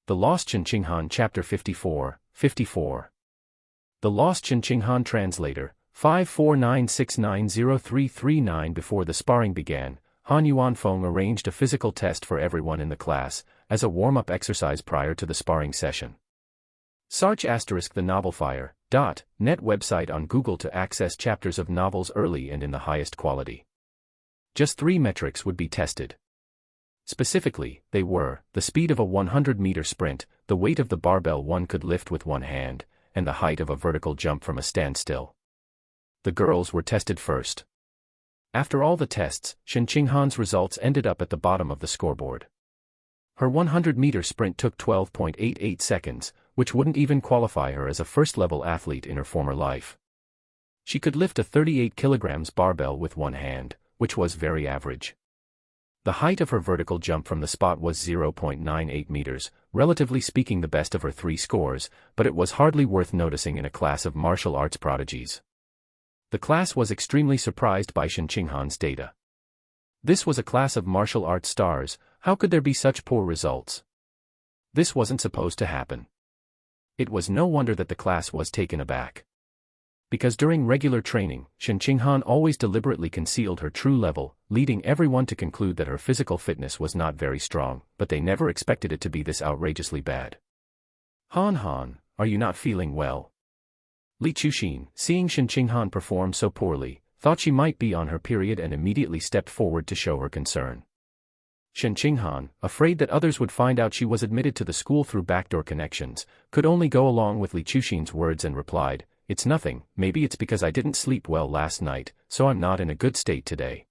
The Lost Qinqinghan Chapter 54, 54. The Lost Qinqinghan Translator, 549690339. Before the sparring began, Han Yuanfeng arranged a physical test for everyone in the class, as a warm-up exercise prior to the sparring session. Search the novelfire.net website on Google to access chapters of novels early and in the highest quality. Just 3 metrics would be tested. Specifically, they were, the speed of a 100-meter sprint, the weight of the barbell one could lift with one hand, and the height of a vertical jump from a standstill. The girls were tested first. After all the tests, Qinqinghan's results ended up at the bottom of the scoreboard. Her 100-meter sprint took 12.88 seconds, which wouldn't even qualify her as a first-level athlete in her former life. She could lift a 38 kilograms barbell with one hand, which was very average. The height of her vertical jump from the spot was 0.98 meters, relatively speaking the best of her 3 scores, but it was hardly worth noticing in a class of martial arts prodigies. The class was extremely surprised by Qinqinghan's data. This was a class of martial arts stars, how could there be such poor results? This wasn't supposed to happen. It was no wonder that the class was taken aback. Because during regular training, Qinqinghan always deliberately concealed her true level, leading everyone to conclude that her physical fitness was not very strong, but they never expected it to be this outrageously bad. Han, are you not feeling well? Li Chuxin, seeing Qinqinghan perform so poorly, thought she might be on her period and immediately stepped forward to show her concern. Qinqinghan, afraid that others would find out she was admitted to the school through backdoor connections, could only go along with Li Chuxin's words and replied, "It's nothing, maybe it's because I didn't sleep well last night, so I'm not in a good state today."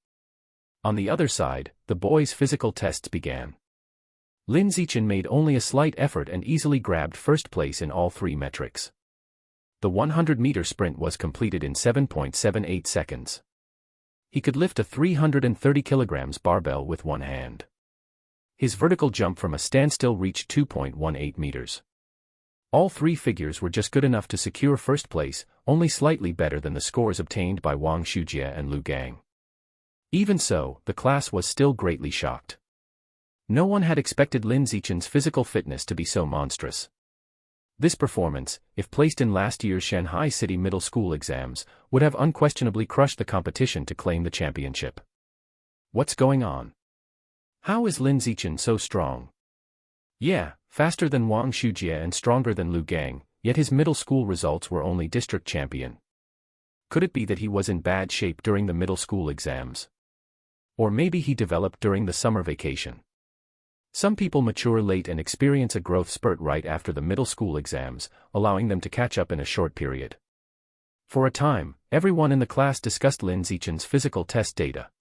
On the other side, the boys' physical tests began. Lin Zichen made only a slight effort and easily grabbed first place in all 3 metrics. The 100-meter sprint was completed in 7.78 seconds. He could lift a 330 kilograms barbell with one hand. His vertical jump from a standstill reached 2.18 meters. All 3 figures were just good enough to secure first place, only slightly better than the scores obtained by Wang Shujie and Lu Gang. Even so, the class was still greatly shocked. No one had expected Lin Zichen's physical fitness to be so monstrous. This performance, if placed in last year's Shanghai City Middle School exams, would have unquestionably crushed the competition to claim the championship. What's going on? How is Lin Zichen so strong? Yeah, faster than Wang Shujie and stronger than Lu Gang, yet his middle school results were only district champion. Could it be that he was in bad shape during the middle school exams? Or maybe he developed during the summer vacation. Some people mature late and experience a growth spurt right after the middle school exams, allowing them to catch up in a short period. For a time, everyone in the class discussed Lin Zichen's physical test data.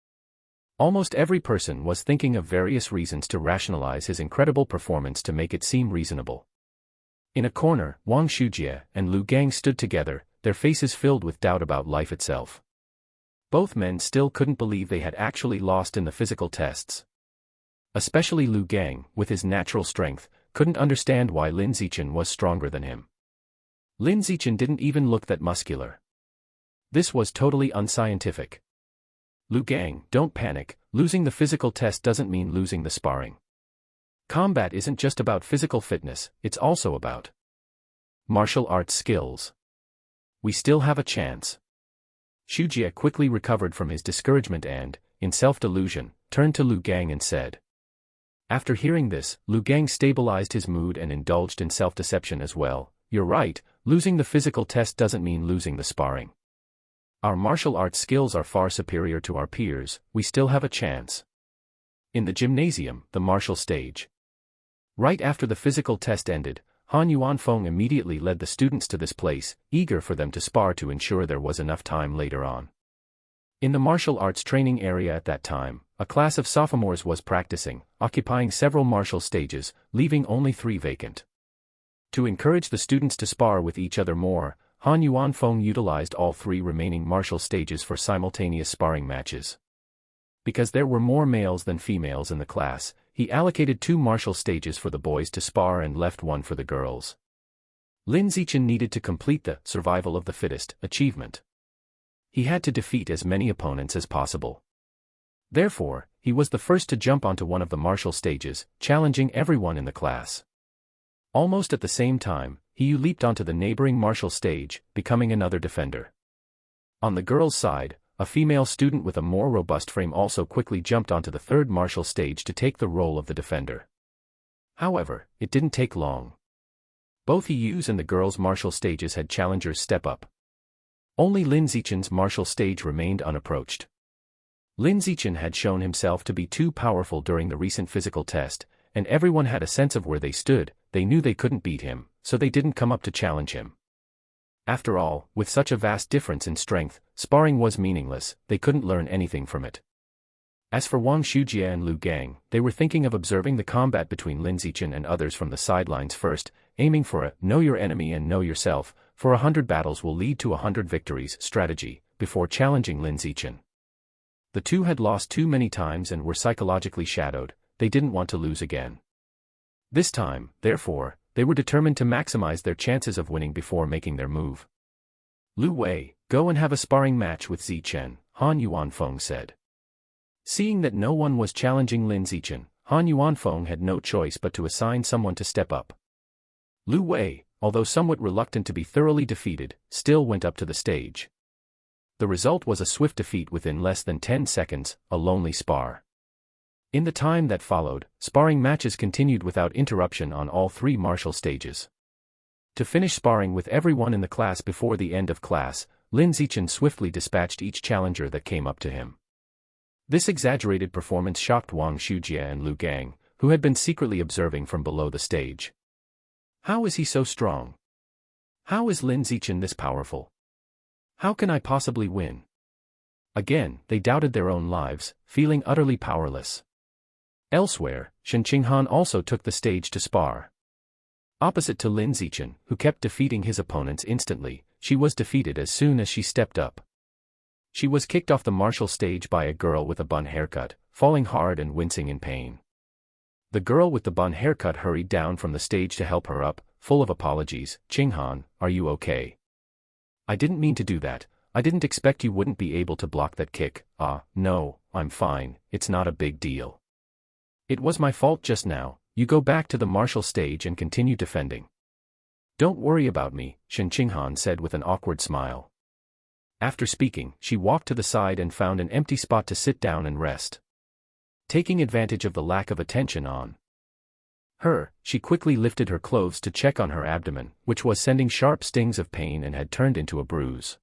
Almost every person was thinking of various reasons to rationalize his incredible performance to make it seem reasonable. In a corner, Wang Shujie and Lu Gang stood together, their faces filled with doubt about life itself. Both men still couldn't believe they had actually lost in the physical tests. Especially Lu Gang, with his natural strength, couldn't understand why Lin Zichen was stronger than him. Lin Zichen didn't even look that muscular. This was totally unscientific. Lu Gang, don't panic, losing the physical test doesn't mean losing the sparring. Combat isn't just about physical fitness, it's also about martial arts skills. We still have a chance. Shujie quickly recovered from his discouragement and, in self-delusion, turned to Lu Gang and said. After hearing this, Lu Gang stabilized his mood and indulged in self-deception as well. You're right, losing the physical test doesn't mean losing the sparring. Our martial arts skills are far superior to our peers, we still have a chance. In the gymnasium, the martial stage. Right after the physical test ended, Han Yuanfeng immediately led the students to this place, eager for them to spar to ensure there was enough time later on. In the martial arts training area at that time, a class of sophomores was practicing, occupying several martial stages, leaving only 3 vacant. To encourage the students to spar with each other more, Han Yuanfeng utilized all 3 remaining martial stages for simultaneous sparring matches. Because there were more males than females in the class, he allocated 2 martial stages for the boys to spar and left 1 for the girls. Lin Zichen needed to complete the survival of the fittest achievement. He had to defeat as many opponents as possible. Therefore, he was the first to jump onto one of the martial stages, challenging everyone in the class. Almost at the same time, he leaped onto the neighboring martial stage, becoming another defender. On the girls' side, a female student with a more robust frame also quickly jumped onto the 3rd martial stage to take the role of the defender. However, it didn't take long. Both Hiyu's and the girls' martial stages had challengers step up. Only Lin Zichen's martial stage remained unapproached. Lin Zichen had shown himself to be too powerful during the recent physical test, and everyone had a sense of where they stood. They knew they couldn't beat him, so they didn't come up to challenge him. After all, with such a vast difference in strength, sparring was meaningless, they couldn't learn anything from it. As for Wang Shujie and Lu Gang, they were thinking of observing the combat between Lin Zichen and others from the sidelines first, aiming for a know your enemy and know yourself, for 100 battles will lead to 100 victories strategy, before challenging Lin Zichen. The two had lost too many times and were psychologically shadowed, they didn't want to lose again. This time, therefore, they were determined to maximize their chances of winning before making their move. Lu Wei, go and have a sparring match with Zichen, Han Yuanfeng said. Seeing that no one was challenging Lin Zichen, Han Yuanfeng had no choice but to assign someone to step up. Lu Wei, although somewhat reluctant to be thoroughly defeated, still went up to the stage. The result was a swift defeat within less than 10 seconds, a lonely spar. In the time that followed, sparring matches continued without interruption on all 3 martial stages. To finish sparring with everyone in the class before the end of class, Lin Zichen swiftly dispatched each challenger that came up to him. This exaggerated performance shocked Wang Shujie and Lu Gang, who had been secretly observing from below the stage. How is he so strong? How is Lin Zichen this powerful? How can I possibly win? Again, they doubted their own lives, feeling utterly powerless. Elsewhere, Shen Qinghan also took the stage to spar. Opposite to Lin Zichen, who kept defeating his opponents instantly, she was defeated as soon as she stepped up. She was kicked off the martial stage by a girl with a bun haircut, falling hard and wincing in pain. The girl with the bun haircut hurried down from the stage to help her up, full of apologies. Qinghan, are you okay? I didn't mean to do that, I didn't expect you wouldn't be able to block that kick. No, I'm fine, it's not a big deal. It was my fault just now, you go back to the martial stage and continue defending. Don't worry about me, Shen Qinghan said with an awkward smile. After speaking, she walked to the side and found an empty spot to sit down and rest. Taking advantage of the lack of attention on her, she quickly lifted her clothes to check on her abdomen, which was sending sharp stings of pain and had turned into a bruise.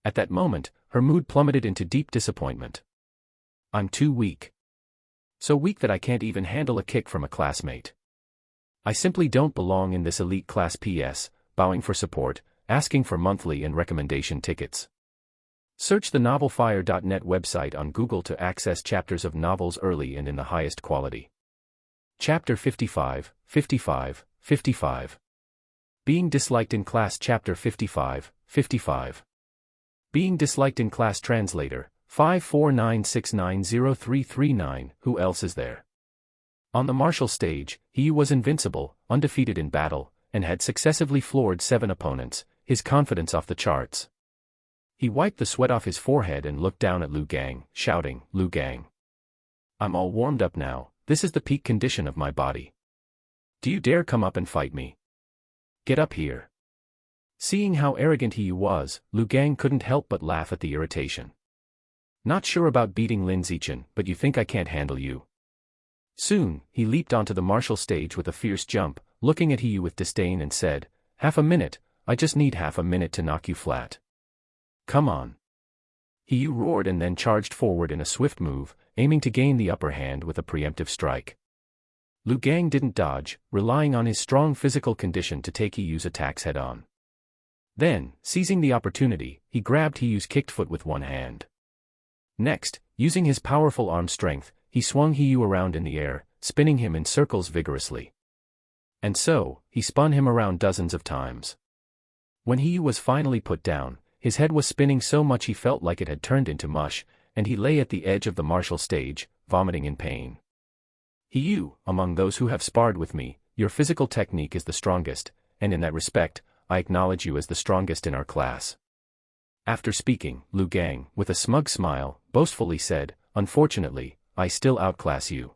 At that moment, her mood plummeted into deep disappointment. I'm too weak. So weak that I can't even handle a kick from a classmate. I simply don't belong in this elite class. PS, bowing for support, asking for monthly and recommendation tickets. Search the novelfire.net website on Google to access chapters of novels early and in the highest quality. Chapter 55, 55, 55. Being disliked in class. Chapter 55, 55. Being disliked in class. Translator, 549690339. Who else is there? On the martial stage, he was invincible, undefeated in battle, and had successively floored 7 opponents, his confidence off the charts. He wiped the sweat off his forehead and looked down at Lu Gang, shouting, "Lu Gang. I'm all warmed up now, this is the peak condition of my body. Do you dare come up and fight me? Get up here." Seeing how arrogant he was, Lu Gang couldn't help but laugh at the irritation. "Not sure about beating Lin Zichen, but you think I can't handle you?" Soon, he leaped onto the martial stage with a fierce jump, looking at Hiyu with disdain and said, "Half a minute, I just need half a minute to knock you flat. Come on." Hiyu roared and then charged forward in a swift move, aiming to gain the upper hand with a preemptive strike. Lu Gang didn't dodge, relying on his strong physical condition to take Hiyu's attacks head-on. Then, seizing the opportunity, he grabbed Hiyu's kicked foot with one hand. Next, using his powerful arm strength, he swung Hiyu around in the air, spinning him in circles vigorously. And so, he spun him around dozens of times. When Hiyu was finally put down, his head was spinning so much he felt like it had turned into mush, and he lay at the edge of the martial stage, vomiting in pain. "Hiyu, among those who have sparred with me, your physical technique is the strongest, and in that respect, I acknowledge you as the strongest in our class." After speaking, Lu Gang, with a smug smile, boastfully said, "Unfortunately, I still outclass you."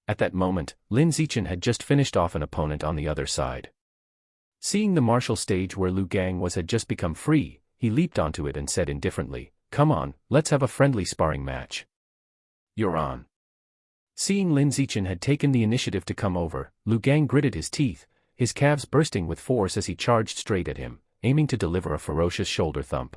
At that moment, Lin Zichen had just finished off an opponent on the other side. Seeing the martial stage where Lu Gang was had just become free, he leaped onto it and said indifferently, "Come on, let's have a friendly sparring match." "You're on." Seeing Lin Zichen had taken the initiative to come over, Lu Gang gritted his teeth, his calves bursting with force as he charged straight at him, aiming to deliver a ferocious shoulder thump.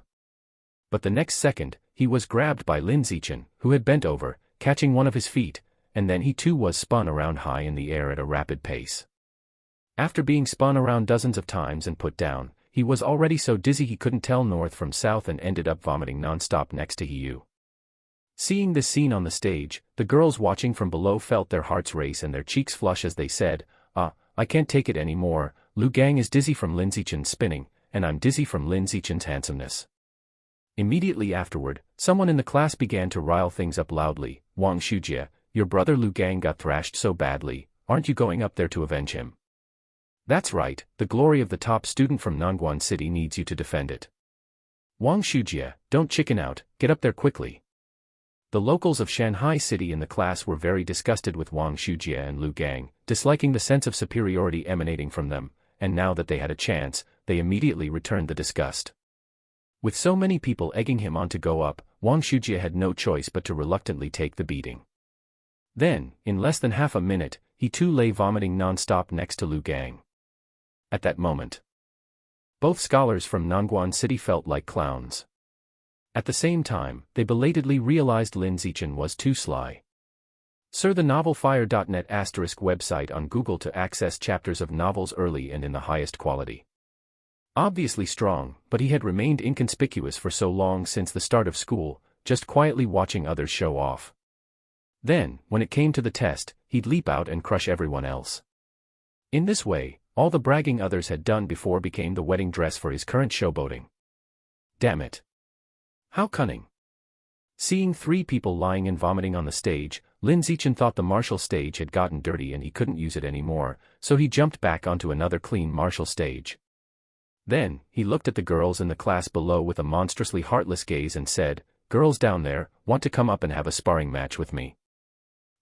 But the next second, he was grabbed by Lin Zichen, who had bent over, catching one of his feet, and then he too was spun around high in the air at a rapid pace. After being spun around dozens of times and put down, he was already so dizzy he couldn't tell north from south and ended up vomiting non-stop next to Hiyu. Seeing this scene on the stage, the girls watching from below felt their hearts race and their cheeks flush as they said, I can't take it anymore, Lu Gang is dizzy from Lin Zichen's spinning, and I'm dizzy from Lin Zichen's handsomeness." Immediately afterward, someone in the class began to rile things up loudly, "Wang Shujie, your brother Lu Gang got thrashed so badly, aren't you going up there to avenge him?" "That's right, the glory of the top student from Nangguan City needs you to defend it. Wang Shujie, don't chicken out, get up there quickly." The locals of Shanghai City in the class were very disgusted with Wang Shujie and Lu Gang, disliking the sense of superiority emanating from them, and now that they had a chance, they immediately returned the disgust. With so many people egging him on to go up, Wang Shujie had no choice but to reluctantly take the beating. Then, in less than half a minute, he too lay vomiting non-stop next to Lu Gang. At that moment, both scholars from Nangguan City felt like clowns. At the same time, they belatedly realized Lin Zichen was too sly. Search the novelfire.net * website on Google to access chapters of novels early and in the highest quality. Obviously strong, but he had remained inconspicuous for so long since the start of school, just quietly watching others show off. Then, when it came to the test, he'd leap out and crush everyone else. In this way, all the bragging others had done before became the wedding dress for his current showboating. Damn it. How cunning. Seeing 3 people lying and vomiting on the stage, Lin Zichen thought the martial stage had gotten dirty and he couldn't use it anymore, so he jumped back onto another clean martial stage. Then, he looked at the girls in the class below with a monstrously heartless gaze and said, "Girls down there, want to come up and have a sparring match with me?"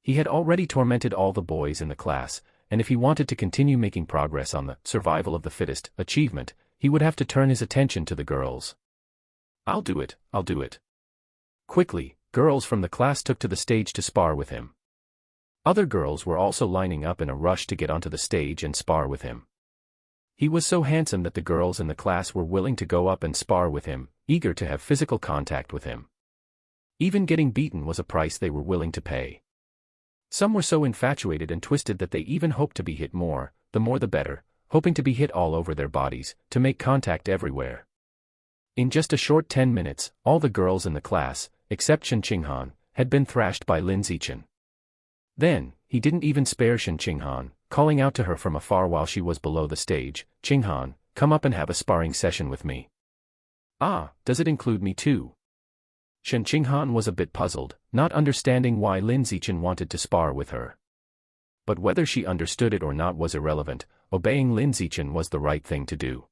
He had already tormented all the boys in the class, and if he wanted to continue making progress on the survival of the fittest achievement, he would have to turn his attention to the girls. I'll do it. Quickly, girls from the class took to the stage to spar with him. Other girls were also lining up in a rush to get onto the stage and spar with him. He was so handsome that the girls in the class were willing to go up and spar with him, eager to have physical contact with him. Even getting beaten was a price they were willing to pay. Some were so infatuated and twisted that they even hoped to be hit more the better, hoping to be hit all over their bodies, to make contact everywhere. In just a short 10 minutes, all the girls in the class, except Shen Qinghan, had been thrashed by Lin Zichen. Then, he didn't even spare Shen Qinghan, calling out to her from afar while she was below the stage, "Qinghan, come up and have a sparring session with me." "Ah, does it include me too?" Shen Qinghan was a bit puzzled, not understanding why Lin Zichen wanted to spar with her. But whether she understood it or not was irrelevant, obeying Lin Zichen was the right thing to do.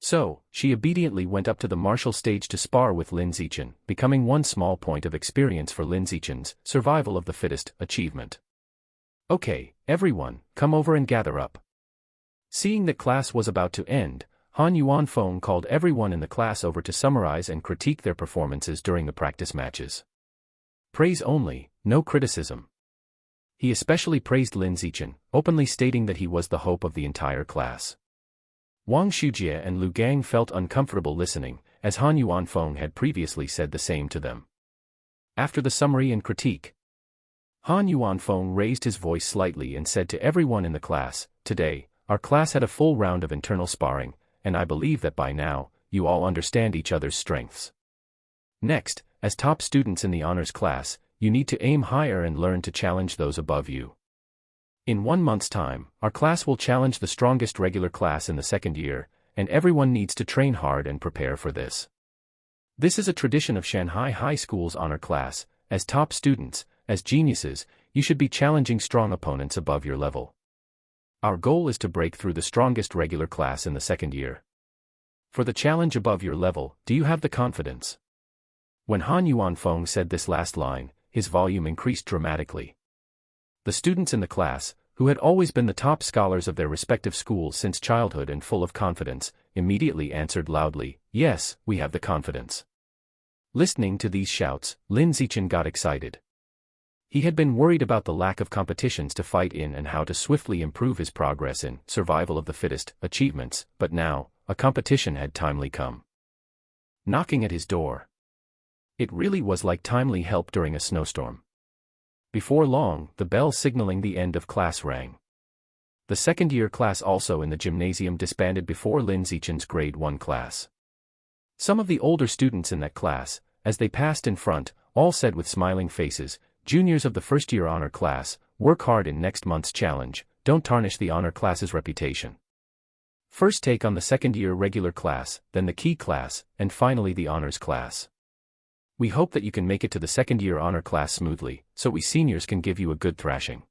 So, she obediently went up to the martial stage to spar with Lin Zichen, becoming one small point of experience for Lin Zichen's survival of the fittest achievement. "Okay, everyone, come over and gather up." Seeing that class was about to end, Han Yuanfeng called everyone in the class over to summarize and critique their performances during the practice matches. Praise only, no criticism. He especially praised Lin Zichen, openly stating that he was the hope of the entire class. Wang Shujie and Lu Gang felt uncomfortable listening, as Han Yuanfeng had previously said the same to them. After the summary and critique, Han Yuanfeng raised his voice slightly and said to everyone in the class, "Today, our class had a full round of internal sparring, and I believe that by now, you all understand each other's strengths. Next, as top students in the honors class, you need to aim higher and learn to challenge those above you. In 1 month's time, our class will challenge the strongest regular class in the second year, and everyone needs to train hard and prepare for this. This is a tradition of Shanghai High School's honor class. As top students, as geniuses, you should be challenging strong opponents above your level. Our goal is to break through the strongest regular class in the second year. For the challenge above your level, do you have the confidence?" When Han Yuanfeng said this last line, his volume increased dramatically. The students in the class, who had always been the top scholars of their respective schools since childhood and full of confidence, immediately answered loudly, "Yes, we have the confidence." Listening to these shouts, Lin Zichen got excited. He had been worried about the lack of competitions to fight in and how to swiftly improve his progress in survival of the fittest achievements, but now, a competition had timely come. Knocking at his door. It really was like timely help during a snowstorm. Before long, the bell signaling the end of class rang. The second-year class also in the gymnasium disbanded before Lin Zichen's grade 1 class. Some of the older students in that class, as they passed in front, all said with smiling faces, "Juniors of the first-year honor class, work hard in next month's challenge, don't tarnish the honor class's reputation. First take on the second-year regular class, then the key class, and finally the honors class. We hope that you can make it to the second-year honor class smoothly, so we seniors can give you a good thrashing.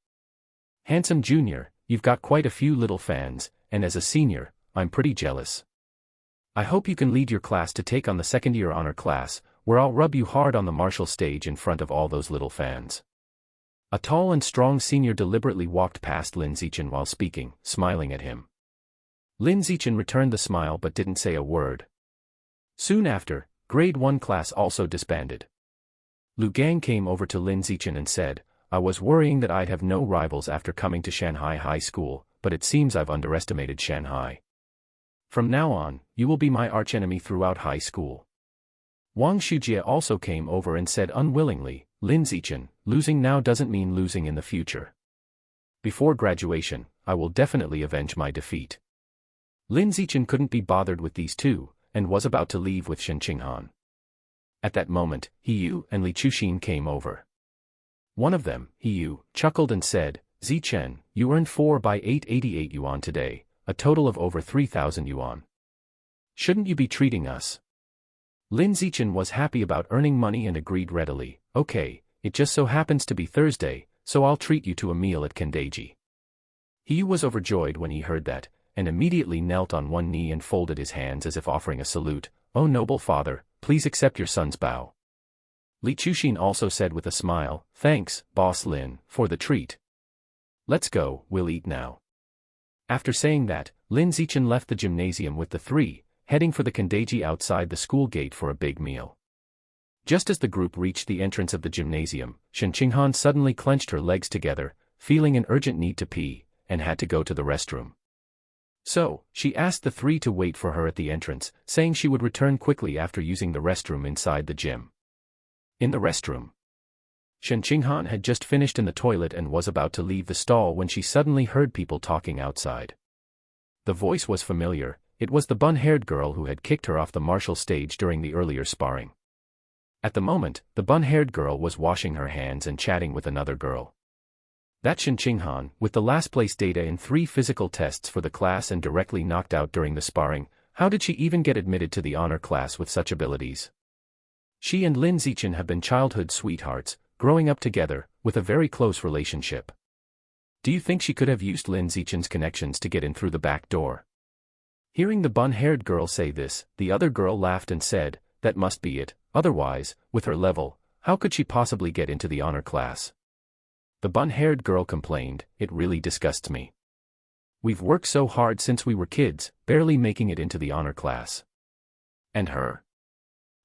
Handsome junior, you've got quite a few little fans, and as a senior, I'm pretty jealous. I hope you can lead your class to take on the second-year honor class, where I'll rub you hard on the martial stage in front of all those little fans." A tall and strong senior deliberately walked past Lin Zichen while speaking, smiling at him. Lin Zichen returned the smile but didn't say a word. Soon after, grade 1 class also disbanded. Lu Gang came over to Lin Zichen and said, "I was worrying that I'd have no rivals after coming to Shanghai High School, but it seems I've underestimated Shanghai. From now on, you will be my archenemy throughout high school." Wang Shujie also came over and said unwillingly, "Lin Zichen, losing now doesn't mean losing in the future. Before graduation, I will definitely avenge my defeat." Lin Zichen couldn't be bothered with these two, and was about to leave with Shen Qinghan. At that moment, He Yu and Li Chuxin came over. One of them, He Yu, chuckled and said, "Zichen, you earned 4 by 888 yuan today, a total of over 3,000 yuan. Shouldn't you be treating us?" Lin Zichen was happy about earning money and agreed readily, "Okay, it just so happens to be Thursday, so I'll treat you to a meal at Kendeji." He Yu was overjoyed when he heard that, and immediately knelt on one knee and folded his hands as if offering a salute. "Oh noble father, please accept your son's bow." Li Chuxin also said with a smile, "Thanks, Boss Lin, for the treat. Let's go, we'll eat now." After saying that, Lin Zichen left the gymnasium with the three, heading for the Kendeji outside the school gate for a big meal. Just as the group reached the entrance of the gymnasium, Shen Qinghan suddenly clenched her legs together, feeling an urgent need to pee, and had to go to the restroom. So, she asked the three to wait for her at the entrance, saying she would return quickly after using the restroom inside the gym. In the restroom, Shen Qinghan had just finished in the toilet and was about to leave the stall when she suddenly heard people talking outside. The voice was familiar. It was the bun-haired girl who had kicked her off the martial stage during the earlier sparring. At the moment, the bun-haired girl was washing her hands and chatting with another girl. That Shen Qinghan, with the last-place data in 3 physical tests for the class and directly knocked out during the sparring, how did she even get admitted to the honor class with such abilities? She and Lin Zichen have been childhood sweethearts, growing up together, with a very close relationship. Do you think she could have used Lin Zichen's connections to get in through the back door? Hearing the bun-haired girl say this, the other girl laughed and said, that must be it, otherwise, with her level, how could she possibly get into the honor class? The bun-haired girl complained, it really disgusts me. We've worked so hard since we were kids, barely making it into the honor class. And her?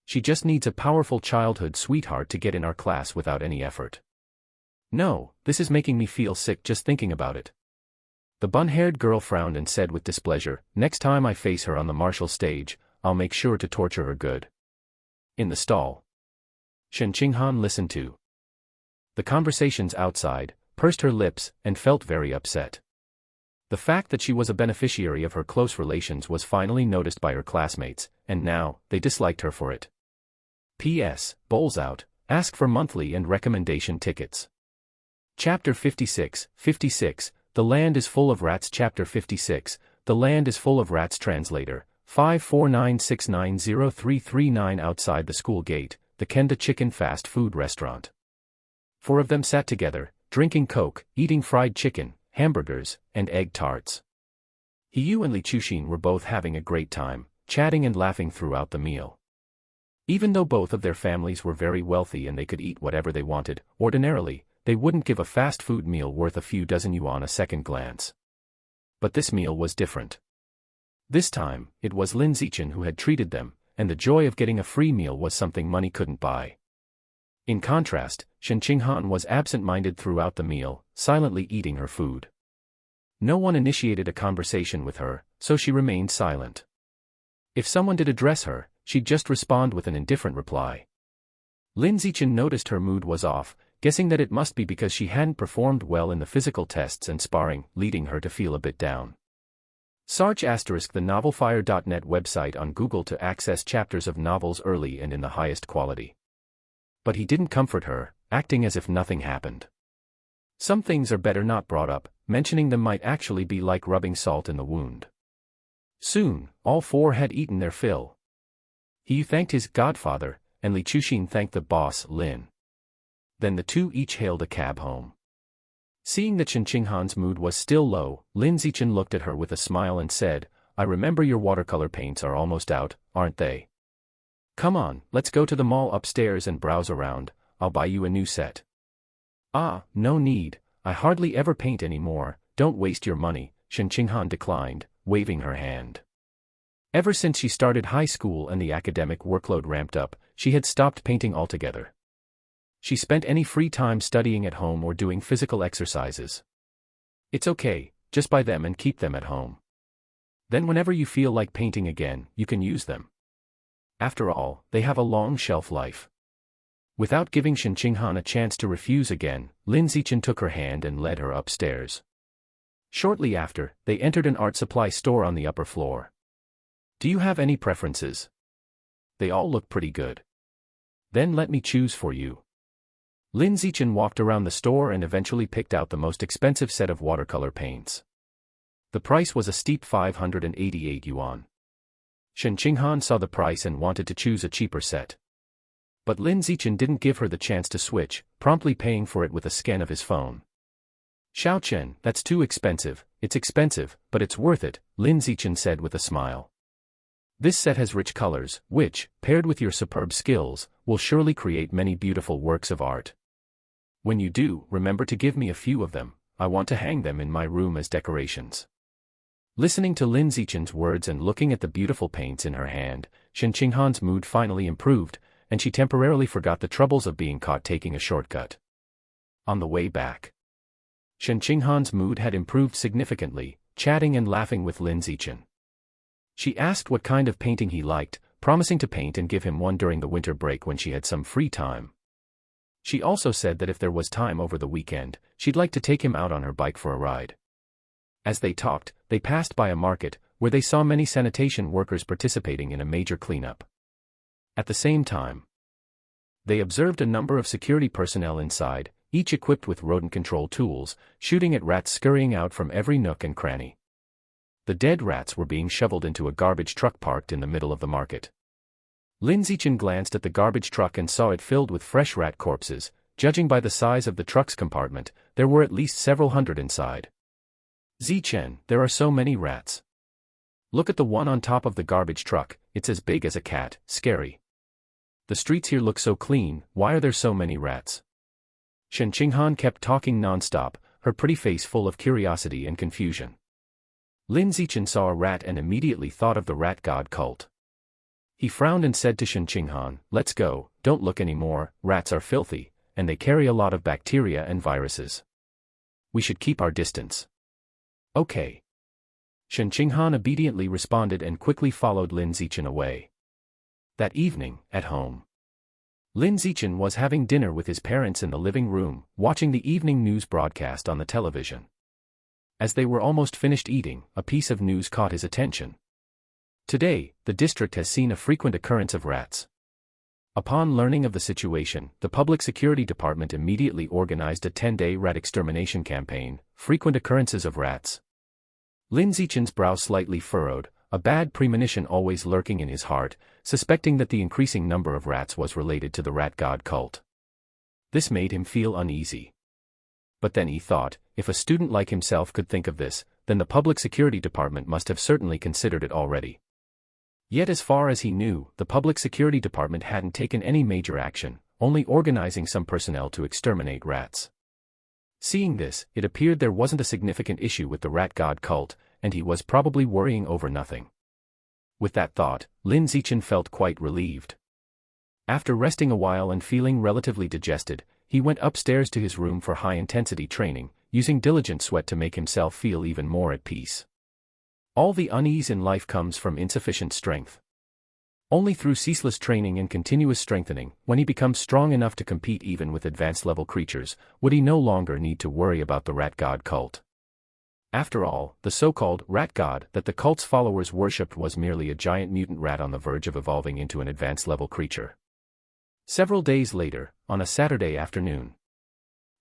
She just needs a powerful childhood sweetheart to get in our class without any effort. No, this is making me feel sick just thinking about it. The bun-haired girl frowned and said with displeasure, next time I face her on the martial stage, I'll make sure to torture her good. In the stall, Shen Qinghan listened to the conversations outside, pursed her lips, and felt very upset. The fact that she was a beneficiary of her close relations was finally noticed by her classmates, and now, they disliked her for it. P.S. Bowls out, ask for monthly and recommendation tickets. Chapter 56, 56, The Land is Full of Rats. Chapter 56, The Land is Full of Rats. Translator, 549690339. Outside the school gate, the Kenda Chicken fast food restaurant. 4 of them sat together, drinking Coke, eating fried chicken, hamburgers, and egg tarts. Hiyu and Li Chuxin were both having a great time, chatting and laughing throughout the meal. Even though both of their families were very wealthy and they could eat whatever they wanted, ordinarily, they wouldn't give a fast food meal worth a few dozen yuan a second glance. But this meal was different. This time, it was Lin Zichen who had treated them, and the joy of getting a free meal was something money couldn't buy. In contrast, Shen Qinghan was absent-minded throughout the meal, silently eating her food. No one initiated a conversation with her, so she remained silent. If someone did address her, she'd just respond with an indifferent reply. Lin Zichen noticed her mood was off, guessing that it must be because she hadn't performed well in the physical tests and sparring, leading her to feel a bit down. Search *the novelfire.net website on Google to access chapters of novels early and in the highest quality. But he didn't comfort her, acting as if nothing happened. Some things are better not brought up, mentioning them might actually be like rubbing salt in the wound. Soon, all 4 had eaten their fill. He thanked his godfather, and Li Chuxin thanked the boss, Lin. Then the 2 each hailed a cab home. Seeing that Shen Qinghan's mood was still low, Lin Zichen looked at her with a smile and said, I remember your watercolor paints are almost out, aren't they? Come on, let's go to the mall upstairs and browse around, I'll buy you a new set. Ah, no need, I hardly ever paint anymore, don't waste your money, Shen Qinghan declined, waving her hand. Ever since she started high school and the academic workload ramped up, she had stopped painting altogether. She spent any free time studying at home or doing physical exercises. It's okay, just buy them and keep them at home. Then whenever you feel like painting again, you can use them. After all, they have a long shelf life. Without giving Shen Qinghan a chance to refuse again, Lin Zichen took her hand and led her upstairs. Shortly after, they entered an art supply store on the upper floor. Do you have any preferences? They all look pretty good. Then let me choose for you. Lin Zichen walked around the store and eventually picked out the most expensive set of watercolor paints. The price was a steep 588 yuan. Shen Qinghan saw the price and wanted to choose a cheaper set. But Lin Zichen didn't give her the chance to switch, promptly paying for it with a scan of his phone. Xiao Chen, that's too expensive, it's expensive, but it's worth it, Lin Zichen said with a smile. This set has rich colors, which, paired with your superb skills, will surely create many beautiful works of art. When you do, remember to give me a few of them, I want to hang them in my room as decorations. Listening to Lin Zichen's words and looking at the beautiful paints in her hand, Shen Qinghan's mood finally improved, and she temporarily forgot the troubles of being caught taking a shortcut. On the way back, Shen Qinghan's mood had improved significantly, chatting and laughing with Lin Zichen. She asked what kind of painting he liked, promising to paint and give him one during the winter break when she had some free time. She also said that if there was time over the weekend, she'd like to take him out on her bike for a ride. As they talked, they passed by a market, where they saw many sanitation workers participating in a major cleanup. At the same time, they observed a number of security personnel inside, each equipped with rodent control tools, shooting at rats scurrying out from every nook and cranny. The dead rats were being shoveled into a garbage truck parked in the middle of the market. Lin Zichen glanced at the garbage truck and saw it filled with fresh rat corpses. Judging by the size of the truck's compartment, there were at least several hundred inside. Zichen, there are so many rats. Look at the one on top of the garbage truck, it's as big as a cat, scary. The streets here look so clean, why are there so many rats? Shen Qinghan kept talking non-stop, her pretty face full of curiosity and confusion. Lin Zichen saw a rat and immediately thought of the rat god cult. He frowned and said to Shen Qinghan, "Let's go, don't look anymore, rats are filthy, and they carry a lot of bacteria and viruses. We should keep our distance." Okay. Shen Qinghan obediently responded and quickly followed Lin Zichen away. That evening, at home, Lin Zichen was having dinner with his parents in the living room, watching the evening news broadcast on the television. As they were almost finished eating, a piece of news caught his attention. Today, the district has seen a frequent occurrence of rats. Upon learning of the situation, the Public Security Department immediately organized a 10-day rat extermination campaign. Frequent occurrences of rats. Lin Zichen's brow slightly furrowed, a bad premonition always lurking in his heart, suspecting that the increasing number of rats was related to the rat god cult. This made him feel uneasy. But then he thought, if a student like himself could think of this, then the Public Security Department must have certainly considered it already. Yet as far as he knew, the Public Security Department hadn't taken any major action, only organizing some personnel to exterminate rats. Seeing this, it appeared there wasn't a significant issue with the rat god cult, and he was probably worrying over nothing. With that thought, Lin Zichen felt quite relieved. After resting a while and feeling relatively digested, he went upstairs to his room for high-intensity training, using diligent sweat to make himself feel even more at peace. All the unease in life comes from insufficient strength. Only through ceaseless training and continuous strengthening, when he becomes strong enough to compete even with advanced-level creatures, would he no longer need to worry about the rat god cult. After all, the so-called rat god that the cult's followers worshipped was merely a giant mutant rat on the verge of evolving into an advanced-level creature. Several days later, on a Saturday afternoon,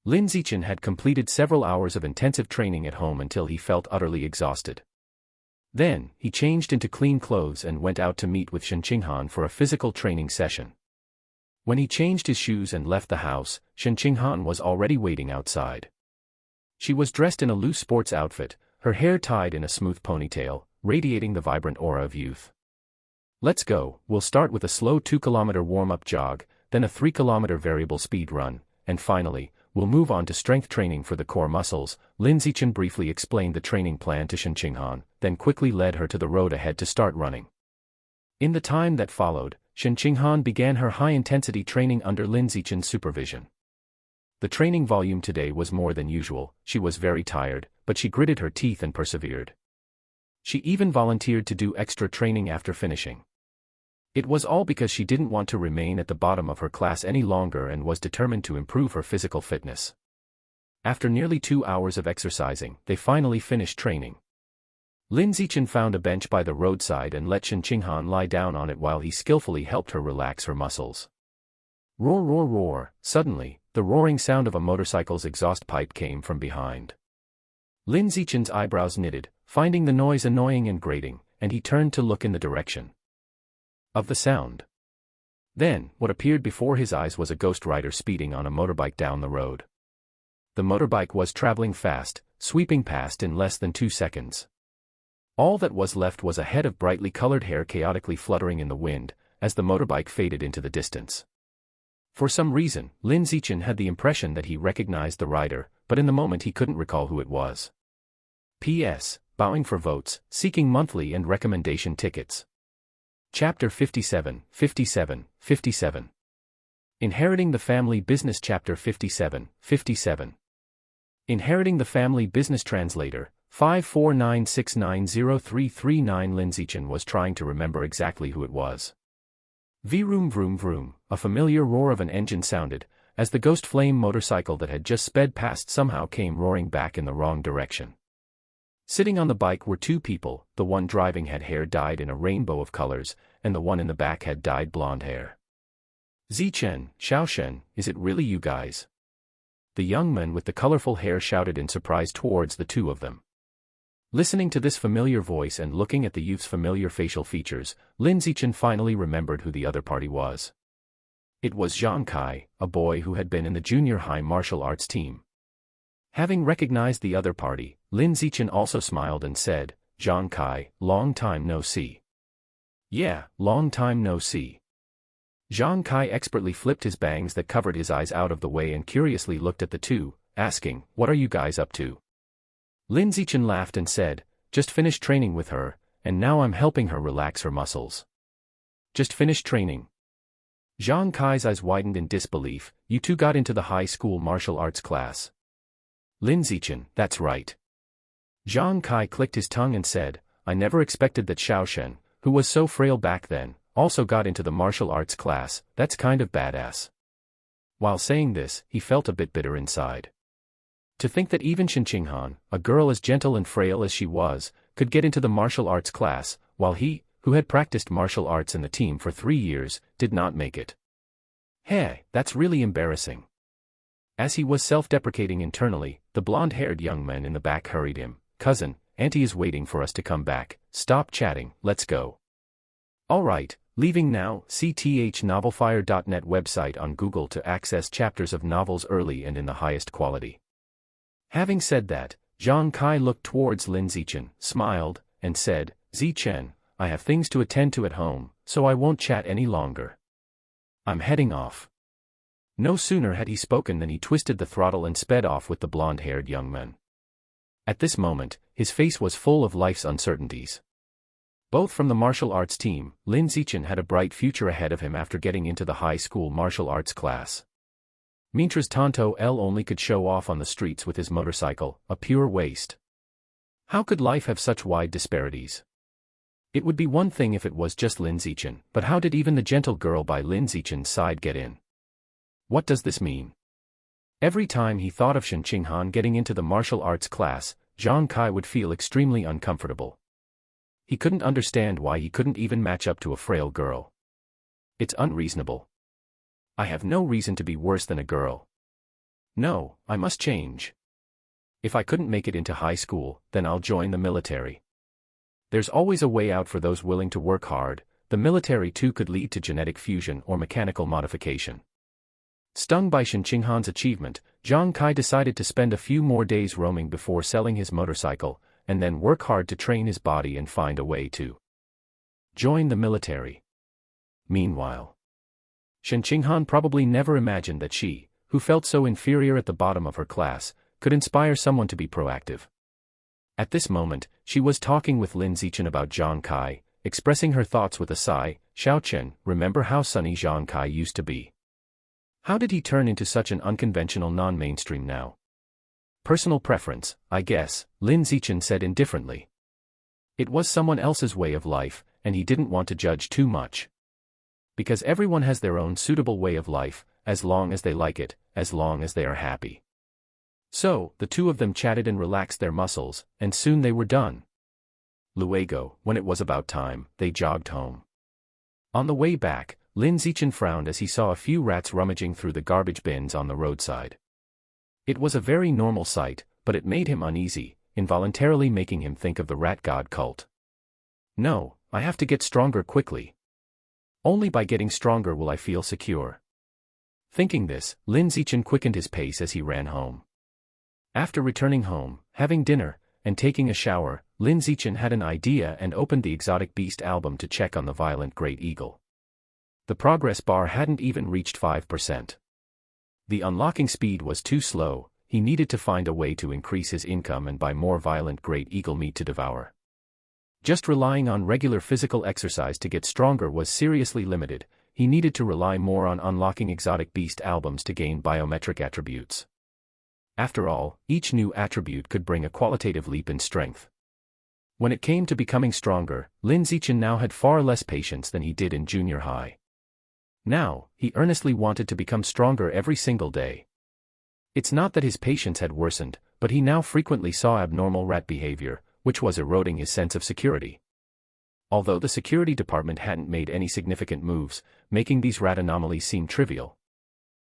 Lin Zichen had completed several hours of intensive training at home until he felt utterly exhausted. Then, he changed into clean clothes and went out to meet with Shen Qinghan for a physical training session. When he changed his shoes and left the house, Shen Qinghan was already waiting outside. She was dressed in a loose sports outfit, her hair tied in a smooth ponytail, radiating the vibrant aura of youth. "Let's go, we'll start with a slow 2-kilometer warm-up jog, then a 3-kilometer variable speed run, and finally, we'll move on to strength training for the core muscles." Lin Zichen briefly explained the training plan to Shen Qinghan, then quickly led her to the road ahead to start running. In the time that followed, Shen Qinghan began her high-intensity training under Lin Zichen's supervision. The training volume today was more than usual. She was very tired, but she gritted her teeth and persevered. She even volunteered to do extra training after finishing. It was all because she didn't want to remain at the bottom of her class any longer and was determined to improve her physical fitness. After nearly 2 hours of exercising, they finally finished training. Lin Zichen found a bench by the roadside and let Shen Qinghan lie down on it while he skillfully helped her relax her muscles. Roar, roar, roar! Suddenly, the roaring sound of a motorcycle's exhaust pipe came from behind. Lin Zichen's eyebrows knitted, finding the noise annoying and grating, and he turned to look in the direction of the sound. Then, what appeared before his eyes was a ghost rider speeding on a motorbike down the road. The motorbike was traveling fast, sweeping past in less than 2 seconds. All that was left was a head of brightly colored hair chaotically fluttering in the wind, as the motorbike faded into the distance. For some reason, Lin Zichen had the impression that he recognized the rider, but in the moment he couldn't recall who it was. P.S. Bowing for votes, seeking monthly and recommendation tickets. Chapter 57, 57, 57. Inheriting the Family Business Chapter 57, 57. Inheriting the Family Business Translator, 549690339. Lin Zichen was trying to remember exactly who it was. Vroom vroom vroom, a familiar roar of an engine sounded, as the ghost flame motorcycle that had just sped past somehow came roaring back in the wrong direction. Sitting on the bike were two people, the one driving had hair dyed in a rainbow of colors, and the one in the back had dyed blonde hair. Zichen, Xiaoshen, is it really you guys? The young man with the colorful hair shouted in surprise towards the two of them. Listening to this familiar voice and looking at the youth's familiar facial features, Lin Zichen finally remembered who the other party was. It was Zhang Kai, a boy who had been in the junior high martial arts team. Having recognized the other party, Lin Zichen also smiled and said, "Zhang Kai, long time no see." "Yeah, long time no see." Zhang Kai expertly flipped his bangs that covered his eyes out of the way and curiously looked at the two, asking, "What are you guys up to?" Lin Zichen laughed and said, "Just finished training with her, and now I'm helping her relax her muscles." "Just finished training?" Zhang Kai's eyes widened in disbelief. "You two got into the high school martial arts class?" Lin Zichen, "That's right." Zhang Kai clicked his tongue and said, "I never expected that Xiaoshen, who was so frail back then, also got into the martial arts class. That's kind of badass." While saying this, he felt a bit bitter inside. To think that even Shen Qinghan, a girl as gentle and frail as she was, could get into the martial arts class, while he, who had practiced martial arts in the team for 3 years, did not make it. Hey, that's really embarrassing. As he was self-deprecating internally, the blonde-haired young man in the back hurried him. "Cousin, Auntie is waiting for us to come back. Stop chatting, let's go." "Alright, leaving now." cthnovelfire.net website on Google to access chapters of novels early and in the highest quality. Having said that, Zhang Kai looked towards Lin Zichen, smiled, and said, "Zichen, I have things to attend to at home, so I won't chat any longer. I'm heading off." No sooner had he spoken than he twisted the throttle and sped off with the blonde-haired young man. At this moment, his face was full of life's uncertainties. Both from the martial arts team, Lin Zichen had a bright future ahead of him after getting into the high school martial arts class. Mientras tanto, él only could show off on the streets with his motorcycle, a pure waste. How could life have such wide disparities? It would be one thing if it was just Lin Zichen, but how did even the gentle girl by Lin Zichen's side get in? What does this mean? Every time he thought of Shen Qinghan getting into the martial arts class, Zhang Kai would feel extremely uncomfortable. He couldn't understand why he couldn't even match up to a frail girl. It's unreasonable. I have no reason to be worse than a girl. No, I must change. If I couldn't make it into high school, then I'll join the military. There's always a way out for those willing to work hard. The military too could lead to genetic fusion or mechanical modification. Stung by Shen Qinghan's achievement, Zhang Kai decided to spend a few more days roaming before selling his motorcycle, and then work hard to train his body and find a way to join the military. Meanwhile, Shen Qinghan probably never imagined that she, who felt so inferior at the bottom of her class, could inspire someone to be proactive. At this moment, she was talking with Lin Zichen about Zhang Kai, expressing her thoughts with a sigh. "Xiaochen, remember how sunny Zhang Kai used to be? How did he turn into such an unconventional non-mainstream now?" "Personal preference, I guess," Lin Zichen said indifferently. It was someone else's way of life, and he didn't want to judge too much. Because everyone has their own suitable way of life, as long as they like it, as long as they are happy. So, the two of them chatted and relaxed their muscles, and soon they were done. Luego, when it was about time, they jogged home. On the way back, Lin Zichen frowned as he saw a few rats rummaging through the garbage bins on the roadside. It was a very normal sight, but it made him uneasy, involuntarily making him think of the rat god cult. "No, I have to get stronger quickly. Only by getting stronger will I feel secure." Thinking this, Lin Zichen quickened his pace as he ran home. After returning home, having dinner, and taking a shower, Lin Zichen had an idea and opened the Exotic Beast album to check on the violent great eagle. The progress bar hadn't even reached 5%. The unlocking speed was too slow. He needed to find a way to increase his income and buy more violent great eagle meat to devour. Just relying on regular physical exercise to get stronger was seriously limited. he needed to rely more on unlocking exotic beast albums to gain biometric attributes. After all, each new attribute could bring a qualitative leap in strength. When it came to becoming stronger, Lin Zichen now had far less patience than he did in junior high. Now, he earnestly wanted to become stronger every single day. It's not that his patience had worsened, but he now frequently saw abnormal rat behavior, which was eroding his sense of security. Although the security department hadn't made any significant moves, making these rat anomalies seem trivial.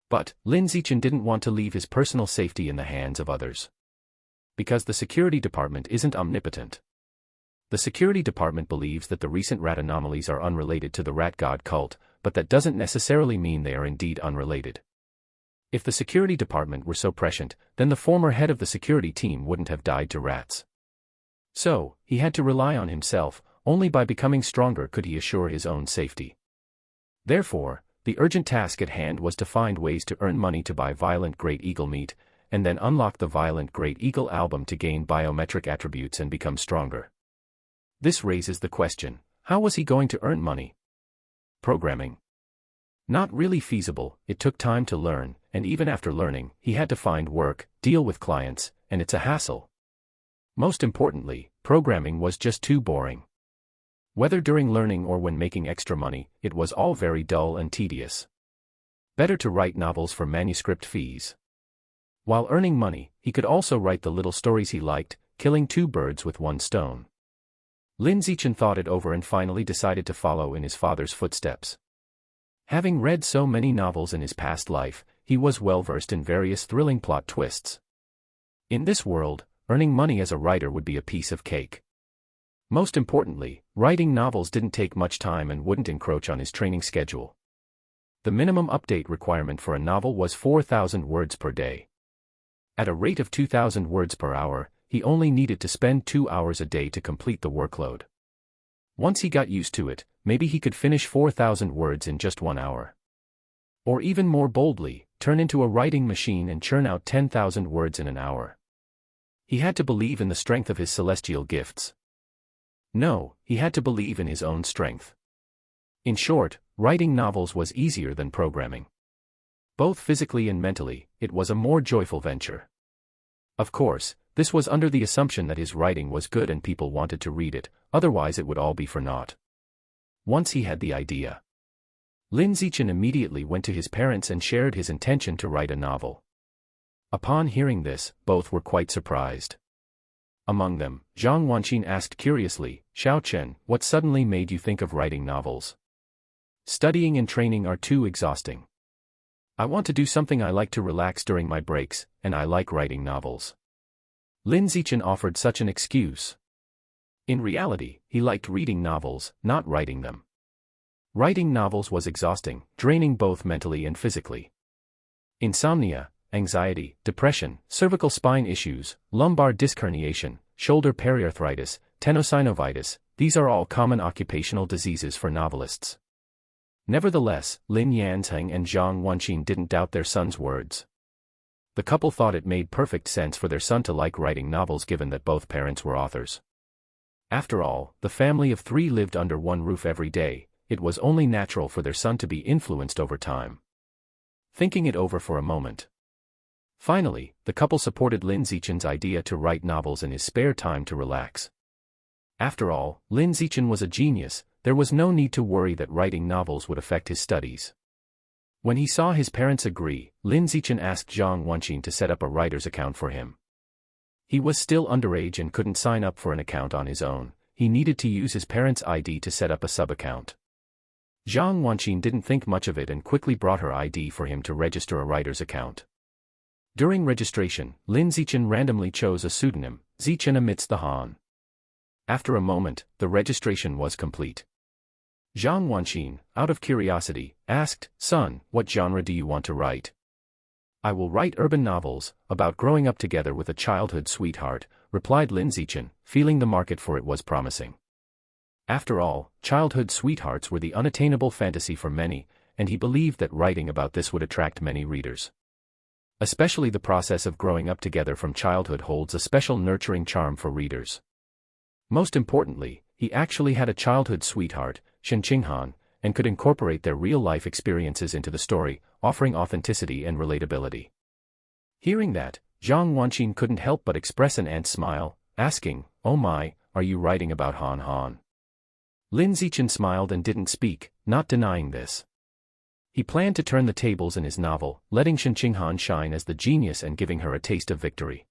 But, Lin Zichen didn't want to leave his personal safety in the hands of others. Because the security department isn't omnipotent. The security department believes that the recent rat anomalies are unrelated to the rat god cult, but that doesn't necessarily mean they are indeed unrelated. If the security department were so prescient, then the former head of the security team wouldn't have died to rats. So, he had to rely on himself. Only by becoming stronger could he assure his own safety. Therefore, the urgent task at hand was to find ways to earn money to buy Violent Great Eagle meat, and then unlock the Violent Great Eagle album to gain biometric attributes and become stronger. This raises the question, how was he going to earn money? Programming. Not really feasible, it took time to learn, and even after learning, he had to find work, deal with clients, and it's a hassle. Most importantly, programming was just too boring. Whether during learning or when making extra money, it was all very dull and tedious. Better to write novels for manuscript fees. While earning money, he could also write the little stories he liked, killing two birds with one stone. Lin Zichen thought it over and finally decided to follow in his father's footsteps. Having read so many novels in his past life, he was well versed in various thrilling plot twists. In this world, earning money as a writer would be a piece of cake. Most importantly, writing novels didn't take much time and wouldn't encroach on his training schedule. The minimum update requirement for a novel was 4,000 words per day. At a rate of 2,000 words per hour, he only needed to spend 2 hours a day to complete the workload. Once he got used to it, maybe he could finish 4,000 words in just 1 hour. Or even more boldly, turn into a writing machine and churn out 10,000 words in an hour. He had to believe in the strength of his celestial gifts. No, he had to believe in his own strength. In short, writing novels was easier than programming. Both physically and mentally, it was a more joyful venture. Of course, this was under the assumption that his writing was good and people wanted to read it, otherwise it would all be for naught. Once he had the idea, Lin Zichen immediately went to his parents and shared his intention to write a novel. Upon hearing this, both were quite surprised. Among them, Zhang Wanqin asked curiously, "Xiao Chen, what suddenly made you think of writing novels? Studying and training are too exhausting. I want to do something I like to relax during my breaks, and I like writing novels." Lin Zichen offered such an excuse. In reality, he liked reading novels, not writing them. Writing novels was exhausting, draining both mentally and physically. Insomnia, anxiety, depression, cervical spine issues, lumbar disc herniation, shoulder periarthritis, tenosynovitis, these are all common occupational diseases for novelists. Nevertheless, Lin Yanzheng and Zhang Wanqin didn't doubt their son's words. The couple thought it made perfect sense for their son to like writing novels given that both parents were authors. After all, the family of 3 lived under one roof every day, it was only natural for their son to be influenced over time. Thinking it over for a moment. Finally, the couple supported Lin Zichen's idea to write novels in his spare time to relax. After all, Lin Zichen was a genius, there was no need to worry that writing novels would affect his studies. When he saw his parents agree, Lin Zichen asked Zhang Wanqin to set up a writer's account for him. He was still underage and couldn't sign up for an account on his own, he needed to use his parents' ID to set up a sub-account. Zhang Wanqin didn't think much of it and quickly brought her ID for him to register a writer's account. During registration, Lin Zichen randomly chose a pseudonym, Zichen amidst the Han. After a moment, the registration was complete. Zhang Wanqin, out of curiosity, asked, "Son, what genre do you want to write?" "I will write urban novels, about growing up together with a childhood sweetheart," replied Lin Zichen, feeling the market for it was promising. After all, childhood sweethearts were the unattainable fantasy for many, and he believed that writing about this would attract many readers. Especially the process of growing up together from childhood holds a special nurturing charm for readers. Most importantly, he actually had a childhood sweetheart, Shen Qinghan, and could incorporate their real-life experiences into the story, offering authenticity and relatability. Hearing that, Zhang Wanqin couldn't help but express an ant smile, asking, "Oh my, are you writing about Han Han?" Lin Zichen smiled and didn't speak, not denying this. He planned to turn the tables in his novel, letting Shen Qinghan shine as the genius and giving her a taste of victory.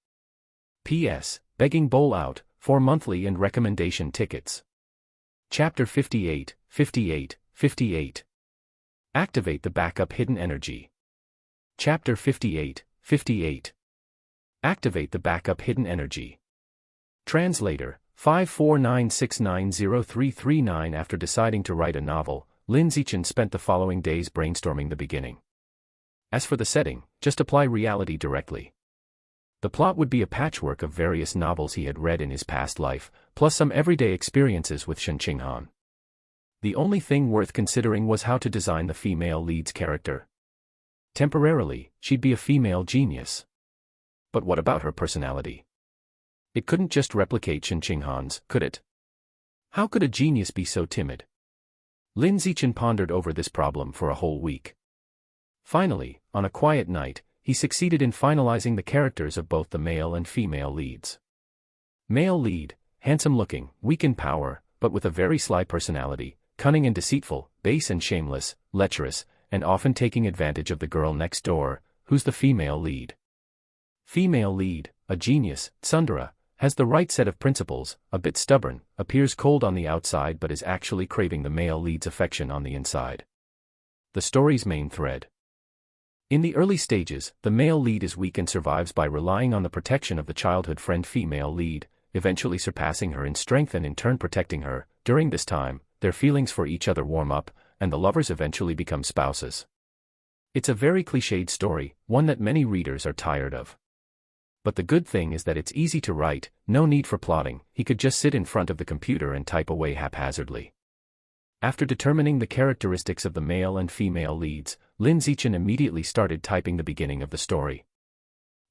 P.S. Begging Bowl out, for monthly and recommendation tickets. Chapter 58, 58, 58. Activate the backup hidden energy. Chapter 58, 58. Activate the backup hidden energy. Translator, 549690339. After deciding to write a novel, Lin Zichen spent the following days brainstorming the beginning. As for the setting, just apply reality directly. The plot would be a patchwork of various novels he had read in his past life, plus some everyday experiences with Shen Qinghan. The only thing worth considering was how to design the female lead's character. Temporarily, she'd be a female genius. But what about her personality? It couldn't just replicate Shen Qinghan's, could it? How could a genius be so timid? Lin Zichen pondered over this problem for a whole week. Finally, on a quiet night, he succeeded in finalizing the characters of both the male and female leads. Male lead, handsome-looking, weak in power, but with a very sly personality, cunning and deceitful, base and shameless, lecherous, and often taking advantage of the girl next door, who's the female lead. Female lead, a genius, Sundara, has the right set of principles, a bit stubborn, appears cold on the outside but is actually craving the male lead's affection on the inside. The story's main thread. In the early stages, the male lead is weak and survives by relying on the protection of the childhood friend female lead, eventually surpassing her in strength and in turn protecting her. During this time, their feelings for each other warm up, and the lovers eventually become spouses. It's a very cliched story, one that many readers are tired of. But the good thing is that it's easy to write, no need for plotting. He could just sit in front of the computer and type away haphazardly. After determining the characteristics of the male and female leads, Lin Zichen immediately started typing the beginning of the story.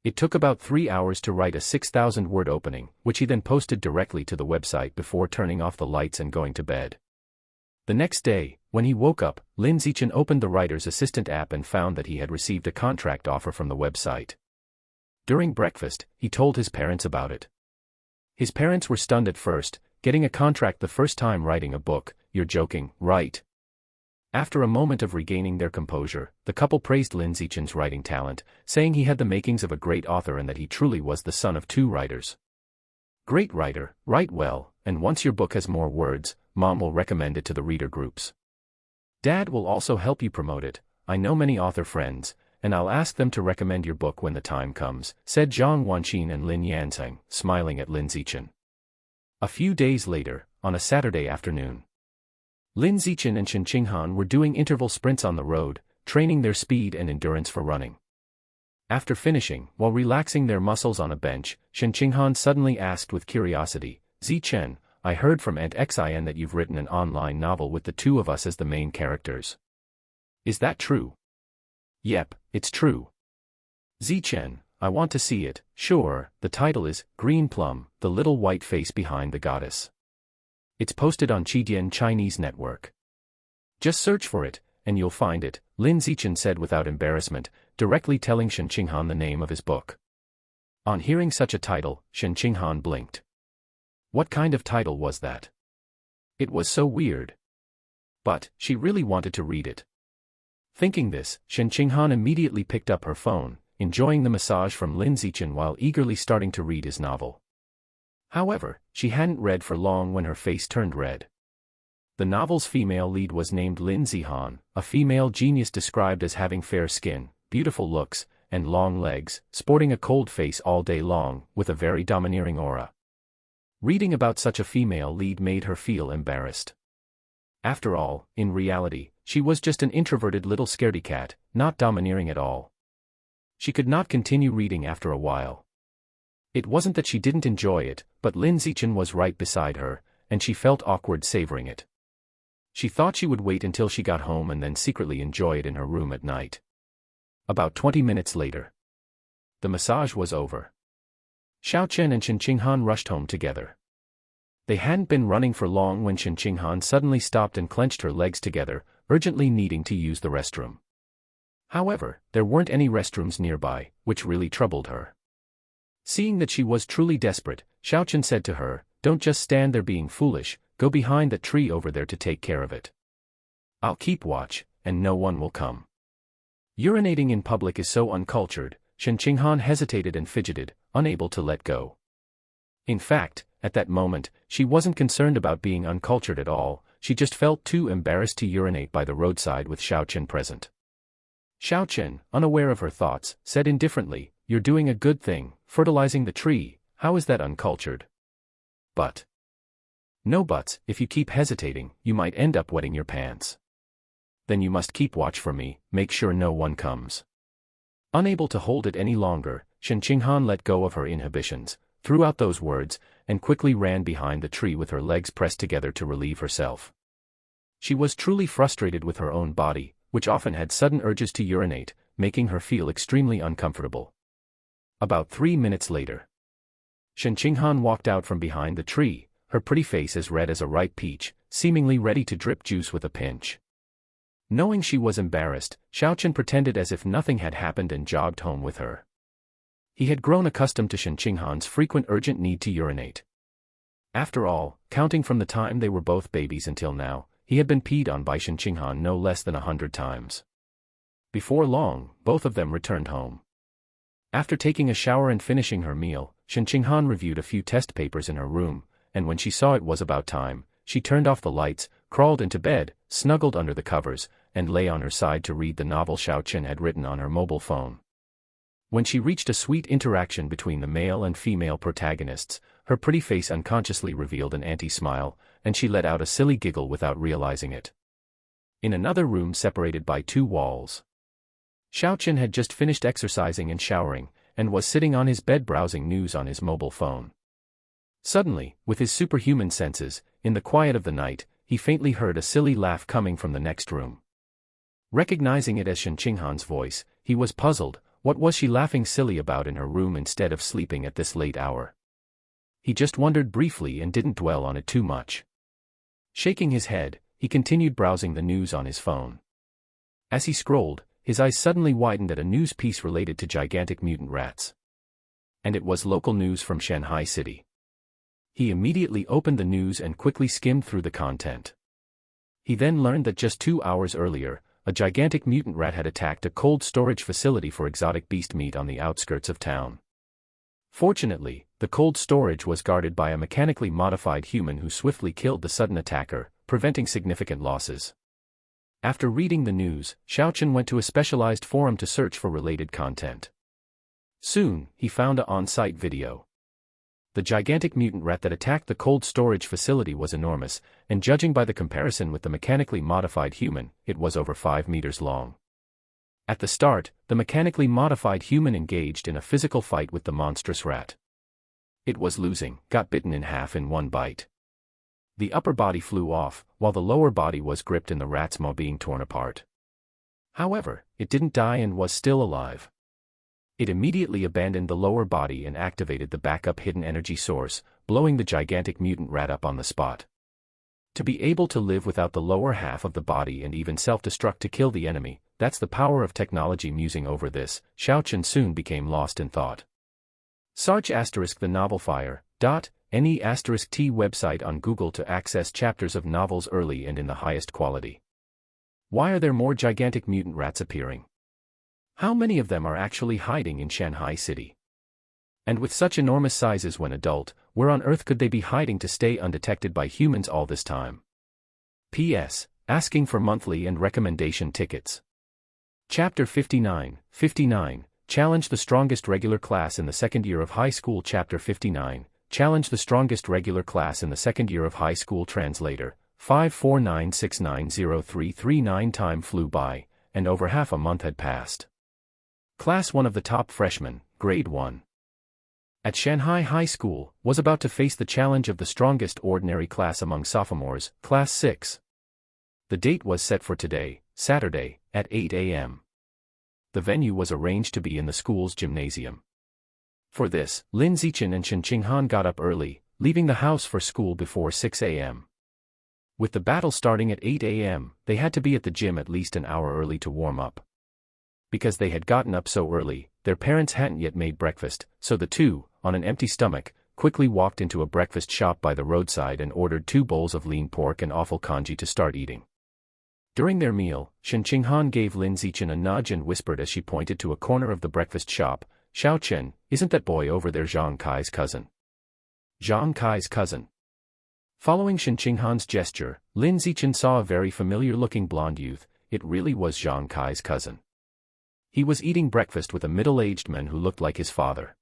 It took about 3 hours to write a 6,000-word opening, which he then posted directly to the website before turning off the lights and going to bed. The next day, when he woke up, Lin Zichen opened the Writer's Assistant app and found that he had received a contract offer from the website. During breakfast, he told his parents about it. His parents were stunned at first, getting a contract the first time writing a book. "You're joking, right?" After a moment of regaining their composure, the couple praised Lin Zichen's writing talent, saying he had the makings of a great author and that he truly was the son of 2 writers. "Great writer, write well, and once your book has more words, Mom will recommend it to the reader groups. Dad will also help you promote it. I know many author friends, and I'll ask them to recommend your book when the time comes," said Zhang Wanqin and Lin Yanzheng, smiling at Lin Zichen. A few days later, on a Saturday afternoon, Lin Zichen and Shen Qinghan were doing interval sprints on the road, training their speed and endurance for running. After finishing, while relaxing their muscles on a bench, Shen Qinghan suddenly asked with curiosity, "Zichen, I heard from Aunt Xin that you've written an online novel with the 2 of us as the main characters. Is that true?" "Yep, it's true." "Zichen, I want to see it." "Sure, the title is Green Plum, the Little White Face Behind the Goddess. It's posted on Qidian Chinese network. Just search for it, and you'll find it," Lin Zichen said without embarrassment, directly telling Shen Qinghan the name of his book. On hearing such a title, Shen Qinghan blinked. What kind of title was that? It was so weird. But she really wanted to read it. Thinking this, Shen Qinghan immediately picked up her phone, enjoying the massage from Lin Zichen while eagerly starting to read his novel. However, she hadn't read for long when her face turned red. The novel's female lead was named Lin Zihan, a female genius described as having fair skin, beautiful looks, and long legs, sporting a cold face all day long, with a very domineering aura. Reading about such a female lead made her feel embarrassed. After all, in reality, she was just an introverted little scaredy cat, not domineering at all. She could not continue reading after a while. It wasn't that she didn't enjoy it, but Lin Zichen was right beside her, and she felt awkward savoring it. She thought she would wait until she got home and then secretly enjoy it in her room at night. About 20 minutes later, the massage was over. Xiao Chen and Shen Qinghan rushed home together. They hadn't been running for long when Shen Qinghan suddenly stopped and clenched her legs together, urgently needing to use the restroom. However, there weren't any restrooms nearby, which really troubled her. Seeing that she was truly desperate, Xiaochen said to her, "Don't just stand there being foolish, go behind that tree over there to take care of it. I'll keep watch, and no one will come." Urinating in public is so uncultured, Shen Qinghan hesitated and fidgeted, unable to let go. In fact, at that moment, she wasn't concerned about being uncultured at all, she just felt too embarrassed to urinate by the roadside with Xiaochen present. Xiaochen, unaware of her thoughts, said indifferently, "You're doing a good thing, fertilizing the tree, how is that uncultured?" "But." "No buts, if you keep hesitating, you might end up wetting your pants. Then you must keep watch for me, make sure no one comes." Unable to hold it any longer, Shen Qinghan let go of her inhibitions, threw out those words, and quickly ran behind the tree with her legs pressed together to relieve herself. She was truly frustrated with her own body, which often had sudden urges to urinate, making her feel extremely uncomfortable. About 3 minutes later, Shen Qinghan walked out from behind the tree, her pretty face as red as a ripe peach, seemingly ready to drip juice with a pinch. Knowing she was embarrassed, Xiaochen pretended as if nothing had happened and jogged home with her. He had grown accustomed to Shen Qinghan's frequent urgent need to urinate. After all, counting from the time they were both babies until now, he had been peed on by Shen Qinghan no less than 100 times. Before long, both of them returned home. After taking a shower and finishing her meal, Shen Qinghan reviewed a few test papers in her room, and when she saw it was about time, she turned off the lights, crawled into bed, snuggled under the covers, and lay on her side to read the novel Xiaochen had written on her mobile phone. When she reached a sweet interaction between the male and female protagonists, her pretty face unconsciously revealed an anti-smile, and she let out a silly giggle without realizing it. In another room separated by 2 walls, Xiaochen had just finished exercising and showering, and was sitting on his bed browsing news on his mobile phone. Suddenly, with his superhuman senses, in the quiet of the night, he faintly heard a silly laugh coming from the next room. Recognizing it as Shen Qinghan's voice, he was puzzled. What was she laughing silly about in her room instead of sleeping at this late hour? He just wondered briefly and didn't dwell on it too much. Shaking his head, he continued browsing the news on his phone. As he scrolled, his eyes suddenly widened at a news piece related to gigantic mutant rats. And it was local news from Shanghai City. He immediately opened the news and quickly skimmed through the content. He then learned that just 2 hours earlier, a gigantic mutant rat had attacked a cold storage facility for exotic beast meat on the outskirts of town. Fortunately, the cold storage was guarded by a mechanically modified human who swiftly killed the sudden attacker, preventing significant losses. After reading the news, Xiaochen went to a specialized forum to search for related content. Soon, he found an on-site video. The gigantic mutant rat that attacked the cold storage facility was enormous, and judging by the comparison with the mechanically modified human, it was over 5 meters long. At the start, the mechanically modified human engaged in a physical fight with the monstrous rat. It was losing, got bitten in half in one bite. The upper body flew off, while the lower body was gripped in the rat's maw being torn apart. However, it didn't die and was still alive. It immediately abandoned the lower body and activated the backup hidden energy source, blowing the gigantic mutant rat up on the spot. To be able to live without the lower half of the body and even self-destruct to kill the enemy, that's the power of technology. Musing over this, Xiaochen soon became lost in thought. Search * the novel fire.ne *t website on Google to access chapters of novels early and in the highest quality. Why are there more gigantic mutant rats appearing? How many of them are actually hiding in Shanghai City? And with such enormous sizes when adult, where on earth could they be hiding to stay undetected by humans all this time? P.S. Asking for monthly and recommendation tickets. Chapter 59, Challenge the strongest regular class in the second year of high school. Chapter 59, Challenge the strongest regular class in the second year of high school. Translator, 549690339. Time flew by, and over half a month had passed. Class 1 of the top freshmen, grade 1. At Shanghai High School, was about to face the challenge of the strongest ordinary class among sophomores, Class 6. The date was set for today, Saturday, at 8 a.m. The venue was arranged to be in the school's gymnasium. For this, Lin Zichen and Shen Qinghan got up early, leaving the house for school before 6 a.m. With the battle starting at 8 a.m., they had to be at the gym at least an hour early to warm up. Because they had gotten up so early, their parents hadn't yet made breakfast, so the two, on an empty stomach, quickly walked into a breakfast shop by the roadside and ordered 2 bowls of lean pork and offal congee to start eating. During their meal, Shen Qinghan gave Lin Zichen a nudge and whispered as she pointed to a corner of the breakfast shop, "Xiao Chen, isn't that boy over there Zhang Kai's cousin?" Zhang Kai's cousin. Following Shen Qinghan's gesture, Lin Zichen saw a very familiar-looking blonde youth. It really was Zhang Kai's cousin. He was eating breakfast with a middle-aged man who looked like his father.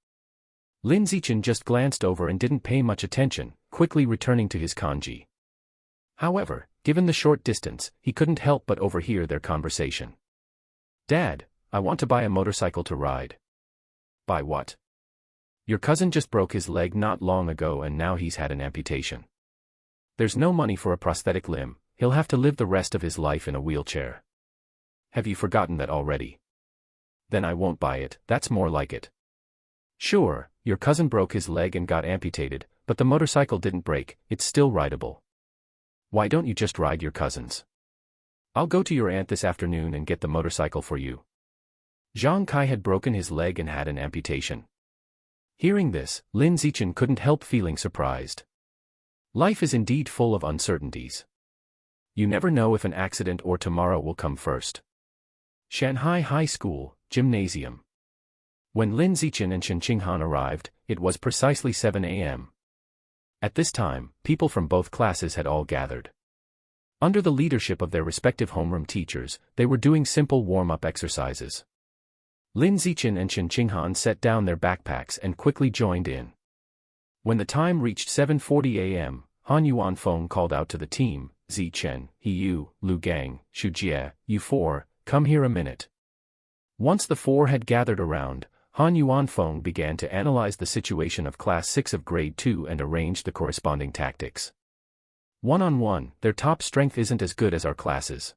Lin Zichen just glanced over and didn't pay much attention, quickly returning to his congee. However, given the short distance, he couldn't help but overhear their conversation. "Dad, I want to buy a motorcycle to ride." "Buy what?" "Your cousin just broke his leg not long ago and now he's had an amputation. There's no money for a prosthetic limb, he'll have to live the rest of his life in a wheelchair." "Have you forgotten that already?" "Then I won't buy it, that's more like it." "Sure, your cousin broke his leg and got amputated, but the motorcycle didn't break, it's still rideable. Why don't you just ride your cousin's? I'll go to your aunt this afternoon and get the motorcycle for you." Zhang Kai had broken his leg and had an amputation. Hearing this, Lin Zichen couldn't help feeling surprised. Life is indeed full of uncertainties. You never know if an accident or tomorrow will come first. Shanghai High School, Gymnasium. When Lin Zichen and Shen Qinghan arrived, it was precisely 7 a.m. At this time, people from both classes had all gathered. Under the leadership of their respective homeroom teachers, they were doing simple warm-up exercises. Lin Zichen and Shen Qinghan set down their backpacks and quickly joined in. When the time reached 7:40 a.m., Han Yuanfeng called out to the team, "Zichen, Yu, Lu Gang, Xu Jie, you 4, come here a minute." Once the 4 had gathered around, Han Yuanfeng began to analyze the situation of Class 6 of Grade 2 and arranged the corresponding tactics. One-on-one, their top strength isn't as good as our classes.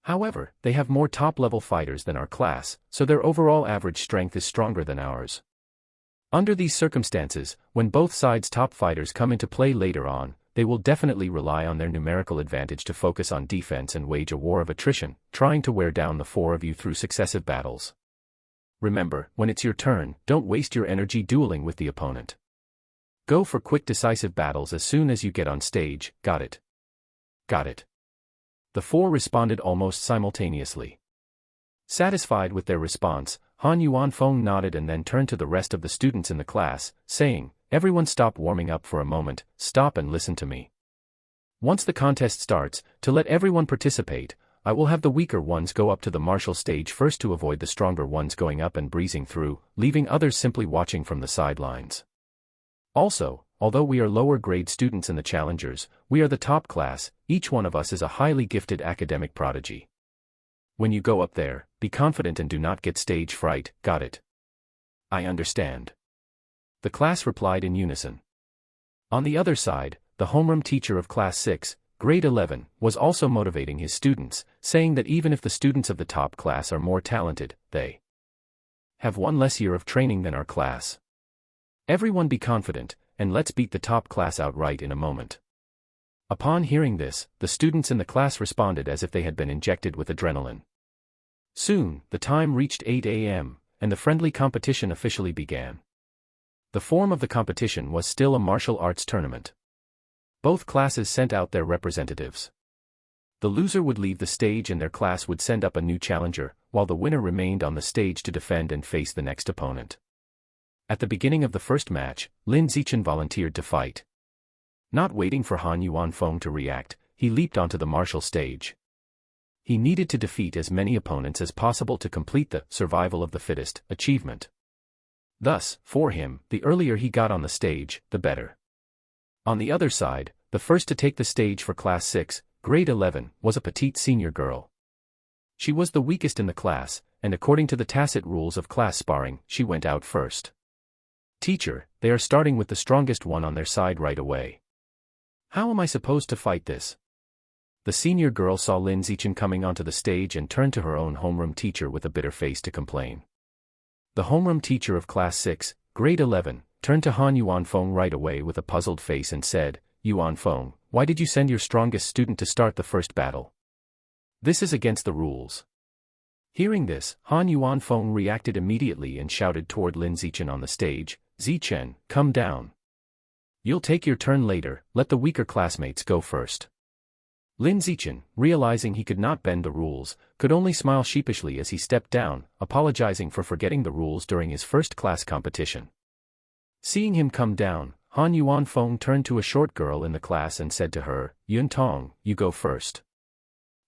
However, they have more top-level fighters than our class, so their overall average strength is stronger than ours. Under these circumstances, when both sides' top fighters come into play later on, they will definitely rely on their numerical advantage to focus on defense and wage a war of attrition, trying to wear down the 4 of you through successive battles. Remember, when it's your turn, don't waste your energy dueling with the opponent. Go for quick decisive battles as soon as you get on stage, got it? Got it. The 4 responded almost simultaneously. Satisfied with their response, Han Yuanfeng nodded and then turned to the rest of the students in the class, saying, "Everyone stop warming up for a moment, stop and listen to me. Once the contest starts, to let everyone participate, I will have the weaker ones go up to the martial stage first to avoid the stronger ones going up and breezing through, leaving others simply watching from the sidelines. Also, although we are lower grade students in the challengers, we are the top class, each one of us is a highly gifted academic prodigy. When you go up there, be confident and do not get stage fright, got it?" "I understand." The class replied in unison. On the other side, the homeroom teacher of Class 6, Grade 11, was also motivating his students, saying that even if the students of the top class are more talented, they have one less year of training than our class. Everyone be confident, and let's beat the top class outright in a moment. Upon hearing this, the students in the class responded as if they had been injected with adrenaline. Soon, the time reached 8 a.m., and the friendly competition officially began. The form of the competition was still a martial arts tournament. Both classes sent out their representatives. The loser would leave the stage and their class would send up a new challenger, while the winner remained on the stage to defend and face the next opponent. At the beginning of the first match, Lin Zichen volunteered to fight. Not waiting for Han Yuanfeng to react, he leaped onto the martial stage. He needed to defeat as many opponents as possible to complete the survival of the fittest achievement. Thus, for him, the earlier he got on the stage, the better. On the other side, the first to take the stage for Class 6, Grade 11, was a petite senior girl. She was the weakest in the class, and according to the tacit rules of class sparring, she went out first. "Teacher, they are starting with the strongest one on their side right away. How am I supposed to fight this?" The senior girl saw Lin Zichen coming onto the stage and turned to her own homeroom teacher with a bitter face to complain. The homeroom teacher of Class 6, Grade 11, turned to Han Yuanfeng right away with a puzzled face and said, "Yuanfeng, why did you send your strongest student to start the first battle? This is against the rules." Hearing this, Han Yuanfeng reacted immediately and shouted toward Lin Zichen on the stage, "Zichen, come down. You'll take your turn later, let the weaker classmates go first." Lin Zichen, realizing he could not bend the rules, could only smile sheepishly as he stepped down, apologizing for forgetting the rules during his first class competition. Seeing him come down, Han Yuanfeng turned to a short girl in the class and said to her, "Yun Tong, you go first."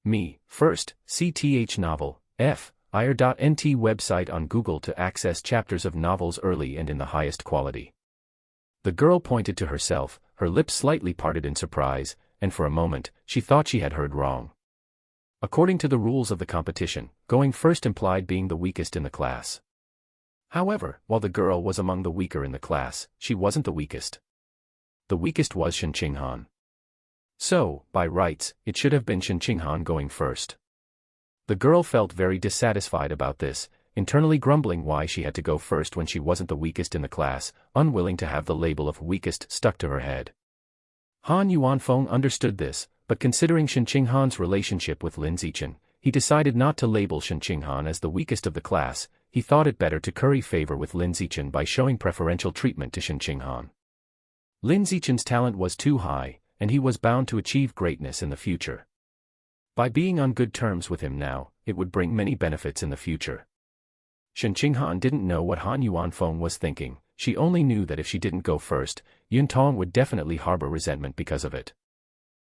"Me, first, CTH novel, FIR.NT website on Google to access chapters of novels early and in the highest quality." The girl pointed to herself, her lips slightly parted in surprise, and for a moment, she thought she had heard wrong. According to the rules of the competition, going first implied being the weakest in the class. However, while the girl was among the weaker in the class, she wasn't the weakest. The weakest was Shen Qinghan. So, by rights, it should have been Shen Qinghan going first. The girl felt very dissatisfied about this, internally grumbling why she had to go first when she wasn't the weakest in the class, unwilling to have the label of weakest stuck to her head. Han Yuanfeng understood this, but considering Shen Qinghan's relationship with Lin Zichen, he decided not to label Shen Qinghan as the weakest of the class. He thought it better to curry favor with Lin Zichen by showing preferential treatment to Shen Qinghan. Lin Zichen's talent was too high, and he was bound to achieve greatness in the future. By being on good terms with him now, it would bring many benefits in the future. Shen Qinghan didn't know what Han Yuanfeng was thinking. She only knew that if she didn't go first, Yun Tong would definitely harbor resentment because of it.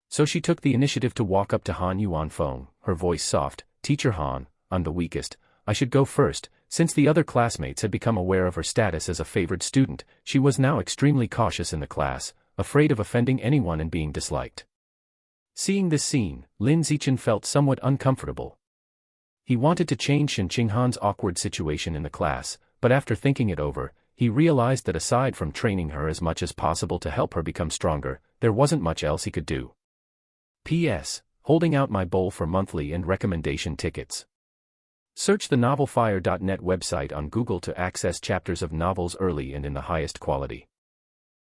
So she took the initiative to walk up to Han Yuanfeng, her voice soft, "Teacher Han, I'm the weakest, I should go first." Since the other classmates had become aware of her status as a favored student, she was now extremely cautious in the class, afraid of offending anyone and being disliked. Seeing this scene, Lin Zichen felt somewhat uncomfortable. He wanted to change Shen Qinghan's awkward situation in the class, but after thinking it over, he realized that aside from training her as much as possible to help her become stronger, there wasn't much else he could do. P.S. Holding out my bowl for monthly and recommendation tickets. Search the novelfire.net website on Google to access chapters of novels early and in the highest quality.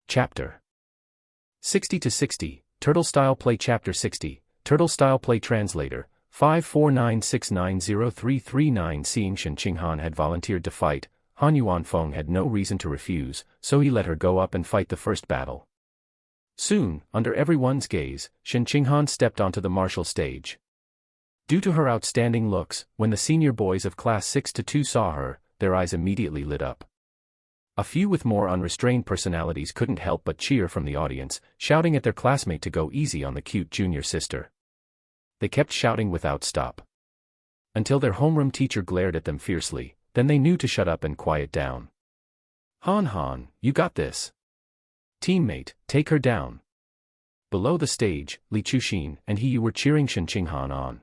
Chapter 60 to 60, Turtle Style Play. Chapter 60, Turtle Style Play. Translator, 549690339. Seeing Shen Qinghan had volunteered to fight, Han Yuanfeng had no reason to refuse, so he let her go up and fight the first battle. Soon, under everyone's gaze, Shen Qinghan stepped onto the martial stage. Due to her outstanding looks, when the senior boys of class 6-2 saw her, their eyes immediately lit up. A few with more unrestrained personalities couldn't help but cheer from the audience, shouting at their classmate to go easy on the cute junior sister. They kept shouting without stop, until their homeroom teacher glared at them fiercely, then they knew to shut up and quiet down. Han, you got this. Teammate, take her down. Below the stage, Li Chuxin and He Yu were cheering Shen Qinghan on.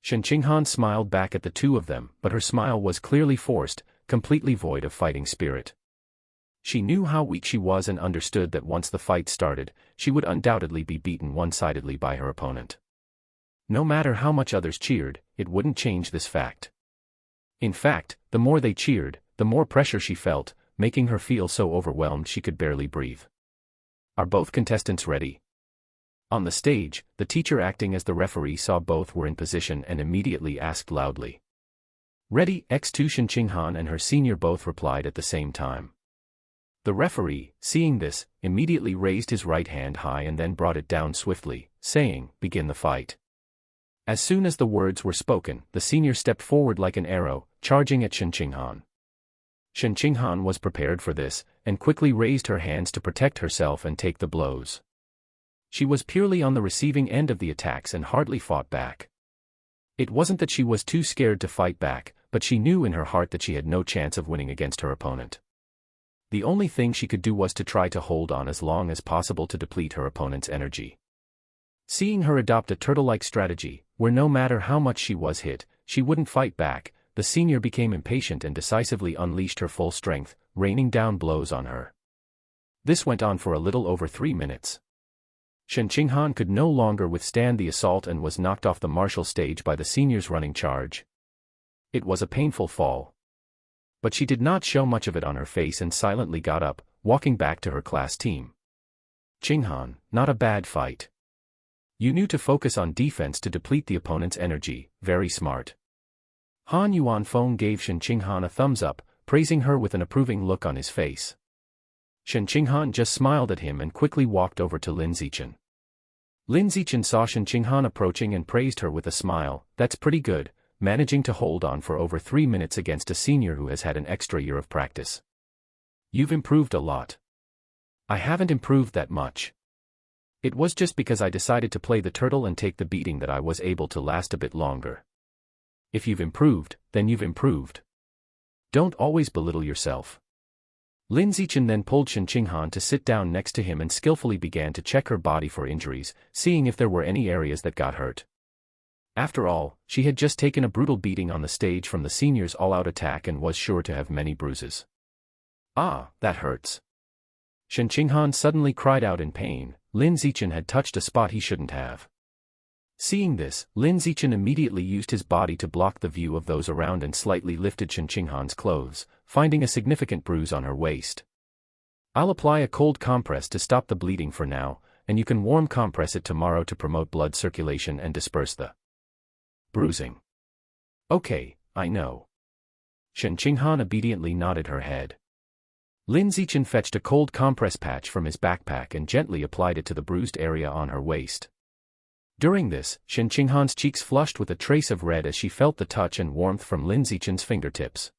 Shen Qinghan smiled back at the two of them, but her smile was clearly forced, completely void of fighting spirit. She knew how weak she was and understood that once the fight started, she would undoubtedly be beaten one-sidedly by her opponent. No matter how much others cheered, it wouldn't change this fact. In fact, the more they cheered, the more pressure she felt, making her feel so overwhelmed she could barely breathe. Are both contestants ready? On the stage, the teacher acting as the referee saw both were in position and immediately asked loudly. Ready? X2. Shen Qinghan and her senior both replied at the same time. The referee, seeing this, immediately raised his right hand high and then brought it down swiftly, saying, "Begin the fight." As soon as the words were spoken, the senior stepped forward like an arrow, charging at Shen Qinghan. Shen Qinghan was prepared for this, and quickly raised her hands to protect herself and take the blows. She was purely on the receiving end of the attacks and hardly fought back. It wasn't that she was too scared to fight back, but she knew in her heart that she had no chance of winning against her opponent. The only thing she could do was to try to hold on as long as possible to deplete her opponent's energy. Seeing her adopt a turtle-like strategy, where no matter how much she was hit, she wouldn't fight back, the senior became impatient and decisively unleashed her full strength, raining down blows on her. This went on for a little over 3 minutes. Shen Qinghan could no longer withstand the assault and was knocked off the martial stage by the senior's running charge. It was a painful fall. But she did not show much of it on her face and silently got up, walking back to her class team. Qinghan, not a bad fight. You knew to focus on defense to deplete the opponent's energy, very smart. Han Yuanfeng gave Shen Qinghan a thumbs up, praising her with an approving look on his face. Shen Qinghan just smiled at him and quickly walked over to Lin Zichen. Lin Zichen saw Shen Qinghan approaching and praised her with a smile. That's pretty good, managing to hold on for over 3 minutes against a senior who has had an extra year of practice. You've improved a lot. I haven't improved that much. It was just because I decided to play the turtle and take the beating that I was able to last a bit longer. If you've improved, then you've improved. Don't always belittle yourself. Lin Zichen then pulled Shen Qinghan to sit down next to him and skillfully began to check her body for injuries, seeing if there were any areas that got hurt. After all, she had just taken a brutal beating on the stage from the seniors' all-out attack and was sure to have many bruises. Ah, that hurts. Shen Qinghan suddenly cried out in pain. Lin Zichen had touched a spot he shouldn't have. Seeing this, Lin Zichen immediately used his body to block the view of those around and slightly lifted Shen Qinghan's clothes, finding a significant bruise on her waist. I'll apply a cold compress to stop the bleeding for now, and you can warm compress it tomorrow to promote blood circulation and disperse the bruising. Okay, I know. Shen Qinghan obediently nodded her head. Lin Zichen fetched a cold compress patch from his backpack and gently applied it to the bruised area on her waist. During this, Shen Qinghan's cheeks flushed with a trace of red as she felt the touch and warmth from Lin Zichen's fingertips.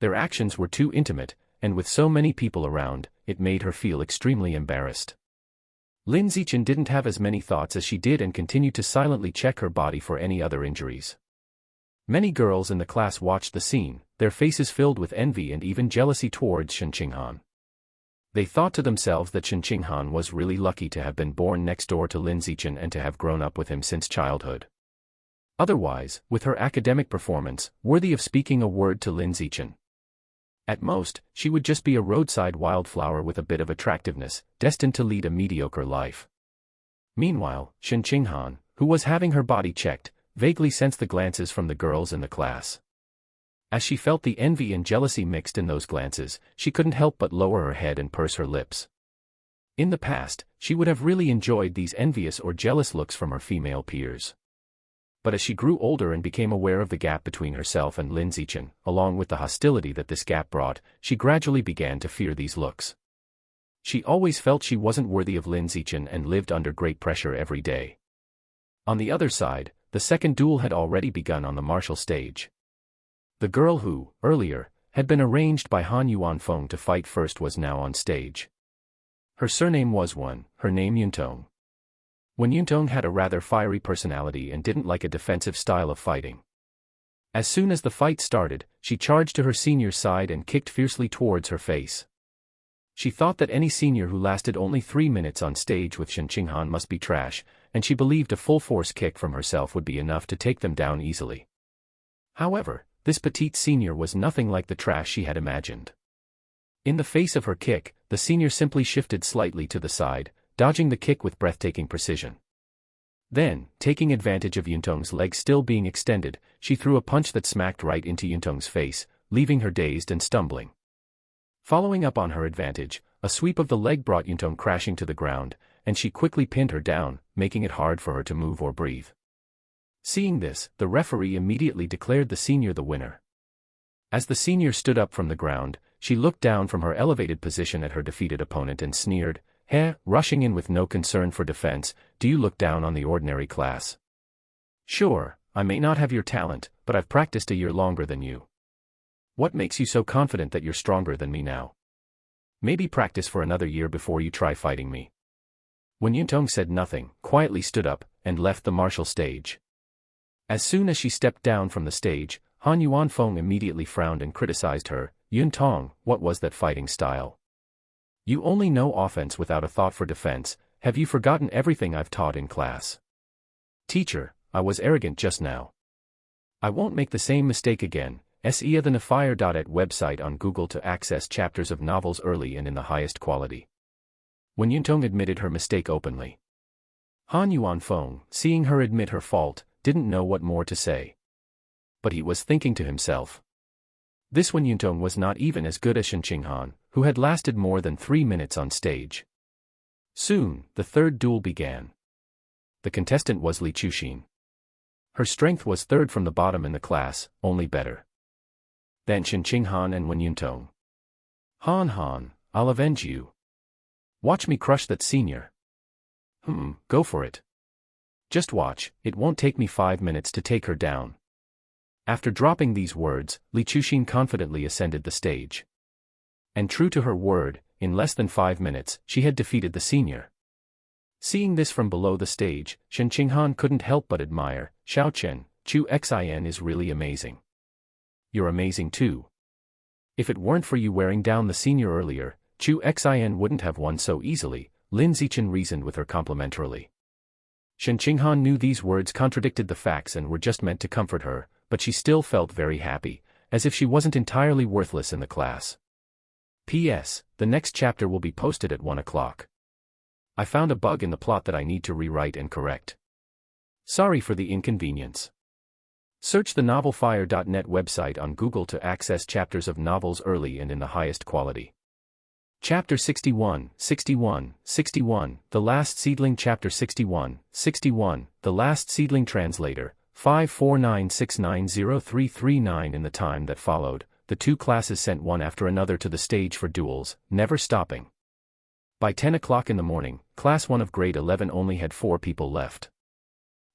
Their actions were too intimate, and with so many people around, it made her feel extremely embarrassed. Lin Zichen didn't have as many thoughts as she did and continued to silently check her body for any other injuries. Many girls in the class watched the scene, their faces filled with envy and even jealousy towards Shen Qinghan. They thought to themselves that Shen Qinghan was really lucky to have been born next door to Lin Zichen and to have grown up with him since childhood. Otherwise, with her academic performance, worthy of speaking a word to Lin Zichen. At most, she would just be a roadside wildflower with a bit of attractiveness, destined to lead a mediocre life. Meanwhile, Shen Qinghan, who was having her body checked, vaguely sensed the glances from the girls in the class. As she felt the envy and jealousy mixed in those glances, she couldn't help but lower her head and purse her lips. In the past, she would have really enjoyed these envious or jealous looks from her female peers. But as she grew older and became aware of the gap between herself and Lin Zichen, along with the hostility that this gap brought, she gradually began to fear these looks. She always felt she wasn't worthy of Lin Zichen and lived under great pressure every day. On the other side, the second duel had already begun on the martial stage. The girl who, earlier, had been arranged by Han Yuanfeng to fight first was now on stage. Her surname was Wen, her name Yuntong. Wen Yuntong had a rather fiery personality and didn't like a defensive style of fighting. As soon as the fight started, she charged to her senior's side and kicked fiercely towards her face. She thought that any senior who lasted only 3 minutes on stage with Shen Qinghan must be trash, and she believed a full-force kick from herself would be enough to take them down easily. However, this petite senior was nothing like the trash she had imagined. In the face of her kick, the senior simply shifted slightly to the side, dodging the kick with breathtaking precision. Then, taking advantage of Yuntong's leg still being extended, she threw a punch that smacked right into Yuntong's face, leaving her dazed and stumbling. Following up on her advantage, a sweep of the leg brought Yuntong crashing to the ground, and she quickly pinned her down, making it hard for her to move or breathe. Seeing this, the referee immediately declared the senior the winner. As the senior stood up from the ground, she looked down from her elevated position at her defeated opponent and sneered, "Heh," rushing in with no concern for defense, "do you look down on the ordinary class? Sure, I may not have your talent, but I've practiced a year longer than you. What makes you so confident that you're stronger than me now? Maybe practice for another year before you try fighting me." When Yuntong said nothing, quietly stood up, and left the martial stage. As soon as she stepped down from the stage, Han Yuanfeng immediately frowned and criticized her. "Yuntong, what was that fighting style? You only know offense without a thought for defense. Have you forgotten everything I've taught in class?" "Teacher, I was arrogant just now. I won't make the same mistake again." See the Nafire.at website on Google to access chapters of novels early and in the highest quality. When Yuntong admitted her mistake openly, Han Yuanfeng, seeing her admit her fault, didn't know what more to say. But he was thinking to himself, This Wen Yuntong was not even as good as Shen Qinghan, who had lasted more than 3 minutes on stage. Soon, the third duel began. The contestant was Li Chuxin. Her strength was third from the bottom in the class, only better than Shen Qinghan and Wen Yuntong. Han Han, I'll avenge you. Watch me crush that senior. Go for it. Just watch, it won't take me 5 minutes to take her down. After dropping these words, Li Chuxin confidently ascended the stage. And true to her word, in less than 5 minutes, she had defeated the senior. Seeing this from below the stage, Shen Qinghan couldn't help but admire. Xiao Chen, Chu Xin is really amazing. You're amazing too. If it weren't for you wearing down the senior earlier, Chu Xin wouldn't have won so easily, Lin Zichen reasoned with her complimentarily. Shen Qinghan knew these words contradicted the facts and were just meant to comfort her, but she still felt very happy, as if she wasn't entirely worthless in the class. P.S. The next chapter will be posted at 1 o'clock. I found a bug in the plot that I need to rewrite and correct. Sorry for the inconvenience. Search the novelfire.net website on Google to access chapters of novels early and in the highest quality. Chapter 61, 61, 61, The Last Seedling. Chapter 61, 61, The Last Seedling. Translator, 549690339. In the time that followed, the two classes sent one after another to the stage for duels, never stopping. By 10 o'clock in the morning, Class 1 of Grade 11 only had 4 people left.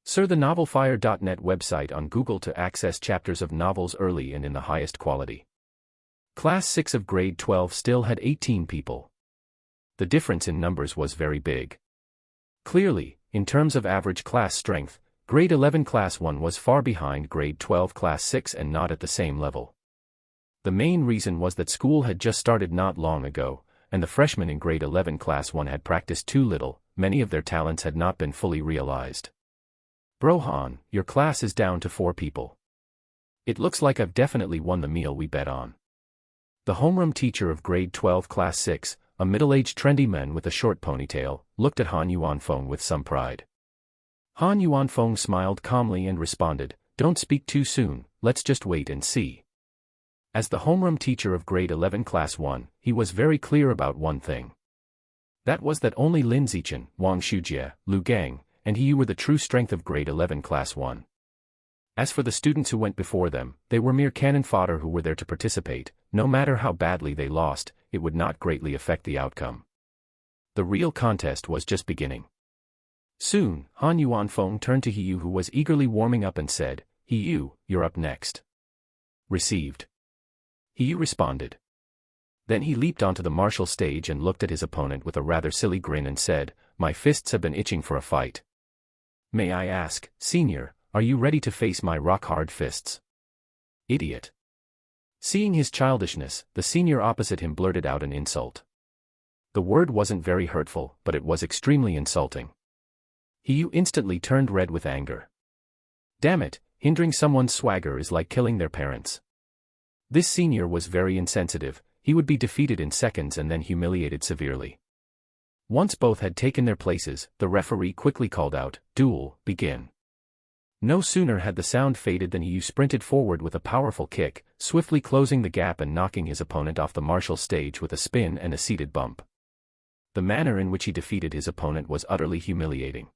Search the novelfire.net website on Google to access chapters of novels early and in the highest quality. Class 6 of Grade 12 still had 18 people. The difference in numbers was very big. Clearly, in terms of average class strength, Grade 11 Class 1 was far behind Grade 12 Class 6 and not at the same level. The main reason was that school had just started not long ago, and the freshmen in Grade 11 Class 1 had practiced too little, many of their talents had not been fully realized. Bro Han, your class is down to 4 people. It looks like I've definitely won the meal we bet on. The homeroom teacher of Grade 12 Class 6, a middle-aged trendy man with a short ponytail, looked at Han Yuanfeng with some pride. Han Yuanfeng smiled calmly and responded, "Don't speak too soon, let's just wait and see." As the homeroom teacher of Grade 11 Class 1, he was very clear about one thing. That was that only Lin Zichen, Wang Shujie, Lu Gang, and he were the true strength of Grade 11 Class 1. As for the students who went before them, they were mere cannon fodder who were there to participate. No matter how badly they lost, it would not greatly affect the outcome. The real contest was just beginning. Soon, Han Yuanfeng turned to Hiyu, who was eagerly warming up, and said, "Hiyu, you're up next." Received. Hiyu responded. Then he leaped onto the martial stage and looked at his opponent with a rather silly grin and said, "My fists have been itching for a fight. May I ask, Senior, are you ready to face my rock-hard fists?" Idiot. Seeing his childishness, the senior opposite him blurted out an insult. The word wasn't very hurtful, but it was extremely insulting. Hiyu instantly turned red with anger. Damn it, hindering someone's swagger is like killing their parents. This senior was very insensitive. He would be defeated in seconds and then humiliated severely. Once both had taken their places, the referee quickly called out, "Duel, begin." No sooner had the sound faded than Hiyu sprinted forward with a powerful kick, swiftly closing the gap and knocking his opponent off the martial stage with a spin and a seated bump. The manner in which he defeated his opponent was utterly humiliating.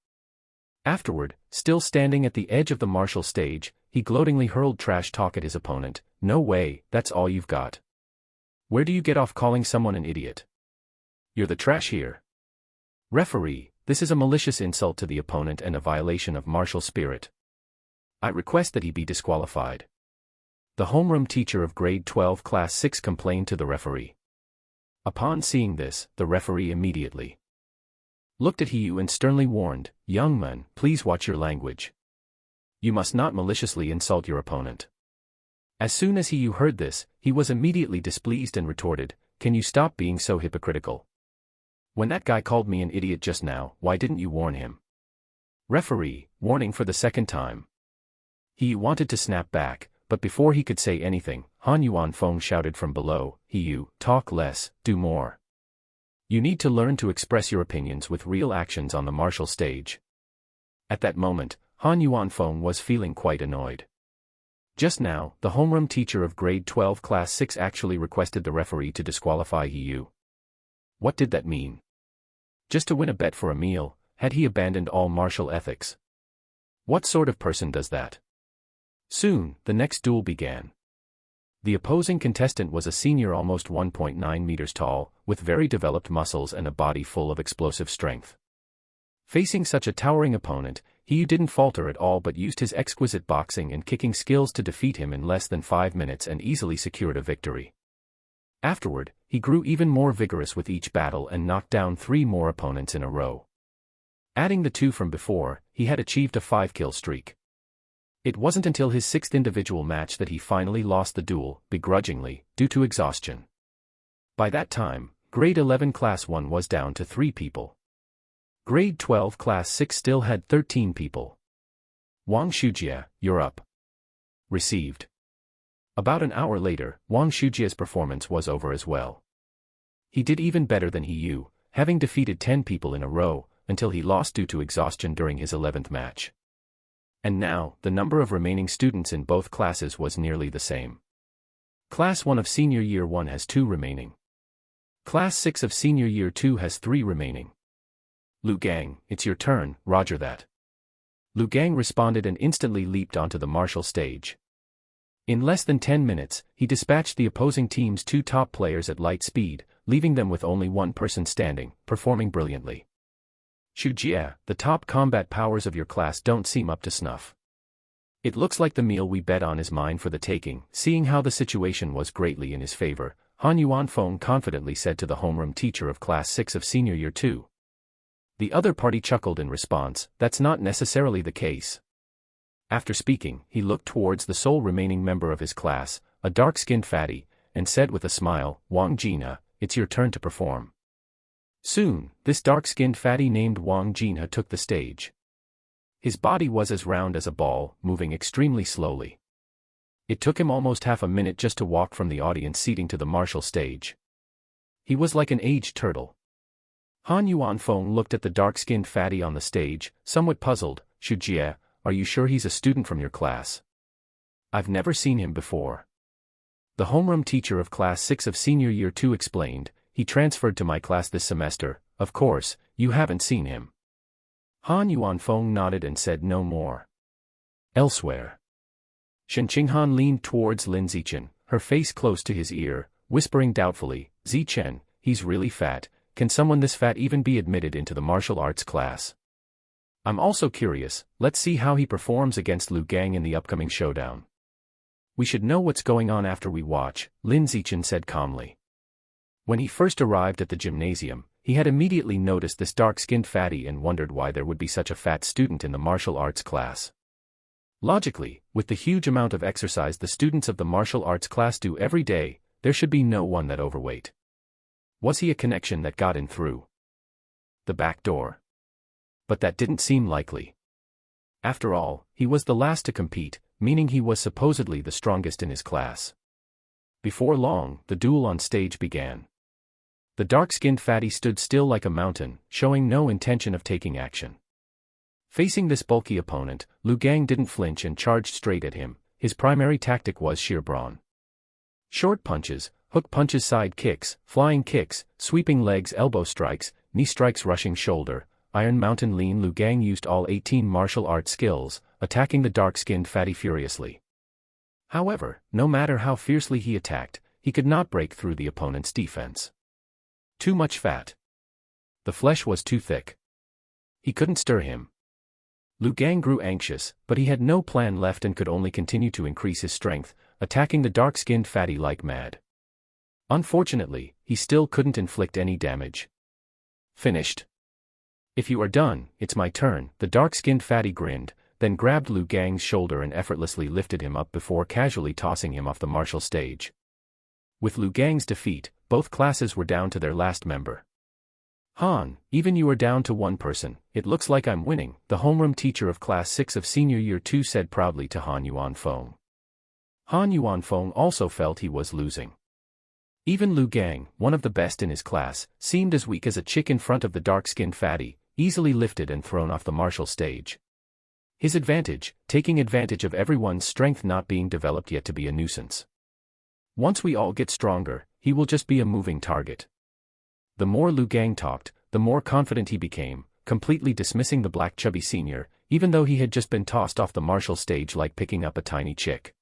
Afterward, still standing at the edge of the martial stage, he gloatingly hurled trash talk at his opponent. "No way, that's all you've got. Where do you get off calling someone an idiot? You're the trash here." Referee, this is a malicious insult to the opponent and a violation of martial spirit. I request that he be disqualified. The homeroom teacher of Grade 12 Class 6 complained to the referee. Upon seeing this, the referee immediately looked at Hiyu and sternly warned, "Young man, please watch your language. You must not maliciously insult your opponent." As soon as Hiyu heard this, he was immediately displeased and retorted, "Can you stop being so hypocritical? When that guy called me an idiot just now, why didn't you warn him?" Referee, warning for the second time. Hiyu wanted to snap back, but before he could say anything, Han Yuanfeng shouted from below, "Hiyu, talk less, do more. You need to learn to express your opinions with real actions on the martial stage." At that moment, Han Yuanfeng was feeling quite annoyed. Just now, the homeroom teacher of grade 12 class 6 actually requested the referee to disqualify you. What did that mean? Just to win a bet for a meal, had he abandoned all martial ethics? What sort of person does that? Soon, the next duel began. The opposing contestant was a senior almost 1.9 meters tall, with very developed muscles and a body full of explosive strength. Facing such a towering opponent, he didn't falter at all but used his exquisite boxing and kicking skills to defeat him in less than 5 minutes and easily secured a victory. Afterward, he grew even more vigorous with each battle and knocked down 3 more opponents in a row. Adding the 2 from before, he had achieved a 5-kill streak. It wasn't until his 6th individual match that he finally lost the duel, begrudgingly, due to exhaustion. By that time, grade 11 class 1 was down to 3 people. Grade 12 class 6 still had 13 people. Wang Shujie, you're up. Received. About an hour later, Wang Shujie's performance was over as well. He did even better than He, having defeated 10 people in a row, until he lost due to exhaustion during his 11th match. And now, the number of remaining students in both classes was nearly the same. Class 1 of Senior Year 1 has 2 remaining. Class 6 of Senior Year 2 has 3 remaining. Lu Gang, it's your turn, roger that. Lu Gang responded and instantly leaped onto the martial stage. In less than 10 minutes, he dispatched the opposing team's 2 top players at light speed, leaving them with only 1 person standing, performing brilliantly. Shujie, the top combat powers of your class don't seem up to snuff. It looks like the meal we bet on is mine for the taking. Seeing how the situation was greatly in his favor, Han Yuanfeng confidently said to the homeroom teacher of class 6 of Senior Year 2. The other party chuckled in response, that's not necessarily the case. After speaking, he looked towards the sole remaining member of his class, a dark-skinned fatty, and said with a smile, Wang Jinhe, it's your turn to perform. Soon, this dark-skinned fatty named Wang Jinhe took the stage. His body was as round as a ball, moving extremely slowly. It took him almost half a minute just to walk from the audience seating to the martial stage. He was like an aged turtle. Han Yuanfeng looked at the dark-skinned fatty on the stage, somewhat puzzled. Shujie, are you sure he's a student from your class? I've never seen him before. The homeroom teacher of class 6 of Senior Year 2 explained, he transferred to my class this semester. Of course, you haven't seen him. Han Yuanfeng nodded and said no more. Elsewhere. Shen Qinghan leaned towards Lin Zichen, her face close to his ear, whispering doubtfully, Zichen, he's really fat. Can someone this fat even be admitted into the martial arts class? I'm also curious, let's see how he performs against Lu Gang in the upcoming showdown. We should know what's going on after we watch, Lin Zichen said calmly. When he first arrived at the gymnasium, he had immediately noticed this dark-skinned fatty and wondered why there would be such a fat student in the martial arts class. Logically, with the huge amount of exercise the students of the martial arts class do every day, there should be no one that overweight. Was he a connection that got in through the back door? But that didn't seem likely. After all, he was the last to compete, meaning he was supposedly the strongest in his class. Before long, the duel on stage began. The dark-skinned fatty stood still like a mountain, showing no intention of taking action. Facing this bulky opponent, Lu Gang didn't flinch and charged straight at him. His primary tactic was sheer brawn. Short punches, hook punches, side kicks, flying kicks, sweeping legs, elbow strikes, knee strikes, rushing shoulder, Iron Mountain lean. Lu Gang used all 18 martial arts skills, attacking the dark-skinned fatty furiously. However, no matter how fiercely he attacked, he could not break through the opponent's defense. Too much fat. The flesh was too thick. He couldn't stir him. Lu Gang grew anxious, but he had no plan left and could only continue to increase his strength, attacking the dark-skinned fatty like mad. Unfortunately, he still couldn't inflict any damage. Finished. If you are done, it's my turn, the dark-skinned fatty grinned, then grabbed Lu Gang's shoulder and effortlessly lifted him up before casually tossing him off the martial stage. With Lu Gang's defeat, both classes were down to their last member. Han, even you are down to 1 person, it looks like I'm winning, the homeroom teacher of class 6 of Senior Year 2 said proudly to Han Yuanfeng. Han Yuanfeng also felt he was losing. Even Lu Gang, one of the best in his class, seemed as weak as a chick in front of the dark-skinned fatty, easily lifted and thrown off the martial stage. His advantage, taking advantage of everyone's strength not being developed yet to be a nuisance. Once we all get stronger, he will just be a moving target. The more Lu Gang talked, the more confident he became, completely dismissing the black chubby senior, even though he had just been tossed off the martial stage like picking up a tiny chick.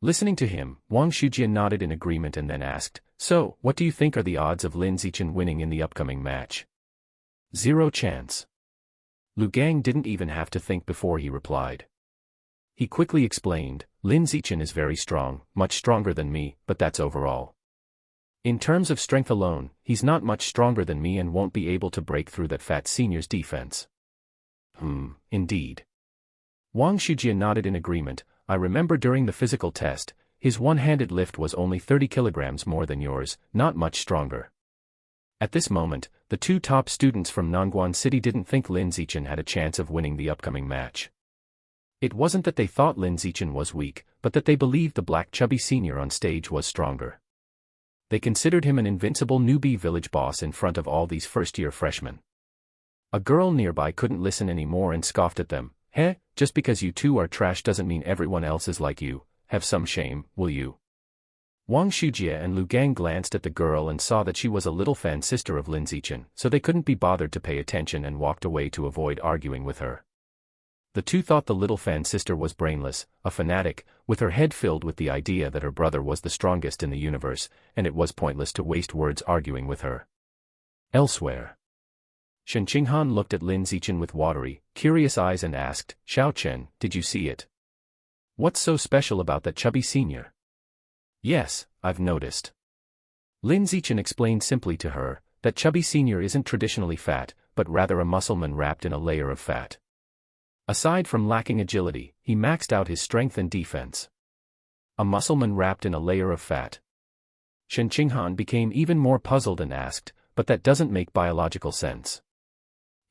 Listening to him, Wang Shujian nodded in agreement and then asked, "So, what do you think are the odds of Lin Zichen winning in the upcoming match?" 0 chance. Lu Gang didn't even have to think before he replied. He quickly explained, "Lin Zichen is very strong, much stronger than me, but that's overall. In terms of strength alone, he's not much stronger than me and won't be able to break through that fat senior's defense." Indeed. Wang Shujian nodded in agreement. "I remember during the physical test, his one-handed lift was only 30 kilograms more than yours, not much stronger." At this moment, the two top students from Nongguan City didn't think Lin Zichen had a chance of winning the upcoming match. It wasn't that they thought Lin Zichen was weak, but that they believed the black chubby senior on stage was stronger. They considered him an invincible newbie village boss in front of all these first-year freshmen. A girl nearby couldn't listen anymore and scoffed at them. "Heh, just because you two are trash doesn't mean everyone else is like you. Have some shame, will you?" Wang Shujie and Lu Gang glanced at the girl and saw that she was a little fan sister of Lin Zichen, so they couldn't be bothered to pay attention and walked away to avoid arguing with her. The two thought the little fan sister was brainless, a fanatic, with her head filled with the idea that her brother was the strongest in the universe, and it was pointless to waste words arguing with her. Elsewhere, Shen Qinghan looked at Lin Zichen with watery, curious eyes and asked, "Xiao Chen, did you see it? What's so special about that chubby senior?" "Yes, I've noticed." Lin Zichen explained simply to her, that chubby senior isn't traditionally fat, but rather a muscleman wrapped in a layer of fat. Aside from lacking agility, he maxed out his strength and defense. A muscleman wrapped in a layer of fat. Shen Qinghan became even more puzzled and asked, "But that doesn't make biological sense.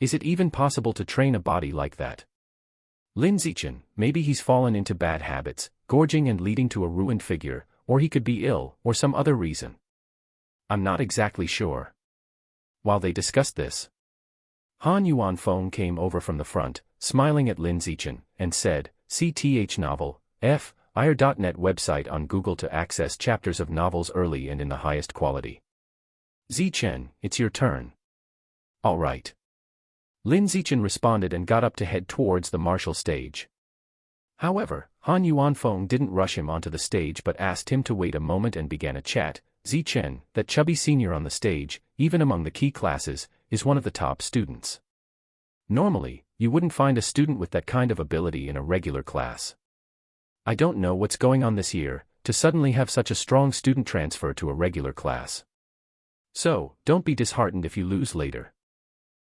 Is it even possible to train a body like that?" Lin Zichen, maybe he's fallen into bad habits, gorging and leading to a ruined figure, or he could be ill, or some other reason. I'm not exactly sure. While they discussed this, Han Yuanfeng came over from the front, smiling at Lin Zichen, and said, "CTH novel, ir.net website on Google to access chapters of novels early and in the highest quality. Zichen, it's your turn." "All right." Lin Zichen responded and got up to head towards the martial stage. However, Han Yuanfeng didn't rush him onto the stage but asked him to wait a moment and began a chat. "Zichen, that chubby senior on the stage, even among the key classes, is one of the top students. Normally, you wouldn't find a student with that kind of ability in a regular class. I don't know what's going on this year, to suddenly have such a strong student transfer to a regular class. So, don't be disheartened if you lose later.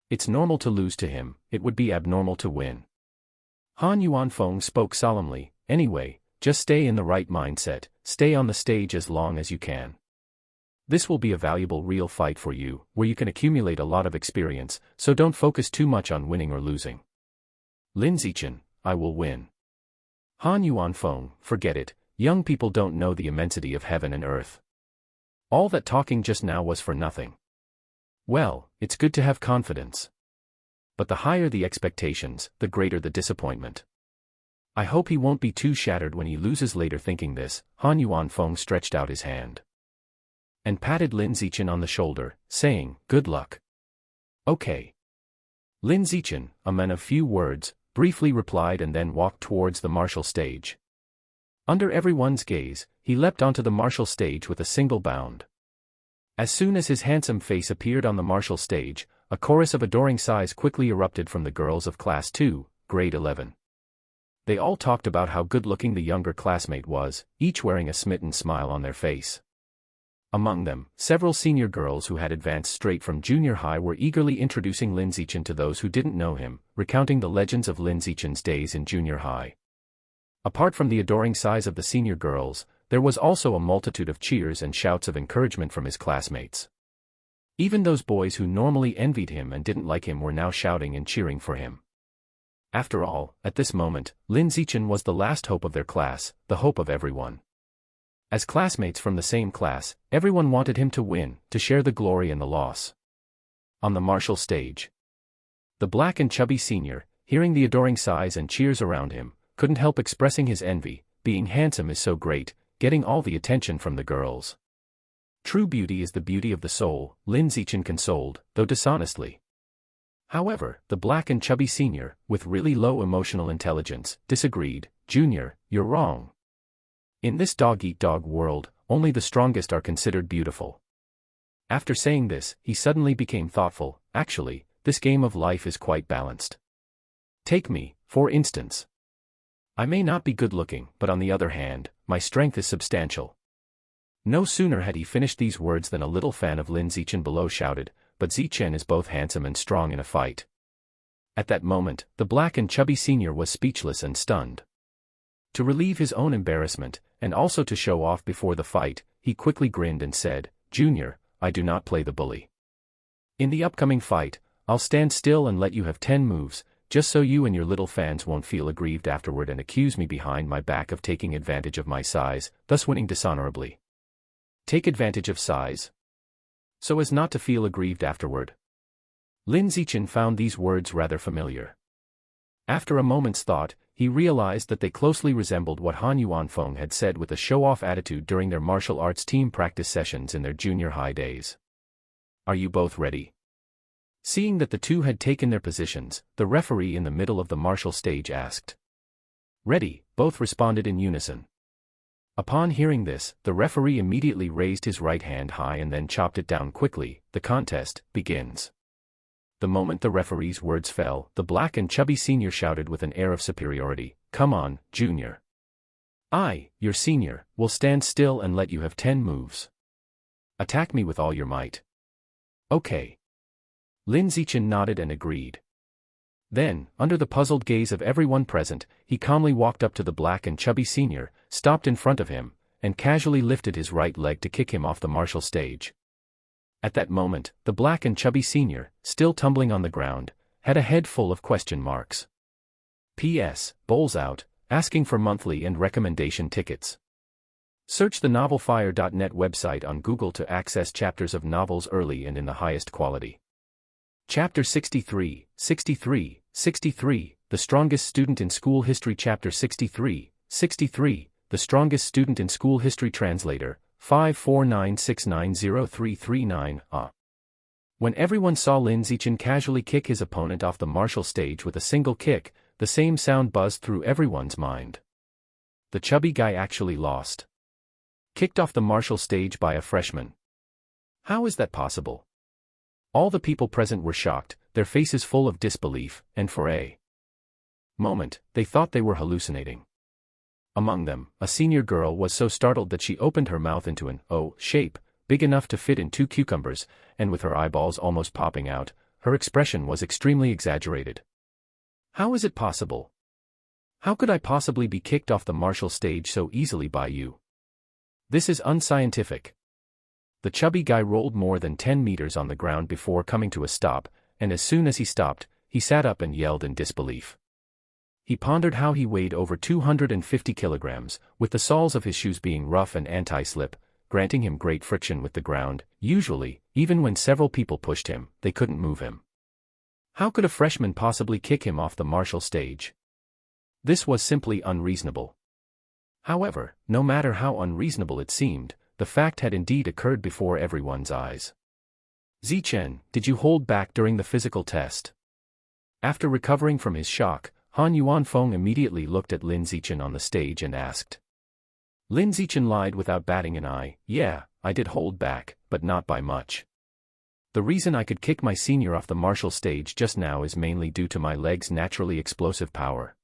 It's normal to lose to him, it would be abnormal to win." Han Yuanfeng spoke solemnly, "Anyway, just stay in the right mindset, stay on the stage as long as you can. This will be a valuable real fight for you, where you can accumulate a lot of experience, so don't focus too much on winning or losing." "Lin Zichen, I will win." Han Yuanfeng, forget it, young people don't know the immensity of heaven and earth. All that talking just now was for nothing. Well, it's good to have confidence. But the higher the expectations, the greater the disappointment. I hope he won't be too shattered when he loses later. Thinking this, Han Yuanfeng stretched out his hand and patted Lin Zichen on the shoulder, saying, "Good luck." "Okay." Lin Zichen, a man of few words, briefly replied and then walked towards the martial stage. Under everyone's gaze, he leapt onto the martial stage with a single bound. As soon as his handsome face appeared on the martial stage, a chorus of adoring sighs quickly erupted from the girls of Class 2, Grade 11. They all talked about how good-looking the younger classmate was, each wearing a smitten smile on their face. Among them, several senior girls who had advanced straight from junior high were eagerly introducing Lin Zichen to those who didn't know him, recounting the legends of Lin Zichen's days in junior high. Apart from the adoring sighs of the senior girls, there was also a multitude of cheers and shouts of encouragement from his classmates. Even those boys who normally envied him and didn't like him were now shouting and cheering for him. After all, at this moment, Lin Zichen was the last hope of their class, the hope of everyone. As classmates from the same class, everyone wanted him to win, to share the glory and the loss. On the martial stage, the black and chubby senior, hearing the adoring sighs and cheers around him, couldn't help expressing his envy. Being handsome is so great, getting all the attention from the girls. True beauty is the beauty of the soul, Lin Zichen consoled, though dishonestly. However, the black and chubby senior, with really low emotional intelligence, disagreed. Junior, you're wrong. In this dog-eat-dog world, only the strongest are considered beautiful. After saying this, he suddenly became thoughtful. Actually, this game of life is quite balanced. Take me, for instance. I may not be good-looking, but on the other hand, my strength is substantial. No sooner had he finished these words than a little fan of Lin Zichen below shouted, but Zichen is both handsome and strong in a fight. At that moment, the black and chubby senior was speechless and stunned. To relieve his own embarrassment, and also to show off before the fight, he quickly grinned and said, Junior, I do not play the bully. In the upcoming fight, I'll stand still and let you have 10 moves, just so you and your little fans won't feel aggrieved afterward and accuse me behind my back of taking advantage of my size, thus winning dishonorably. Take advantage of size? So as not to feel aggrieved afterward. Lin Zichen found these words rather familiar. After a moment's thought, he realized that they closely resembled what Han Yuanfeng had said with a show-off attitude during their martial arts team practice sessions in their junior high days. Are you both ready? Seeing that the two had taken their positions, the referee in the middle of the martial stage asked. Ready, both responded in unison. Upon hearing this, the referee immediately raised his right hand high and then chopped it down quickly. The contest begins. The moment the referee's words fell, the black and chubby senior shouted with an air of superiority, Come on, Junior. I, your senior, will stand still and let you have 10 moves. Attack me with all your might. Okay. Lin Zichen nodded and agreed. Then, under the puzzled gaze of everyone present, he calmly walked up to the black and chubby senior, stopped in front of him, and casually lifted his right leg to kick him off the martial stage. At that moment, the black and chubby senior, still tumbling on the ground, had a head full of question marks. P.S. Bowls out, asking for monthly and recommendation tickets. Search the novelfire.net website on Google to access chapters of novels early and in the highest quality. Chapter 63, 63, The Strongest Student in School History. Chapter 63, The Strongest Student in School History. Translator, 549690339. When everyone saw Lin Zichen casually kick his opponent off the martial stage with a single kick, the same sound buzzed through everyone's mind. The chubby guy actually lost. Kicked off the martial stage by a freshman. How is that possible? All the people present were shocked, their faces full of disbelief, and for a moment, they thought they were hallucinating. Among them, a senior girl was so startled that she opened her mouth into an O shape, big enough to fit in 2 cucumbers, and with her eyeballs almost popping out, her expression was extremely exaggerated. How is it possible? How could I possibly be kicked off the martial stage so easily by you? This is unscientific. The chubby guy rolled more than 10 meters on the ground before coming to a stop, and as soon as he stopped, he sat up and yelled in disbelief. He pondered how he weighed over 250 kilograms, with the soles of his shoes being rough and anti-slip, granting him great friction with the ground. Usually, even when several people pushed him, they couldn't move him. How could a freshman possibly kick him off the martial stage? This was simply unreasonable. However, no matter how unreasonable it seemed, the fact had indeed occurred before everyone's eyes. Zichen, did you hold back during the physical test? After recovering from his shock, Han Yuanfeng immediately looked at Lin Zichen on the stage and asked. Lin Zichen lied without batting an eye. Yeah, I did hold back, but not by much. The reason I could kick my senior off the martial stage just now is mainly due to my leg's naturally explosive power.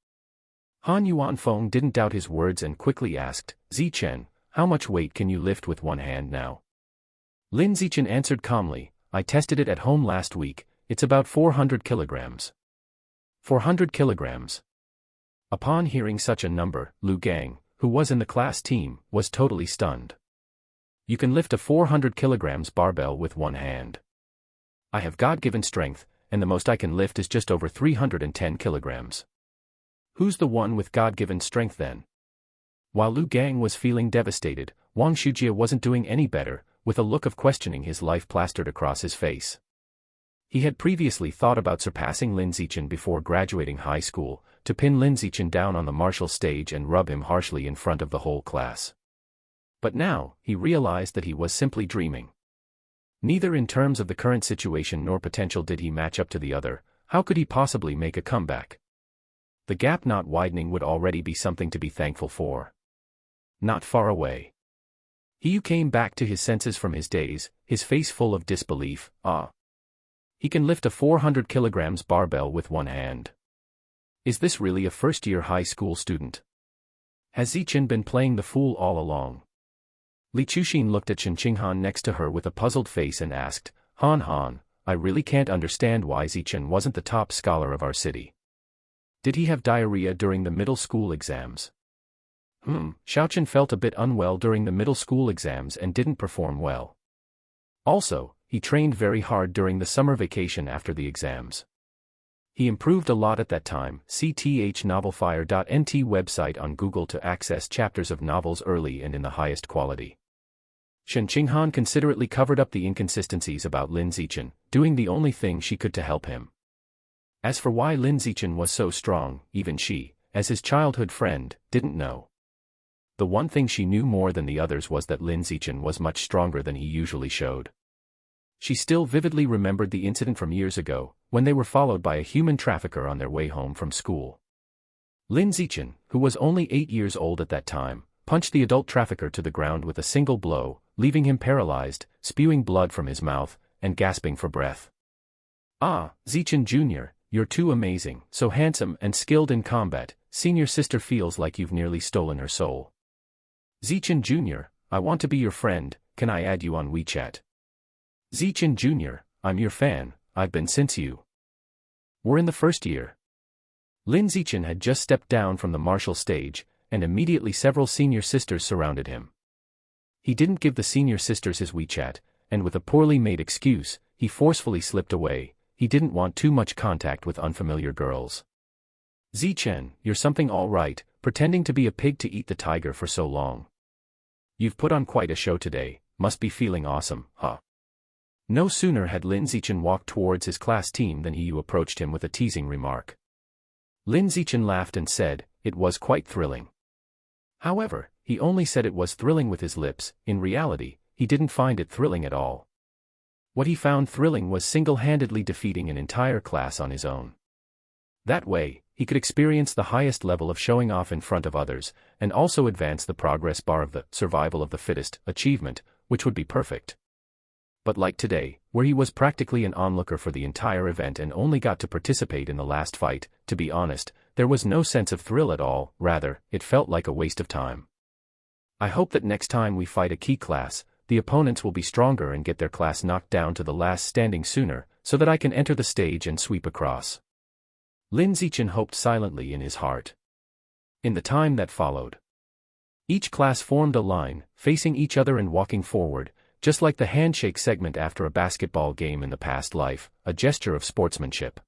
Han Yuanfeng didn't doubt his words and quickly asked, Zichen, how much weight can you lift with one hand now? Lin Zichen answered calmly, I tested it at home last week, it's about 400 kilograms. 400 kilograms. Upon hearing such a number, Lu Gang, who was in the class team, was totally stunned. You can lift a 400 kilograms barbell with one hand. I have God-given strength, and the most I can lift is just over 310 kilograms. Who's the one with God-given strength then? While Lu Gang was feeling devastated, Wang Shujie wasn't doing any better, with a look of questioning his life plastered across his face. He had previously thought about surpassing Lin Zichen before graduating high school, to pin Lin Zichen down on the martial stage and rub him harshly in front of the whole class. But now, he realized that he was simply dreaming. Neither in terms of the current situation nor potential did he match up to the other. How could he possibly make a comeback? The gap not widening would already be something to be thankful for. Not far away. He came back to his senses from his daze, his face full of disbelief. Ah! He can lift a 400 kilograms barbell with one hand. Is this really a first-year high school student? Has Zichen been playing the fool all along? Li Chuxin looked at Shen Qinghan next to her with a puzzled face and asked, Han, I really can't understand why Zichen wasn't the top scholar of our city. Did he have diarrhea during the middle school exams? Xiaochen felt a bit unwell during the middle school exams and didn't perform well. Also, he trained very hard during the summer vacation after the exams. He improved a lot at that time. CTH Novelfire.nt website on Google to access chapters of novels early and in the highest quality. Shen Qinghan considerately covered up the inconsistencies about Lin Zichen, doing the only thing she could to help him. As for why Lin Zichen was so strong, even she, as his childhood friend, didn't know. The one thing she knew more than the others was that Lin Zichen was much stronger than he usually showed. She still vividly remembered the incident from years ago, when they were followed by a human trafficker on their way home from school. Lin Zichen, who was only 8 years old at that time, punched the adult trafficker to the ground with a single blow, leaving him paralyzed, spewing blood from his mouth, and gasping for breath. Ah, Zichen Jr., you're too amazing, so handsome and skilled in combat. Senior sister feels like you've nearly stolen her soul. Zichen Jr., I want to be your friend, can I add you on WeChat? Zichen Jr., I'm your fan, I've been since you were in the first year. Lin Zichen had just stepped down from the martial stage, and immediately several senior sisters surrounded him. He didn't give the senior sisters his WeChat, and with a poorly made excuse, he forcefully slipped away. He didn't want too much contact with unfamiliar girls. Zichen, you're something all right, pretending to be a pig to eat the tiger for so long. You've put on quite a show today, must be feeling awesome, huh? No sooner had Lin Zichen walked towards his class team than he approached him with a teasing remark. Lin Zichen laughed and said, it was quite thrilling. However, he only said it was thrilling with his lips. In reality, he didn't find it thrilling at all. What he found thrilling was single-handedly defeating an entire class on his own. That way, he could experience the highest level of showing off in front of others, and also advance the progress bar of the survival of the fittest achievement, which would be perfect. But like today, where he was practically an onlooker for the entire event and only got to participate in the last fight, to be honest, there was no sense of thrill at all. Rather, it felt like a waste of time. I hope that next time we fight a key class, the opponents will be stronger and get their class knocked down to the last standing sooner, so that I can enter the stage and sweep across. Lin Zichen hoped silently in his heart. In the time that followed, each class formed a line, facing each other and walking forward, just like the handshake segment after a basketball game in the past life, a gesture of sportsmanship.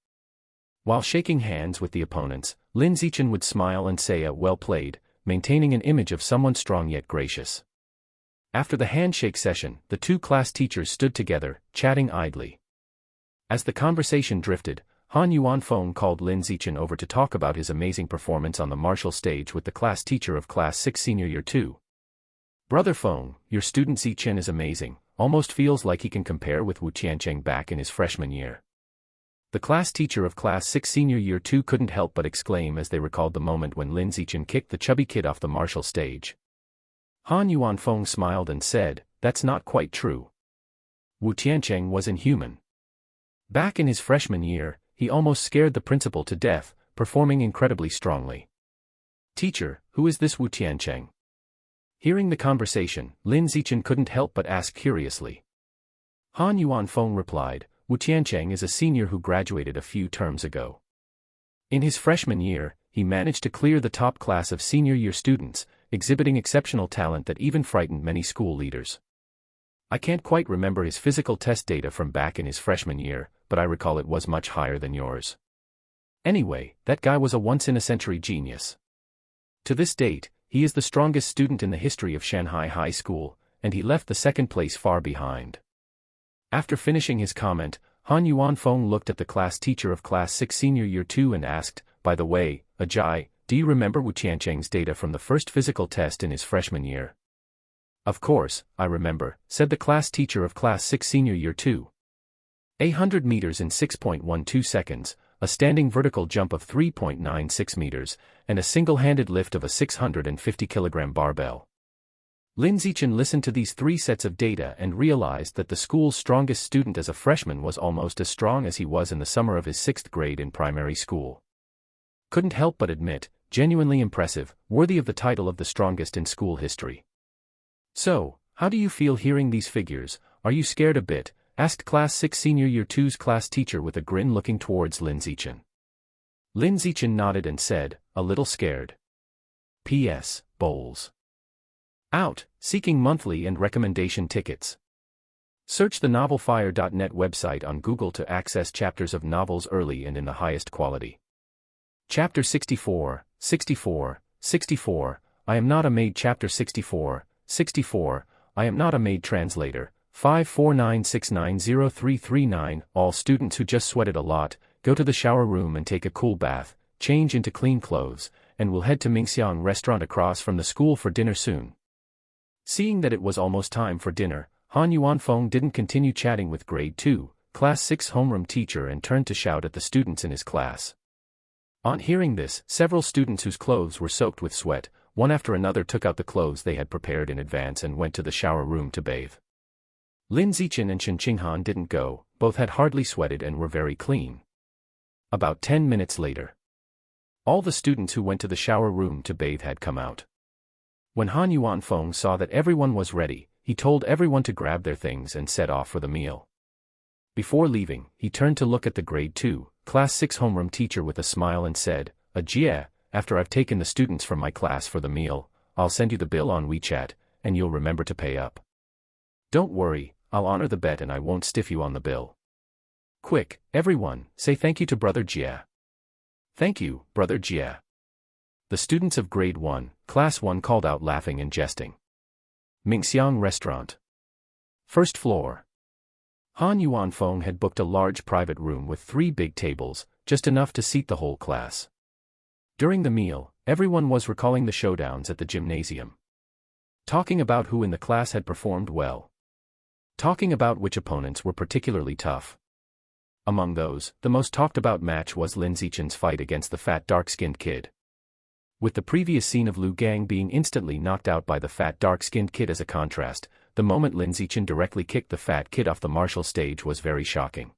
While shaking hands with the opponents, Lin Zichen would smile and say a well played, maintaining an image of someone strong yet gracious. After the handshake session, the two class teachers stood together, chatting idly. As the conversation drifted, Han Yuanfeng called Lin Zichen over to talk about his amazing performance on the martial stage with the class teacher of Class 6 Senior Year 2. Brother Feng, your student Zichen is amazing, almost feels like he can compare with Wu Tiancheng back in his freshman year. The class teacher of Class 6 Senior Year 2 couldn't help but exclaim as they recalled the moment when Lin Zichen kicked the chubby kid off the martial stage. Han Yuanfeng smiled and said, that's not quite true. Wu Tiancheng was inhuman. Back in his freshman year, he almost scared the principal to death, performing incredibly strongly. Teacher, who is this Wu Tiancheng? Hearing the conversation, Lin Zichen couldn't help but ask curiously. Han Yuanfeng replied, Wu Tiancheng is a senior who graduated a few terms ago. In his freshman year, he managed to clear the top class of senior year students, exhibiting exceptional talent that even frightened many school leaders. I can't quite remember his physical test data from back in his freshman year, but I recall it was much higher than yours. Anyway, that guy was a once-in-a-century genius. To this date, he is the strongest student in the history of Shanghai High School, and he left the second place far behind. After finishing his comment, Han Yuanfeng looked at the class teacher of Class 6 Senior Year 2 and asked, "By the way, Ajay, do you remember Wu Qiancheng's data from the first physical test in his freshman year?" "Of course, I remember," said the class teacher of Class 6 Senior Year 2. 100 meters in 6.12 seconds, a standing vertical jump of 3.96 meters, and a single-handed lift of a 650-kilogram barbell. Lin Zichen listened to these 3 sets of data and realized that the school's strongest student as a freshman was almost as strong as he was in the summer of his 6th grade in primary school. Couldn't help but admit, genuinely impressive, worthy of the title of the strongest in school history. "So, how do you feel hearing these figures? Are you scared a bit?" asked Class 6 Senior Year 2's class teacher with a grin, looking towards Lin Zichen. Lin Zichen nodded and said, "A little scared. P.S. Bowls out, seeking monthly and recommendation tickets." Search the novelfire.net website on Google to access chapters of novels early and in the highest quality. Chapter 64, 64, 64, I am not a maid. Chapter 64, 64, I am not a maid. Translator, 549690339. All students who just sweated a lot, go to the shower room and take a cool bath, change into clean clothes, and we'll head to Mingxiang restaurant across from the school for dinner soon. Seeing that it was almost time for dinner, Han Yuanfeng didn't continue chatting with grade 2, class 6 homeroom teacher and turned to shout at the students in his class. On hearing this, several students whose clothes were soaked with sweat, one after another took out the clothes they had prepared in advance and went to the shower room to bathe. Lin Zichen and Shen Qinghan didn't go, both had hardly sweated and were very clean. About 10 minutes later, all the students who went to the shower room to bathe had come out. When Han Yuanfeng saw that everyone was ready, he told everyone to grab their things and set off for the meal. Before leaving, he turned to look at the grade 2, class 6 homeroom teacher with a smile and said, "Ajie, after I've taken the students from my class for the meal, I'll send you the bill on WeChat, and you'll remember to pay up. Don't worry, I'll honor the bet and I won't stiff you on the bill. Quick, everyone, say thank you to Brother Jie." "Thank you, Brother Jie." The students of grade 1, class 1 called out, laughing and jesting. Mingxiang restaurant. First floor. Han Yuanfeng had booked a large private room with 3 big tables, just enough to seat the whole class. During the meal, everyone was recalling the showdowns at the gymnasium. Talking about who in the class had performed well. Talking about which opponents were particularly tough. Among those, the most talked about match was Lin Zichen's fight against the fat dark-skinned kid. With the previous scene of Lu Gang being instantly knocked out by the fat dark-skinned kid as a contrast, the moment Lin Zichen directly kicked the fat kid off the martial stage was very shocking.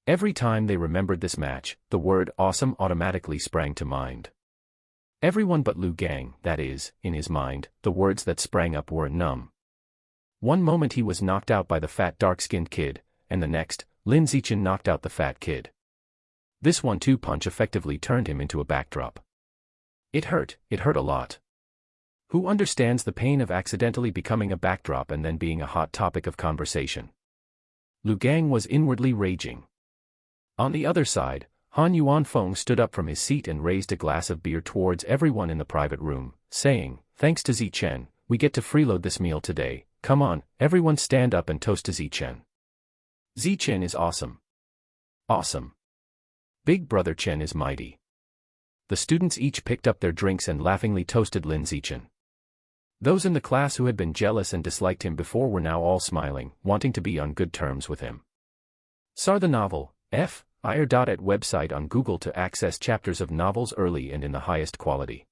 Every time they remembered this match, the word "awesome" automatically sprang to mind. Everyone but Lu Gang, that is, in his mind, the words that sprang up were "numb." One moment he was knocked out by the fat dark-skinned kid, and the next, Lin Zichen knocked out the fat kid. This 1-2 punch effectively turned him into a backdrop. It hurt a lot. Who understands the pain of accidentally becoming a backdrop and then being a hot topic of conversation? Lu Gang was inwardly raging. On the other side, Han Yuanfeng stood up from his seat and raised a glass of beer towards everyone in the private room, saying, "Thanks to Zichen, we get to freeload this meal today. Come on, everyone stand up and toast to Zichen. Zichen is awesome. Awesome. Big Brother Chen is mighty." The students each picked up their drinks and laughingly toasted Lin Zichen. Those in the class who had been jealous and disliked him before were now all smiling, wanting to be on good terms with him. Sar the novel, F.ir.at website on Google to access chapters of novels early and in the highest quality.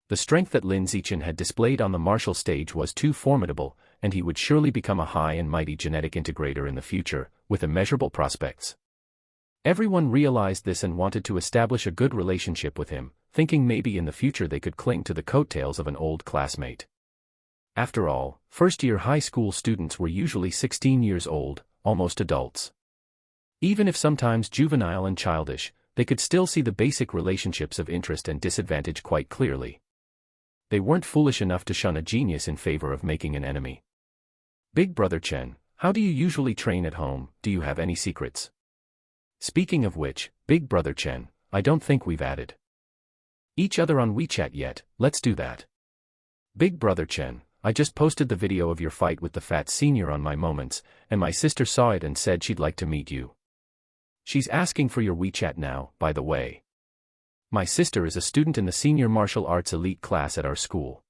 The strength that Lin Zichen had displayed on the martial stage was too formidable, and he would surely become a high and mighty genetic integrator in the future, with immeasurable prospects. Everyone realized this and wanted to establish a good relationship with him, thinking maybe in the future they could cling to the coattails of an old classmate. After all, first-year high school students were usually 16 years old, almost adults. Even if sometimes juvenile and childish, they could still see the basic relationships of interest and disadvantage quite clearly. They weren't foolish enough to shun a genius in favor of making an enemy. "Big Brother Chen, how do you usually train at home? Do you have any secrets? Speaking of which, Big Brother Chen, I don't think we've added each other on WeChat yet, let's do that. Big Brother Chen, I just posted the video of your fight with the fat senior on my Moments, and my sister saw it and said she'd like to meet you. She's asking for your WeChat now, by the way. My sister is a student in the senior martial arts elite class at our school.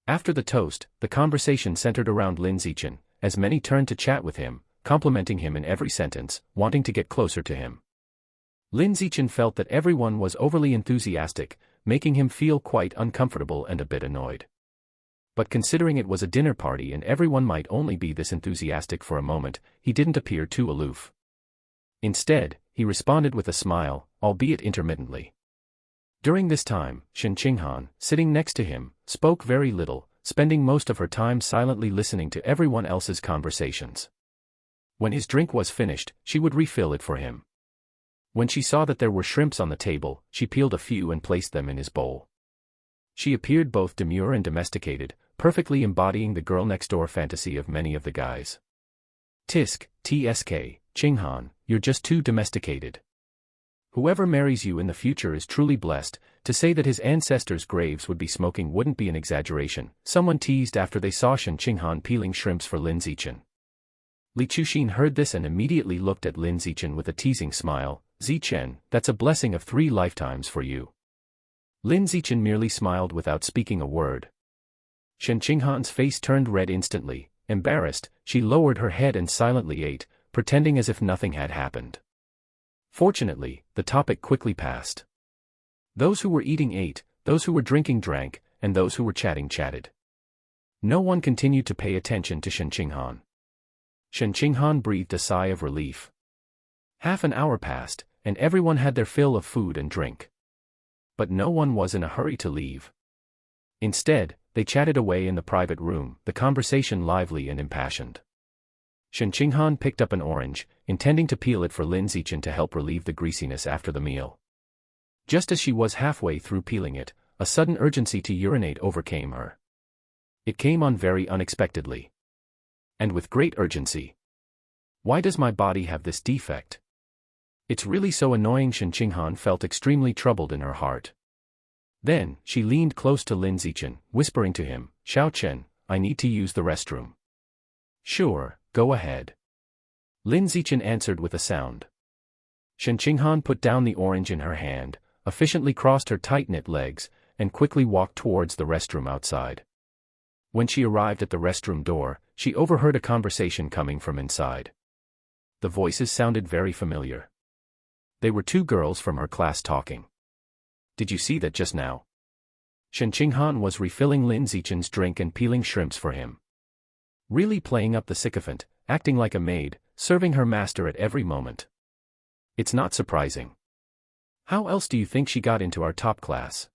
After the toast, the conversation centered around Lin Zichen, as many turned to chat with him, complimenting him in every sentence, wanting to get closer to him. Lin Zichen felt that everyone was overly enthusiastic, making him feel quite uncomfortable and a bit annoyed. But considering it was a dinner party and everyone might only be this enthusiastic for a moment, he didn't appear too aloof. Instead, he responded with a smile, albeit intermittently. During this time, Shen Qinghan, sitting next to him, spoke very little, spending most of her time silently listening to everyone else's conversations. When his drink was finished, she would refill it for him. When she saw that there were shrimps on the table, she peeled a few and placed them in his bowl. She appeared both demure and domesticated, perfectly embodying the girl-next-door fantasy of many of the guys. Tisk, Tsk, Qinghan, you're just too domesticated. Whoever marries you in the future is truly blessed. To say that his ancestors' graves would be smoking wouldn't be an exaggeration, someone teased after they saw Shen Qinghan peeling shrimps for Lin Zichen. Li Chuxin heard this and immediately looked at Lin Zichen with a teasing smile. Zichen, that's a blessing of 3 lifetimes for you. Lin Zichen merely smiled without speaking a word. Shen Qinghan's face turned red instantly. Embarrassed, she lowered her head and silently ate, pretending as if nothing had happened. Fortunately, the topic quickly passed. Those who were eating ate, those who were drinking drank, and those who were chatting chatted. No one continued to pay attention to Shen Qinghan. Shen Qinghan breathed a sigh of relief. Half an hour passed, and everyone had their fill of food and drink. But no one was in a hurry to leave. Instead, they chatted away in the private room, the conversation lively and impassioned. Shen Qinghan picked up an orange, intending to peel it for Lin Zichen to help relieve the greasiness after the meal. Just as she was halfway through peeling it, a sudden urgency to urinate overcame her. It came on very unexpectedly. And with great urgency. Why does my body have this defect? It's really so annoying. Shen Qinghan felt extremely troubled in her heart. Then, she leaned close to Lin Zichen, whispering to him, Xiao Chen, I need to use the restroom. Sure, go ahead. Lin Zichen answered with a sound. Shen Qinghan put down the orange in her hand, efficiently crossed her tight-knit legs, and quickly walked towards the restroom outside. When she arrived at the restroom door, she overheard a conversation coming from inside. The voices sounded very familiar. They were 2 girls from her class talking. Did you see that just now? Shen Qinghan was refilling Lin Zichen's drink and peeling shrimps for him. Really playing up the sycophant, acting like a maid, serving her master at every moment. It's not surprising. How else do you think she got into our top class?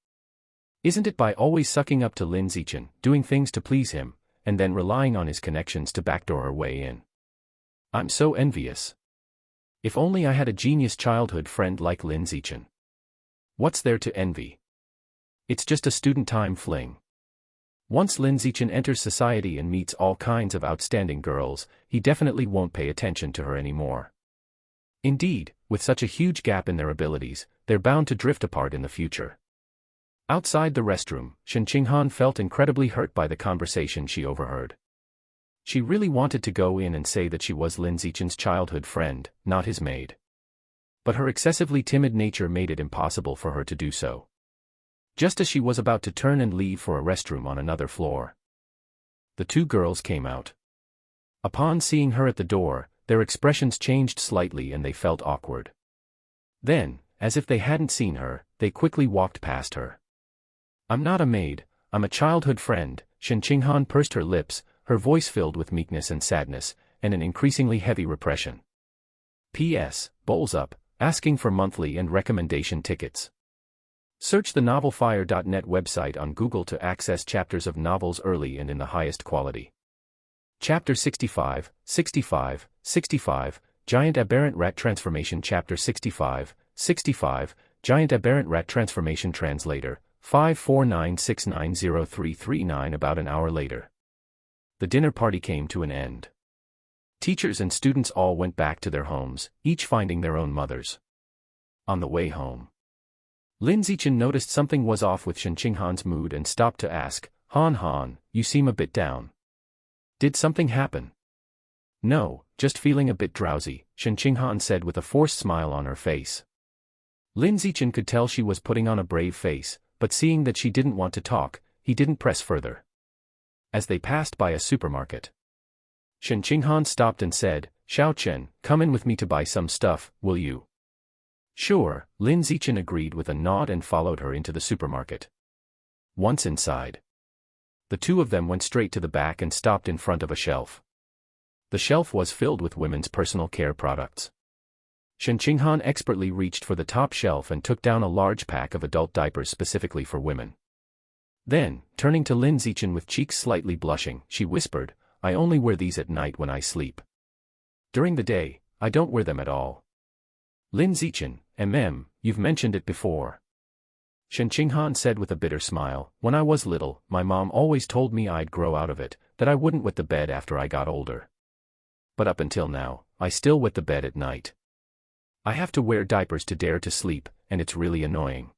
Isn't it by always sucking up to Lin Zichen, doing things to please him, and then relying on his connections to backdoor her way in? I'm so envious. If only I had a genius childhood friend like Lin Zichen. What's there to envy? It's just a student time fling. Once Lin Zichen enters society and meets all kinds of outstanding girls, he definitely won't pay attention to her anymore. Indeed, with such a huge gap in their abilities, they're bound to drift apart in the future. Outside the restroom, Shen Qinghan felt incredibly hurt by the conversation she overheard. She really wanted to go in and say that she was Lin Zichen's childhood friend, not his maid. But her excessively timid nature made it impossible for her to do so. Just as she was about to turn and leave for a restroom on another floor, the 2 girls came out. Upon seeing her at the door, their expressions changed slightly and they felt awkward. Then, as if they hadn't seen her, they quickly walked past her. I'm not a maid, I'm a childhood friend. Shen Qinghan pursed her lips, her voice filled with meekness and sadness, and an increasingly heavy repression. P.S. Bowls up, asking for monthly and recommendation tickets. Search the novelfire.net website on Google to access chapters of novels early and in the highest quality. Chapter 65, 65, 65, Giant Aberrant Rat Transformation. Chapter 65, 65, Giant Aberrant Rat Transformation. Translator, 549690339. About an hour later, the dinner party came to an end. Teachers and students all went back to their homes, each finding their own mothers. On the way home, Lin Zichen noticed something was off with Shen Qinghan's mood and stopped to ask, Han Han, you seem a bit down. Did something happen? No, just feeling a bit drowsy, Shen Qinghan said with a forced smile on her face. Lin Zichen could tell she was putting on a brave face, but seeing that she didn't want to talk, he didn't press further. As they passed by a supermarket, Shen Qinghan stopped and said, Xiao Chen, come in with me to buy some stuff, will you? Sure, Lin Zichen agreed with a nod and followed her into the supermarket. Once inside, the two of them went straight to the back and stopped in front of a shelf. The shelf was filled with women's personal care products. Shen Qinghan expertly reached for the top shelf and took down a large pack of adult diapers specifically for women. Then, turning to Lin Zichen with cheeks slightly blushing, she whispered, I only wear these at night when I sleep. During the day, I don't wear them at all. Lin Zichen, you've mentioned it before. Shen Qinghan said with a bitter smile, when I was little, my mom always told me I'd grow out of it, that I wouldn't wet the bed after I got older. But up until now, I still wet the bed at night. I have to wear diapers to dare to sleep, and it's really annoying.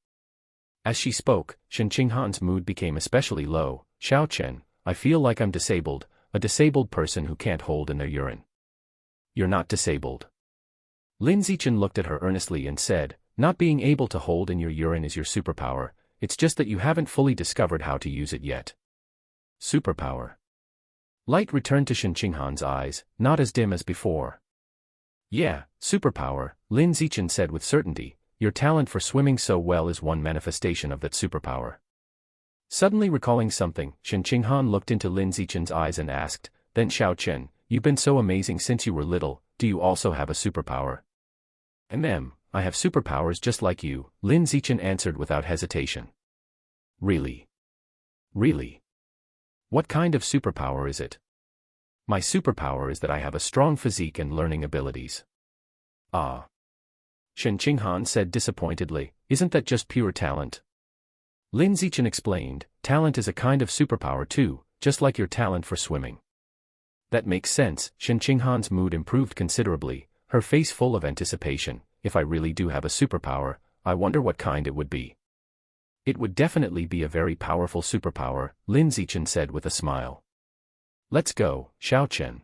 As she spoke, Shen Qinghan's mood became especially low. Xiao Chen, I feel like I'm disabled, a disabled person who can't hold in their urine. You're not disabled. Lin Zichen looked at her earnestly and said, not being able to hold in your urine is your superpower, it's just that you haven't fully discovered how to use it yet. Superpower. Light returned to Shen Qinghan's eyes, not as dim as before. Yeah, superpower, Lin Zichen said with certainty, your talent for swimming so well is one manifestation of that superpower. Suddenly recalling something, Shen Qinghan looked into Lin Zichen's eyes and asked, then Xiao Chen, you've been so amazing since you were little, do you also have a superpower? I have superpowers just like you, Lin Zichen answered without hesitation. Really? Really? What kind of superpower is it? My superpower is that I have a strong physique and learning abilities. Ah. Shen Qinghan said disappointedly, isn't that just pure talent? Lin Zichen explained, talent is a kind of superpower too, just like your talent for swimming. That makes sense, Shen Qinghan's mood improved considerably, her face full of anticipation. If I really do have a superpower, I wonder what kind it would be. It would definitely be a very powerful superpower, Lin Zichen said with a smile. Let's go, Xiao Chen.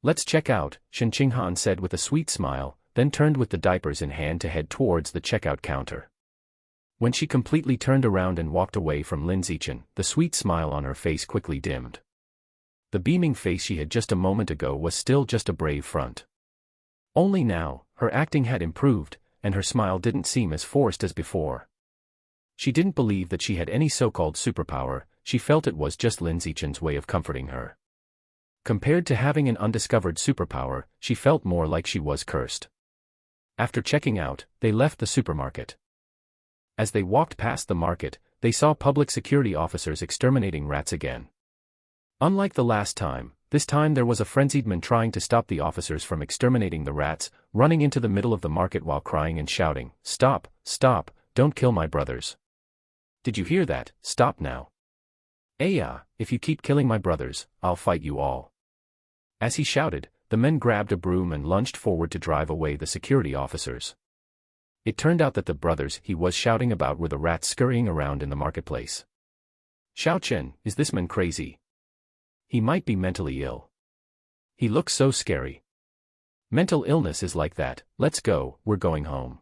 Let's check out, Shen Qinghan said with a sweet smile, then turned with the diapers in hand to head towards the checkout counter. When she completely turned around and walked away from Lin Zichen, the sweet smile on her face quickly dimmed. The beaming face she had just a moment ago was still just a brave front. Only now, her acting had improved, and her smile didn't seem as forced as before. She didn't believe that she had any so-called superpower, she felt it was just Lin Zichen's way of comforting her. Compared to having an undiscovered superpower, she felt more like she was cursed. After checking out, they left the supermarket. As they walked past the market, they saw public security officers exterminating rats again. Unlike the last time, this time there was a frenzied man trying to stop the officers from exterminating the rats, running into the middle of the market while crying and shouting, "Stop, stop, don't kill my brothers. Did you hear that? Stop now. Aya, if you keep killing my brothers, I'll fight you all." As he shouted, the men grabbed a broom and lunged forward to drive away the security officers. It turned out that the brothers he was shouting about were the rats scurrying around in the marketplace. Xiao Chen, is this man crazy? He might be mentally ill. He looks so scary. Mental illness is like that, let's go, we're going home.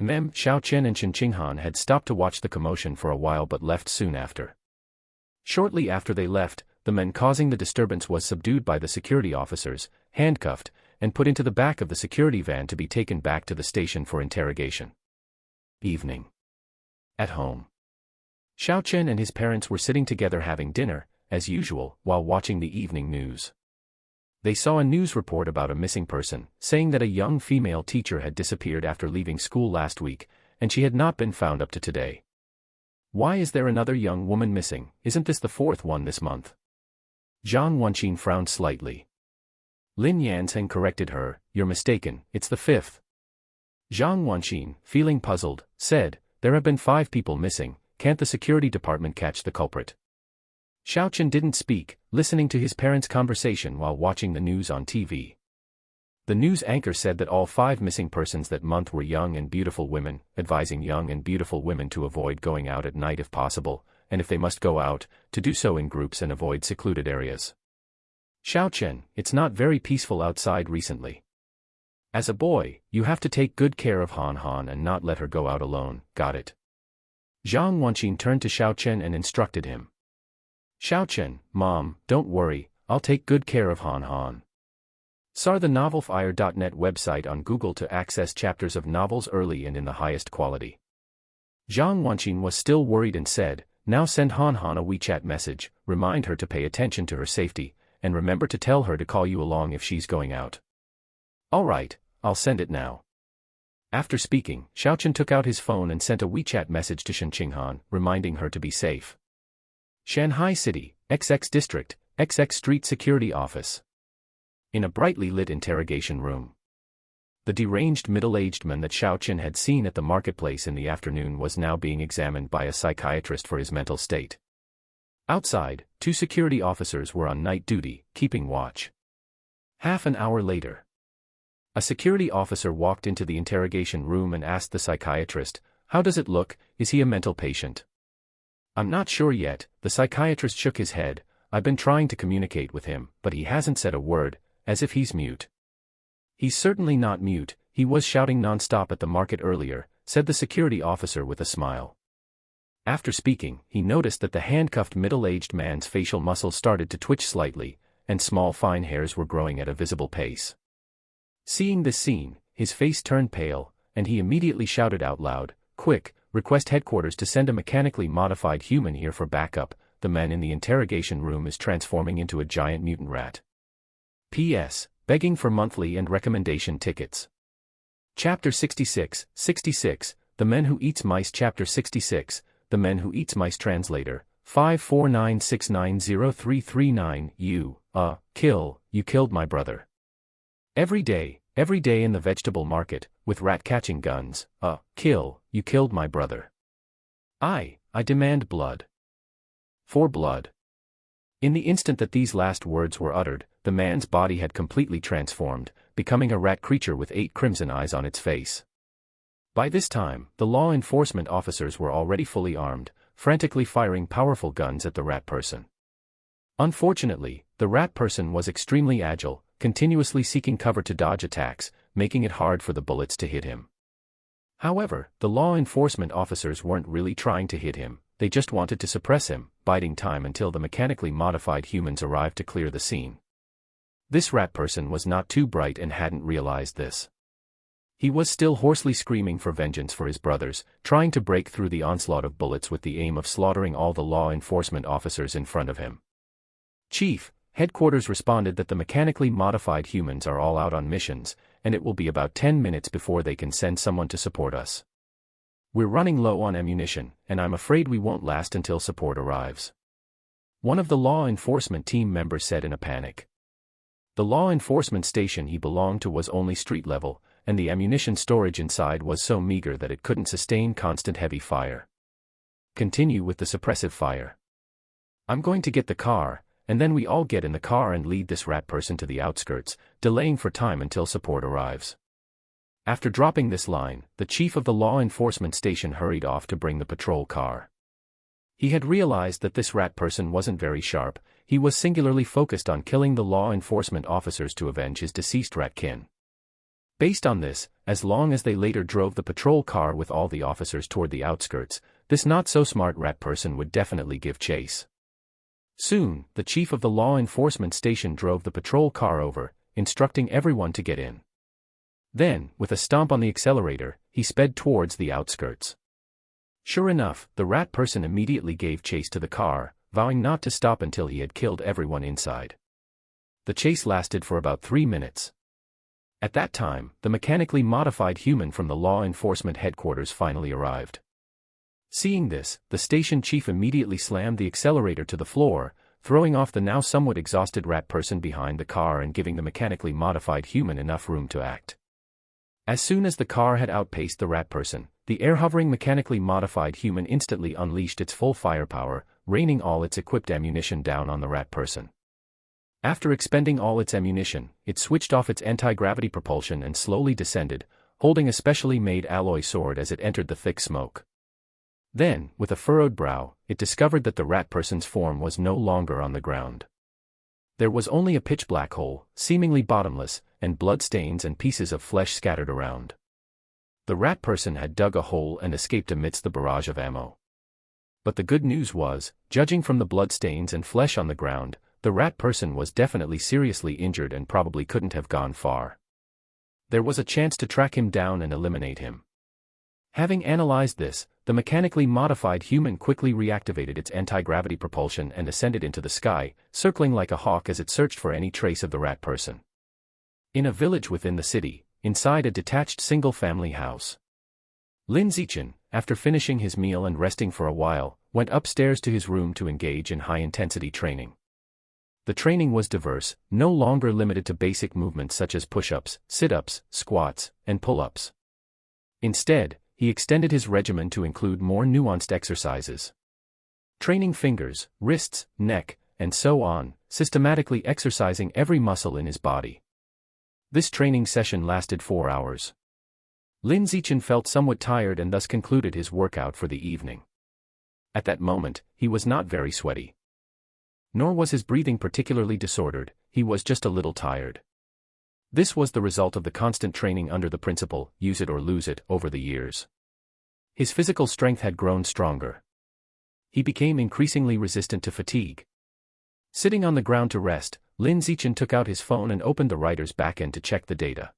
Xiao Chen and Shen Qinghan had stopped to watch the commotion for a while but left soon after. Shortly after they left, the man causing the disturbance was subdued by the security officers, handcuffed, and put into the back of the security van to be taken back to the station for interrogation. Evening. At home. Xiao Chen and his parents were sitting together having dinner, as usual, while watching the evening news. They saw a news report about a missing person, saying that a young female teacher had disappeared after leaving school last week, and she had not been found up to today. Why is there another young woman missing? Isn't this the fourth one this month? Zhang Wenqin frowned slightly. Lin Yanzheng corrected her, you're mistaken, it's the fifth. Zhang Wenqin, feeling puzzled, said, there have been 5 people missing, can't the security department catch the culprit? Xiao Chen didn't speak, listening to his parents' conversation while watching the news on TV. The news anchor said that all 5 missing persons that month were young and beautiful women, advising young and beautiful women to avoid going out at night if possible, and if they must go out, to do so in groups and avoid secluded areas. Xiaochen, it's not very peaceful outside recently. As a boy, you have to take good care of Han Han and not let her go out alone, got it? Zhang Wenqin turned to Xiaochen and instructed him. Xiaochen, Mom, don't worry, I'll take good care of Han Han. Sar the novelfire.net website on Google to access chapters of novels early and in the highest quality. Zhang Wenqin was still worried and said, now send Han Han a WeChat message, remind her to pay attention to her safety, and remember to tell her to call you along if she's going out. Alright, I'll send it now. After speaking, Xiaochen took out his phone and sent a WeChat message to Shen Qinghan, reminding her to be safe. Shanghai City, XX District, XX Street Security Office. In a brightly lit interrogation room. The deranged middle-aged man that Xiaochen had seen at the marketplace in the afternoon was now being examined by a psychiatrist for his mental state. Outside, 2 security officers were on night duty, keeping watch. Half an hour later, a security officer walked into the interrogation room and asked the psychiatrist, "How does it look, is he a mental patient?" "I'm not sure yet," the psychiatrist shook his head. "I've been trying to communicate with him, but he hasn't said a word, as if he's mute." "He's certainly not mute, he was shouting non-stop at the market earlier," said the security officer with a smile. After speaking, he noticed that the handcuffed middle-aged man's facial muscles started to twitch slightly, and small fine hairs were growing at a visible pace. Seeing this scene, his face turned pale, and he immediately shouted out loud, "Quick, request headquarters to send a mechanically modified human here for backup, the man in the interrogation room is transforming into a giant mutant rat. P.S. Begging for monthly and recommendation tickets." Chapter 66, The Men Who Eats Mice. Chapter 66, The Men Who Eats Mice. Translator, 549690339. You killed my brother. Every day in the vegetable market, with rat-catching guns, you killed my brother. I demand blood. For blood. In the instant that these last words were uttered, the man's body had completely transformed, becoming a rat creature with 8 crimson eyes on its face. By this time, the law enforcement officers were already fully armed, frantically firing powerful guns at the rat person. Unfortunately, the rat person was extremely agile, continuously seeking cover to dodge attacks, making it hard for the bullets to hit him. However, the law enforcement officers weren't really trying to hit him, they just wanted to suppress him, biding time until the mechanically modified humans arrived to clear the scene. This rat person was not too bright and hadn't realized this. He was still hoarsely screaming for vengeance for his brothers, trying to break through the onslaught of bullets with the aim of slaughtering all the law enforcement officers in front of him. "Chief, headquarters responded that the mechanically modified humans are all out on missions, and it will be about 10 minutes before they can send someone to support us. We're running low on ammunition, and I'm afraid we won't last until support arrives," one of the law enforcement team members said in a panic. The law enforcement station he belonged to was only street level, and the ammunition storage inside was so meager that it couldn't sustain constant heavy fire. "Continue with the suppressive fire. I'm going to get the car, and then we all get in the car and lead this rat person to the outskirts, delaying for time until support arrives." After dropping this line, the chief of the law enforcement station hurried off to bring the patrol car. He had realized that this rat person wasn't very sharp, he was singularly focused on killing the law enforcement officers to avenge his deceased rat kin. Based on this, as long as they later drove the patrol car with all the officers toward the outskirts, this not-so-smart rat person would definitely give chase. Soon, the chief of the law enforcement station drove the patrol car over, instructing everyone to get in. Then, with a stomp on the accelerator, he sped towards the outskirts. Sure enough, the rat person immediately gave chase to the car, vowing not to stop until he had killed everyone inside. The chase lasted for about 3 minutes. At that time, the mechanically modified human from the law enforcement headquarters finally arrived. Seeing this, the station chief immediately slammed the accelerator to the floor, throwing off the now somewhat exhausted rat person behind the car and giving the mechanically modified human enough room to act. As soon as the car had outpaced the rat person, the air-hovering mechanically modified human instantly unleashed its full firepower, raining all its equipped ammunition down on the rat person. After expending all its ammunition, it switched off its anti-gravity propulsion and slowly descended, holding a specially made alloy sword as it entered the thick smoke. Then, with a furrowed brow, it discovered that the rat person's form was no longer on the ground. There was only a pitch-black hole, seemingly bottomless, and blood-stains and pieces of flesh scattered around. The rat person had dug a hole and escaped amidst the barrage of ammo. But the good news was, judging from the blood-stains and flesh on the ground, the rat person was definitely seriously injured and probably couldn't have gone far. There was a chance to track him down and eliminate him. Having analyzed this, the mechanically modified human quickly reactivated its anti-gravity propulsion and ascended into the sky, circling like a hawk as it searched for any trace of the rat person. In a village within the city, inside a detached single-family house, Lin Zichen, after finishing his meal and resting for a while, went upstairs to his room to engage in high-intensity training. The training was diverse, no longer limited to basic movements such as push-ups, sit-ups, squats, and pull-ups. Instead, he extended his regimen to include more nuanced exercises. Training fingers, wrists, neck, and so on, systematically exercising every muscle in his body. This training session lasted 4 hours. Lin Zichen felt somewhat tired and thus concluded his workout for the evening. At that moment, he was not very sweaty. Nor was his breathing particularly disordered, he was just a little tired. This was the result of the constant training under the principle, use it or lose it, over the years. His physical strength had grown stronger. He became increasingly resistant to fatigue. Sitting on the ground to rest, Lin Zichen took out his phone and opened the writer's backend to check the data.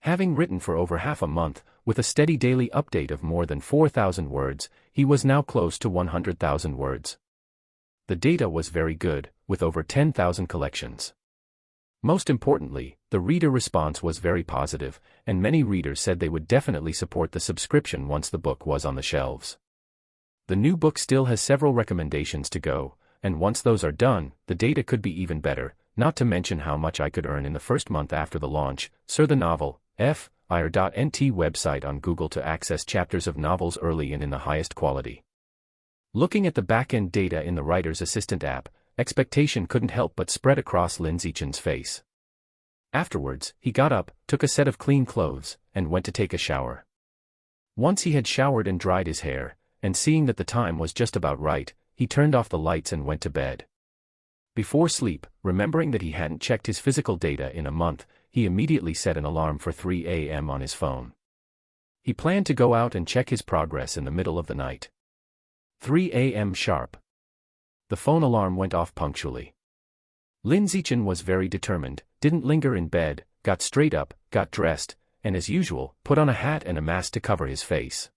Having written for over half a month, with a steady daily update of more than 4,000 words, he was now close to 100,000 words. The data was very good, with over 10,000 collections. Most importantly, the reader response was very positive, and many readers said they would definitely support the subscription once the book was on the shelves. The new book still has several recommendations to go, and once those are done, the data could be even better, not to mention how much I could earn in the first month after the launch. Sir, the novel, F.ir.nt website on Google to access chapters of novels early and in the highest quality. Looking at the back-end data in the Writer's Assistant app, expectation couldn't help but spread across Lin Zichen's face. Afterwards, he got up, took a set of clean clothes, and went to take a shower. Once he had showered and dried his hair, and seeing that the time was just about right, he turned off the lights and went to bed. Before sleep, remembering that he hadn't checked his physical data in a month, he immediately set an alarm for 3 a.m. on his phone. He planned to go out and check his progress in the middle of the night. 3 a.m. sharp. The phone alarm went off punctually. Lin Zichen was very determined, didn't linger in bed, got straight up, got dressed, and as usual, put on a hat and a mask to cover his face.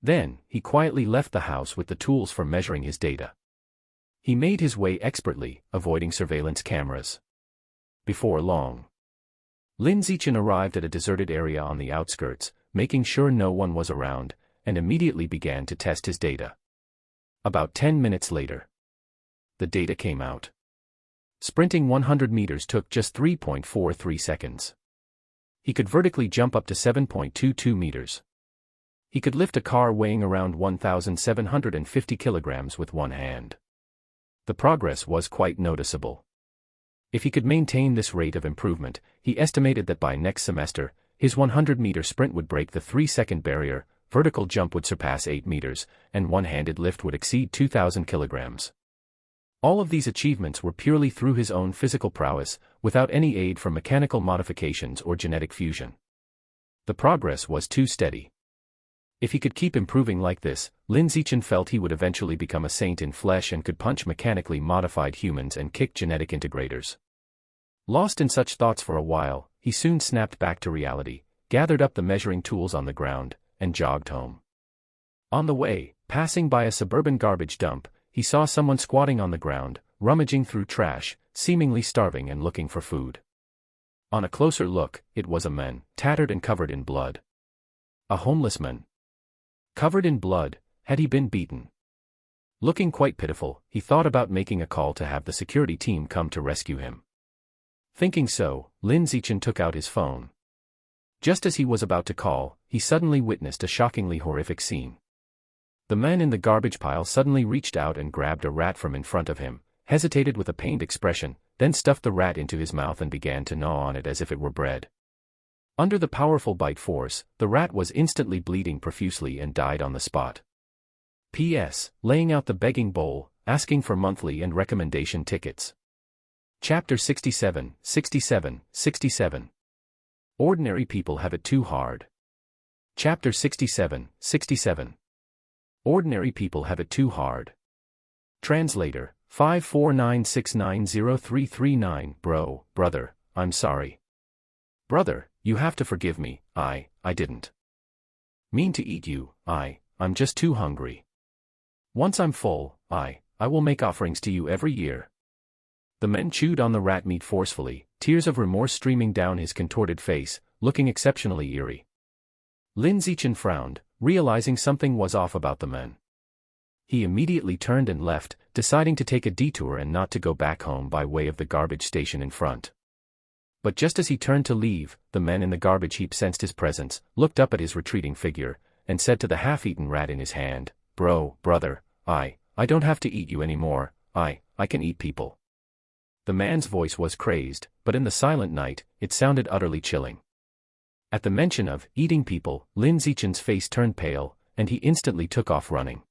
Then, he quietly left the house with the tools for measuring his data. He made his way expertly, avoiding surveillance cameras. Before long, Lin Zichen arrived at a deserted area on the outskirts, making sure no one was around, and immediately began to test his data. About 10 minutes later, the data came out. Sprinting 100 meters took just 3.43 seconds. He could vertically jump up to 7.22 meters. He could lift a car weighing around 1,750 kilograms with one hand. The progress was quite noticeable. If he could maintain this rate of improvement, he estimated that by next semester, his 100-meter sprint would break the 3-second barrier, vertical jump would surpass 8 meters, and one-handed lift would exceed 2,000 kilograms. All of these achievements were purely through his own physical prowess, without any aid from mechanical modifications or genetic fusion. The progress was too steady. If he could keep improving like this, Lin Zichen felt he would eventually become a saint in flesh and could punch mechanically modified humans and kick genetic integrators. Lost in such thoughts for a while, he soon snapped back to reality, gathered up the measuring tools on the ground, and jogged home. On the way, passing by a suburban garbage dump, he saw someone squatting on the ground, rummaging through trash, seemingly starving and looking for food. On a closer look, it was a man, tattered and covered in blood. A homeless man. Covered in blood, had he been beaten? Looking quite pitiful, he thought about making a call to have the security team come to rescue him. Thinking so, Lin Zichen took out his phone. Just as he was about to call, he suddenly witnessed a shockingly horrific scene. The man in the garbage pile suddenly reached out and grabbed a rat from in front of him, hesitated with a pained expression, then stuffed the rat into his mouth and began to gnaw on it as if it were bread. Under the powerful bite force, the rat was instantly bleeding profusely and died on the spot. P.S. Laying out the begging bowl, asking for monthly and recommendation tickets. Chapter 67, 67, 67. Ordinary people have it too hard. Chapter 67, 67. Ordinary people have it too hard. Translator, 549690339. Brother, I'm sorry. Brother, you have to forgive me, I didn't mean to eat you, I'm just too hungry. Once I'm full, I will make offerings to you every year. The man chewed on the rat meat forcefully, tears of remorse streaming down his contorted face, looking exceptionally eerie. Lin Zichen frowned, realizing something was off about the man. He immediately turned and left, deciding to take a detour and not to go back home by way of the garbage station in front. But just as he turned to leave, the man in the garbage heap sensed his presence, looked up at his retreating figure, and said to the half-eaten rat in his hand, Brother, I don't have to eat you anymore, I can eat people. The man's voice was crazed, but in the silent night, it sounded utterly chilling. At the mention of eating people, Lin Zichen's face turned pale, and he instantly took off running.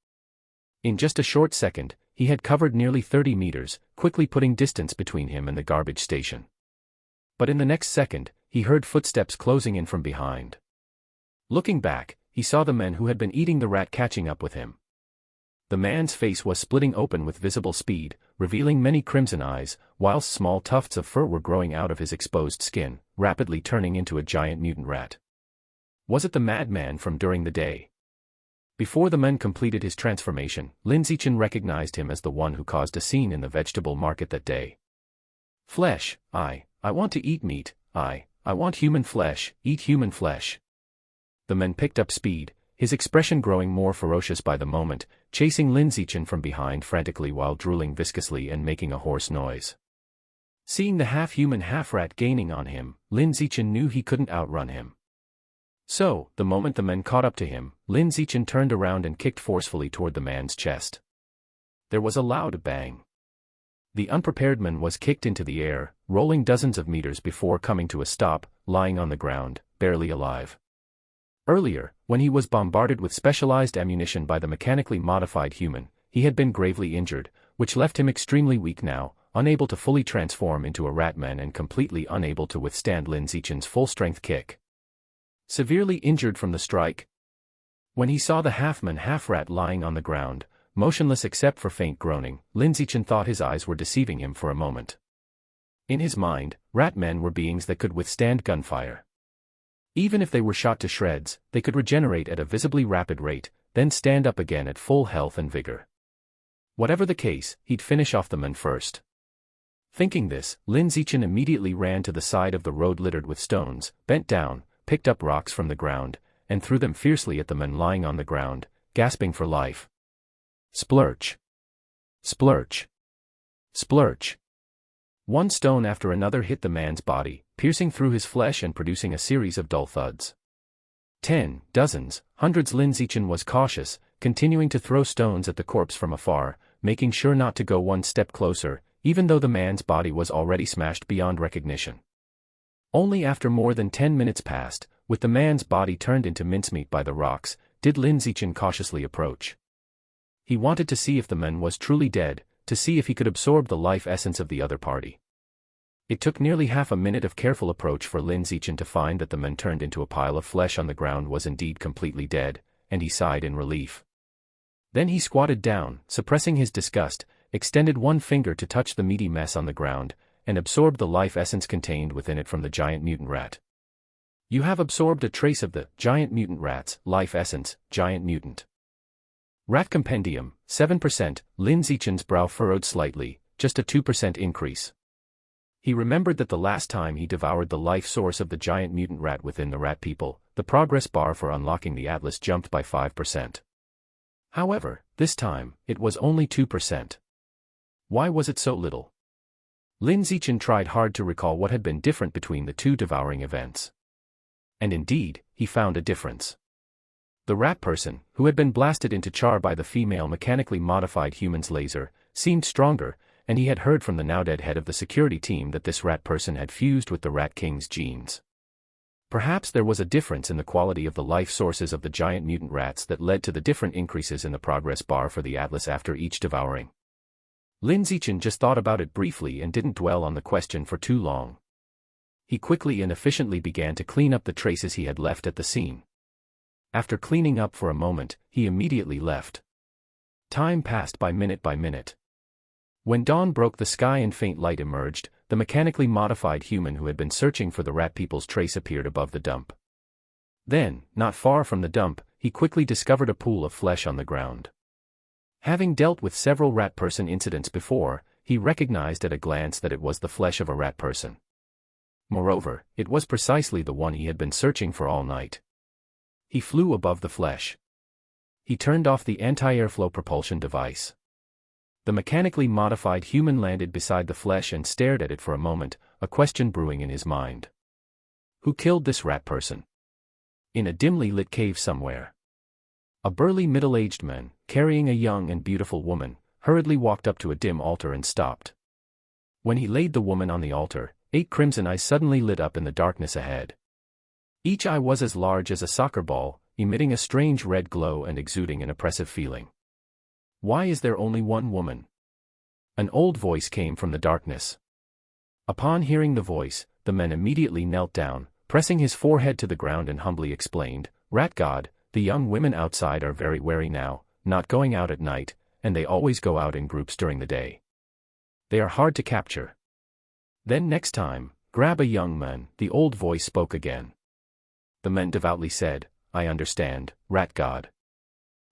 In just a short second, he had covered nearly 30 meters, quickly putting distance between him and the garbage station. But in the next second, he heard footsteps closing in from behind. Looking back, he saw the men who had been eating the rat catching up with him. The man's face was splitting open with visible speed, revealing many crimson eyes, whilst small tufts of fur were growing out of his exposed skin, rapidly turning into a giant mutant rat. Was it the madman from during the day? Before the man completed his transformation, Lin Zichen recognized him as the one who caused a scene in the vegetable market that day. Flesh, I want to eat meat, I want human flesh, eat human flesh. The man picked up speed, his expression growing more ferocious by the moment, chasing Lin Zichen from behind frantically while drooling viscously and making a hoarse noise. Seeing the half-human half-rat gaining on him, Lin Zichen knew he couldn't outrun him. So, the moment the man caught up to him, Lin Zichen turned around and kicked forcefully toward the man's chest. There was a loud bang. The unprepared man was kicked into the air, rolling dozens of meters before coming to a stop, lying on the ground, barely alive. Earlier, when he was bombarded with specialized ammunition by the mechanically modified human, he had been gravely injured, which left him extremely weak now, unable to fully transform into a rat-man and completely unable to withstand Lin Zichen's full-strength kick. Severely injured from the strike? When he saw the half-man half-rat lying on the ground, motionless except for faint groaning, Lin Zichen thought his eyes were deceiving him for a moment. In his mind, rat-men were beings that could withstand gunfire. Even if they were shot to shreds, they could regenerate at a visibly rapid rate, then stand up again at full health and vigor. Whatever the case, he'd finish off the man first. Thinking this, Lin Zichen immediately ran to the side of the road littered with stones, bent down, picked up rocks from the ground, and threw them fiercely at the man lying on the ground, gasping for life. Splurch. Splurch. Splurch. One stone after another hit the man's body, piercing through his flesh and producing a series of dull thuds. 10, dozens, hundreds. Lin Zichen was cautious, continuing to throw stones at the corpse from afar, making sure not to go one step closer, even though the man's body was already smashed beyond recognition. Only after more than 10 minutes passed, with the man's body turned into mincemeat by the rocks, did Lin Zichen cautiously approach. He wanted to see if the man was truly dead, to see if he could absorb the life essence of the other party. It took nearly half a minute of careful approach for Lin Zichen to find that the man turned into a pile of flesh on the ground was indeed completely dead, and he sighed in relief. Then he squatted down, suppressing his disgust, extended one finger to touch the meaty mess on the ground, and absorbed the life essence contained within it from the giant mutant rat. You have absorbed a trace of the giant mutant rat's life essence, giant mutant. Rat Compendium, 7%, Lin Zichen's brow furrowed slightly, just a 2% increase. He remembered that the last time he devoured the life source of the giant mutant rat within the rat people, the progress bar for unlocking the atlas jumped by 5%. However, this time, it was only 2%. Why was it so little? Lin Zichen tried hard to recall what had been different between the two devouring events. And indeed, he found a difference. The rat person, who had been blasted into char by the female mechanically modified human's laser, seemed stronger, and he had heard from the now-dead head of the security team that this rat person had fused with the Rat King's genes. Perhaps there was a difference in the quality of the life sources of the giant mutant rats that led to the different increases in the progress bar for the atlas after each devouring. Lin Zichen just thought about it briefly and didn't dwell on the question for too long. He quickly and efficiently began to clean up the traces he had left at the scene. After cleaning up for a moment, he immediately left. Time passed by minute. When dawn broke the sky and faint light emerged, the mechanically modified human who had been searching for the rat people's trace appeared above the dump. Then, not far from the dump, he quickly discovered a pool of flesh on the ground. Having dealt with several rat person incidents before, he recognized at a glance that it was the flesh of a rat person. Moreover, it was precisely the one he had been searching for all night. He flew above the flesh. He turned off the anti-airflow propulsion device. The mechanically modified human landed beside the flesh and stared at it for a moment, a question brewing in his mind. Who killed this rat person? In a dimly lit cave somewhere. A burly middle-aged man, carrying a young and beautiful woman, hurriedly walked up to a dim altar and stopped. When he laid the woman on the altar, 8 crimson eyes suddenly lit up in the darkness ahead. Each eye was as large as a soccer ball, emitting a strange red glow and exuding an oppressive feeling. Why is there only one woman? An old voice came from the darkness. Upon hearing the voice, the man immediately knelt down, pressing his forehead to the ground and humbly explained, "Rat God, the young women outside are very wary now, not going out at night, and they always go out in groups during the day. They are hard to capture. Then next time, grab a young man," the old voice spoke again. The man devoutly said, "I understand, Rat God."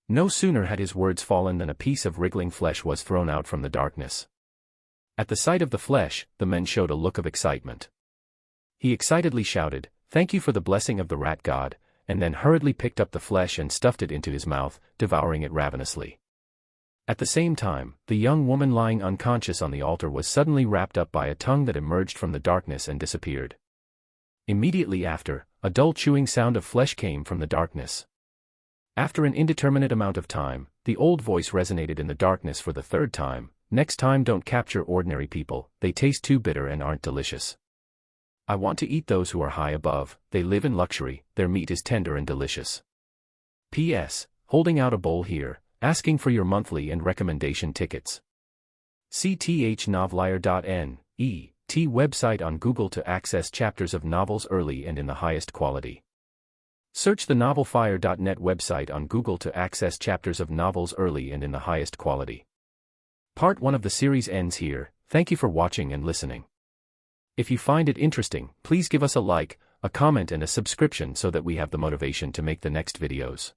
No sooner had his words fallen than a piece of wriggling flesh was thrown out from the darkness. At the sight of the flesh, the man showed a look of excitement. He excitedly shouted, "Thank you for the blessing of the Rat God," and then hurriedly picked up the flesh and stuffed it into his mouth, devouring it ravenously. At the same time, the young woman lying unconscious on the altar was suddenly wrapped up by a tongue that emerged from the darkness and disappeared. Immediately after, a dull chewing sound of flesh came from the darkness. After an indeterminate amount of time, the old voice resonated in the darkness for the 3rd time, "Next time don't capture ordinary people, they taste too bitter and aren't delicious. I want to eat those who are high above, they live in luxury, their meat is tender and delicious. P.S. Holding out a bowl here, asking for your monthly and recommendation tickets. cthnovelier.net website on Google to access chapters of novels early and in the highest quality. Search the novelfire.net website on Google to access chapters of novels early and in the highest quality. Part 1 of the series ends here. Thank you for watching and listening. If you find it interesting, please give us a like, a comment and a subscription so that we have the motivation to make the next videos.